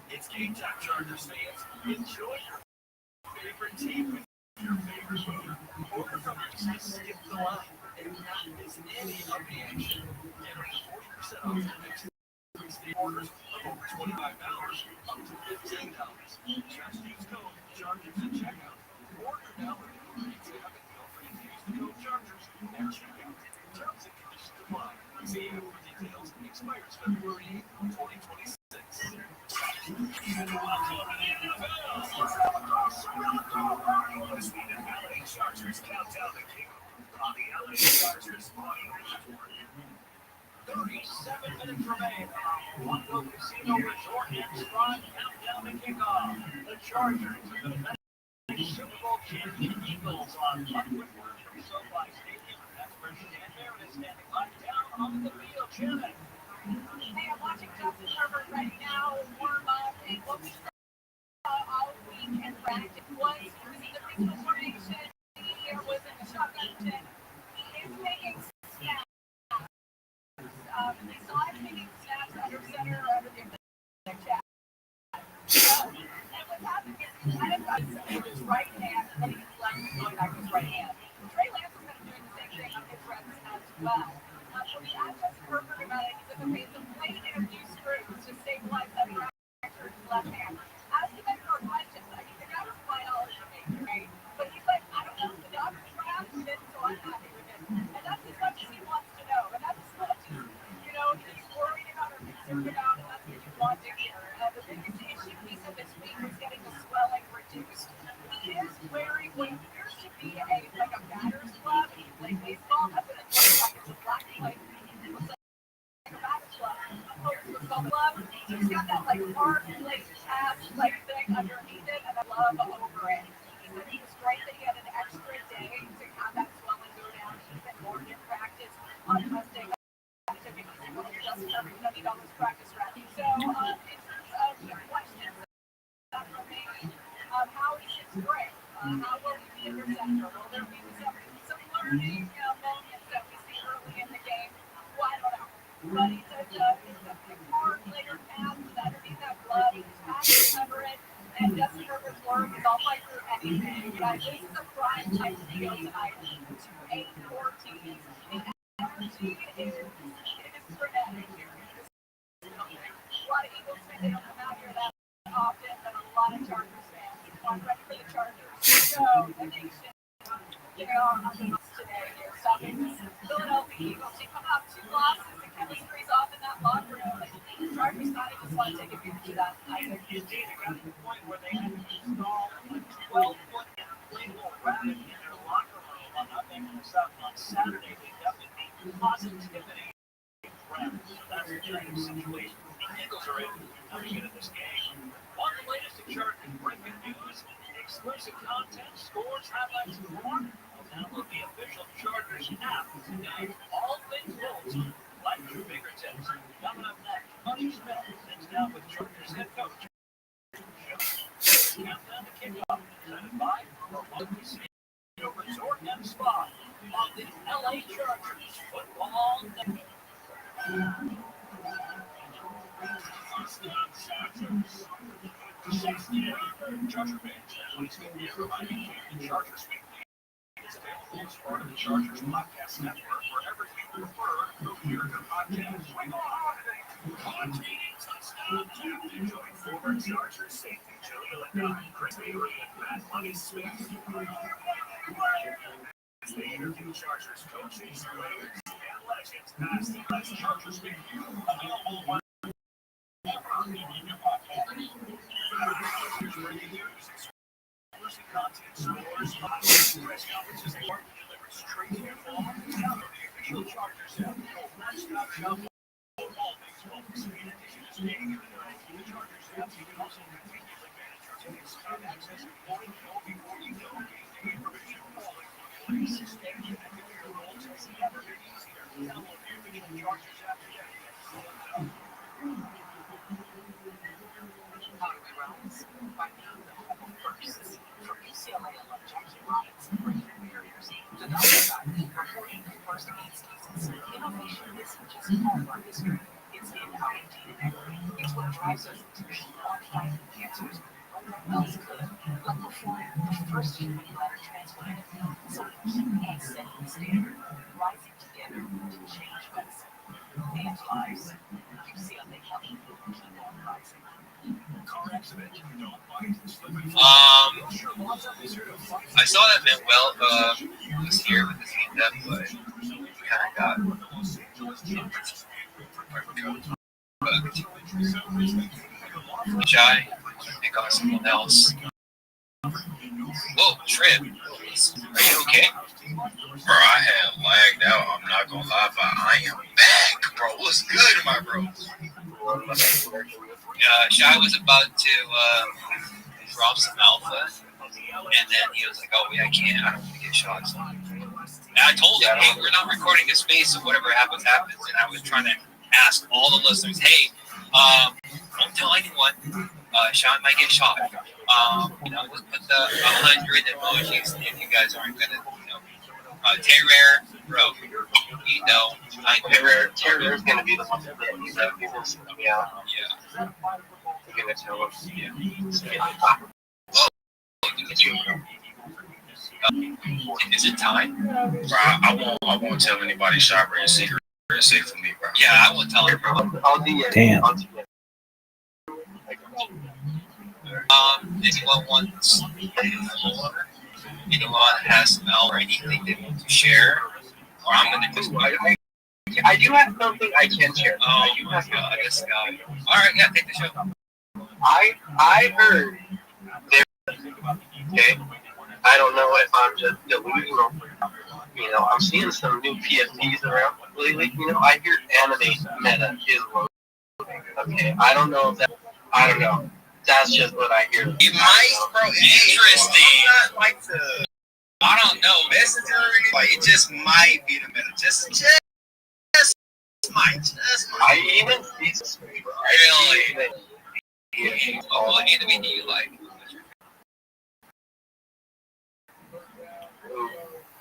It's game time, Chargers fans. Enjoy your favorite team with your favorite food. Order from your skip the line and not miss any of the action. Generate 40% off your next orders of over $25 up to $15. Just use code Chargers at checkout. Order now or feel free to use the code Chargers at checkout. Terms and conditions apply. See you for details. Expires February 8th, 2026. This week, the LA Chargers count down the kickoff on the LA Chargers Audio Network. 37 minutes remain. Waco Casino Resort and Stride count down the kickoff. The Chargers are the defending Super Bowl champion Eagles on Buckwood Road from SoFi Stadium. That's where Shan Barrett is standing right down on the field. Shannon.
Hey, I'm watching Justin Herbert right now warm up and what we saw all week and practice was in the physical formation. He was in the shotgun tent. He is taking snaps. We saw him taking snaps under center or under the chat. And what's happened is he kind of got his right hand and then he's left going back to his right hand. Trey Lance is kind of doing the same thing on his reps as well. So we asked Justin Herbert about it. He said, okay, so play introduce screws to stabilize that fracture in his left hand. Asked him more questions. I mean, the guy was biology major, right? But he's like, I don't know. The doctors were happy with it, so I'm happy with it. And that's as much as he wants to know. And that's as much as, he's worried about or concerned about, and that's what you want to hear. The biggest issue he said this week was getting the swelling reduced. He is wearing what appears to be a batter's glove. He played baseball. That's what it looks like. It's a black plate. It looks like a batter's glove. Glove. He's got that hard plate patch thing underneath it, and a glove over it. He said he was great that he had an extra day to have that swelling go down even more in practice on Monday. Justin Herbert, you don't need all this practice reps. So, in terms of the questions that remain, how is his grip? How will he be a receptor? Will there be some learning moments that we see early in the game? Well, I don't know. But he said it's a hard layer path underneath that glove. He's trying to cover it. And Justin Herbert's work is all fight through anything. Guys, this is a prime time deal tonight. 2-8-4 teams. The energy is frenetic here. A lot of Eagles fans, they don't come out here that often, but a lot of Chargers fans want ready for the Chargers. So, the nation, on the bus today here. Stopping Philadelphia Eagles. They come out 2 losses. The chemistry's off in that locker room. The Chargers thought they just want to take advantage of that.
Indeed, it got to the point where they had to install a 12-foot inflatable rabbit in their locker room. I'm not making this up. On Saturday, they definitely need positivity. So that's the training situation. The Eagles are in pretty good at this game. On the latest in Chargers breaking news, exclusive content, scores, highlights, and more. Download the official Chargers app today. All things Bulls, like your fingertips. Coming up next, Money Smith sits down with Chargers head coach. Countdown to kickoff, presented by Waco Casino Resort and Spa on the LA Chargers football network. Charger fans, please give me everybody the Chargers Weekly. It's available as part of the Chargers Podcast Network, wherever you prefer. Go hear the podcast. Swing on holiday. Hard-beating touchdown. Enjoy former Chargers safety Joey Ladon, Chris Bailey, and Matt Money Smith. As they interview Chargers coaches, players, and legends, past the best Chargers Weekly. Available wherever you get your podcast.
I saw that Manuel was here with his hand up, but kind of got. Shy, they got someone else. Whoa, Trip, are you okay?
Bro, I had lagged out. I'm not gonna lie, but I am back, bro. What's good, my bro?
Shy was about to drop some alpha, and then he was like, "Oh, yeah, I can't. I don't want to get shot." So. And I told him, "Hey, we're not recording a space, so whatever happens, happens." And I was trying to ask all the listeners, "Hey, don't tell anyone. Sean might get shot. Just put the 100 emojis if you guys aren't gonna, Terror, bro.
Terror is gonna be the one that he's gonna see me out.
Yeah.
You're gonna tell him.
Is it time?
Bro, I won't tell anybody shop or secret. It's safe for me, bro.
Yeah, I won't tell everyone.
Damn.
Anyone wants anyone has some L or anything they want to share? Or I'm gonna just
I do have something I can share.
Oh my god, this guy. Alright, yeah, take the show.
I heard there, okay, I don't know if I'm just delusional. I'm seeing some new PFPs around lately. I hear anime meta is low. Okay, I don't know. That's just what I hear.
It might, bro.
Interesting.
I don't know. Messenger, like it just might be the middle. Just might.
I even see some
Really? What anime do you like?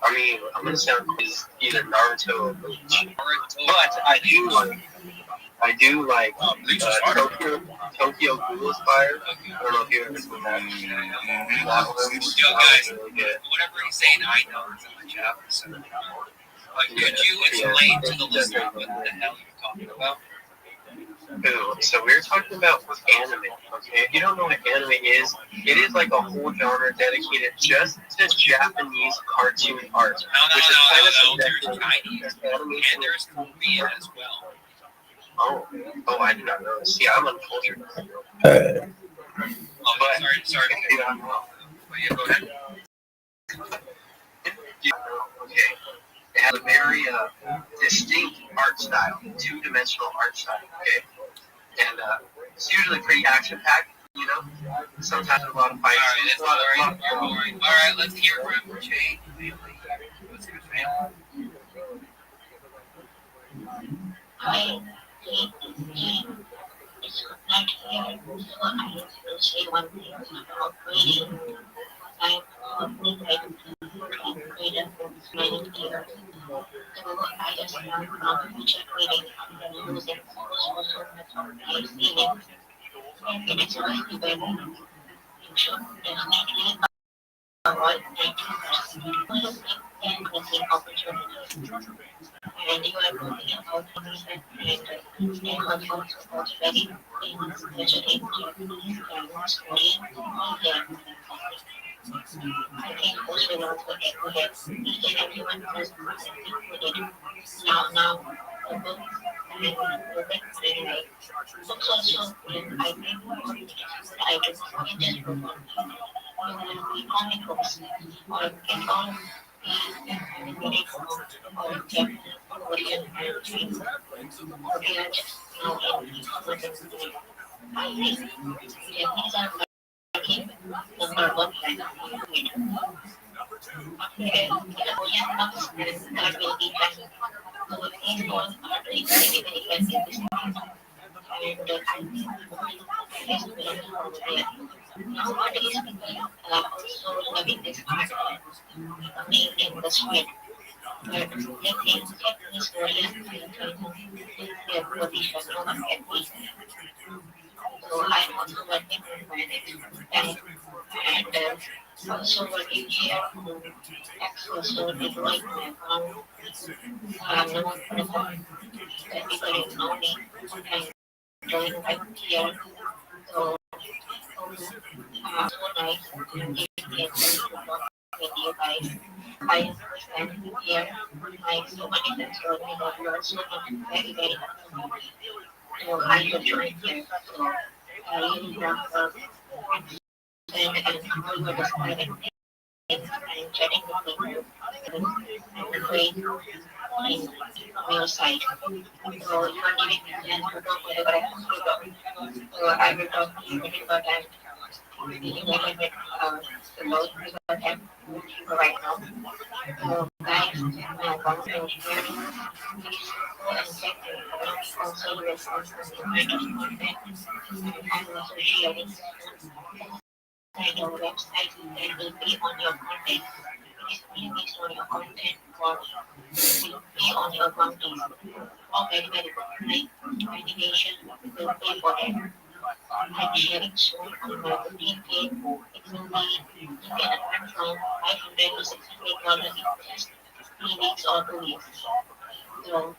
I mean, I'm gonna sound is either Naruto or Bleach, but I do like Tokyo Ghoul's Fire. I don't know if you ever seen that.
Yo, guys, whatever he's saying, I know it's in the chat. So, could you explain to the listener what the hell you're talking about?
So we're talking about anime, okay? If you don't know what anime is, it is like a whole genre dedicated just to Japanese cartoon art.
No. There's Chinese and there's Korean as well.
Oh, I did not know. See, I'm uncultured.
Sorry.
Yeah, go ahead. Okay. It has a very distinct art style, two-dimensional art style, okay? And it's usually pretty action-packed, Sometimes a lot of fights.
Alright, Alright, let's hear from Jay. Let's hear
Hi. Like here, so I will say one thing about reading. I'm hoping I can read it for many years. So I just want to check reading and use it also I've seen it. And it's really very should definitely avoid and missing opportunities. And you are talking about things and control support ready, especially and studying I think also not for everyone. Each and everyone has something included. Now, the book and the books also, I think, I just chemicals or chemical also working here, also did like my people know me and join right here. So nice with you guys. I understand here. I so many things told me that you are so very, very happy. So I will join here. So I really love and how you are describing things and chatting with people and great in your side. So you are giving me a chance to talk whatever I have to talk. So I will talk to you whenever I'm feeling a little bit about because I'm right now. So guys, once I'm sharing, please go and check also your kind of content. I'm also sharing kind of website that will be on your content. Please based on your content or will be on your boundaries. All very, very good. Like meditation will pay for it. I'm sharing soon on my 15K. It will be you can earn from $500 to $600 in just 3 weeks or 2 weeks. So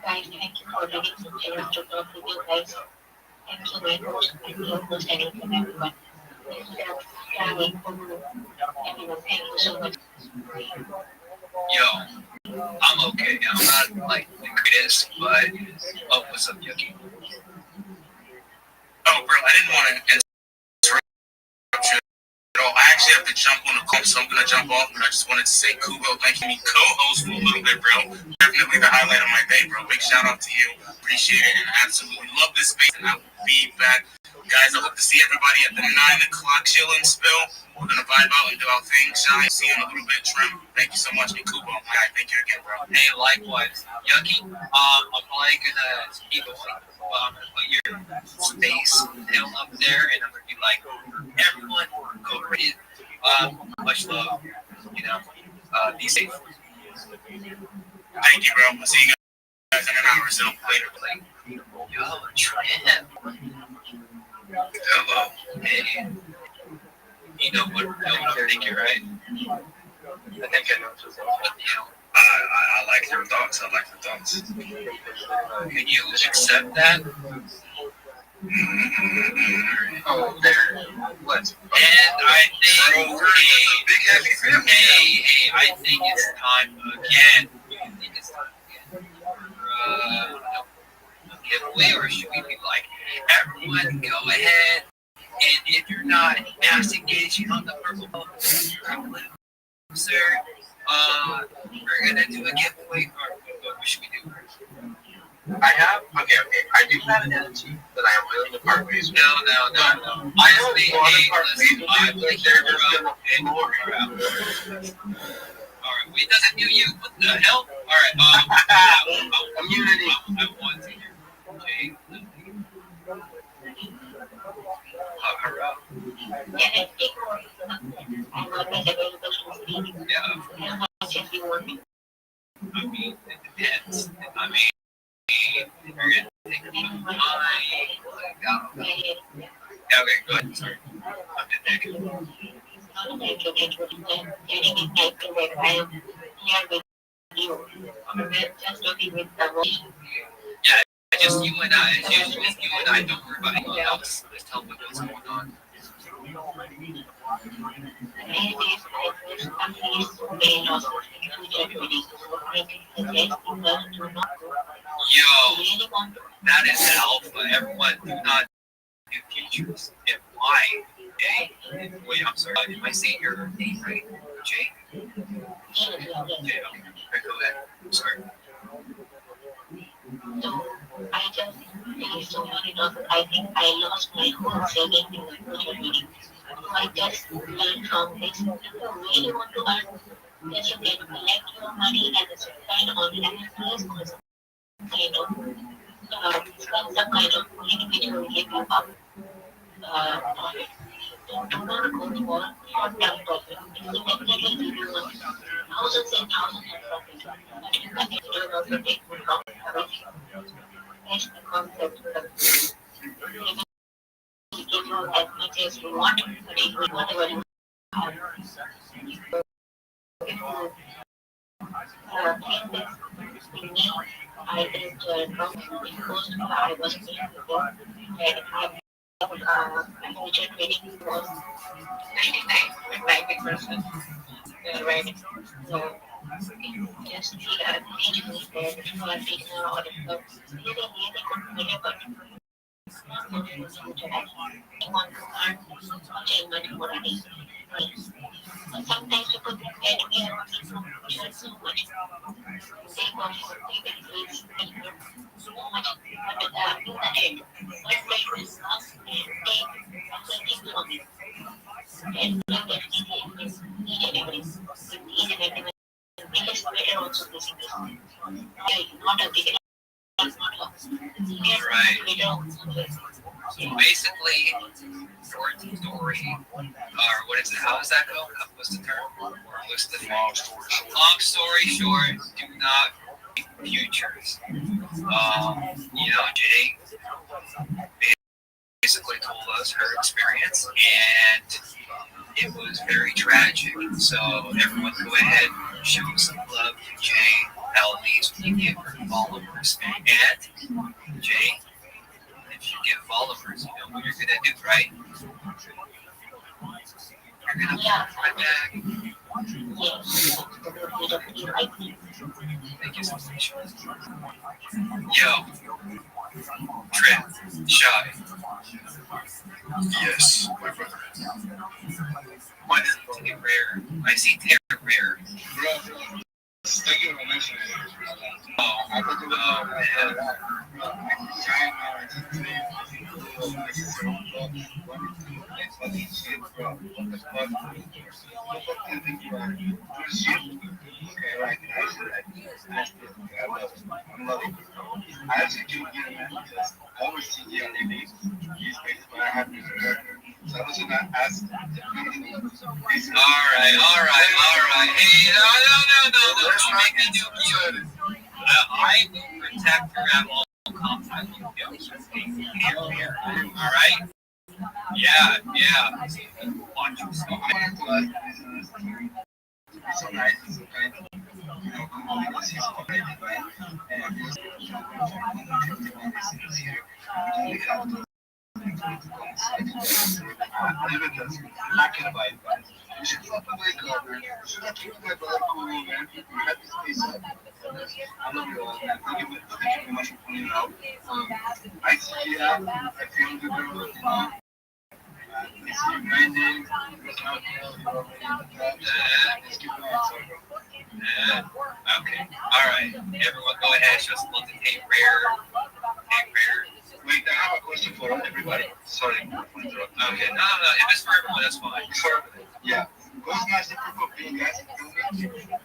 guys, thank you for giving me a chance to talk with you guys. Thank you my host and your host and everyone. Everyone, thank you so much.
Yo, I'm okay. I'm not like the greatest, but oh, what's up, Yuki?
Oh, bro, I didn't want to interrupt you at all. I actually have to jump on a call, so I'm going to jump off, but I just wanted to say, Kubo, thank you for co-host for a little bit, bro. Definitely the highlight of my day, bro. Big shout out to you. Appreciate it, and I absolutely love this space, and I will be back. Guys, I hope to see everybody at the 9 o'clock chill and spill. We're going to vibe out and do our thing. Shine, see you in a little bit, Trim. Thank you so much, and Kubo. All right, thank you again, bro.
Hey, likewise. Yuki, I'm probably gonna keep it I'm gonna put your space down up there, and I'm gonna be like, everyone, go read. Much love. You know, be safe.
Thank you, bro. I'll see you guys in an hour or so later.
Yo, Trent.
Hello.
Hey. You know what I'm thinking, right?
I think I know what I like your thoughts. I like your thoughts.
Can you accept that?
Oh, there. What?
And I think, hey, I think it's time again. I think it's time again for a giveaway, or should we be like, everyone go ahead, and if you're not mass engaging on the purple bubble, sir, we're gonna do a giveaway, or what should we do?
I do have an attitude that I am willing to part ways with.
No.
I don't want to part ways with
I'm
like they're just gonna ignore me.
Alright, it doesn't do you. What the hell? Alright,
Immunity.
I want to hear Jay. I mean, it depends. I mean, you're gonna take a look at mine. Okay, go ahead. Sorry. I'm just thinking. Yeah, just you and I. It's just you and I. Don't worry about anyone else. Just tell me what's going on. Yo, that is alpha. Everyone do not do futures. And why Jay. Wait, I'm sorry. Am I saying your name right? Jay? Jay, okay. Go ahead. I'm sorry.
So I just paid so many dollars. I think I lost my whole savings in the future meeting. So I just learned from this. If you really want to earn, just you can collect your money and spend on Netflix or some kind of spend some kind of money which will give you up profit. Don't do not go for short-term profit. It will definitely give you thousands and thousands of profit. But you can also take good profit away. That's the concept. You can give you as much as you want, but it will whatever you have. If you think this with me, I did drop because I was paying before, and my future trading was 99.98%. Right. So just see that page me there if you are taking an order for really good video, but not good for future. I want to earn change money for a day. But sometimes people think that we are working for future so much. They go for savings, they work so much, but in the end, one day will come and take something from you. And you definitely need and everything. The biggest player also missing this. Not a big, not a
Right.
player.
So basically, short story, or what is it? How does that go? What's the term? What's the long story short? Do not make futures. Jay basically told us her experience, and it was very tragic. So everyone go ahead, show some love to Jay. At least you give her followers. And Jay, if you get followers, you know what you're gonna do, right? You're gonna follow right back. Thank you so much. Yo, Trent, Shy.
Yes, my brother.
What is Rare? I see Rare.
Thank you for mentioning it.
Oh,
I actually didn't get it because I always see you on TV, these places, but I have to so I was gonna ask.
All right. Hey, no. Don't make me do cute. I will protect her at all costs. I will do here. All right? Yeah. Watch yourself.
So nice, so kind, lacking by advice. You should flip away, government. You should not keep that brother cool, man. You have to stay safe. I love you all, man. Thank you very much for putting it out. I see you out. I feel the girl. I see you grinding. Let's keep going.
Okay. All right. Everyone go ahead. Show some love to Hey Rare.
Wait, I have a question for everybody. Sorry for interrupting.
Okay. No. If it's for everyone, that's fine.
Yeah. Ghostmaster Purple Bean, guys,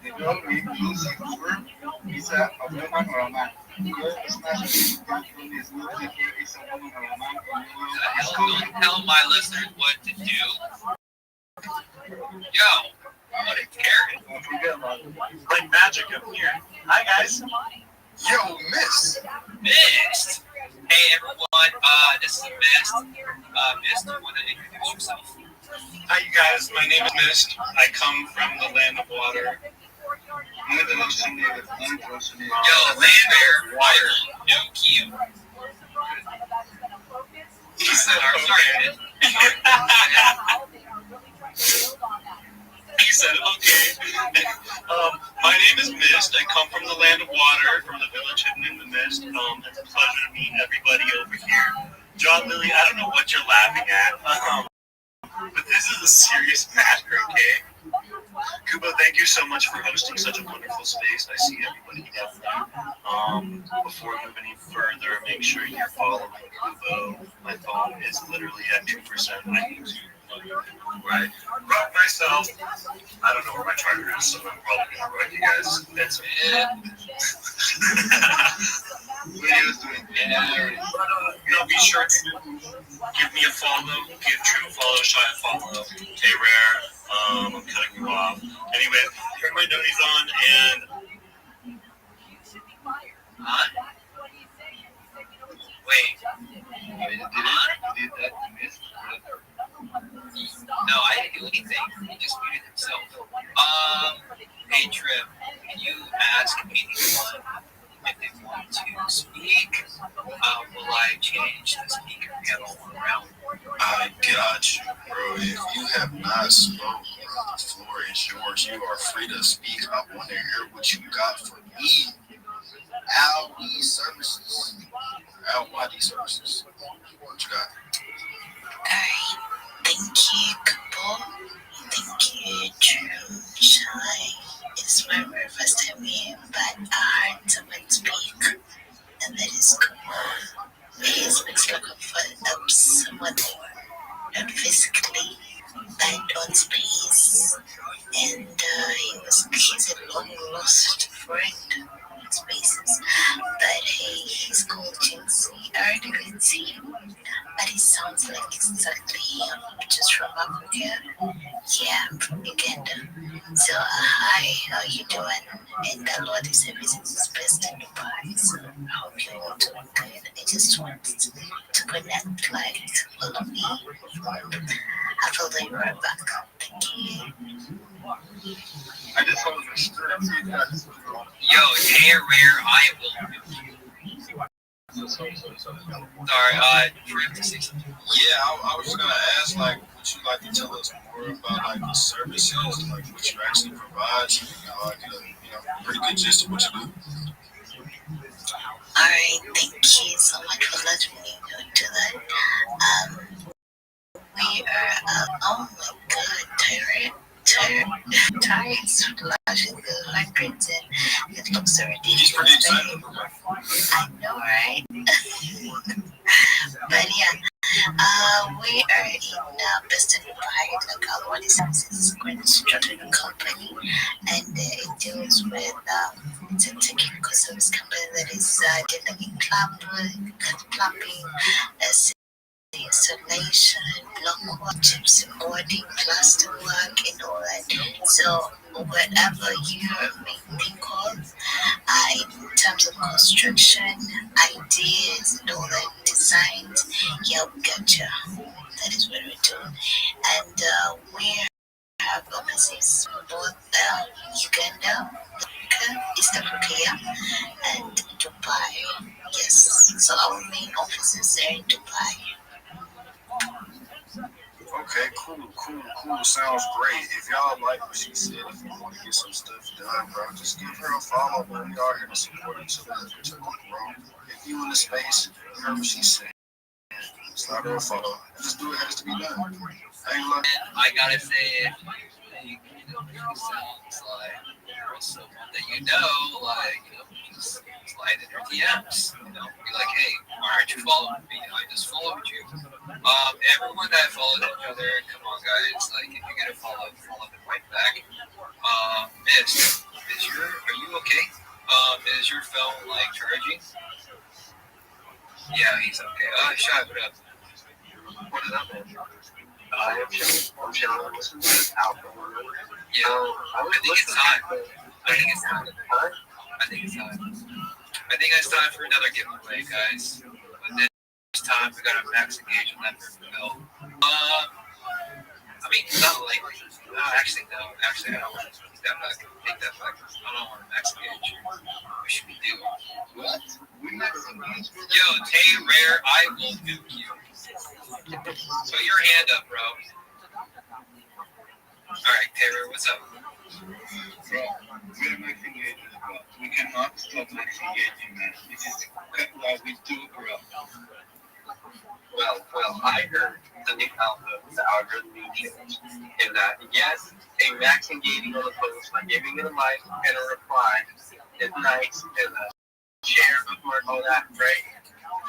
the girl with blue silver is a woman or a man. Ghostmaster Purple Bean is not if it's a woman or a man.
Don't tell my listeners what to do. Yo, I'm gonna tear it.
Like magic up here. Hi, guys.
Yo, Miss.
Hey, everyone. This is Mist. Mist, you want to introduce yourself?
Hi, you guys. My name is Mist. I come from the land of water.
Yo, land bear, water, no cue.
He said,
okay.
He said, okay. My name is Mist. I come from the land of water, from the village hidden in the mist. It's a pleasure to meet everybody over here. John Lilly, I don't know what you're laughing at. But
This is a serious matter, okay? Kubo, thank you so much for hosting such a wonderful space. I see everybody down there. Before we move any further, make sure you're following Kubo. My phone is literally at 2%. I need to. Right. But myself, I don't know where my charger is, so I'm probably going to write you guys. That's videos doing be sure to give me a follow, give True a follow, Shy a follow, Tay Rare, I'm cutting you off. Anyway, turn my noties on and
Wait.
You did that, you missed.
No, I didn't do anything. He just muted himself. Hey Trip, can you ask anyone if they want to speak? Will I change the speaker panel around?
I got you, bro. If you have not spoke, bro, the floor is yours. You are free to speak. I want to hear what you got for me. LD services. LYD services. What you got?
Alright. Thank you, Kubo. Thank you, True Shy. It's my very first time here, but I heard someone speak, and that is Kubo. He speaks like someone more, not physically, but on space. And he's a long lost friend on spaces. But hey, he's called Jinxie. I already could see him, but he sounds like exactly him, just from Africa. Yeah, I'm from Uganda. So, hi, how you doing? And the Lord is everything is best in Dubai. So, I hope you're all doing good. I just want to connect, like, follow me. I'll follow you right back. Thank you.
I just understood.
Yo, Tay Rare, I will. Sorry, Trip 60.
Yeah, I was just gonna ask, like, would you like to tell us more about like the services, like what you actually provide, so we can like get a pretty good gist of what you do.
Alright, thank you so much for letting me do that. We are, oh my god, Tyrant's flashing the hundreds and it looks so ridiculous.
He's pretty excited.
I know, right? But yeah, we are in Best in Dubai, like Alwadi Services, a construction company, and it deals with, it's a technical service company that is dealing in plumbing, installation, block work, gypsum boarding, plaster work, and all that. So whatever you may think of, in terms of construction, ideas, and all that, designs, yeah, we got you. That is what we do. And we have offices both Uganda, East Africa, yeah, and Dubai. Yes. So our main offices are in Dubai.
Okay, cool. Sounds great. If y'all like what she said, if you want to get some stuff done, bro, just give her a follow, bro. We are here to support each other, bro. If you in the space, you heard what she said. Slide her a follow. Just do what has to be done.
I gotta say, she sounds like someone that just slide in her DMs, be like, hey, why aren't you following me? I just followed you. Everyone that followed each other, come on guys, like if you get a follow them right back. Miss, are you okay? Is your phone like charging? Yeah, he's okay. Shy, what up? What is up, man? I'm chilling. Yeah, I think it's time. I think it's time for another giveaway, guys. But this time we got a max engage on that perfect bill. I mean, not like, actually, no. Actually, I don't want to take that back. I don't want to max engage. What should we do? What? Yo, Tay Rare, I will nuke you. Put your hand up, bro. Alright, Tay Rare, what's up?
Bro, we're max engaging, bro. We cannot stop max engaging, man. This is why we do, bro.
Well, I heard the
the new alpha, the algorithm being changed, is that yes, a max engaging on the post, like giving it a like and a reply, is nice, and a share, bookmark, all that, right?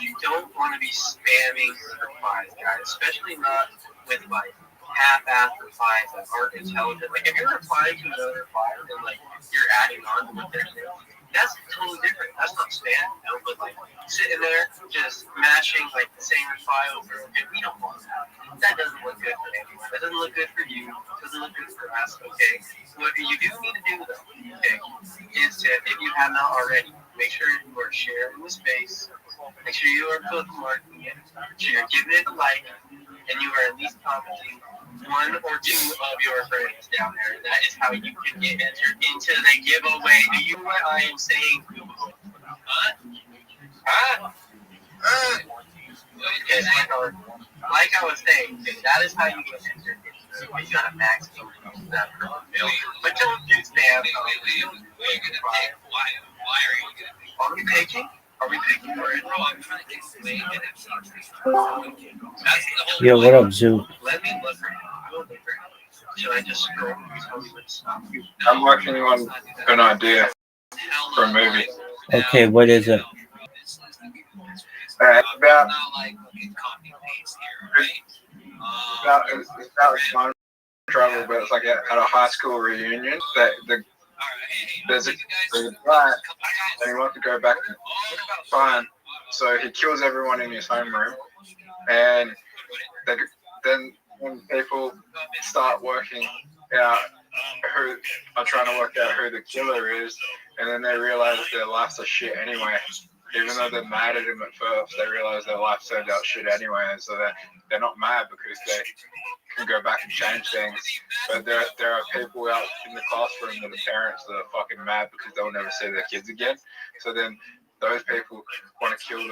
You don't want to be spamming replies, guys, especially not with like half-assed replies that aren't intelligent. Like if you're replying to another reply and like you're adding on to what they're saying, that's totally different. That's not spam, but like sitting there just mashing like the same reply over again, we don't want that. That doesn't look good for anyone. That doesn't look good for you. It doesn't look good for us. Okay. What you do need to do though, okay, is to, if you have not already, make sure you are sharing the space. Make sure you are bookmarking it. Make sure you're giving it a like, and you are at least commenting one or two of your friends down there. That is how you can get entered into the giveaway. Do you know what I am saying? Okay, like I was saying, that is how you get entered into it. You got a max that but don't do spam.
Why are you gonna pick?
Are we picking? Are we picking for it?
Bro, I'm trying to get away NFC. That's the whole
Yo, what up, Zoo?
Let me look for him. Should I just scroll and tell me what stuff?
I'm working on an idea for a movie.
Okay, what is it?
It's about time travel, but it's like at a high school reunion. There's a guy and he wants to go back in time, so he kills everyone in his homeroom, and then when people start working out who are trying to work out who the killer is, and then they realize their lives are shit anyway. Even though they're mad at him at first, they realize their life turned out shit anyway, and so they're not mad because they can go back and change things. But there are people out in the classroom that are parents that are fucking mad because they'll never see their kids again. So then those people want to kill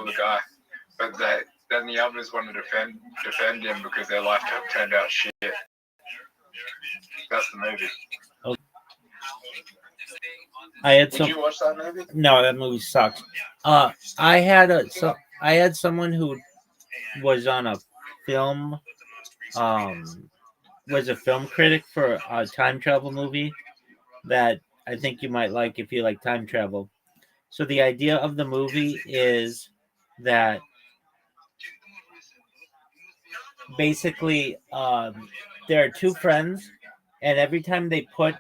the guy, but then the others want to defend him because their life turned out shit. That's the movie.
Okay.
Did you watch that movie?
No, that movie sucks. I had someone who was on a film, was a film critic for a time travel movie that I think you might like if you like time travel. So the idea of the movie is that basically there are two friends, and every time they put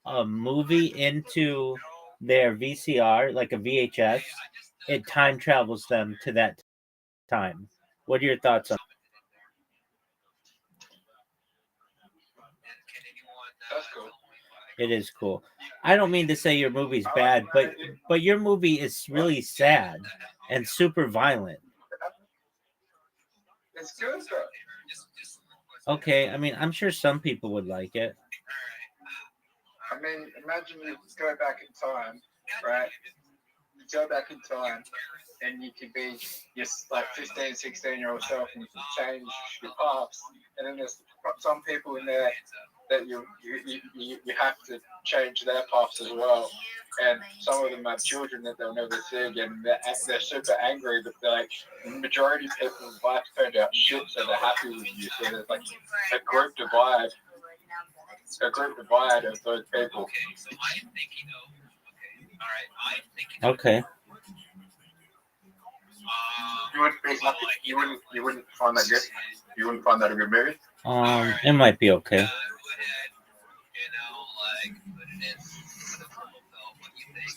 a movie into their VCR, like a VHS, it time travels them to that time. What are your thoughts on
That's cool.
it? Is cool. I don't mean to say your movie's bad, but your movie is really sad and super violent.
It's good though.
Okay, I mean, I'm sure some people would like it.
I mean, imagine you go back in time, right? You go back in time and you could be just like 15, 16-year-old self and you can change your paths. And then there's some people in there that you have to change their paths as well. And some of them have children that they'll never see again. They're super angry, but they're like, the majority of people's life turned out shit, so they're happy with you. So there's like a group divide of those people.
Okay.
You wouldn't be happy? You wouldn't find that good? You wouldn't find that a good movie?
It might be okay.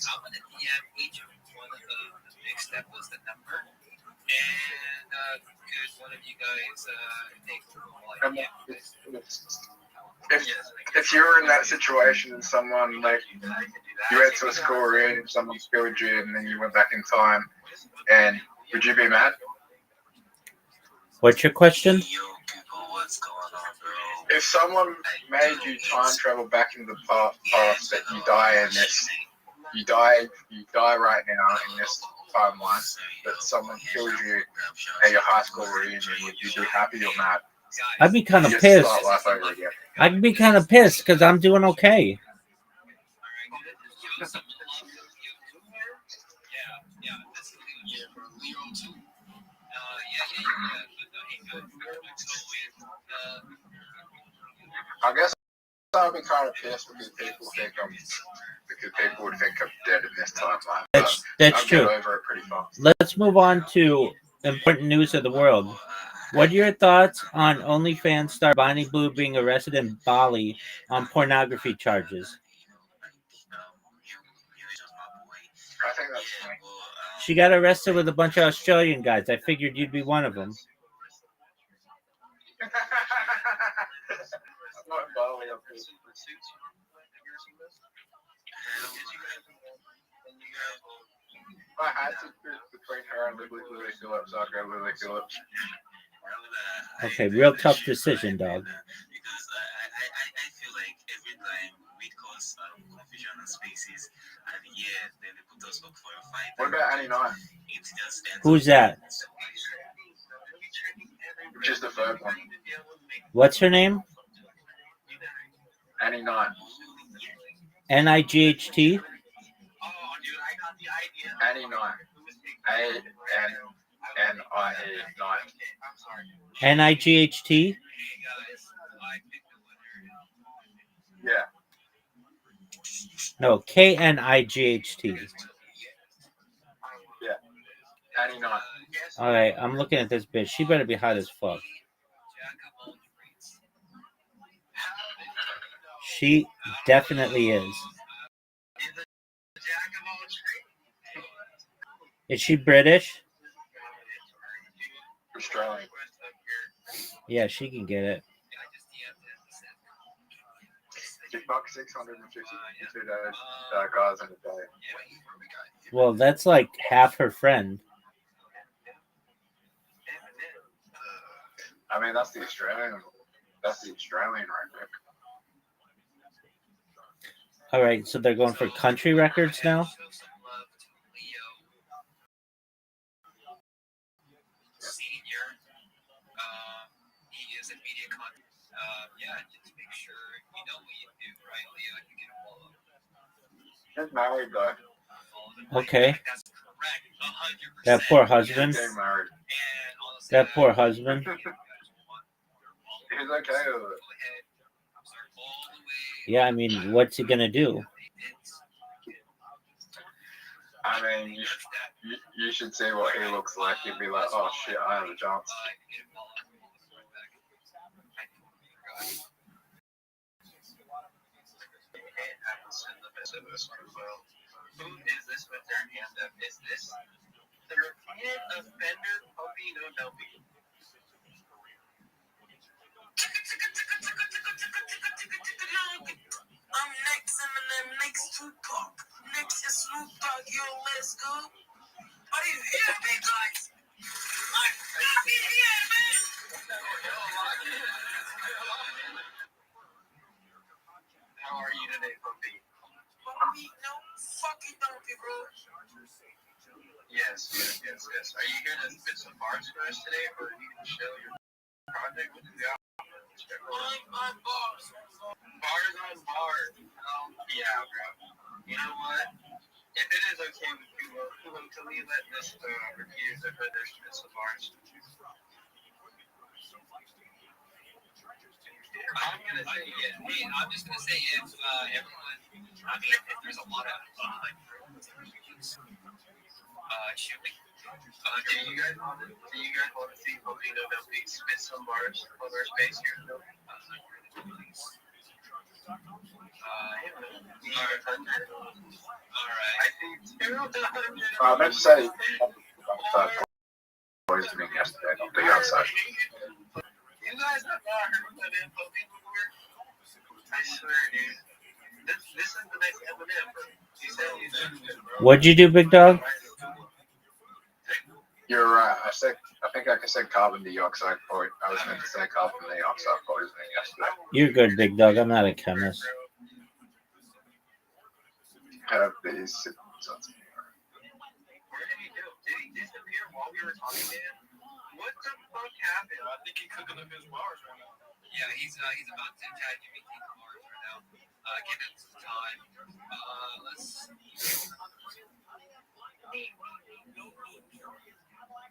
I'm gonna DM each one of the big step was the number, and could one of you guys take
if you were in that situation and someone like you went to a school reunion, someone killed you, and then you went back in time, and would you be mad?
What's your question?
If someone made you time travel back in the past, that you die in this. You die right now in this timeline, but someone killed you at your high school reunion, would you be happy or mad?
I'd be kind of
You
pissed.
start life over again.
I'd be kind of pissed because I'm doing okay.
I'd be kind of pissed because people would think I'm dead in this timeline.
That's
I'll
true.
get over it pretty fast.
Let's move on to important news of the world. What are your thoughts on OnlyFans star Bonnie Blue being arrested in Bali on pornography charges?
I think that's funny.
She got arrested with a bunch of Australian guys. I figured you'd be one of them.
I'm not in Bali. I'm here. If I had to choose between her and Lily Phillips, I'd go Lily Phillips.
Okay, real tough decision, dog.
Because I feel like every time we cause confusion and spaces, and yeah, then they put us up for a fight.
What about Annie Knight?
Who's that?
Which is the third one?
What's her name?
Annie Knight.
Night?
Annie Knight. A-N-N-I-E Knight.
Night?
Yeah.
No, Knight.
Yeah. Annie Knight.
All right, I'm looking at this bitch. She better be hot as fuck. She definitely is. Is she British?
Australian.
Yeah, she can get it.
She fucked 652 guys in a day.
Well, that's like half her friend.
I mean, that's the Australian right there.
All right, so they're going for country records now?
She's married though.
Okay. That poor husband.
She's married.
That poor husband.
He's okay with it.
Yeah, I mean, what's he gonna do?
I mean, you should see what he looks like. You'd be like, oh shit, I have a chance.
Who is this with their hand up? Is this the repeated offender puppy no dumpy? I'm next Eminem, next Tupac, next is Snoop Dogg, yo, let's go. Are you here, big guys? I'm fucking here, man! How are you today, puppy? Puppy, no fucking donkey, bro. Yes. Are you here to spit some bars for us today, or you can show your project with the on bars. Bars on bars. Yeah, bro. You know what? If it is okay with you, can we let this repeaters of her spit some bars? I'm gonna say yes. Hey, I'm just gonna say if everyone, I mean, if there's a lot of should we? Do you guys want to see Polino Dumpy spit some bars on our space here? Alright. I think 200.
I meant to say poisoning yesterday, not the outside.
You guys have not heard that info before? I swear, dude. This is the next Eminem, bro. He said he's bro.
What'd you do, big dog?
You're right. I think I said carbon dioxide poisoning. I was meant to say carbon dioxide poisoning yesterday.
You're good, big dog. I'm not a chemist.
Have these symptoms.
What did he do? Did he disappear while we were talking to him? What the fuck happened? I think he's cooking up his bars right now. Yeah, he's about to tag you making bars right now. Give him some time. Let's see.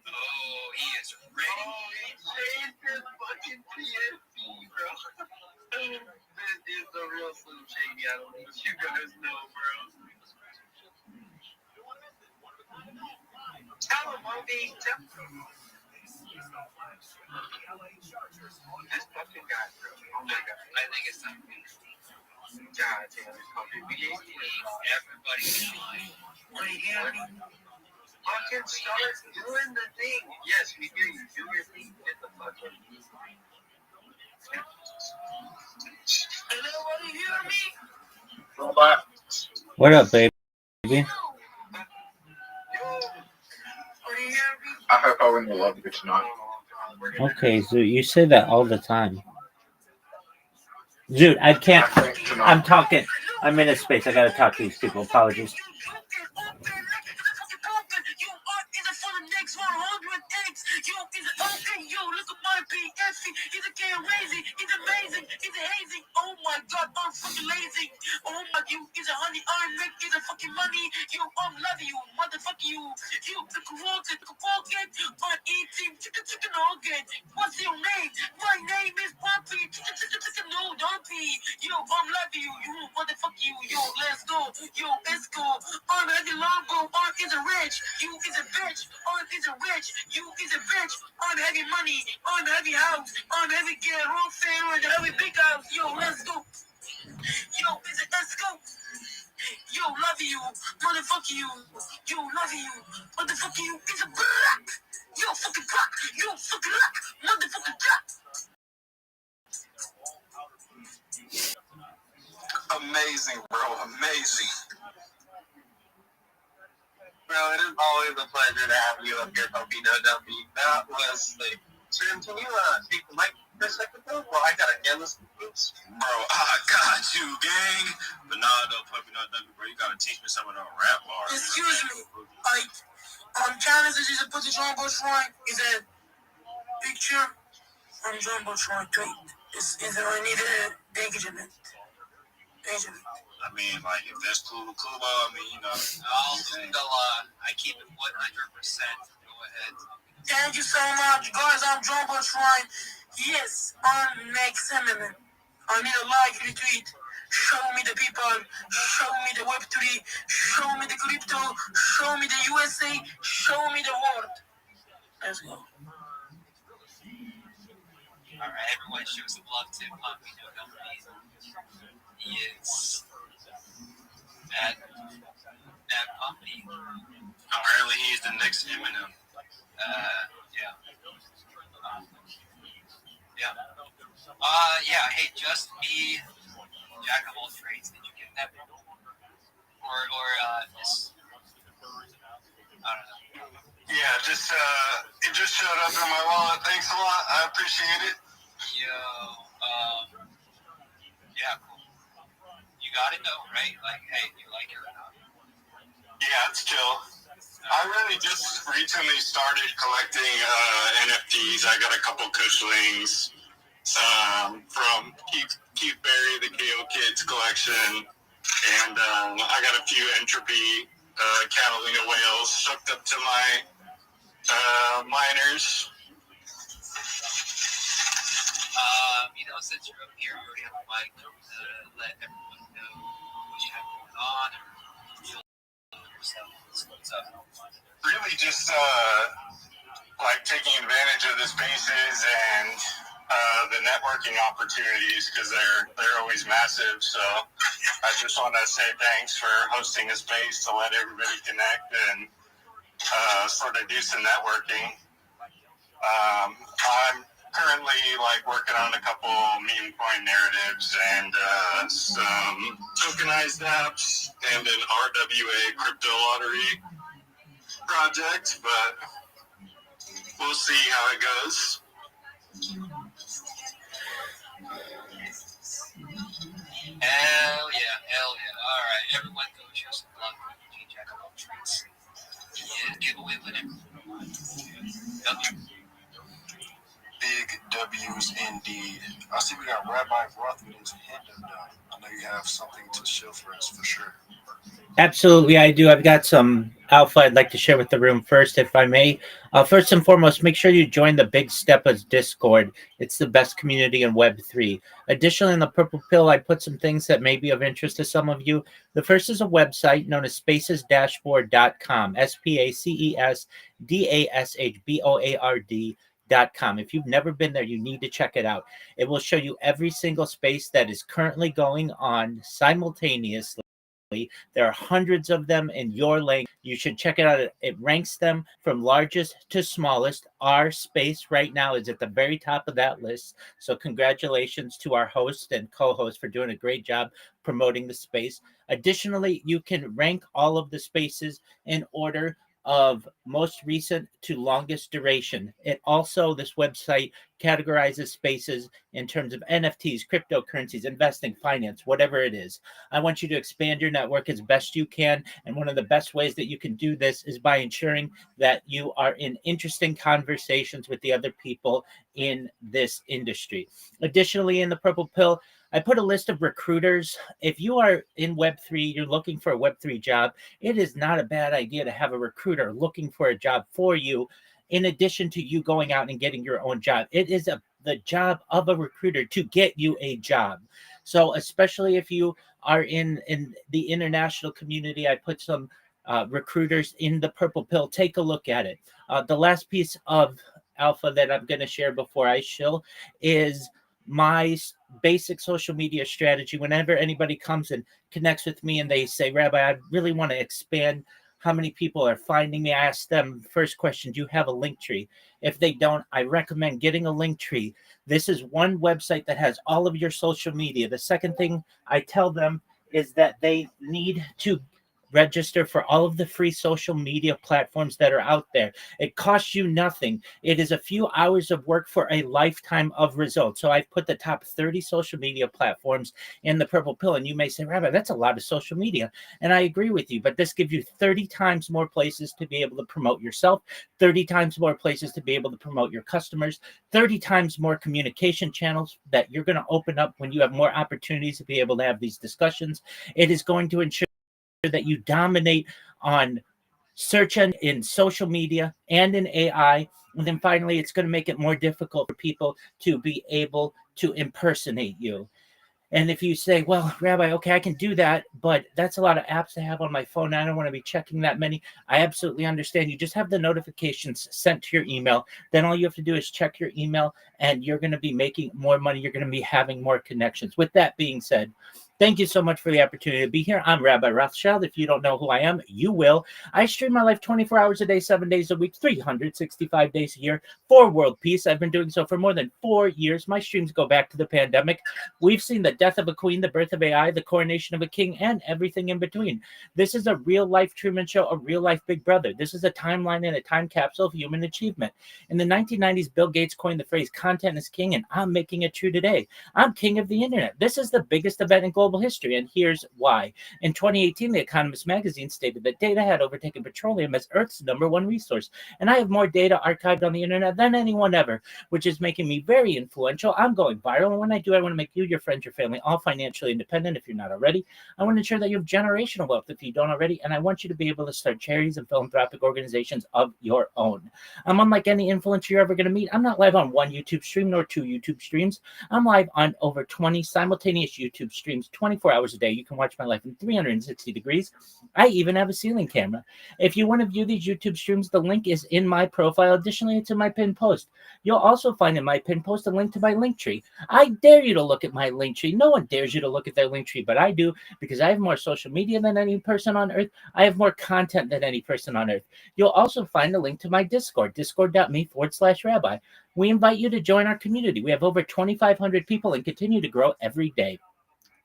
Oh, he is ready. Oh, he changed his fucking PSP, bro. This is the real I'll let you guys know, bro. Tell him, Moby. Tell him. This fucking guy, bro. Oh my god.
I think it's time.
God damn it, Moby. We need
everybody behind.
What do you hear me? Fucking start doing the thing. Yes, we hear you. Do your thing. Get the fuck in. Hello, what do you hear me?
Robot.
What up, baby?
I hope I win the love you tonight.
Okay, so you say that all the time. Dude, I can't. I'm talking. I'm in a space. I gotta talk to these people. Apologies.
Oh my god, I'm fucking lazy. Oh my, you is a honey, I'm Rick, is a fucking money. You, I'm loving you, motherfucker, you the rocket, I'm eating chicken nugget. What's your name? My name is Poppy. Chicken, no, don't be. Yo, I'm loving you, motherfucker, yo, let's go. Yo, let's go. I'm heavy logo, I'm is a rich. You is a bitch, I'm is a rich. You is a bitch, I'm heavy money, I'm heavy house, I'm heavy get wrong fair and heavy big house. Yo, let's go. Yo, is it let's go. Yo, love you, motherfucker you. Yo, love you, motherfucker you. Is a black. Yo, fucking black. Yo, fucking black. Motherfucking black.
Amazing, bro. Amazing.
Bro, it is always a pleasure to have you up here, Puppy No Dumpy. That was like, Jim, can you speak the mic for a second, though? Well, I got a endless things.
Bro, I got you, gang. But nah, though, Puppy No Dumpy, bro, you gotta teach me some of them rap bars.
Excuse me. Like, China says he's a put the John Bush right. Is a picture from John Bush right tweet. Is there any engagement?
I mean, like, if that's cool, I mean, you know.
I keep it 100%. Go ahead.
Thank you so much, guys. I'm John Bush right. Yes, I'm next Eminem. I need a like, retweet. Show me the people. Show me the Web3. Show me the crypto. Show me the USA. Show me the world. Let's go.
All right, everyone show some love to Puppy No Dumpy. He is that Puppy.
Apparently, he's the next Eminem.
Yeah. Yeah. Hey, just be jack of all trades. Did you get that? Or this? I don't know.
Yeah, it just showed up in my wallet. Thanks a lot. I appreciate it.
Yeah, cool. You got it though, right? Like, hey, you like it or not?
Yeah, it's chill. I really just recently started collecting NFTs. I got a couple Kushlings from Keith Berry, the KO Kids collection, and I got a few Entropy Catalina whales hooked up to my miners.
Since you're up here, you already have a mic to let everyone know what you have going on or yourself. What's up?
Really just like taking advantage of the spaces and the networking opportunities because they're always massive. So I just want to say thanks for hosting a space to let everybody connect and sort of do some networking. I'm currently like working on a couple meme coin narratives and some tokenized apps and an RWA crypto lottery project, but we'll see how it goes.
Hell yeah. All right, everyone go show some love to Jack of all trades. Yeah, giveaway winner. W.
Big W's indeed. I see we got Rabbi Rothschild in hand. I know you have something to show for us for sure.
Absolutely, I do. I've got some alpha I'd like to share with the room first, if I may. First and foremost, make sure you join the Big Steppas Discord. It's the best community in Web3. Additionally, in the Purple Pill, I put some things that may be of interest to some of you. The first is a website known as spacesdashboard.com, spacesdashboard.com. If you've never been there, you need to check it out. It will show you every single space that is currently going on simultaneously. There are hundreds of them in your lane. You should check it out. It ranks them from largest to smallest. Our space right now is at the very top of that list. So congratulations to our host and co-host for doing a great job promoting the space. Additionally, you can rank all of the spaces in order of most recent to longest duration. It also, this website categorizes spaces in terms of NFTs, cryptocurrencies, investing, finance, whatever it is. I want you to expand your network as best you can. And one of the best ways that you can do this is by ensuring that you are in interesting conversations with the other people in this industry. Additionally, in the Purple Pill, I put a list of recruiters. If you are in Web3, you're looking for a Web3 job, it is not a bad idea to have a recruiter looking for a job for you, in addition to you going out and getting your own job. It is the job of a recruiter to get you a job. So especially if you are in the international community, I put some recruiters in the Purple Pill. Take a look at it. The last piece of alpha that I'm going to share before I shill is my basic social media strategy. Whenever anybody comes and connects with me and they say, Rabbi, I really want to expand how many people are finding me, I ask them, first question, do you have a link tree? If they don't, I recommend getting a link tree. This is one website that has all of your social media. The second thing I tell them is that they need to register for all of the free social media platforms that are out there. It costs you nothing. It is a few hours of work for a lifetime of results. So I've put the top 30 social media platforms in the Purple Pill. And you may say, Rabbi, that's a lot of social media. And I agree with you, but this gives you 30 times more places to be able to promote yourself, 30 times more places to be able to promote your customers, 30 times more communication channels that you're going to open up when you have more opportunities to be able to have these discussions. It is going to ensure that you dominate on search in social media and in AI. And then finally, it's going to make it more difficult for people to be able to impersonate you. And if you say, well, Rabbi, okay, I can do that, but that's a lot of apps to have on my phone. I don't want to be checking that many. I absolutely understand. You just have the notifications sent to your email. Then all you have to do is check your email and you're going to be making more money. You're going to be having more connections. With that being said, thank you so much for the opportunity to be here. I'm Rabbi Rothschild. If you don't know who I am, you will. I stream my life 24 hours a day, 7 days a week, 365 days a year for world peace. I've been doing so for more than 4 years. My streams go back to the pandemic. We've seen the death of a queen, the birth of AI, the coronation of a king, and everything in between. This is a real-life Truman Show, a real-life Big Brother. This is a timeline and a time capsule of human achievement. In the 1990s, Bill Gates coined the phrase, content is king, and I'm making it true today. I'm king of the internet. This is the biggest event in global history, and here's why. In 2018, The Economist magazine stated that data had overtaken petroleum as Earth's #1 resource, and I have more data archived on the internet than anyone ever, which is making me very influential. I'm going viral, and when I do, I want to make you, your friends, your family, all financially independent if you're not already. I want to ensure that you have generational wealth if you don't already, and I want you to be able to start charities and philanthropic organizations of your own. I'm unlike any influencer you're ever going to meet. I'm not live on one YouTube stream nor 2 YouTube streams. I'm live on over 20 simultaneous YouTube streams, 24 hours a day. You can watch my life in 360 degrees. I even have a ceiling camera. If you want to view these YouTube streams, the link is in my profile. Additionally, it's in my pinned post. You'll also find in my pinned post a link to my link tree. I dare you to look at my link tree. No one dares you to look at their link tree, but I do, because I have more social media than any person on earth. I have more content than any person on earth. You'll also find a link to my Discord, discord.me/rabbi. We invite you to join our community. We have over 2,500 people and continue to grow every day.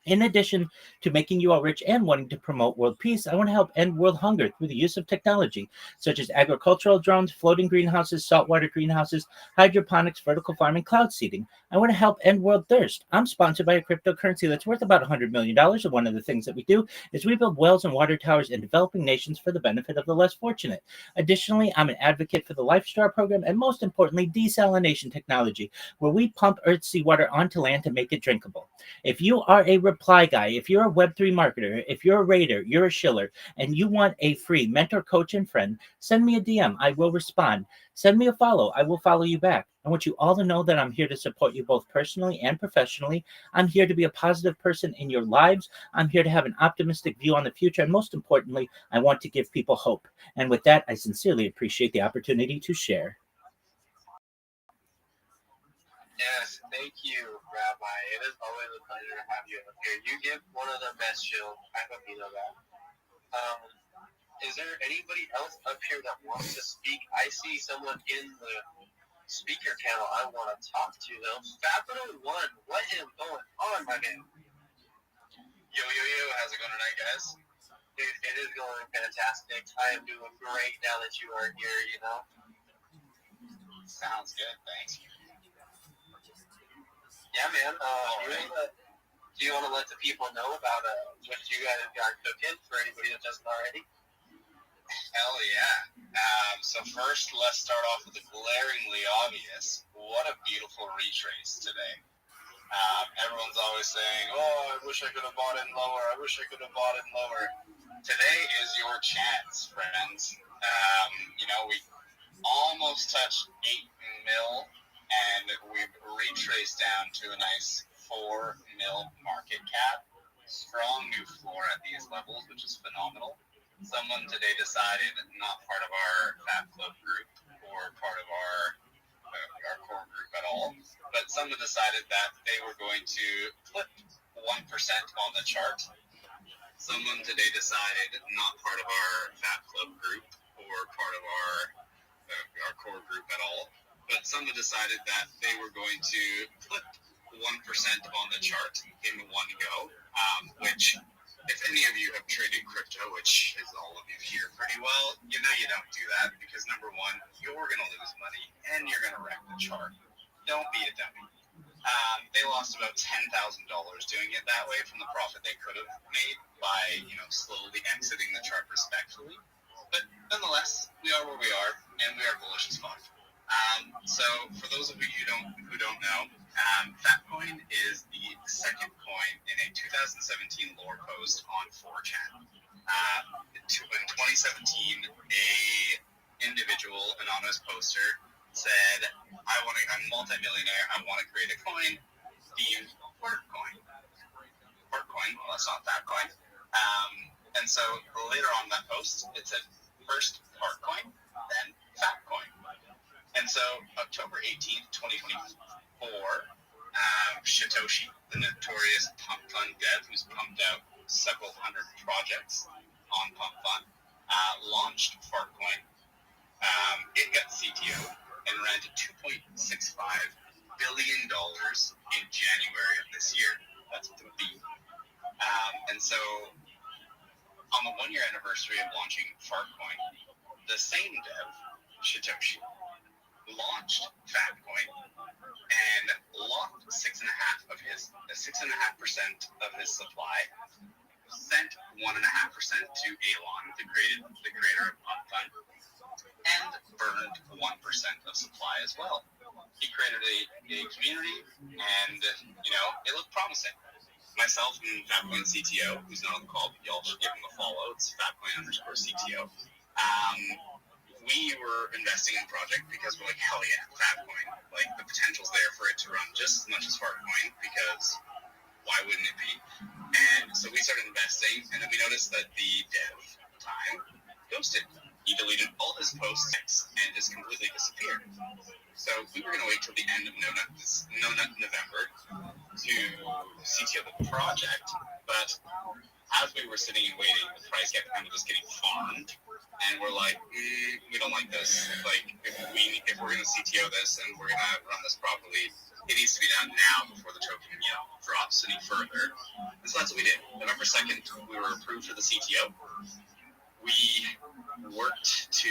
In addition to making you all rich and wanting to promote world peace, I want to help end world hunger through the use of technology, such as agricultural drones, floating greenhouses, saltwater greenhouses, hydroponics, vertical farming, cloud seeding. I want to help end world thirst. I'm sponsored by a cryptocurrency that's worth about $100 million, and one of the things that we do is we build wells and water towers in developing nations for the benefit of the less fortunate. Additionally, I'm an advocate for the Life Straw program, and most importantly, desalination technology, where we pump Earth's seawater onto land to make it drinkable. If you are a reply guy, if you're a Web3 marketer, if you're a raider, you're a shiller, and you want a free mentor, coach, and friend, send me a DM. I will respond. Send me a follow. I will follow you back. I want you all to know that I'm here to support you both personally and professionally. I'm here to be a positive person in your lives. I'm here to have an optimistic view on the future. And most importantly, I want to give people hope. And with that, I sincerely appreciate the opportunity to share.
Yes, thank you, Rabbi. It is always a pleasure to have you up here. You give one of the best shows. I hope you know that. Is there anybody else up here that wants to speak? I see someone in the speaker panel I want to talk to, though. Capital One, what is going on, my man?
Yo, how's it going tonight, guys?
Dude, it is going fantastic. I am doing great now that you are here, you know?
Sounds good, thanks.
Yeah, man. Do you want to let the people know about what you guys got cooking for anybody that doesn't already?
Hell yeah. So first, let's start off with the glaringly obvious. What a beautiful retrace today. Everyone's always saying, oh, I wish I could have bought in lower. I wish I could have bought in lower. Today is your chance, friends. We almost touched 8 mil, and we've retraced down to a nice 4 mil market cap. Strong new floor at these levels, which is phenomenal. Someone today decided, not part of our Fat Club group or part of our core group at all, but someone decided that they were going to flip 1% on the chart. Someone today decided, not part of our Fat Club group or part of our core group at all, but someone decided that they were going to flip 1% on the chart in one go, which, if any of you have traded crypto, which is all of you here pretty well, you know you don't do that because, number one, you're going to lose money and you're going to wreck the chart. Don't be a dummy. They lost about $10,000 doing it that way from the profit they could have made by, slowly exiting the chart respectfully. But nonetheless, we are where we are, and we are bullish as fuck. So for those of you who don't know, Fatcoin is the second coin in a 2017 lore post on 4chan. In 2017, a individual, anonymous poster, said, I'm multi-millionaire, I want to create a coin themed Fartcoin. Fartcoin, well, that's not Fatcoin. And so later on that post, it said first Fartcoin, then Fatcoin. And so October 18th, 2024, Satoshi, the notorious Pump Fund dev who's pumped out several hundred projects on Pump Fund, launched Fartcoin. It got CTO and ran to $2.65 billion in January of this year. That's with a B. And so on the 1-year anniversary of launching Fartcoin, the same dev, Satoshi, launched Fatcoin and locked 6.5% of his supply, sent 1.5% to Elon, the creator of Pump Fund, and burned 1% of supply as well. He created a community, and it looked promising. Myself and Fatcoin CTO, who's not on the call, but y'all should give him a follow. It's Fatcoin_CTO. We were investing in the project because we're like, hell yeah, Fatcoin. Like, the potential's there for it to run just as much as Fartcoin, because why wouldn't it be? And so we started investing, and then we noticed that the dev at the time ghosted. He deleted all his posts and just completely disappeared. So we were going to wait till the end of November to CTO the project, but as we were sitting and waiting, the price kept kind of just getting farmed, and we're like, we don't like this. Like, if we're going to CTO this and we're going to run this properly, it needs to be done now before the token, drops any further. And so that's what we did. November 2nd, we were approved for the CTO. We worked to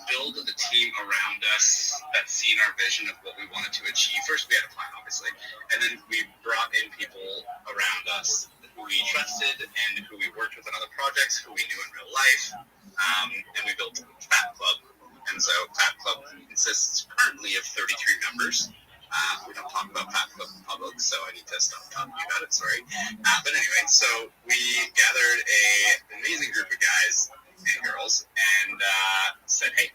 build a team around us that's seen our vision of what we wanted to achieve. First, we had a plan, obviously, and then we brought in people around us who we trusted and who we worked with on other projects, who we knew in real life, and we built Fat Club. And so Fat Club consists currently of 33 members.
We don't talk about Fat Club in public, so I need to stop talking about it. Sorry. But anyway, so we gathered an amazing group of guys and girls and said, hey,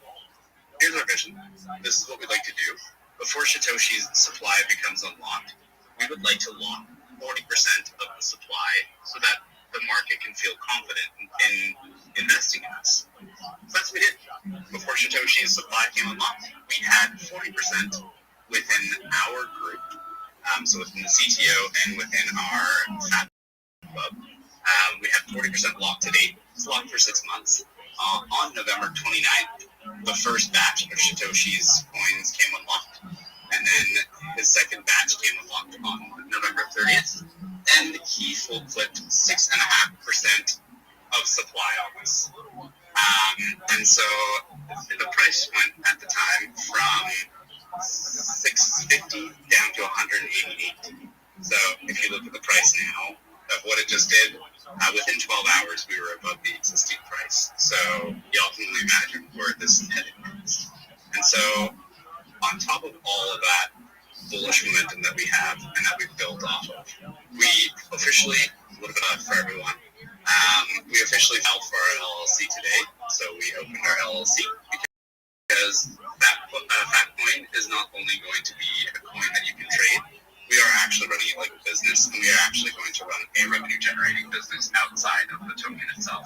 here's our vision. This is what we'd like to do. Before Satoshi's supply becomes unlocked, we would like to lock 40% of the supply so that the market can feel confident in investing in us. So that's what we did. Before Satoshi's supply came unlocked, we had 40% within our group, so within the CTO and within our Fat Club. We have 40% locked to date. It's locked for 6 months. On November 29th, the first batch of Satoshi's coins came unlocked, and then his second batch came unlocked on November 30th, and he full flipped 6.5% of supply on us. And so the price went at the time from 650 down to 188. So if you look at the price now of what it just did, within 12 hours we were above the existing price. So y'all can only imagine where this is headed next. And so on top of all of that bullish momentum that we have and that we've built off of, we officially, a little bit for everyone, we officially filed for our LLC today. So we opened our LLC because Fatcoin is not only going to be a coin that you can trade, we are actually running it like a business, and we are actually going to run a revenue-generating business outside of the token itself.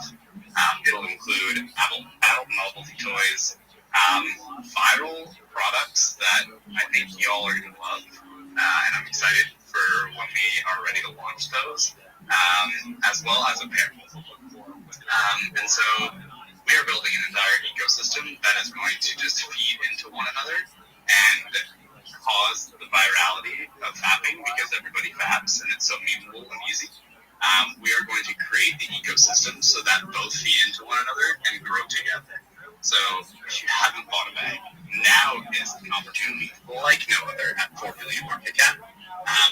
It'll include adult novelty toys, viral products that I think y'all are going to love, and I'm excited for when we are ready to launch those, as well as apparel. And so we are building an entire ecosystem that is going to just feed into one another and cause the virality of fapping because everybody faps and it's so memeable and easy. We are going to create the ecosystem so that both feed into one another and grow together. So if you haven't bought a bag, now is an opportunity like no other at 4 billion market cap,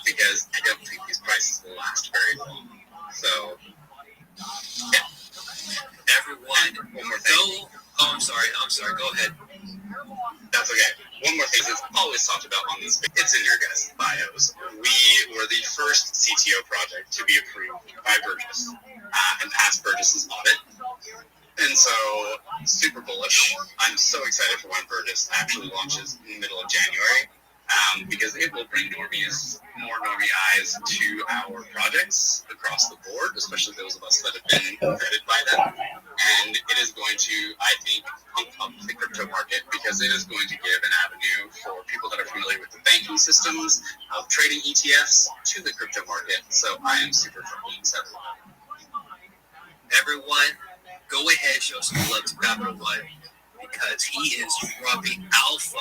because I don't think these prices will last very long. So, yeah.
Everyone,
one more thing.
Oh, I'm sorry. Go ahead.
That's okay. One more thing that's always talked about on these, it's in your guys' bios. We were the first CTO project to be approved by Burgess and pass Burgess's audit. And so, super bullish. I'm so excited for when Burgess actually launches in the middle of January, because it will bring more normie eyes to our projects across the board, especially those of us that have been vetted by them. And it is going to, I think, pump up the crypto market because it is going to give an avenue for people that are familiar with the banking systems of trading ETFs to the crypto market. So I am super fucking excited.
Everyone, go ahead, show some love to Capital One because he is dropping alpha.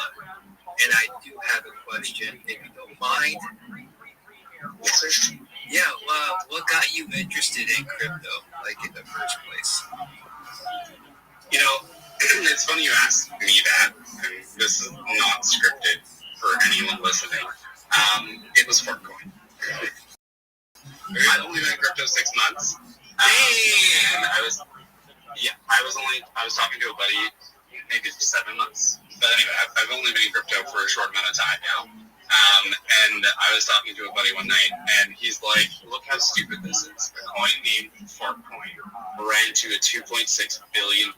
And I do have a question, if you don't mind.
Yes, sir.
Yeah, well, what got you interested in crypto, like in the first place?
You know, it's funny you asked me that, and this is not scripted for anyone listening. It was Fortcoin. I've only been in crypto 6 months. And I was talking to a buddy maybe 7 months. But anyway, I've only been in crypto for a short amount of time now. And I was talking to a buddy one night, and he's like, look how stupid this is. A coin named Fortcoin ran to a 2.6 billion.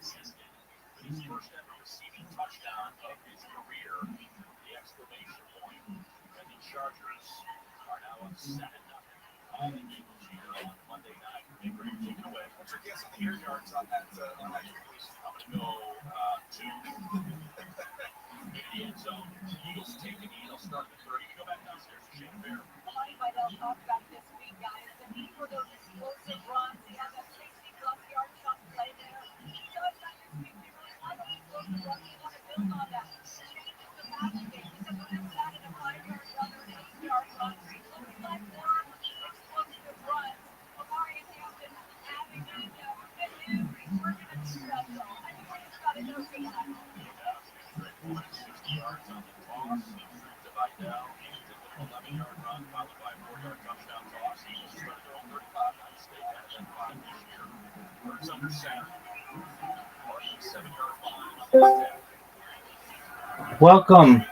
Welcome.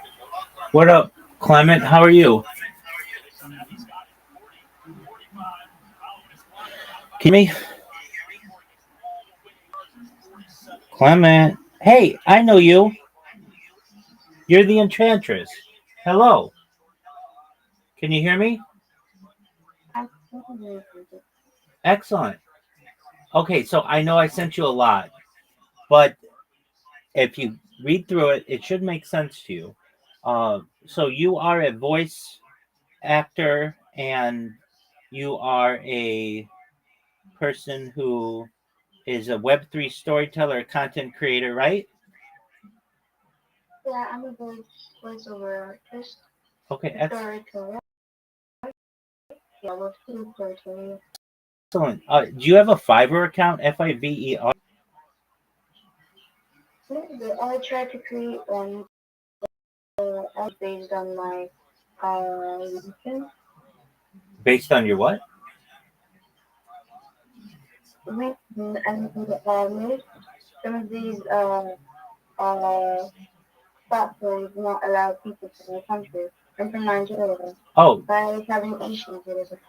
What up? Clement, how are you? Can you hear me? Clement. Hey, I know you. You're the enchantress. Hello. Can you hear me? Excellent. Okay, so I know I sent you a lot, but if you read through it, it should make sense to you. So you are a voice actor and you are a person who is a Web3 storyteller, content creator, right?
Yeah, I'm a voiceover artist.
Okay,
Storyteller. Yeah, with storyteller.
excellent. Do you have a Fiverr account? Fiverr?
I try to create one based on my LinkedIn.
Based on your what?
LinkedIn and most some of these platforms not allow people from the country. I'm from Nigeria.
Oh.
But I was having issues with it.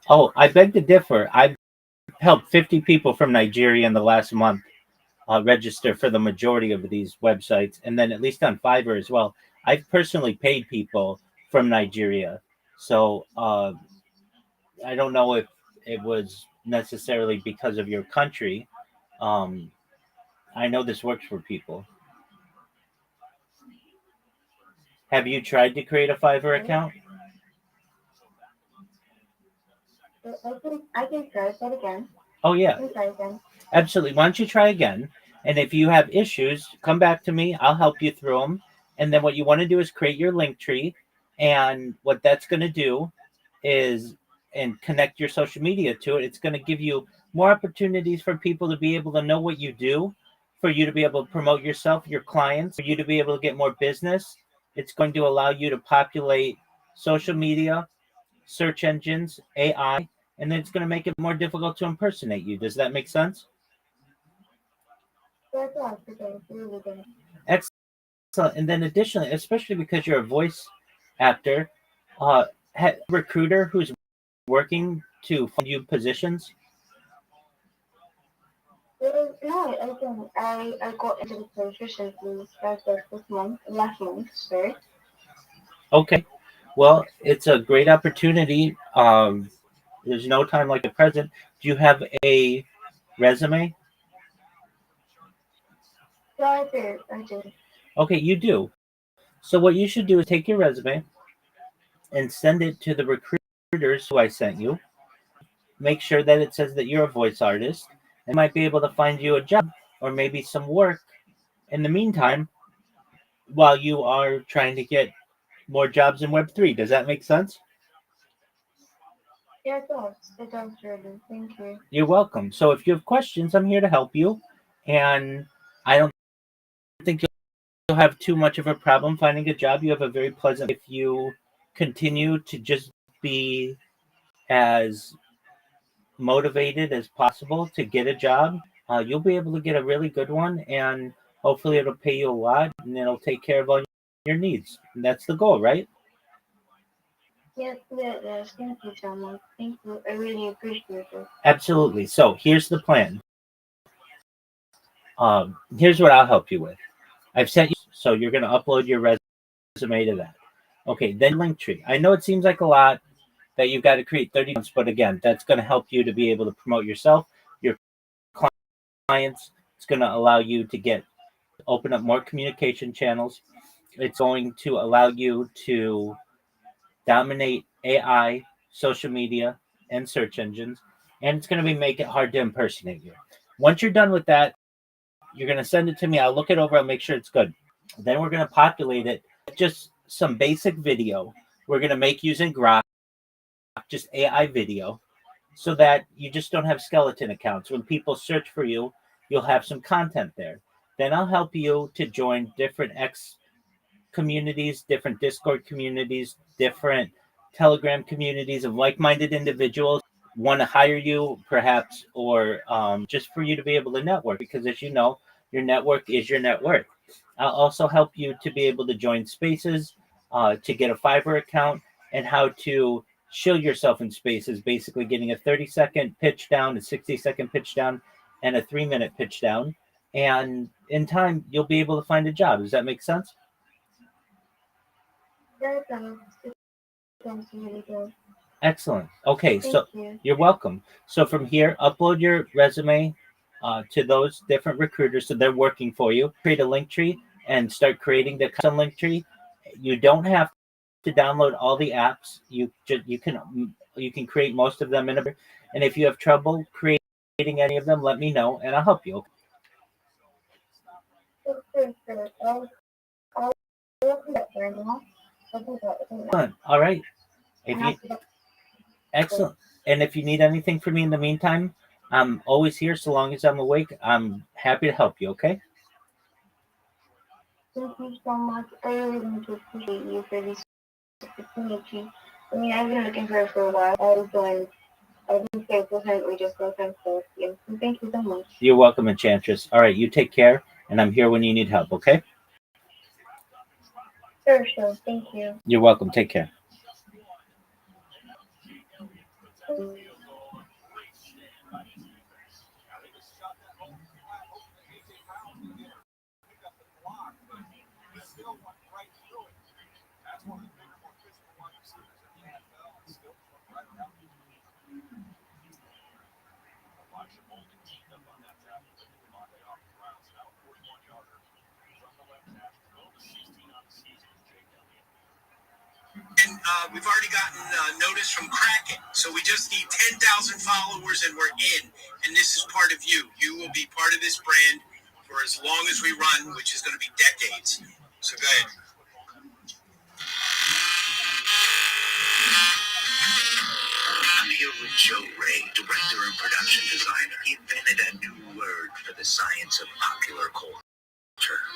Oh, I beg to differ. I've helped 50 people from Nigeria in the last month register for the majority of these websites, and then at least on Fiverr as well. I've personally paid people from Nigeria, so I don't know if it was necessarily because of your country. Um, I know this works for people. Have you tried to create a Fiverr account?
I can try that again.
Oh, yeah.
I can try again.
Absolutely. Why don't you try again? And if you have issues, come back to me. I'll help you through them. And then what you want to do is create your link tree. And what that's going to do is and connect your social media to it. It's going to give you more opportunities for people to be able to know what you do, for you to be able to promote yourself, your clients, for you to be able to get more business. It's going to allow you to populate social media, search engines, AI, and then it's going to make it more difficult to impersonate you. Does that make sense? Excellent. And then additionally, especially because you're a voice actor, recruiter who's working to find you positions.
No, I got into the position last month, sorry.
Okay. Well, it's a great opportunity. There's no time like the present. Do you have a resume?
Yeah, I do.
Okay, you do. So what you should do is take your resume and send it to the recruiters who I sent you. Make sure that it says that you're a voice artist and might be able to find you a job or maybe some work in the meantime while you are trying to get more jobs in Web3. Does that make sense?
Yeah, it does. It does, really. Thank you.
You're welcome. So if you have questions, I'm here to help you. And I don't think you'll have too much of a problem finding a job. You have a very pleasant, if you continue to just be as motivated as possible to get a job, you'll be able to get a really good one, and hopefully it'll pay you a lot and it'll take care of all your needs. And that's the goal, right?
Yes, thank you so much. Thank you. I really appreciate it.
Absolutely. So here's the plan. Here's what I'll help you with. I've sent you, so you're going to upload your resume to that. Okay, then Linktree. I know it seems like a lot that you've got to create 30 months, but again, that's going to help you to be able to promote yourself, your clients. It's going to allow you to open up more communication channels. It's going to allow you to dominate AI, social media, and search engines, and it's going to make it hard to impersonate you. Once you're done with that, you're going to send it to me. I'll look it over. I'll make sure it's good. Then we're going to populate it with just some basic video. We're going to make using Grok, just AI video, so that you just don't have skeleton accounts. When people search for you, you'll have some content there. Then I'll help you to join different X communities, different Discord communities, different Telegram communities of like-minded individuals want to hire you perhaps, or just for you to be able to network, because as you know, your network is your net worth. I'll also help you to be able to join spaces to get a Fiverr account, and how to shield yourself in spaces, basically getting a 30-second pitch down, a 60-second pitch down, and a 3-minute pitch down. And in time, you'll be able to find a job. Does that make sense?
That sounds really good.
Excellent. Okay, so
Thank you.
you're welcome. So from here, upload your resume to those different recruiters so they're working for you. Create a link tree and start creating the custom link tree. You don't have to download all the apps. You can create most of them in a. And if you have trouble creating any of them, let me know and I'll help you.
I'll look at that right now.
Excellent. All right. Excellent. And if you need anything from me in the meantime, I'm always here so long as I'm awake. I'm happy to help you, okay?
Thank you so much. I really want to appreciate you for this opportunity. I mean, I've been looking for it for a while. I've been faithful since we just got them so thank you so much.
You're welcome, Enchantress. All right, you take care, and I'm here when you need help, okay?
Sure. Thank you.
You're welcome. Take care.
And we've already gotten notice from Kraken, so we just need 10,000 followers and we're in. And this is part of you. You will be part of this brand for as long as we run, which is going to be decades. So go ahead.
I'm here with Joe Ray, director and production designer. He invented a new word for the science of popular culture.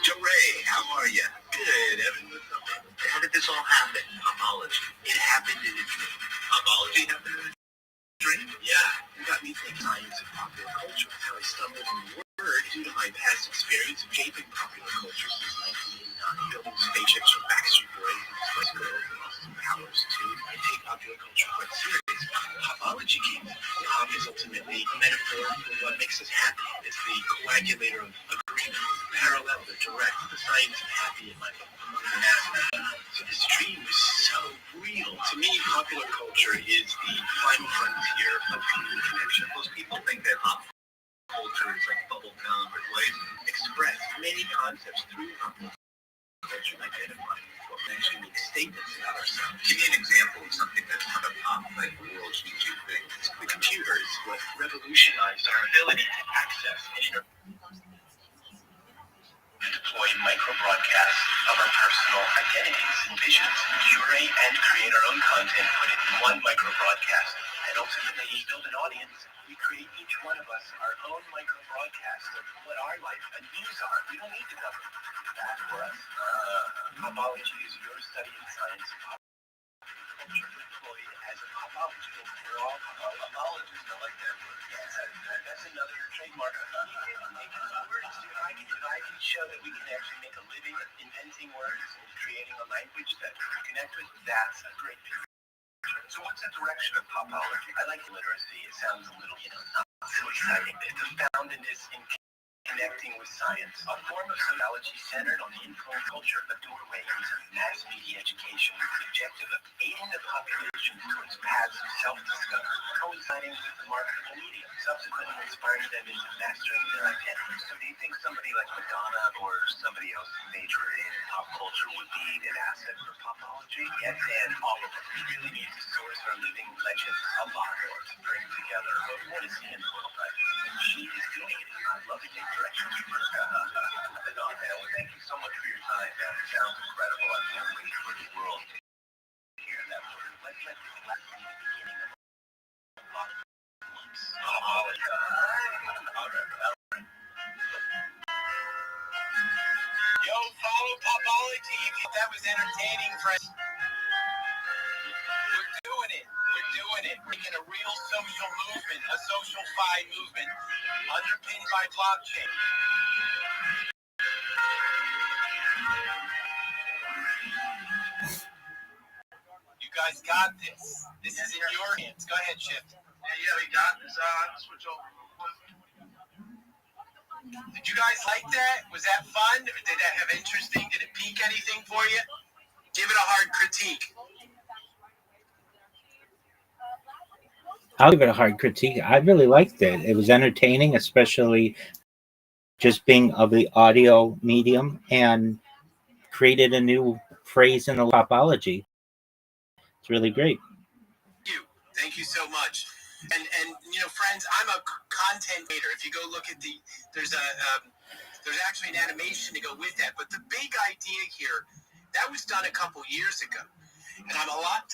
Joe Ray, how are you? Good. How did this all happen? Homology. It happened in a dream. Homology happened in a dream? Yeah. You got me thinking science of popular culture. How I stumbled on the word due to my past experience of shaping popular culture since 1989. Building spaceships from Backstreet Boys and Spice Girls and Austin Powers too. I take popular culture quite serious. Homology came in. Hop is ultimately a metaphor for what makes us happy. It's the coagulator of agreement, parallel, the direct, the science of happy in my book. So this dream was so real. To me, popular culture is the final frontier of human connection. Most people think that pop culture is like bubble gum or ways to express many concepts through popular culture and identifying what actually make statements about ourselves. Give me an example of something that's kind of pop, like the world's YouTube thing. The computer is what revolutionized our ability to access and deploy micro-broadcasts of our personal identities and visions, curate and create our own content, put it in one micro-broadcast, and ultimately build an audience. We create each one of us our own micro-broadcast of what our life and views are. We don't need to cover that for us. Popology is your study in science of pop culture deployed as a popologist. We're all popologists. I like that word. Yeah, that's another trademark. If I can show that we can actually make a living inventing words and creating a language that we can connect with, that's a great picture. So what's the direction of popology? I like literacy. It sounds a little, not so exciting. It's a foundedness in connecting with science, a form of sociology centered on the influence of culture, a doorway into mass media education with the objective of aiding the population towards paths of self-discovery, coinciding with the marketable media, subsequently inspiring them into mastering their identity. So do you think somebody like Madonna or somebody else major in pop culture would be an asset for popology? Yes, and all of us. We really need to source our living legends a lot more to bring together what is in the world, right? And she is doing it. I love it. Direction. Well, thank you so much for your time, man. It sounds incredible. I can't wait for the world to hear that word. Let's let this last be the beginning of Yo, follow Popology. That was entertaining, friends. We're doing it. Making a real social movement, a social fi movement, underpinned by blockchain.
guys got this. This is in your hands. Go ahead, Shift.
Yeah, we got this. Switch over.
Did you guys like that? Was that fun? Did that have interesting? Did it pique anything for you? Give it a hard critique.
I'll give it a hard critique. I really liked it. It was entertaining, especially just being of the audio medium, and created a new phrase in the popology. It's really great.
Thank you so much. And you know, friends, I'm a content creator. If you go look at there's actually an animation to go with that. But the big idea here, that was done a couple years ago, and I'm a lot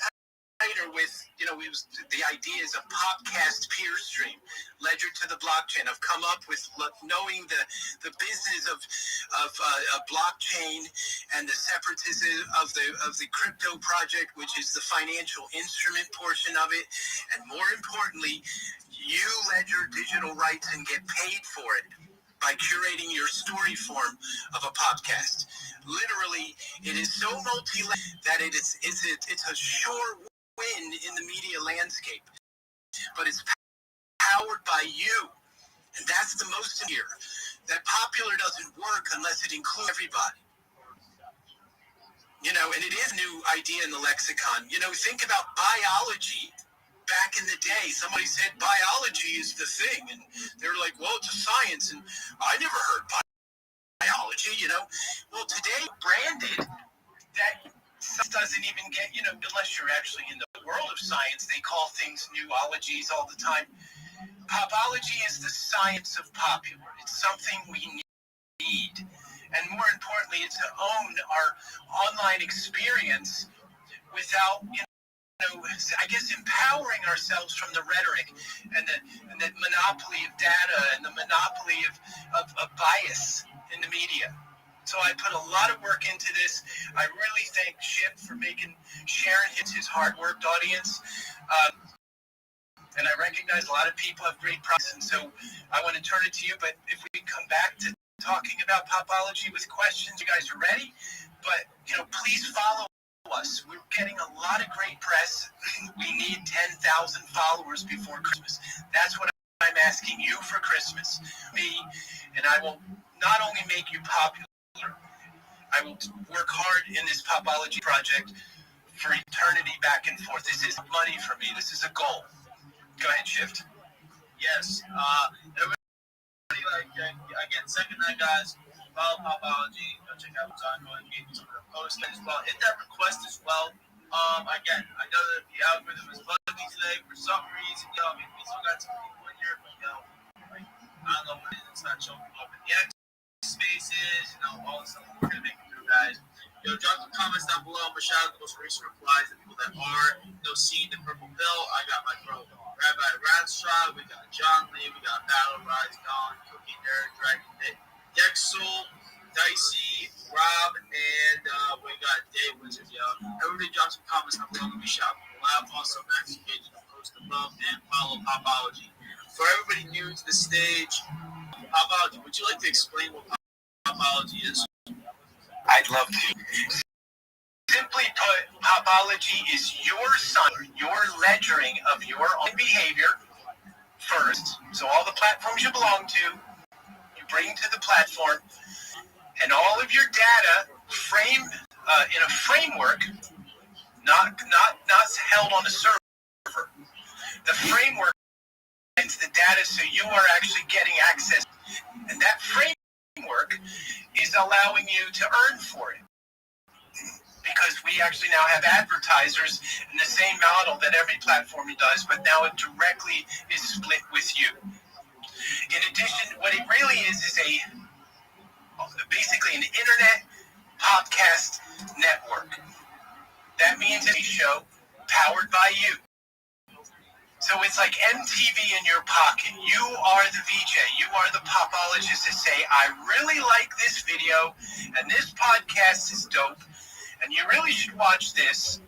tighter with, you know, the idea is a podcast peer stream, ledger to the blockchain. I've come up with knowing the business of blockchain and the separatism of the crypto project, which is the financial instrument portion of it, and more importantly, you ledger digital rights and get paid for it by curating your story form of a podcast. Literally, it is so multi-layered that it's a sure win in the media landscape, but it's powered by you, and that's the most here. That popular doesn't work unless it includes everybody. You know, and it is a new idea in the lexicon. You know, think about biology. Back in the day, somebody said biology is the thing, and they were like, well, it's a science, and I never heard biology, you know. Well, today, branded, that doesn't even get, you know, unless you're actually in the world of science, they call things newologies all the time. Popology is the science of popular. It's something we need. And more importantly, it's to own our online experience without, you know, I guess empowering ourselves from the rhetoric and the monopoly of data and the monopoly of bias in the media. So I put a lot of work into this. I really thank Chip for sharing his hard-worked audience. And I recognize a lot of people have great products, and so I want to turn it to you. But if we come back to talking about popology with questions, you guys are ready. But, you know, please follow us. We're getting a lot of great press. We need 10,000 followers before Christmas. That's what I'm asking you for Christmas. Me, and I will not only make you popular, I will work hard in this popology project for eternity back and forth. This is money for me. This is a goal. Go ahead, Shift.
Yes. Everybody, again, second night, guys, follow popology. Check out what's ongoing. Get some of the posts as well. Hit that request as well. Again, I know that the algorithm is buggy today for some reason. You know, I mean, we still got some people in here, but, you know, like, I don't know what it is. It's not showing up in the X spaces, you know, all this stuff. We're going to make it through, guys. Yo, drop some comments down below. I'm going to shout out the most recent replies, the people that are, you know, seeing the purple pill. I got my bro, Rabbi Rothschild. We got John Lee. We got Battle Rise, Dawn, Cookie, Nerd, Dragon Dick, Dexel, Dicey, Rob, and we got Dave Wizard, yo. Everybody drop some comments down below. I'm going to be shouting people out. Also, Max Page, post above, and follow Popology. For everybody new to the stage, Popology, would you like to explain what Popology is?
I'd love to. Simply put, popology is your ledgering of your own behavior first. So all the platforms you belong to, you bring to the platform, and all of your data framed in a framework, not held on a server. The framework is the data, so you are actually getting access, and that framework is allowing you to earn for it. Because we actually now have advertisers in the same model that every platform does, but now it directly is split with you. In addition, what it really is basically an internet podcast network. That means a show powered by you. So it's like MTV in your pocket. You are the VJ. You are the popologist to say, I really like this video, and this podcast is dope, and you really should watch this.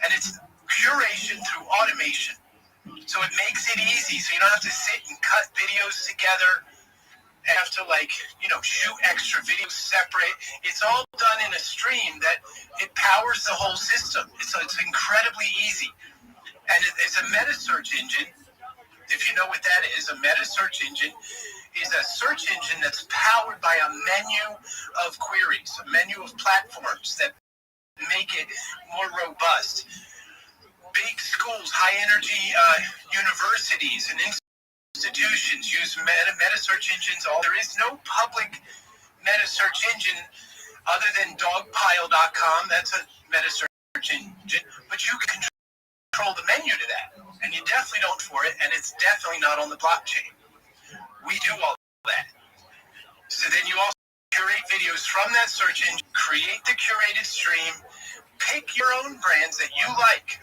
And it's curation through automation. So it makes it easy. So you don't have to sit and cut videos together
have to shoot extra videos separate. It's all done in a stream that it powers the whole system. It's incredibly easy. And it's a meta search engine. If you know what that is, a meta search engine is a search engine that's powered by a menu of queries, a menu of platforms that make it more robust. Big schools, high energy universities and institutions use meta search engines. There is no public meta search engine other than dogpile.com. That's a meta search engine, but you can control the menu to that, and you definitely don't for it, and it's definitely not on the blockchain. We do all that. So then you also curate videos from that search engine, create the curated stream, pick your own brands that you like.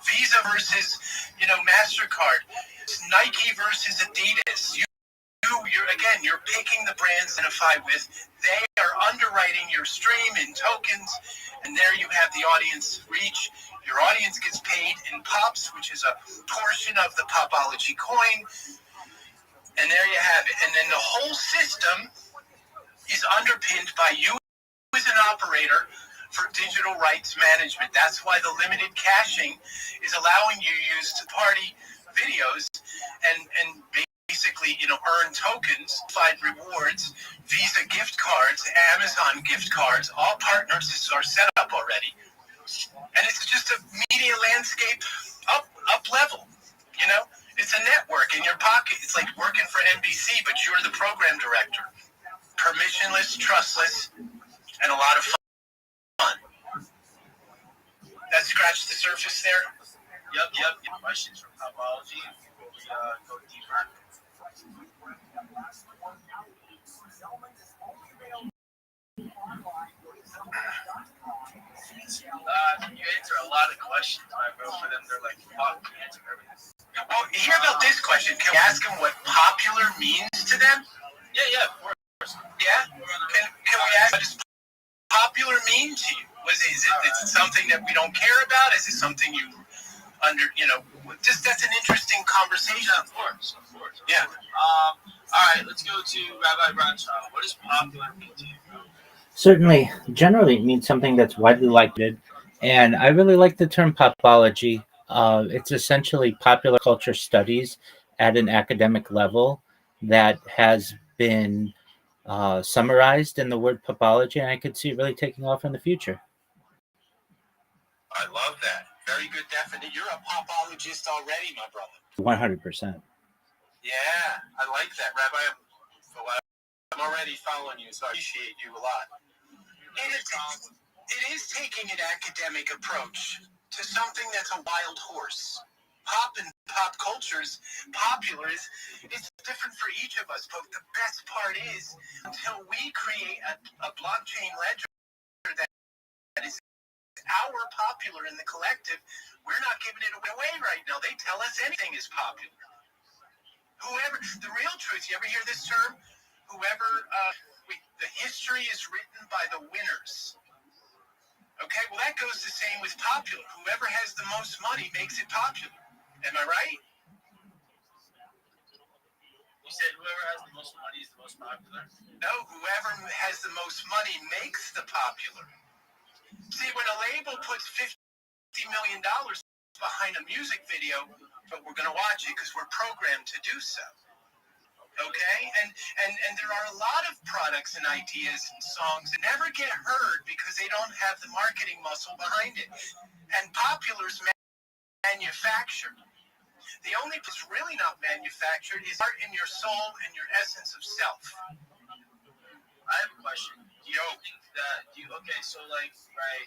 Visa versus, MasterCard, Nike versus Adidas. You're picking the brands to identify with. They are underwriting your stream in tokens, and there you have the audience reach. Your audience gets paid in pops, which is a portion of the Popology coin, and there you have it. And then the whole system is underpinned by you as an operator for digital rights management. That's why the limited caching is allowing you to use party videos and basically, earn tokens, find rewards, Visa gift cards, Amazon gift cards. All partners are set up already. And it's just a media landscape up level, It's a network in your pocket. It's like working for NBC, but you're the program director. Permissionless, trustless, and a lot of fun. That scratched the surface there?
Yep. Questions from Popology before we go deeper. You answer a lot of questions, my bro. For them, they're like, fuck, you answer everything.
Well, hear about this question. Can we ask them what popular means to them?
Yeah, of course.
Yeah? Can we ask, what does popular mean to you? Is it something that we don't care about? Is it something you that's an interesting conversation.
Yeah, of course.
Yeah.
All right, let's go to Rabbi Rothschild. What does popular mean to you, bro?
Certainly, generally it means something that's widely liked, and I really like the term popology. It's essentially popular culture studies at an academic level that has been summarized in the word popology, and I could see it really taking off in the future.
I love that. Very good definition. You're a popologist already, my brother.
100%.
Yeah, I like that, Rabbi. I'm already following you, so I appreciate you a lot. It is taking an academic approach to something that's a wild horse. Pop and pop cultures, popular it's different for each of us, but the best part is until we create a blockchain ledger that is our popular in the collective, we're not giving it away right now. They tell us anything is popular. The real truth, you ever hear this term? The history is written by the winners. Okay, well that goes the same with popular. Whoever has the most money makes it popular. Am I right?
You said whoever has the most money is the most popular?
No, whoever has the most money makes the popular. See, when a label puts $50 million behind a music video, but we're going to watch it because we're programmed to do so. Okay? And there are a lot of products and ideas and songs that never get heard because they don't have the marketing muscle behind it. And popular's manufactured. The only place really not manufactured is art in your soul and your essence of self.
I have a question. Do you think that right,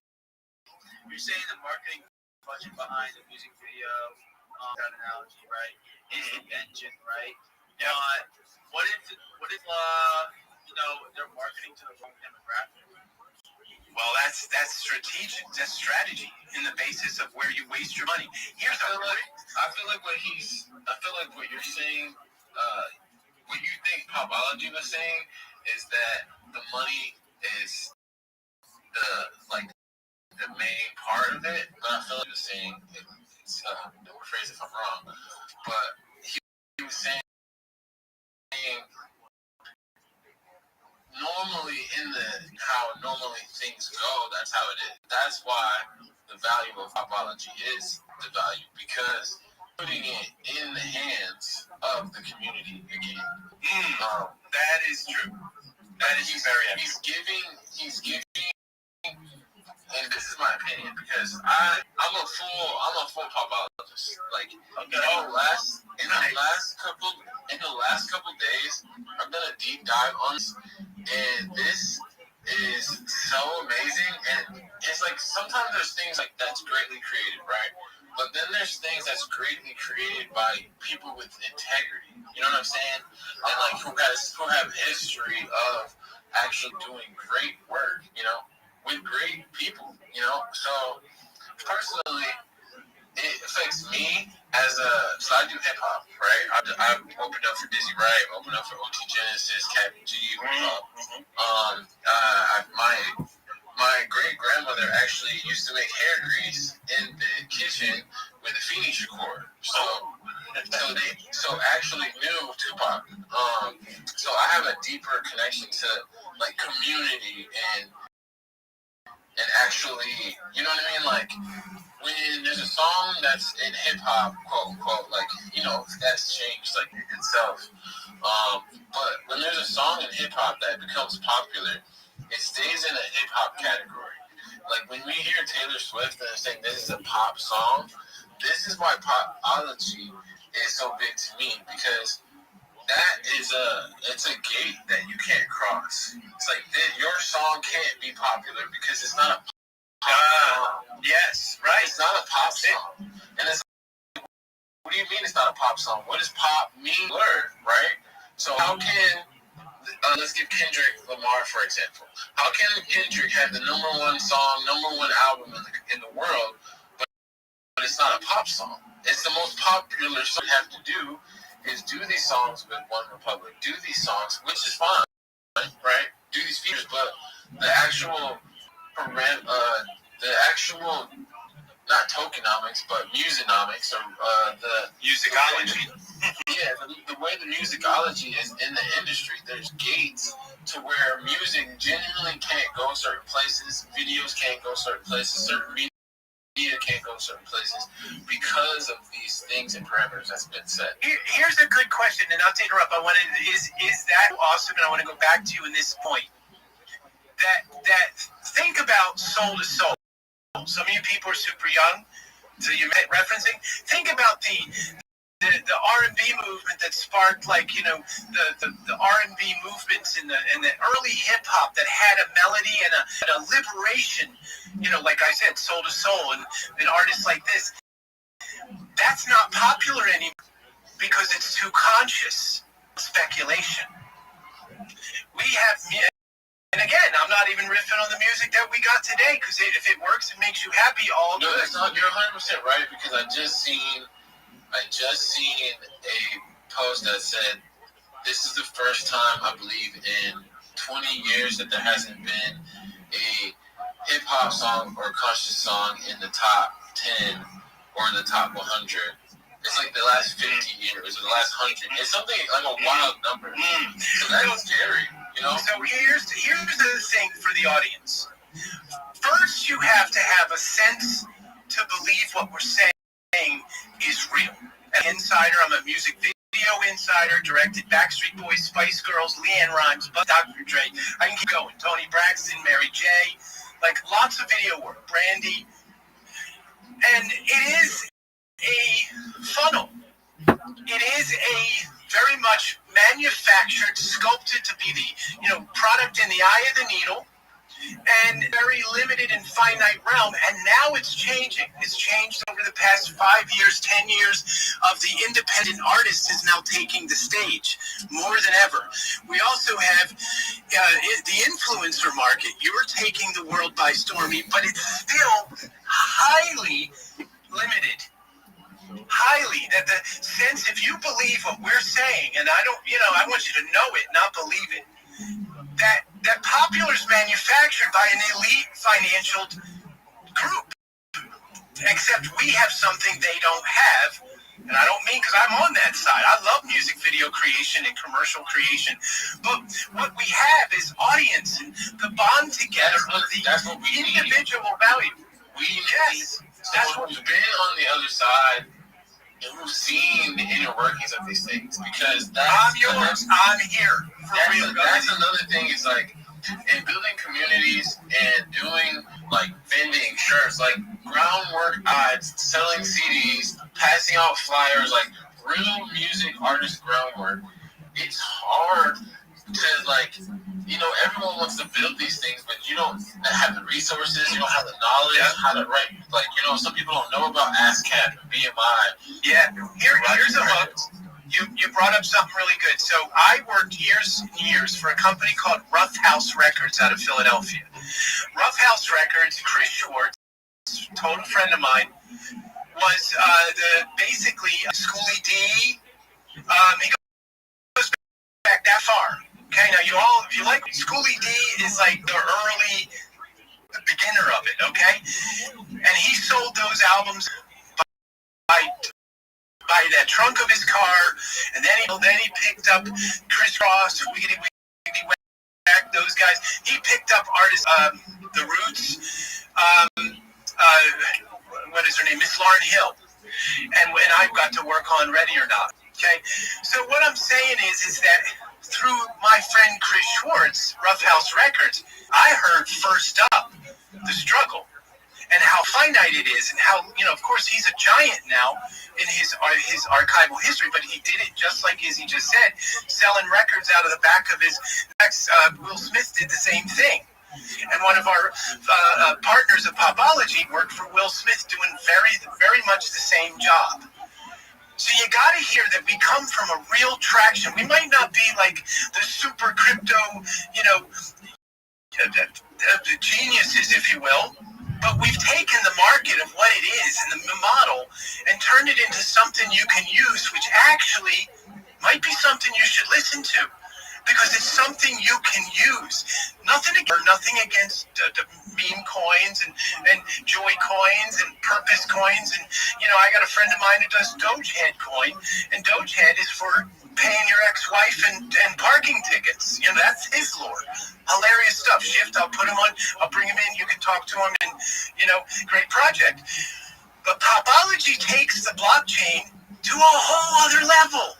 you're saying the marketing budget behind the music video, that analogy, right, is the engine, right?
Yeah.
What if they're marketing to the wrong demographic?
Well, that's strategic. That's strategy in the basis of where you waste your money.
I feel like what you're saying, what you think Popology was saying, is that the money is the main part of it. But I feel like he was saying, don't rephrase if I'm wrong, but he was saying unfortunately things go, that's how it is. That's why the value of Popology is the value, because putting it in the hands of the community again.
That is true. That is very accurate.
He's giving, and this is my opinion, because I'm a full popologist. Like, in the last couple days, I've done a deep dive on this, and this is so amazing. And it's like sometimes there's things like that's greatly created, right? But then there's things that's greatly created by people with integrity. You know what I'm saying? And like who have history of actually doing great work, you know, with great people, you know. So personally, it affects me so I do hip hop, right? I've opened up for Dizzy Wright, opened up for OT Genesis, Captain G. My great grandmother actually used to make hair grease in the kitchen with a Phoenix recorder. So actually knew Tupac. So I have a deeper connection to like community and actually, you know what I mean? Like when there's a song that's in hip hop, quote unquote, like, you know, that's changed like itself. But when there's a song in hip hop that becomes popular, it stays in a hip hop category. Like when we hear Taylor Swift and saying this is a pop song, this is why Popology is so big to me, because it's a gate that you can't cross. It's like your song can't be popular because it's not a pop song.
Yes, right.
It's not a pop song. And it's like, what do you mean it's not a pop song? What does pop mean? Word, right? So how can let's give Kendrick Lamar, for example. How can Kendrick have the number one album in the world, but it's not a pop song? It's the most popular song you have to do is do these songs with One Republic. Do these songs, which is fine, right? Do these features, but the actual not tokenomics, but musiconomics, or the
musicology.
Yeah, the way the musicology is in the industry, there's gates to where music genuinely can't go certain places, videos can't go certain places, certain media can't go certain places because of these things and parameters that's been set.
Here's a good question, and not to interrupt, is that awesome? And I want to go back to you in this point. That think about Soul to Soul. Some of you people are super young, so you're referencing. Think about the R&B movement that sparked, like, you know, the R&B movements in the early hip hop that had a melody and a liberation. You know, like I said, Soul to Soul, and artists like this. That's not popular anymore because it's too conscious speculation. We have. And again, I'm not even riffing on the music that we got today, because if it works, it makes you happy. All good.
You're 100% right, because I just seen a post that said this is the first time, I believe, in 20 years that there hasn't been a hip hop song or conscious song in the top 10 or in the top 100. It's like the last 50 years or the last 100. It's something like a wild number. So that's scary. You know?
So here's the thing for the audience. First, you have to have a sense to believe what we're saying is real. An insider, I'm a music video insider, directed Backstreet Boys, Spice Girls, LeAnn Rimes, Dr. Dre. I can keep going. Tony Braxton, Mary J. Like lots of video work. Brandy. And it is a funnel. It is a very much manufactured, sculpted to be the product in the eye of the needle, and very limited and finite realm. And now it's changing. It's changed over the past 5 years, 10 years of the independent artist is now taking the stage more than ever. We also have the influencer market. You're taking the world by storm, but it's still highly limited. Highly, that the sense, if you believe what we're saying, and I want you to know it, not believe it, that popular is manufactured by an elite financial group. Except we have something they don't have,
And I don't mean because I'm on that side. I love music video creation and commercial creation. But what we have is audience and the bond together of the individual value.
We that's what we've been on the other side, and we've seen the inner workings of these things. Because
I'm yours. I'm here.
That's another thing. Is like in building communities and doing like vending shirts, like groundwork ads, selling CDs, passing out flyers, like real music artist groundwork. It's hard to like, you know, everyone wants to build these things, but you don't have the resources, you don't have the knowledge, how to write. Like, you know, some people don't know about ASCAP, BMI.
Yeah, here's a hook. You brought up something really good. So I worked years and years for a company called Rough House Records out of Philadelphia. Rough House Records, Chris Schwartz, total friend of mine, was basically Schoolie D. He goes back that far. Okay, now if you like Schoolie D is like the beginner of it, okay? And he sold those albums by that trunk of his car, and then he picked up Chris Ross, Wiggity Wack, those guys. He picked up artists, The Roots, what is her name, Miss Lauryn Hill, and when I got to work on Ready or Not. Okay, so what I'm saying is that through my friend Chris Schwartz, Rough House Records, I heard first up the struggle and how finite it is, and how, you know, of course he's a giant now in his archival history, but he did it just like Izzy just said, selling records out of the back of his next. Will Smith did the same thing. And one of our partners of Popology worked for Will Smith doing very much the same job. So you got to hear that we come from a real traction. We might not be like the super crypto, you know, geniuses, if you will, but we've taken the market of what it is and the model and turned it into something you can use, which actually might be something you should listen to, because it's something you can use. Nothing against the meme coins and joy coins and purpose coins. And, you know, I got a friend of mine who does Dogehead coin, and Dogehead is for paying your ex-wife and parking tickets. You know, that's his lore. Hilarious stuff. Shift, I'll put him on, I'll bring him in, you can talk to him, and, you know, great project. But Popology takes the blockchain to a whole other level,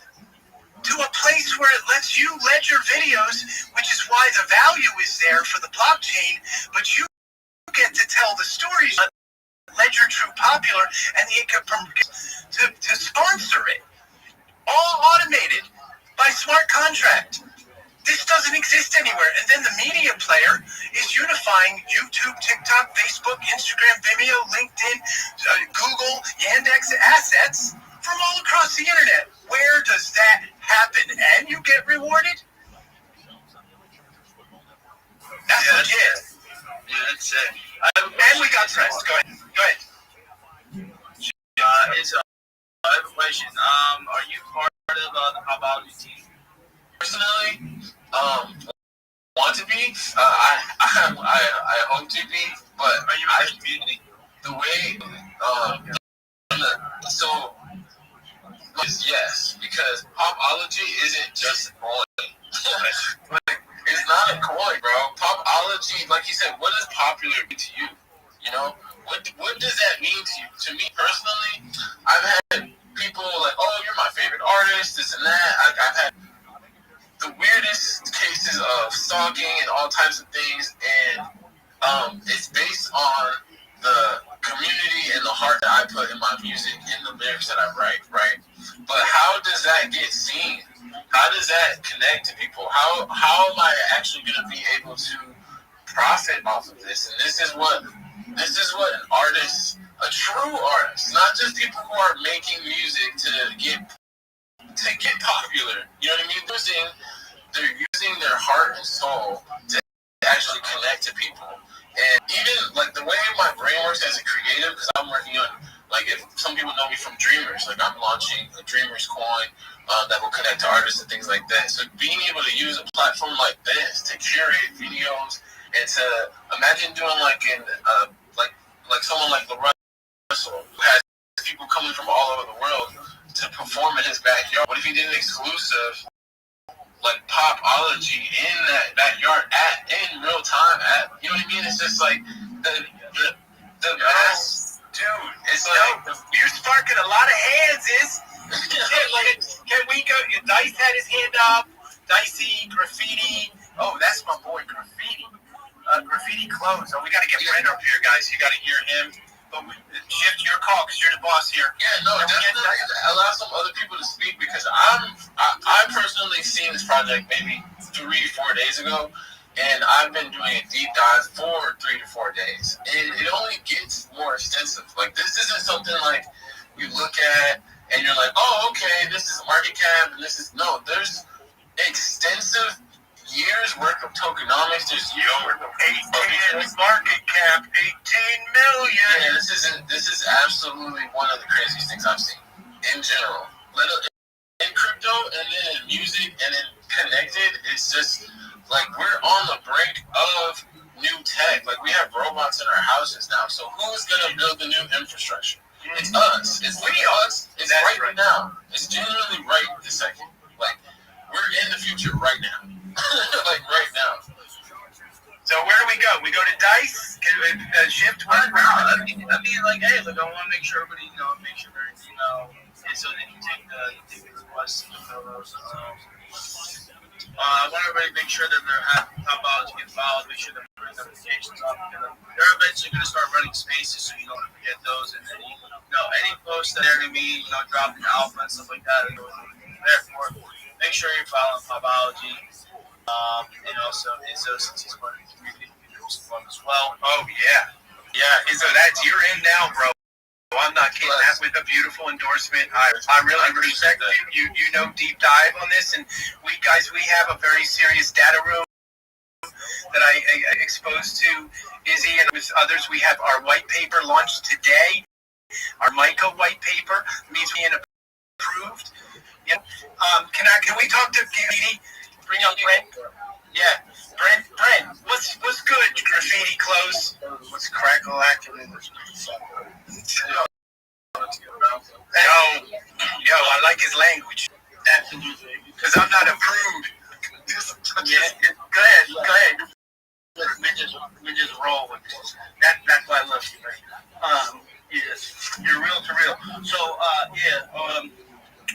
to a place where it lets you ledger videos, which is why the value is there for the blockchain, but you get to tell the stories. Ledger True Popular, and the to sponsor it. All automated by smart contract. This doesn't exist anywhere. And then the media player is unifying YouTube, TikTok, Facebook, Instagram, Vimeo, LinkedIn, Google, Yandex assets from all across the internet. Where does that happen? And you get rewarded? That's legit.
Yeah, that's it.
And we got press. Go ahead.
I have a question. Are you part of the Popology team?
Personally, want to be. I hope to be, but
are you in the community?
The way, so is yes, because Popology isn't just a coin. Like, it's not a coin, bro. Popology, like you said, what does popular mean to you? You know, what does that mean to you? To me personally, I've had people like, oh, you're my favorite artist, this and that. I've had the weirdest cases of stalking and all types of things, and it's based on the community and the heart that I put in my music and the lyrics that I write, right? But how does that get seen? How does that connect to people? How am I actually going to be able to profit off of this? And this is what an artist, a true artist, not just people who are making music to get popular. You know what I mean? They're using their heart and soul to actually connect to people. And even like the way my brain works as a creative, because I'm working on, like, if some people know me from Dreamers, like I'm launching a Dreamers coin that will connect to artists and things like that. So being able to use a platform like this to curate videos and to imagine doing like like someone like Rabbi Rothschild, who has people coming from all over the world to perform in his backyard? What if he did an exclusive like popology in that backyard in real time? You know what I mean? It's just like the mass, dude. It's like you're sparking a lot of hands. Can we go? Dice had his hand up. Dicey, Graffiti. Oh, that's my boy, Graffiti. Graffiti clothes. Oh, we got to get Brent up here, guys. You got to hear him. But shift your call because you're the boss here. Yeah, no, definitely allow some other people to speak because I personally seen this project maybe 3-4 days ago, and I've been doing a deep dive for 3 to 4 days, and it only gets more extensive. Like this isn't something like you look at and you're like, oh, okay, this is market cap, and this is there's extensive years worth of tokenomics. There's years worth of market cap, 18 million. Yeah, this is absolutely one of the craziest things I've seen in general. In crypto and then in music and then connected, it's just like we're on the brink of new tech. Like we have robots in our houses now. So who's gonna build the new infrastructure? It's us. It's us. It's right now. It's genuinely right this second. Like we're in the future right now. Like right now. So where do we go? We go to Dice? Shift? I mean, like, hey, look, I want to make sure everybody, make sure everything, and so then you take the requests and the photos. I want everybody to make sure that they're happy, how about to get followed, make sure that they're notifications off. They're eventually going to start running spaces, so you don't forget those. And then, any posts that are going to be, dropping alpha and stuff like that, therefore, make sure you're following Popology. And also Izzo, since he's part of the community, as well. Oh, yeah. Yeah, Izzo, you're in now, bro. I'm not kidding. That with a beautiful endorsement. I really respect you. You know deep dive on this, and we have a very serious data room that I exposed to Izzy and with others. We have our white paper launched today. Our MICA white paper means being approved. Yeah. Can we talk to Katie? Bring up Brent. Yeah, Brent. What's good? Graffiti close. What's crackle acting in this? Yo, I like his language. Absolutely. Because I'm not approved. Yeah. Go ahead. We just roll with this. That's why I love you, man. Yes, you're real to real. So,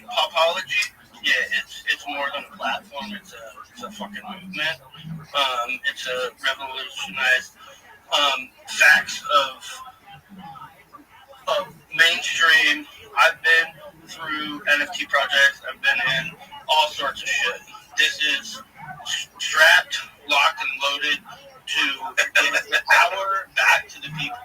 Popology. Yeah, it's more than a platform. It's a fucking movement. It's a revolutionized facts of mainstream. I've been through NFT projects. I've been in all sorts of shit. This is strapped, locked, and loaded to give the power back to the people.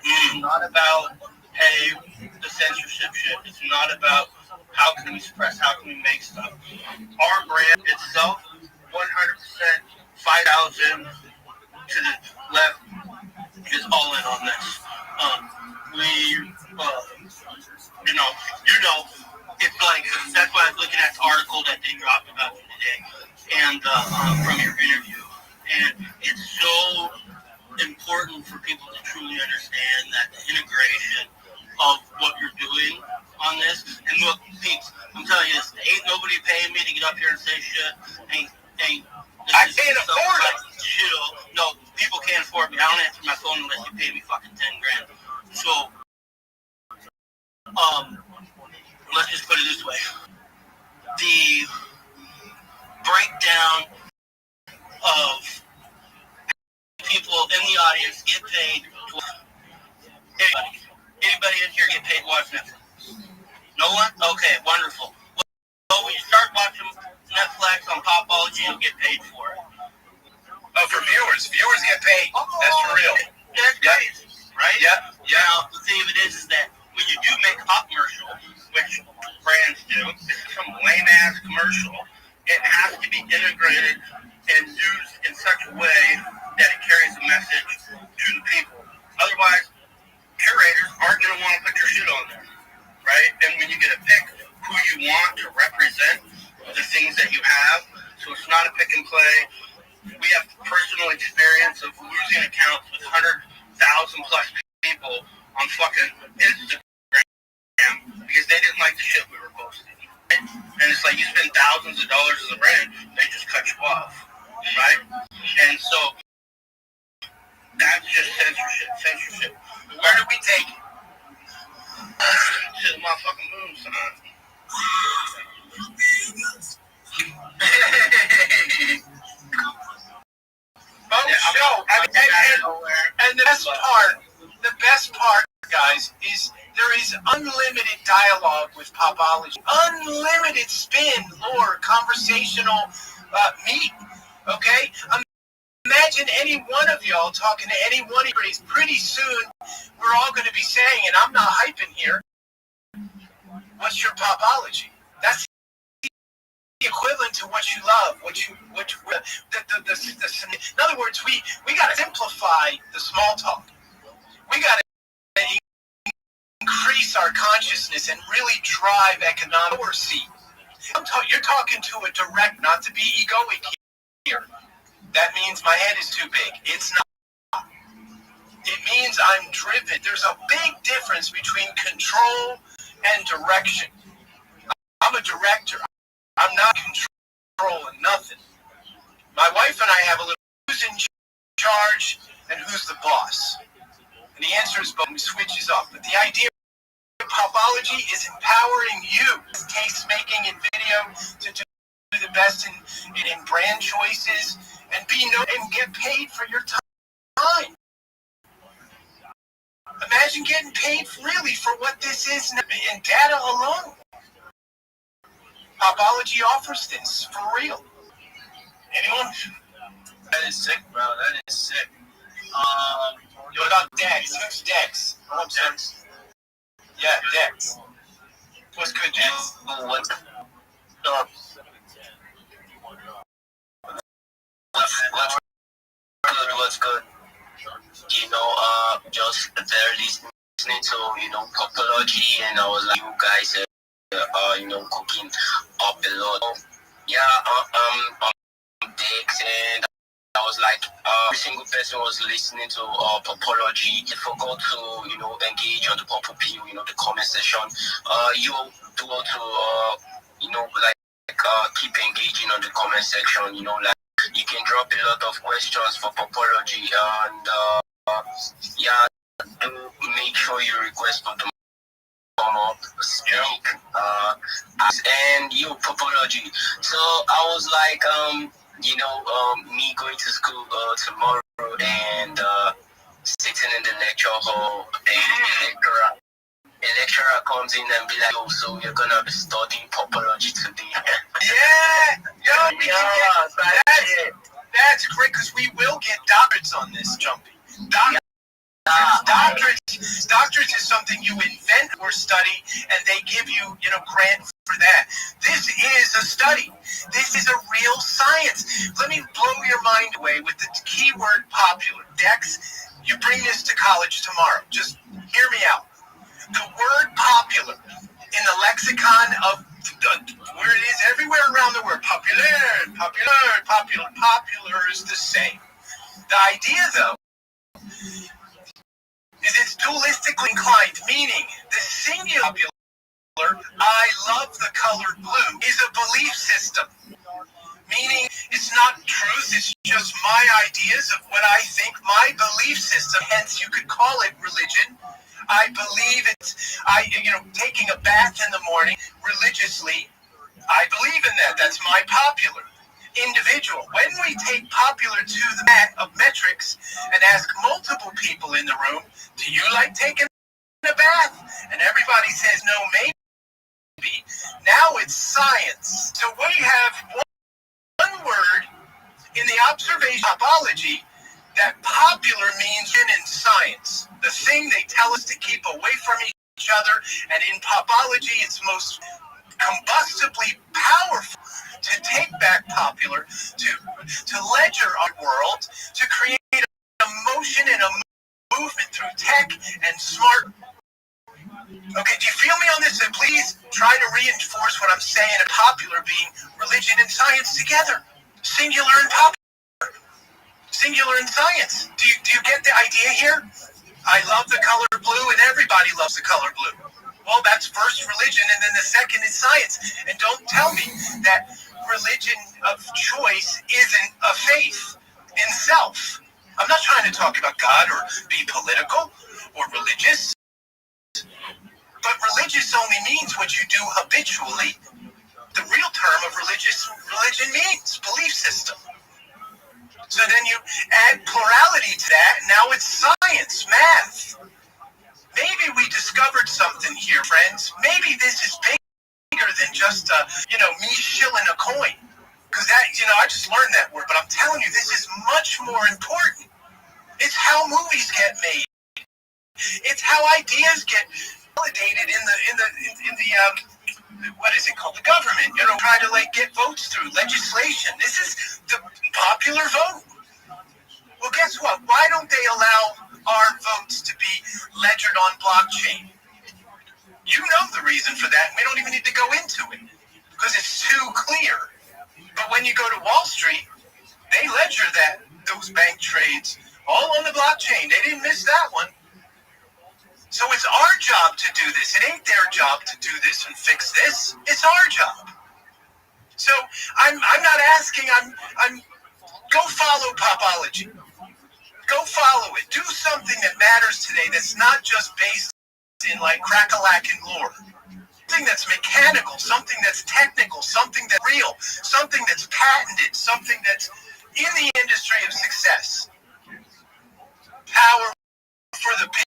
It's not about, hey, the censorship shit. It's not about how can we suppress, how can we make stuff. Our brand itself, 100% 5,000 to the left is all in on this. It's like, that's why I was looking at the article that they dropped about you today and from your interview. And it's so important for people to truly understand that the integration of what you're doing on this. And look, peeps, I'm telling you this, ain't nobody paying me to get up here and say shit. I can't afford it. No, people can't afford me. I don't answer my phone unless you pay me fucking 10 grand. So, let's just put it this way. The breakdown of people in the audience get paid. Anybody in here get paid to watch Netflix? No one? Okay, wonderful. Well, when you start watching Netflix on Popology, you'll get paid for it. Oh, for viewers. Viewers get paid. That's for real. That's crazy, right? Yep. Now, the thing of it is that when you do make a pop commercial, which brands do, this is some lame-ass commercial, it has to be integrated and used in such a way that it carries a message to the people. Otherwise, curators aren't going to want to put your shit on there, right? And when you get to pick who you want to represent the things that you have, so it's not a pick and play. We have personal experience of losing accounts with 100,000 plus people on fucking Instagram because they didn't like the shit we were posting.
And it's like you spend thousands of dollars as a brand, they just cut you off, right? And so that's just censorship. Where do we take it? To the motherfucking moon, son.
And the best part, guys, is there is unlimited dialogue with Popology. Unlimited spin, lore, conversational meat. Okay? Imagine any one of y'all talking to any one of you. Pretty soon, we're all going to be saying, and I'm not hyping here, what's your Popology? That's the equivalent to what you love, in other words, we got to simplify the small talk. We got to increase our consciousness and really drive economic literacy. You're talking to a direct, not to be egoic here. That means my head is too big. It's not. It means I'm driven. There's a big difference between control and direction. I'm a director. I'm not controlling nothing. My wife and I have a little who's in charge and who's the boss. And the answer is both. We switches off. But the idea of Popology is empowering you, taste making in video, to do the best in brand choices and be known and get paid for your time. Imagine getting paid really for what this is in data alone. Popology offers this for real. Anyone?
That is sick, bro. That is sick.
What about Dex? Who's Dex?
Dex.
Yeah, Dex. What's good, Dex?
What's good?
You know, just there listening to, Popology, and I was like, you guys are, cooking up a lot. Yeah, Dix, and I was like, every single person was listening to Popology. They forgot to, engage on the Pop Appeal, the comment section. You do want to, keep engaging on the comment section, you can drop a lot of questions for Popology, and do make sure you request for them come up, speak, and you Popology. So I was like, me going to school tomorrow and sitting in the lecture hall, and a lecturer comes in and be like, "Oh, so you're gonna be studying Popology today?"
That's great, because we will get doctorates on this, Jumpy. Doctorates is something you invent or study, and they give you, grant for that. This is a study. This is a real science. Let me blow your mind away with the keyword popular. Dex, you bring this to college tomorrow. Just hear me out. The word popular in the lexicon of where it is everywhere around the world, popular is the same. The idea, though, is it's dualistically inclined, meaning the singular popular, I love the color blue, is a belief system. Meaning it's not truth, it's just my ideas of what I think, my belief system, hence you could call it religion. I believe taking a bath in the morning religiously, I believe in that. That's my popular. Individual. When we take popular to the mat of metrics and ask multiple people in the room, do you like taking a bath? And everybody says no, maybe. Now it's science. So we have one word in the observation Popology that popular means in science. The thing they tell us to keep away from each other, and in Popology it's most combustibly powerful to take back popular, to ledger our world, to create a motion and a movement through tech and smart. Okay, do you feel me on this? And please try to reinforce what I'm saying, and popular being religion and science together. Singular and popular. Singular and science. Do you get the idea here? I love the color blue, and everybody loves the color blue. Well, that's first religion, and then the second is science. And don't tell me that religion of choice isn't a faith in self. I'm not trying to talk about God or be political or religious, but religious only means what you do habitually. The real term of religion means belief system. So then you add plurality to that, and now it's science, math. Maybe we discovered something here, friends. Maybe this is bigger than just, me shilling a coin. Because that, I just learned that word, but I'm telling you, this is much more important. It's how movies get made. It's how ideas get validated in the what is it called? The government. Try to get votes through legislation. This is the popular vote. Well, guess what? Why don't they allow our votes to be ledgered on blockchain? You know the reason for that. We don't even need to go into it because it's too clear. But when you go to Wall Street, they ledger those bank trades all on the blockchain. They didn't miss that one. So it's our job to do this. It ain't their job to do this and fix this. It's our job. So I'm not asking. I'm go follow Popology. Go follow it. Do something that matters today that's not just based in crack-a-lack and lore. Something that's mechanical, something that's technical, something that's real, something that's patented, something that's in the industry of success. Power for the people.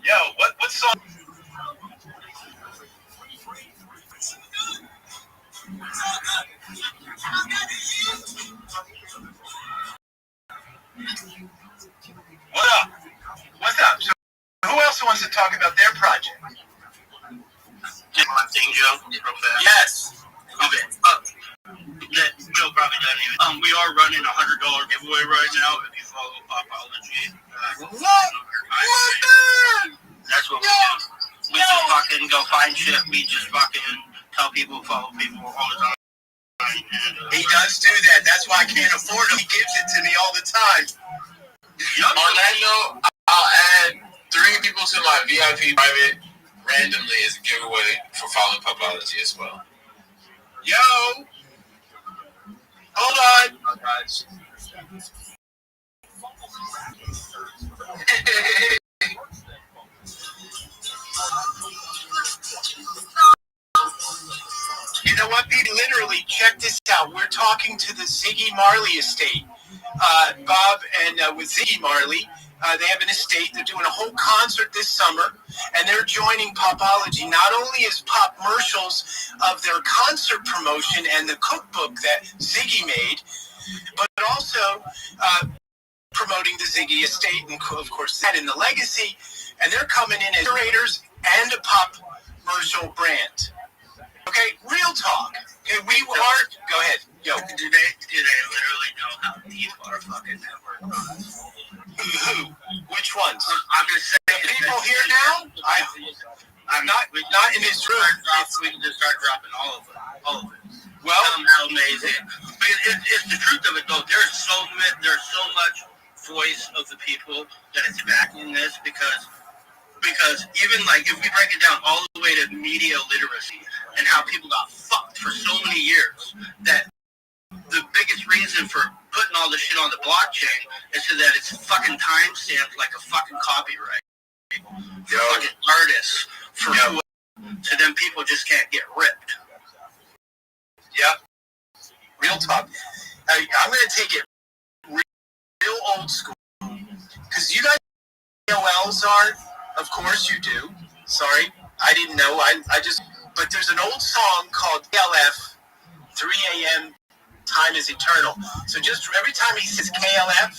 Yo, what song? What up? What's up? So who else wants to talk about their project?
One thing, Joe, real fast.
Yes.
Okay. That Joe probably doesn't even. We are running a $100 giveaway right now if you follow Popology.
What?
That's what we do. We just fucking go find shit. We just fucking tell people, follow people all the time.
He does do that. That's why I can't afford him. He gives it to me all the time.
On that note, I'll add 3 people to my VIP private randomly as a giveaway for following Popology as well.
Yo! Hold on.
Guys.
You know what, Pete? Literally, check this out. We're talking to the Ziggy Marley estate. Bob and with Ziggy Marley, they have an estate. They're doing a whole concert this summer, and they're joining Popology not only as pop commercials of their concert promotion and the cookbook that Ziggy made, but also promoting the Ziggy estate and, of course, that in the legacy. And they're coming in as curators and a pop commercial brand. Okay, real talk. Okay, we are. Go ahead. Yo.
Do they literally know how deep our fucking network runs?
Who? Which ones?
I'm just saying.
The people here now? I'm not in this room.
We can just start dropping all of it.
Well,
how amazing. But it's the truth of it, though. There's so much voice of the people that is backing this because even if we break it down all the way to media literacy and how people got fucked for so many years, that the biggest reason for putting all this shit on the blockchain is so that it's fucking time-stamped like a fucking copyright. For fucking artists. So then people just can't get ripped.
Yep. Real talk. I'm going to take it real old school. Because you guys know who KOLs are? Of course you do. Sorry. I didn't know. But there's an old song called KLF, 3 a.m. Time is Eternal. So just every time he says KLF,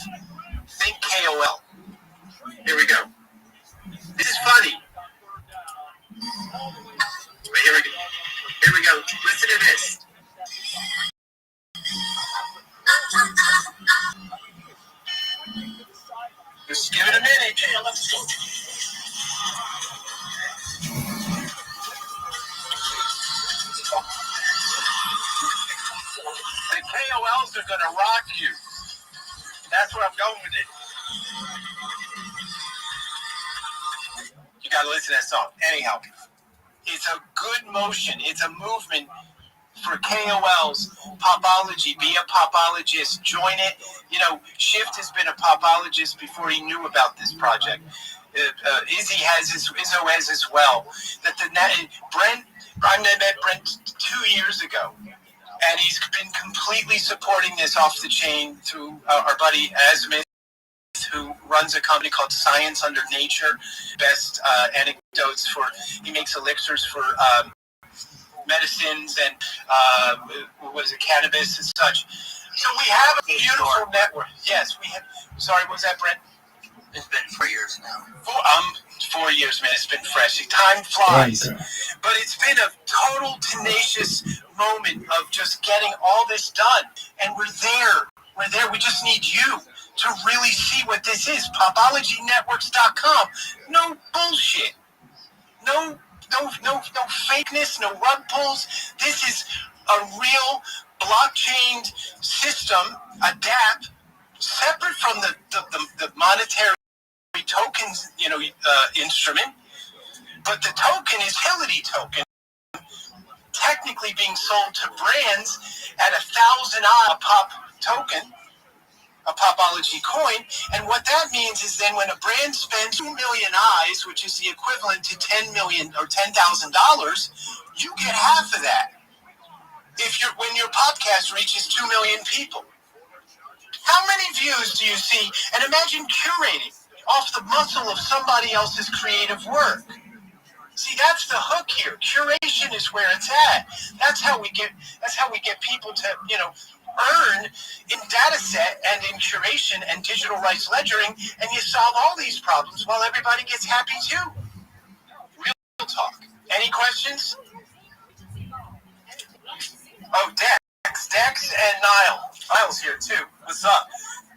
think KOL. Here we go. This is funny. But here we go. Listen to this. Just give it a minute. The KOLs are going to rock you. That's where I'm going with it. listen to that song. Anyhow, it's a good motion. It's a movement for KOLs. Popology. Be a popologist. Join it. You know, Shift has been a popologist before he knew about this project. Izzo has as well. I met Brent 2 years ago, and he's been completely supporting this off the chain through our buddy Asmith, who runs a company called Science Under Nature. Best anecdotes for, he makes elixirs for medicines and cannabis and such. So we have a beautiful network. Yes, we have. Sorry, what was that, Brent?
It's been 4 years now.
4 years, man. It's been fresh. Time flies. But it's been a total tenacious moment of just getting all this done. And we're there. We're there. We just need you to really see what this is. PopologyNetworks.com. No bullshit. No fakeness, no rug pulls. This is a real blockchain system, a DApp, separate from the monetary tokens, instrument. But the token is utility token, technically being sold to brands at 1,000 a pop token, a Popology coin. And what that means is then when a brand spends 2 million eyes, which is the equivalent to 10 million or $10,000, you get half of that. When your podcast reaches 2 million people. How many views do you see? And imagine curating off the muscle of somebody else's creative work. See, that's the hook here. Curation is where it's at. That's how we get people to, earn in data set and in curation and digital rights ledgering, and you solve all these problems while everybody gets happy too. Real talk. Any questions? Oh, Dex and Niall. Niall's here too. What's up?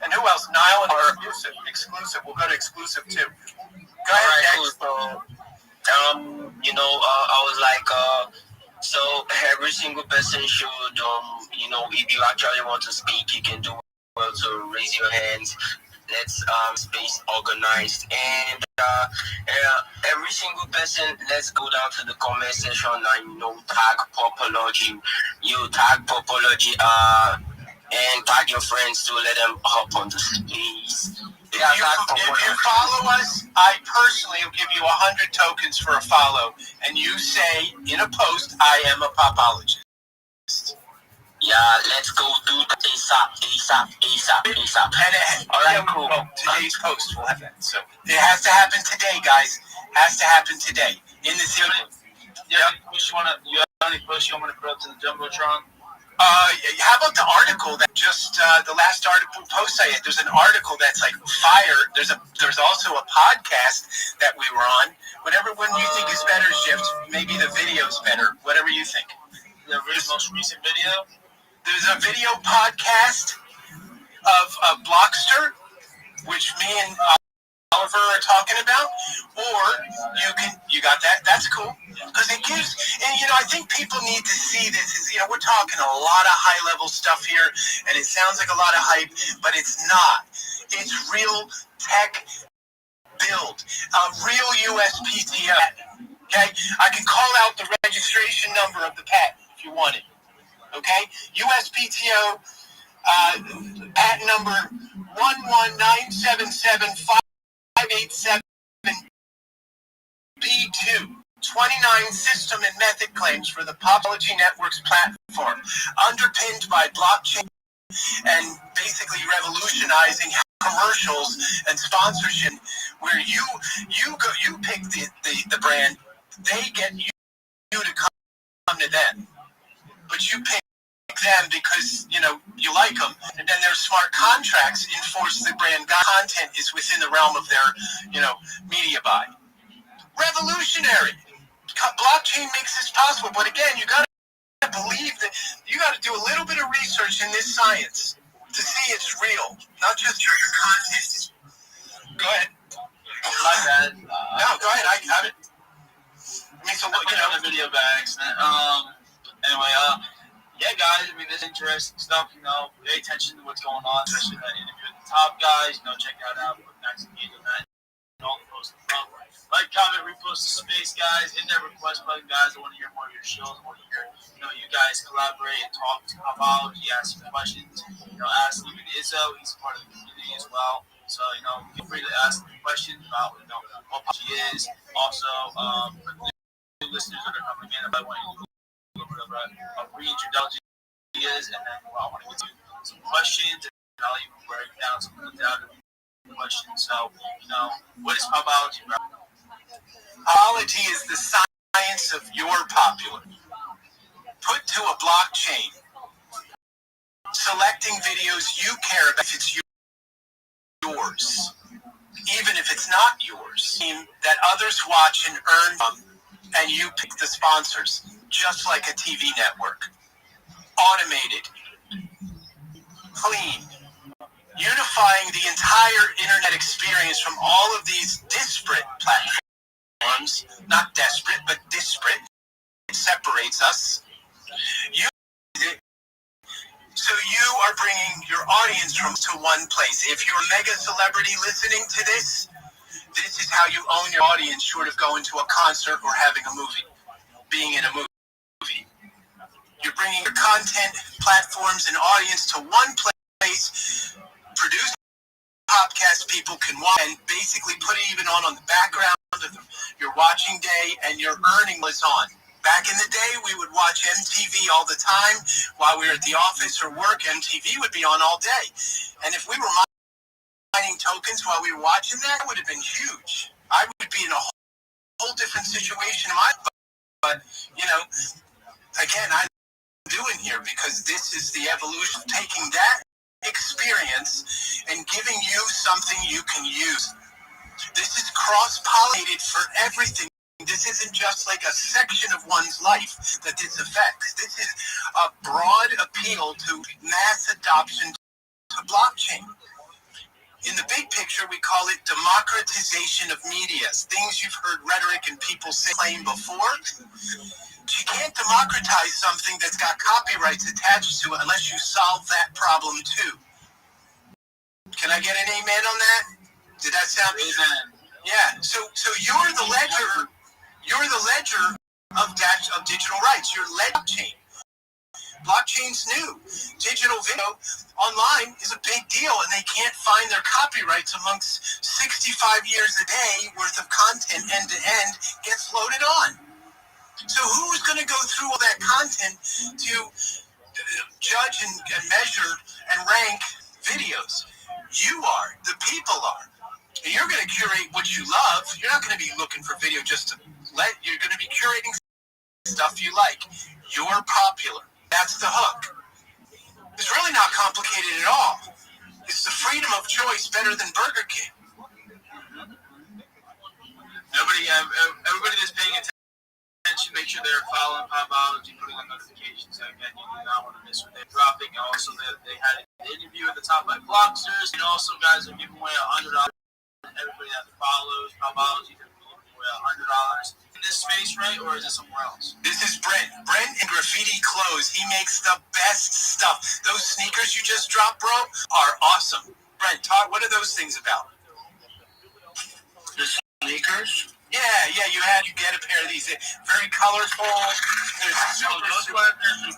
And who else? Niall and exclusive. We'll go to exclusive too. Go ahead, Dex.
Cool. I was like, so every single person should, if you actually want to speak, you can do well to raise your hands. Let's space organized, and every single person, let's go down to the comment section and tag Popology. You tag Popology, and tag your friends to let them hop on the space.
If you follow us, I personally will give you 100 tokens for a follow, and you say in a post, "I am a popologist."
Yeah, let's go do that ASAP.
All right, cool. Well, today's post will have that. So it has to happen today, guys. Has to happen today in this evening.
You have any push you want to put up to the Jumbotron?
How about the article that just the last article post I had? There's an article that's like fire. There's also a podcast that we were on. Whatever one you think is better, Shift. Maybe the video's better. Whatever you think.
The most recent video.
There's a video podcast of Blockster, which me and Oliver are talking about, or you got that? That's cool, because it gives, and I think people need to see this. We're talking a lot of high level stuff here, and it sounds like a lot of hype, but it's not. It's real tech build, a real USPTO. Okay, I can call out the registration number of the patent if you want it. Okay, USPTO patent number 119775587 P2. 29 system and method claims for the Popology Networks platform, underpinned by blockchain and basically revolutionizing commercials and sponsorship, where you pick the brand, they get you to come to them, but you pick them because you like them, and then their smart contracts enforce the brand content is within the realm of their media buy. Revolutionary. Blockchain makes this possible, but again, you got to believe that you got to do a little bit of research in this science to see it's real, not just your content. Go ahead.
My bad.
No, go ahead. I have it. So
the video by accident. Anyway, yeah, guys. I mean, this interesting stuff. Pay attention to what's going on, especially that interview with the top guys. Check that out. Put next engage on that. And all the posts above. Like, comment, repost. post to space, guys. In that request button, guys. I want to hear more of your shows. I want to hear, you guys collaborate and talk to Biology, ask some questions. Ask even Izzo. He's part of the community as well. So, feel free to ask me questions about, what Biology is. Also, for new listeners that are coming in, I want to do a little bit of a reintroduction ideas, and then I want to get to some questions, and I'll even break down some of the data questions. So, what is Biology, bro?
Biology is the science of your popular. Put to a blockchain. Selecting videos you care about if it's yours. Even if it's not yours. That others watch and earn from, and you pick the sponsors, just like a TV network. Automated. Clean. Unifying the entire internet experience from all of these disparate platforms. Not desperate, but disparate. It separates us. So you are bringing your audience to one place. If you're a mega celebrity listening to this is how you own your audience, short of going to a concert or having a movie, being in a movie. You're bringing your content, platforms, and audience to one place. Produce podcast people can watch and basically put it even on the background of your watching day, and your earning was on. Back in the day, we would watch MTV all the time. While we were at the office or work, MTV would be on all day. And if we were mining tokens while we were watching that, it would have been huge. I would be in a whole different situation in my life. But, again, I'm doing here because this is the evolution of taking that experience and giving you something you can use. This is cross-pollinated for everything. This isn't just like a section of one's life that this affects. This is a broad appeal to mass adoption to blockchain. In the big picture, we call it democratization of media. Things you've heard rhetoric and people claim before. You can't democratize something that's got copyrights attached to it unless you solve that problem too. Can I get an amen on that? Did that sound amen? Yeah. So you're the ledger. You're the ledger of digital rights. You're blockchain. Blockchain's new. Digital video online is a big deal, and they can't find their copyrights amongst 65 years a day worth of content end to end gets loaded on. So who's going to go through all that content to judge and measure and rank videos? You are. The people are. And you're going to curate what you love. You're not going to be looking for video just to you're going to be curating stuff you like. You're popular. That's the hook. It's really not complicated at all. It's the freedom of choice better than Burger King.
Everybody that's paying attention, make sure they're following Biology, putting on notifications. Again, you do not want to miss what they're dropping. And also, they had an interview at the top by Blocksters. And also, guys are giving away $100. Everybody that follows Biology, they're giving away $100 in this space, right? Or is it somewhere else?
This is Brent. Brent in Graffiti Clothes. He makes the best stuff. Those sneakers you just dropped, bro, are awesome. Brent, what are those things about?
The sneakers?
Yeah, you get a pair of these. Very colorful.
There's some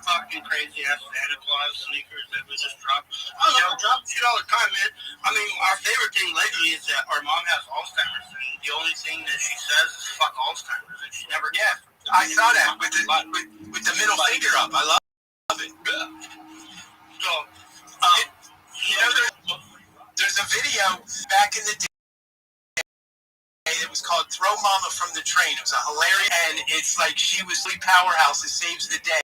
fucking crazy ass Santa Claus sneakers that we just dropped. I don't know, drop shit all the time, man. I mean, our favorite thing lately is that our mom has Alzheimer's, and the only thing that she says is fuck Alzheimer's, and she never gets.
I saw that with the middle finger up. I love it.
So,
there's a video back in the day. It was called Throw Mama from the Train. It was a hilarious, and it's like she was the powerhouse that saves the day.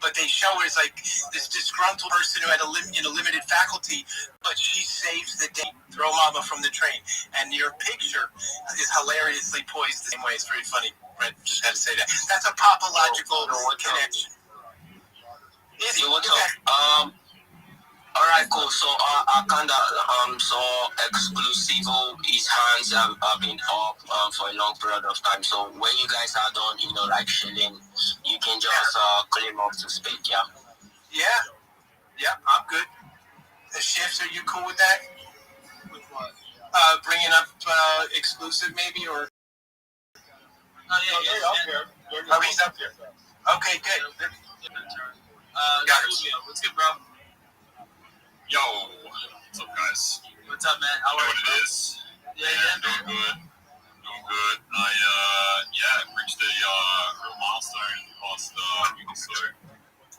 But they show her as like this disgruntled person who had a limited faculty, but she saves the day. Throw Mama from the Train. And your picture is hilariously poised the same way. It's very funny. Right? Just had to say that. That's a popological connection.
Yo, what's up? Alright, cool. So I kinda so Exclusivo, his hands have been up for a long period of time. So when you guys are done, like chilling, you can just claim up to speak, yeah?
Yeah, I'm good. The shifts, are you cool with that?
With what?
Bringing up Exclusive maybe, or
He's up here. Oh, he's up here. Okay, good. What's good, bro?
Yo, what's up, guys?
What's up, man? How are you?
Know what it is? Yeah, doing good. Doing good. I reached a real milestone in the past week or so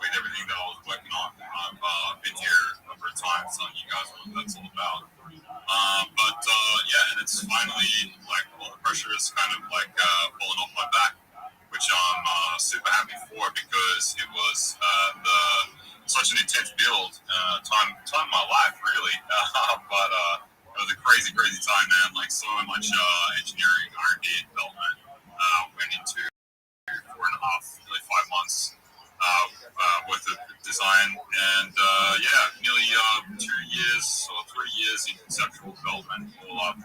with everything that I was working on. I've been here a number of times telling you guys what that's all about. And it's finally like all the pressure is kind of like falling off my back, which I'm super happy for because it was such an intense build, time of my life really. It was a crazy time, man. Like so much engineering, R&D, and development went into 4.5, nearly 5 months worth of design, and nearly 2 years or 3 years in conceptual development all up.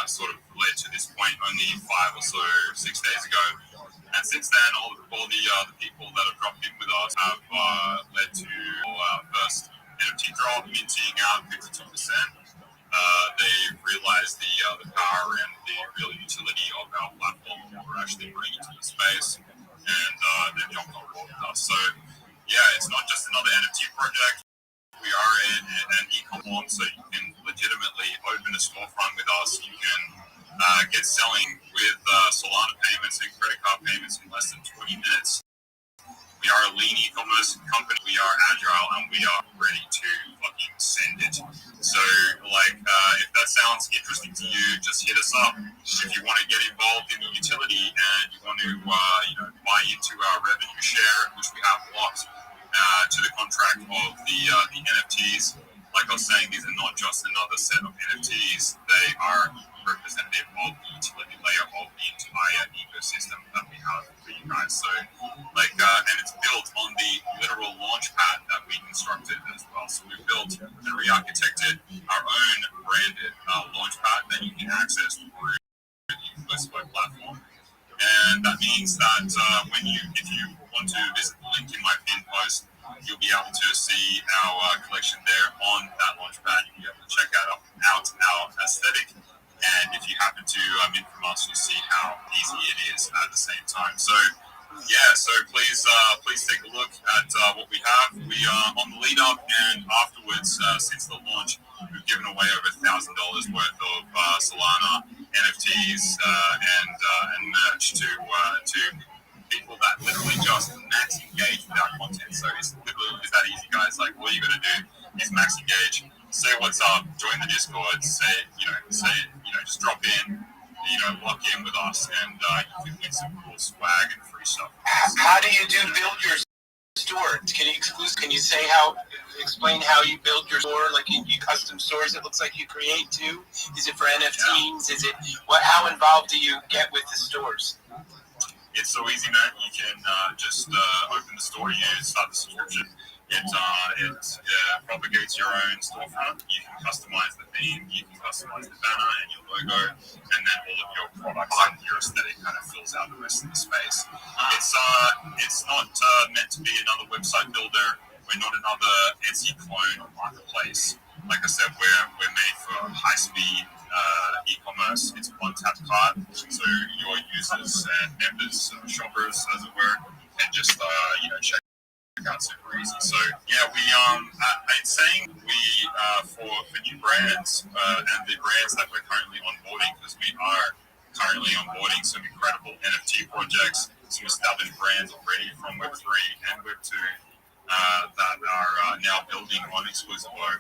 Sort of led to this point only 5 or so 6 days ago, and since then all the people that have dropped in with us have led to our first NFT drop, minting out 52%. They realized the power and the real utility of our platform that we're actually bringing to the space, and they've jumped on board with us. So it's not just another NFT project. We are an e-com, so you can legitimately open a storefront with us. You can get selling with Solana payments and credit card payments in less than 20 minutes. We are a lean e-commerce company. We are agile, and we are ready to fucking send it. So, if that sounds interesting to you, just hit us up. If you want to get involved in the utility and you want to, buy into our revenue share, which we have locked to the contract of the NFTs. Like I was saying, these are not just another set of NFTs. They are representative of the utility layer of the entire ecosystem that we have for you guys. So, and it's built on the literal launch pad that we constructed as well. So we built and re-architected our own branded launch pad that you can access through the Flexify platform. And that means that if you want to visit the link in my pinned post, you'll be able to see our collection there on that launchpad. You'll be able to check out our aesthetic. And if you happen to mint from us, you'll see how easy it is at the same time. So please take a look at what we have. We are on the lead up, and afterwards, since the launch, we've given away over $1,000 worth of Solana NFTs and merch to people that literally just max engage with our content. So it's that easy, guys. Like all you gotta do is max engage, say what's up, join the Discord, just drop in, lock in with us, and you can get some cool swag and free stuff.
How do you build your store? Can you explain how you build your store? Like you custom stores, it looks like you create too. Is it for NFTs? Yeah. Is it how involved do you get with the stores?
It's so easy, man. You can just open the store, start the subscription. It propagates your own storefront. You can customize the theme, you can customize the banner and your logo, and then all of your products and your aesthetic kind of fills out the rest of the space. It's not meant to be another website builder. We're not another Etsy clone or marketplace. Like I said, we're made for high-speed e-commerce. It's a one-tap cart, so your users and members, shoppers, as it were, can just check out super easy. So I'm saying for new brands and the brands that we're currently onboarding, because we are currently onboarding some incredible NFT projects, some established brands already from Web3 and Web2 that are now building on Exclusivo.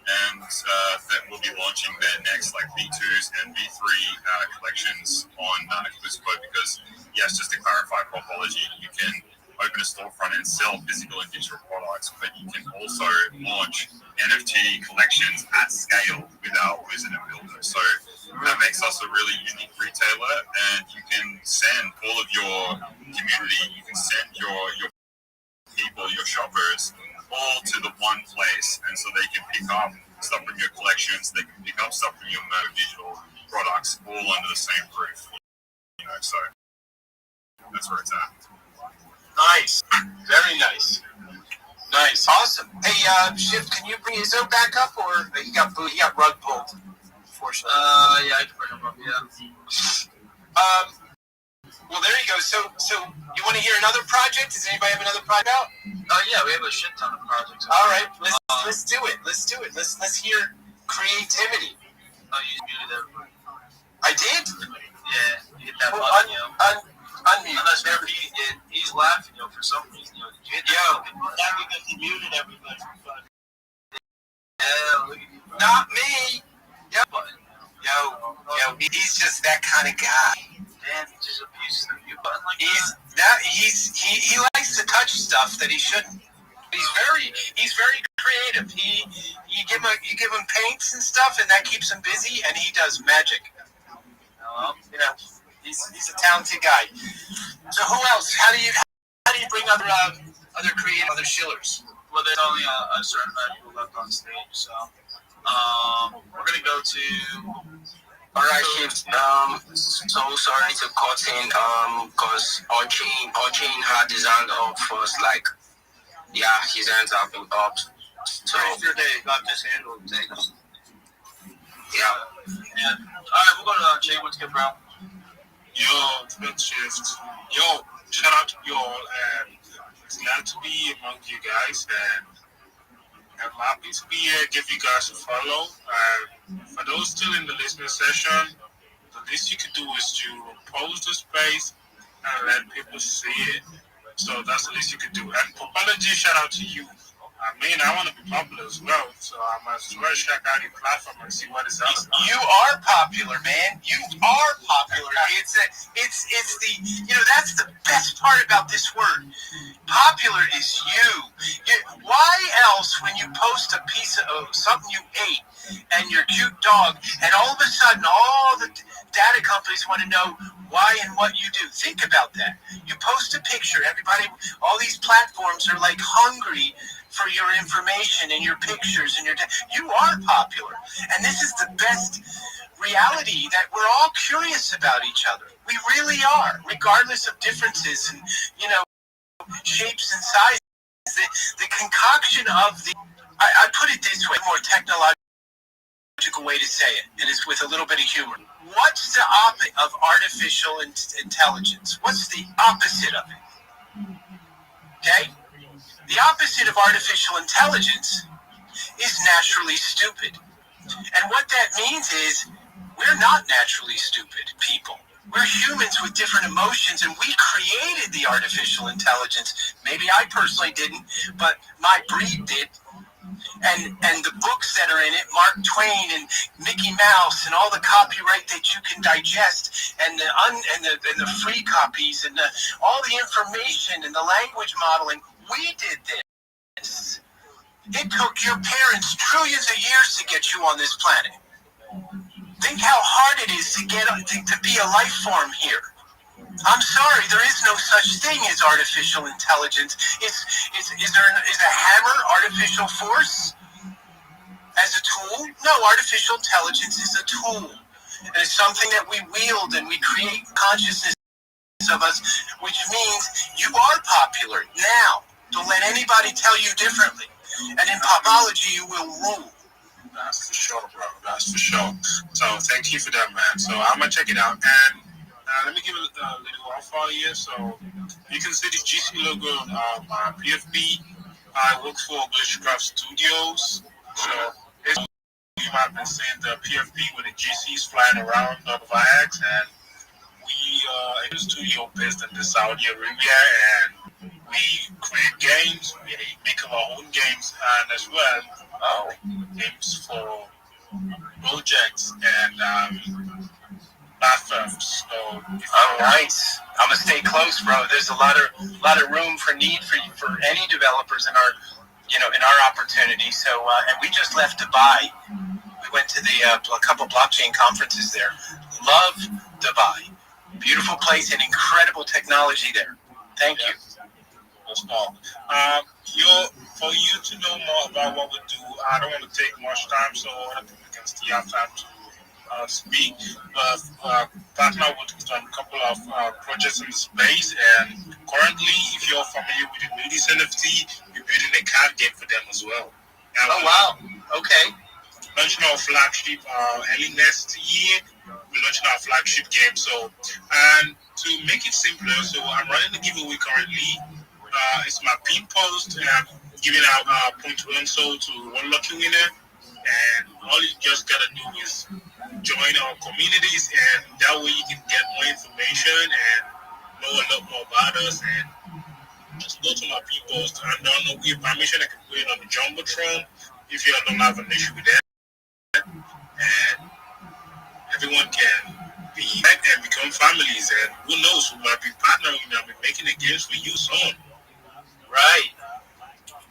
And that will be launching their next V2s and V3 collections on Exclusivo, because just to clarify propology, you can open a storefront and sell physical and digital products, but you can also launch NFT collections at scale with our Wizard and Builder. So that makes us a really unique retailer, and you can send all of your community, you can send your people, your shoppers, all to the one place, and so they can pick up stuff from your collections, they can pick up stuff from your digital products, all under the same roof. So that's where it's at.
Nice, very nice, awesome. Hey, Shift, can you bring Izzo back up, or he got rug pulled? Unfortunately.
I can bring him up. Yeah.
Well, there you go. So you want to hear another project? Does anybody have another project out?
Oh yeah, we have a shit ton of projects.
All right, let's do it. Let's hear creativity.
Oh, you muted everybody.
I did?
Yeah, you hit that button,
Unmute.
Unless he's laughing, for some reason, Did you hit that fucking button?
That's because he muted everybody.
Yeah, look at you.
Not me.
Yeah, button.
Yo, he's just that kind of guy.
Man, he just abuses the mute button like
He likes to touch stuff that he shouldn't. He's very creative. You give him paints and stuff, and that keeps him busy, and he does magic. He's a talented guy. So who else? How do you bring other creative, other shillers?
Well, there's only a certain amount of people left on stage, so we're gonna go to.
All right, Chiefs. So sorry to cut in. Cause on-chain had his hand up first. Like, yeah, his hands have been up. So
Sure they got this handled.
yeah.
All right, we'll go to Jay. What's good, bro?
Yo, it's been shift. Yo, shout out to you all, and it's glad to be among you guys, and I'm happy to be here. Give you guys a follow. For those still in the listening session, the least you could do is to post the space and let people see it. So that's the least you could do. And Popology, shout out to you. I mean, I want to be popular as well, so I must as well check out your platform and see what it's all about.
You are popular, man. You are popular. It's the that's the best part about this word. Popular is you. Why else, when you post a piece of something you ate and your cute dog, and all of a sudden all the data companies want to know why and what you do? Think about that. You post a picture. Everybody, all these platforms are like hungry for your information and your pictures and you are popular, and this is the best reality, that we're all curious about each other. We really are, regardless of differences and shapes and sizes. The concoction of I put it this way, more technological way to say it, and it's with a little bit of humor. What's the opposite of artificial intelligence? What's the opposite of it? Okay? The opposite of artificial intelligence is naturally stupid. And what that means is we're not naturally stupid people. We're humans with different emotions, and we created the artificial intelligence. Maybe I personally didn't, but my breed did. And the books that are in it, Mark Twain and Mickey Mouse, and all the copyright that you can digest, and the free copies, and all the information and the language modeling, we did this. It took your parents trillions of years to get you on this planet. Think how hard it is to be a life form here. I'm sorry, there is no such thing as artificial intelligence. Is a hammer artificial force as a tool? No, artificial intelligence is a tool. And it's something that we wield, and we create consciousness of us, which means you are popular now. Don't let anybody tell you differently. And in popology, you will rule.
That's for sure, bro. That's for sure. So thank you for that, man. So I'm gonna check it out, and let me give a little offer here. So you can see the GC logo on my PFP. I work for Glitchcraft Studios. So you might have been seeing the PFP with the GCs flying around on the X, and we are in the studio based in Saudi Arabia, and we create games. We make our own games, and as well games for projects and platforms. So
nice. I'm gonna stay close, bro. There's a lot of room for any developers in our opportunity. So and we just left Dubai. We went to a couple blockchain conferences there. Love Dubai. Beautiful place and incredible technology there. Thank you.
That's all. For you to know more about what we do, I don't want to take much time, so other people can still have time to speak. But partner with a couple of projects in the space, and currently, if you're familiar with the Moody's NFT, we're building a card game for them as well. And
wow. Okay.
Launching our flagship early next year. We're launching our flagship game. So, and
to make it simpler, so I'm running the giveaway currently. It's my pin post, and I'm giving out point to sold to one lucky winner. And all you just gotta do is join our communities, and that way you can get more information and know a lot more about us. And just go to my pin post, and don't give permission. I can put it on the jumbotron if you don't have an issue with that. And everyone can be and become families, and who knows, we might be partnering and be making the games for you soon.
Right.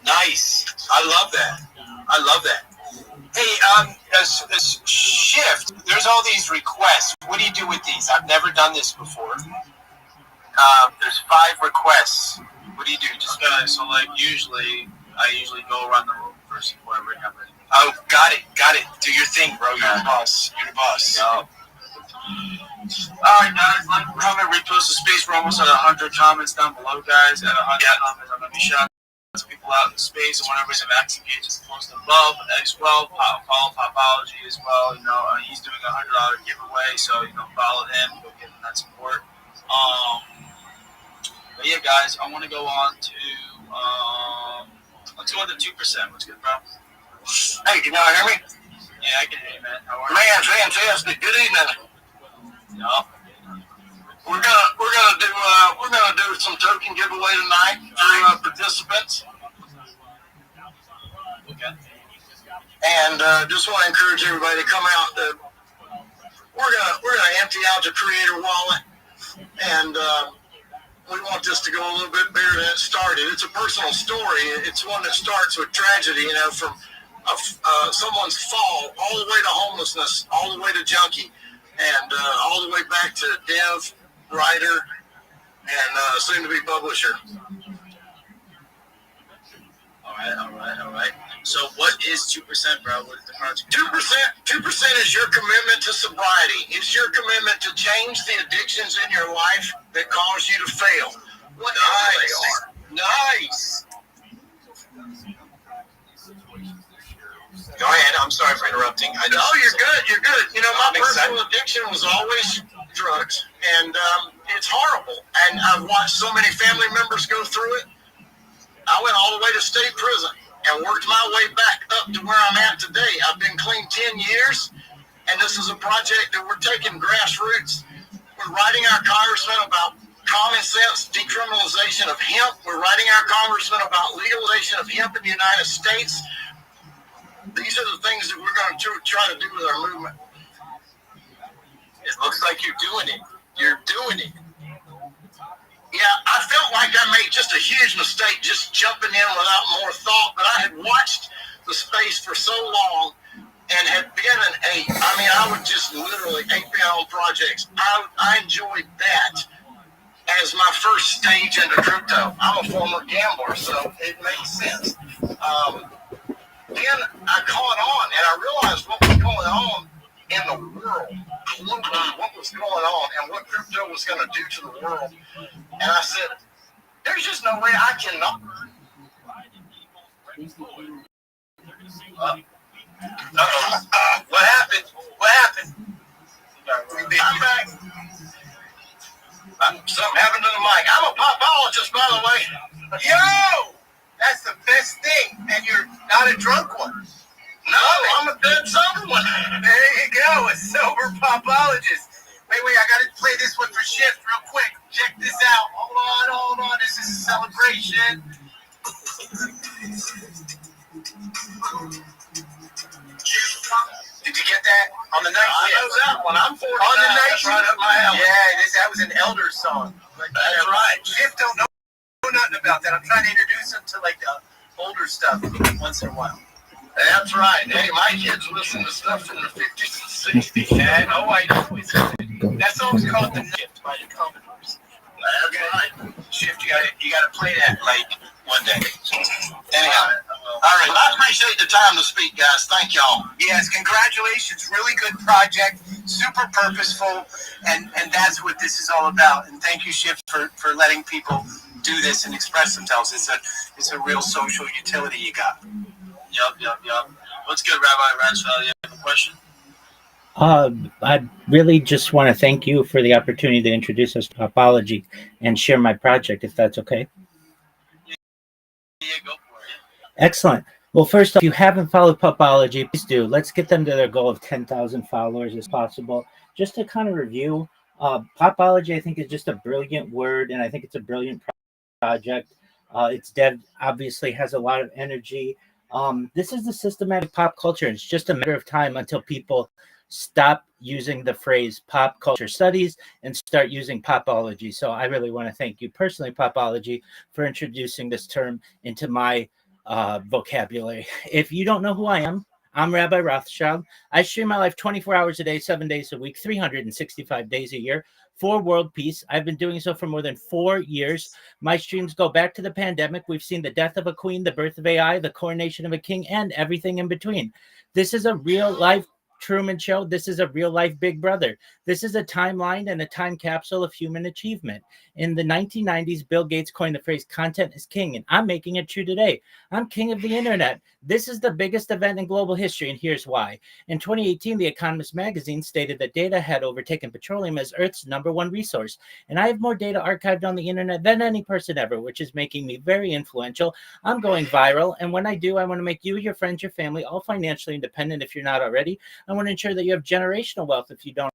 Nice. I love that. Hey, as Shift, there's all these requests. What do you do with these? I've never done this before. There's 5 requests. What do you do? Just
so like usually I go around the room first before I bring up anything.
Oh, got it. Do your thing, bro. You're the boss.
All right, guys. Like, comment, repost the space. We're almost at 100 comments down below, guys. At 100 comments, I'm gonna be shouting people out in space, and whenever some Max engages post above as well. Follow Popology as well. You know, he's doing a $100 giveaway, so follow him. Go give him that support. But yeah, guys, I want to go on to let's go on to 2%. What's good, bro?
Hey, can y'all hear me?
Yeah, I can hear you, man. How are you?
Man, fantastic. Good evening.
Yeah.
We're gonna do some token giveaway tonight for participants.
Okay.
And just want to encourage everybody to come out. We're gonna empty out the creator wallet, and we want this to go a little bit bigger than it started. It's a personal story. It's one that starts with tragedy, from someone's fall all the way to homelessness, all the way to junkie, and all the way back to dev, writer, and soon-to-be publisher.
All right. So what is 2%, bro? What is the project?
2% is your commitment to sobriety. It's your commitment to change the addictions in your life that cause you to fail, whatever they are.
Nice. Go ahead. I'm sorry for interrupting.
No, you're good. My personal addiction was always drugs, and it's horrible. And I've watched so many family members go through it. I went all the way to state prison and worked my way back up to where I'm at today. I've been clean 10 years, and this is a project that we're taking grassroots. We're writing our congressman about common sense decriminalization of hemp. We're writing our congressman about legalization of hemp in the United States. These are the things that we're going to try to do with our movement.
It looks like you're doing it.
Yeah, I felt like I made just a huge mistake just jumping in without more thought, but I had watched the space for so long and had been I would just literally ape out on projects. I enjoyed that as my first stage into crypto. I'm a former gambler, so it makes sense. Then I caught on, and I realized what was going on in the world, globally, what was going on, and what crypto was going to do to the world. And I said, there's just no way I cannot.
What happened?
I'm back. Something happened to the mic. I'm a popologist, by the way.
Yo! That's the best thing. And you're not a drunk one.
No, I'm a dead sober one.
There you go, a sober popologist. Wait, I gotta play this one for Shift real quick. Check this out. Hold on. This is a celebration. Did you get that? On the night
I know that one. I'm 49.
On the night
right up my alley.
Yeah, that was an elder song.
That's right.
Shift don't know nothing about that. I'm trying to introduce him to like the older stuff once in a while.
That's right. Hey, my kids listen to stuff from the 50s and 60s.
Yeah, no, I know. That song's called The Shift by the Commodores.
That's right.
Shift, you gotta play that like one day.
Anyhow, all right. I appreciate the time to speak, guys. Thank y'all.
Yes, congratulations. Really good project. Super purposeful, and that's what this is all about. And thank you, Shift, for letting people do this and express themselves. It's a real social utility you got.
Yup. What's good, Rabbi Rothschild? You have a question?
I really just want to thank you for the opportunity to introduce us to Popology and share my project, if that's okay.
Yeah, go for it.
Excellent. Well, first, if you haven't followed Popology, please do. Let's get them to their goal of 10,000 followers as possible. Just to kind of review, Popology, I think, is just a brilliant word, and I think it's a brilliant project. Its dev obviously has a lot of energy. This is the systematic pop culture. It's just a matter of time until people stop using the phrase pop culture studies and start using popology. So I really want to thank you personally, Popology, for introducing this term into my vocabulary. If you don't know who I am, I'm Rabbi Rothschild. I stream my life 24 hours a day, 7 days a week, 365 days a year for world peace. I've been doing so for more than 4 years. My streams go back to the pandemic. We've seen the death of a queen, the birth of AI, the coronation of a king, and everything in between. This is a real life Truman Show. This is a real life Big Brother. This is a timeline and a time capsule of human achievement. In the 1990s, Bill Gates coined the phrase content is king, and I'm making it true today. I'm king of the internet. This is the biggest event in global history, and here's why. In 2018, The Economist magazine stated that data had overtaken petroleum as Earth's #1 resource, and I have more data archived on the internet than any person ever, which is making me very influential. I'm going viral, and when I do, I want to make you, your friends, your family all financially independent if you're not already. I want to ensure that you have generational wealth if you don't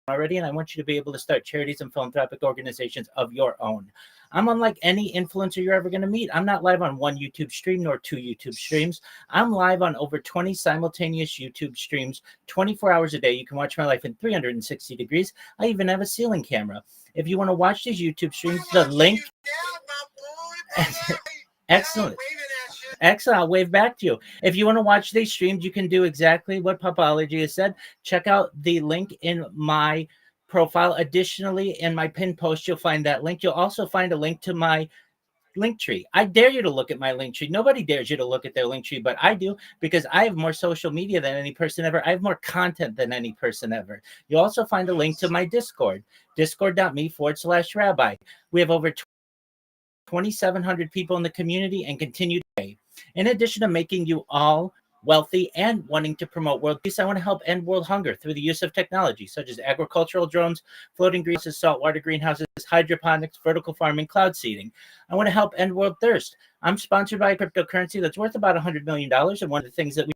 already, and I want you to be able to start charities and philanthropic organizations of your own. I'm unlike any influencer you're ever going to meet. I'm not live on one YouTube stream nor 2 YouTube streams. I'm live on over 20 simultaneous YouTube streams, 24 hours a day. You can watch my life in 360 degrees. I even have a ceiling camera. If you want to watch these YouTube streams, the link. Excellent. Excellent. I'll wave back to you. If you want to watch these streams, you can do exactly what Popology has said. Check out the link in my profile. Additionally, in my pinned post, you'll find that link. You'll also find a link to my link tree. I dare you to look at my link tree. Nobody dares you to look at their link tree, but I do because I have more social media than any person ever. I have more content than any person ever. You'll also find a link to my Discord, discord.me/rabbi. We have over 2,700 people in the community and continue today. In addition to making you all wealthy and wanting to promote world peace, I want to help end world hunger through the use of technology such as agricultural drones, floating greenhouses, saltwater greenhouses, hydroponics, vertical farming, cloud seeding. I want to help end world thirst. I'm sponsored by a cryptocurrency that's worth about $100 million, and one of the things that we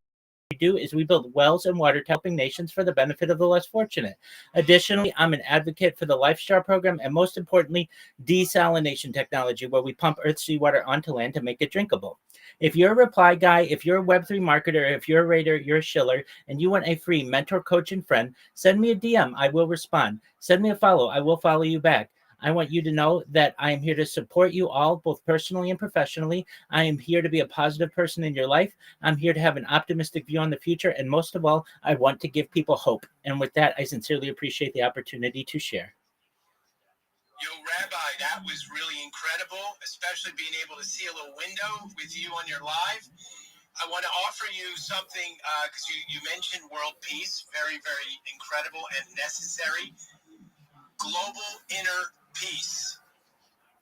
do is we build wells and water helping nations for the benefit of the less fortunate. Additionally, I'm an advocate for the LifeStar program and most importantly, desalination technology, where we pump Earth's seawater onto land to make it drinkable. If you're a reply guy, if you're a Web3 marketer, if you're a raider, you're a shiller, and you want a free mentor, coach, and friend, send me a DM. I will respond. Send me a follow. I will follow you back. I want you to know that I am here to support you all, both personally and professionally. I am here to be a positive person in your life. I'm here to have an optimistic view on the future. And most of all, I want to give people hope. And with that, I sincerely appreciate the opportunity to share.
Yo, Rabbi, that was really incredible, especially being able to see a little window with you on your live. I want to offer you something because you mentioned world peace, very, very incredible and necessary. Global inner peace.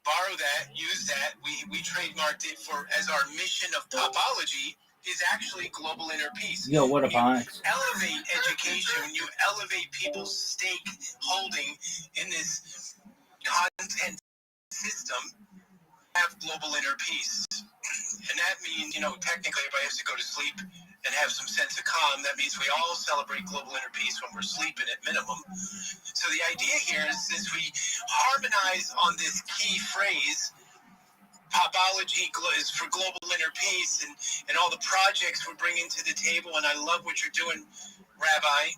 Borrow that, use that. We trademarked it for as our mission of Popology is actually global inner peace.
Yo, what up, Onyx?
Elevate education, when you elevate people's stake holding in this content system, have global inner peace. And that means, technically everybody has to go to sleep and have some sense of calm. That means we all celebrate global inner peace when we're sleeping at minimum. So the idea here is since we harmonize on this key phrase, Popology is for global inner peace and all the projects we're bringing to the table. And I love what you're doing, Rabbi.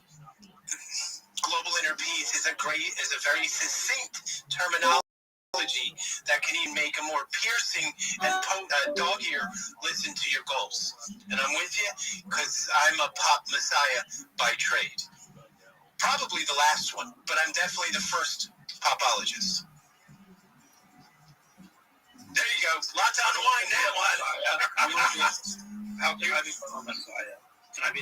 Global inner peace is a very succinct terminology that can even make a more piercing and dog ear listen to your goals. And I'm with you because I'm a pop messiah by trade. Probably the last one, but I'm definitely the first popologist. There you go. Lots on wine that one.
How can I become a messiah? Can I be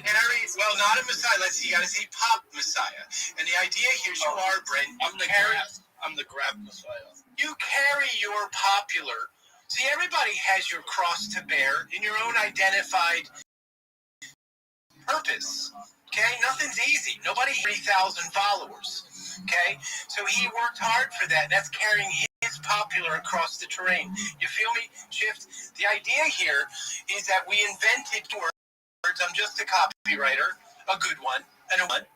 well, not a messiah. Let's see. You got to say pop messiah. And the idea here is you are, Brent.
I'm the grab messiah.
You carry your popular. See, everybody has your cross to bear in your own identified purpose. Okay, nothing's easy. Nobody 3,000 followers. Okay, so he worked hard for that. That's carrying his popular across the terrain. You feel me? Shift. The idea here is that we invented words. I'm just a copywriter, a good one, and a one.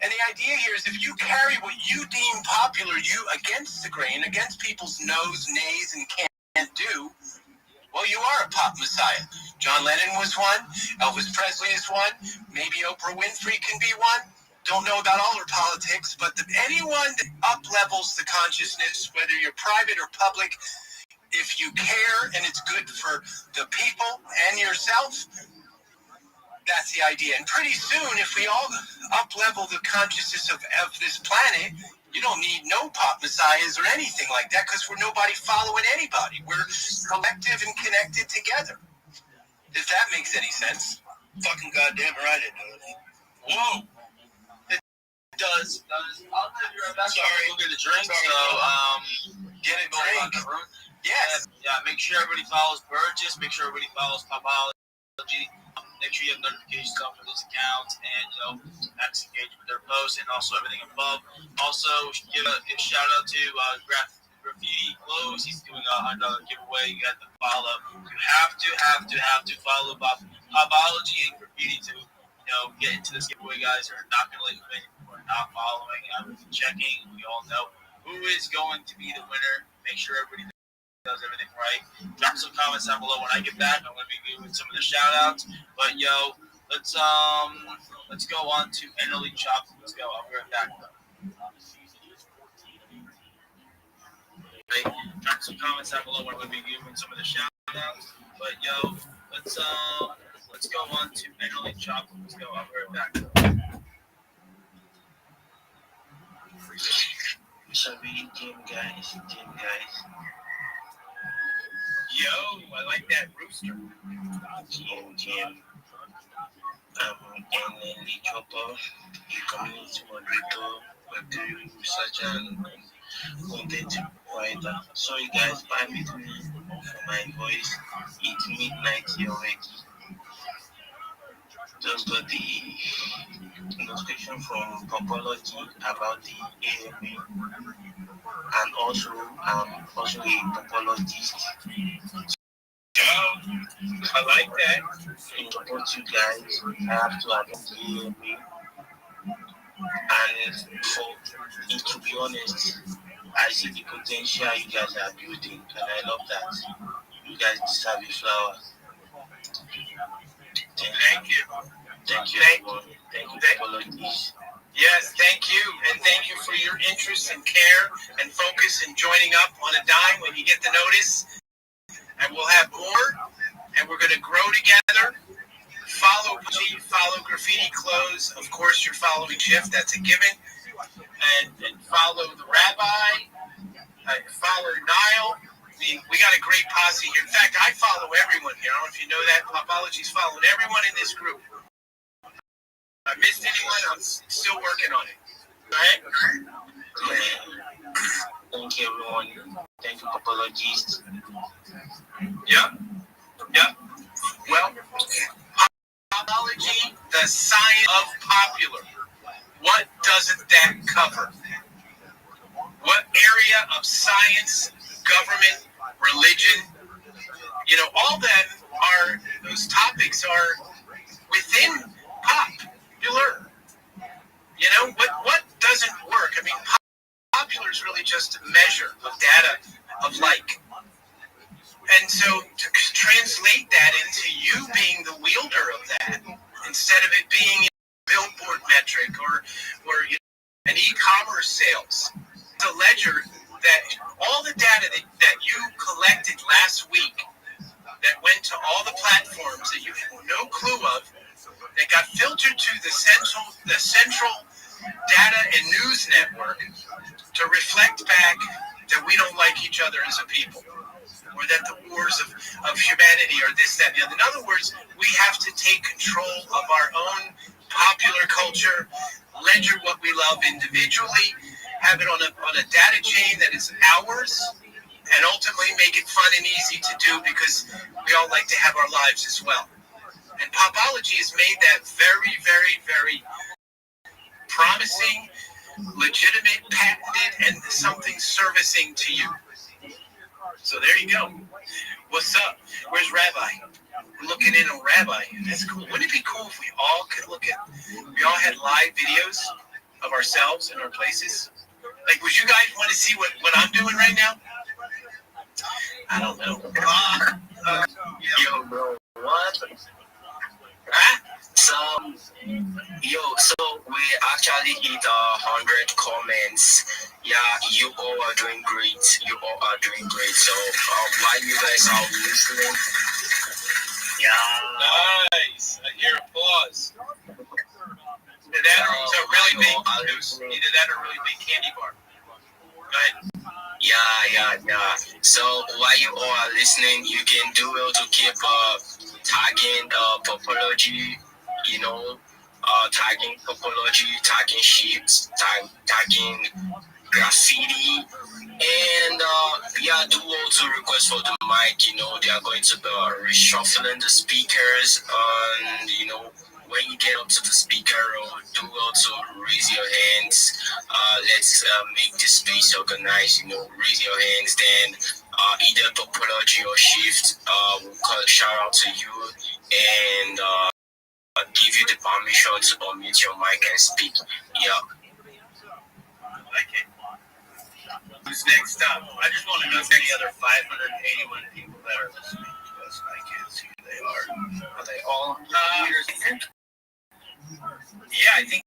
And the idea here is if you carry what you deem popular, you against the grain, against people's no's, nays, and can't do, well, you are a pop messiah. John Lennon was one. Elvis Presley is one. Maybe Oprah Winfrey can be one. Don't know about all her politics, but anyone that up-levels the consciousness, whether you're private or public, if you care and it's good for the people and yourself, that's the idea. And pretty soon, if we all up-level the consciousness of this planet, you don't need no pop messiahs or anything like that because we're nobody following anybody. We're collective and connected together. If that makes any sense.
Fucking goddamn right it does.
Whoa.
It does. I'll give you right back.
Sorry.
Go get a drink.
Get a drink. Yes.
Yeah, make sure everybody follows Burgess. Make sure everybody follows Popology. Make sure you have notifications on for this account and, max engage with their posts and also everything above. Also, give a shout out to Graffiti Clothes. He's doing a $100 giveaway. You got to follow. You have to follow Popology and Graffiti to, get into this giveaway, guys. Are not going to let you win. We're not following. I'm checking. We all know who is going to be the winner. Make sure everybody does everything right. Drop some comments down below when I get back. I'm going to be doing some of the shout outs. But let's go on to NLE Chop. Let's go. I'll be right back. Drop some comments down below when I'm going to be doing some of the shout outs. But let's go on to NLE Chop. Let's go. I'll be right back.
So we team guys.
Yo, I like that rooster.
Team. NLE Chopper, a community moderator, web researcher, and content writer. So you guys bear with me for my voice. It's midnight here already. Just got the notification from Popology about the AMA, and also I'm also a Popologist.
I like that.
In support you guys, I have to attend the AMA, and to be honest, I see the potential you guys are building, and I love that. You guys deserve a flower.
Thank you.
Thank you, everyone. Thank you, Popologies.
Yes, thank you. And thank you for your interest and care and focus and joining up on a dime when you get the notice. And we'll have more. And we're going to grow together. Follow Graffiti Clothes. Of course, you're following Shift. That's a given. And follow the Rabbi. Follow Niall. I mean, we got a great posse here. In fact, I follow everyone here. I don't know if you know that. Popology's following everyone in this group. If I missed anyone, I'm still working on it. All right?
Thank you, everyone. Thank you, Popologists.
Yep. Well, Popology, the science of popular. What doesn't that cover? What area of science, government, religion, all that those topics are within popular. What doesn't work? I mean, popular is really just a measure of data of like. And so to translate that into you being the wielder of that, instead of it being a billboard metric or an e-commerce sales, it's a ledger that all the data that you collected last week that went to all the platforms that you had no clue of, that got filtered to the central data and news network to reflect back that we don't like each other as a people, or that the wars of humanity are this, that, and the other. In other words, we have to take control of our own popular culture, ledger what we love individually, have it on a data chain that is ours, and ultimately make it fun and easy to do because we all like to have our lives as well. And Popology has made that very, very, very promising, legitimate, patented, and something servicing to you. So there you go. What's up? Where's Rabbi? We're looking in on Rabbi. That's cool. Wouldn't it be cool if we all had live videos of ourselves in our places? Like, would you guys want to see what I'm doing right now? I don't know.
Yo, bro, what?
Huh?
So we actually hit 100 comments. Yeah, you all are doing great. You all are doing great. So while you guys are listening,
Nice. I hear applause. Either that or it's a really big candy bar. Go ahead.
Yeah. So while you all are listening, you can do well to keep tagging Popology, tagging Popology, tagging sheets, tagging graffiti, and do also request for the mic. They are going to be reshuffling the speakers, and when you get up to the speaker, do also raise your hands. Let's make this space organized. Raise your hands. Then either Topology or Shift will call a shout out to you and give you the permission to unmute your mic and speak. Yeah.
Okay. Who's next up? I just want to know the other 581 people that are listening because I can't see who they are. Are they all on computers? Yeah, I think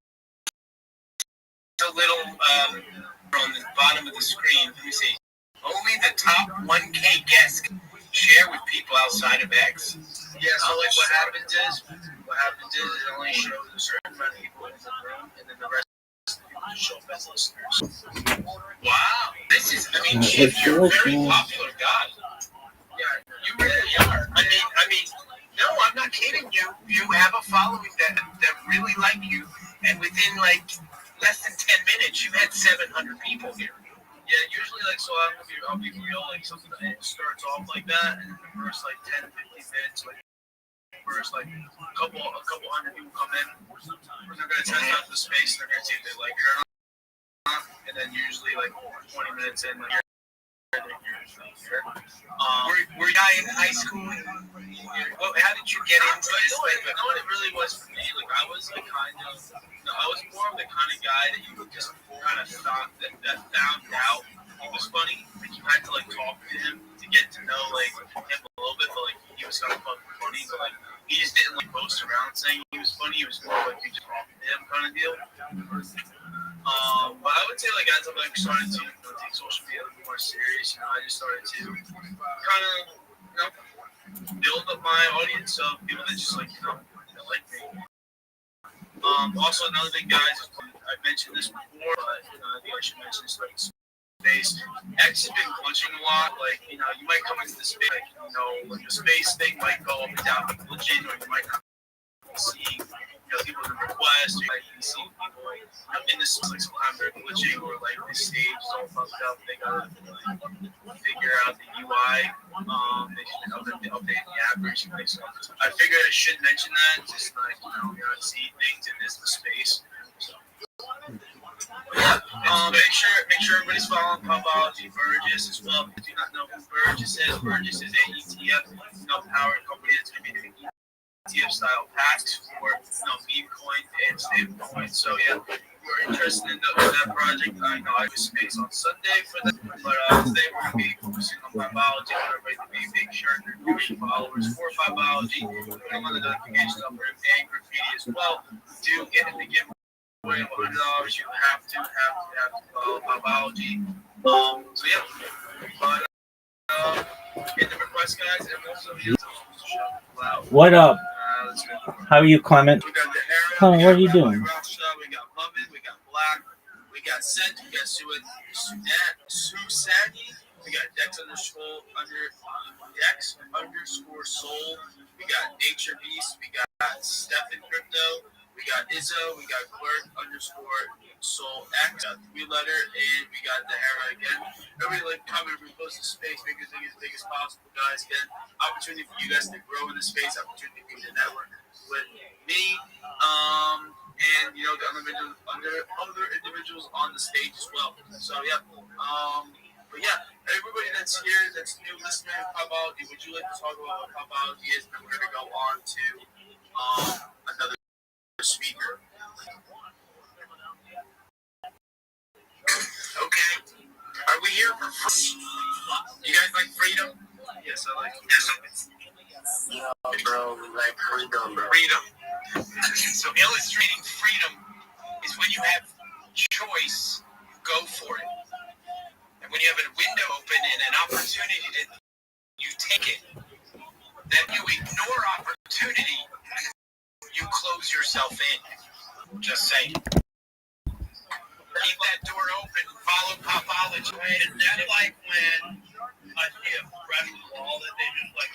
it's a little on the bottom of the screen. Let me see. Only the top 1K guests can share with people outside of X. Yeah, so like what happens is it only shows a certain amount of people in the room, and then the rest of the people just show up as listeners. Wow, Chief, you're a very popular guy. Yeah, you really are. I mean, no, I'm not kidding you. You have a following that really like you, and within like less than 10 minutes, you had 700 people here. Yeah, usually I'll be real, like something that starts off like that, and the first like 10, 15 minutes, like first like a couple hundred people come in, they're gonna test out the space, and they're gonna see if they like it or not, and then usually like 20 minutes in, like were you in high school? How did you get into this? You know what it really was for me? Like I was like I was more of the kind of guy that you would just kind of thought that found out he was funny. Like you had to like talk to him to get to know like him a little bit, but like he was kind of funny, but like he just didn't like boast around saying he was funny. He was more like you just talking to him kind of deal. But I would say like as I like started to take social media a little more serious, I just started to kind of build up my audience of people that just like that like me. Also another thing, guys, I mentioned this before, but I think I should mention this like space. X has been glitching a lot. Like you might come into the space, like the space thing might go up and down, glitching, or you might not see people in request, or you might be seeing people in this like sometimes they're glitching or like the stage is all fucked up. They gotta figure out the UI. They should update the app recently. So I figured I should mention that, just like you gotta see things in this space. So, make sure everybody's following Popology Burgess as well. If you do not know who Burgess is a ETF, powered company that's gonna be doing ETF style packs for meme coins and stable coins. So yeah, if you're interested in that project, I know I have space on Sunday for that, but today we're gonna be focusing on Popology. Everybody to be make sure they're doing followers for Popology, putting on the notifications up for and graffiti as well. Do get in the giveaway of $100. You have to follow Popology. So yeah, but hit the request, guys, and also
What up? How are you, Clement? What are you doing?
We got Mummon, we got Black, we got Sent, we got Susani, we got Dex underscore Soul, we got Nature Beast, we got Stephen Crypto, we got Izzo, we got Clerk underscore
Soul X, 3-letter, and we got the era again. Everybody comment, repost the space, make it as big as possible, guys. Again, opportunity for you guys to grow in the space, opportunity for you to network with me, and the other individuals on the stage as well. So yeah, but yeah, everybody that's here, that's new listening to Pubology, would you like to talk about what Pubology is? And then we're gonna go on to another speaker. Okay. Are we here for freedom? You guys like freedom? Yes, I like it.
Yeah, bro, we like freedom, bro.
Freedom. So illustrating freedom is when you have choice, you go for it. And when you have a window open and an opportunity you take it. Then you ignore opportunity, you close yourself in. Just saying. Keep that door open. Follow Popology. Is that like when I see a fresh wall that they just like